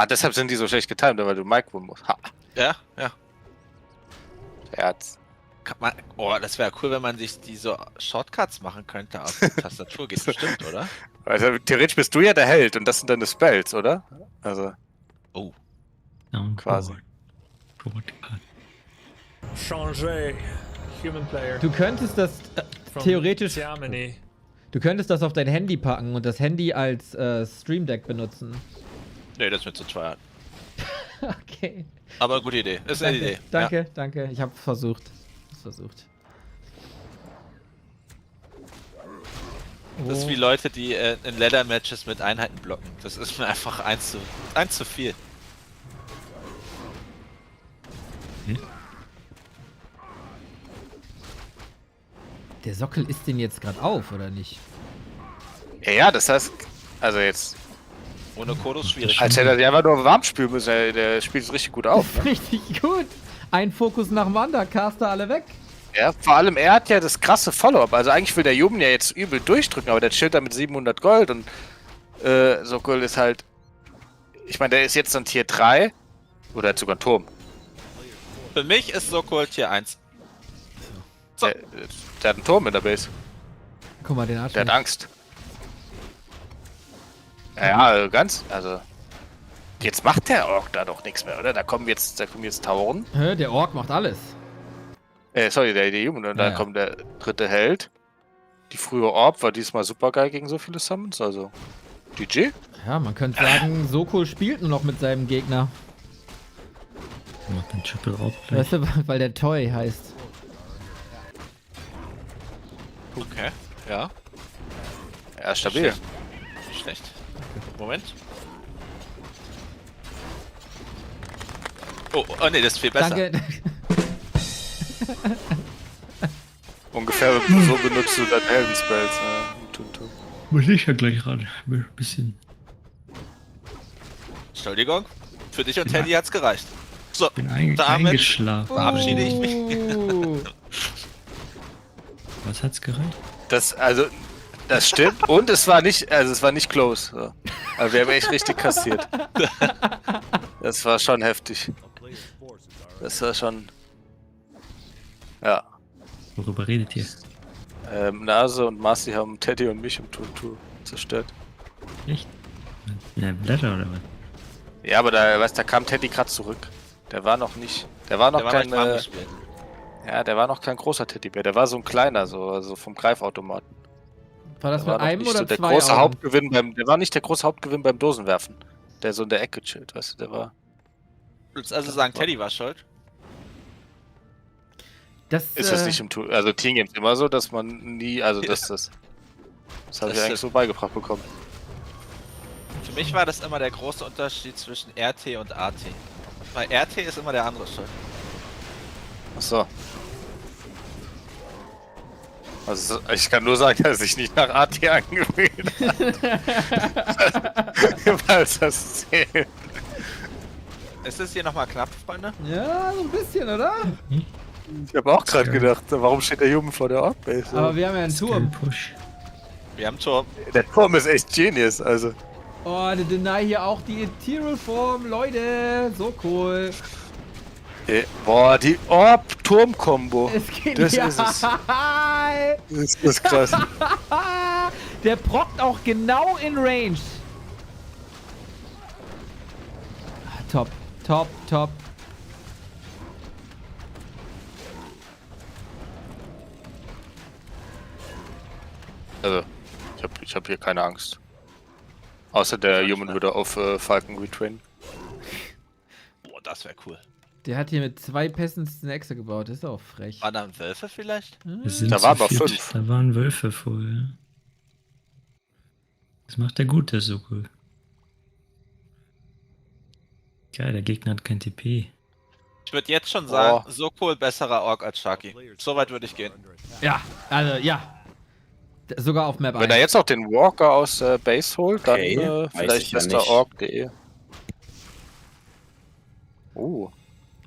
Ah, deshalb sind die so schlecht getimed, weil du Micro musst. Ha.
Ja, ja.
Herz.
Oh, das wäre cool, wenn man sich diese Shortcuts machen könnte auf der Tastatur. Geht bestimmt, oder?
Also theoretisch bist du ja der Held und das sind deine Spells, oder? Also.
Oh.
Quasi.
Changer. Human Player.
Du könntest das theoretisch.
Germany.
Du könntest das auf dein Handy packen und das Handy als Stream Deck benutzen.
Nee, das ist mir zu teuer.
Okay.
Aber gute Idee. Ist eine Idee.
Danke, danke. Ich habe versucht.
Das ist wie Leute, die in Ladder-Matches mit Einheiten blocken. Das ist mir einfach eins zu viel.
Der Sockel isst den jetzt gerade auf, oder nicht?
Ja, das heißt, also jetzt.
Ohne Kodos schwierig.
Als hätte er sich einfach nur warm spülen müssen, der spielt es richtig gut auf.
Das ist richtig gut. Ein FoCuS nach dem anderen, Caster alle weg.
Ja, vor allem er hat ja das krasse Follow-up. Also eigentlich will der Juben ja jetzt übel durchdrücken, aber der chillt da mit 700 Gold und Sokol ist halt. Ich meine, der ist jetzt dann Tier 3 oder hat sogar einen Turm.
Für mich ist Sokol Tier 1.
So. Der hat einen Turm in der Base.
Guck mal, den Arsch.
Der hat Angst. Ja, ganz. Also. Jetzt macht der Ork da doch nichts mehr, oder? Da kommen jetzt Tauren.
Hä, der Ork macht alles.
Sorry, der Juben. Und dann kommt der dritte Held. Die frühe Orb war diesmal super geil gegen so viele Summons, also. GG.
Ja, man könnte sagen, Sokol spielt nur noch mit seinem Gegner.
Macht den Triple Orb.
Weißt du, weil der Toy heißt.
Okay, ja.
Ja, stabil.
Schlecht. Moment. Oh nee, das ist viel besser.
Danke.
Ungefähr so benutzt du deine Heldenspells.
Muss ich ja gleich ran. Ein bisschen.
Entschuldigung. Für dich und Teddy hat's gereicht. So,
Ich bin
damit
eingeschlafen.
verabschiede ich mich.
Was hat's gereicht?
Das stimmt. Und es war nicht close. So. Also wir haben echt richtig kassiert. Das war schon heftig. Das war schon. Ja.
Worüber redet ihr?
Nase und Marcy haben Teddy und mich im Tour zerstört.
Echt? Na, Blätter oder was?
Ja, aber da kam Teddy gerade zurück. Der war noch kein großer Teddybär. Der war so ein kleiner, so vom Greifautomaten.
War das mit einem oder
so der
zwei
große
Augen?
Hauptgewinn der war nicht der große Hauptgewinn beim Dosenwerfen. Der so in der Ecke chillt, weißt du, der war.
Willst also sagen, Teddy war schuld?
Ist das nicht im Tool? Also Team Games immer so, dass man nie, also das habe ich eigentlich so beigebracht bekommen.
Für mich war das immer der große Unterschied zwischen RT und AT. Bei RT ist immer der andere schuld.
Achso. Also ich kann nur sagen, dass ich nicht nach AT angewählt habe. Weil das zählt.
Ist es hier nochmal knapp, Freunde?
Ja, so ein bisschen, oder?
Ich habe auch gerade gedacht, warum steht der Juben vor der Orb-Base?
Aber wir haben ja einen Turm.
Wir haben einen Turm.
Der Turm ist echt genius, also.
Oh, der Deny hier auch die Ethereal Form, Leute. So cool.
Boah, die Orb-Turm-Kombo.
Es geht
Das
ja.
ist es. Das ist krass.
Der prockt auch genau in Range. Top, top, top.
Also, ich hab hier keine Angst. Außer der Human würde auf Falcon retrainen.
Boah, das wäre cool.
Der hat hier mit 2 Peasants eine Echse gebaut, das ist auch frech.
Waren da Wölfe vielleicht?
Da waren aber 5.
Da waren Wölfe vorher. Das macht er gut, der Sokol. Geil, der Gegner hat kein TP.
Ich würde jetzt schon sagen, Sokol besserer Ork als Sharky. So weit würde ich gehen.
Ja, also ja. Sogar auf Map 1.
Wenn er jetzt auch den Walker aus Base holt, dann
Okay,
vielleicht
ja
bester
nicht.
Ork.de.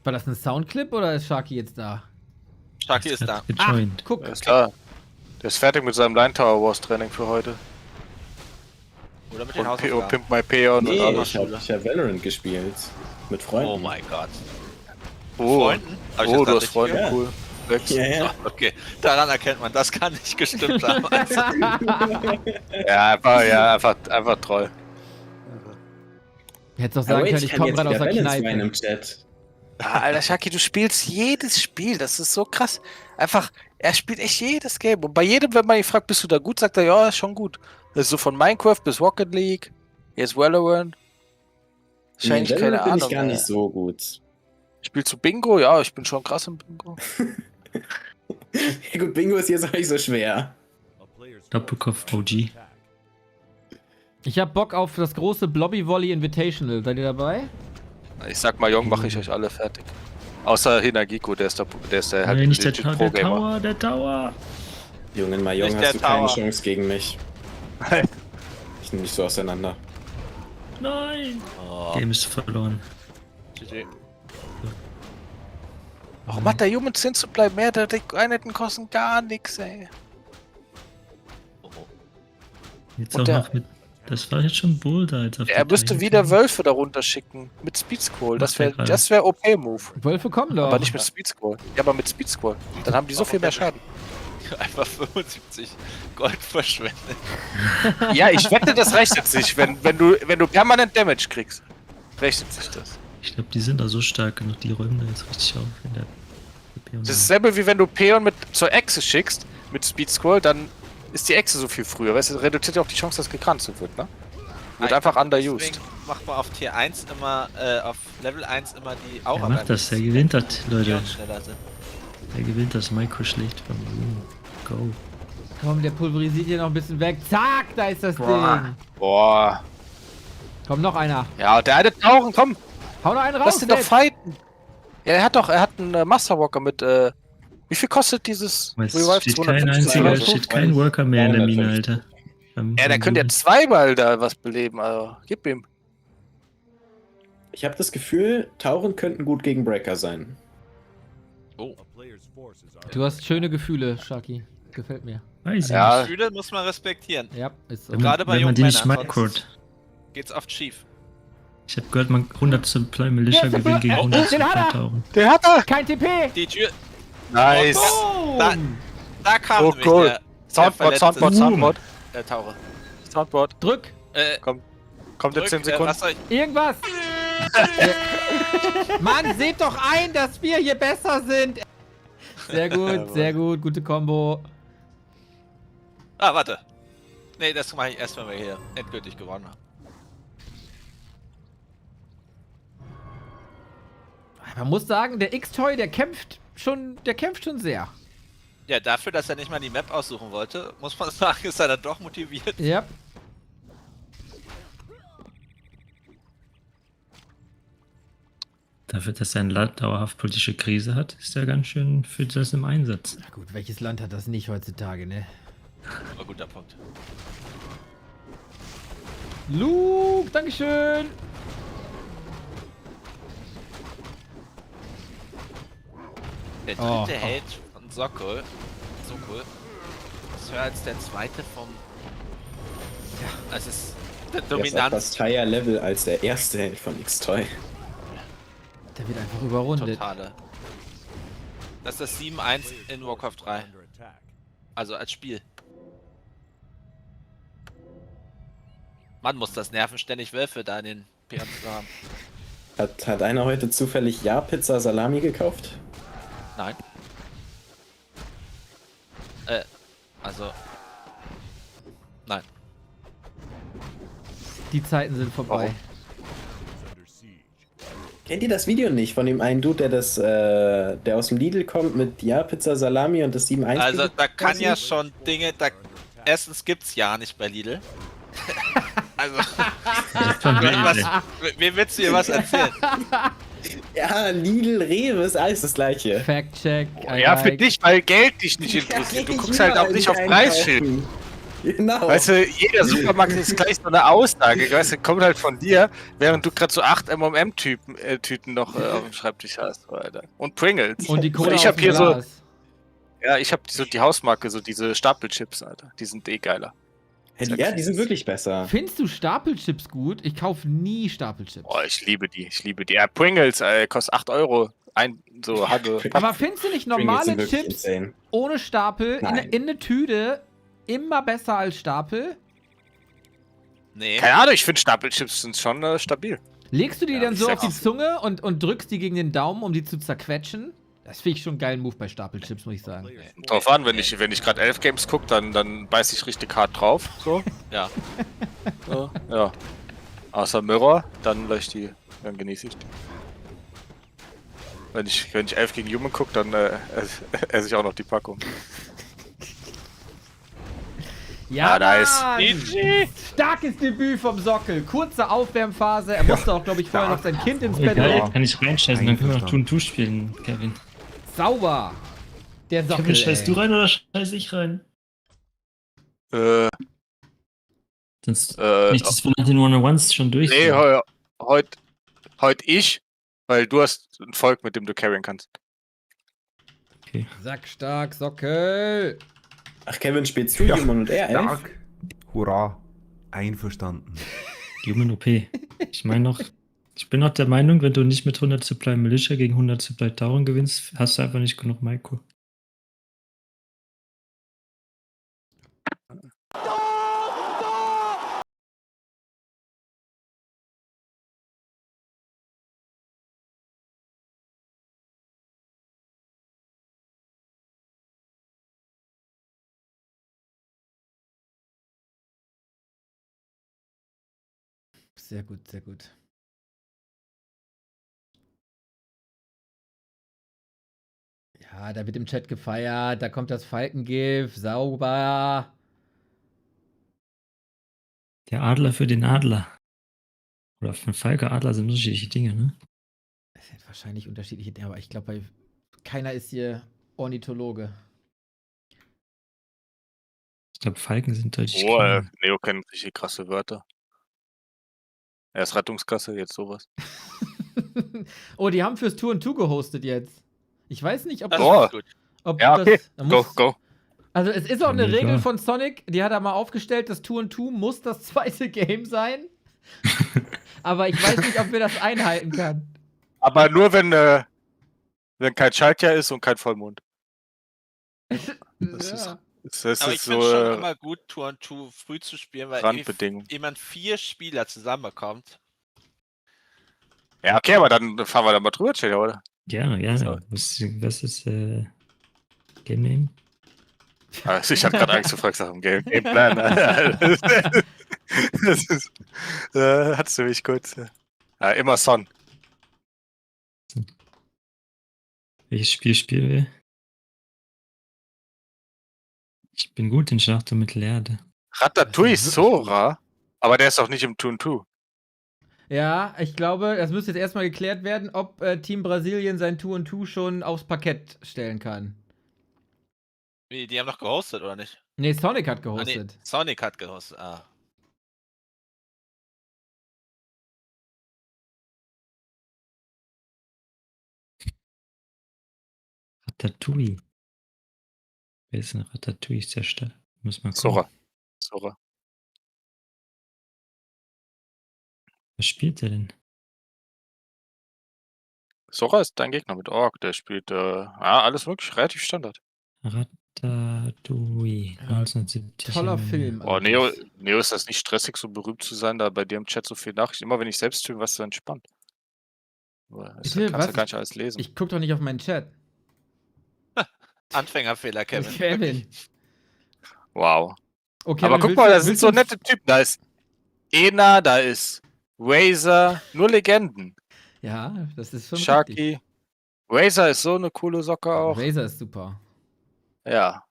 War das ein Soundclip oder ist Sharky jetzt da?
Sharky ist da.
Ah, guck.
Der ist klar. Der ist fertig mit seinem Line Tower Wars Training für heute.
Oder mit den
Und
Hausaufgaben.
Pimp My Peon
Nee,
und
ich hab Valorant gespielt. Mit Freunden.
Oh mein Gott.
Oh,
Freunden? Hab ich
oh
jetzt
du
grad
hast
richtig
Freunde,
gehört?
cool. Sechs.
Ja.
So, okay, daran erkennt man, das kann nicht gestimmt haben.
Einfach Troll.
Hättest auch sagen können, ich komme gerade aus der Kneipe.
Im Chat.
Alter, Shaki, du spielst jedes Spiel, das ist so krass. Einfach, er spielt echt jedes Game. Und bei jedem, wenn man ihn fragt, bist du da gut, sagt er, ja, ist schon gut. Das ist so von Minecraft bis Rocket League, jetzt Valorant. Wahrscheinlich,
Nee,
keine
bin
Ahnung.
ich gar nicht so gut.
Spielst du Bingo? Ja, ich bin schon krass im Bingo.
Ja, gut, Bingo ist jetzt auch nicht so schwer.
Doppelkopf OG.
Ich hab Bock auf das große Blobby Volley Invitational. Seid ihr dabei?
Ich sag mal, Jong, mache ich euch alle fertig. Außer Hinagiko, der ist der halt
Nicht der
legit
Tower, der Tower.
Junge, in Mayong
Nicht
hast du
der
keine
Tower.
Chance gegen mich. Ich nehme dich so auseinander.
Nein.
Oh.
Game ist verloren.
GG.
Warum hat der Human Sin zu bleiben? Mehr der Einheiten kosten gar nichts, ey.
Jetzt
Und
auch
der-
noch mit. Das war jetzt schon Boulder. Jetzt auf
Er
die
müsste
Teile.
wieder Wölfe darunter schicken. Mit Speed Scroll. Das wäre OP-Move.
Wölfe kommen doch.
Aber nicht mit Speed Scroll. Ja, aber mit Speed Scroll. Dann haben die so viel mehr Schaden.
Einfach 75 Gold verschwendet.
Ja, ich wette, das rechnet sich. Wenn du permanent Damage kriegst, rechnet sich das.
Ich glaube, die sind da so stark genug, die räumen da jetzt richtig auf. In der
Das ist dasselbe wie wenn du Peon zur Echse schickst, mit Speed Scroll, dann ist die Echse so viel früher. Weißt du, reduziert ja auch die Chance, dass gecancelt wird, ne? Wird einfach underused.
Deswegen macht man auf Tier 1 immer, auf Level 1 immer die
Er
Aura.
macht das, er gewinnt das, Leute.
Schneller sind.
Er gewinnt das. Micro schlägt vom Go.
Komm, der pulverisiert hier noch ein bisschen weg. Zack, da ist das Ding.
Boah.
Komm, noch einer.
Ja, der eine tauchen, komm.
Hau noch einen raus.
Lass den doch
Dave.
fighten. Ja, er hat einen Masterwalker mit, wie viel kostet dieses
Es
Revive?
steht kein einziger, steht kein Worker mehr in der Mine, Alter.
Ja, der könnte ja zweimal da was beleben, also gib ihm.
Ich habe das Gefühl, Tauren könnten gut gegen Breaker sein.
Oh.
Du hast schöne Gefühle, Shaki. Gefällt mir.
Weiß ich
Ja.
nicht.
Gefühle muss man respektieren.
Ja, ist so.
Wenn man-
Gerade bei
wenn man
jungen
die nicht
Männern,
microt.
sonst geht's oft schief.
Ich hab gehört, man 100 Supply Militia
Ja,
gewinnt gegen 100
den hat
Supply
er.
Tauren.
Der hat er!
Kein TP.
Die Tür.
Nice.
Da kam
Oh,
nämlich
cool.
der
Soundboard,
verletzte
Soundboard.
Taure.
Soundboard.
Drück.
Kommt in
Drück,
10 Sekunden.
was soll ich?
Irgendwas. Mann, seht doch ein, dass wir hier besser sind. Sehr gut, sehr gut. Gute Kombo.
Ah, warte. Nee, das mache ich erst, wenn wir hier endgültig gewonnen haben.
Man muss sagen, der X-Toy, der kämpft schon sehr.
Ja, dafür, dass er nicht mal die Map aussuchen wollte, muss man sagen, ist er dann doch motiviert.
Ja.
Dafür, dass er ein Land dauerhaft politische Krise hat, ist er ganz schön für das im Einsatz.
Na gut, welches Land hat das nicht heutzutage, ne?
Aber guter Punkt.
Luke, Dankeschön.
Der
Oh,
dritte Held von Sokol ist höher als der zweite vom... Ja, es ist der
Der ist
Dominanz.
etwas higher Level als der erste Held von X-Toy.
Der wird einfach überrundet.
Totale. Das ist das 7-1 in Warcraft 3. Also als Spiel. Man muss das nerven, ständig Wölfe da in den Peons zu haben.
Hat einer heute zufällig Ja-Pizza Salami gekauft?
Nein. Also. Nein.
Die Zeiten sind vorbei.
Kennt ihr das Video nicht von dem einen Dude, der aus dem Lidl kommt mit Ja-Pizza Salami und das 7-1?
Also da kann ja schon Dinge, erstens gibt's ja nicht bei Lidl. Also, wem willst du hier was erzählen?
Ja, Lidl, Rewe ist alles das gleiche.
Fact-Check.
Ja, für dich, weil Geld dich nicht interessiert. Du guckst halt auch nicht auf Preisschild.
Genau.
Weißt du, jeder Supermarkt ist gleich so eine Aussage. Weißt du, kommt halt von dir, während du gerade so 8 MMM-Tüten noch auf dem Schreibtisch hast, Alter. Und Pringles.
Und die Cola
ich hab
aus dem
hier
Glas.
so. Ja, ich hab so die Hausmarke, so diese Stapelchips, Alter. Die sind eh geiler.
Ja, die sind wirklich besser.
Findest du Stapelchips gut? Ich kaufe nie Stapelchips.
Oh, ich liebe die. Ja, Pringles, kostet 8 Euro. So Hagge.
Aber findest du nicht normale Chips ohne Stapel in eine Tüte immer besser als Stapel?
Nee.
Keine Ahnung, ich finde Stapelchips sind schon stabil.
Legst du die dann so auf die Zunge und drückst die gegen den Daumen, um die zu zerquetschen? Das finde ich schon einen geilen Move bei Stapelchips, muss ich sagen.
Drauf an, wenn ich gerade 11 Games gucke, dann beiß ich richtig hart drauf. So.
Ja.
So, ja. Außer Mirror, dann genieße ich die. Wenn ich 11 gegen Human gucke, dann esse ich auch noch die Packung.
Ja,
nice.
Starkes Debüt vom Sockel. Kurze Aufwärmphase. Er musste auch, glaube ich, vorher noch sein Kind ins Bett
legen. Kann ich reinscheißen, dann können wir noch Tun spielen, Kevin.
Sauber. Der Sockel.
Kevin, scheiß du rein oder scheiß ich rein? Sonst nicht das von den One-on-Ones schon durch.
Nee, heute ich, weil du hast ein Volk, mit dem du carryen kannst.
Okay.
Sackstark, Sockel.
Ach, Kevin, spielst du Human und er,
Stark. Hurra. Einverstanden.
Human OP. Ich meine noch, ich bin noch der Meinung, wenn du nicht mit 100 Supply Militia gegen 100 Supply Tauren gewinnst, hast du einfach nicht genug Maiko.
Sehr gut, sehr gut. Ja, da wird im Chat gefeiert, da kommt das Falkengif, sauber.
Der Adler für den Adler. Oder von Falke, Adler sind unterschiedliche Dinge, ne?
Das sind wahrscheinlich unterschiedliche Dinge, aber ich glaube, keiner ist hier Ornithologe.
Ich glaube, Falken sind deutlich
Neo kennt richtig krasse Wörter. Erst Rettungskasse, jetzt sowas.
Oh, die haben fürs 2&2 gehostet jetzt. Ich weiß nicht, ob das...
Ja, okay. Go.
Also es ist auch eine Regel von Sonic, die hat er mal aufgestellt, das 2&2 muss das zweite Game sein. Aber ich weiß nicht, ob wir das einhalten können.
Aber nur, wenn kein Schaltjahr ist und kein Vollmond.
Ja.
Aber ich finde schon immer gut, 2&2 früh zu spielen, weil jemand 4 Spieler zusammenkommt.
Ja, okay, aber dann fahren wir da mal drüber, Chiller, oder?
Gerne. So. Was ist Game Name?
Also ich hatte gerade Angst, du fragst nach dem Gameplan. Das ist, hattest du mich kurz. Ja, immer Son.
Welches Spiel spielen wir? Ich bin gut in Schlacht um Mittelerde.
Ratatouille Sora? Aber der ist doch nicht im 2&2.
Ja, ich glaube, das müsste jetzt erstmal geklärt werden, ob Team Brasilien sein 2&2 schon aufs Parkett stellen kann.
Wie, die haben doch gehostet, oder nicht?
Nee, Sonic hat gehostet.
Nee, Sonic hat gehostet,
Ratatouille. Wer ist denn Ratatouille? Ist der Stadt? Muss man gucken.
Sora.
Was spielt der denn?
Sora ist dein Gegner mit Ork. Der spielt alles wirklich relativ Standard.
Ratatouille. 1970.
Toller Film.
Oh, Neo, ist das nicht stressig, so berühmt zu sein, da bei dir im Chat so viel Nachrichten? Immer wenn ich selbst streame, was so entspannt. Das kannst du gar nicht alles lesen.
Ich guck doch nicht auf meinen Chat.
Anfängerfehler, Kevin.
Wow.
Okay,
aber guck mal, da sind so nette Typen. Da ist Ena, da ist Razor, nur Legenden.
Ja, das ist schon
Sharky.
richtig.
Razor ist so eine coole Socke auch.
Razor ist super.
Ja.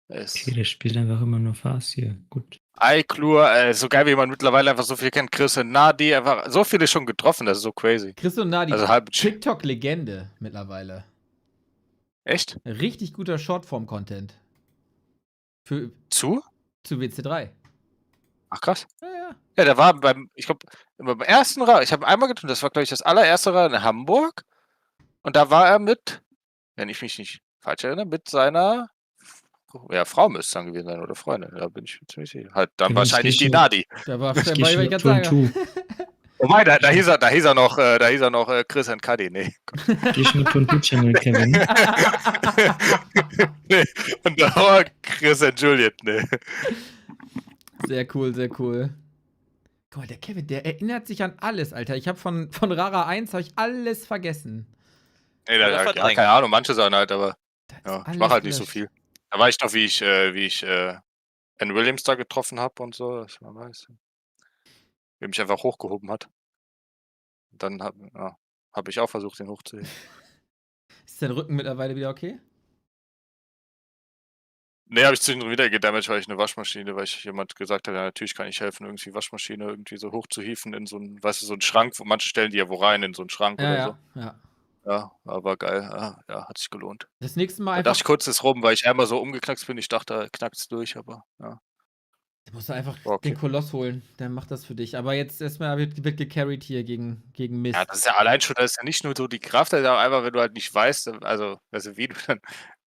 Okay, der spielt einfach immer nur fast hier. Gut.
iClure, so geil, wie man mittlerweile einfach so viel kennt. Chris und Nadi, einfach so viele schon getroffen, das ist so crazy.
Chris und Nadi,
also
TikTok-Legende mittlerweile.
Echt?
Richtig guter Shortform-Content.
Zu
WC3.
Ach krass.
Ja.
Ja, der war beim ersten Rad, ich habe einmal getan, das war glaube ich das allererste Rad in Hamburg. Und da war er mit, wenn ich mich nicht falsch erinnere, mit seiner Frau müsste es dann gewesen sein oder Freundin, da bin ich mir ziemlich sicher. Halt dann
Kevin,
wahrscheinlich die
Station-
Nadi.
Da war
Station
ich gerade sagen.
Wobei, da hieß er noch Chris and Cuddy, nee.
Geh schon von Channel, Kevin.
Nee, und da war Chris and Juliet, nee.
Sehr cool, sehr cool. Guck mal, der Kevin, der erinnert sich an alles, Alter. Ich habe von Rara 1 habe ich alles vergessen.
Nee, keine Ahnung, manche Sachen halt, aber ja, ich mache halt nicht so
gelöscht.
viel. Da war ich noch, wie ich Ann Williams da getroffen habe und so, das man weiß. Wie er mich einfach hochgehoben hat. Dann hab ich auch versucht, ihn hochzuheben.
Ist dein Rücken mittlerweile wieder okay?
Nee, habe ich zwischendrin wieder gedamaged, weil jemand gesagt hat, ja, natürlich kann ich helfen, irgendwie Waschmaschine irgendwie so hochzuhieven in so einen, weißt du, so einen Schrank, wo manche stellen die ja wo rein, in so einen Schrank oder so.
Ja.
Ja, aber geil, ja, hat sich gelohnt.
Das nächste Mal
Da
einfach.
dachte ich kurz, ist rum, weil ich einmal so umgeknackst bin. Ich dachte, da knackt's durch, aber ja.
Du musst einfach
Okay.
den Koloss holen, der macht das für dich. Aber jetzt erstmal wird gecarried hier gegen Mist.
Ja, das ist ja allein schon, das ist ja nicht nur so die Kraft, das ist ja auch einfach, wenn du halt nicht weißt, also wie du dann,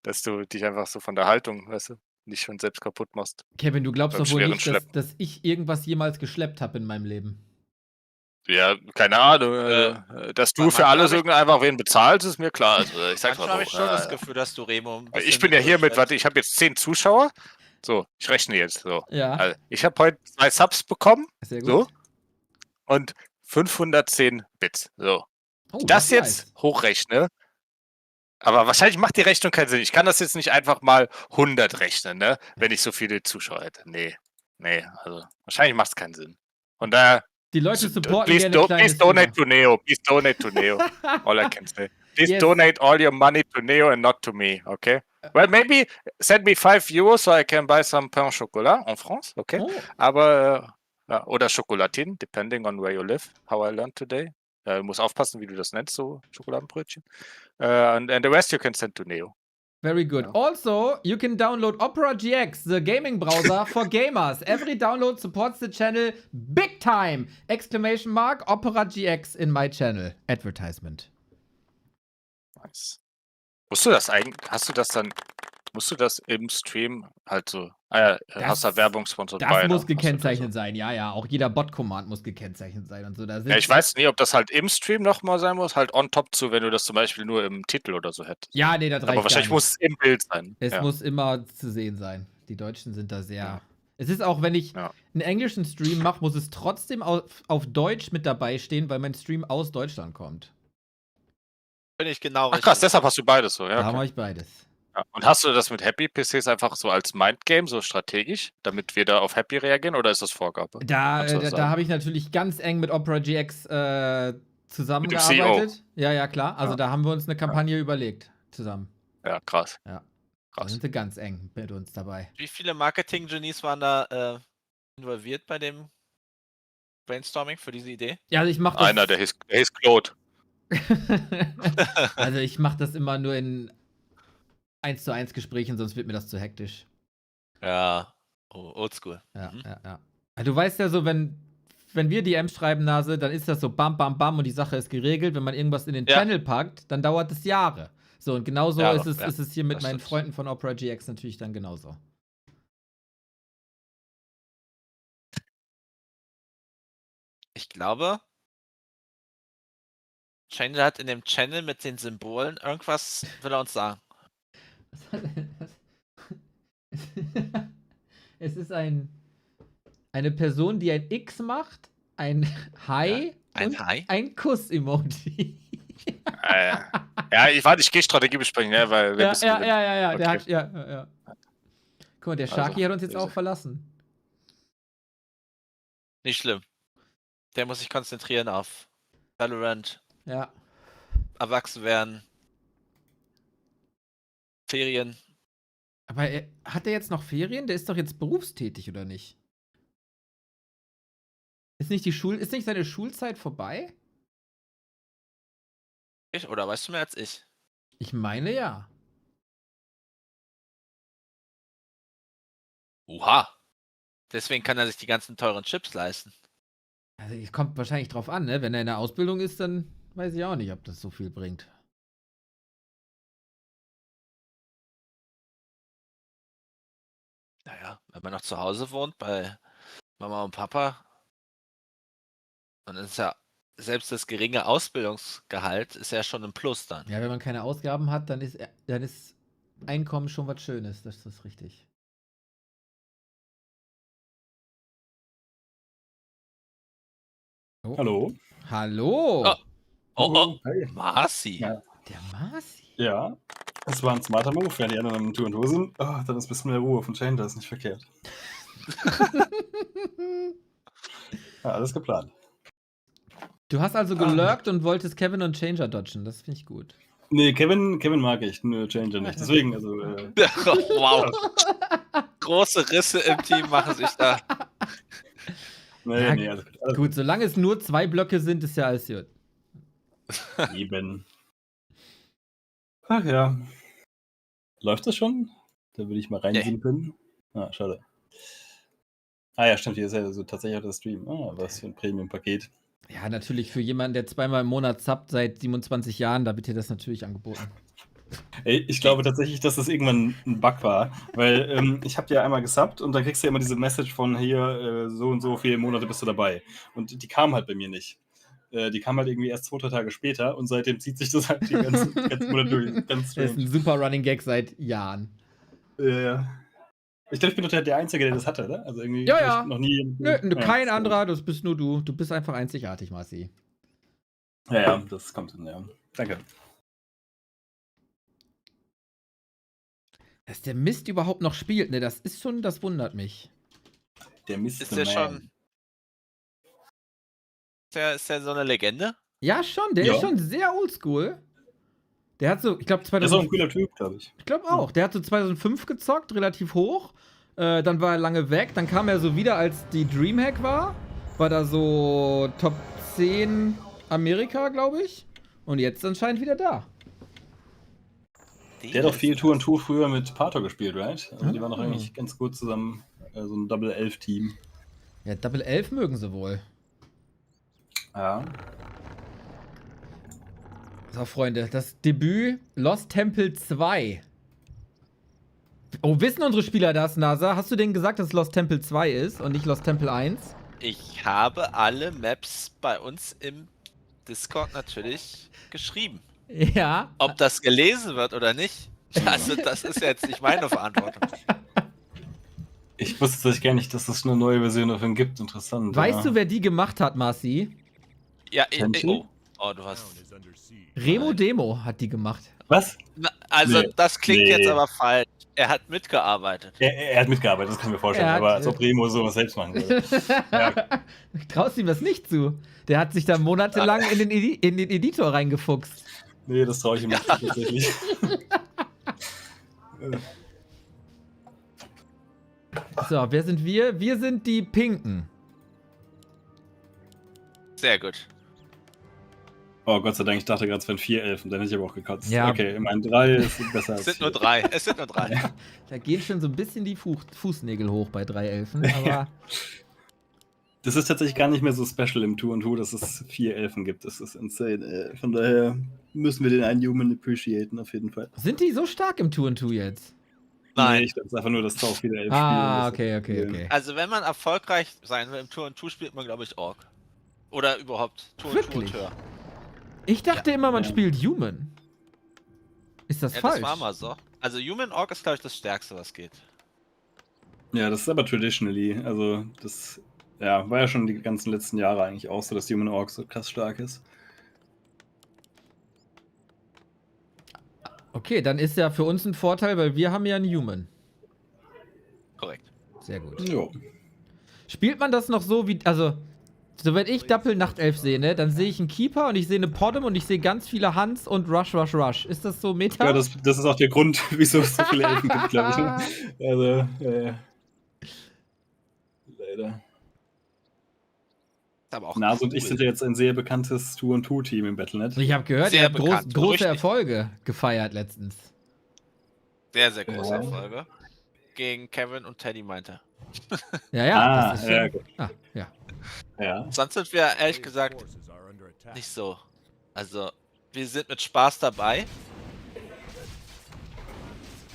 dass du dich einfach so von der Haltung, weißt du, nicht schon selbst kaputt machst.
Kevin, du glaubst
Beim
doch wohl
schweren
nicht,
Schleppen.
dass ich irgendwas jemals geschleppt habe in meinem Leben.
Ja, keine Ahnung. Dass du für alles irgendwie einfach wen bezahlst, ist mir klar. Also, ich sag's
Manchmal
mal
habe ich
so.
schon das Gefühl, dass du Remo ein bisschen
Ich bin ja hier mit,
überschätzt.
warte, ich habe jetzt 10 Zuschauer. So, ich rechne jetzt so.
Ja.
Also, ich habe heute 2 Subs bekommen.
Sehr gut.
So. Und 510 Bits. So.
Oh,
Ich das
ist
jetzt
nice.
hochrechne. Aber wahrscheinlich macht die Rechnung keinen Sinn. Ich kann das jetzt nicht einfach mal 100 rechnen, ne? Wenn ich so viele Zuschauer hätte. Nee, also wahrscheinlich macht es keinen Sinn. Und daher.
Die Leute supporten
Please,
gerne kleine
please donate to Neo. Please donate to Neo. All I can say. Please donate all your money to Neo and not to me, okay? Well, maybe send me 5 Euro so I can buy some pain au chocolat en France, okay?
Oh.
Aber, oder Schokolatine, depending on where you live, how I learned today. Du musst aufpassen, wie du das nennst, so Schokoladenbrötchen. And the rest you can send to Neo.
Very good. Also, you can download Opera GX, the gaming browser for gamers. Every download supports the channel big time! Exclamation mark, Opera GX in my channel. Advertisement.
Nice. Musst du das eigentlich, musst du das im Stream halt so, hast du da Werbungssponsor bei?
Das muss gekennzeichnet sein, ja. Auch jeder Bot-Command muss gekennzeichnet sein und so. Da
Ja, ich weiß nicht, ob das halt im Stream nochmal sein muss, halt on top zu, wenn du das zum Beispiel nur im Titel oder so hättest.
Ja, nee, das reicht.
Aber wahrscheinlich muss es im Bild sein.
Es muss immer zu sehen sein. Die Deutschen sind da sehr. Ja. Es ist auch, wenn ich einen englischen Stream mache, muss es trotzdem auf Deutsch mit dabei stehen, weil mein Stream aus Deutschland kommt.
Bin ich genau
richtig. Ach krass, deshalb hast du beides so, ja.
Da habe ich beides.
Ja. Und hast du das mit Happy PCs einfach so als Mindgame, so strategisch, damit wir da auf Happy reagieren, oder ist das Vorgabe?
Da habe ich natürlich ganz eng mit Opera GX zusammengearbeitet. Ja, klar. Also da haben wir uns eine Kampagne überlegt zusammen.
Ja, krass.
Ja. Da sind sie ganz eng mit uns dabei.
Wie viele Marketing-Genies waren da involviert bei dem Brainstorming für diese Idee?
Ja, also ich mache das.
Einer, der hieß Claude.
Also ich mache das immer nur in 1:1 Gesprächen, sonst wird mir das zu hektisch.
Ja, oldschool.
Ja. Du weißt ja so, wenn wir DMs schreiben, Nase, dann ist das so bam, bam, bam und die Sache ist geregelt. Wenn man irgendwas in den Channel packt, dann dauert es Jahre. So, und genauso ist es hier mit meinen Freunden von Opera GX natürlich dann genauso.
Ich glaube, Channel hat in dem Channel mit den Symbolen irgendwas will er uns sagen.
Es ist eine Person, die ein X macht, ein Hi und ein Kuss-Emoji.
Ja, ich gehe Strategie besprechen, ne, weil wir müssen gewinnen.
Ja.
Okay.
Der hat, ja. Guck mal, der Sharky hat uns jetzt auch verlassen.
Nicht schlimm. Der muss sich konzentrieren auf Valorant.
Ja.
Erwachsen werden. Ferien.
Aber hat er jetzt noch Ferien? Der ist doch jetzt berufstätig, oder nicht? Ist nicht seine Schulzeit vorbei?
Oder weißt du mehr als ich?
Ich meine ja.
Oha. Deswegen kann er sich die ganzen teuren Chips leisten.
Also es kommt wahrscheinlich drauf an, ne? Wenn er in der Ausbildung ist, dann weiß ich auch nicht, ob das so viel bringt.
Wenn man noch zu Hause wohnt bei Mama und Papa, dann ist ja selbst das geringe Ausbildungsgehalt ist ja schon ein Plus dann.
Ja, wenn man keine Ausgaben hat, dann ist Einkommen schon was Schönes. Das ist richtig. Oh.
Hallo.
Hallo.
Oh,
Hey.
Marci.
Ja.
Der Marci?
Ja, das war ein smarter Move, wenn die anderen im Tour und Tour sind. Oh, dann ist ein bisschen mehr Ruhe von Changer, ist nicht verkehrt. Ja, alles geplant.
Du hast also gelurkt und wolltest Kevin und Changer dodgen. Das finde ich gut.
Nee, Kevin mag ich, nur Changer nicht. Deswegen, also.
Wow. Große Risse im Team machen sich da.
Nee,
alles gut. Solange es nur 2 Blöcke sind, ist ja alles gut.
Eben. Ach ja. Läuft das schon? Da würde ich mal reinsehen können. Ah, schade. Ah ja, stimmt, hier ist ja so tatsächlich auch der Stream. Ah, was für ein Premium-Paket.
Ja, natürlich für jemanden, der 2-mal im Monat subbt seit 27 Jahren, da wird dir das natürlich angeboten.
Ey, ich glaube tatsächlich, dass das irgendwann ein Bug war, weil ich habe ja einmal gesubbt und dann kriegst du ja immer diese Message von hier, so und so viele Monate bist du dabei. Und die kam halt bei mir nicht. Die kam halt irgendwie erst 2-3 Tage später und seitdem zieht sich das halt die ganzen Monate durch. Ganz
Das ist ein super Running Gag seit Jahren.
Ja. Ich glaube, ich bin doch der Einzige, der das hatte, oder? Also irgendwie
Ja.
noch nie.
Nö, kein anderer, das bist nur du. Du bist einfach einzigartig, Marci.
Ja, das kommt hin, ja. Danke.
Dass der Mist überhaupt noch spielt, ne, das wundert mich.
Der Mist
ist der schon. Ist der so eine Legende?
Ja, schon, der ist schon sehr oldschool. Der hat so, ich glaube, 2005.
Der ist auch ein cooler Typ, glaube ich.
Ich glaube auch. Der hat so 2005 gezockt, relativ hoch. Dann war er lange weg. Dann kam er so wieder, als die Dreamhack war. War da so Top 10 Amerika, glaube ich. Und jetzt anscheinend wieder da.
Der hat auch viel Tour und Tour früher mit Pato gespielt, right? Also die waren doch eigentlich ganz gut zusammen, so ein Double-11-Team.
Ja, Double-11 mögen sie wohl.
Ja.
So, Freunde, das Debüt Lost Temple 2. Oh, wissen unsere Spieler das, NASA? Hast du denen gesagt, dass es Lost Temple 2 ist und nicht Lost Temple 1?
Ich habe alle Maps bei uns im Discord natürlich geschrieben.
Ja.
Ob das gelesen wird oder nicht, also das ist jetzt nicht meine Verantwortung.
Ich wusste tatsächlich gar nicht, dass es eine neue Version davon gibt. Interessant.
Weißt du, wer die gemacht hat, Marci?
Ja, oh, du hast...
Remo Demo hat die gemacht.
Was?
Na, also, das klingt jetzt aber falsch. Er hat mitgearbeitet.
Er hat mitgearbeitet, das kann ich mir vorstellen. Aber als ob Remo sowas selbst machen würde. Ja.
Traust ihm das nicht zu? Der hat sich da monatelang in den Editor reingefuchst.
Nee, das traue ich ihm nicht tatsächlich.
So, wer sind wir? Wir sind die Pinken.
Sehr gut.
Oh Gott sei Dank, ich dachte gerade, es wären 4 Elfen, dann hätte ich aber auch gekotzt.
Ja.
Okay, immerhin 3 ist besser als
Es sind nur 3. Es sind nur 3.
Da gehen schon so ein bisschen die Fußnägel hoch bei 3 Elfen, aber...
Das ist tatsächlich gar nicht mehr so special im Tour und Tour, dass es 4 Elfen gibt. Das ist insane. Von daher müssen wir den einen Human appreciaten, auf jeden Fall.
Sind die so stark im Tour und Tour jetzt?
Nein. Nee, ich glaube, es ist einfach nur, dass auch viele Elfen
spielen. Okay.
Also, wenn man erfolgreich sein will im Tour und Tour, spielt man, glaube ich, Ork. Oder überhaupt Tour und Tour und Tour.
Ich dachte immer, man spielt Human. Ist das falsch?
Das war mal so. Also Human Orc ist, glaube ich, das Stärkste, was geht.
Ja, das ist aber traditionally. Also das war ja schon die ganzen letzten Jahre eigentlich auch so, dass Human Orc so krass stark ist.
Okay, dann ist ja für uns ein Vorteil, weil wir haben ja einen Human.
Korrekt.
Sehr gut.
Jo.
Spielt man das noch so wie, also... So, wenn ich Doppel-Nachtelf sehe, ne, dann sehe ich einen Keeper und ich sehe eine Podem und ich sehe ganz viele Hans und Rush. Ist das so Meta?
Ja, das ist auch der Grund, wieso es so viele Elfen gibt, glaube ich. Ne? Also, leider.
Aber auch
Nas und ich sind ja jetzt ein sehr bekanntes Tour- und Tour-Team im Battlenet.
Ich habe gehört, ihr habt große Erfolge gefeiert letztens.
Sehr, sehr große Erfolge. Gegen Kevin und Teddy meinte.
Ja, das ist
ja, gut.
Ja. Sonst sind wir ehrlich gesagt nicht so. Also, wir sind mit Spaß dabei.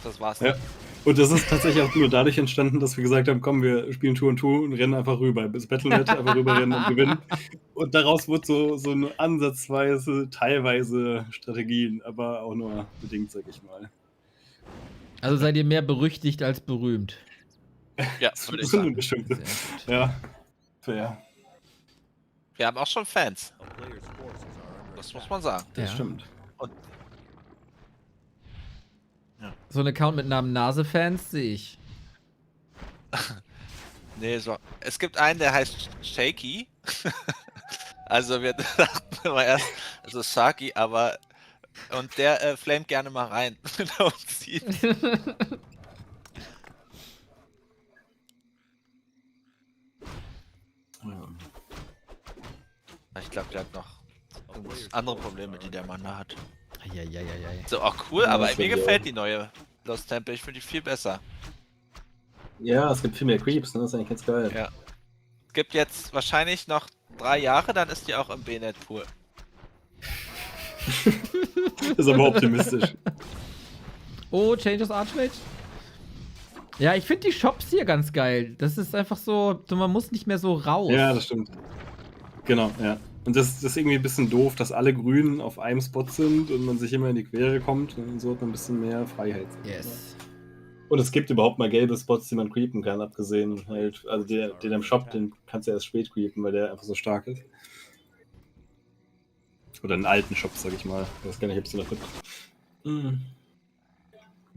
Das war's.
Ja. Und das ist tatsächlich auch nur dadurch entstanden, dass wir gesagt haben, komm, wir spielen Tour und Tour und rennen einfach rüber. Bis Battle.net einfach rüberrennen und gewinnen. Und daraus wurde so eine ansatzweise, teilweise Strategien, aber auch nur bedingt, sag ich mal.
Also seid ihr mehr berüchtigt als berühmt.
Ja, würde ich sagen.
Bestimmt. Ja, fair.
Wir haben auch schon Fans. Das muss man sagen.
Das stimmt.
Und ja.
So ein Account mit Namen Nase-Fans sehe ich.
Nee, so. Es gibt einen, der heißt Shaky. Also wir dachten immer erst, also Saki, aber und der flamet gerne mal rein, wenn er uns sieht. Ich glaube, der hat noch andere Probleme, die der Mann da hat.
Eieieiei.
So, auch cool, aber mir gefällt die neue Lost Temple. Ich finde die viel besser.
Ja, es gibt viel mehr Creeps, ne? Das ist eigentlich ganz geil.
Ja. Es gibt jetzt wahrscheinlich noch 3 Jahre, dann ist die auch im B-Net-Pool.
Das ist aber optimistisch.
Oh, Changes Archmage? Ja, ich finde die Shops hier ganz geil. Das ist einfach so, man muss nicht mehr so raus.
Ja, das stimmt. Genau, ja. Und das ist irgendwie ein bisschen doof, dass alle Grünen auf einem Spot sind und man sich immer in die Quere kommt und so hat man ein bisschen mehr Freiheit.
Yes.
Und es gibt überhaupt mal gelbe Spots, die man creepen kann, abgesehen halt, also den im Shop, den kannst du erst spät creepen, weil der einfach so stark ist. Oder einen alten Shop, sag ich mal. Ich weiß gar nicht, ob es den noch gibt.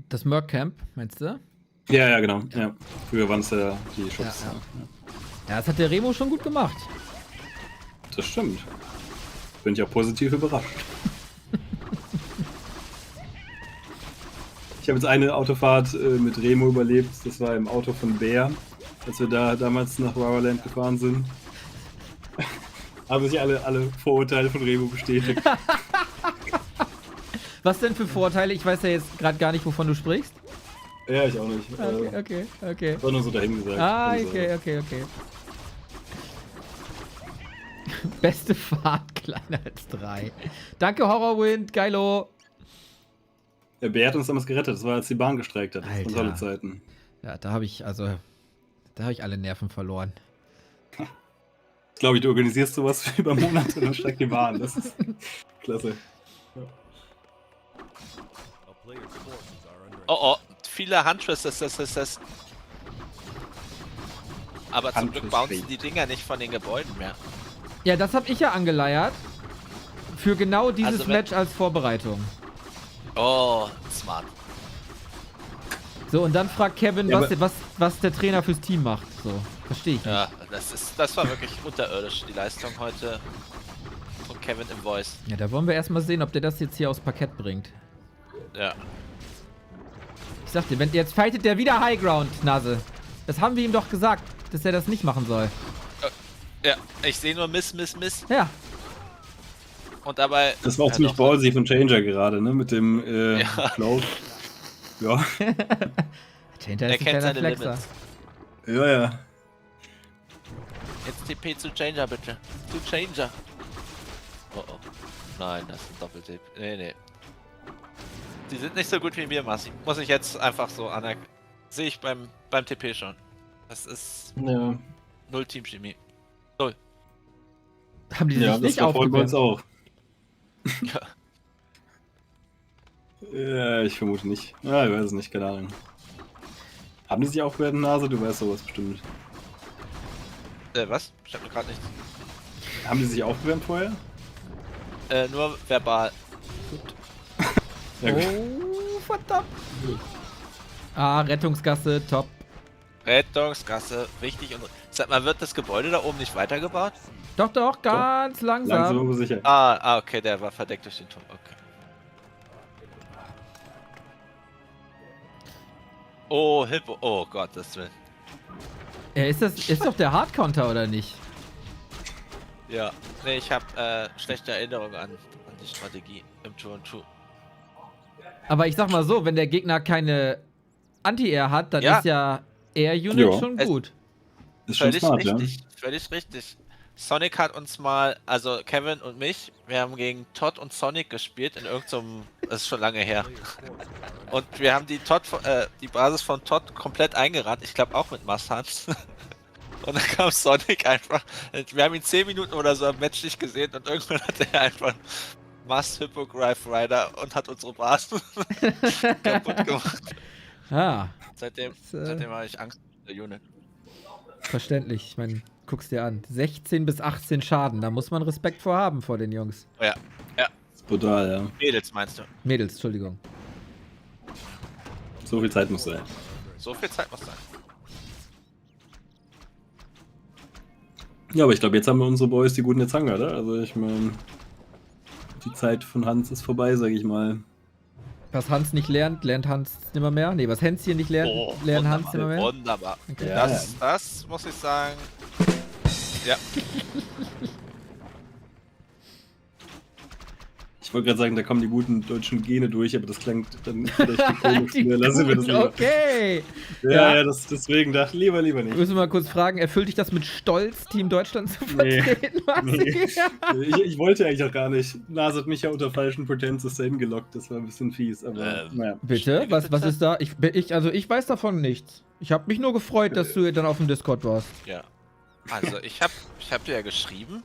Das Merc Camp, meinst du?
Ja, genau. Ja. Früher waren es ja die Shops.
Ja, das hat der Remo schon gut gemacht.
Das stimmt. Bin ich auch positiv überrascht. Ich habe jetzt eine Autofahrt mit Remo überlebt. Das war im Auto von Bär, als wir da damals nach Rauerland gefahren sind. Haben sich alle Vorurteile von Remo bestätigt.
Was denn für Vorteile? Ich weiß ja jetzt gerade gar nicht, wovon du sprichst.
Ja, ich auch nicht.
Okay.
War nur so dahingesagt.
Ah, okay. Beste Fahrt kleiner als 3. Danke, Horrorwind, geilo.
Der Bär hat uns damals gerettet. Das war, als die Bahn gestreikt hat. Das waren tolle Zeiten.
Ja, da habe ich alle Nerven verloren.
Ich glaube, du organisierst sowas über Monate und dann steigt die Bahn. Das ist klasse. Ja.
Oh, viele Huntresses. Aber zum Glück bouncen die Dinger nicht von den Gebäuden mehr.
Ja, das habe ich ja angeleiert. Für genau dieses Match als Vorbereitung.
Oh, smart.
So, und dann fragt Kevin, was der Trainer fürs Team macht. So, verstehe ich nicht.
Ja, das war wirklich unterirdisch, die Leistung heute von Kevin im Voice.
Ja, da wollen wir erstmal sehen, ob der das jetzt hier aufs Parkett bringt.
Ja.
Ich sag dir, jetzt fightet der wieder High Ground, Nase. Das haben wir ihm doch gesagt, dass er das nicht machen soll.
Ja, ich sehe nur Miss.
Ja.
Und dabei...
Das war auch ziemlich ballsy von Changer gerade, ne? Mit dem Cloud. Ja.
Changer ist ein kleiner Flexer.
Ja.
Jetzt TP zu Changer, bitte. Zu Changer. Oh. Nein, das ist ein Doppeltipp. Nee. Die sind nicht so gut wie mir, Massi. Muss ich jetzt einfach so anerkennen. Sehe ich beim TP schon. Das ist...
Ja.
0 Teamchemie. 0.
Haben die sich nicht aufgewärmt?
Ja, auch. Ja, ich vermute nicht. Ja, ich weiß es nicht, keine Ahnung. Haben die sich aufgewärmt, Nase? Du weißt sowas bestimmt.
Was? Ich hab gerade nichts.
Haben die sich aufgewärmt vorher?
Nur verbal.
Gut.
Ja, gut.
Oh, verdammt. Ah, Rettungsgasse, top.
Rettungsgasse, richtig. Und sag mal, wird das Gebäude da oben nicht weitergebaut?
Doch, ganz langsam.
Langsam aber sicher.
Ah, okay, der war verdeckt durch den Turm. Okay. Oh, Hippo. Oh Gott, das will.
Ja, ist doch der Hardcounter, oder nicht?
Ja. Nee, ich habe schlechte Erinnerungen an die Strategie im 2-on-2.
Aber ich sag mal so, wenn der Gegner keine Anti-Air hat, dann ist ja Air-Unit schon gut.
Ist schon
völlig
smart,
richtig, völlig richtig. Sonic hat uns mal, also Kevin und mich, wir haben gegen Todd und Sonic gespielt in irgendeinem, das ist schon lange her. Und wir haben die Basis von Todd komplett eingerannt, ich glaube auch mit Masshans. Und dann kam Sonic einfach, wir haben ihn 10 Minuten oder so am Match nicht gesehen und irgendwann hat er einfach Mass Hippogriff Rider und hat unsere Basis kaputt gemacht.
Ah.
Seitdem habe ich Angst vor der Unit.
Verständlich. Ich meine, guck's dir an. 16 bis 18 Schaden. Da muss man Respekt vor haben vor den Jungs.
Oh ja. Ja.
Das ist brutal, ja.
Mädels meinst du?
Mädels, Entschuldigung.
So viel Zeit muss sein.
So viel Zeit muss sein.
Ja, aber ich glaube, jetzt haben wir unsere Boys die guten jetzt Zanger, oder? Also ich meine, die Zeit von Hans ist vorbei, sag ich mal.
Was Hans nicht lernt, lernt Hans nimmer mehr. Nee, was Hänschen nicht lernt, lernt Hans nimmer mehr.
Wunderbar.
Okay.
Ja.
Das muss ich sagen. Ja.
Ich wollte gerade sagen, da kommen die guten deutschen Gene durch, aber das klingt dann vielleicht komisch. Lassen wir das lieber.
Okay.
Ja, deswegen dachte ich lieber nicht.
Müssen wir mal kurz fragen, erfüllt dich das mit Stolz, Team Deutschland zu vertreten?
Nee. Ich wollte eigentlich auch gar nicht. Nase hat mich ja unter falschen Pretenses dahin gelockt, das war ein bisschen fies, aber naja.
Bitte? Was ist da? Ich weiß davon nichts. Ich habe mich nur gefreut, dass du dann auf dem Discord warst.
Ja. Also ich hab dir ja geschrieben,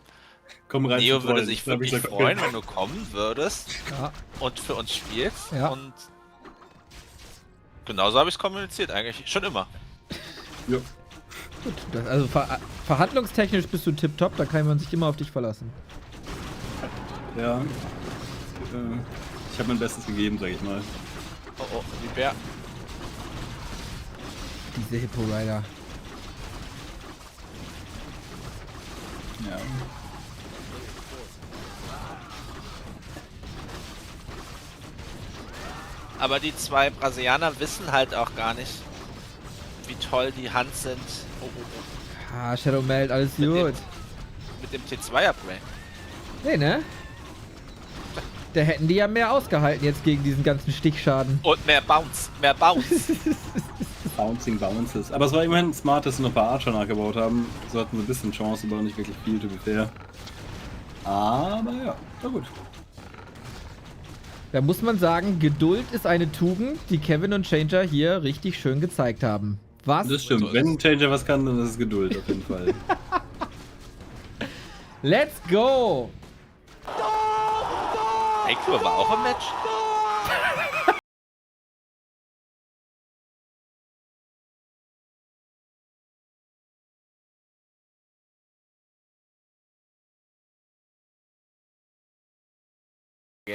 Komm rein,
Neo würde sich wirklich freuen, wenn du kommen würdest und für uns spielst.
Ja.
Und genauso habe ich es kommuniziert eigentlich. Schon immer.
Ja.
Gut, also verhandlungstechnisch bist du tipptopp, da kann man sich immer auf dich verlassen.
Ja. Ich habe mein Bestes gegeben, sag ich mal.
Oh, wie Bär.
Diese Hippo Rider.
Ja.
Aber die zwei Brasilianer wissen halt auch gar nicht, wie toll die Hand sind.
Ah, Shadow Melt, alles gut.
Mit dem T2-Upgrade.
Nee, ne? Da hätten die ja mehr ausgehalten jetzt gegen diesen ganzen Stichschaden.
Und mehr Bounce. Mehr Bounce.
Bouncing Bounces. Aber es war immerhin smart, dass sie noch ein paar Archer nachgebaut haben. So hatten sie ein bisschen Chance, aber auch nicht wirklich viel, to be fair. Aber ja, war gut.
Da muss man sagen, Geduld ist eine Tugend, die Kevin und Changer hier richtig schön gezeigt haben. Was?
Das stimmt. Wenn ein Changer was kann, dann ist es Geduld auf jeden Fall.
Let's go!
Eiklo war auch im Match?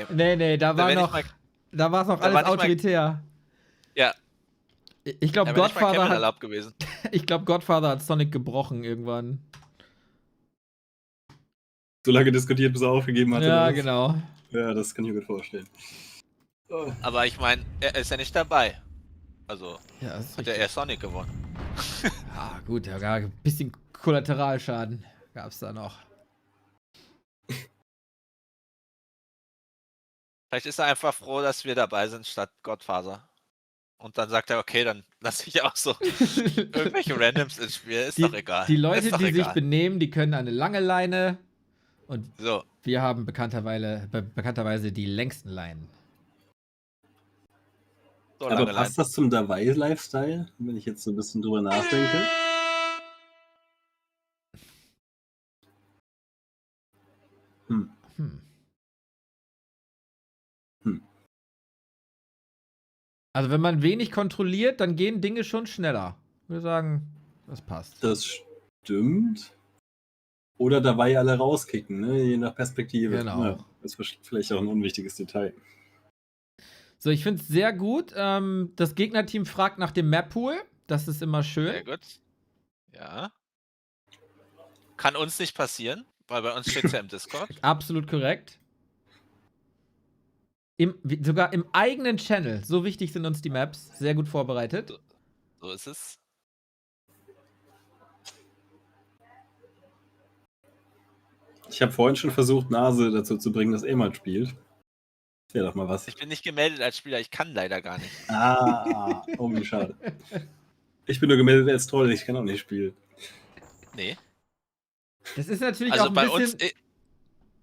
Nee, da war es noch alles autoritär.
Ja.
Ich glaube, Godfather
erlaubt gewesen.
Ich glaube, Godfather hat Sonic gebrochen irgendwann.
So lange diskutiert, bis er aufgegeben hat.
Ja, genau.
Ja, das kann ich mir gut vorstellen. Oh.
Aber ich meine, er ist ja nicht dabei. Also
ja,
hat ja eher Sonic gewonnen.
Ja, gut, ja, ein bisschen Kollateralschaden gab es da noch.
Vielleicht ist er einfach froh, dass wir dabei sind statt Godfather. Und dann sagt er, okay, dann lasse ich auch so irgendwelche Randoms ins Spiel. Ist doch egal.
Die Leute, die sich benehmen, die können eine lange Leine. Und
so.
Wir haben bekannterweise die längsten Leinen.
So, aber passt das zum Dawei-Lifestyle, wenn ich jetzt so ein bisschen drüber nachdenke?
Also wenn man wenig kontrolliert, dann gehen Dinge schon schneller. Ich würde sagen, das passt.
Das stimmt. Oder dabei alle rauskicken, ne? Je nach Perspektive.
Genau.
Ja, das ist vielleicht auch ein unwichtiges Detail.
So, ich finde es sehr gut. Das Gegnerteam fragt nach dem Map-Pool. Das ist immer schön.
Sehr gut. Ja. Kann uns nicht passieren, weil bei uns steht es ja im Discord.
Absolut korrekt. Sogar im eigenen Channel. So wichtig sind uns die Maps. Sehr gut vorbereitet.
So ist es.
Ich habe vorhin schon versucht, Nase dazu zu bringen, dass er mal spielt. Das wäre doch mal was.
Ich bin nicht gemeldet als Spieler, ich kann leider gar nicht.
Oh, wie schade. Ich bin nur gemeldet als Troll, ich kann auch nicht spielen.
Nee.
Das ist natürlich
Also
auch ein bisschen...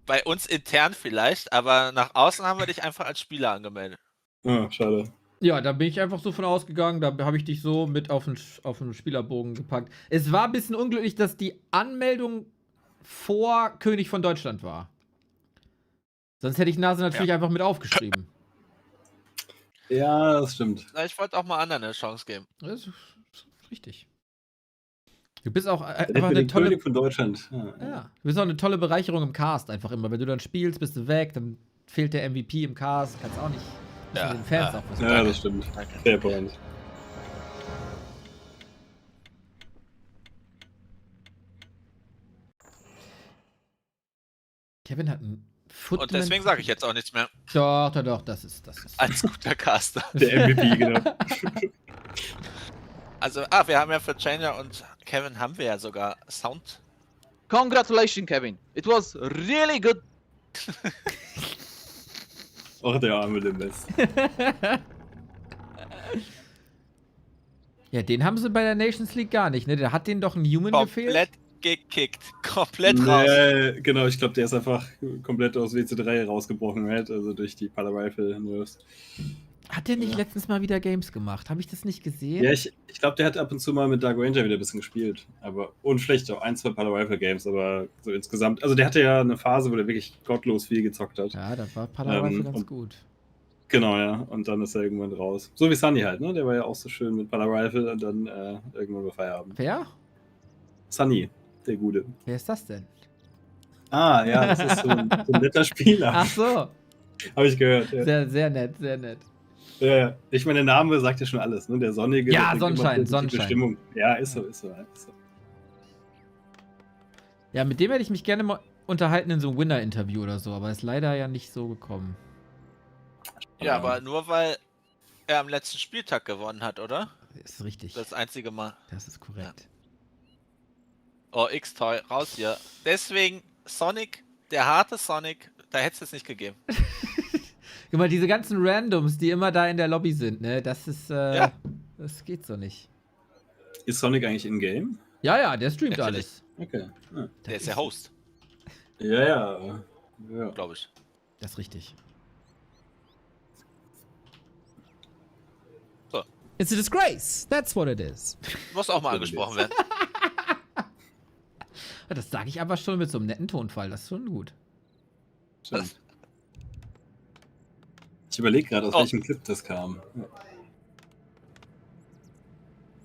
bei uns intern vielleicht, aber nach außen haben wir dich einfach als Spieler angemeldet.
Ja, schade.
Ja, da bin ich einfach so von ausgegangen, da habe ich dich so mit auf den Spielerbogen gepackt. Es war ein bisschen unglücklich, dass die Anmeldung vor König von Deutschland war. Sonst hätte ich Nase natürlich einfach mit aufgeschrieben.
Ja, das stimmt.
Na, ich wollte auch mal anderen eine Chance geben.
Das ist richtig. Du bist auch
Der
einfach eine tolle...
König von Deutschland.
Ja, du bist auch eine tolle Bereicherung im Cast einfach immer. Wenn du dann spielst, bist du weg, dann fehlt der MVP im Cast, kannst auch nicht...
Ja,
den Fans auch was
ja,
sagen.
das stimmt. Fair point.
Kevin hat einen
Und deswegen sage ich jetzt auch nichts mehr.
Doch, das ist.
Als guter Caster.
Der MVP, genau.
Also, wir haben ja für Changer und Kevin haben wir ja sogar Sound.
Congratulations, Kevin. It was really good.
Auch der arme Limbes.
Ja, den haben sie bei der Nations League gar nicht, ne? Der hat denen doch ein Human gefehlt.
Komplett gekickt. Komplett raus.
Genau, ich glaube, der ist einfach komplett aus WC3 rausgebrochen, halt, also durch die Pala-Rifle-Nerfs.
Hat der nicht letztens mal wieder Games gemacht? Habe ich das nicht gesehen?
Ja, ich glaube, der hat ab und zu mal mit Dark Ranger wieder ein bisschen gespielt. Aber unschlecht, auch 1, 2 Pala-Rifle-Games, aber so insgesamt. Also der hatte ja eine Phase, wo der wirklich gottlos viel gezockt hat.
Ja, da war Pala-Rifle ganz gut.
Genau, ja. Und dann ist er irgendwann raus. So wie Sunny halt, ne? Der war ja auch so schön mit Pala-Rifle und dann irgendwann bei Feierabend.
Wer?
Sunny, der Gute.
Wer ist das denn?
Ah, ja, das ist so ein netter Spieler.
Ach so.
Habe ich gehört. Ja.
Sehr, sehr nett, sehr nett.
Ja, ich meine, der Name sagt ja schon alles, ne? Der Sonnige.
Ja,
der
Sonnenschein, Sonnenschein.
Stimmung. Ja, ist so.
Ja, mit dem hätte ich mich gerne mal unterhalten in so einem Winner-Interview oder so, aber ist leider ja nicht so gekommen.
Ja, aber nur weil er am letzten Spieltag gewonnen hat, oder?
Das ist richtig.
Das einzige Mal.
Das ist korrekt.
Ja. Oh, X-Toy, raus hier. Deswegen Sonic, der harte Sonic, da hätte es nicht gegeben.
Guck mal, diese ganzen Randoms, die immer da in der Lobby sind, ne? Das ist, das geht so nicht.
Ist Sonic eigentlich in-game?
Ja, der streamt
Natürlich.
alles.
Okay. Ja.
Der ist der Host.
Ja.
Glaube ich.
Das ist richtig.
So.
It's a disgrace. That's what it is.
Muss auch mal angesprochen werden.
Das sage ich aber schon mit so einem netten Tonfall. Das ist schon gut.
Stimmt. Ich überlege gerade, aus welchem Clip das kam.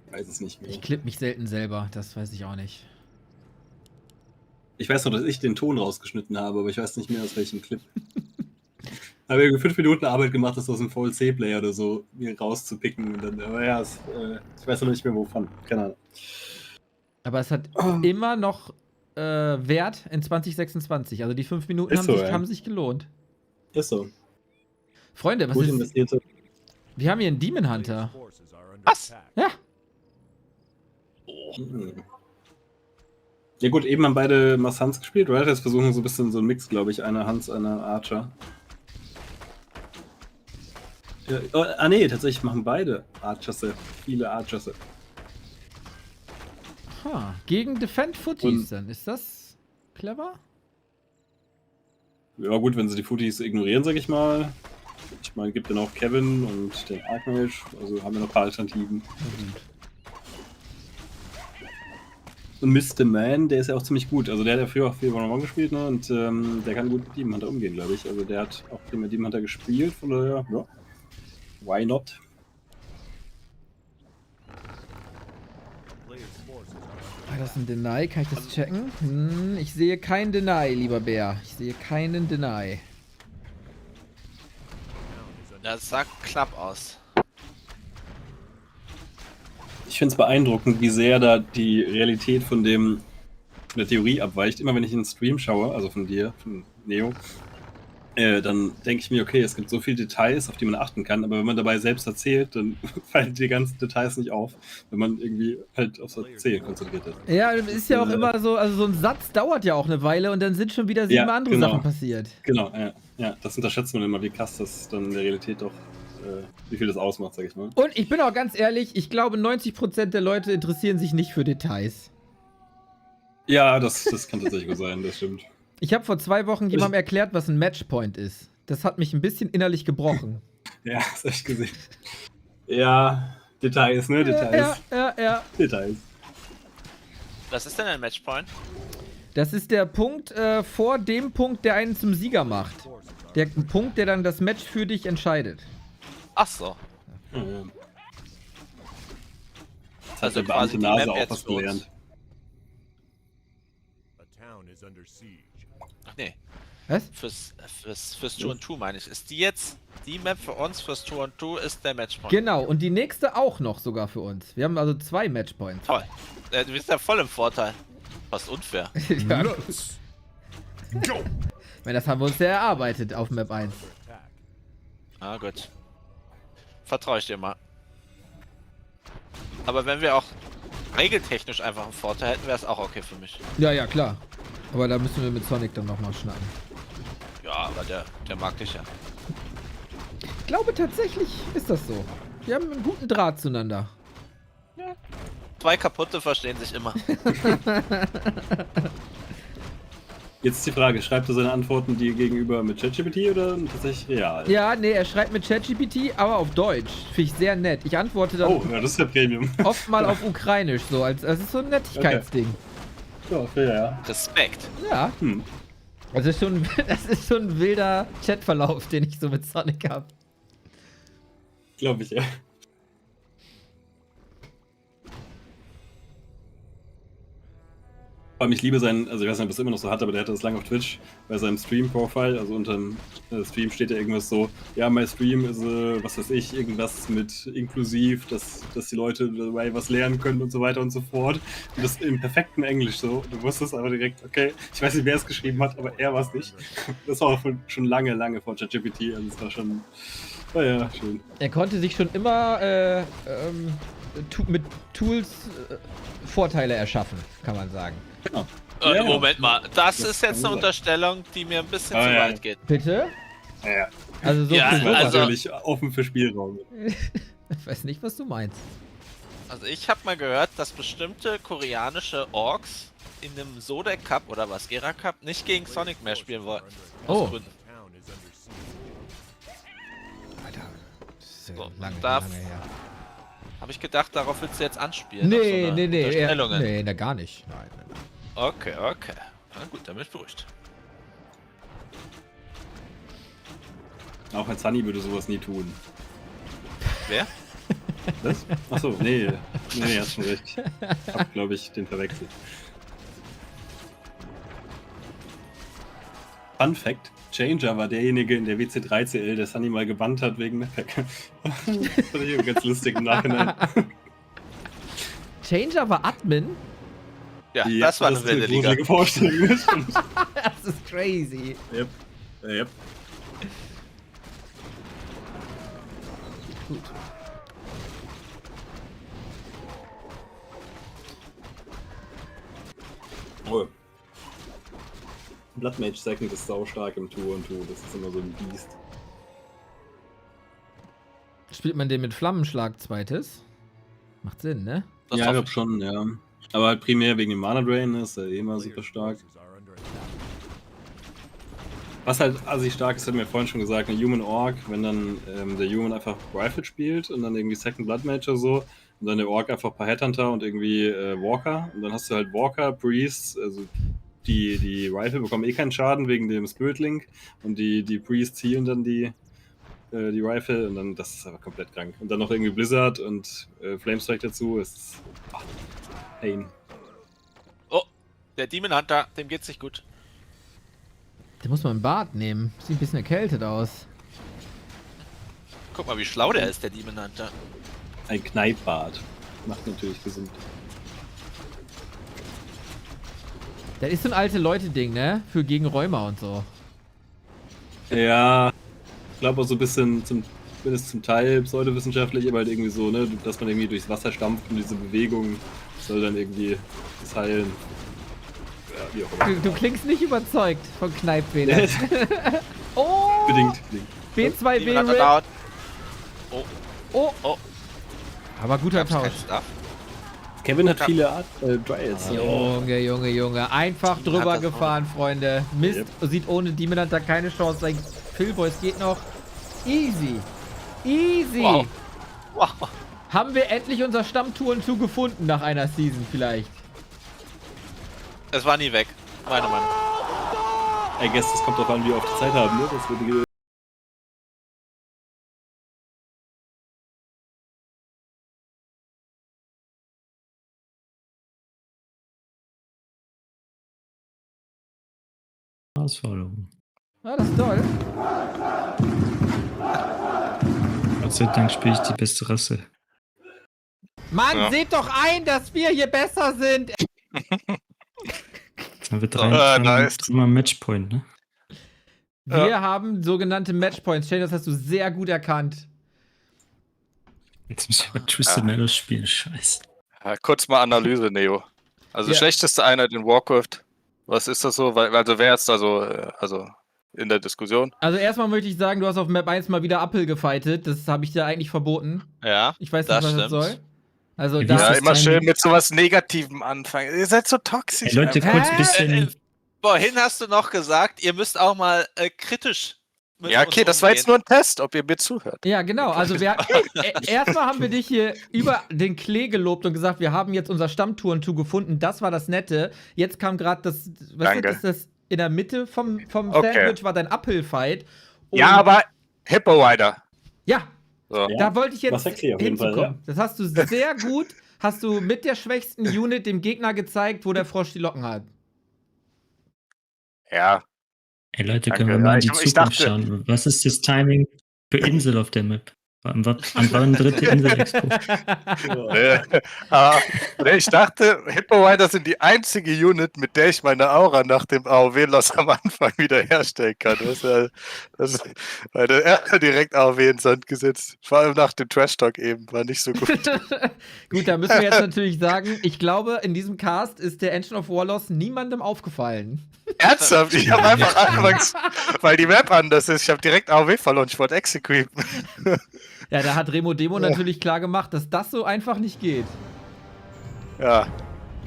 Ich weiß es nicht mehr.
Ich klipp mich selten selber. Das weiß ich auch nicht.
Ich weiß noch, dass ich den Ton rausgeschnitten habe, aber ich weiß nicht mehr, aus welchem Clip. Habe irgendwie 5 Minuten Arbeit gemacht, das aus dem VLC-Player oder so mir rauszupicken. Und dann, aber ja, ich weiß noch nicht mehr, wovon. Keine Ahnung.
Aber es hat immer noch Wert in 2026. Also die 5 Minuten haben sich gelohnt.
Ist so.
Freunde, was ist... Wir haben hier einen Demon Hunter.
Was?
Ja.
Ja gut, eben haben beide Massans gespielt, oder? Jetzt versuchen so ein bisschen so ein Mix, glaube ich. Einer Hans, einer Archer. Ja, nee, tatsächlich machen beide Archers. Viele Archers.
Gegen Defend Footies dann. Ist das clever?
Ja gut, wenn sie die Footies ignorieren, sag ich mal. Ich meine, gibt dann auch Kevin und den Archmage. Also haben wir noch ein paar Alternativen. Und Mr. Man, der ist ja auch ziemlich gut. Also der hat ja früher auch viel One-on-One gespielt, ne? Und der kann gut mit Demon Hunter umgehen, glaube ich. Also der hat auch viel mit Demon Hunter gespielt, von daher, ja. Why not?
Das ist ein Deny, kann ich das checken? Ich sehe kein Deny, lieber Bär. Ich sehe keinen Deny.
Das sah klapp aus.
Ich finde es beeindruckend, wie sehr da die Realität von der Theorie abweicht. Immer wenn ich in den Stream schaue, also von dir, von Neo, dann denke ich mir, okay, es gibt so viele Details, auf die man achten kann, aber wenn man dabei selbst erzählt, dann fallen die ganzen Details nicht auf, wenn man irgendwie halt aufs Erzählen konzentriert ist.
Ja, ist ja auch immer so, also so ein Satz dauert ja auch eine Weile und dann sind schon wieder 7 andere Sachen passiert.
Genau, ja, das unterschätzt man immer, wie krass das dann in der Realität doch, wie viel das ausmacht, sag ich mal.
Und ich bin auch ganz ehrlich, ich glaube 90% der Leute interessieren sich nicht für Details.
Ja, das kann tatsächlich gut sein, das stimmt.
Ich habe vor 2 Wochen jemandem erklärt, was ein Matchpoint ist. Das hat mich ein bisschen innerlich gebrochen.
Ja, das hab ich gesehen. Ja, Details, ne? Details.
Ja.
Details.
Was ist denn ein Matchpoint?
Das ist der Punkt vor dem Punkt, der einen zum Sieger macht. Der Punkt, der dann das Match für dich entscheidet.
Ach so.
Mhm. Das
Also
hat der
quasi
Beamte
die
Nase
Map
auch
jetzt
was
für uns.
gelernt.
Ach nee.
Was?
Fürs 2-on-2 meine ich. Ist die jetzt die Map für uns fürs 2-on-2 ist der Matchpoint?
Genau, und die nächste auch noch sogar für uns. Wir haben also 2 Matchpoints.
Toll. Du bist ja voll im Vorteil. Fast unfair.
Ja. Go. Das haben wir uns ja erarbeitet auf Map 1.
Ah, gut. Vertraue ich dir mal. Aber wenn wir auch regeltechnisch einfach einen Vorteil hätten, wäre es auch okay für mich.
Ja, klar. Aber da müssen wir mit Sonic dann nochmal schnacken.
Ja, aber der mag dich ja.
Ich glaube tatsächlich ist das so. Wir haben einen guten Draht zueinander.
Ja. 2 kaputte verstehen sich immer.
Jetzt ist die Frage, schreibt er seine Antworten dir gegenüber mit ChatGPT oder tatsächlich real?
Ja, nee, er schreibt mit ChatGPT, aber auf Deutsch. Finde ich sehr nett. Ich antworte dann
das ist ja Premium.
oft mal auf Ukrainisch, so als ist so ein Nettigkeitsding.
Ja, fair, ja.
Respekt.
Ja. Das ist schon ein wilder Chatverlauf, den ich so mit Sonic habe.
Glaube ich, ja. Vor allem, ich liebe seinen, also ich weiß nicht, ob er es immer noch so hat, aber der hatte das lange auf Twitch, bei seinem Stream-Profile, also unter dem Stream steht ja irgendwas so, ja, mein Stream ist, was weiß ich, irgendwas mit inklusiv, dass die Leute dabei was lernen können und so weiter und so fort. Und das im perfekten Englisch so, du wusstest aber direkt, okay, ich weiß nicht, wer es geschrieben hat, aber er war es nicht. Das war auch schon lange vor ChatGPT, also es war schon, naja, schön.
Er konnte sich schon immer mit Tools Vorteile erschaffen, kann man sagen.
Genau.
Moment mal, das ist jetzt eine Unterstellung, die mir ein bisschen zu weit geht.
Bitte?
Ja.
Also so
viel natürlich offen für Spielraum.
Ich weiß nicht, was du meinst.
Also ich habe mal gehört, dass bestimmte koreanische Orks in einem Sodec Cup oder was, Gera Cup, nicht gegen Sonic mehr spielen wollten.
Oh.
Alter,
das ist ja
so,
lange her.
Habe ich gedacht, darauf willst du jetzt anspielen.
Nee,
nee,
gar nicht. Nein.
Okay. Na gut, dann bin ich beruhigt.
Auch ein Sunny würde sowas nie tun.
Wer?
Was? Achso, nee, hast schon recht. Ich hab, glaube ich, den verwechselt. Fun Fact: Changer war derjenige in der WC3CL, der Sunny mal gebannt hat wegen Mappack. Das fand ich ganz lustig im Nachhinein.
Changer war Admin?
Ja, das war eine wilde Liga.
Vorstellung.
Das ist crazy.
Yep.
Gut.
Oh. Blood Mage Second ist saustark im Tour und Tour. Das ist immer so ein Biest.
Spielt man den mit Flammenschlag zweites? Macht Sinn, ne?
Das ja, ich glaube schon, ja. Aber halt primär wegen dem Mana Drain ist er immer super stark. Was halt assig stark ist, hat mir vorhin schon gesagt, eine Human Orc, wenn dann der Human einfach Rifle spielt und dann irgendwie Second Blood Mage oder so und dann der Orc einfach ein paar Headhunter und irgendwie Walker und dann hast du halt Walker, Priests, also die Rifle bekommen eh keinen Schaden wegen dem Spirit Link und die Priests healen dann die Rifle und dann, das ist aber komplett krank. Und dann noch irgendwie Blizzard und Flamestrike dazu, ist Pain.
Oh, der Demon Hunter, dem geht's nicht gut.
Der muss mal ein Bad nehmen. Sieht ein bisschen erkältet aus.
Guck mal, wie schlau der ist, der Demon Hunter.
Ein Kneippbad. Macht natürlich gesund.
Das ist so ein alte Leute-Ding, ne? Für gegen Rheuma und so.
Ja, ich glaube auch so ein bisschen, zumindest zum Teil pseudowissenschaftlich, aber halt irgendwie so, ne, dass man irgendwie durchs Wasser stampft und diese Bewegung soll dann irgendwie das heilen. Ja, wie auch immer.
Du klingst nicht überzeugt von Kneippfehler. Oh!
Bedingt.
B2B.
Oh.
Aber guter Tausch.
Kevin hat viele Dryas.
Junge. Einfach drüber gefahren, Freunde. Mist, sieht ohne Demon Hunter keine Chance. Sein Philboys geht noch. Easy.
Wow.
Haben wir endlich unser Stammtouren-Tour gefunden nach einer Season vielleicht?
Es war nie weg, meiner Meinung.
I guess, das kommt drauf an, wie wir oft Zeit haben, ne? Das würde
Herausforderung.
Ah, das ist toll.
Gott sei Dank spiele ich die beste Rasse.
Mann, seht doch ein, dass wir hier besser sind.
Jetzt haben wir dreimal Matchpoint, ne?
Wir haben sogenannte Matchpoints. Shane, das hast du sehr gut erkannt.
Jetzt müssen wir Twisted Metal spielen, scheiße.
Ja, kurz mal Analyse, Neo. Also schlechteste Einheit in Warcraft. Was ist das so? Also wer ist da so also in der Diskussion?
Also erstmal möchte ich sagen, du hast auf Map 1 mal wieder Uphill gefightet. Das habe ich dir eigentlich verboten.
Ja,
ich weiß nicht, was das soll. Also
ja, immer schön mit sowas Negativem anfangen. Ihr seid so toxisch.
Hey, Leute, kurz ein bisschen...
Vorhin hast du noch gesagt, ihr müsst auch mal kritisch mit
ja, okay, das war jetzt nur ein Test, ob ihr mir zuhört.
Ja, genau. Also erstmal haben wir dich hier über den Klee gelobt und gesagt, wir haben jetzt unser Stammtouren-Tour gefunden. Das war das Nette. Jetzt kam gerade das, was ist das in der Mitte vom Sandwich war dein Uphill-Fight.
Ja, aber Hippo Rider.
Ja,
so.
Da wollte ich jetzt hinzukommen. Das hast du sehr gut, hast du mit der schwächsten Unit dem Gegner gezeigt, wo der Frosch die Locken hat.
Ja.
Ey Leute, können wir mal in die Zukunft schauen. Was ist das Timing für Insel auf der Map? Wann dritte Insel-Expo?
Ich dachte, Hippo Rider sind die einzige Unit, mit der ich meine Aura nach dem AOW-Loss am Anfang wiederherstellen kann. Weil der direkt AOW ins Sand gesetzt. Vor allem nach dem Trash-Talk eben. War nicht so gut.
Gut, da müssen wir jetzt natürlich sagen, ich glaube, in diesem Cast ist der Engine of Warloss niemandem aufgefallen.
Ernsthaft? Ich habe einfach anfangs, weil die Map anders ist, ich habe direkt AOW verloren. Ich wollte executen.
Ja, da hat Remo Demo natürlich klar gemacht, dass das so einfach nicht geht.
Ja.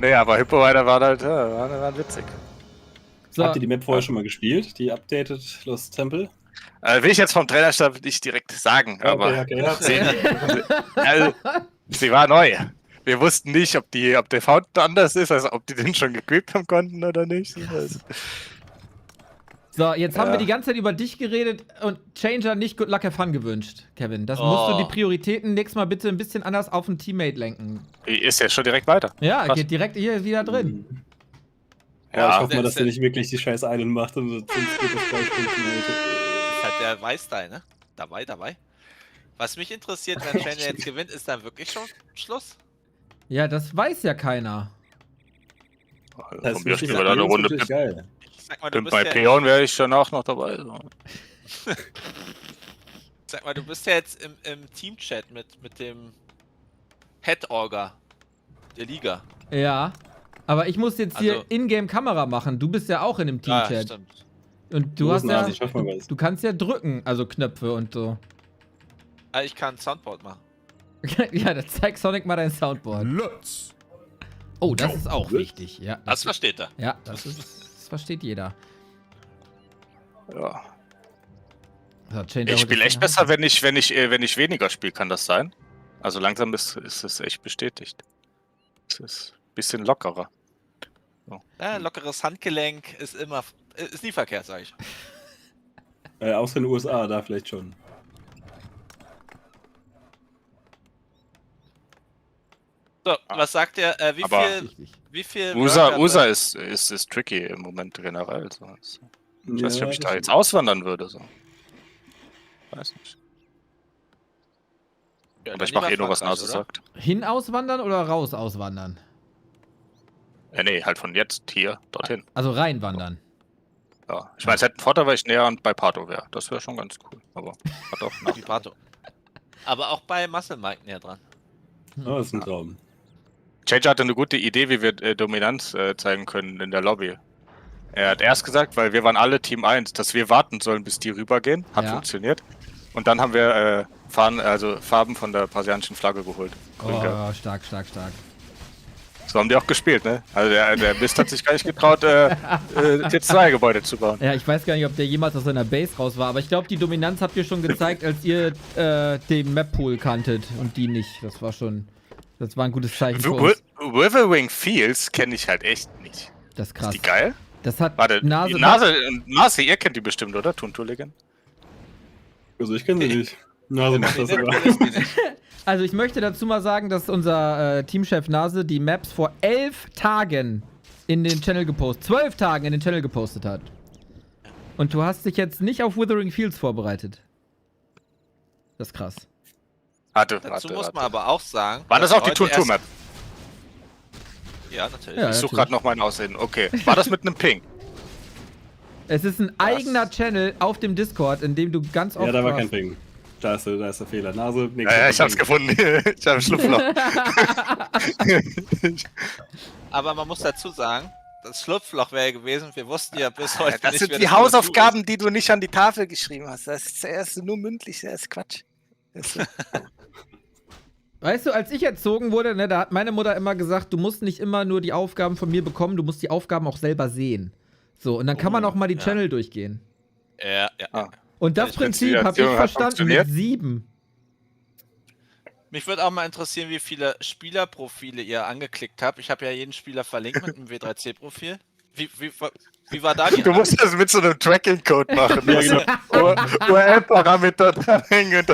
Nee, aber Hippo Rider war halt, war witzig.
So. Habt ihr die Map vorher schon mal gespielt? Die Updated Lost Temple?
Will ich jetzt vom Trainerstab nicht direkt sagen, aber sie war neu. Wir wussten nicht, ob der Fountain anders ist, also ob die den schon gegrippt haben konnten oder nicht. Also.
So, jetzt haben wir die ganze Zeit über dich geredet und Changer nicht Good Luck Have Fun gewünscht, Kevin. Das musst du die Prioritäten nächstes Mal bitte ein bisschen anders auf ein Teammate lenken.
Ist ja schon direkt weiter.
Ja, geht direkt hier wieder drin.
Ja, ich hoffe mal, dass der nicht wirklich die scheiß Island macht und sonst geht das 3 Stunden.
Das ist halt der Weißteil, ne? Dabei. Was mich interessiert, wenn Changer jetzt gewinnt, ist dann wirklich schon Schluss?
Ja, das weiß ja keiner.
Das ist wirklich eine Runde geil. Bei Peon wäre ich danach noch dabei. So.
Sag mal, du bist ja jetzt im Team-Chat mit dem Head-Orga der Liga.
Ja, aber ich muss jetzt hier Ingame-Kamera machen. Du bist ja auch in dem Team-Chat.
Ja, stimmt.
Und du hast ja, du kannst ja drücken, also Knöpfe und so.
Ich kann Soundboard machen.
Ja, dann zeig Sonic mal dein Soundboard. Oh, das ist auch wichtig. Ja,
das versteht er.
Ja, das versteht jeder.
Ja. So, ich spiele echt besser, wenn ich weniger spiele, kann das sein? Also langsam ist es echt bestätigt. Es ist ein bisschen lockerer. So.
Ja, lockeres Handgelenk ist nie verkehrt, sag ich.
Außer in den USA, da vielleicht schon.
So, was sagt ihr? Wie viel
USA ist tricky im Moment generell. So. Ich weiß nicht, ob ich da jetzt auswandern würde. So. Weiß nicht. Ja, aber ich mache nur, was Nase sagt.
Hin auswandern oder raus auswandern?
Ja, nee, halt von jetzt hier, dorthin.
Also reinwandern.
Ja, ich meine, es hätte einen Vorteil, weil ich näher bei Pato wäre. Das wäre schon ganz cool. Aber hat auch
Wie Pato. Aber auch bei Muscle Mike näher dran.
Oh, das ist ein Traum.
Changer hatte eine gute Idee, wie wir Dominanz zeigen können in der Lobby. Er hat erst gesagt, weil wir waren alle Team 1, dass wir warten sollen, bis die rübergehen. Hat funktioniert. Und dann haben wir Farben von der brasilianischen Flagge geholt.
Oh, stark.
So haben die auch gespielt, ne? Also der Mist hat sich gar nicht getraut, Tier 2 Gebäude zu bauen.
Ja, ich weiß gar nicht, ob der jemals aus seiner Base raus war, aber ich glaube, die Dominanz habt ihr schon gezeigt, als ihr den Map-Pool kanntet und die nicht. Das war ein gutes Zeichen für uns.
Withering Fields kenne ich halt echt nicht.
Das ist krass.
Ist die geil?
Das hat
Warte, Nase, ihr kennt die bestimmt, oder? Tunturlegend?
Also ich kenne sie nicht. Nase macht das aber.
Also ich möchte dazu mal sagen, dass unser Teamchef Nase die Maps vor 11 Tagen in den Channel gepostet, 12 Tagen in den Channel gepostet hat. Und du hast dich jetzt nicht auf Withering Fields vorbereitet. Das ist krass.
Dazu muss man aber auch sagen...
War das auch die Tuntur-Map?
Ja, natürlich.
Ja,
ich suche gerade noch mein Aussehen. Okay. War das mit einem Ping?
Es ist ein eigener Channel auf dem Discord, in dem du ganz oft...
Ja, da war kein Ping. Da ist der Fehler. Nase,
ja, ich hab's gefunden. Ich hab ein Schlupfloch.
Aber man muss dazu sagen, das Schlupfloch wäre gewesen, wir wussten ja bis heute
das
nicht,
sind
wer
die
das
Hausaufgaben, die du nicht an die Tafel geschrieben hast. Das ist nur mündlich, das ist Quatsch.
Weißt du, als ich erzogen wurde, ne, da hat meine Mutter immer gesagt, du musst nicht immer nur die Aufgaben von mir bekommen, du musst die Aufgaben auch selber sehen. So, und dann kann man auch mal die Channel durchgehen.
Ja.
Und das Prinzip habe ich verstanden mit 7.
Mich würde auch mal interessieren, wie viele Spielerprofile ihr angeklickt habt. Ich habe ja jeden Spieler verlinkt mit einem W3C-Profil. Wie war da die
Du musst das mit so einem Tracking-Code machen. Ja, genau. URL-Parameter dranhängen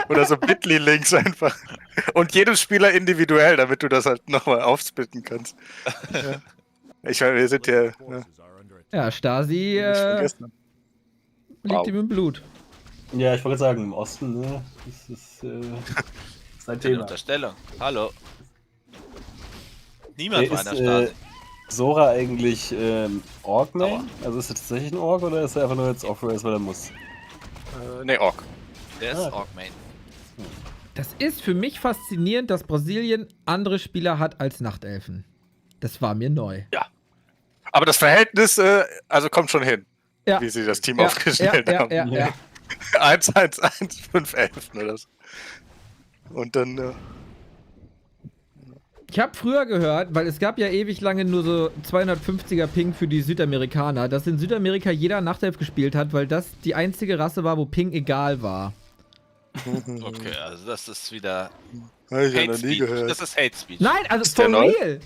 oder so Bitly-Links einfach. Und jedem Spieler individuell, damit du das halt nochmal aufsplitten kannst. Ja. Ich meine, wir sind hier...
Ja, Stasi liegt ihm im Blut.
Ja, ich wollte sagen, im Osten, ne? Das ist sein Thema.
Unterstellung. Hallo. Niemand war in der Stasi.
Sora eigentlich Orc-Main? Also ist er tatsächlich ein Orc oder ist er einfach nur jetzt Off-Race, weil er muss?
Ne, Orc.
Der ist Orc-Main.
Das ist für mich faszinierend, dass Brasilien andere Spieler hat als Nachtelfen. Das war mir neu.
Ja. Aber das Verhältnis, also kommt schon hin.
Ja.
Wie sie das Team aufgestellt haben.
Ja.
1-1-1, 5-11 oder so. Und dann...
Ich habe früher gehört, weil es gab ja ewig lange nur so 250er Ping für die Südamerikaner, dass in Südamerika jeder Nachtelf gespielt hat, weil das die einzige Rasse war, wo Ping egal war.
Okay, also das ist wieder...
Hab ich ja noch nie gehört.
Das ist Hate Speech.
Nein, also for real!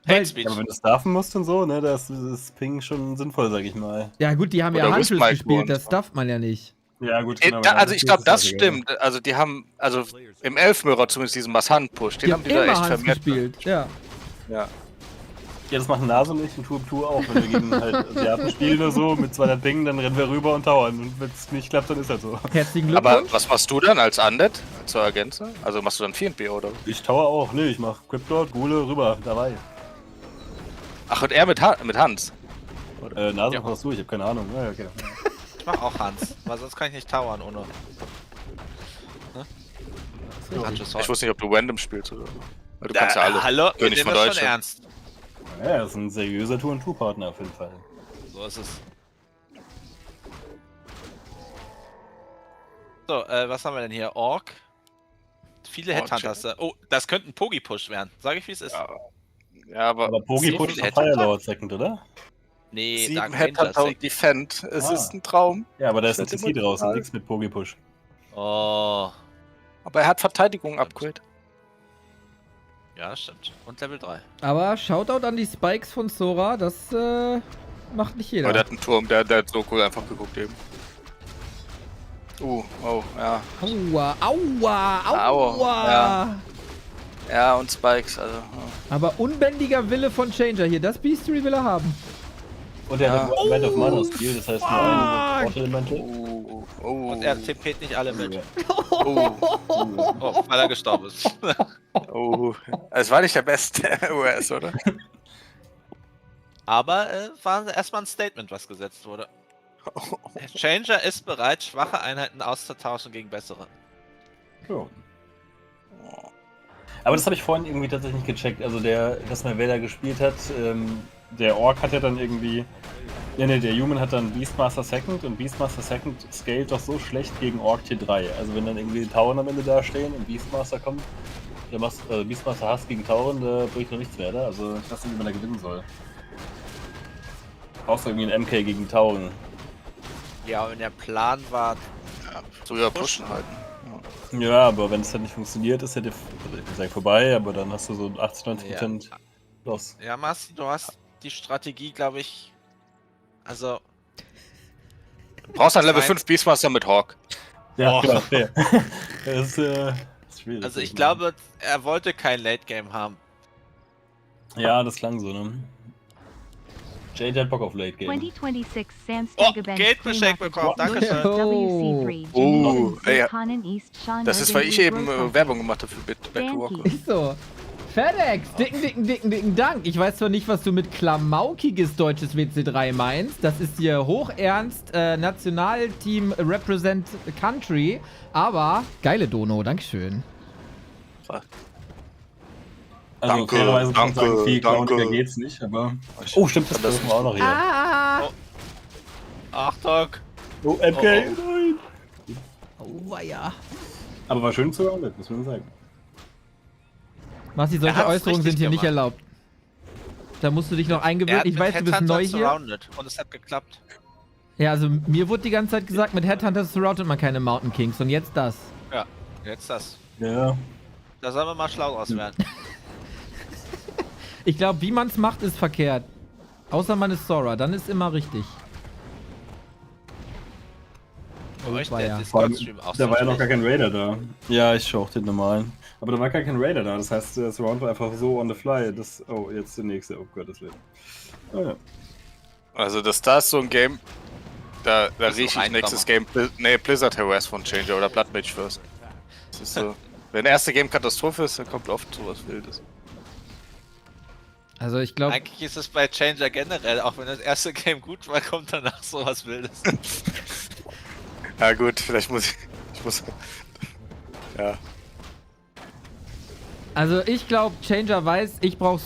Hate Speech.
Aber wenn du stuffen musst und so, ne, das ist Ping schon sinnvoll, sag ich mal.
Ja gut, die haben ja Handels gespielt, das stufft man ja nicht.
Ja gut, genau.
Also ich glaube, das stimmt. Also die haben, also im Elfmürer zumindest diesen Mass-Hand-Push, den haben die da echt vermehrt
gespielt. Ja.
Ja, das machen Nase und ich und Tour auch. Wenn wir gegen halt Asiaten spielen oder so, mit 200 Ping, dann rennen wir rüber und tauern. Und wenn es nicht klappt, dann ist das so.
Herzlichen Glückwunsch.
Aber was machst du dann als Undead, zur Ergänzer? Also machst du dann 4B oder?
Ich tower auch. Nee, ich mach Cryptort, Gule, rüber, dabei.
Ach, und er mit Hans?
Nase ja. Machst du, ich hab keine Ahnung. Ja, okay.
Ich mach auch Hans, weil sonst kann ich nicht towern ohne. Ne?
Ich wusste nicht, ob du Random spielst oder. Weil du kannst ja alle.
Hallo, wir
König
nehmen
von
das schon
Deutschland.
ernst.
Ja, das ist ein seriöser Tour-and-Two-Partner auf jeden Fall.
So ist es. So, was haben wir denn hier? Orc. Viele Headhunters. Oh, das könnte ein Pogi-Push werden. Sag ich, wie es ist.
Ja, aber
Pogi-Push ist Firelord Second, oder?
Nee,
7 Headhunter und Defend. Es ist ein Traum.
Ja, aber da ist ein CC draußen, nichts mit Pogi-Push.
Oh.
Aber er hat Verteidigung Upgrade.
Ja, stimmt. Und Level 3.
Aber Shoutout an die Spikes von Sora, das macht nicht jeder.
Aber der hat einen Turm, der hat so cool einfach geguckt eben. Oh, ja.
Aua.
Ja, und Spikes, also.
Aber unbändiger Wille von Changer hier, das Beastery will er haben.
Und er hat Element of Mana Skill, das heißt nur Elemente.
Und er TP't nicht alle mit. Oh, weil er gestorben ist.
Es war nicht der beste US, oder?
Aber war erstmal ein Statement, was gesetzt wurde. Changer ist bereit, schwache Einheiten auszutauschen gegen bessere.
Ja. Aber das habe ich vorhin irgendwie tatsächlich nicht gecheckt. Also dass man Wähler gespielt hat, der Orc hat ja dann irgendwie... der Human hat dann Beastmaster Second und Beastmaster Second scaled doch so schlecht gegen Orc Tier 3. Also wenn dann irgendwie die Tauern am Ende da stehen und Beastmaster kommt, Beastmaster Hass gegen Tauren, da bringt noch nichts mehr, oder? Also ich weiß nicht, wie man da gewinnen soll. Du brauchst irgendwie einen MK gegen Tauren.
Ja, und der Plan war...
Früher pushen halt.
Ja, aber wenn es halt nicht funktioniert, ist ja ich will sagen vorbei, aber dann hast du so 80-90% los.
Ja, Masti, du hast die Strategie, glaube ich... Also...
Du brauchst ein Level 5 Beastmaster mit Hawk.
Ja, klar, fair. Das ist schwierig.
Also ich glaube, er wollte kein Late-Game haben.
Ja, das klang so, ne? Jade hat Bock auf Late Game.
2026 Samstag
Geldbescheid bekommen, danke schön.
Das ist, weil ich eben Werbung gemacht habe für Back to Warcraft.
Ist so. FedEx, dicken Dank. Ich weiß zwar nicht, was du mit klamaukiges deutsches WC3 meinst. Das ist hier hochernst Nationalteam Represent Country. Aber geile Dono, dankeschön.
Also
danke,
fairerweise kann ich
danke,
sagen, viel
danke.
clowniger geht's nicht, aber... Oh, stimmt, das dürfen wir auch noch hier.
Achtung!
Oh, MK! Nein!
Oh, ja.
Aber war schön zu hören, muss man sagen.
Masti, solche Äußerungen sind hier nicht erlaubt. Da musst du dich noch eingewöhnen. Ich weiß, du bist neu hier.
Und es hat geklappt.
Ja, also mir wurde die ganze Zeit gesagt, mit Headhunter surroundet man keine Mountain Kings. Und jetzt das.
Ja, jetzt das.
Ja.
Da sollen wir mal schlau draus werden.
Ich glaube, wie man es macht, ist verkehrt. Außer man ist Sora, dann ist immer richtig.
Oh,
Da war ja noch gar kein Raider da. Ja, ich schau auch den normalen. Aber da war gar kein Raider da, das heißt, das Round war einfach so on the fly. Oh, jetzt der nächste. Oh Gott, das Leben. Oh ja.
Also das da ist so ein Game, da rieche ich nächstes Game, Blizzard Harass von Changer oder Blood Mage First. Das ist so, wenn der erste Game Katastrophe ist, dann kommt oft sowas Wildes.
Also ich glaube...
Eigentlich ist es bei Changer generell, auch wenn das erste Game gut war, kommt danach sowas Wildes.
Ja gut, vielleicht muss ich ja.
Also ich glaube, Changer weiß, ich brauche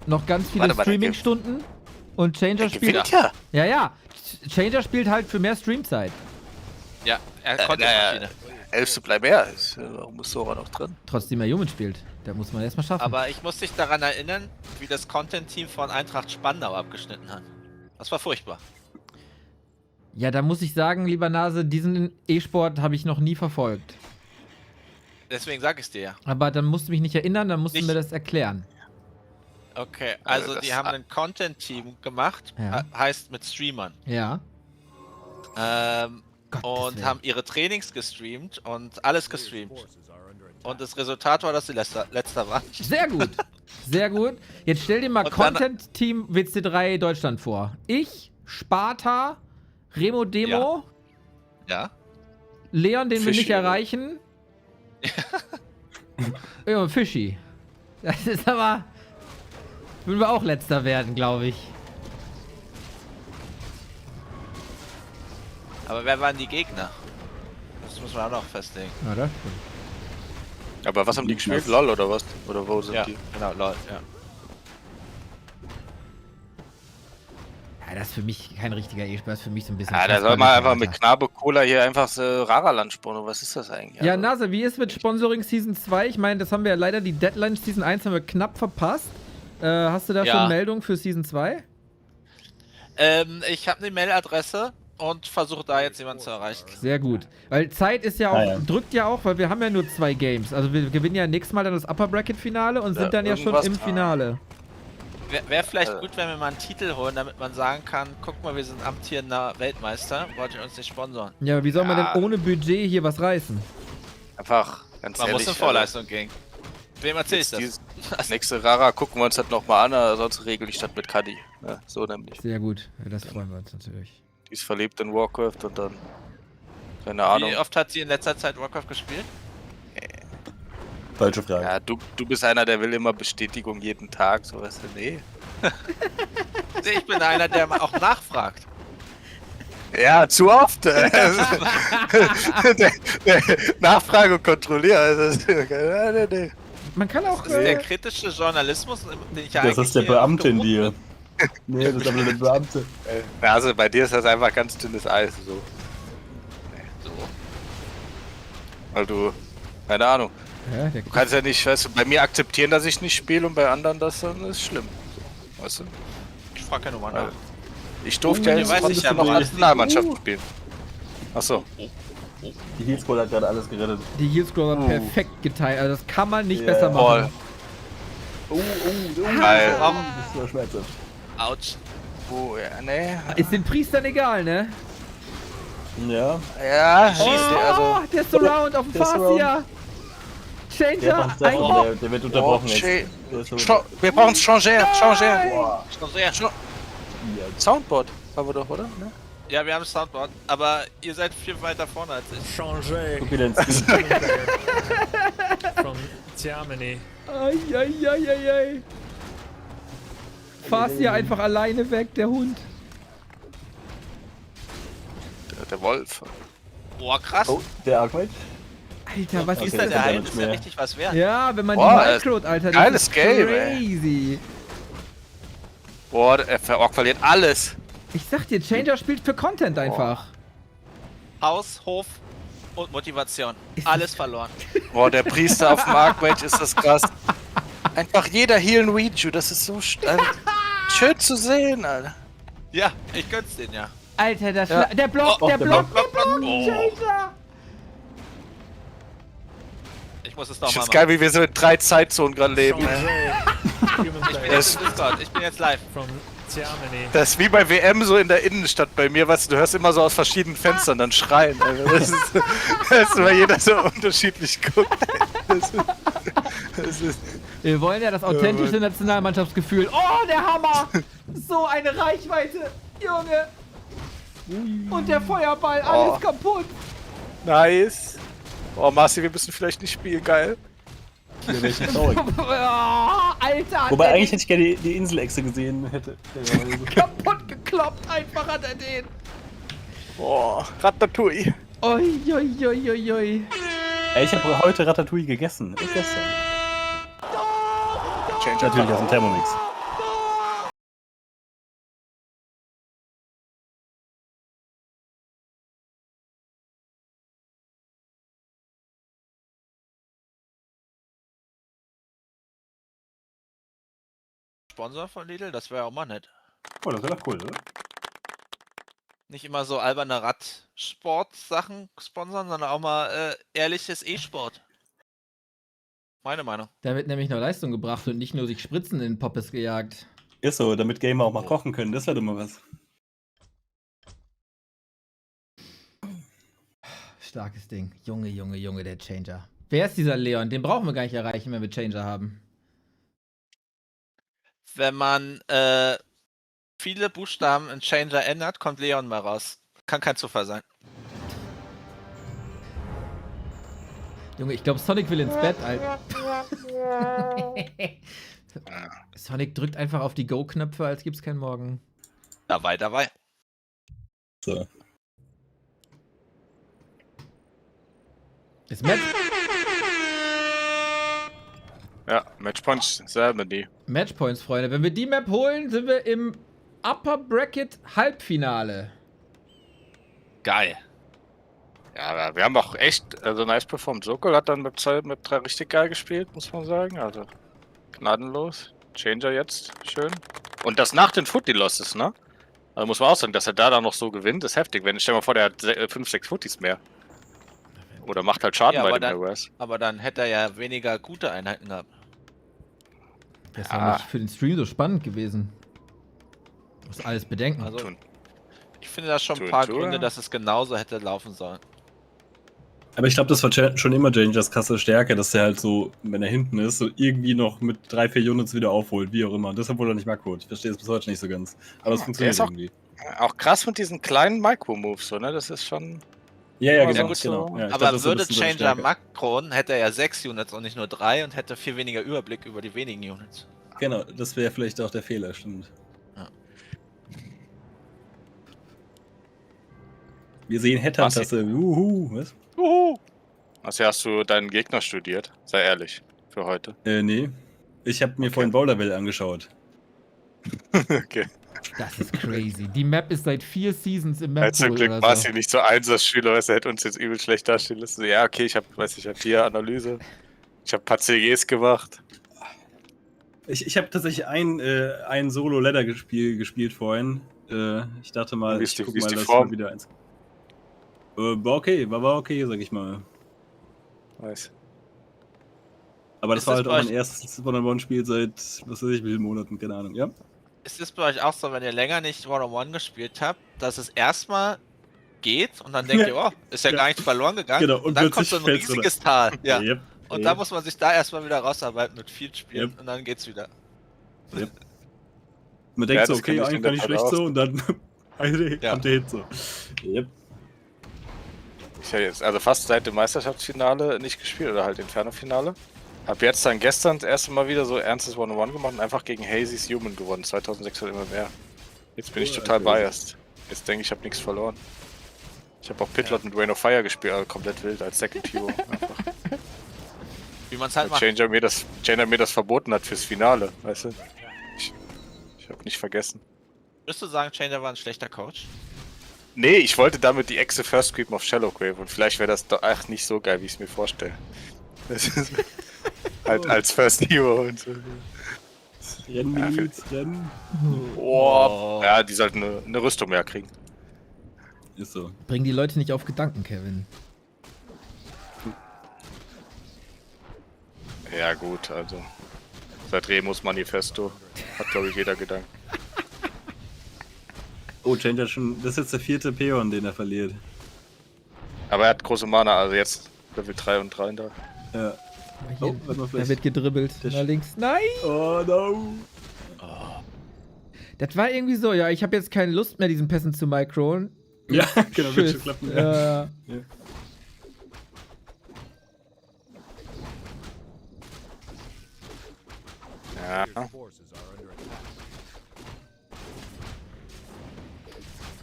noch ganz viele Streaming-Stunden. Und Changer spielt... Ja. Changer spielt halt für mehr Streamzeit.
Ja, er konnte Maschine.
11 bleibt mehr. Warum muss Sora noch drin?
Trotzdem er Human spielt. Da muss man erstmal schaffen.
Aber ich muss dich daran erinnern, wie das Content-Team von Eintracht Spandau abgeschnitten hat. Das war furchtbar.
Ja, da muss ich sagen, lieber Nase, diesen E-Sport habe ich noch nie verfolgt.
Deswegen sag ich's dir ja.
Aber dann musst du mich nicht erinnern, dann musst du mir das erklären.
Okay, also die haben ein Content-Team gemacht, heißt mit Streamern.
Ja.
Und haben ihre Trainings gestreamt und alles gestreamt. Und das Resultat war, dass sie letzter waren.
Sehr gut. Sehr gut. Jetzt stell dir mal Content-Team WC3 Deutschland vor. Ich, Sparta, Remo Demo.
Ja.
Leon, den wir nicht erreichen. Ja, Fischi. Das ist aber... Würden wir auch letzter werden, glaube ich.
Aber wer waren die Gegner? Das müssen wir auch noch festlegen.
Ja, das stimmt.
Aber was haben die gespielt? LOL oder was? Oder wo sind die?
Genau, LOL, ja.
Ja, das ist für mich kein richtiger E-Sport, das ist für mich so ein bisschen...
Ja, da soll man einfach mit Knabe Cola hier einfach Raraland spawnen. Was ist das eigentlich?
Ja, Nase, wie ist mit Sponsoring Season 2? Ich meine, das haben wir ja leider, die Deadline Season 1 haben wir knapp verpasst. Hast du da schon Meldung für Season 2?
Ich habe eine Mailadresse und versuche da jetzt jemanden zu erreichen.
Sehr gut. Weil Zeit ist ja auch, drückt ja auch, weil wir haben ja nur 2 Games. Also wir gewinnen ja nächstes Mal dann das Upper Bracket Finale und sind dann ja schon im Finale.
Wäre vielleicht gut, wenn wir mal einen Titel holen, damit man sagen kann, guck mal, wir sind amtierender Weltmeister, wollt ihr uns nicht sponsoren?
Ja, wie soll man denn ohne Budget hier was reißen?
Einfach, ganz ehrlich.
Man muss in Vorleistung gehen. Wem erzähl ich das?
Das nächste Rara gucken wir uns das nochmal an, sonst regel ich das mit Cuddy. Ja, so nämlich.
Sehr gut, das freuen wir uns natürlich.
Die ist verliebt in Warcraft und dann... Keine Ahnung.
Wie oft hat sie in letzter Zeit Warcraft gespielt?
Falsche Frage.
Ja, du bist einer, der will immer Bestätigung jeden Tag, so weißt du, nee.
Ich bin einer, der auch nachfragt.
Ja, zu oft. Nachfrage und kontrollieren. Nee.
Man kann auch...
Das ist der kritische Journalismus, den ich
Das ist der Beamte in dir. Nee, das ist aber der Beamte.
Also bei dir ist das einfach ganz dünnes Eis, so. Weil du, keine Ahnung,
Ja,
Du kannst ja nicht, weißt du, bei mir akzeptieren, dass ich nicht spiele und bei anderen das dann ist schlimm. So, weißt du?
Ich frage ja nochmal nach.
Ich durfte ja jetzt
weiß ich ja
noch
mal.
Nationalmannschaft spielen. Achso.
Die Healscroll hat gerade alles gerettet.
Die Healscroll hat perfekt geteilt. Also das kann man nicht besser machen.
Das war schmerzhaft.
Autsch.
Oh, ja, nee.
Ist den Priestern egal, ne?
Ja.
Ja,
oh, der Surround auf dem Farsia. Changer,
der wird unterbrochen jetzt.
Wir brauchen Changer. Soundboard haben wir doch, oder? Ne?
Ja, wir haben Soundboard, aber ihr seid viel weiter vorne als ich.
Changer.
Guck wieder ins
From Germany.
Ai. Farsia einfach alleine weg, der Hund.
Der Wolf.
Boah, krass.
Oh, der Archmage.
Alter, was ist
der
das?
Heil ist ja richtig was wert.
Ja, wenn man
Boah,
die Microt, Alter, das
geiles
ist
Game,
crazy.
Boah, der Ork verliert alles.
Ich sag dir, Changer spielt für Content einfach.
Haus, Hof und Motivation. Alles verloren.
Boah, der Priester auf dem Archmage, ist das krass. Einfach jeder healen Riju, das ist so schön zu sehen, Alter.
Ja, ich gönn's den ja.
Alter, der Block, der Block, Changer!
Ich muss es
Ich
nochmal
find's
machen.
geil, wie wir so in 3 Zeitzonen gerade leben.
Ich bin jetzt live.
From Germany.
Das ist wie bei WM so in der Innenstadt bei mir, weißt du, du hörst immer so aus verschiedenen Fenstern dann schreien. Also das ist, weil jeder so unterschiedlich guckt.
Wir wollen ja das authentische Nationalmannschaftsgefühl. Oh, der Hammer! So eine Reichweite, Junge! Und der Feuerball, alles kaputt!
Nice. Oh, Marci, wir müssen vielleicht nicht spielen, geil.
Ja, welchen traurig.
Alter!
Wobei eigentlich hätte ich gerne die Inselechse gesehen hätte.
Kaputt gekloppt, einfach hat er den!
Boah, Ratatouille.
Oi.
Ey, ich habe heute Ratatouille gegessen. Ich gestern. Natürlich aus dem Thermomix.
Sponsor von Lidl, das wäre auch mal nett.
Oh, das wäre doch cool, oder?
Nicht immer so alberne Radsport-Sachen sponsern, sondern auch mal ehrliches E-Sport. Meine Meinung.
Da wird nämlich noch Leistung gebracht und nicht nur sich Spritzen in den Poppes gejagt.
Ist so, damit Gamer auch mal kochen können, das wäre doch mal was.
Starkes Ding. Junge, der Changer. Wer ist dieser Leon? Den brauchen wir gar nicht erreichen, wenn wir Changer haben.
Wenn man viele Buchstaben in Changer ändert, kommt Leon mal raus. Kann kein Zufall sein.
Junge, ich glaube, Sonic will ins Bett, Alter. Sonic drückt einfach auf die Go-Knöpfe, als gibt's keinen Morgen.
Dabei.
So.
Ist Match.
Ja, Matchpoints selber die.
Matchpoints, Freunde. Wenn wir die Map holen, sind wir im Upper Bracket Halbfinale.
Geil.
Ja, wir haben auch echt nice performt. Sokol hat dann mit 3 richtig geil gespielt, muss man sagen. Also gnadenlos. Changer jetzt, schön. Und das nach den Footy-Losses, ne? Also muss man auch sagen, dass er da dann noch so gewinnt, ist heftig. Stell dir mal vor, der hat 5, 6 Footies mehr. Oder macht halt Schaden bei dem Harass.
Aber dann hätte er ja weniger gute Einheiten gehabt.
Das ist ja nicht für den Stream so spannend gewesen. Muss alles bedenken.
Also, ich finde das schon ein paar Gründe, dass es genauso hätte laufen sollen.
Aber ich glaube, das war schon immer Changers krasse Stärke, dass der halt so, wenn er hinten ist, so irgendwie noch mit 3, 4 Units wieder aufholt, wie auch immer. Deshalb wurde er nicht Makro. Ich verstehe es bis heute nicht so ganz. Aber es funktioniert irgendwie.
Auch krass mit diesen kleinen Micro-Moves, so, ne? Das ist schon...
Ja,
genau.
So. Ja,
aber glaub, würde Changer Makron, hätte er ja 6 Units und nicht nur 3 und hätte viel weniger Überblick über die wenigen Units.
Genau, das wäre vielleicht auch der Fehler, stimmt.
Ja.
Wir sehen Headhunter-Tasse. Was?
Also hast du deinen Gegner studiert? Sei ehrlich, für heute.
Nee. Ich habe mir vorhin Boulderville angeschaut.
Okay.
Das ist crazy. Die Map ist seit 4 Seasons im Map.
Ja, zum Glück war sie nicht so Einsatzschüler, er hätte uns jetzt übel schlecht dastehen lassen. Ja, okay, ich habe hier Analyse. Ich habe ein paar CGs gemacht.
Ich habe tatsächlich ein Solo-Ladder gespielt vorhin. Ich dachte mal, ich guck mal, dass mal wieder eins. War okay, sag ich mal.
Nice.
Aber das war halt auch mein erstes One-on-One-Spiel seit, was weiß ich, wie vielen Monaten, keine Ahnung, ja?
Ist es bei euch auch so, wenn ihr länger nicht One-on-One gespielt habt, dass es erstmal geht und dann denkt ihr, oh, ist ja gar nichts verloren gegangen.
Genau,
und dann kommt so ein riesiges Tal. Ja.
Yep.
Und dann muss man sich da erstmal wieder rausarbeiten mit viel Spielen und dann geht's wieder.
Yep. Man denkt so, okay, eigentlich gar nicht schlecht so und dann kommt der Hit so. Yep.
Ich habe jetzt also fast seit dem Meisterschaftsfinale nicht gespielt oder halt Inferno-Finale. Hab jetzt dann gestern das erste Mal wieder so ernstes One-on-One gemacht und einfach gegen Hazy's Human gewonnen, 2600 MMR. Jetzt bin ich total biased. Jetzt denke ich, habe nichts verloren. Ich habe auch Pitlot mit Rain of Fire gespielt, also komplett wild als Second Hero. Einfach.
Wie man's halt macht.
Changer mir das verboten hat fürs Finale, weißt du? Ich habe nicht vergessen.
Würdest du sagen, Changer war ein schlechter Coach?
Nee, ich wollte damit die Exe First Creepen auf Shadowgrave und vielleicht wäre das doch echt nicht so geil, wie ich es mir vorstelle. Halt als First Hero und so.
Rennen.
Oh. Ja, die sollten eine Rüstung mehr kriegen.
Ist so.
Bring die Leute nicht auf Gedanken, Kevin.
Ja gut, also seit Remus Manifesto hat glaube ich jeder Gedanken.
Oh, Changer schon, das ist jetzt der 4. Peon, den er verliert.
Aber er hat große Mana, also jetzt Level 3 und 3 da.
Ja.
Hier, da wird gedribbelt. Nach links. Nein!
Oh no!
Das war irgendwie so, ja, ich habe jetzt keine Lust mehr, diesen Peasant zu microen.
Ja, genau, wird schon klappen.
Ja.
Ja.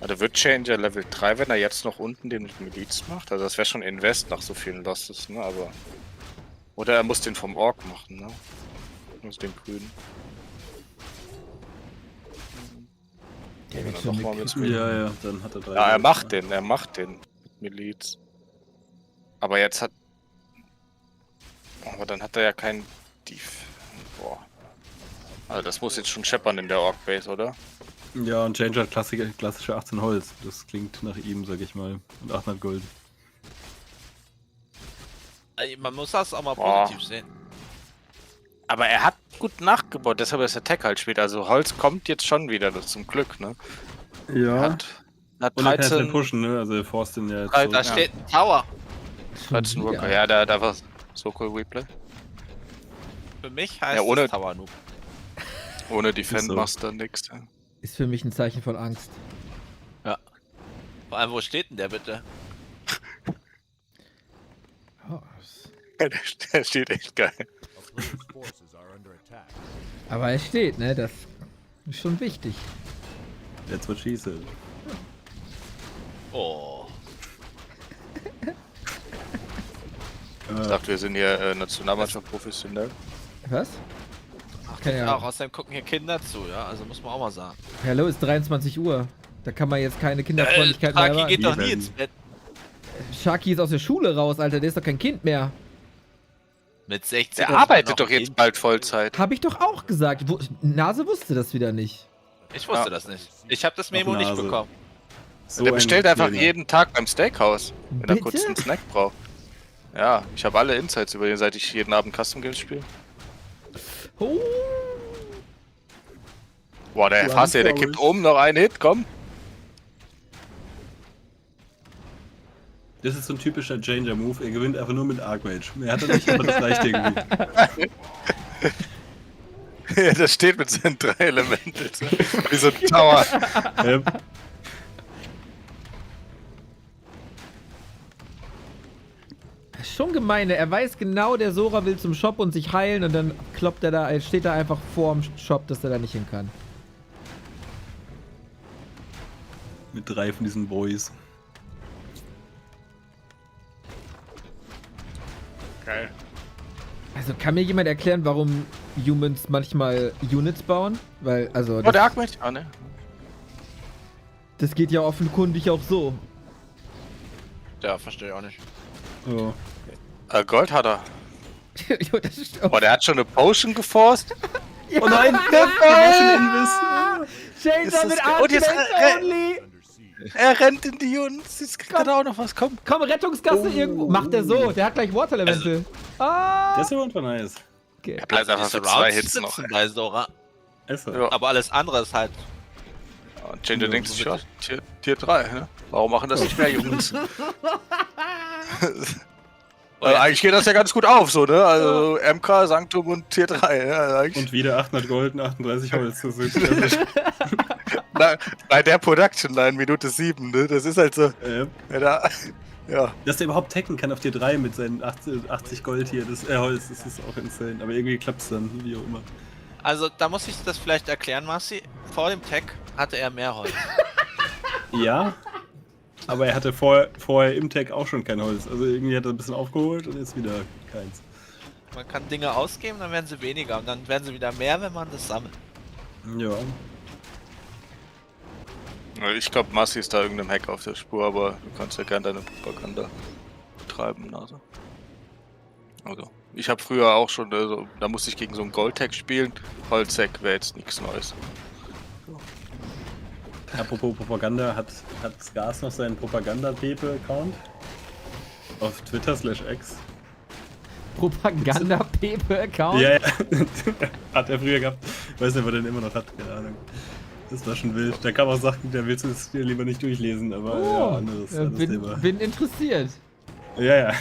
Also wird Changer Level 3, wenn er jetzt noch unten den mit Miliz macht? Also das wäre schon Invest nach so vielen Losses, ne? Aber. Oder er muss den vom Ork machen, ne? Muss den grünen.
Der wird schon
ja, dann hat er 3.
Ja, er macht den mit Miliz. Aber jetzt hat. Aber dann hat er ja keinen Dief. Boah. Also das muss jetzt schon scheppern in der Ork-Base, oder?
Ja, und Changer hat klassische 18 Holz. Das klingt nach ihm, sag ich mal. Und 800 Gold.
Man muss das auch mal positiv sehen.
Aber er hat gut nachgebaut, deshalb ist der Tech halt spät. Also Holz kommt jetzt schon wieder, das zum Glück, ne?
Ja.
Hat
und
13...
er kann halt pushen, ne? Also er forst den ja jetzt so.
Da steht ein Tower.
13 Worker, ja, da war so cool Replay.
Für mich heißt
ja, ohne
Tower Noob.
Ohne Defend machst du nix. Ja.
Ist für mich ein Zeichen von Angst.
Ja. Vor allem, wo steht denn der bitte?
Oh.
Der steht echt geil.
Aber er steht, ne? Das ist schon wichtig.
That's what she said.
Oh.
Ich dachte, wir sind hier Nationalmannschaft professionell.
Was?
Ach, ja. Auch außerdem gucken hier Kinder zu, ja? Also muss man auch mal sagen.
Hallo, ist 23 Uhr. Da kann man jetzt keine Kinderfreundlichkeit mehr erwarten.
Shaki geht doch nie ins Bett.
Shaki ist aus der Schule raus, Alter. Der ist doch kein Kind mehr.
Mit 16.
Der arbeitet doch jetzt bald Vollzeit.
Hab ich doch auch gesagt. Nase wusste das wieder nicht.
Ich wusste das nicht. Ich habe das Memo nicht bekommen.
So der bestellt einfach jeden Tag beim Steakhouse, wenn er kurz einen Snack braucht. Ja, ich habe alle Insights über den, seit ich jeden Abend Custom Games spiele.
Oh.
Boah, der Fasse, der kippt oben noch einen Hit, komm.
Das ist so ein typischer Changer-Move. Er gewinnt einfach nur mit Archmage. Er hat er nicht, aber das reicht irgendwie.
Ja, das steht mit seinen 3 Elementals. Wie so ein Tower.
Ja.
Schon gemein, er weiß genau, der Sora will zum Shop und sich heilen und dann kloppt er da, steht er einfach vorm Shop, dass er da nicht hin kann.
Mit 3 von diesen Boys.
Geil.
Also kann mir jemand erklären, warum Humans manchmal Units bauen? Weil, also.
Oh, der Archmage? Ah, ne.
Das geht ja offenkundig auch so.
Ja, verstehe ich auch nicht.
Oh.
Gold hat er.
Jo, das stimmt.
Boah, der hat schon eine Potion geforst.
Ja.
Oh nein, der Potion
Changer mit
und jetzt
Archimate only.
er rennt in die Jungs. Jetzt kriegt er da auch noch was. Komm.
Komm, Rettungsgasse irgendwo. Macht der so. Der hat gleich Water Elemental.
Der ist aber einfach nice.
Okay.
Er bleibt einfach für 2 Hits noch.
Bei Sora.
Ja.
Aber alles andere ist halt.
Und Changer denkt sich, ja, Tier 3, ne? Warum machen das nicht mehr Jungs? Eigentlich geht das ja ganz gut auf, so, ne? Also MK, Sanctum und Tier 3, ne? Also
und wieder 800 Gold und 38 Holz. Das ist
bei der Production Line, Minute 7, ne? Das ist halt so. Ja.
Dass der überhaupt tacken kann auf Tier 3 mit seinen 80 Gold hier, Holz, das ist auch insane. Aber irgendwie klappt es dann, wie auch immer.
Also, da muss ich das vielleicht erklären, Marci. Vor dem Tag hatte er mehr Holz.
Ja, aber er hatte vorher im Tag auch schon kein Holz. Also irgendwie hat er ein bisschen aufgeholt und jetzt wieder keins.
Man kann Dinge ausgeben, dann werden sie weniger und dann werden sie wieder mehr, wenn man das sammelt.
Ja.
Ich glaube, Massi ist da irgendeinem Hack auf der Spur, aber du kannst ja gerne deine Propaganda betreiben. Also ich habe früher auch schon, da musste ich gegen so einen Gold-Tag spielen. Holz-Hack wäre jetzt nichts Neues.
Apropos Propaganda, hat Skars noch seinen Propaganda-Pepe-Account? Auf Twitter/X?
Propaganda-Pepe-Account?
Ja. Hat er früher gehabt. Weiß nicht, was er denn immer noch hat, keine Ahnung. Das war schon wild. Da kam auch Sachen, da willst du es dir lieber nicht durchlesen, aber ja, anderes Thema.
Bin interessiert.
Ja.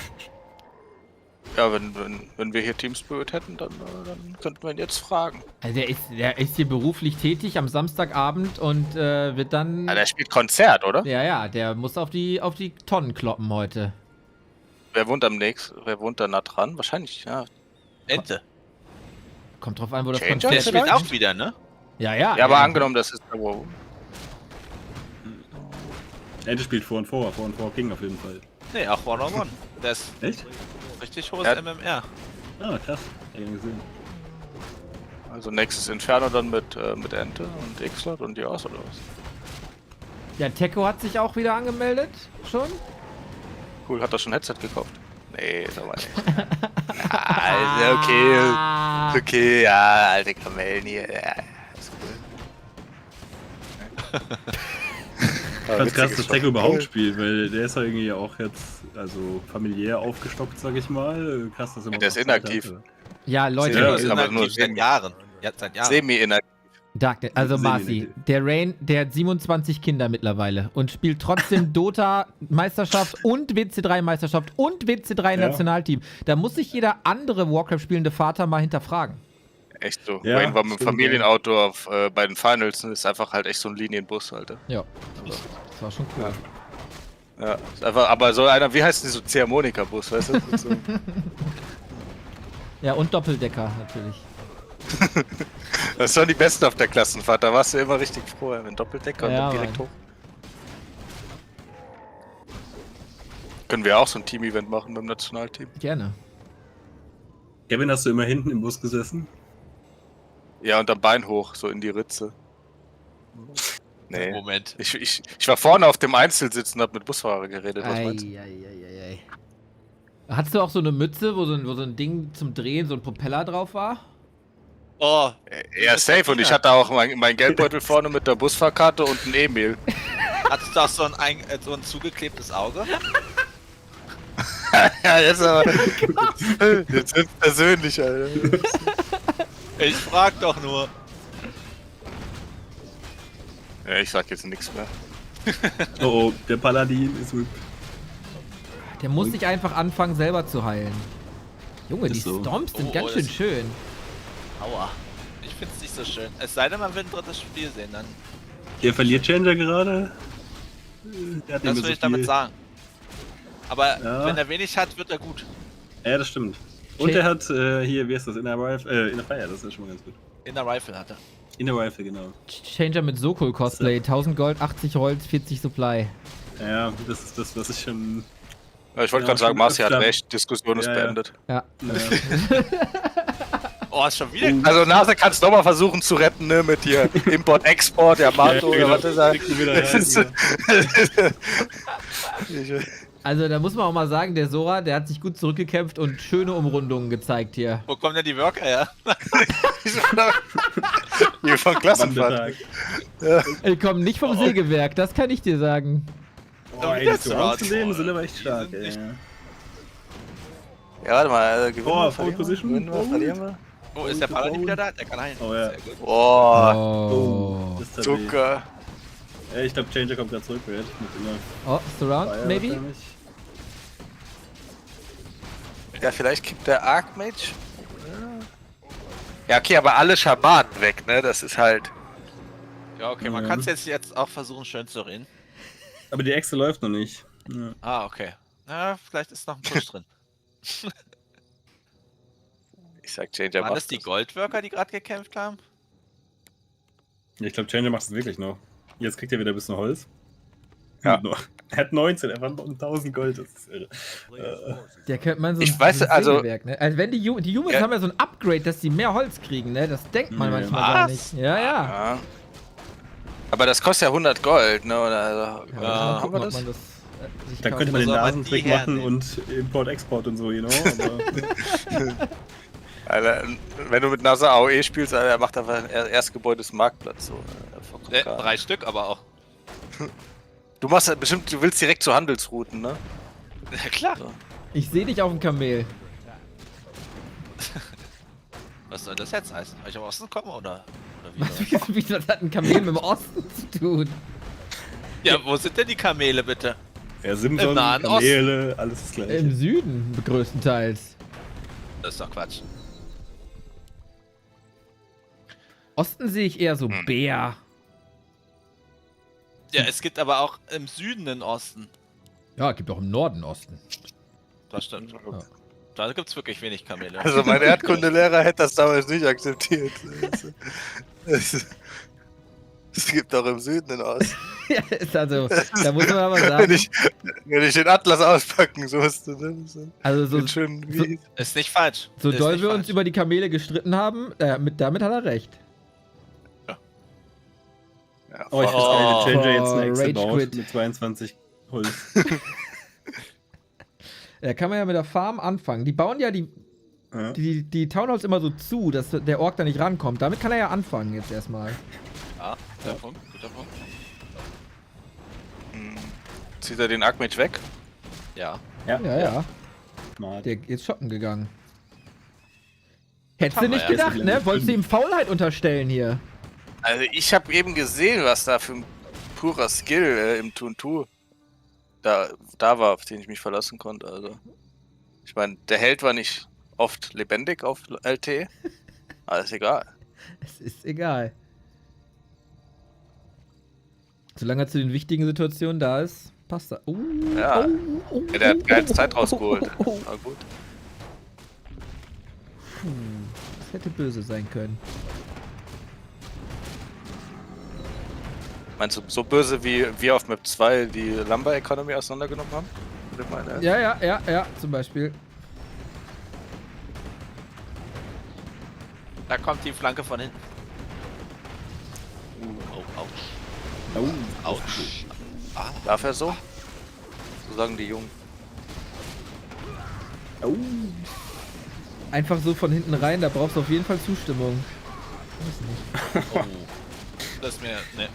Ja, wenn wir hier Team Spirit hätten, dann könnten wir ihn jetzt fragen.
Also der ist hier beruflich tätig am Samstagabend und wird dann...
der spielt Konzert, oder?
Ja, der muss auf die Tonnen kloppen heute.
Wer wohnt da nah dran? Wahrscheinlich, ja.
Ente.
Kommt drauf an, wo das
Changer
Konzert
Der spielt auch wieder, ne?
Ja.
Ja, aber angenommen, das ist... Wow.
Ente spielt 4-4 King auf jeden Fall.
Nee, auch One-on-One. Der ist
echt?
Richtig hohes MMR.
Ah, krass. Hab ich gesehen.
Also nächstes Inferno dann mit Ente und X-Lot und Dios oder was?
Ja, Teko hat sich auch wieder angemeldet. Schon?
Cool, hat er schon ein Headset gekauft? Nee, ist aber nicht. Also okay, ja, alte Kamellen hier. Ja, ist cool.
Ganz krass, dass Teko überhaupt spielt, weil der ist ja irgendwie auch jetzt, also familiär aufgestockt, sag ich mal. Krass, dass er
der ist inaktiv.
Ja, Leute.
Der ist aber nur seit Jahren.
Semi-inaktiv.
Also Marci, der Rain, der hat 27 Kinder mittlerweile und spielt trotzdem Dota-Meisterschaft und WC3-Meisterschaft und WC3-Nationalteam. Da muss sich jeder andere Warcraft spielende Vater mal hinterfragen.
Echt so.
Ja,
Wayne war mit dem Familienauto bei den Finals und ist einfach halt echt so ein Linienbus, Alter.
Ja. Das war schon cool.
Ja, ist einfach, aber so einer, wie heißt die so Ziehharmonika-Bus, weißt du? So.
Ja, und Doppeldecker natürlich.
Das waren die Besten auf der Klassenfahrt, da warst du immer richtig froh, wenn Doppeldecker und dann direkt hoch. Können wir auch so ein Team-Event machen beim Nationalteam?
Gerne.
Kevin, hast du immer hinten im Bus gesessen?
Ja, und am Bein hoch, so in die Ritze. Nee.
Moment.
Ich war vorne auf dem Einzelsitz und hab mit Busfahrer geredet, was meinst du?
Hattest du auch so eine Mütze, wo so ein Ding zum Drehen, so ein Propeller drauf war?
Oh.
Ja, safe. Und ich hatte auch mein Geldbeutel vorne mit der Busfahrkarte und ein E-Mail.
Hattest du auch so ein zugeklebtes Auge?
Ja, jetzt aber. Jetzt wird's persönlich, Alter.
Ich frag doch nur.
Ja, ich sag jetzt nichts mehr.
Oh, der Paladin ist whip.
Der muss sich einfach anfangen, selber zu heilen. Junge, die
so.
Storms sind ganz schön schön.
Aua. Ich find's nicht so schön. Es sei denn, man will ein drittes Spiel sehen, dann.
Der verliert Changer gerade.
Das will ich damit sagen. Aber wenn er wenig hat, wird er gut.
Ja, das stimmt. Und er hat hier, wie heißt das? Inner Rifle, Inner Fire, das ist schon mal ganz gut.
Inner Rifle hat er.
Inner Rifle, genau.
Changer mit Sokol Cosplay, 1000 Gold, 80 Holz, 40 Supply.
Ja, das ist das, was ich schon...
Ja, ich wollte gerade sagen, Marci hat recht, Diskussion ist beendet.
Ja.
Oh, ist schon wieder.
Also Nase kannst du nochmal versuchen zu retten, ne, mit hier Import, Export, Yamato oder was ist das?
Also da muss man auch mal sagen, der Sora, der hat sich gut zurückgekämpft und schöne Umrundungen gezeigt hier.
Wo kommen denn die Worker her?
Hier von Klassenfahrt.
Ja. Die kommen nicht vom Sägewerk, das kann ich dir sagen.
Oh, ey, die Surround-Leben sind aber echt stark, ey.
Ja, warte mal, gewinnen wir,
Full Position.
verlieren wir.
Oh, ist der Paladin wieder da? Der kann heilen.
Oh ja.
Sehr gut.
Oh, Zucker.
Ja, ich glaube, Changer kommt gerade zurück, Red.
Oh, Surround, maybe?
Ja, vielleicht kippt der Archmage. Ja, okay, aber alle Schamanen weg, ne? Das ist halt...
Ja, okay, man kann es jetzt auch versuchen, schön zu reden.
Aber die Echse läuft noch nicht. Ja.
Ah, okay. Na, vielleicht ist noch ein Push drin.
Ich sag Changer
Waren das die Goldworker, die gerade gekämpft haben?
Ja, ich glaube, Changer macht es wirklich noch. Jetzt kriegt er wieder ein bisschen Holz.
Ja.
Er hat 19, er hat noch 1000 Gold. Das ist irre.
Der könnte man so
ich weiß, also,
ne? Also wenn die Humans haben ja so ein Upgrade, dass sie mehr Holz kriegen, ne? Das denkt man manchmal gar nicht. Ja.
Aber das kostet ja 100 Gold, ne? Oder, also,
haben wir das?
Da könnte man den Nasentrick machen und Import-Export und so, you know.
Alter, wenn du mit NASA AOE spielst, Alter, macht einfach ein Erstgebäudes Marktplatz. So,
3 Stück aber auch.
Du machst bestimmt, du willst direkt zu Handelsrouten, ne?
Ja, klar.
So.
Ich sehe dich auf dem Kamel.
Was soll das jetzt heißen? Soll ich am Osten kommen oder
wie das hat ein Kamel mit dem Osten zu tun?
Ja, wo sind denn die Kamele bitte?
Ja, Simson, Kamele, alles das gleiche.
Im Süden größtenteils.
Das ist doch Quatsch.
Osten sehe ich eher so Bär.
Ja, es gibt aber auch im Süden einen Osten.
Ja, es gibt auch im Norden Osten.
Das stimmt. Ja. Da gibt es wirklich wenig Kamele.
Also mein Erdkundelehrer hätte das damals nicht akzeptiert. Es gibt auch im Süden einen Osten.
Ja, also, da muss man aber sagen.
Wenn ich den Atlas auspacken musste.
Also so,
ist nicht falsch.
So doll wir uns über die Kamele gestritten haben, damit hat er recht.
Ja, oh, ich weiß gar nicht, Changer jetzt eine Echse baut mit 22 Holz.
Da kann man ja mit der Farm anfangen. Die bauen ja die Townhalls immer so zu, dass der Ork da nicht rankommt. Damit kann er ja anfangen jetzt erstmal.
Ja, guter Punkt, guter Punkt.
Zieht er den Archmage weg?
Ja.
Ja. Der ist shoppen gegangen. Hättest du nicht gedacht, ne? Wolltest du ihm Faulheit unterstellen hier?
Also ich habe eben gesehen, was da für ein purer Skill im Tuntu da war, auf den ich mich verlassen konnte. Also ich meine, der Held war nicht oft lebendig auf LT, aber ist egal.
Es ist egal. Solange er zu den wichtigen Situationen da ist, passt er.
Ja, der hat geile Zeit rausgeholt. War gut.
Das hätte böse sein können.
Meinst du, so böse wie wir auf Map 2 die Lumber Economy auseinandergenommen haben?
Ja, zum Beispiel.
Da kommt die Flanke von hinten. Autsch.
Darf er so? So sagen die Jungen.
Einfach so von hinten rein, da brauchst du auf jeden Fall Zustimmung. Weiß nicht.
Oh. Das ist mir. Ne,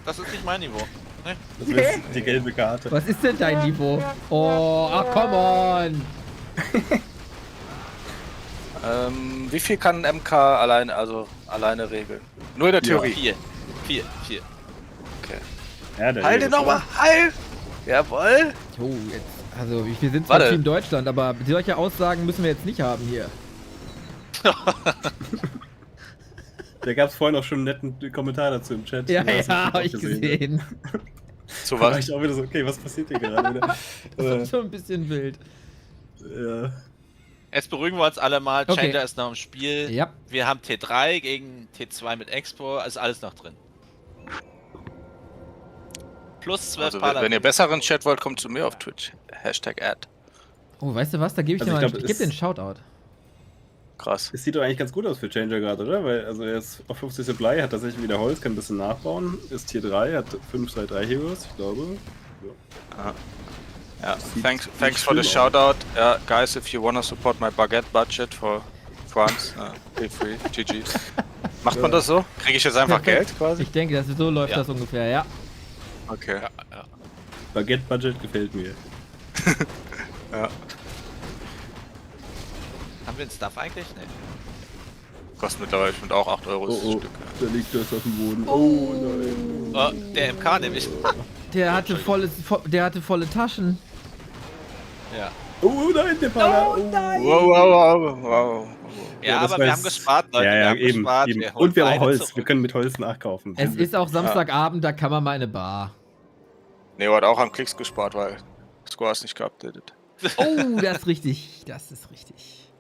das ist nicht mein Niveau. Ne?
Das ist die gelbe Karte.
Was ist denn dein Niveau? Oh, ach come on!
Wie viel kann MK alleine regeln? Nur in der Theorie.
4.
Okay.
Ja,
heil den nochmal! Heil! Jawoll!
Oh, jetzt. Also, wir sind zwar Team Deutschland, aber solche Aussagen müssen wir jetzt nicht haben hier.
Da gab es vorhin auch schon einen netten Kommentar dazu im Chat.
Ja, hab ich gesehen.
So war ich auch wieder so, okay, was passiert hier gerade wieder?
Das ist schon ein bisschen wild.
Ja.
Jetzt beruhigen wir uns alle mal.
Okay.
Changer ist noch im Spiel.
Ja.
Wir haben T3 gegen T2 mit Expo. Also alles noch drin. Plus 12
also, wenn ihr besseren Chat wollt, kommt zu mir auf Twitch. #Ad.
Oh, weißt du was? Da gebe ich dir mal ich geb dir einen Shoutout.
Krass.
Es sieht doch eigentlich ganz gut aus für Changer gerade, oder? Weil, also er ist auf 50 Supply, hat tatsächlich wieder Holz, kann ein bisschen nachbauen, ist Tier 3, hat 5 3 Heroes, ich glaube. Ja.
Ja, thanks for the shoutout. Guys, if you wanna support my baguette budget for France, feel free. GG. Macht man das so? Kriege ich jetzt einfach
Perfekt.
Geld quasi?
Ich denke, so läuft das ungefähr, ja.
Okay.
Baguette-Budget gefällt mir.
Ja.
Haben wir einen Stuff eigentlich? Nee.
Kostet mittlerweile bestimmt auch 8 Euro das Stück.
Da liegt das auf dem Boden. Oh nein.
Oh, der MK nämlich.
Der hatte volle Taschen.
Ja.
Oh nein, der Baller.
Oh nein.
Wow.
Ja, aber wir haben gespart, Leute.
Ja,
wir haben
eben.
gespart.
Und wir haben Holz.
Zurück.
Wir können mit Holz nachkaufen.
Es ist auch Samstagabend, da kann man mal eine Bar.
Neo hat auch an Klicks gespart, weil Score ist nicht geupdatet.
Oh, das ist richtig. Das ist richtig.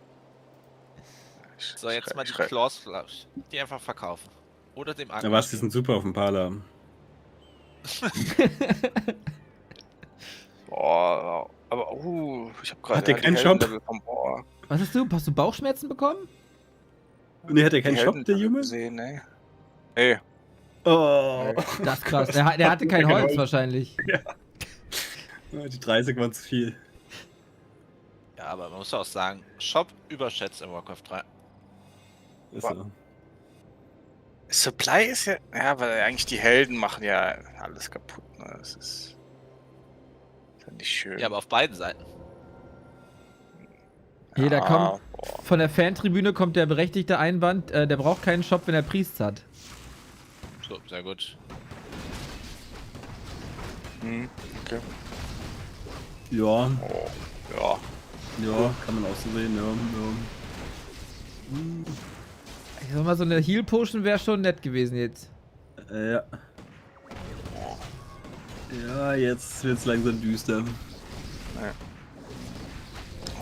So, jetzt mal die Claws-Flash. Die einfach verkaufen. Oder dem
Ja, was, die sind super auf dem Parler.
Boah, aber ich hab gerade.
Hat der keinen Shop?
Was hast du? Hast du Bauchschmerzen bekommen?
Nee, hat der keinen Shop, der Junge?
Gesehen, ey. Hey.
Oh.
Das ist krass. Der hatte kein Holz wahrscheinlich.
Ja. Die 30 waren zu viel.
Ja, aber man muss auch sagen, Shop überschätzt in Warcraft 3.
Ist so.
Supply ist ja. Ja, weil eigentlich die Helden machen ja alles kaputt. Ne? Das ist ja nicht schön.
Ja, aber auf beiden Seiten.
Hier, da kommt von der Fantribüne kommt der berechtigte Einwand, der braucht keinen Shop, wenn er Priests hat.
So, sehr gut.
Okay.
Ja.
Ja.
Ja, kann man auch so sehen, ja.
Ich sag mal, so eine Heal Potion wäre schon nett gewesen jetzt.
Ja. Ja, jetzt wird's langsam düster.
Ja.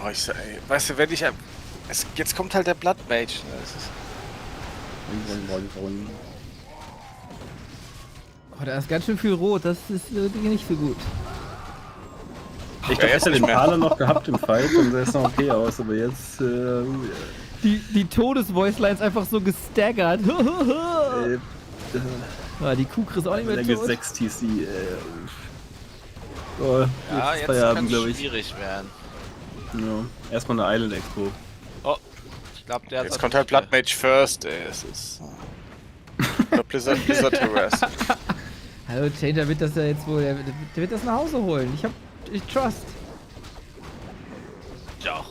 Oh, weißt du, wenn ich. Jetzt kommt halt der Blood Mage. Ne? Das ist
Oh, da ist ganz schön viel Rot, das ist nicht so gut.
Ich glaube, hätte den Parler noch gehabt im Fight, dann sähe es noch okay aus, aber jetzt.
Die Todes-Voicelines einfach so gestaggert. Die Kuh ist auch nicht mehr tot.
6 TC, Oh,
ja, jetzt kann es schwierig werden.
Ja, erstmal eine Island Expo.
Oh, ich glaube, der
jetzt kommt halt Blood Mage first, ey. Es ist. Blizzard Harass.
Hallo, Changer wird das ja jetzt wohl. Der wird das nach Hause holen. Ich trust.
Ja.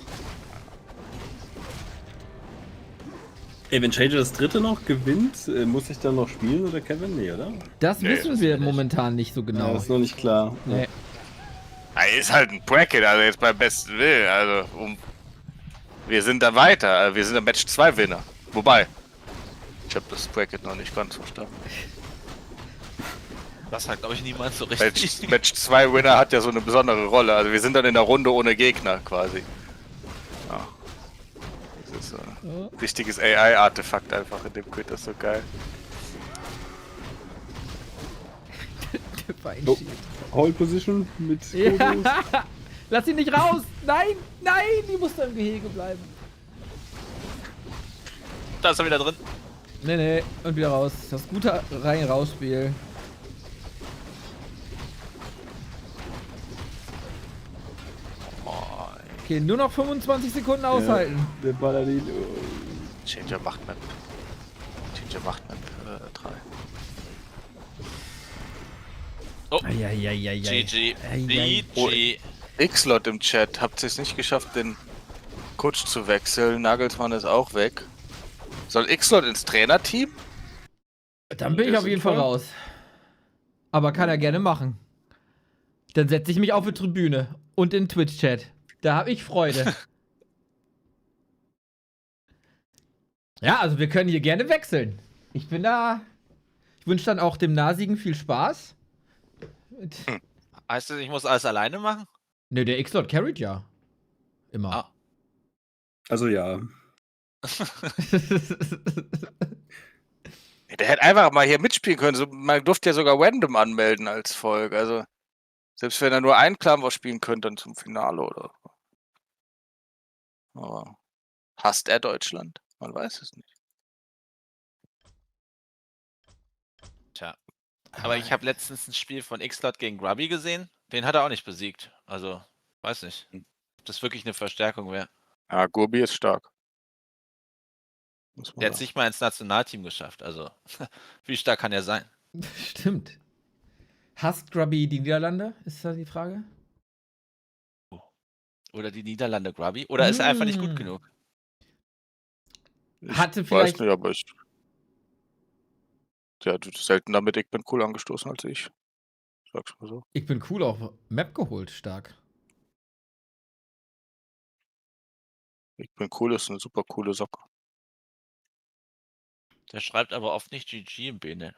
Ey, wenn Changer das dritte noch gewinnt, muss ich dann noch spielen oder Kevin? Nee, oder?
Das wissen wir momentan nicht so genau.
Ja, das ist noch nicht klar.
Nee.
Ja, ist halt ein Bracket, also jetzt beim besten Willen. Also, wir sind da weiter. Wir sind der Match 2 Winner. Wobei, ich habe das Bracket noch nicht ganz verstanden.
Das hat, glaube ich, niemand so richtig.
Match 2 Winner hat ja so eine besondere Rolle. Also wir sind dann in der Runde ohne Gegner quasi. Ja. Das ist so ein richtiges AI-Artefakt einfach in dem Quit, das ist so geil.
Oh, Hold Position mit
Ja. Lass ihn nicht raus! Nein! Nein! Die muss da im Gehege bleiben.
Da ist er wieder drin.
Nee, und wieder raus. Das gute Rein-Raus-Spiel. Okay, nur noch 25 Sekunden aushalten.
Ja, der Paladin.
Changer macht Map 3.
Oh,
GG.
GG.
X-Lot im Chat. Habt ihr es nicht geschafft, den Coach zu wechseln? Nagelsmann ist auch weg. Soll X-Lot ins Trainerteam?
Dann bin ich auf jeden Fall raus. Aber kann er gerne machen. Dann setze ich mich auf die Tribüne und in Twitch-Chat. Da habe ich Freude. Ja, also wir können hier gerne wechseln. Ich bin da. Ich wünsche dann auch dem Nasigen viel Spaß.
Heißt das, ich muss alles alleine machen?
Ne, der X-Lot carried ja. Immer.
Ah. Also ja.
Der hätte einfach mal hier mitspielen können. So, man durfte ja sogar random anmelden als Volk. Also, selbst wenn er nur einen Clan was spielen könnte, dann zum Finale oder so. Aber hasst er Deutschland? Man weiß es nicht.
Tja. Aber ich habe letztens ein Spiel von X-Lot gegen Grubby gesehen. Den hat er auch nicht besiegt. Also, weiß nicht. Ob das wirklich eine Verstärkung wäre.
Ja, Gurbi ist stark.
Der hat es nicht mal ins Nationalteam geschafft. Also, wie stark kann er sein?
Stimmt. Hasst Grubby die Niederlande? Ist da die Frage?
Oder die Niederlande Grubby? Oder ist er einfach nicht gut genug?
Hatte vielleicht.
Weiß nicht, aber der hat selten damit ich bin cool angestoßen als ich. Sag's mal so.
Ich bin cool auf Map geholt, stark.
Ich bin cool ist eine super coole Socke.
Der schreibt aber oft nicht GG im Bene.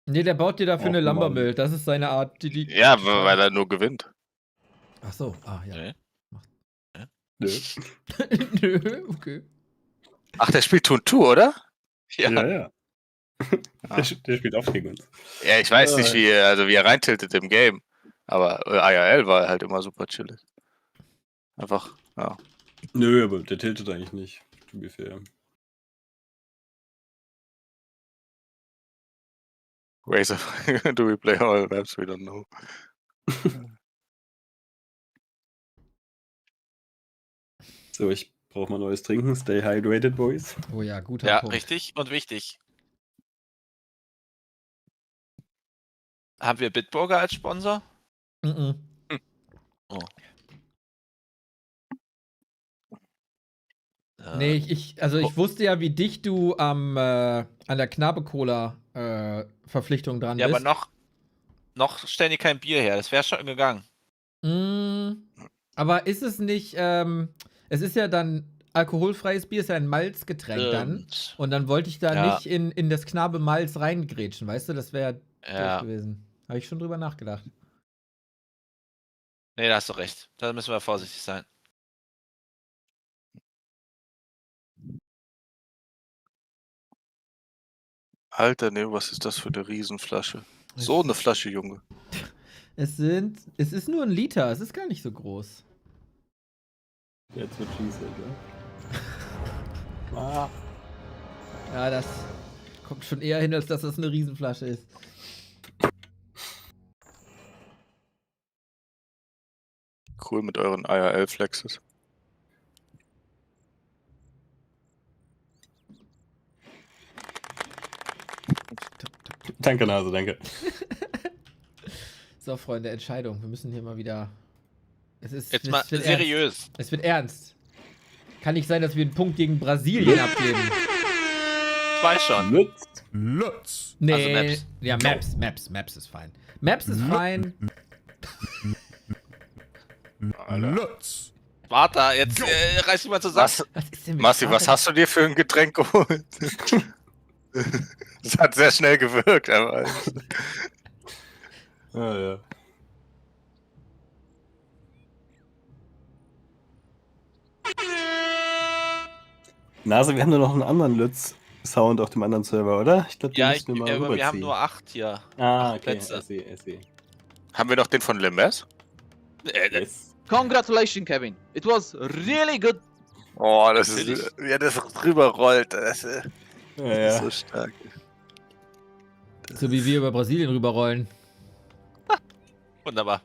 Nee, der baut dir dafür eine Lambermill. Das ist seine Art.
Ja, weil er nur gewinnt.
Ach so, ja.
Nee.
Nö.
Nö, okay.
Ach, der spielt Tuntu, oder?
Ja. Der spielt oft gegen uns.
Ja, ich weiß nicht, wie er reintiltet im Game. Aber IRL war halt immer super chillig. Einfach, ja.
Nö, aber der tiltet eigentlich nicht. To be fair.
Razor, do we play all maps? We don't know.
So, ich brauche mal neues Trinken. Stay hydrated, boys.
Oh ja, guter
Ja,
Punkt.
richtig und wichtig. Haben wir Bitburger als Sponsor?
Oh. Nee, ich wusste ja, wie dicht du an der Knabe-Cola-Verpflichtung dran
Ja,
bist.
aber noch stellen die kein Bier her. Das wäre schon gegangen.
Aber ist es nicht, es ist ja dann alkoholfreies Bier, ist ja ein Malzgetränk dann. Und dann wollte ich da nicht in das Knabe Malz reingrätschen, weißt du? Das wäre doof gewesen. Habe ich schon drüber nachgedacht.
Nee, da hast du recht. Da müssen wir vorsichtig sein.
Alter, nee, was ist das für eine Riesenflasche? So eine Flasche, Junge.
Es ist nur 1 Liter, es ist gar nicht so groß.
Jetzt wird schieße,
ja? Ja, das kommt schon eher hin, als dass das eine Riesenflasche ist.
Cool mit euren IRL-Flexes.
Danke, Nase, danke.
So, Freunde, Entscheidung. Wir müssen hier mal wieder.
Jetzt mal seriös.
Es wird ernst. Kann nicht sein, dass wir einen Punkt gegen Brasilien abgeben.
2 schon.
Lutz.
Nee,
also Maps.
Ja, Maps ist fein. Maps ist fein.
Lutz.
Warte, jetzt reiß dich mal zusammen.
Massi, was hast du dir für ein Getränk geholt? Das hat sehr schnell gewirkt, aber.
Ja. Nase, wir haben nur noch einen anderen Lutz-Sound auf dem anderen Server, oder? Ich glaube, den müssen wir mal rüberziehen.
Wir haben nur 8 hier.
8
okay.
Plätze. I see.
Haben wir noch den von Lemers?
Yes.
Congratulations, Kevin. It was really good.
Oh, das ist. Ja, das drüber rollt. Das ist so stark.
So wie wir über Brasilien rüberrollen.
Wunderbar.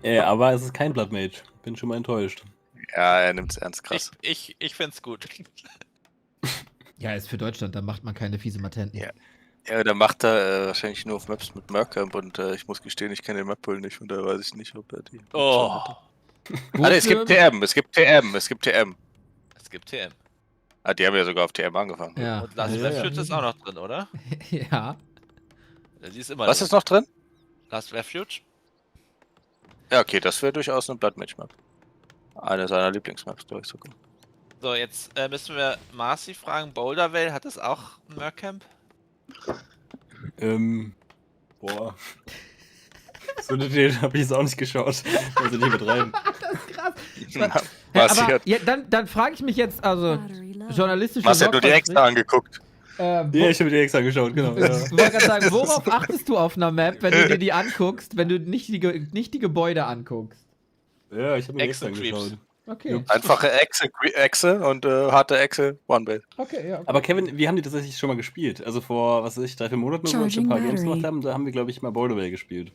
Aber es ist kein Blood Mage. Bin schon mal enttäuscht.
Ja, er nimmt's ernst, krass.
Ich find's gut.
Ja, ist für Deutschland, da macht man keine fiese Matenten.
Ja, da macht er wahrscheinlich nur auf Maps mit Merkamp und ich muss gestehen, ich kenne den Map-Pool nicht und da weiß ich nicht, ob er die. Es gibt TM. Ah, die haben ja sogar auf TM angefangen.
Ja.
Und Last Refuge ist auch noch drin, oder?
Ja.
Die ist immer
Was ist noch drin?
Last Refuge?
Ja, okay, das wäre durchaus eine Blood Mage Map. Eine seiner Lieblingsmaps, glaube ich sogar.
So, jetzt müssen wir Marcy fragen. Bouldervale, hat das auch ein Merkamp?
Boah. So detailliert habe ich es auch nicht geschaut. Also nicht übertreiben.
Das ist krass. Ja, dann frage ich mich jetzt, also journalistisch.
Was hast du dir extra angeguckt?
Ja, ich habe dir extra angeschaut, genau.
Ich wollte gerade sagen, worauf achtest du auf einer Map, wenn du dir die anguckst, wenn du nicht die Gebäude anguckst?
Ja, ich habe mir extra angeschaut.
Okay.
Einfache Echse und harte Echse, One-Base.
Okay, ja. Okay.
Aber Kevin, wir haben die tatsächlich schon mal gespielt. Also vor, was weiß ich, 3-4 Monaten, wo wir schon ein paar Games gemacht haben, da haben wir, glaube ich, mal Boulderway gespielt.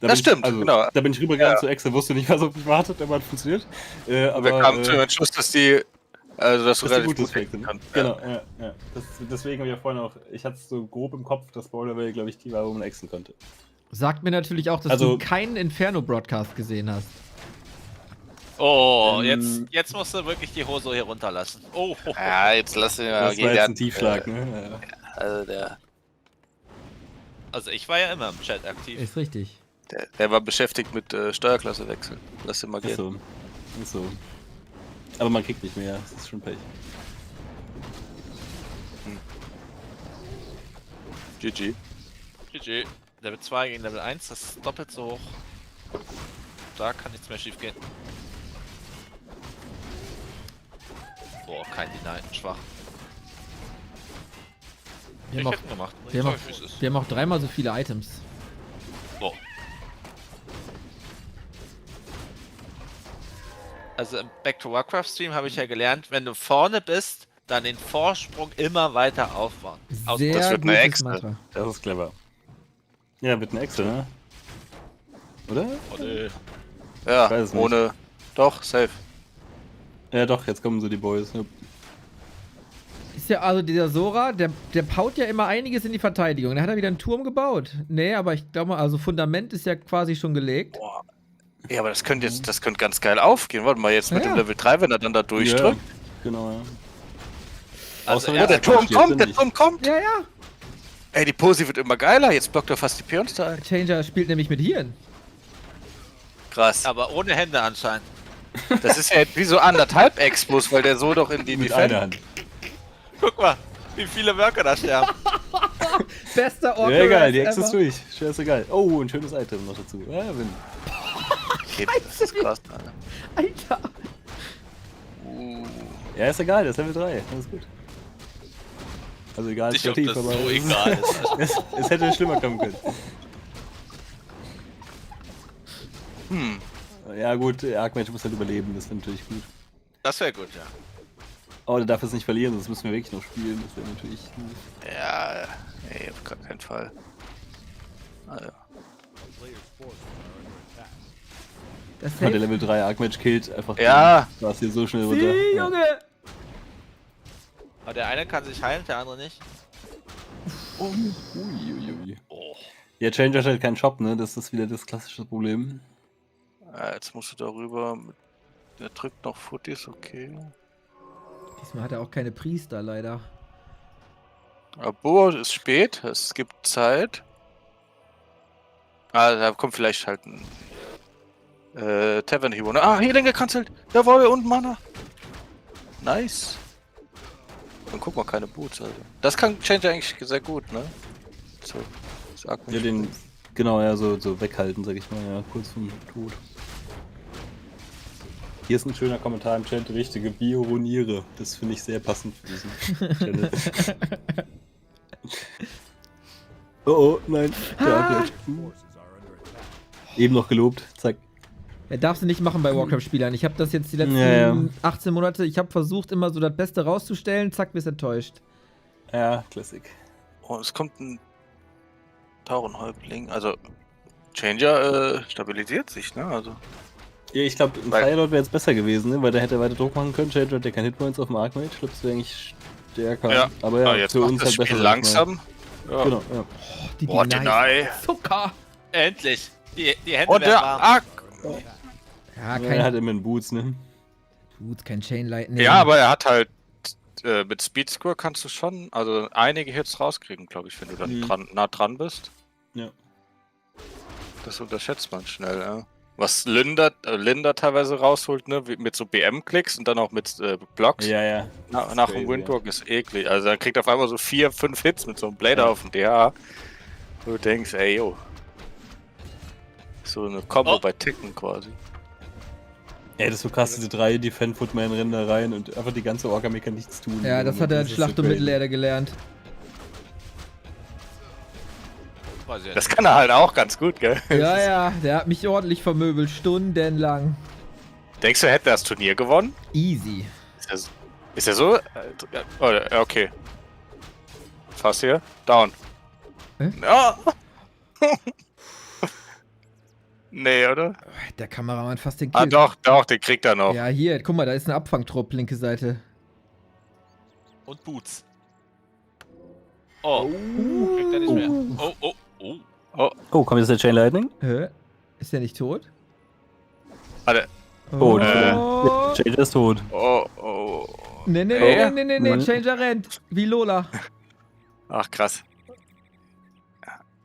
Das stimmt, genau.
Da bin ich rübergegangen zu Echse, wusste nicht, was auf mich wartet, aber hat funktioniert. Aber
wir kamen zum Entschluss, dass du relativ gut
Echse kannst. Genau, ja. Deswegen habe ich ja vorhin auch, ich hatte es so grob im Kopf, dass Boulderway, glaube ich, die war, wo man Echsen konnte.
Sagt mir natürlich auch, dass du keinen Inferno-Broadcast gesehen hast.
Oh, jetzt musst du wirklich die Hose hier runterlassen. Oh.
Ja, jetzt lass ihn mal
gehen. Das war jetzt ein Tiefschlag, ne? Ja.
Also ich war ja immer im Chat aktiv.
Ist richtig.
Der war beschäftigt mit Steuerklasse wechseln. Lass ihn mal gehen.
Ist so. Aber man kriegt nicht mehr, das ist schon Pech.
GG.
GG. Level 2 gegen Level 1, das ist doppelt so hoch. Da kann nichts mehr schief gehen. Boah, kein Deny, schwach.
Wir haben auch 3-mal so viele Items.
So. Also im Back to Warcraft Stream habe ich ja gelernt, wenn du vorne bist, dann den Vorsprung immer weiter aufbauen.
Das wird eine Echse. Das ist clever. Ja, wird eine Echse, ne? Oder?
Oh, nee.
Ja, ohne. Doch, safe.
Ja, doch, jetzt kommen so die Boys. Ja.
Ist ja, also dieser Sora, der haut ja immer einiges in die Verteidigung. Da hat er wieder einen Turm gebaut. Nee, aber ich glaube mal, also Fundament ist ja quasi schon gelegt.
Boah. Ja, aber das könnte ganz geil aufgehen. Warte mal, jetzt mit dem Level 3, wenn er dann da durchdrückt.
Ja, genau, ja.
Also, der Turm kommt!
Ja, ja.
Ey, die Posi wird immer geiler. Jetzt blockt er fast die Pions da ein.
Changer spielt nämlich mit Hirn.
Krass.
Aber ohne Hände anscheinend.
Das ist ja wie so anderthalb Expos, weil der so doch in die
Hand.
Guck mal, wie viele Worker da sterben.
Bester Orca.
Ja, egal, die Ex ist durch. Scheißegal. Oh, ein schönes Item noch dazu. Ja, win.
Okay, das ist krass,
Alter.
Ja, ist egal, das ist Level 3. Alles gut. Also egal,
nicht, ob das aber so egal ist.
Es hätte schlimmer kommen können. Ja gut, Archmage muss halt überleben, das wäre natürlich gut.
Das wäre gut, ja.
Aber der darf es nicht verlieren, sonst müssen wir wirklich noch spielen, das wäre natürlich gut.
Ja, ey, auf gar keinen Fall. Also.
Der Level 3 Archmage killt einfach.
Ja!
Du warst hier so schnell runter.
Junge!
Aber der eine kann sich heilen, der andere nicht.
Uiuiui. Oh. Ja, Changer hat halt keinen Shop, ne? Das ist wieder das klassische Problem.
Ja, jetzt musst du darüber. Der drückt noch Footies, okay.
Diesmal hat er auch keine Priester, leider.
Aber ist spät, es gibt Zeit. Ah, da kommt vielleicht halt ein Tavern Hero. Ah, hier den gecancelt. Jawohl, und Mana. Nice. Und guck mal, keine Boots, Alter. Das kann Changer eigentlich sehr gut, ne? So.
Ja, den, genau, ja, so weghalten, sag ich mal, ja, kurz vom Tod. Hier ist ein schöner Kommentar im Chat, richtige Bioroniere. Das finde ich sehr passend für diesen Channel. Oh, nein. Der Eben noch gelobt, zack.
Er darf sie nicht machen bei Warcraft-Spielern. Ich habe das jetzt die letzten 18 Monate, ich habe versucht, immer so das Beste rauszustellen, zack, wirst enttäuscht.
Ja, Classic.
Oh, es kommt ein Taurenhäuptling. Also, Changer stabilisiert sich, ne? Also.
Ja, ich glaube, ein Firelord wäre jetzt besser gewesen, ne? Weil der hätte weiter Druck machen können. Changer hat ja keinen Hitpoints auf dem Archmage. Ich glaube, das wäre eigentlich stärker.
Ja,
aber ja,
jetzt
für uns
das
halt
Spiel
besser.
langsam.
Ja. Genau, ja.
Boah, Deny.
Zucker! Endlich! Die Hände
und der Arc.
Ja,
er hat immer einen Boots, ne?
Boots, kein Chainlightning.
Ja, aber er hat halt mit Speedscore kannst du schon, also einige Hits rauskriegen, glaube ich, wenn du dann nah dran bist.
Ja.
Das unterschätzt man schnell, ja. Was Linda teilweise rausholt, ne, mit so BM-Klicks und dann auch mit Blocks.
Ja, ja.
Nach dem Windwalk ist eklig. Also er kriegt auf einmal so 4, 5 Hits mit so einem Blader auf dem DH. Wo du denkst, ey, yo. So eine Combo bei Ticken quasi.
Ey, das ist so krass, diese 3 Defend-Footman rennen da rein und einfach die ganze Orca kann nichts tun.
Ja, das hat er in Schlacht um Mittelerde gelernt.
Das kann er halt auch ganz gut, gell?
Ja, ja, der hat mich ordentlich vermöbelt, stundenlang.
Denkst du, er hätte das Turnier gewonnen?
Easy.
Ist er so? Okay. Fast hier. Down. Ja. Nee, oder?
Der Kameramann fast den Kill.
Doch, den kriegt er noch.
Ja, hier, guck mal, da ist ein Abfangtrupp, linke Seite.
Und Boots. Oh. Kriegt er nicht mehr.
Oh, kommt jetzt der Chain Lightning?
Ist der nicht tot?
Warte.
Oh, der Changer ist tot.
Nee, Changer rennt. Wie Lola.
Ach, krass.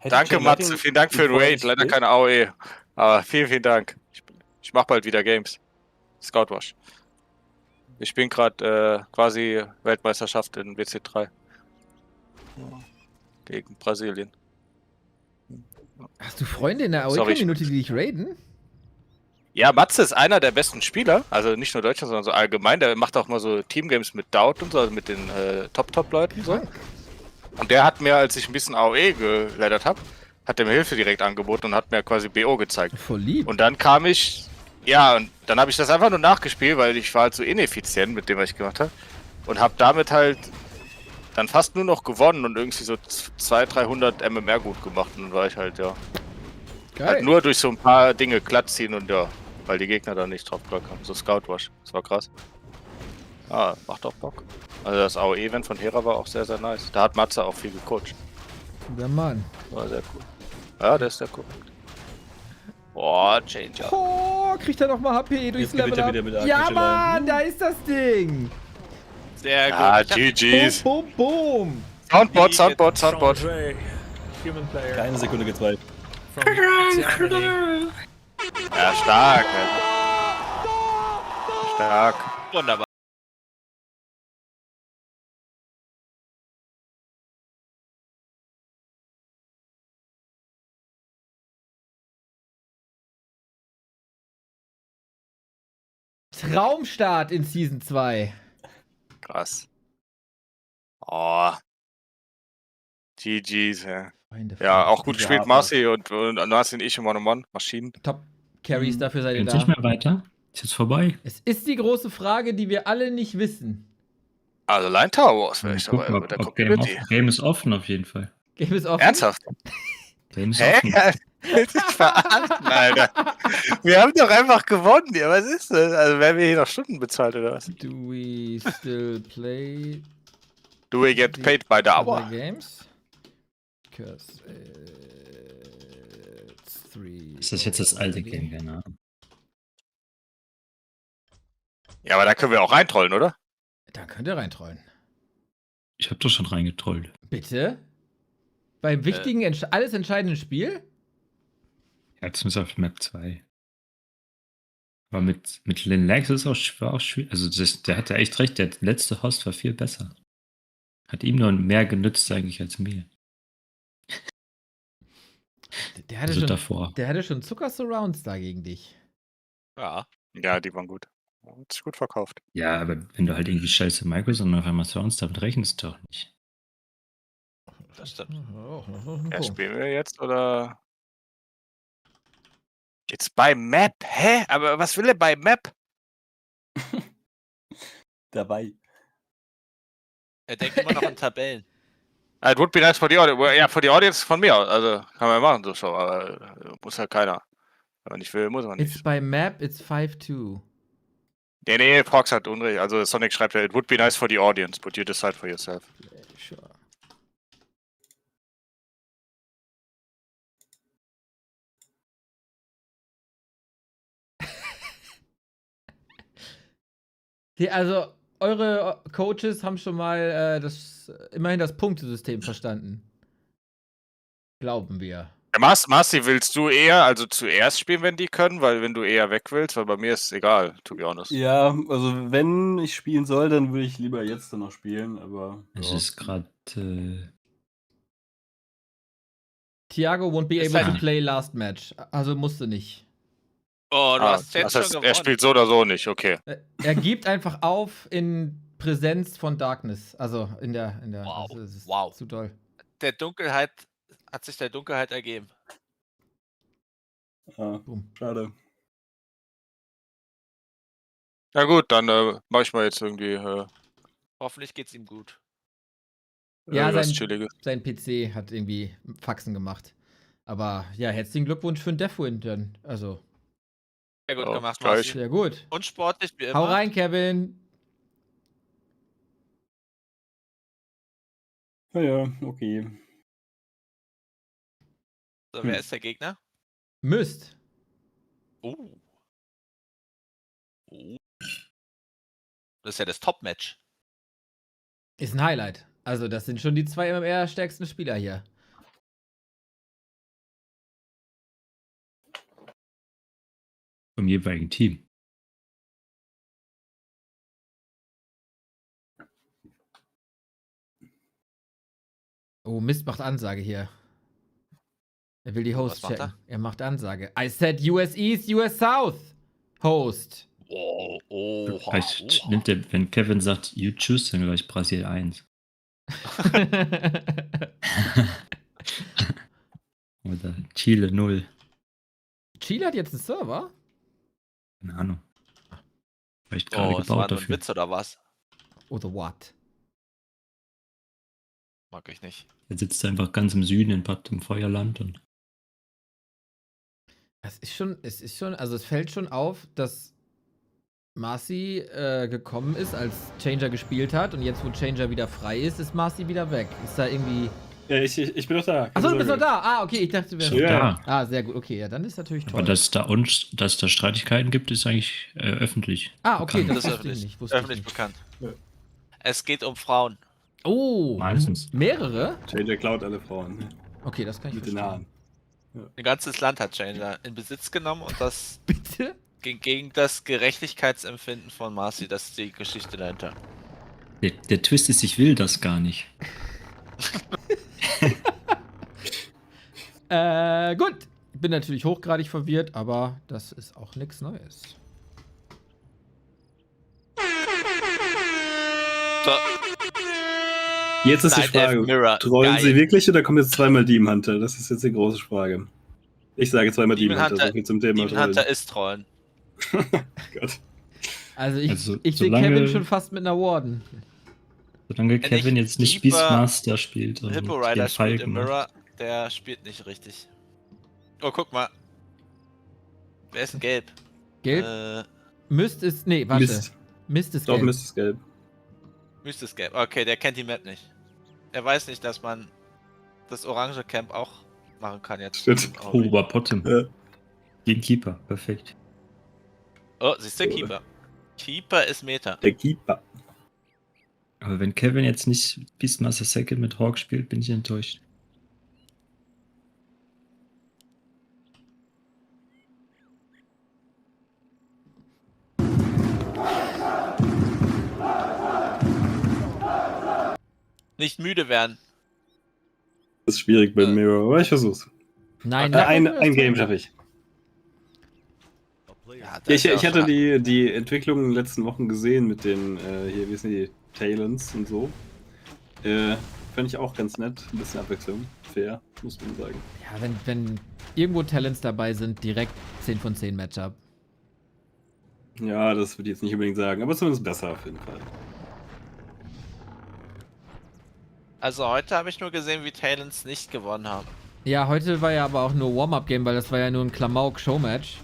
Danke, Matze. Vielen Dank für den Raid. Leider keine AOE. Aber vielen Dank. Ich mach bald wieder Games. Scoutwash. Ich bin gerade quasi Weltmeisterschaft in WC3. Gegen Brasilien.
Hast du Freunde in der AOE-Community, die dich raiden?
Ja, Matze ist einer der besten Spieler. Also nicht nur Deutschland, sondern so allgemein. Der macht auch mal so Teamgames mit Daut und so, also mit den Top-Leuten. So. Und der hat mir, als ich ein bisschen AOE geladdert habe, hat der mir Hilfe direkt angeboten und hat mir quasi BO gezeigt.
Voll lieb.
Und dann kam ich, ja, und dann habe ich das einfach nur nachgespielt, weil ich war halt so ineffizient mit dem, was ich gemacht habe. Und habe damit halt dann fast nur noch gewonnen und irgendwie so 200-300 MMR gut gemacht. Und dann war ich halt, ja.
Geil.
Halt nur durch so ein paar Dinge glatt ziehen und ja, weil die Gegner da nicht drauf Bock haben. So Scoutwash, das war krass. Ah, macht auch Bock. Also das AOE-Event von Hera war auch sehr, sehr nice. Da hat Matze auch viel gecoacht.
Der Mann.
War sehr cool. Ja, der ist sehr cool. Boah, Changer.
Oh, kriegt er nochmal HP durchs Level up. Ja, Mann, da ist das Ding.
Sehr gut.
Ah, GG's.
Boom, boom.
Soundboard.
Keine Sekunde gezweifelt.
Ja, stark. Stark.
Wunderbar.
Traumstart in Season 2.
Krass. Oh. GG's, ja. Ja, auch gut gespielt, Marci und Marci und ich im One-on-One. Maschinen.
Top Carries, dafür seid ihr
Geht's
da.
nicht mehr weiter? Ist jetzt vorbei?
Es ist die große Frage, die wir alle nicht wissen.
Also Line Tower Wars wäre ich
Guck
dabei.
mal,
Mit der
ob
Community.
Game ist offen auf jeden Fall.
Game ist offen?
Ernsthaft?
Game ist
Hä?
offen.
Willst du dich verarschen, Alter? Wir haben doch einfach gewonnen hier. Was ist das? Also werden wir hier noch Stunden bezahlt oder was?
Do we still play?
Do we get paid by the hour?
Games? Because it's 3.
Ist das jetzt das alte Game, genau?
Ja, aber da können wir auch reintrollen, oder?
Da könnt ihr reintrollen.
Ich hab doch schon reingetrollt.
Bitte? Beim wichtigen, alles entscheidenden Spiel?
Ja, zumindest auf Map 2. Aber mit Lin Lax ist auch schwierig. Also der hatte echt recht, der letzte Host war viel besser. Hat ihm nur mehr genützt eigentlich als mir.
Der hatte,
also davor.
Der hatte schon Zucker-Surrounds da gegen dich.
Ja. Ja, die waren gut. Hat sich gut verkauft.
Ja, aber wenn du halt irgendwie scheiße Micros und auf einmal Surrounds, damit rechnest du doch nicht.
Das stimmt.
Ja, spielen wir jetzt oder? Jetzt bei Map? Hä? Aber was will er bei Map?
Dabei.
Er denkt immer noch an Tabellen.
It would be nice for the audience. Ja, for the audience von mir aus. Also kann man machen, so schon, aber muss halt keiner. Wenn man nicht will, muss man nicht.
It's by Map, it's 5-2.
Nee, Prox hat Unrecht. Also Sonic schreibt ja, it would be nice for the audience, but you decide for yourself.
Sure. Also, eure Coaches haben schon mal immerhin das Punktesystem verstanden. Glauben wir.
Ja, Marci, willst du eher, also zuerst spielen, wenn die können? Weil wenn du eher weg willst, weil bei mir ist es egal, to be honest.
Ja, also wenn ich spielen soll, dann würde ich lieber jetzt dann noch spielen, aber...
Es ist gerade...
Thiago won't be able to play last match. Also musste nicht.
Oh, du hast jetzt
das heißt,
schon gewonnen.
er spielt so oder so nicht, okay.
Er gibt einfach auf in Präsenz von Darkness. Also in der
Wow.
Das ist
Wow.
Zu doll.
Der Dunkelheit hat sich der Dunkelheit ergeben.
Ja, schade.
Na gut, dann mach ich mal jetzt irgendwie
Hoffentlich geht's ihm gut.
Ja,
was Chilliges.
sein PC hat irgendwie Faxen gemacht. Aber ja, herzlichen Glückwunsch für den Deathwind dann. Also.
Sehr gut
Ja,
gemacht,
gleich.
Marci.
Sehr gut.
Und sportlich wie immer.
Hau rein, Kevin.
Ja, okay.
So, wer ist der Gegner?
Myst.
Oh. Das ist ja das Top-Match.
Ist ein Highlight. Also, das sind schon die 2 MMR-stärksten Spieler hier.
Vom jeweiligen Team.
Oh, Mist macht Ansage hier. Er will die Host
Was macht
checken. Er macht Ansage. I said US East, US South. Host.
Oh,
Vielleicht nimmt er, wenn Kevin sagt, you choose, dann gleich Brasil 1. Oder Chile 0.
Chile hat jetzt einen Server?
Keine Ahnung. Vielleicht gerade
das war
gebaut
nur ein
dafür.
Witz oder was?
Oder what?
Mag ich nicht.
Er sitzt einfach ganz im Süden in Bad im Feuerland und.
Es ist schon, also es fällt schon auf, dass Marci gekommen ist, als Changer gespielt hat und jetzt, wo Changer wieder frei ist Marci wieder weg. Ist da irgendwie...
Ja, ich bin doch da.
Achso, du bist noch da. Ah, okay, ich dachte, du wärst
da.
Ah, sehr gut. Okay, ja, dann ist natürlich toll.
Aber dass da Streitigkeiten gibt, ist eigentlich öffentlich.
Ah, okay,
bekannt.
das ist
öffentlich bekannt. Ja. Es geht um Frauen.
Oh,
meistens.
Mehrere?
Changer klaut alle Frauen.
Okay, das kann ich
mit den Haaren.
Ja. Ein ganzes Land hat Changer in Besitz genommen und das
Bitte?
ging gegen das Gerechtigkeitsempfinden von Marci. Das ist die Geschichte dahinter.
Der Twist ist, ich will das gar nicht.
Gut. Ich bin natürlich hochgradig verwirrt, aber das ist auch nichts Neues.
So.
Jetzt ist die Frage, trollen sie wirklich oder kommt jetzt zweimal Demon Hunter? Das ist jetzt die große Frage. Ich sage zweimal Demon Hunter, so viel zum Thema
Demon Hunter ist Trollen.
Gott.
Also ich sehe Kevin schon fast mit einer Warden.
Solange Kevin jetzt nicht Beastmaster spielt.
Hippo Rider spielt im Mirror, der spielt nicht richtig. Oh, guck mal. Wer ist denn gelb?
Gelb? Mist ist... Nee, warte. Mist ist gelb.
Doch, Mist ist gelb.
Mist ist gelb. Okay, der kennt die Map nicht. Er weiß nicht, dass man das orange Camp auch machen kann jetzt.
Stimmt.
Bottom. Ja. Den Keeper, perfekt.
Oh, siehst du, Keeper. Keeper ist Meta.
Der Keeper.
Aber wenn Kevin jetzt nicht Beastmaster Second mit Hawk spielt, bin ich enttäuscht.
Nicht müde werden.
Das ist schwierig beim Mirror, aber ich versuch's.
Nein,
ein Game schaffe ich.
Ja,
ich hatte die Entwicklung in den letzten Wochen gesehen mit den, hier, wie sind die, Talents und so. Fand ich auch ganz nett. Ein bisschen Abwechslung. Fair, muss man sagen.
Ja, wenn irgendwo Talents dabei sind, direkt 10 von 10 Matchup.
Ja, das würde ich jetzt nicht unbedingt sagen, aber zumindest besser auf jeden Fall.
Also heute habe ich nur gesehen, wie Talents nicht gewonnen haben.
Ja, heute war ja aber auch nur Warm-Up-Game, weil das war ja nur ein Klamauk-Show-Match.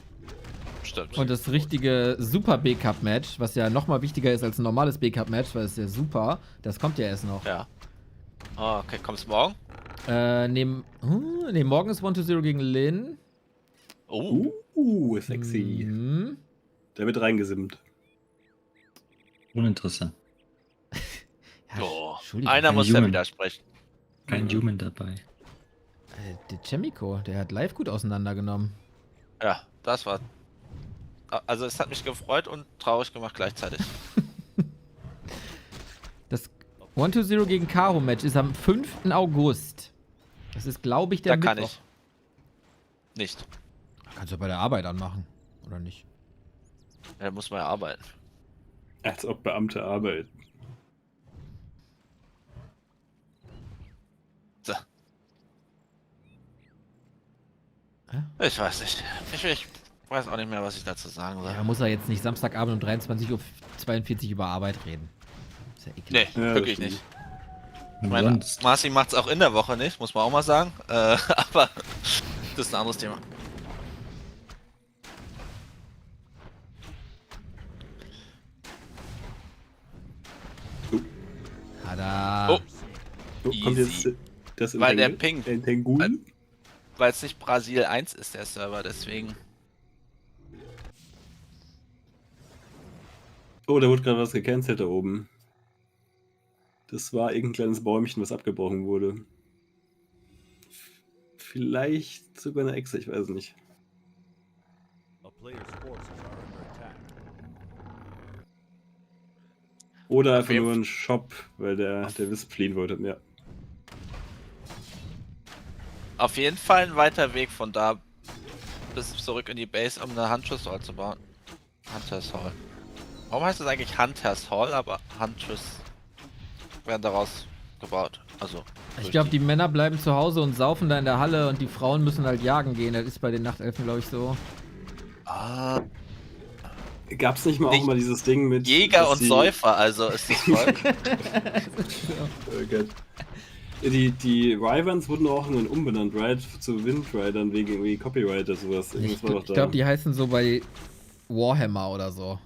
Stimmt.
Und das richtige Super B-Cup-Match, was ja nochmal wichtiger ist als ein normales B-Cup-Match, weil es ja super, das kommt ja erst noch.
Ja. Oh, okay, kommt's morgen?
Nee, morgen ist 1-0 gegen Lin.
Sexy. Der wird reingesimmt.
Uninteressant.
Ja,
einer muss ja widersprechen.
Kein Human dabei.
Ja, das war... Also es hat mich gefreut und traurig gemacht gleichzeitig.
Das 1-0 gegen Karo Match ist am 5. August. Das ist, glaube ich, der Mittwoch.
Da kann ich. Nicht.
Kannst du bei der Arbeit anmachen, oder nicht?
Ja, muss man ja arbeiten.
Als ob Beamte arbeiten.
So. Ich weiß nicht. weiß auch nicht mehr, was ich dazu sagen soll.
Ja, muss er jetzt nicht Samstagabend um 23:42 Uhr über Arbeit reden. Ist ja eklig.
Nee, wirklich nicht. Ich meine, Marci macht's auch in der Woche nicht, muss man auch mal sagen. Aber das ist ein anderes Thema.
Tada.
Oh,
kommt jetzt das
weil der Ping.
Tengun?
Weil es nicht Brasil 1 ist, der Server, deswegen.
Oh, da wurde gerade was gecancelt da oben. Das war irgendein kleines Bäumchen, was abgebrochen wurde. Vielleicht sogar eine Echse, ich weiß nicht. Oder einfach nur ein Shop, weil der Wisp fliehen wollte. Ja.
Auf jeden Fall ein weiter Weg von da bis zurück in die Base, um eine Huntress Hall zu bauen. Hunters Hall. Warum heißt das eigentlich Hunters Hall, aber Huntress werden daraus gebaut? Also.
Ich glaube, die Männer bleiben zu Hause und saufen da in der Halle und die Frauen müssen halt jagen gehen. Das ist bei den Nachtelfen, glaube ich, so.
Ah.
Gab's nicht mal auch mal dieses Ding mit
Jäger und Säufer, also ist das Volk.
Oh Gott. Die Wyverns wurden auch irgendwann umbenannt, right? Zu Windridern wegen irgendwie Copyright oder sowas.
Ich glaube, die heißen so bei Warhammer oder so.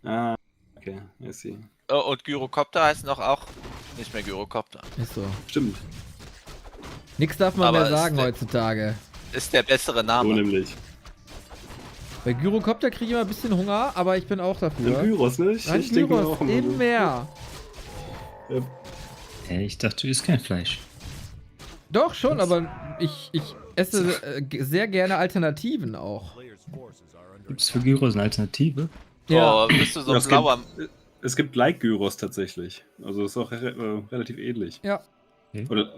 Ah, okay, I see.
Oh, und Gyrocopter heißen auch nicht mehr Gyrocopter.
Ist so.
Stimmt.
Nix darf man
Aber
mehr sagen heutzutage.
Ist der bessere Name.
So nämlich.
Bei Gyrocopter kriege ich immer ein bisschen Hunger, aber ich bin auch dafür.
Ein Gyros, ne? Ich denke mir auch immer
eben
so.
mehr.
Ja.
Ich dachte, du isst kein Fleisch.
Doch, schon, aber ich esse sehr gerne Alternativen auch.
Gibt es für Gyros eine Alternative?
Ja. Oh, bist du so blauer?
Es gibt Like-Gyros tatsächlich. Also ist auch relativ ähnlich.
Ja.
Okay.
Oder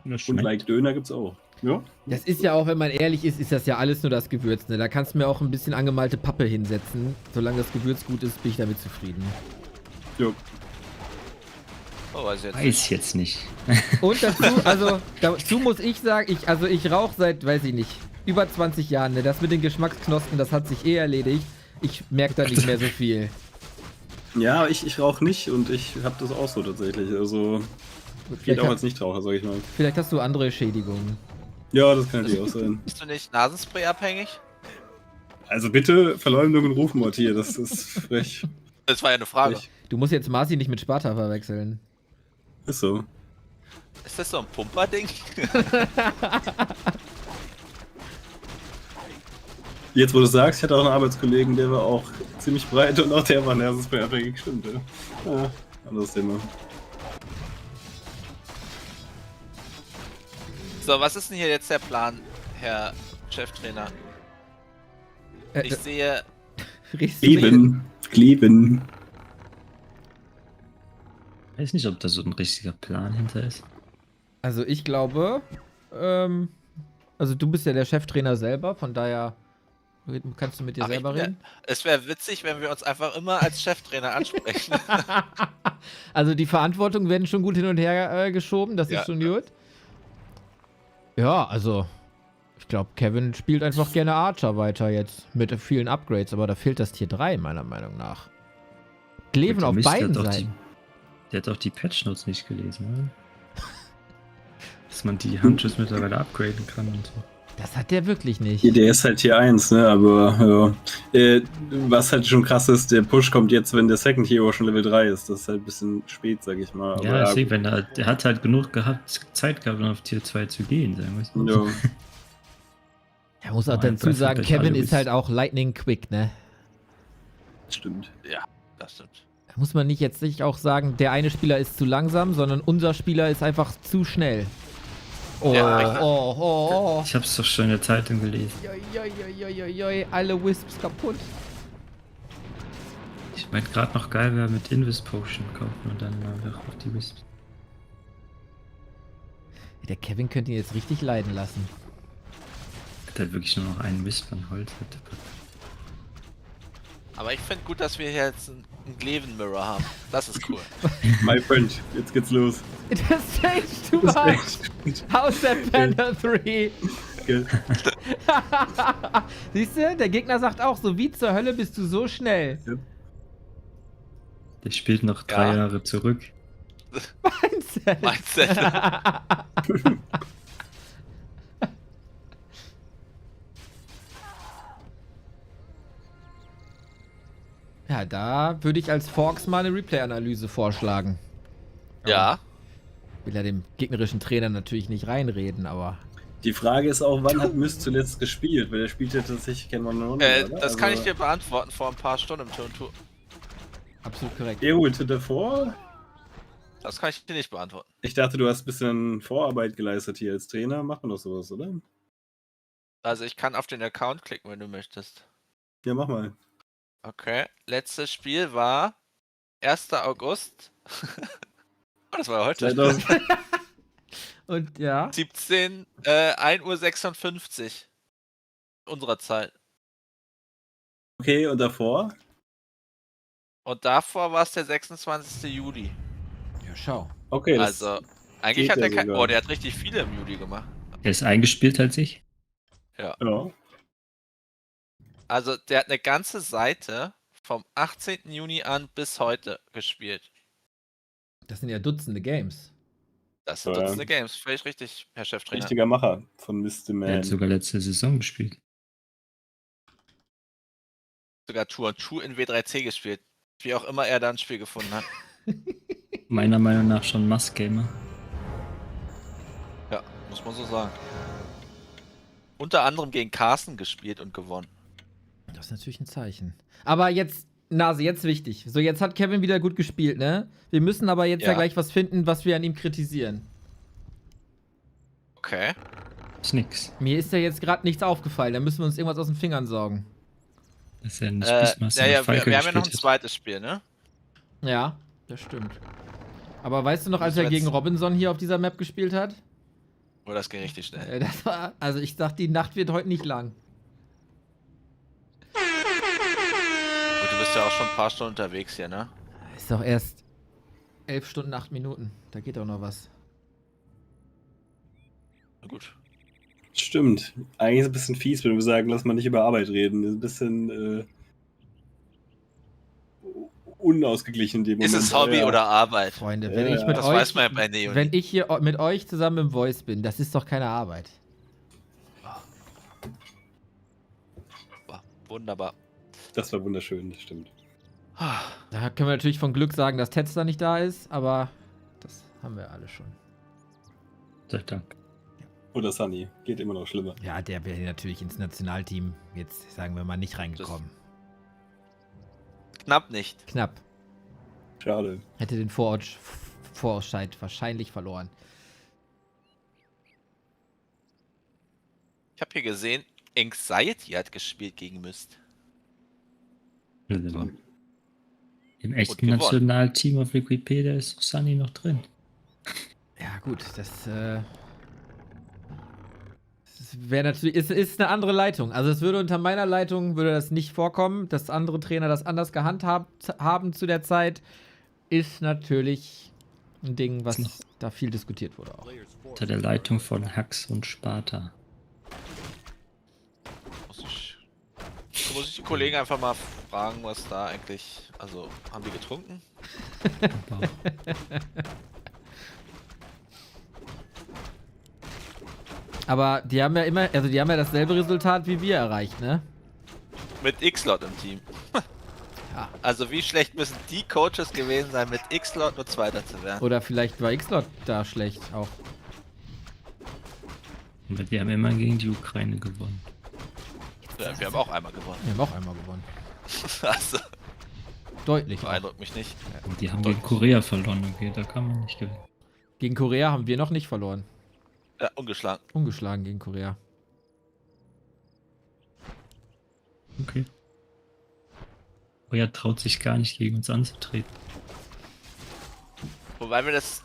und Like-Döner gibt's auch. Ja.
Das ist ja auch, wenn man ehrlich ist, ist das ja alles nur das Gewürz. Ne? Da kannst du mir auch ein bisschen angemalte Pappe hinsetzen. Solange das Gewürz gut ist, bin ich damit zufrieden.
Ja.
Oh,
weiß jetzt nicht.
Und dazu muss ich sagen, ich rauche seit, weiß ich nicht, über 20 Jahren. Ne? Das mit den Geschmacksknospen, das hat sich erledigt. Ich merke da nicht mehr so viel.
Ja, ich rauche nicht und ich habe das auch so tatsächlich. Also geht auch als Nichtraucher, sag ich mal.
Vielleicht hast du andere Schädigungen.
Ja, das kann natürlich auch sein.
Bist du nicht Nasenspray abhängig?
Also bitte Verleumdung und Rufmord hier, das ist frech.
Das war ja eine Frage.
Frech.
Du musst jetzt Marci nicht mit Sparta verwechseln.
Ist so.
Ist das so ein Pumper-Ding?
Jetzt, wo du sagst, ich hatte auch einen Arbeitskollegen, der war auch ziemlich breit und auch der war Nasenspray-abhängig, stimmt, ja. Ja, anderes Thema.
So, was ist denn hier jetzt der Plan, Herr Cheftrainer? Ich sehe...
Kleben.
Ich weiß nicht, ob da so ein richtiger Plan hinter ist.
Also ich glaube, also du bist ja der Cheftrainer selber, von daher kannst du mit dir selber reden.
Es wäre witzig, wenn wir uns einfach immer als Cheftrainer ansprechen.
Also die Verantwortung werden schon gut hin und her geschoben, das ist schon gut. Ja, also ich glaube, Kevin spielt einfach gerne Archer weiter jetzt mit vielen Upgrades, aber da fehlt das Tier 3 meiner Meinung nach. Kleven auf beiden Seiten.
Der hat auch die Patch-Notes nicht gelesen, oder? Dass man die Huntress mittlerweile upgraden kann und so.
Das hat der wirklich nicht.
Der ist halt Tier 1, ne, aber ja. Was halt schon krass ist, der Push kommt jetzt, wenn der Second Hero schon Level 3 ist. Das ist halt ein bisschen spät, sag ich mal. Aber
ja, deswegen, wenn der hat halt genug Zeit gehabt, um auf Tier 2 zu gehen, sagen wir mal.
Ja.
Er muss auch dazu sagen, Kevin ist halt auch Lightning Quick, ne?
Stimmt.
Ja, das stimmt.
Da muss man nicht jetzt nicht auch sagen, der eine Spieler ist zu langsam, sondern unser Spieler ist einfach zu schnell. Oh,
ja,
oh.
Ich hab's doch schon in der Zeitung gelesen.
Joi, alle Wisps kaputt.
Ich meinte gerade noch geil wäre mit Invis Potion kaufen und dann einfach auf die Wisps.
Der Kevin könnte ihn jetzt richtig leiden lassen.
Hat halt wirklich nur noch einen Wisp an Holz.
Aber ich finde gut, dass wir hier jetzt einen Gleven Mirror haben. Das ist cool.
My friend, jetzt geht's los.
Das changed too much. How's that Panda 3?
Okay.
Siehst du, der Gegner sagt auch so, wie zur Hölle bist du so schnell?
Der spielt noch 3 Jahre zurück.
Mindset.
Ja, da würde ich als FoCuS mal eine Replay-Analyse vorschlagen.
Ja.
Will ja dem gegnerischen Trainer natürlich nicht reinreden, aber...
Die Frage ist auch, wann hat Myst zuletzt gespielt? Weil er spielt ja tatsächlich kein One-on-One, oder?
Das kann ich dir beantworten vor ein paar Stunden im Turn-Tour.
Absolut korrekt.
Holte davor?
Das kann ich dir nicht beantworten.
Ich dachte, du hast ein bisschen Vorarbeit geleistet hier als Trainer. Macht man doch sowas, oder?
Also ich kann auf den Account klicken, wenn du möchtest.
Ja, mach mal.
Okay, letztes Spiel war 1. August. Oh, das war ja heute.
2000.
Und ja.
1:56 Uhr. Unserer Zeit.
Okay, und davor?
Und davor war es der 26. Juli.
Ja, schau.
Okay, das
also, eigentlich
geht
hat
ja
er kein.
sogar.
Oh, der hat richtig viele im Juli gemacht.
Der ist eingespielt als ich.
Ja.
Ja.
Also, der hat eine ganze Seite vom 18. Juni an bis heute gespielt.
Das sind ja Dutzende Games.
Das sind Dutzende Games. Völlig richtig, Herr Cheftrainer.
Richtiger Macher von Mr. Man.
Der hat sogar letzte Saison gespielt.
Sogar Tour und Tour in W3C gespielt. Wie auch immer er da ein Spiel gefunden hat.
Meiner Meinung nach schon Must-Gamer.
Ja, muss man so sagen. Unter anderem gegen Carsten gespielt und gewonnen.
Das ist natürlich ein Zeichen. Aber jetzt, Nase, jetzt wichtig. So, jetzt hat Kevin wieder gut gespielt, ne? Wir müssen aber jetzt ja gleich was finden, was wir an ihm kritisieren.
Okay.
Ist nix.
Mir ist ja jetzt gerade nichts aufgefallen. Da müssen wir uns irgendwas aus den Fingern saugen.
Das ist ja nicht Beastmaster.
Wir haben ja noch ein zweites Spiel, ne?
Ja, das stimmt. Aber weißt du noch, als
Müssen
er
wir
gegen Robinson hier auf dieser Map gespielt hat?
Oh, das ging richtig schnell.
Das war, also ich dachte, die Nacht wird heute nicht lang.
Gut, du bist ja auch schon ein paar Stunden unterwegs hier, ne?
Ist doch erst 11 Stunden, 8 Minuten. Da geht doch noch was.
Na gut.
Stimmt. Eigentlich ist es ein bisschen fies, wenn wir sagen, lass mal nicht über Arbeit reden. Das ist ein bisschen unausgeglichen in dem Moment.
Ist es Hobby oder Arbeit?
Freunde, wenn ich mit
das
euch,
weiß man ja bei Neo
wenn ich hier mit euch zusammen im Voice bin, das ist doch keine Arbeit.
Wunderbar.
Das war wunderschön, das stimmt.
Da können wir natürlich von Glück sagen, dass Tetzler nicht da ist, aber das haben wir alle schon.
Sei Dank.
Oder Sunny. Geht immer noch schlimmer.
Ja, der wäre natürlich ins Nationalteam, jetzt sagen wir mal, nicht reingekommen.
Knapp nicht.
Knapp.
Schade.
Hätte den Vorausscheid wahrscheinlich verloren.
Ich habe hier gesehen, Anxiety hat gespielt gegen Myst.
So. Im echten Nationalteam auf Wikipedia ist doch Sunny noch drin.
Ja gut, das wäre natürlich, ist eine andere Leitung. Also es würde unter meiner Leitung würde das nicht vorkommen, dass andere Trainer das anders gehandhabt haben zu der Zeit, ist natürlich ein Ding, was da viel diskutiert wurde auch.
Unter der Leitung von Hax und Sparta.
Muss ich die Kollegen einfach mal fragen, was da eigentlich, also haben die getrunken?
Aber die haben ja immer, also die haben ja dasselbe Resultat wie wir erreicht, ne?
Mit X-Lot im Team. Ja. Also wie schlecht müssen die Coaches gewesen sein, mit X-Lot nur Zweiter zu werden?
Oder vielleicht war X-Lot da schlecht auch.
Aber die haben immer gegen die Ukraine gewonnen.
Ja, wir haben auch einmal gewonnen.
Wir haben auch einmal gewonnen.
Also.
Deutlich.
Beeindruckt mich nicht.
Und die haben gegen Korea verloren, okay, da kann man nicht gewinnen.
Gegen Korea haben wir noch nicht verloren.
Ja, ungeschlagen.
Ungeschlagen gegen Korea.
Okay. Korea traut sich gar nicht gegen uns anzutreten.
Wobei wir das...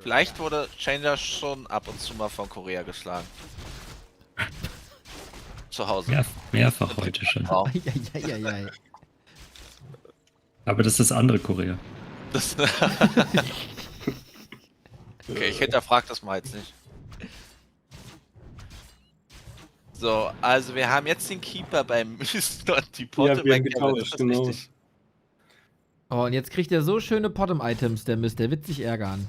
Vielleicht wurde Changer schon ab und zu mal von Korea geschlagen. Zu Hause.
Ja, mehrfach heute schon.
Wow.
Aber das ist das andere Korea.
Das okay, ich hinterfrage das mal jetzt nicht. So, also wir haben jetzt den Keeper beim Myst und die Potte
Ja, wir
bei
haben
Kevin.
getauscht,
Das ist
genau.
richtig.
Oh, und jetzt kriegt er so schöne Bottom-Items, der Mist. Der wird sich ärgern.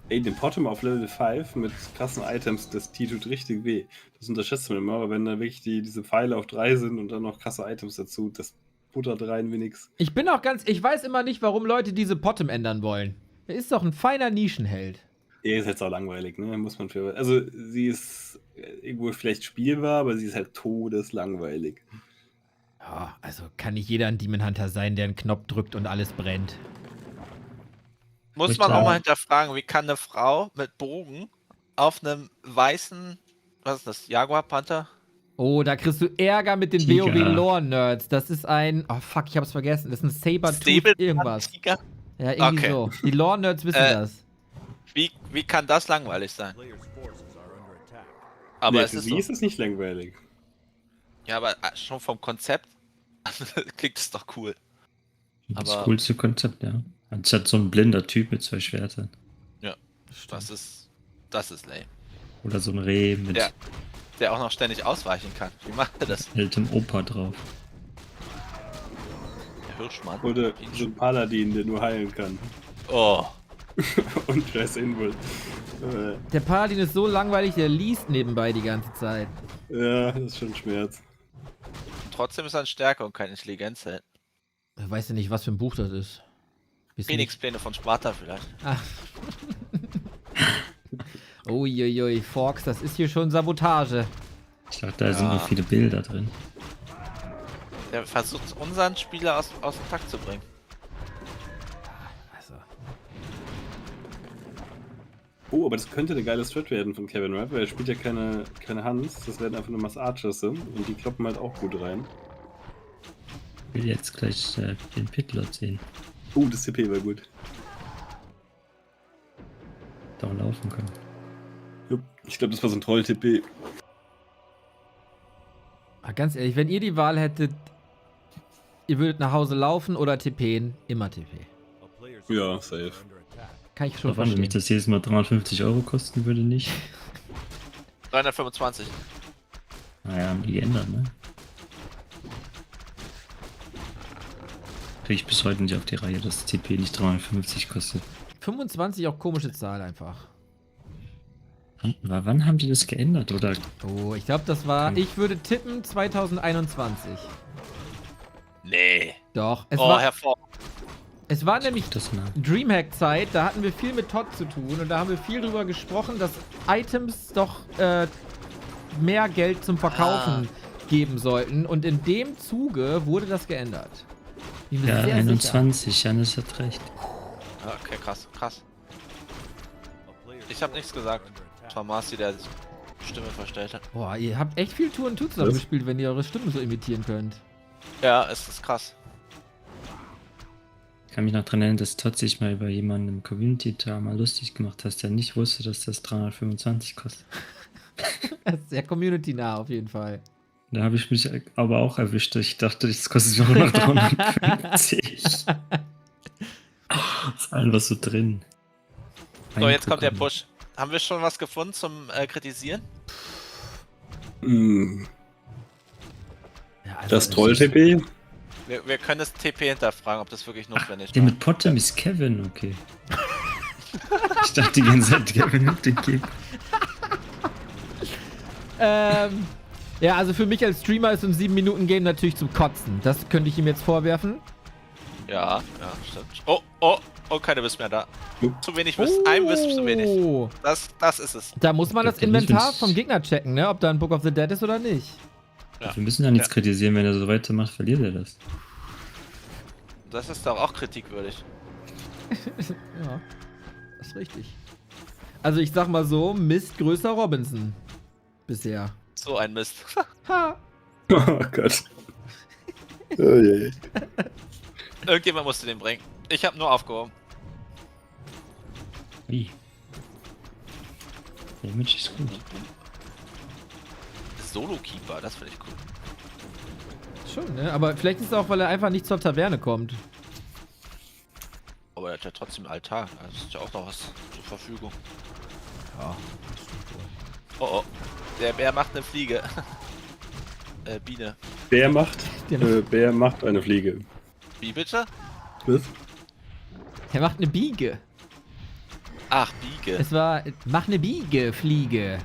Ey, den Bottom auf Level 5 mit krassen Items, das tut richtig weh. Das unterschätzt man immer, aber wenn da wirklich diese Pfeile auf 3 sind und dann noch krasse Items dazu, das buttert rein wie nix.
Ich weiß immer nicht, warum Leute diese Bottom ändern wollen. Er ist doch ein feiner Nischenheld.
Ja, ist jetzt auch langweilig, ne? Muss man für. Also, sie ist irgendwo vielleicht spielbar, aber sie ist halt todeslangweilig.
Ja, also kann nicht jeder ein Demon Hunter sein, der einen Knopf drückt und alles brennt.
Muss man auch mal hinterfragen, wie kann eine Frau mit Bogen auf einem weißen, was ist das, Jaguar Panther?
Oh, da kriegst du Ärger mit den
Tiger.
WoW-Lore-Nerds. Das ist ein, oh fuck, ich hab's vergessen. Das ist ein Saber-Tooth irgendwas.
Tiger?
Ja, irgendwie so. Die Lore-Nerds wissen das.
Wie kann das langweilig sein? Aber
Nee,
es
für
ist
sie
so.
ist es nicht langweilig.
Ja, aber schon vom Konzept klingt es doch cool.
Das
Aber
coolste Konzept, ja. Anstatt so ein blinder Typ mit 2 Schwertern.
ja, das ist lame.
Oder so ein Reh mit
Der auch noch ständig ausweichen kann. Wie macht er das?
ältem Opa drauf.
Der Hirschmann.
Oder so ein Paladin, der nur heilen kann.
Oh.
Und scheiß Inward.
Der Paladin ist so langweilig, der liest nebenbei die ganze Zeit.
Ja, das ist schon Schmerz.
Trotzdem ist er ein Stärke und kein Intelligenzheld.
Ich weiß ja nicht, was für ein Buch das ist.
Phoenix-Pläne von Sparta vielleicht.
Ach. Uiuiui, FoCuS, das ist hier schon Sabotage.
Ich dachte, da sind noch viele Bilder drin.
Der versucht unseren Spieler aus dem Takt zu bringen.
Also.
Oh, aber das könnte eine geile Strat werden von Kevin Rapp, weil er spielt ja keine Hans, das werden einfach nur Mass-Archers und die kloppen halt auch gut rein.
Ich will jetzt gleich den Pitlot sehen.
Das CP war gut.
Da auch laufen kann.
Jupp, ich glaube, das war so ein Troll-TP.
Ganz ehrlich, wenn ihr die Wahl hättet, ihr würdet nach Hause laufen oder TPen, immer TP.
Ja, safe.
Kann ich schon
Wenn mich
verstehen.
das jedes Mal 350 € kosten würde, nicht.
325.
Naja, haben die geändert, ne? Kriege ich bis heute nicht auf die Reihe, dass TP nicht 350 kostet.
25 auch komische Zahl einfach.
Wann haben die das geändert, oder?
Oh, ich glaube, das war, ich würde tippen, 2021.
Nee.
Doch, es war nämlich Dreamhack-Zeit, da hatten wir viel mit Todd zu tun und da haben wir viel drüber gesprochen, dass Items doch mehr Geld zum Verkaufen geben sollten und in dem Zuge wurde das geändert. Bin mir
Ja,
sehr
21, Janis hat recht.
Okay, krass. Ich habe nichts gesagt. Tomasi, der die Stimme verstellt hat.
Boah, ihr habt echt viel Tour und Tour zusammen gespielt, wenn ihr eure Stimmen so imitieren könnt.
Ja, es ist krass.
Ich kann mich noch dran erinnern, dass Todd sich mal über jemanden im Community-Tar mal lustig gemacht hat, der nicht wusste, dass das 325 kostet.
Das ist sehr community-nah auf jeden Fall.
Da habe ich mich aber auch erwischt. Ich dachte, das kostet nur noch 350. Ist einfach so drin.
So, jetzt kommt der Push. Haben wir schon was gefunden zum Kritisieren?
Ja, also
das Troll-TP?
Wir können das TP hinterfragen, ob das wirklich notwendig
Der
war.
mit Potem ist Kevin, okay. Ich dachte die ganze Zeit, Kevin hat den Kick.
Ja, also für mich als Streamer ist so ein 7-Minuten-Game natürlich zum Kotzen. Das könnte ich ihm jetzt vorwerfen.
Ja, stimmt. Oh, keine Wisp mehr da. Zu wenig Wisp. Ein Wisp zu wenig. Das ist es.
Da muss man das Inventar vom Gegner checken, ne? Ob da ein Book of the Dead ist oder nicht.
Ja.
Wir müssen ja nichts kritisieren, wenn er so weitermacht, verliert er das.
Das ist doch auch kritikwürdig.
Ja, das ist richtig. Also ich sag mal so, Mist größer Robinson. Bisher.
So ein Mist.
Ha!
Oh Gott. Oh je.
Irgendjemand musste den bringen. Ich habe nur aufgehoben.
Wie? Der Image ist gut.
Solo-Keeper, das finde ich cool.
Schon, ne? Aber vielleicht ist es auch, weil er einfach nicht zur Taverne kommt.
Aber er hat ja trotzdem Altar. Da ist ja auch noch was zur Verfügung.
Ja.
Oh, der Bär macht eine Fliege. Biene.
Bär macht eine Fliege.
Wie bitte?
Was?
Er macht eine Biege.
Ach, Biege.
Es war, mach eine Biege, Fliege.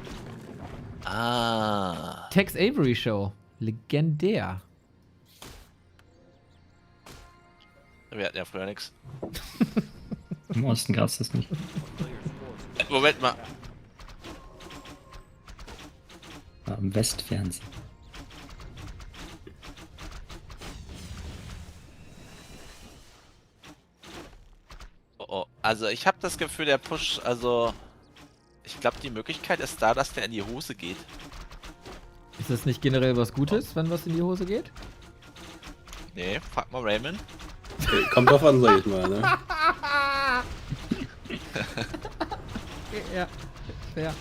Ah.
Tex Avery Show. Legendär.
Wir hatten ja früher nichts.
Im Osten gab's das nicht.
Moment mal.
War im Westfernsehen.
Oh, also ich habe das Gefühl, der Push, also ich glaube, die Möglichkeit ist da, dass der in die Hose geht.
Ist das nicht generell was Gutes, wenn was in die Hose geht?
Nee, frag mal Raymond.
Okay, kommt drauf an, sag ich mal, ne?
Ja, fair.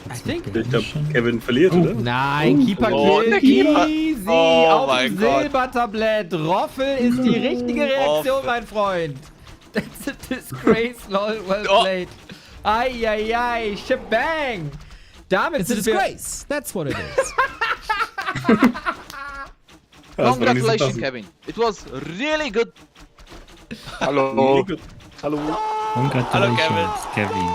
I think.
Ich glaube, Kevin verliert, oder?
Nein, Keeper Kill, easy, auf dem Silbertablett. Roffel ist die richtige Reaktion, mein Freund. That's a disgrace, lol, well played. Ai, shebang. Damit
It's a
sind wir...
disgrace. That's what it is.
Congratulations, Kevin. It was really good.
Hallo.
Hallo.
Congratulations, Kevin.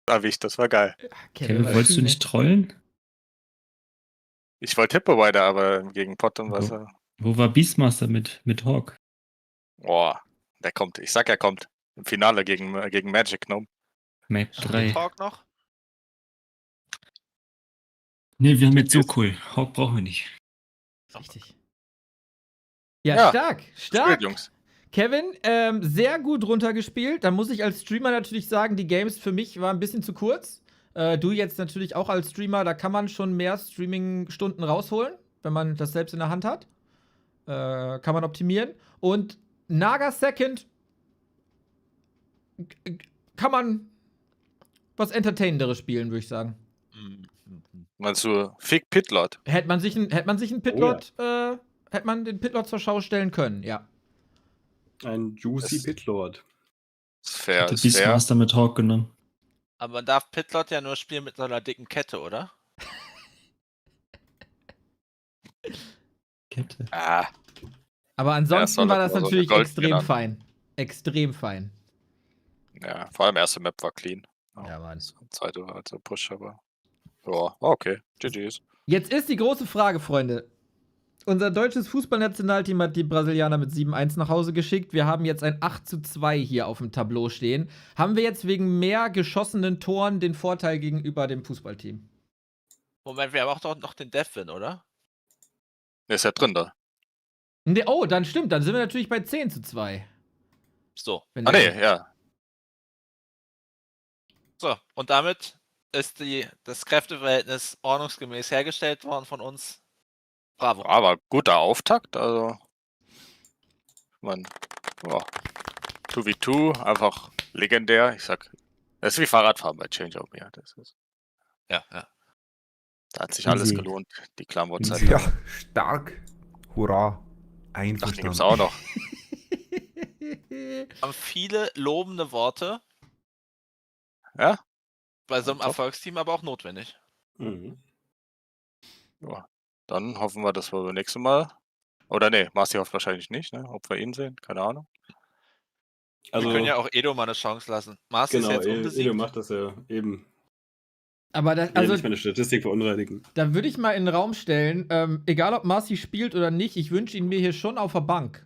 Erwischt, das war geil.
Kevin, wolltest du nicht trollen?
Ich wollte Hippo weiter, aber gegen Pott und Wasser.
Wo war Beastmaster mit Hawk?
Boah, der kommt. Ich sag, er kommt. Im Finale gegen Magic Gnome.
Map 3.
Hawk noch?
Ne, wir haben jetzt so cool. Hawk brauchen wir nicht.
Richtig. Ja, stark.
Spielt, Jungs.
Kevin, sehr gut runtergespielt. Da muss ich als Streamer natürlich sagen, die Games für mich waren ein bisschen zu kurz. Du jetzt natürlich auch als Streamer, da kann man schon mehr Streaming-Stunden rausholen, wenn man das selbst in der Hand hat. Kann man optimieren. Und Naga Second kann man was Entertainenderes spielen, würde ich sagen.
Meinst du Fick Pitlot?
Hätte man sich einen Pitlot, hätte man den Pitlot zur Schau stellen können, ja.
Ein Juicy Pitlord.
Fair,
Der Beastmaster mit Hawk genommen.
Aber man darf Pitlot ja nur spielen mit so einer dicken Kette, oder?
Kette.
Ah.
Aber ansonsten war das
so
natürlich
Gold
extrem
genannt.
fein. Extrem fein.
Ja, vor allem erste Map war clean.
Ja, Mann.
Zweite war halt so Push, aber. Ja, okay. GG's.
Jetzt ist die große Frage, Freunde. Unser deutsches Fußballnationalteam hat die Brasilianer mit 7-1 nach Hause geschickt. Wir haben jetzt ein 8:2 hier auf dem Tableau stehen. Haben wir jetzt wegen mehr geschossenen Toren den Vorteil gegenüber dem Fußballteam?
Moment, wir haben auch doch noch den Devin, oder?
Der ist ja drin da.
Nee, oh, dann stimmt. Dann sind wir natürlich bei 10:2.
So.
Ah, nee, ja.
So, und damit ist das Kräfteverhältnis ordnungsgemäß hergestellt worden von uns. Bravo.
Aber guter Auftakt, also. Man. Ja. 2v2, einfach legendär. Ich sag, das ist wie Fahrradfahren bei Change of Me. Das ist.
Ja.
Da hat sich alles gelohnt, die Klamottzeit.
Ja, stark. Hurra. Einverstanden.
Ach, die gibt's auch noch.
Haben viele lobende Worte.
Ja?
Bei so einem Erfolgsteam aber auch notwendig.
Mhm.
Ja. Dann hoffen wir, dass wir beim nächsten Mal. Oder nee, Marci hofft wahrscheinlich nicht, ne? Ob wir ihn sehen, keine Ahnung.
Also, wir können ja auch Edo mal eine Chance lassen. Marci ist jetzt unbesiegt.
Edo macht das ja eben.
Aber das,
Also nicht meine Statistik verunreinigen.
Da würde ich mal in den Raum stellen, egal ob Marci spielt oder nicht, ich wünsche ihn mir hier schon auf der Bank.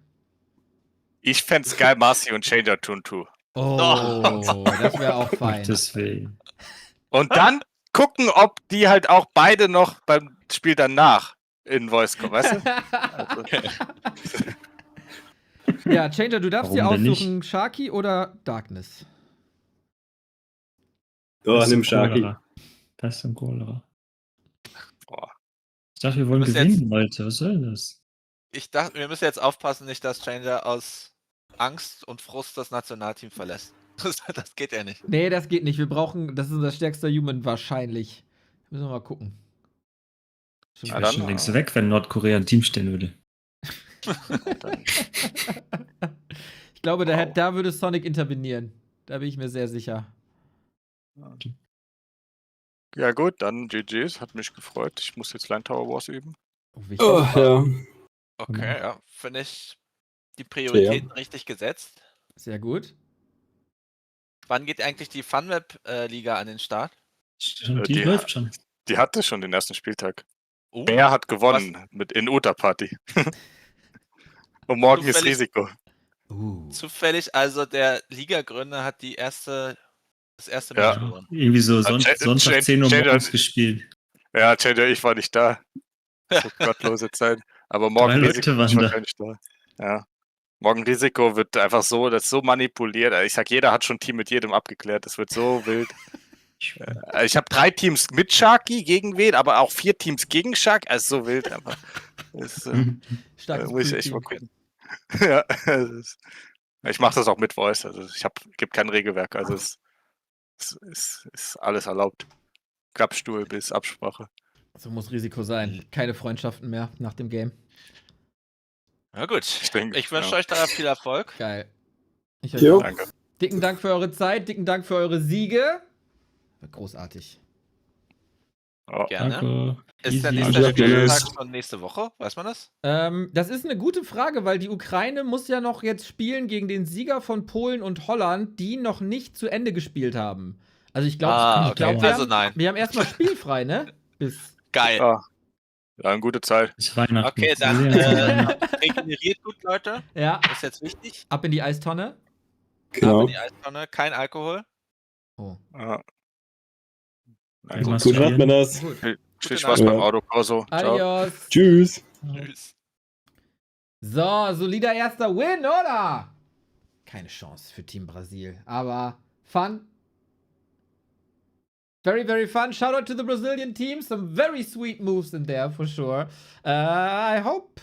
Ich fänd's geil, Marci und Changer tun too.
Oh, das wäre auch fein.
Deswegen.
Und dann gucken, ob die halt auch beide noch beim Spiel danach in Voice kommen, weißt du?
Ja, Changer, du darfst dir
Warum denn
aussuchen, Sharky oder Darkness.
Oh, nimm Sharky.
Das ist ein Cholera.
Boah.
dachte, wir wollen gewinnen, Leute. Was soll das?
Ich dachte, wir müssen jetzt aufpassen, nicht, dass Changer aus Angst und Frust das Nationalteam verlässt. Das geht ja nicht.
Nee, das geht nicht. Wir brauchen, das ist unser stärkster Human wahrscheinlich. Müssen wir mal gucken.
Ich wäre schon längst weg, wenn Nordkorea ein Team stellen würde.
Ich glaube, da würde Sonic intervenieren. Da bin ich mir sehr sicher.
Ja gut, dann GG's, hat mich gefreut. Ich muss jetzt Line Tower Wars üben.
Ja.
Okay, ja. Finde ich die Prioritäten richtig gesetzt.
Sehr gut.
Wann geht eigentlich die Funweb-Liga an den Start?
Die läuft schon.
Die hatte schon den ersten Spieltag. Wer hat gewonnen in Uta-Party? Und morgen ist Risiko.
Zufällig, also der Liga-Gründer hat das erste Match gewonnen.
Irgendwie so Sonntag 10 Uhr morgens gespielt.
Ja, Changer, ich war nicht da. So gottlose Zeit. Aber morgen Risiko
waren
wahrscheinlich da. Ja. Morgen Risiko wird einfach so, das ist so manipuliert. Ich sag, jeder hat schon ein Team mit jedem abgeklärt. Das wird so wild. Ich habe 3 Teams mit Sharky gegen wen, aber auch 4 Teams gegen Shark. Also so wild einfach. Das muss ich echt mal gucken. Ja, ich mache das auch mit Voice. Also gibt kein Regelwerk. Also es ist alles erlaubt. Klappstuhl bis Absprache.
So muss Risiko sein. Keine Freundschaften mehr nach dem Game.
Na gut. Ich wünsche euch da viel Erfolg.
Geil. Ich
Jo.
Danke.
Dicken Dank für eure Zeit. Dicken Dank für eure Siege. Großartig.
Oh,
Gerne.
Danke.
Ist der
Easy.
nächste Spieltag schon nächste Woche? Weiß man das?
Das ist eine gute Frage, weil die Ukraine muss ja noch jetzt spielen gegen den Sieger von Polen und Holland, die noch nicht zu Ende gespielt haben. Also ich glaube,
okay.
wir haben erstmal spielfrei, ne?
Geil.
Ja, eine gute Zeit.
Ist Weihnachten.
Okay, dann regeneriert gut, Leute.
Ja.
Das ist jetzt wichtig.
Ab in die Eistonne.
Genau.
Ab in die Eistonne. Kein Alkohol.
Oh.
Ja.
Gut macht man das.
Viel Spaß beim Autokorso.
Adios.
Tschüss.
Tschüss.
So, solider erster Win, oder? Keine Chance für Team Brasil. Aber fun. Very, very fun. Shout out to the Brazilian team. Some very sweet moves in there, for sure. I hope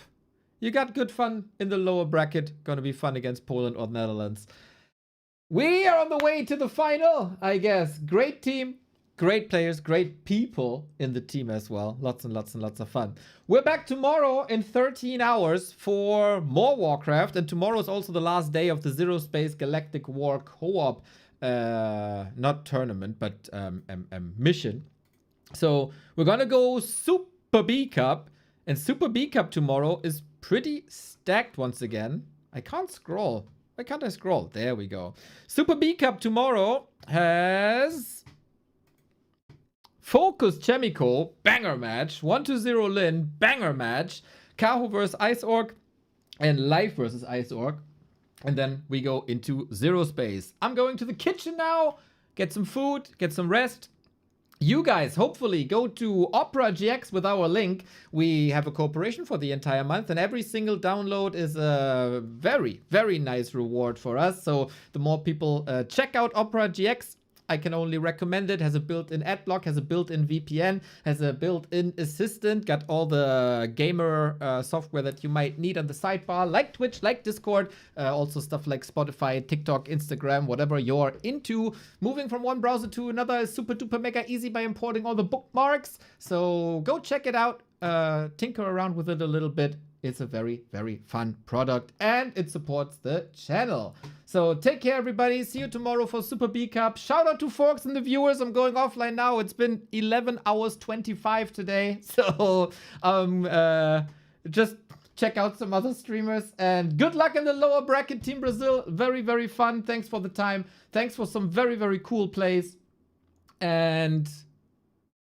you got good fun in the lower bracket. Gonna be fun against Poland or Netherlands. We are on the way to the final, I guess. Great team. Great players, great people in the team as well. Lots and lots and lots of fun. We're back tomorrow in 13 hours for more Warcraft. And tomorrow is also the last day of the Zero Space Galactic War Co-op. Not tournament, but mission. So we're gonna go Super B Cup. And Super B Cup tomorrow is pretty stacked once again. I can't scroll. Why can't I scroll? There we go. Super B Cup tomorrow has FoCuS Chaemiko, banger match. 1-0 Lin, banger match. Kaho vs Ice Orc. And Life vs Ice Orc. And then we go into Zero Space. I'm going to the kitchen now. Get some food, get some rest. You guys, hopefully, go to Opera GX with our link. We have a cooperation for the entire month, and every single download is a very, very nice reward for us. So the more people check out Opera GX, I can only recommend it. Has a built-in adblock, has a built-in VPN, has a built-in assistant, got all the gamer software that you might need on the sidebar, like Twitch, like Discord, also stuff like Spotify, TikTok, Instagram, whatever you're into. Moving from one browser to another is super duper mega easy by importing all the bookmarks. So go check it out, tinker around with it a little bit. It's a very, very fun product, and it supports the channel. So take care, everybody. See you tomorrow for Super B Cup. Shout out to Forks and the viewers. I'm going offline now. It's been 11 hours 25 today. So just check out some other streamers. And good luck in the lower bracket, Team Brazil. Very, very fun. Thanks for the time. Thanks for some very, very cool plays. And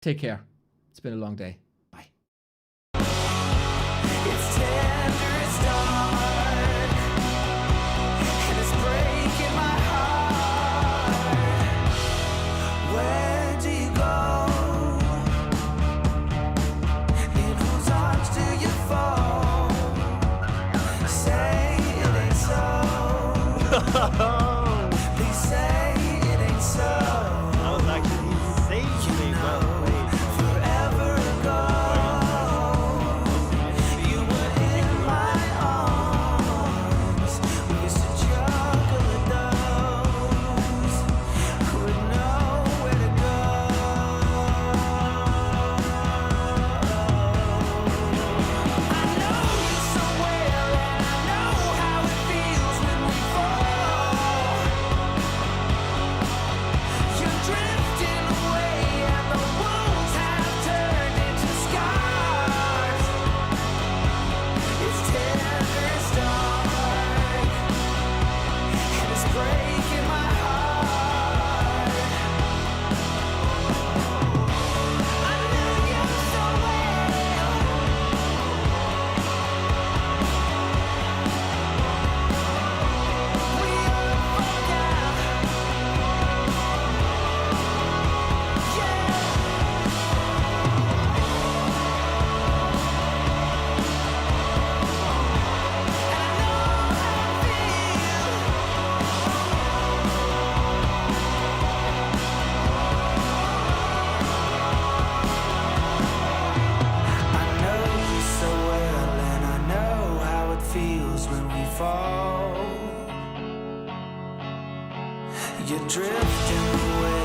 take care. It's been a long day.
Please say it ain't so. That was actually insanely well played. Forever ago.
fall. You're drifting away.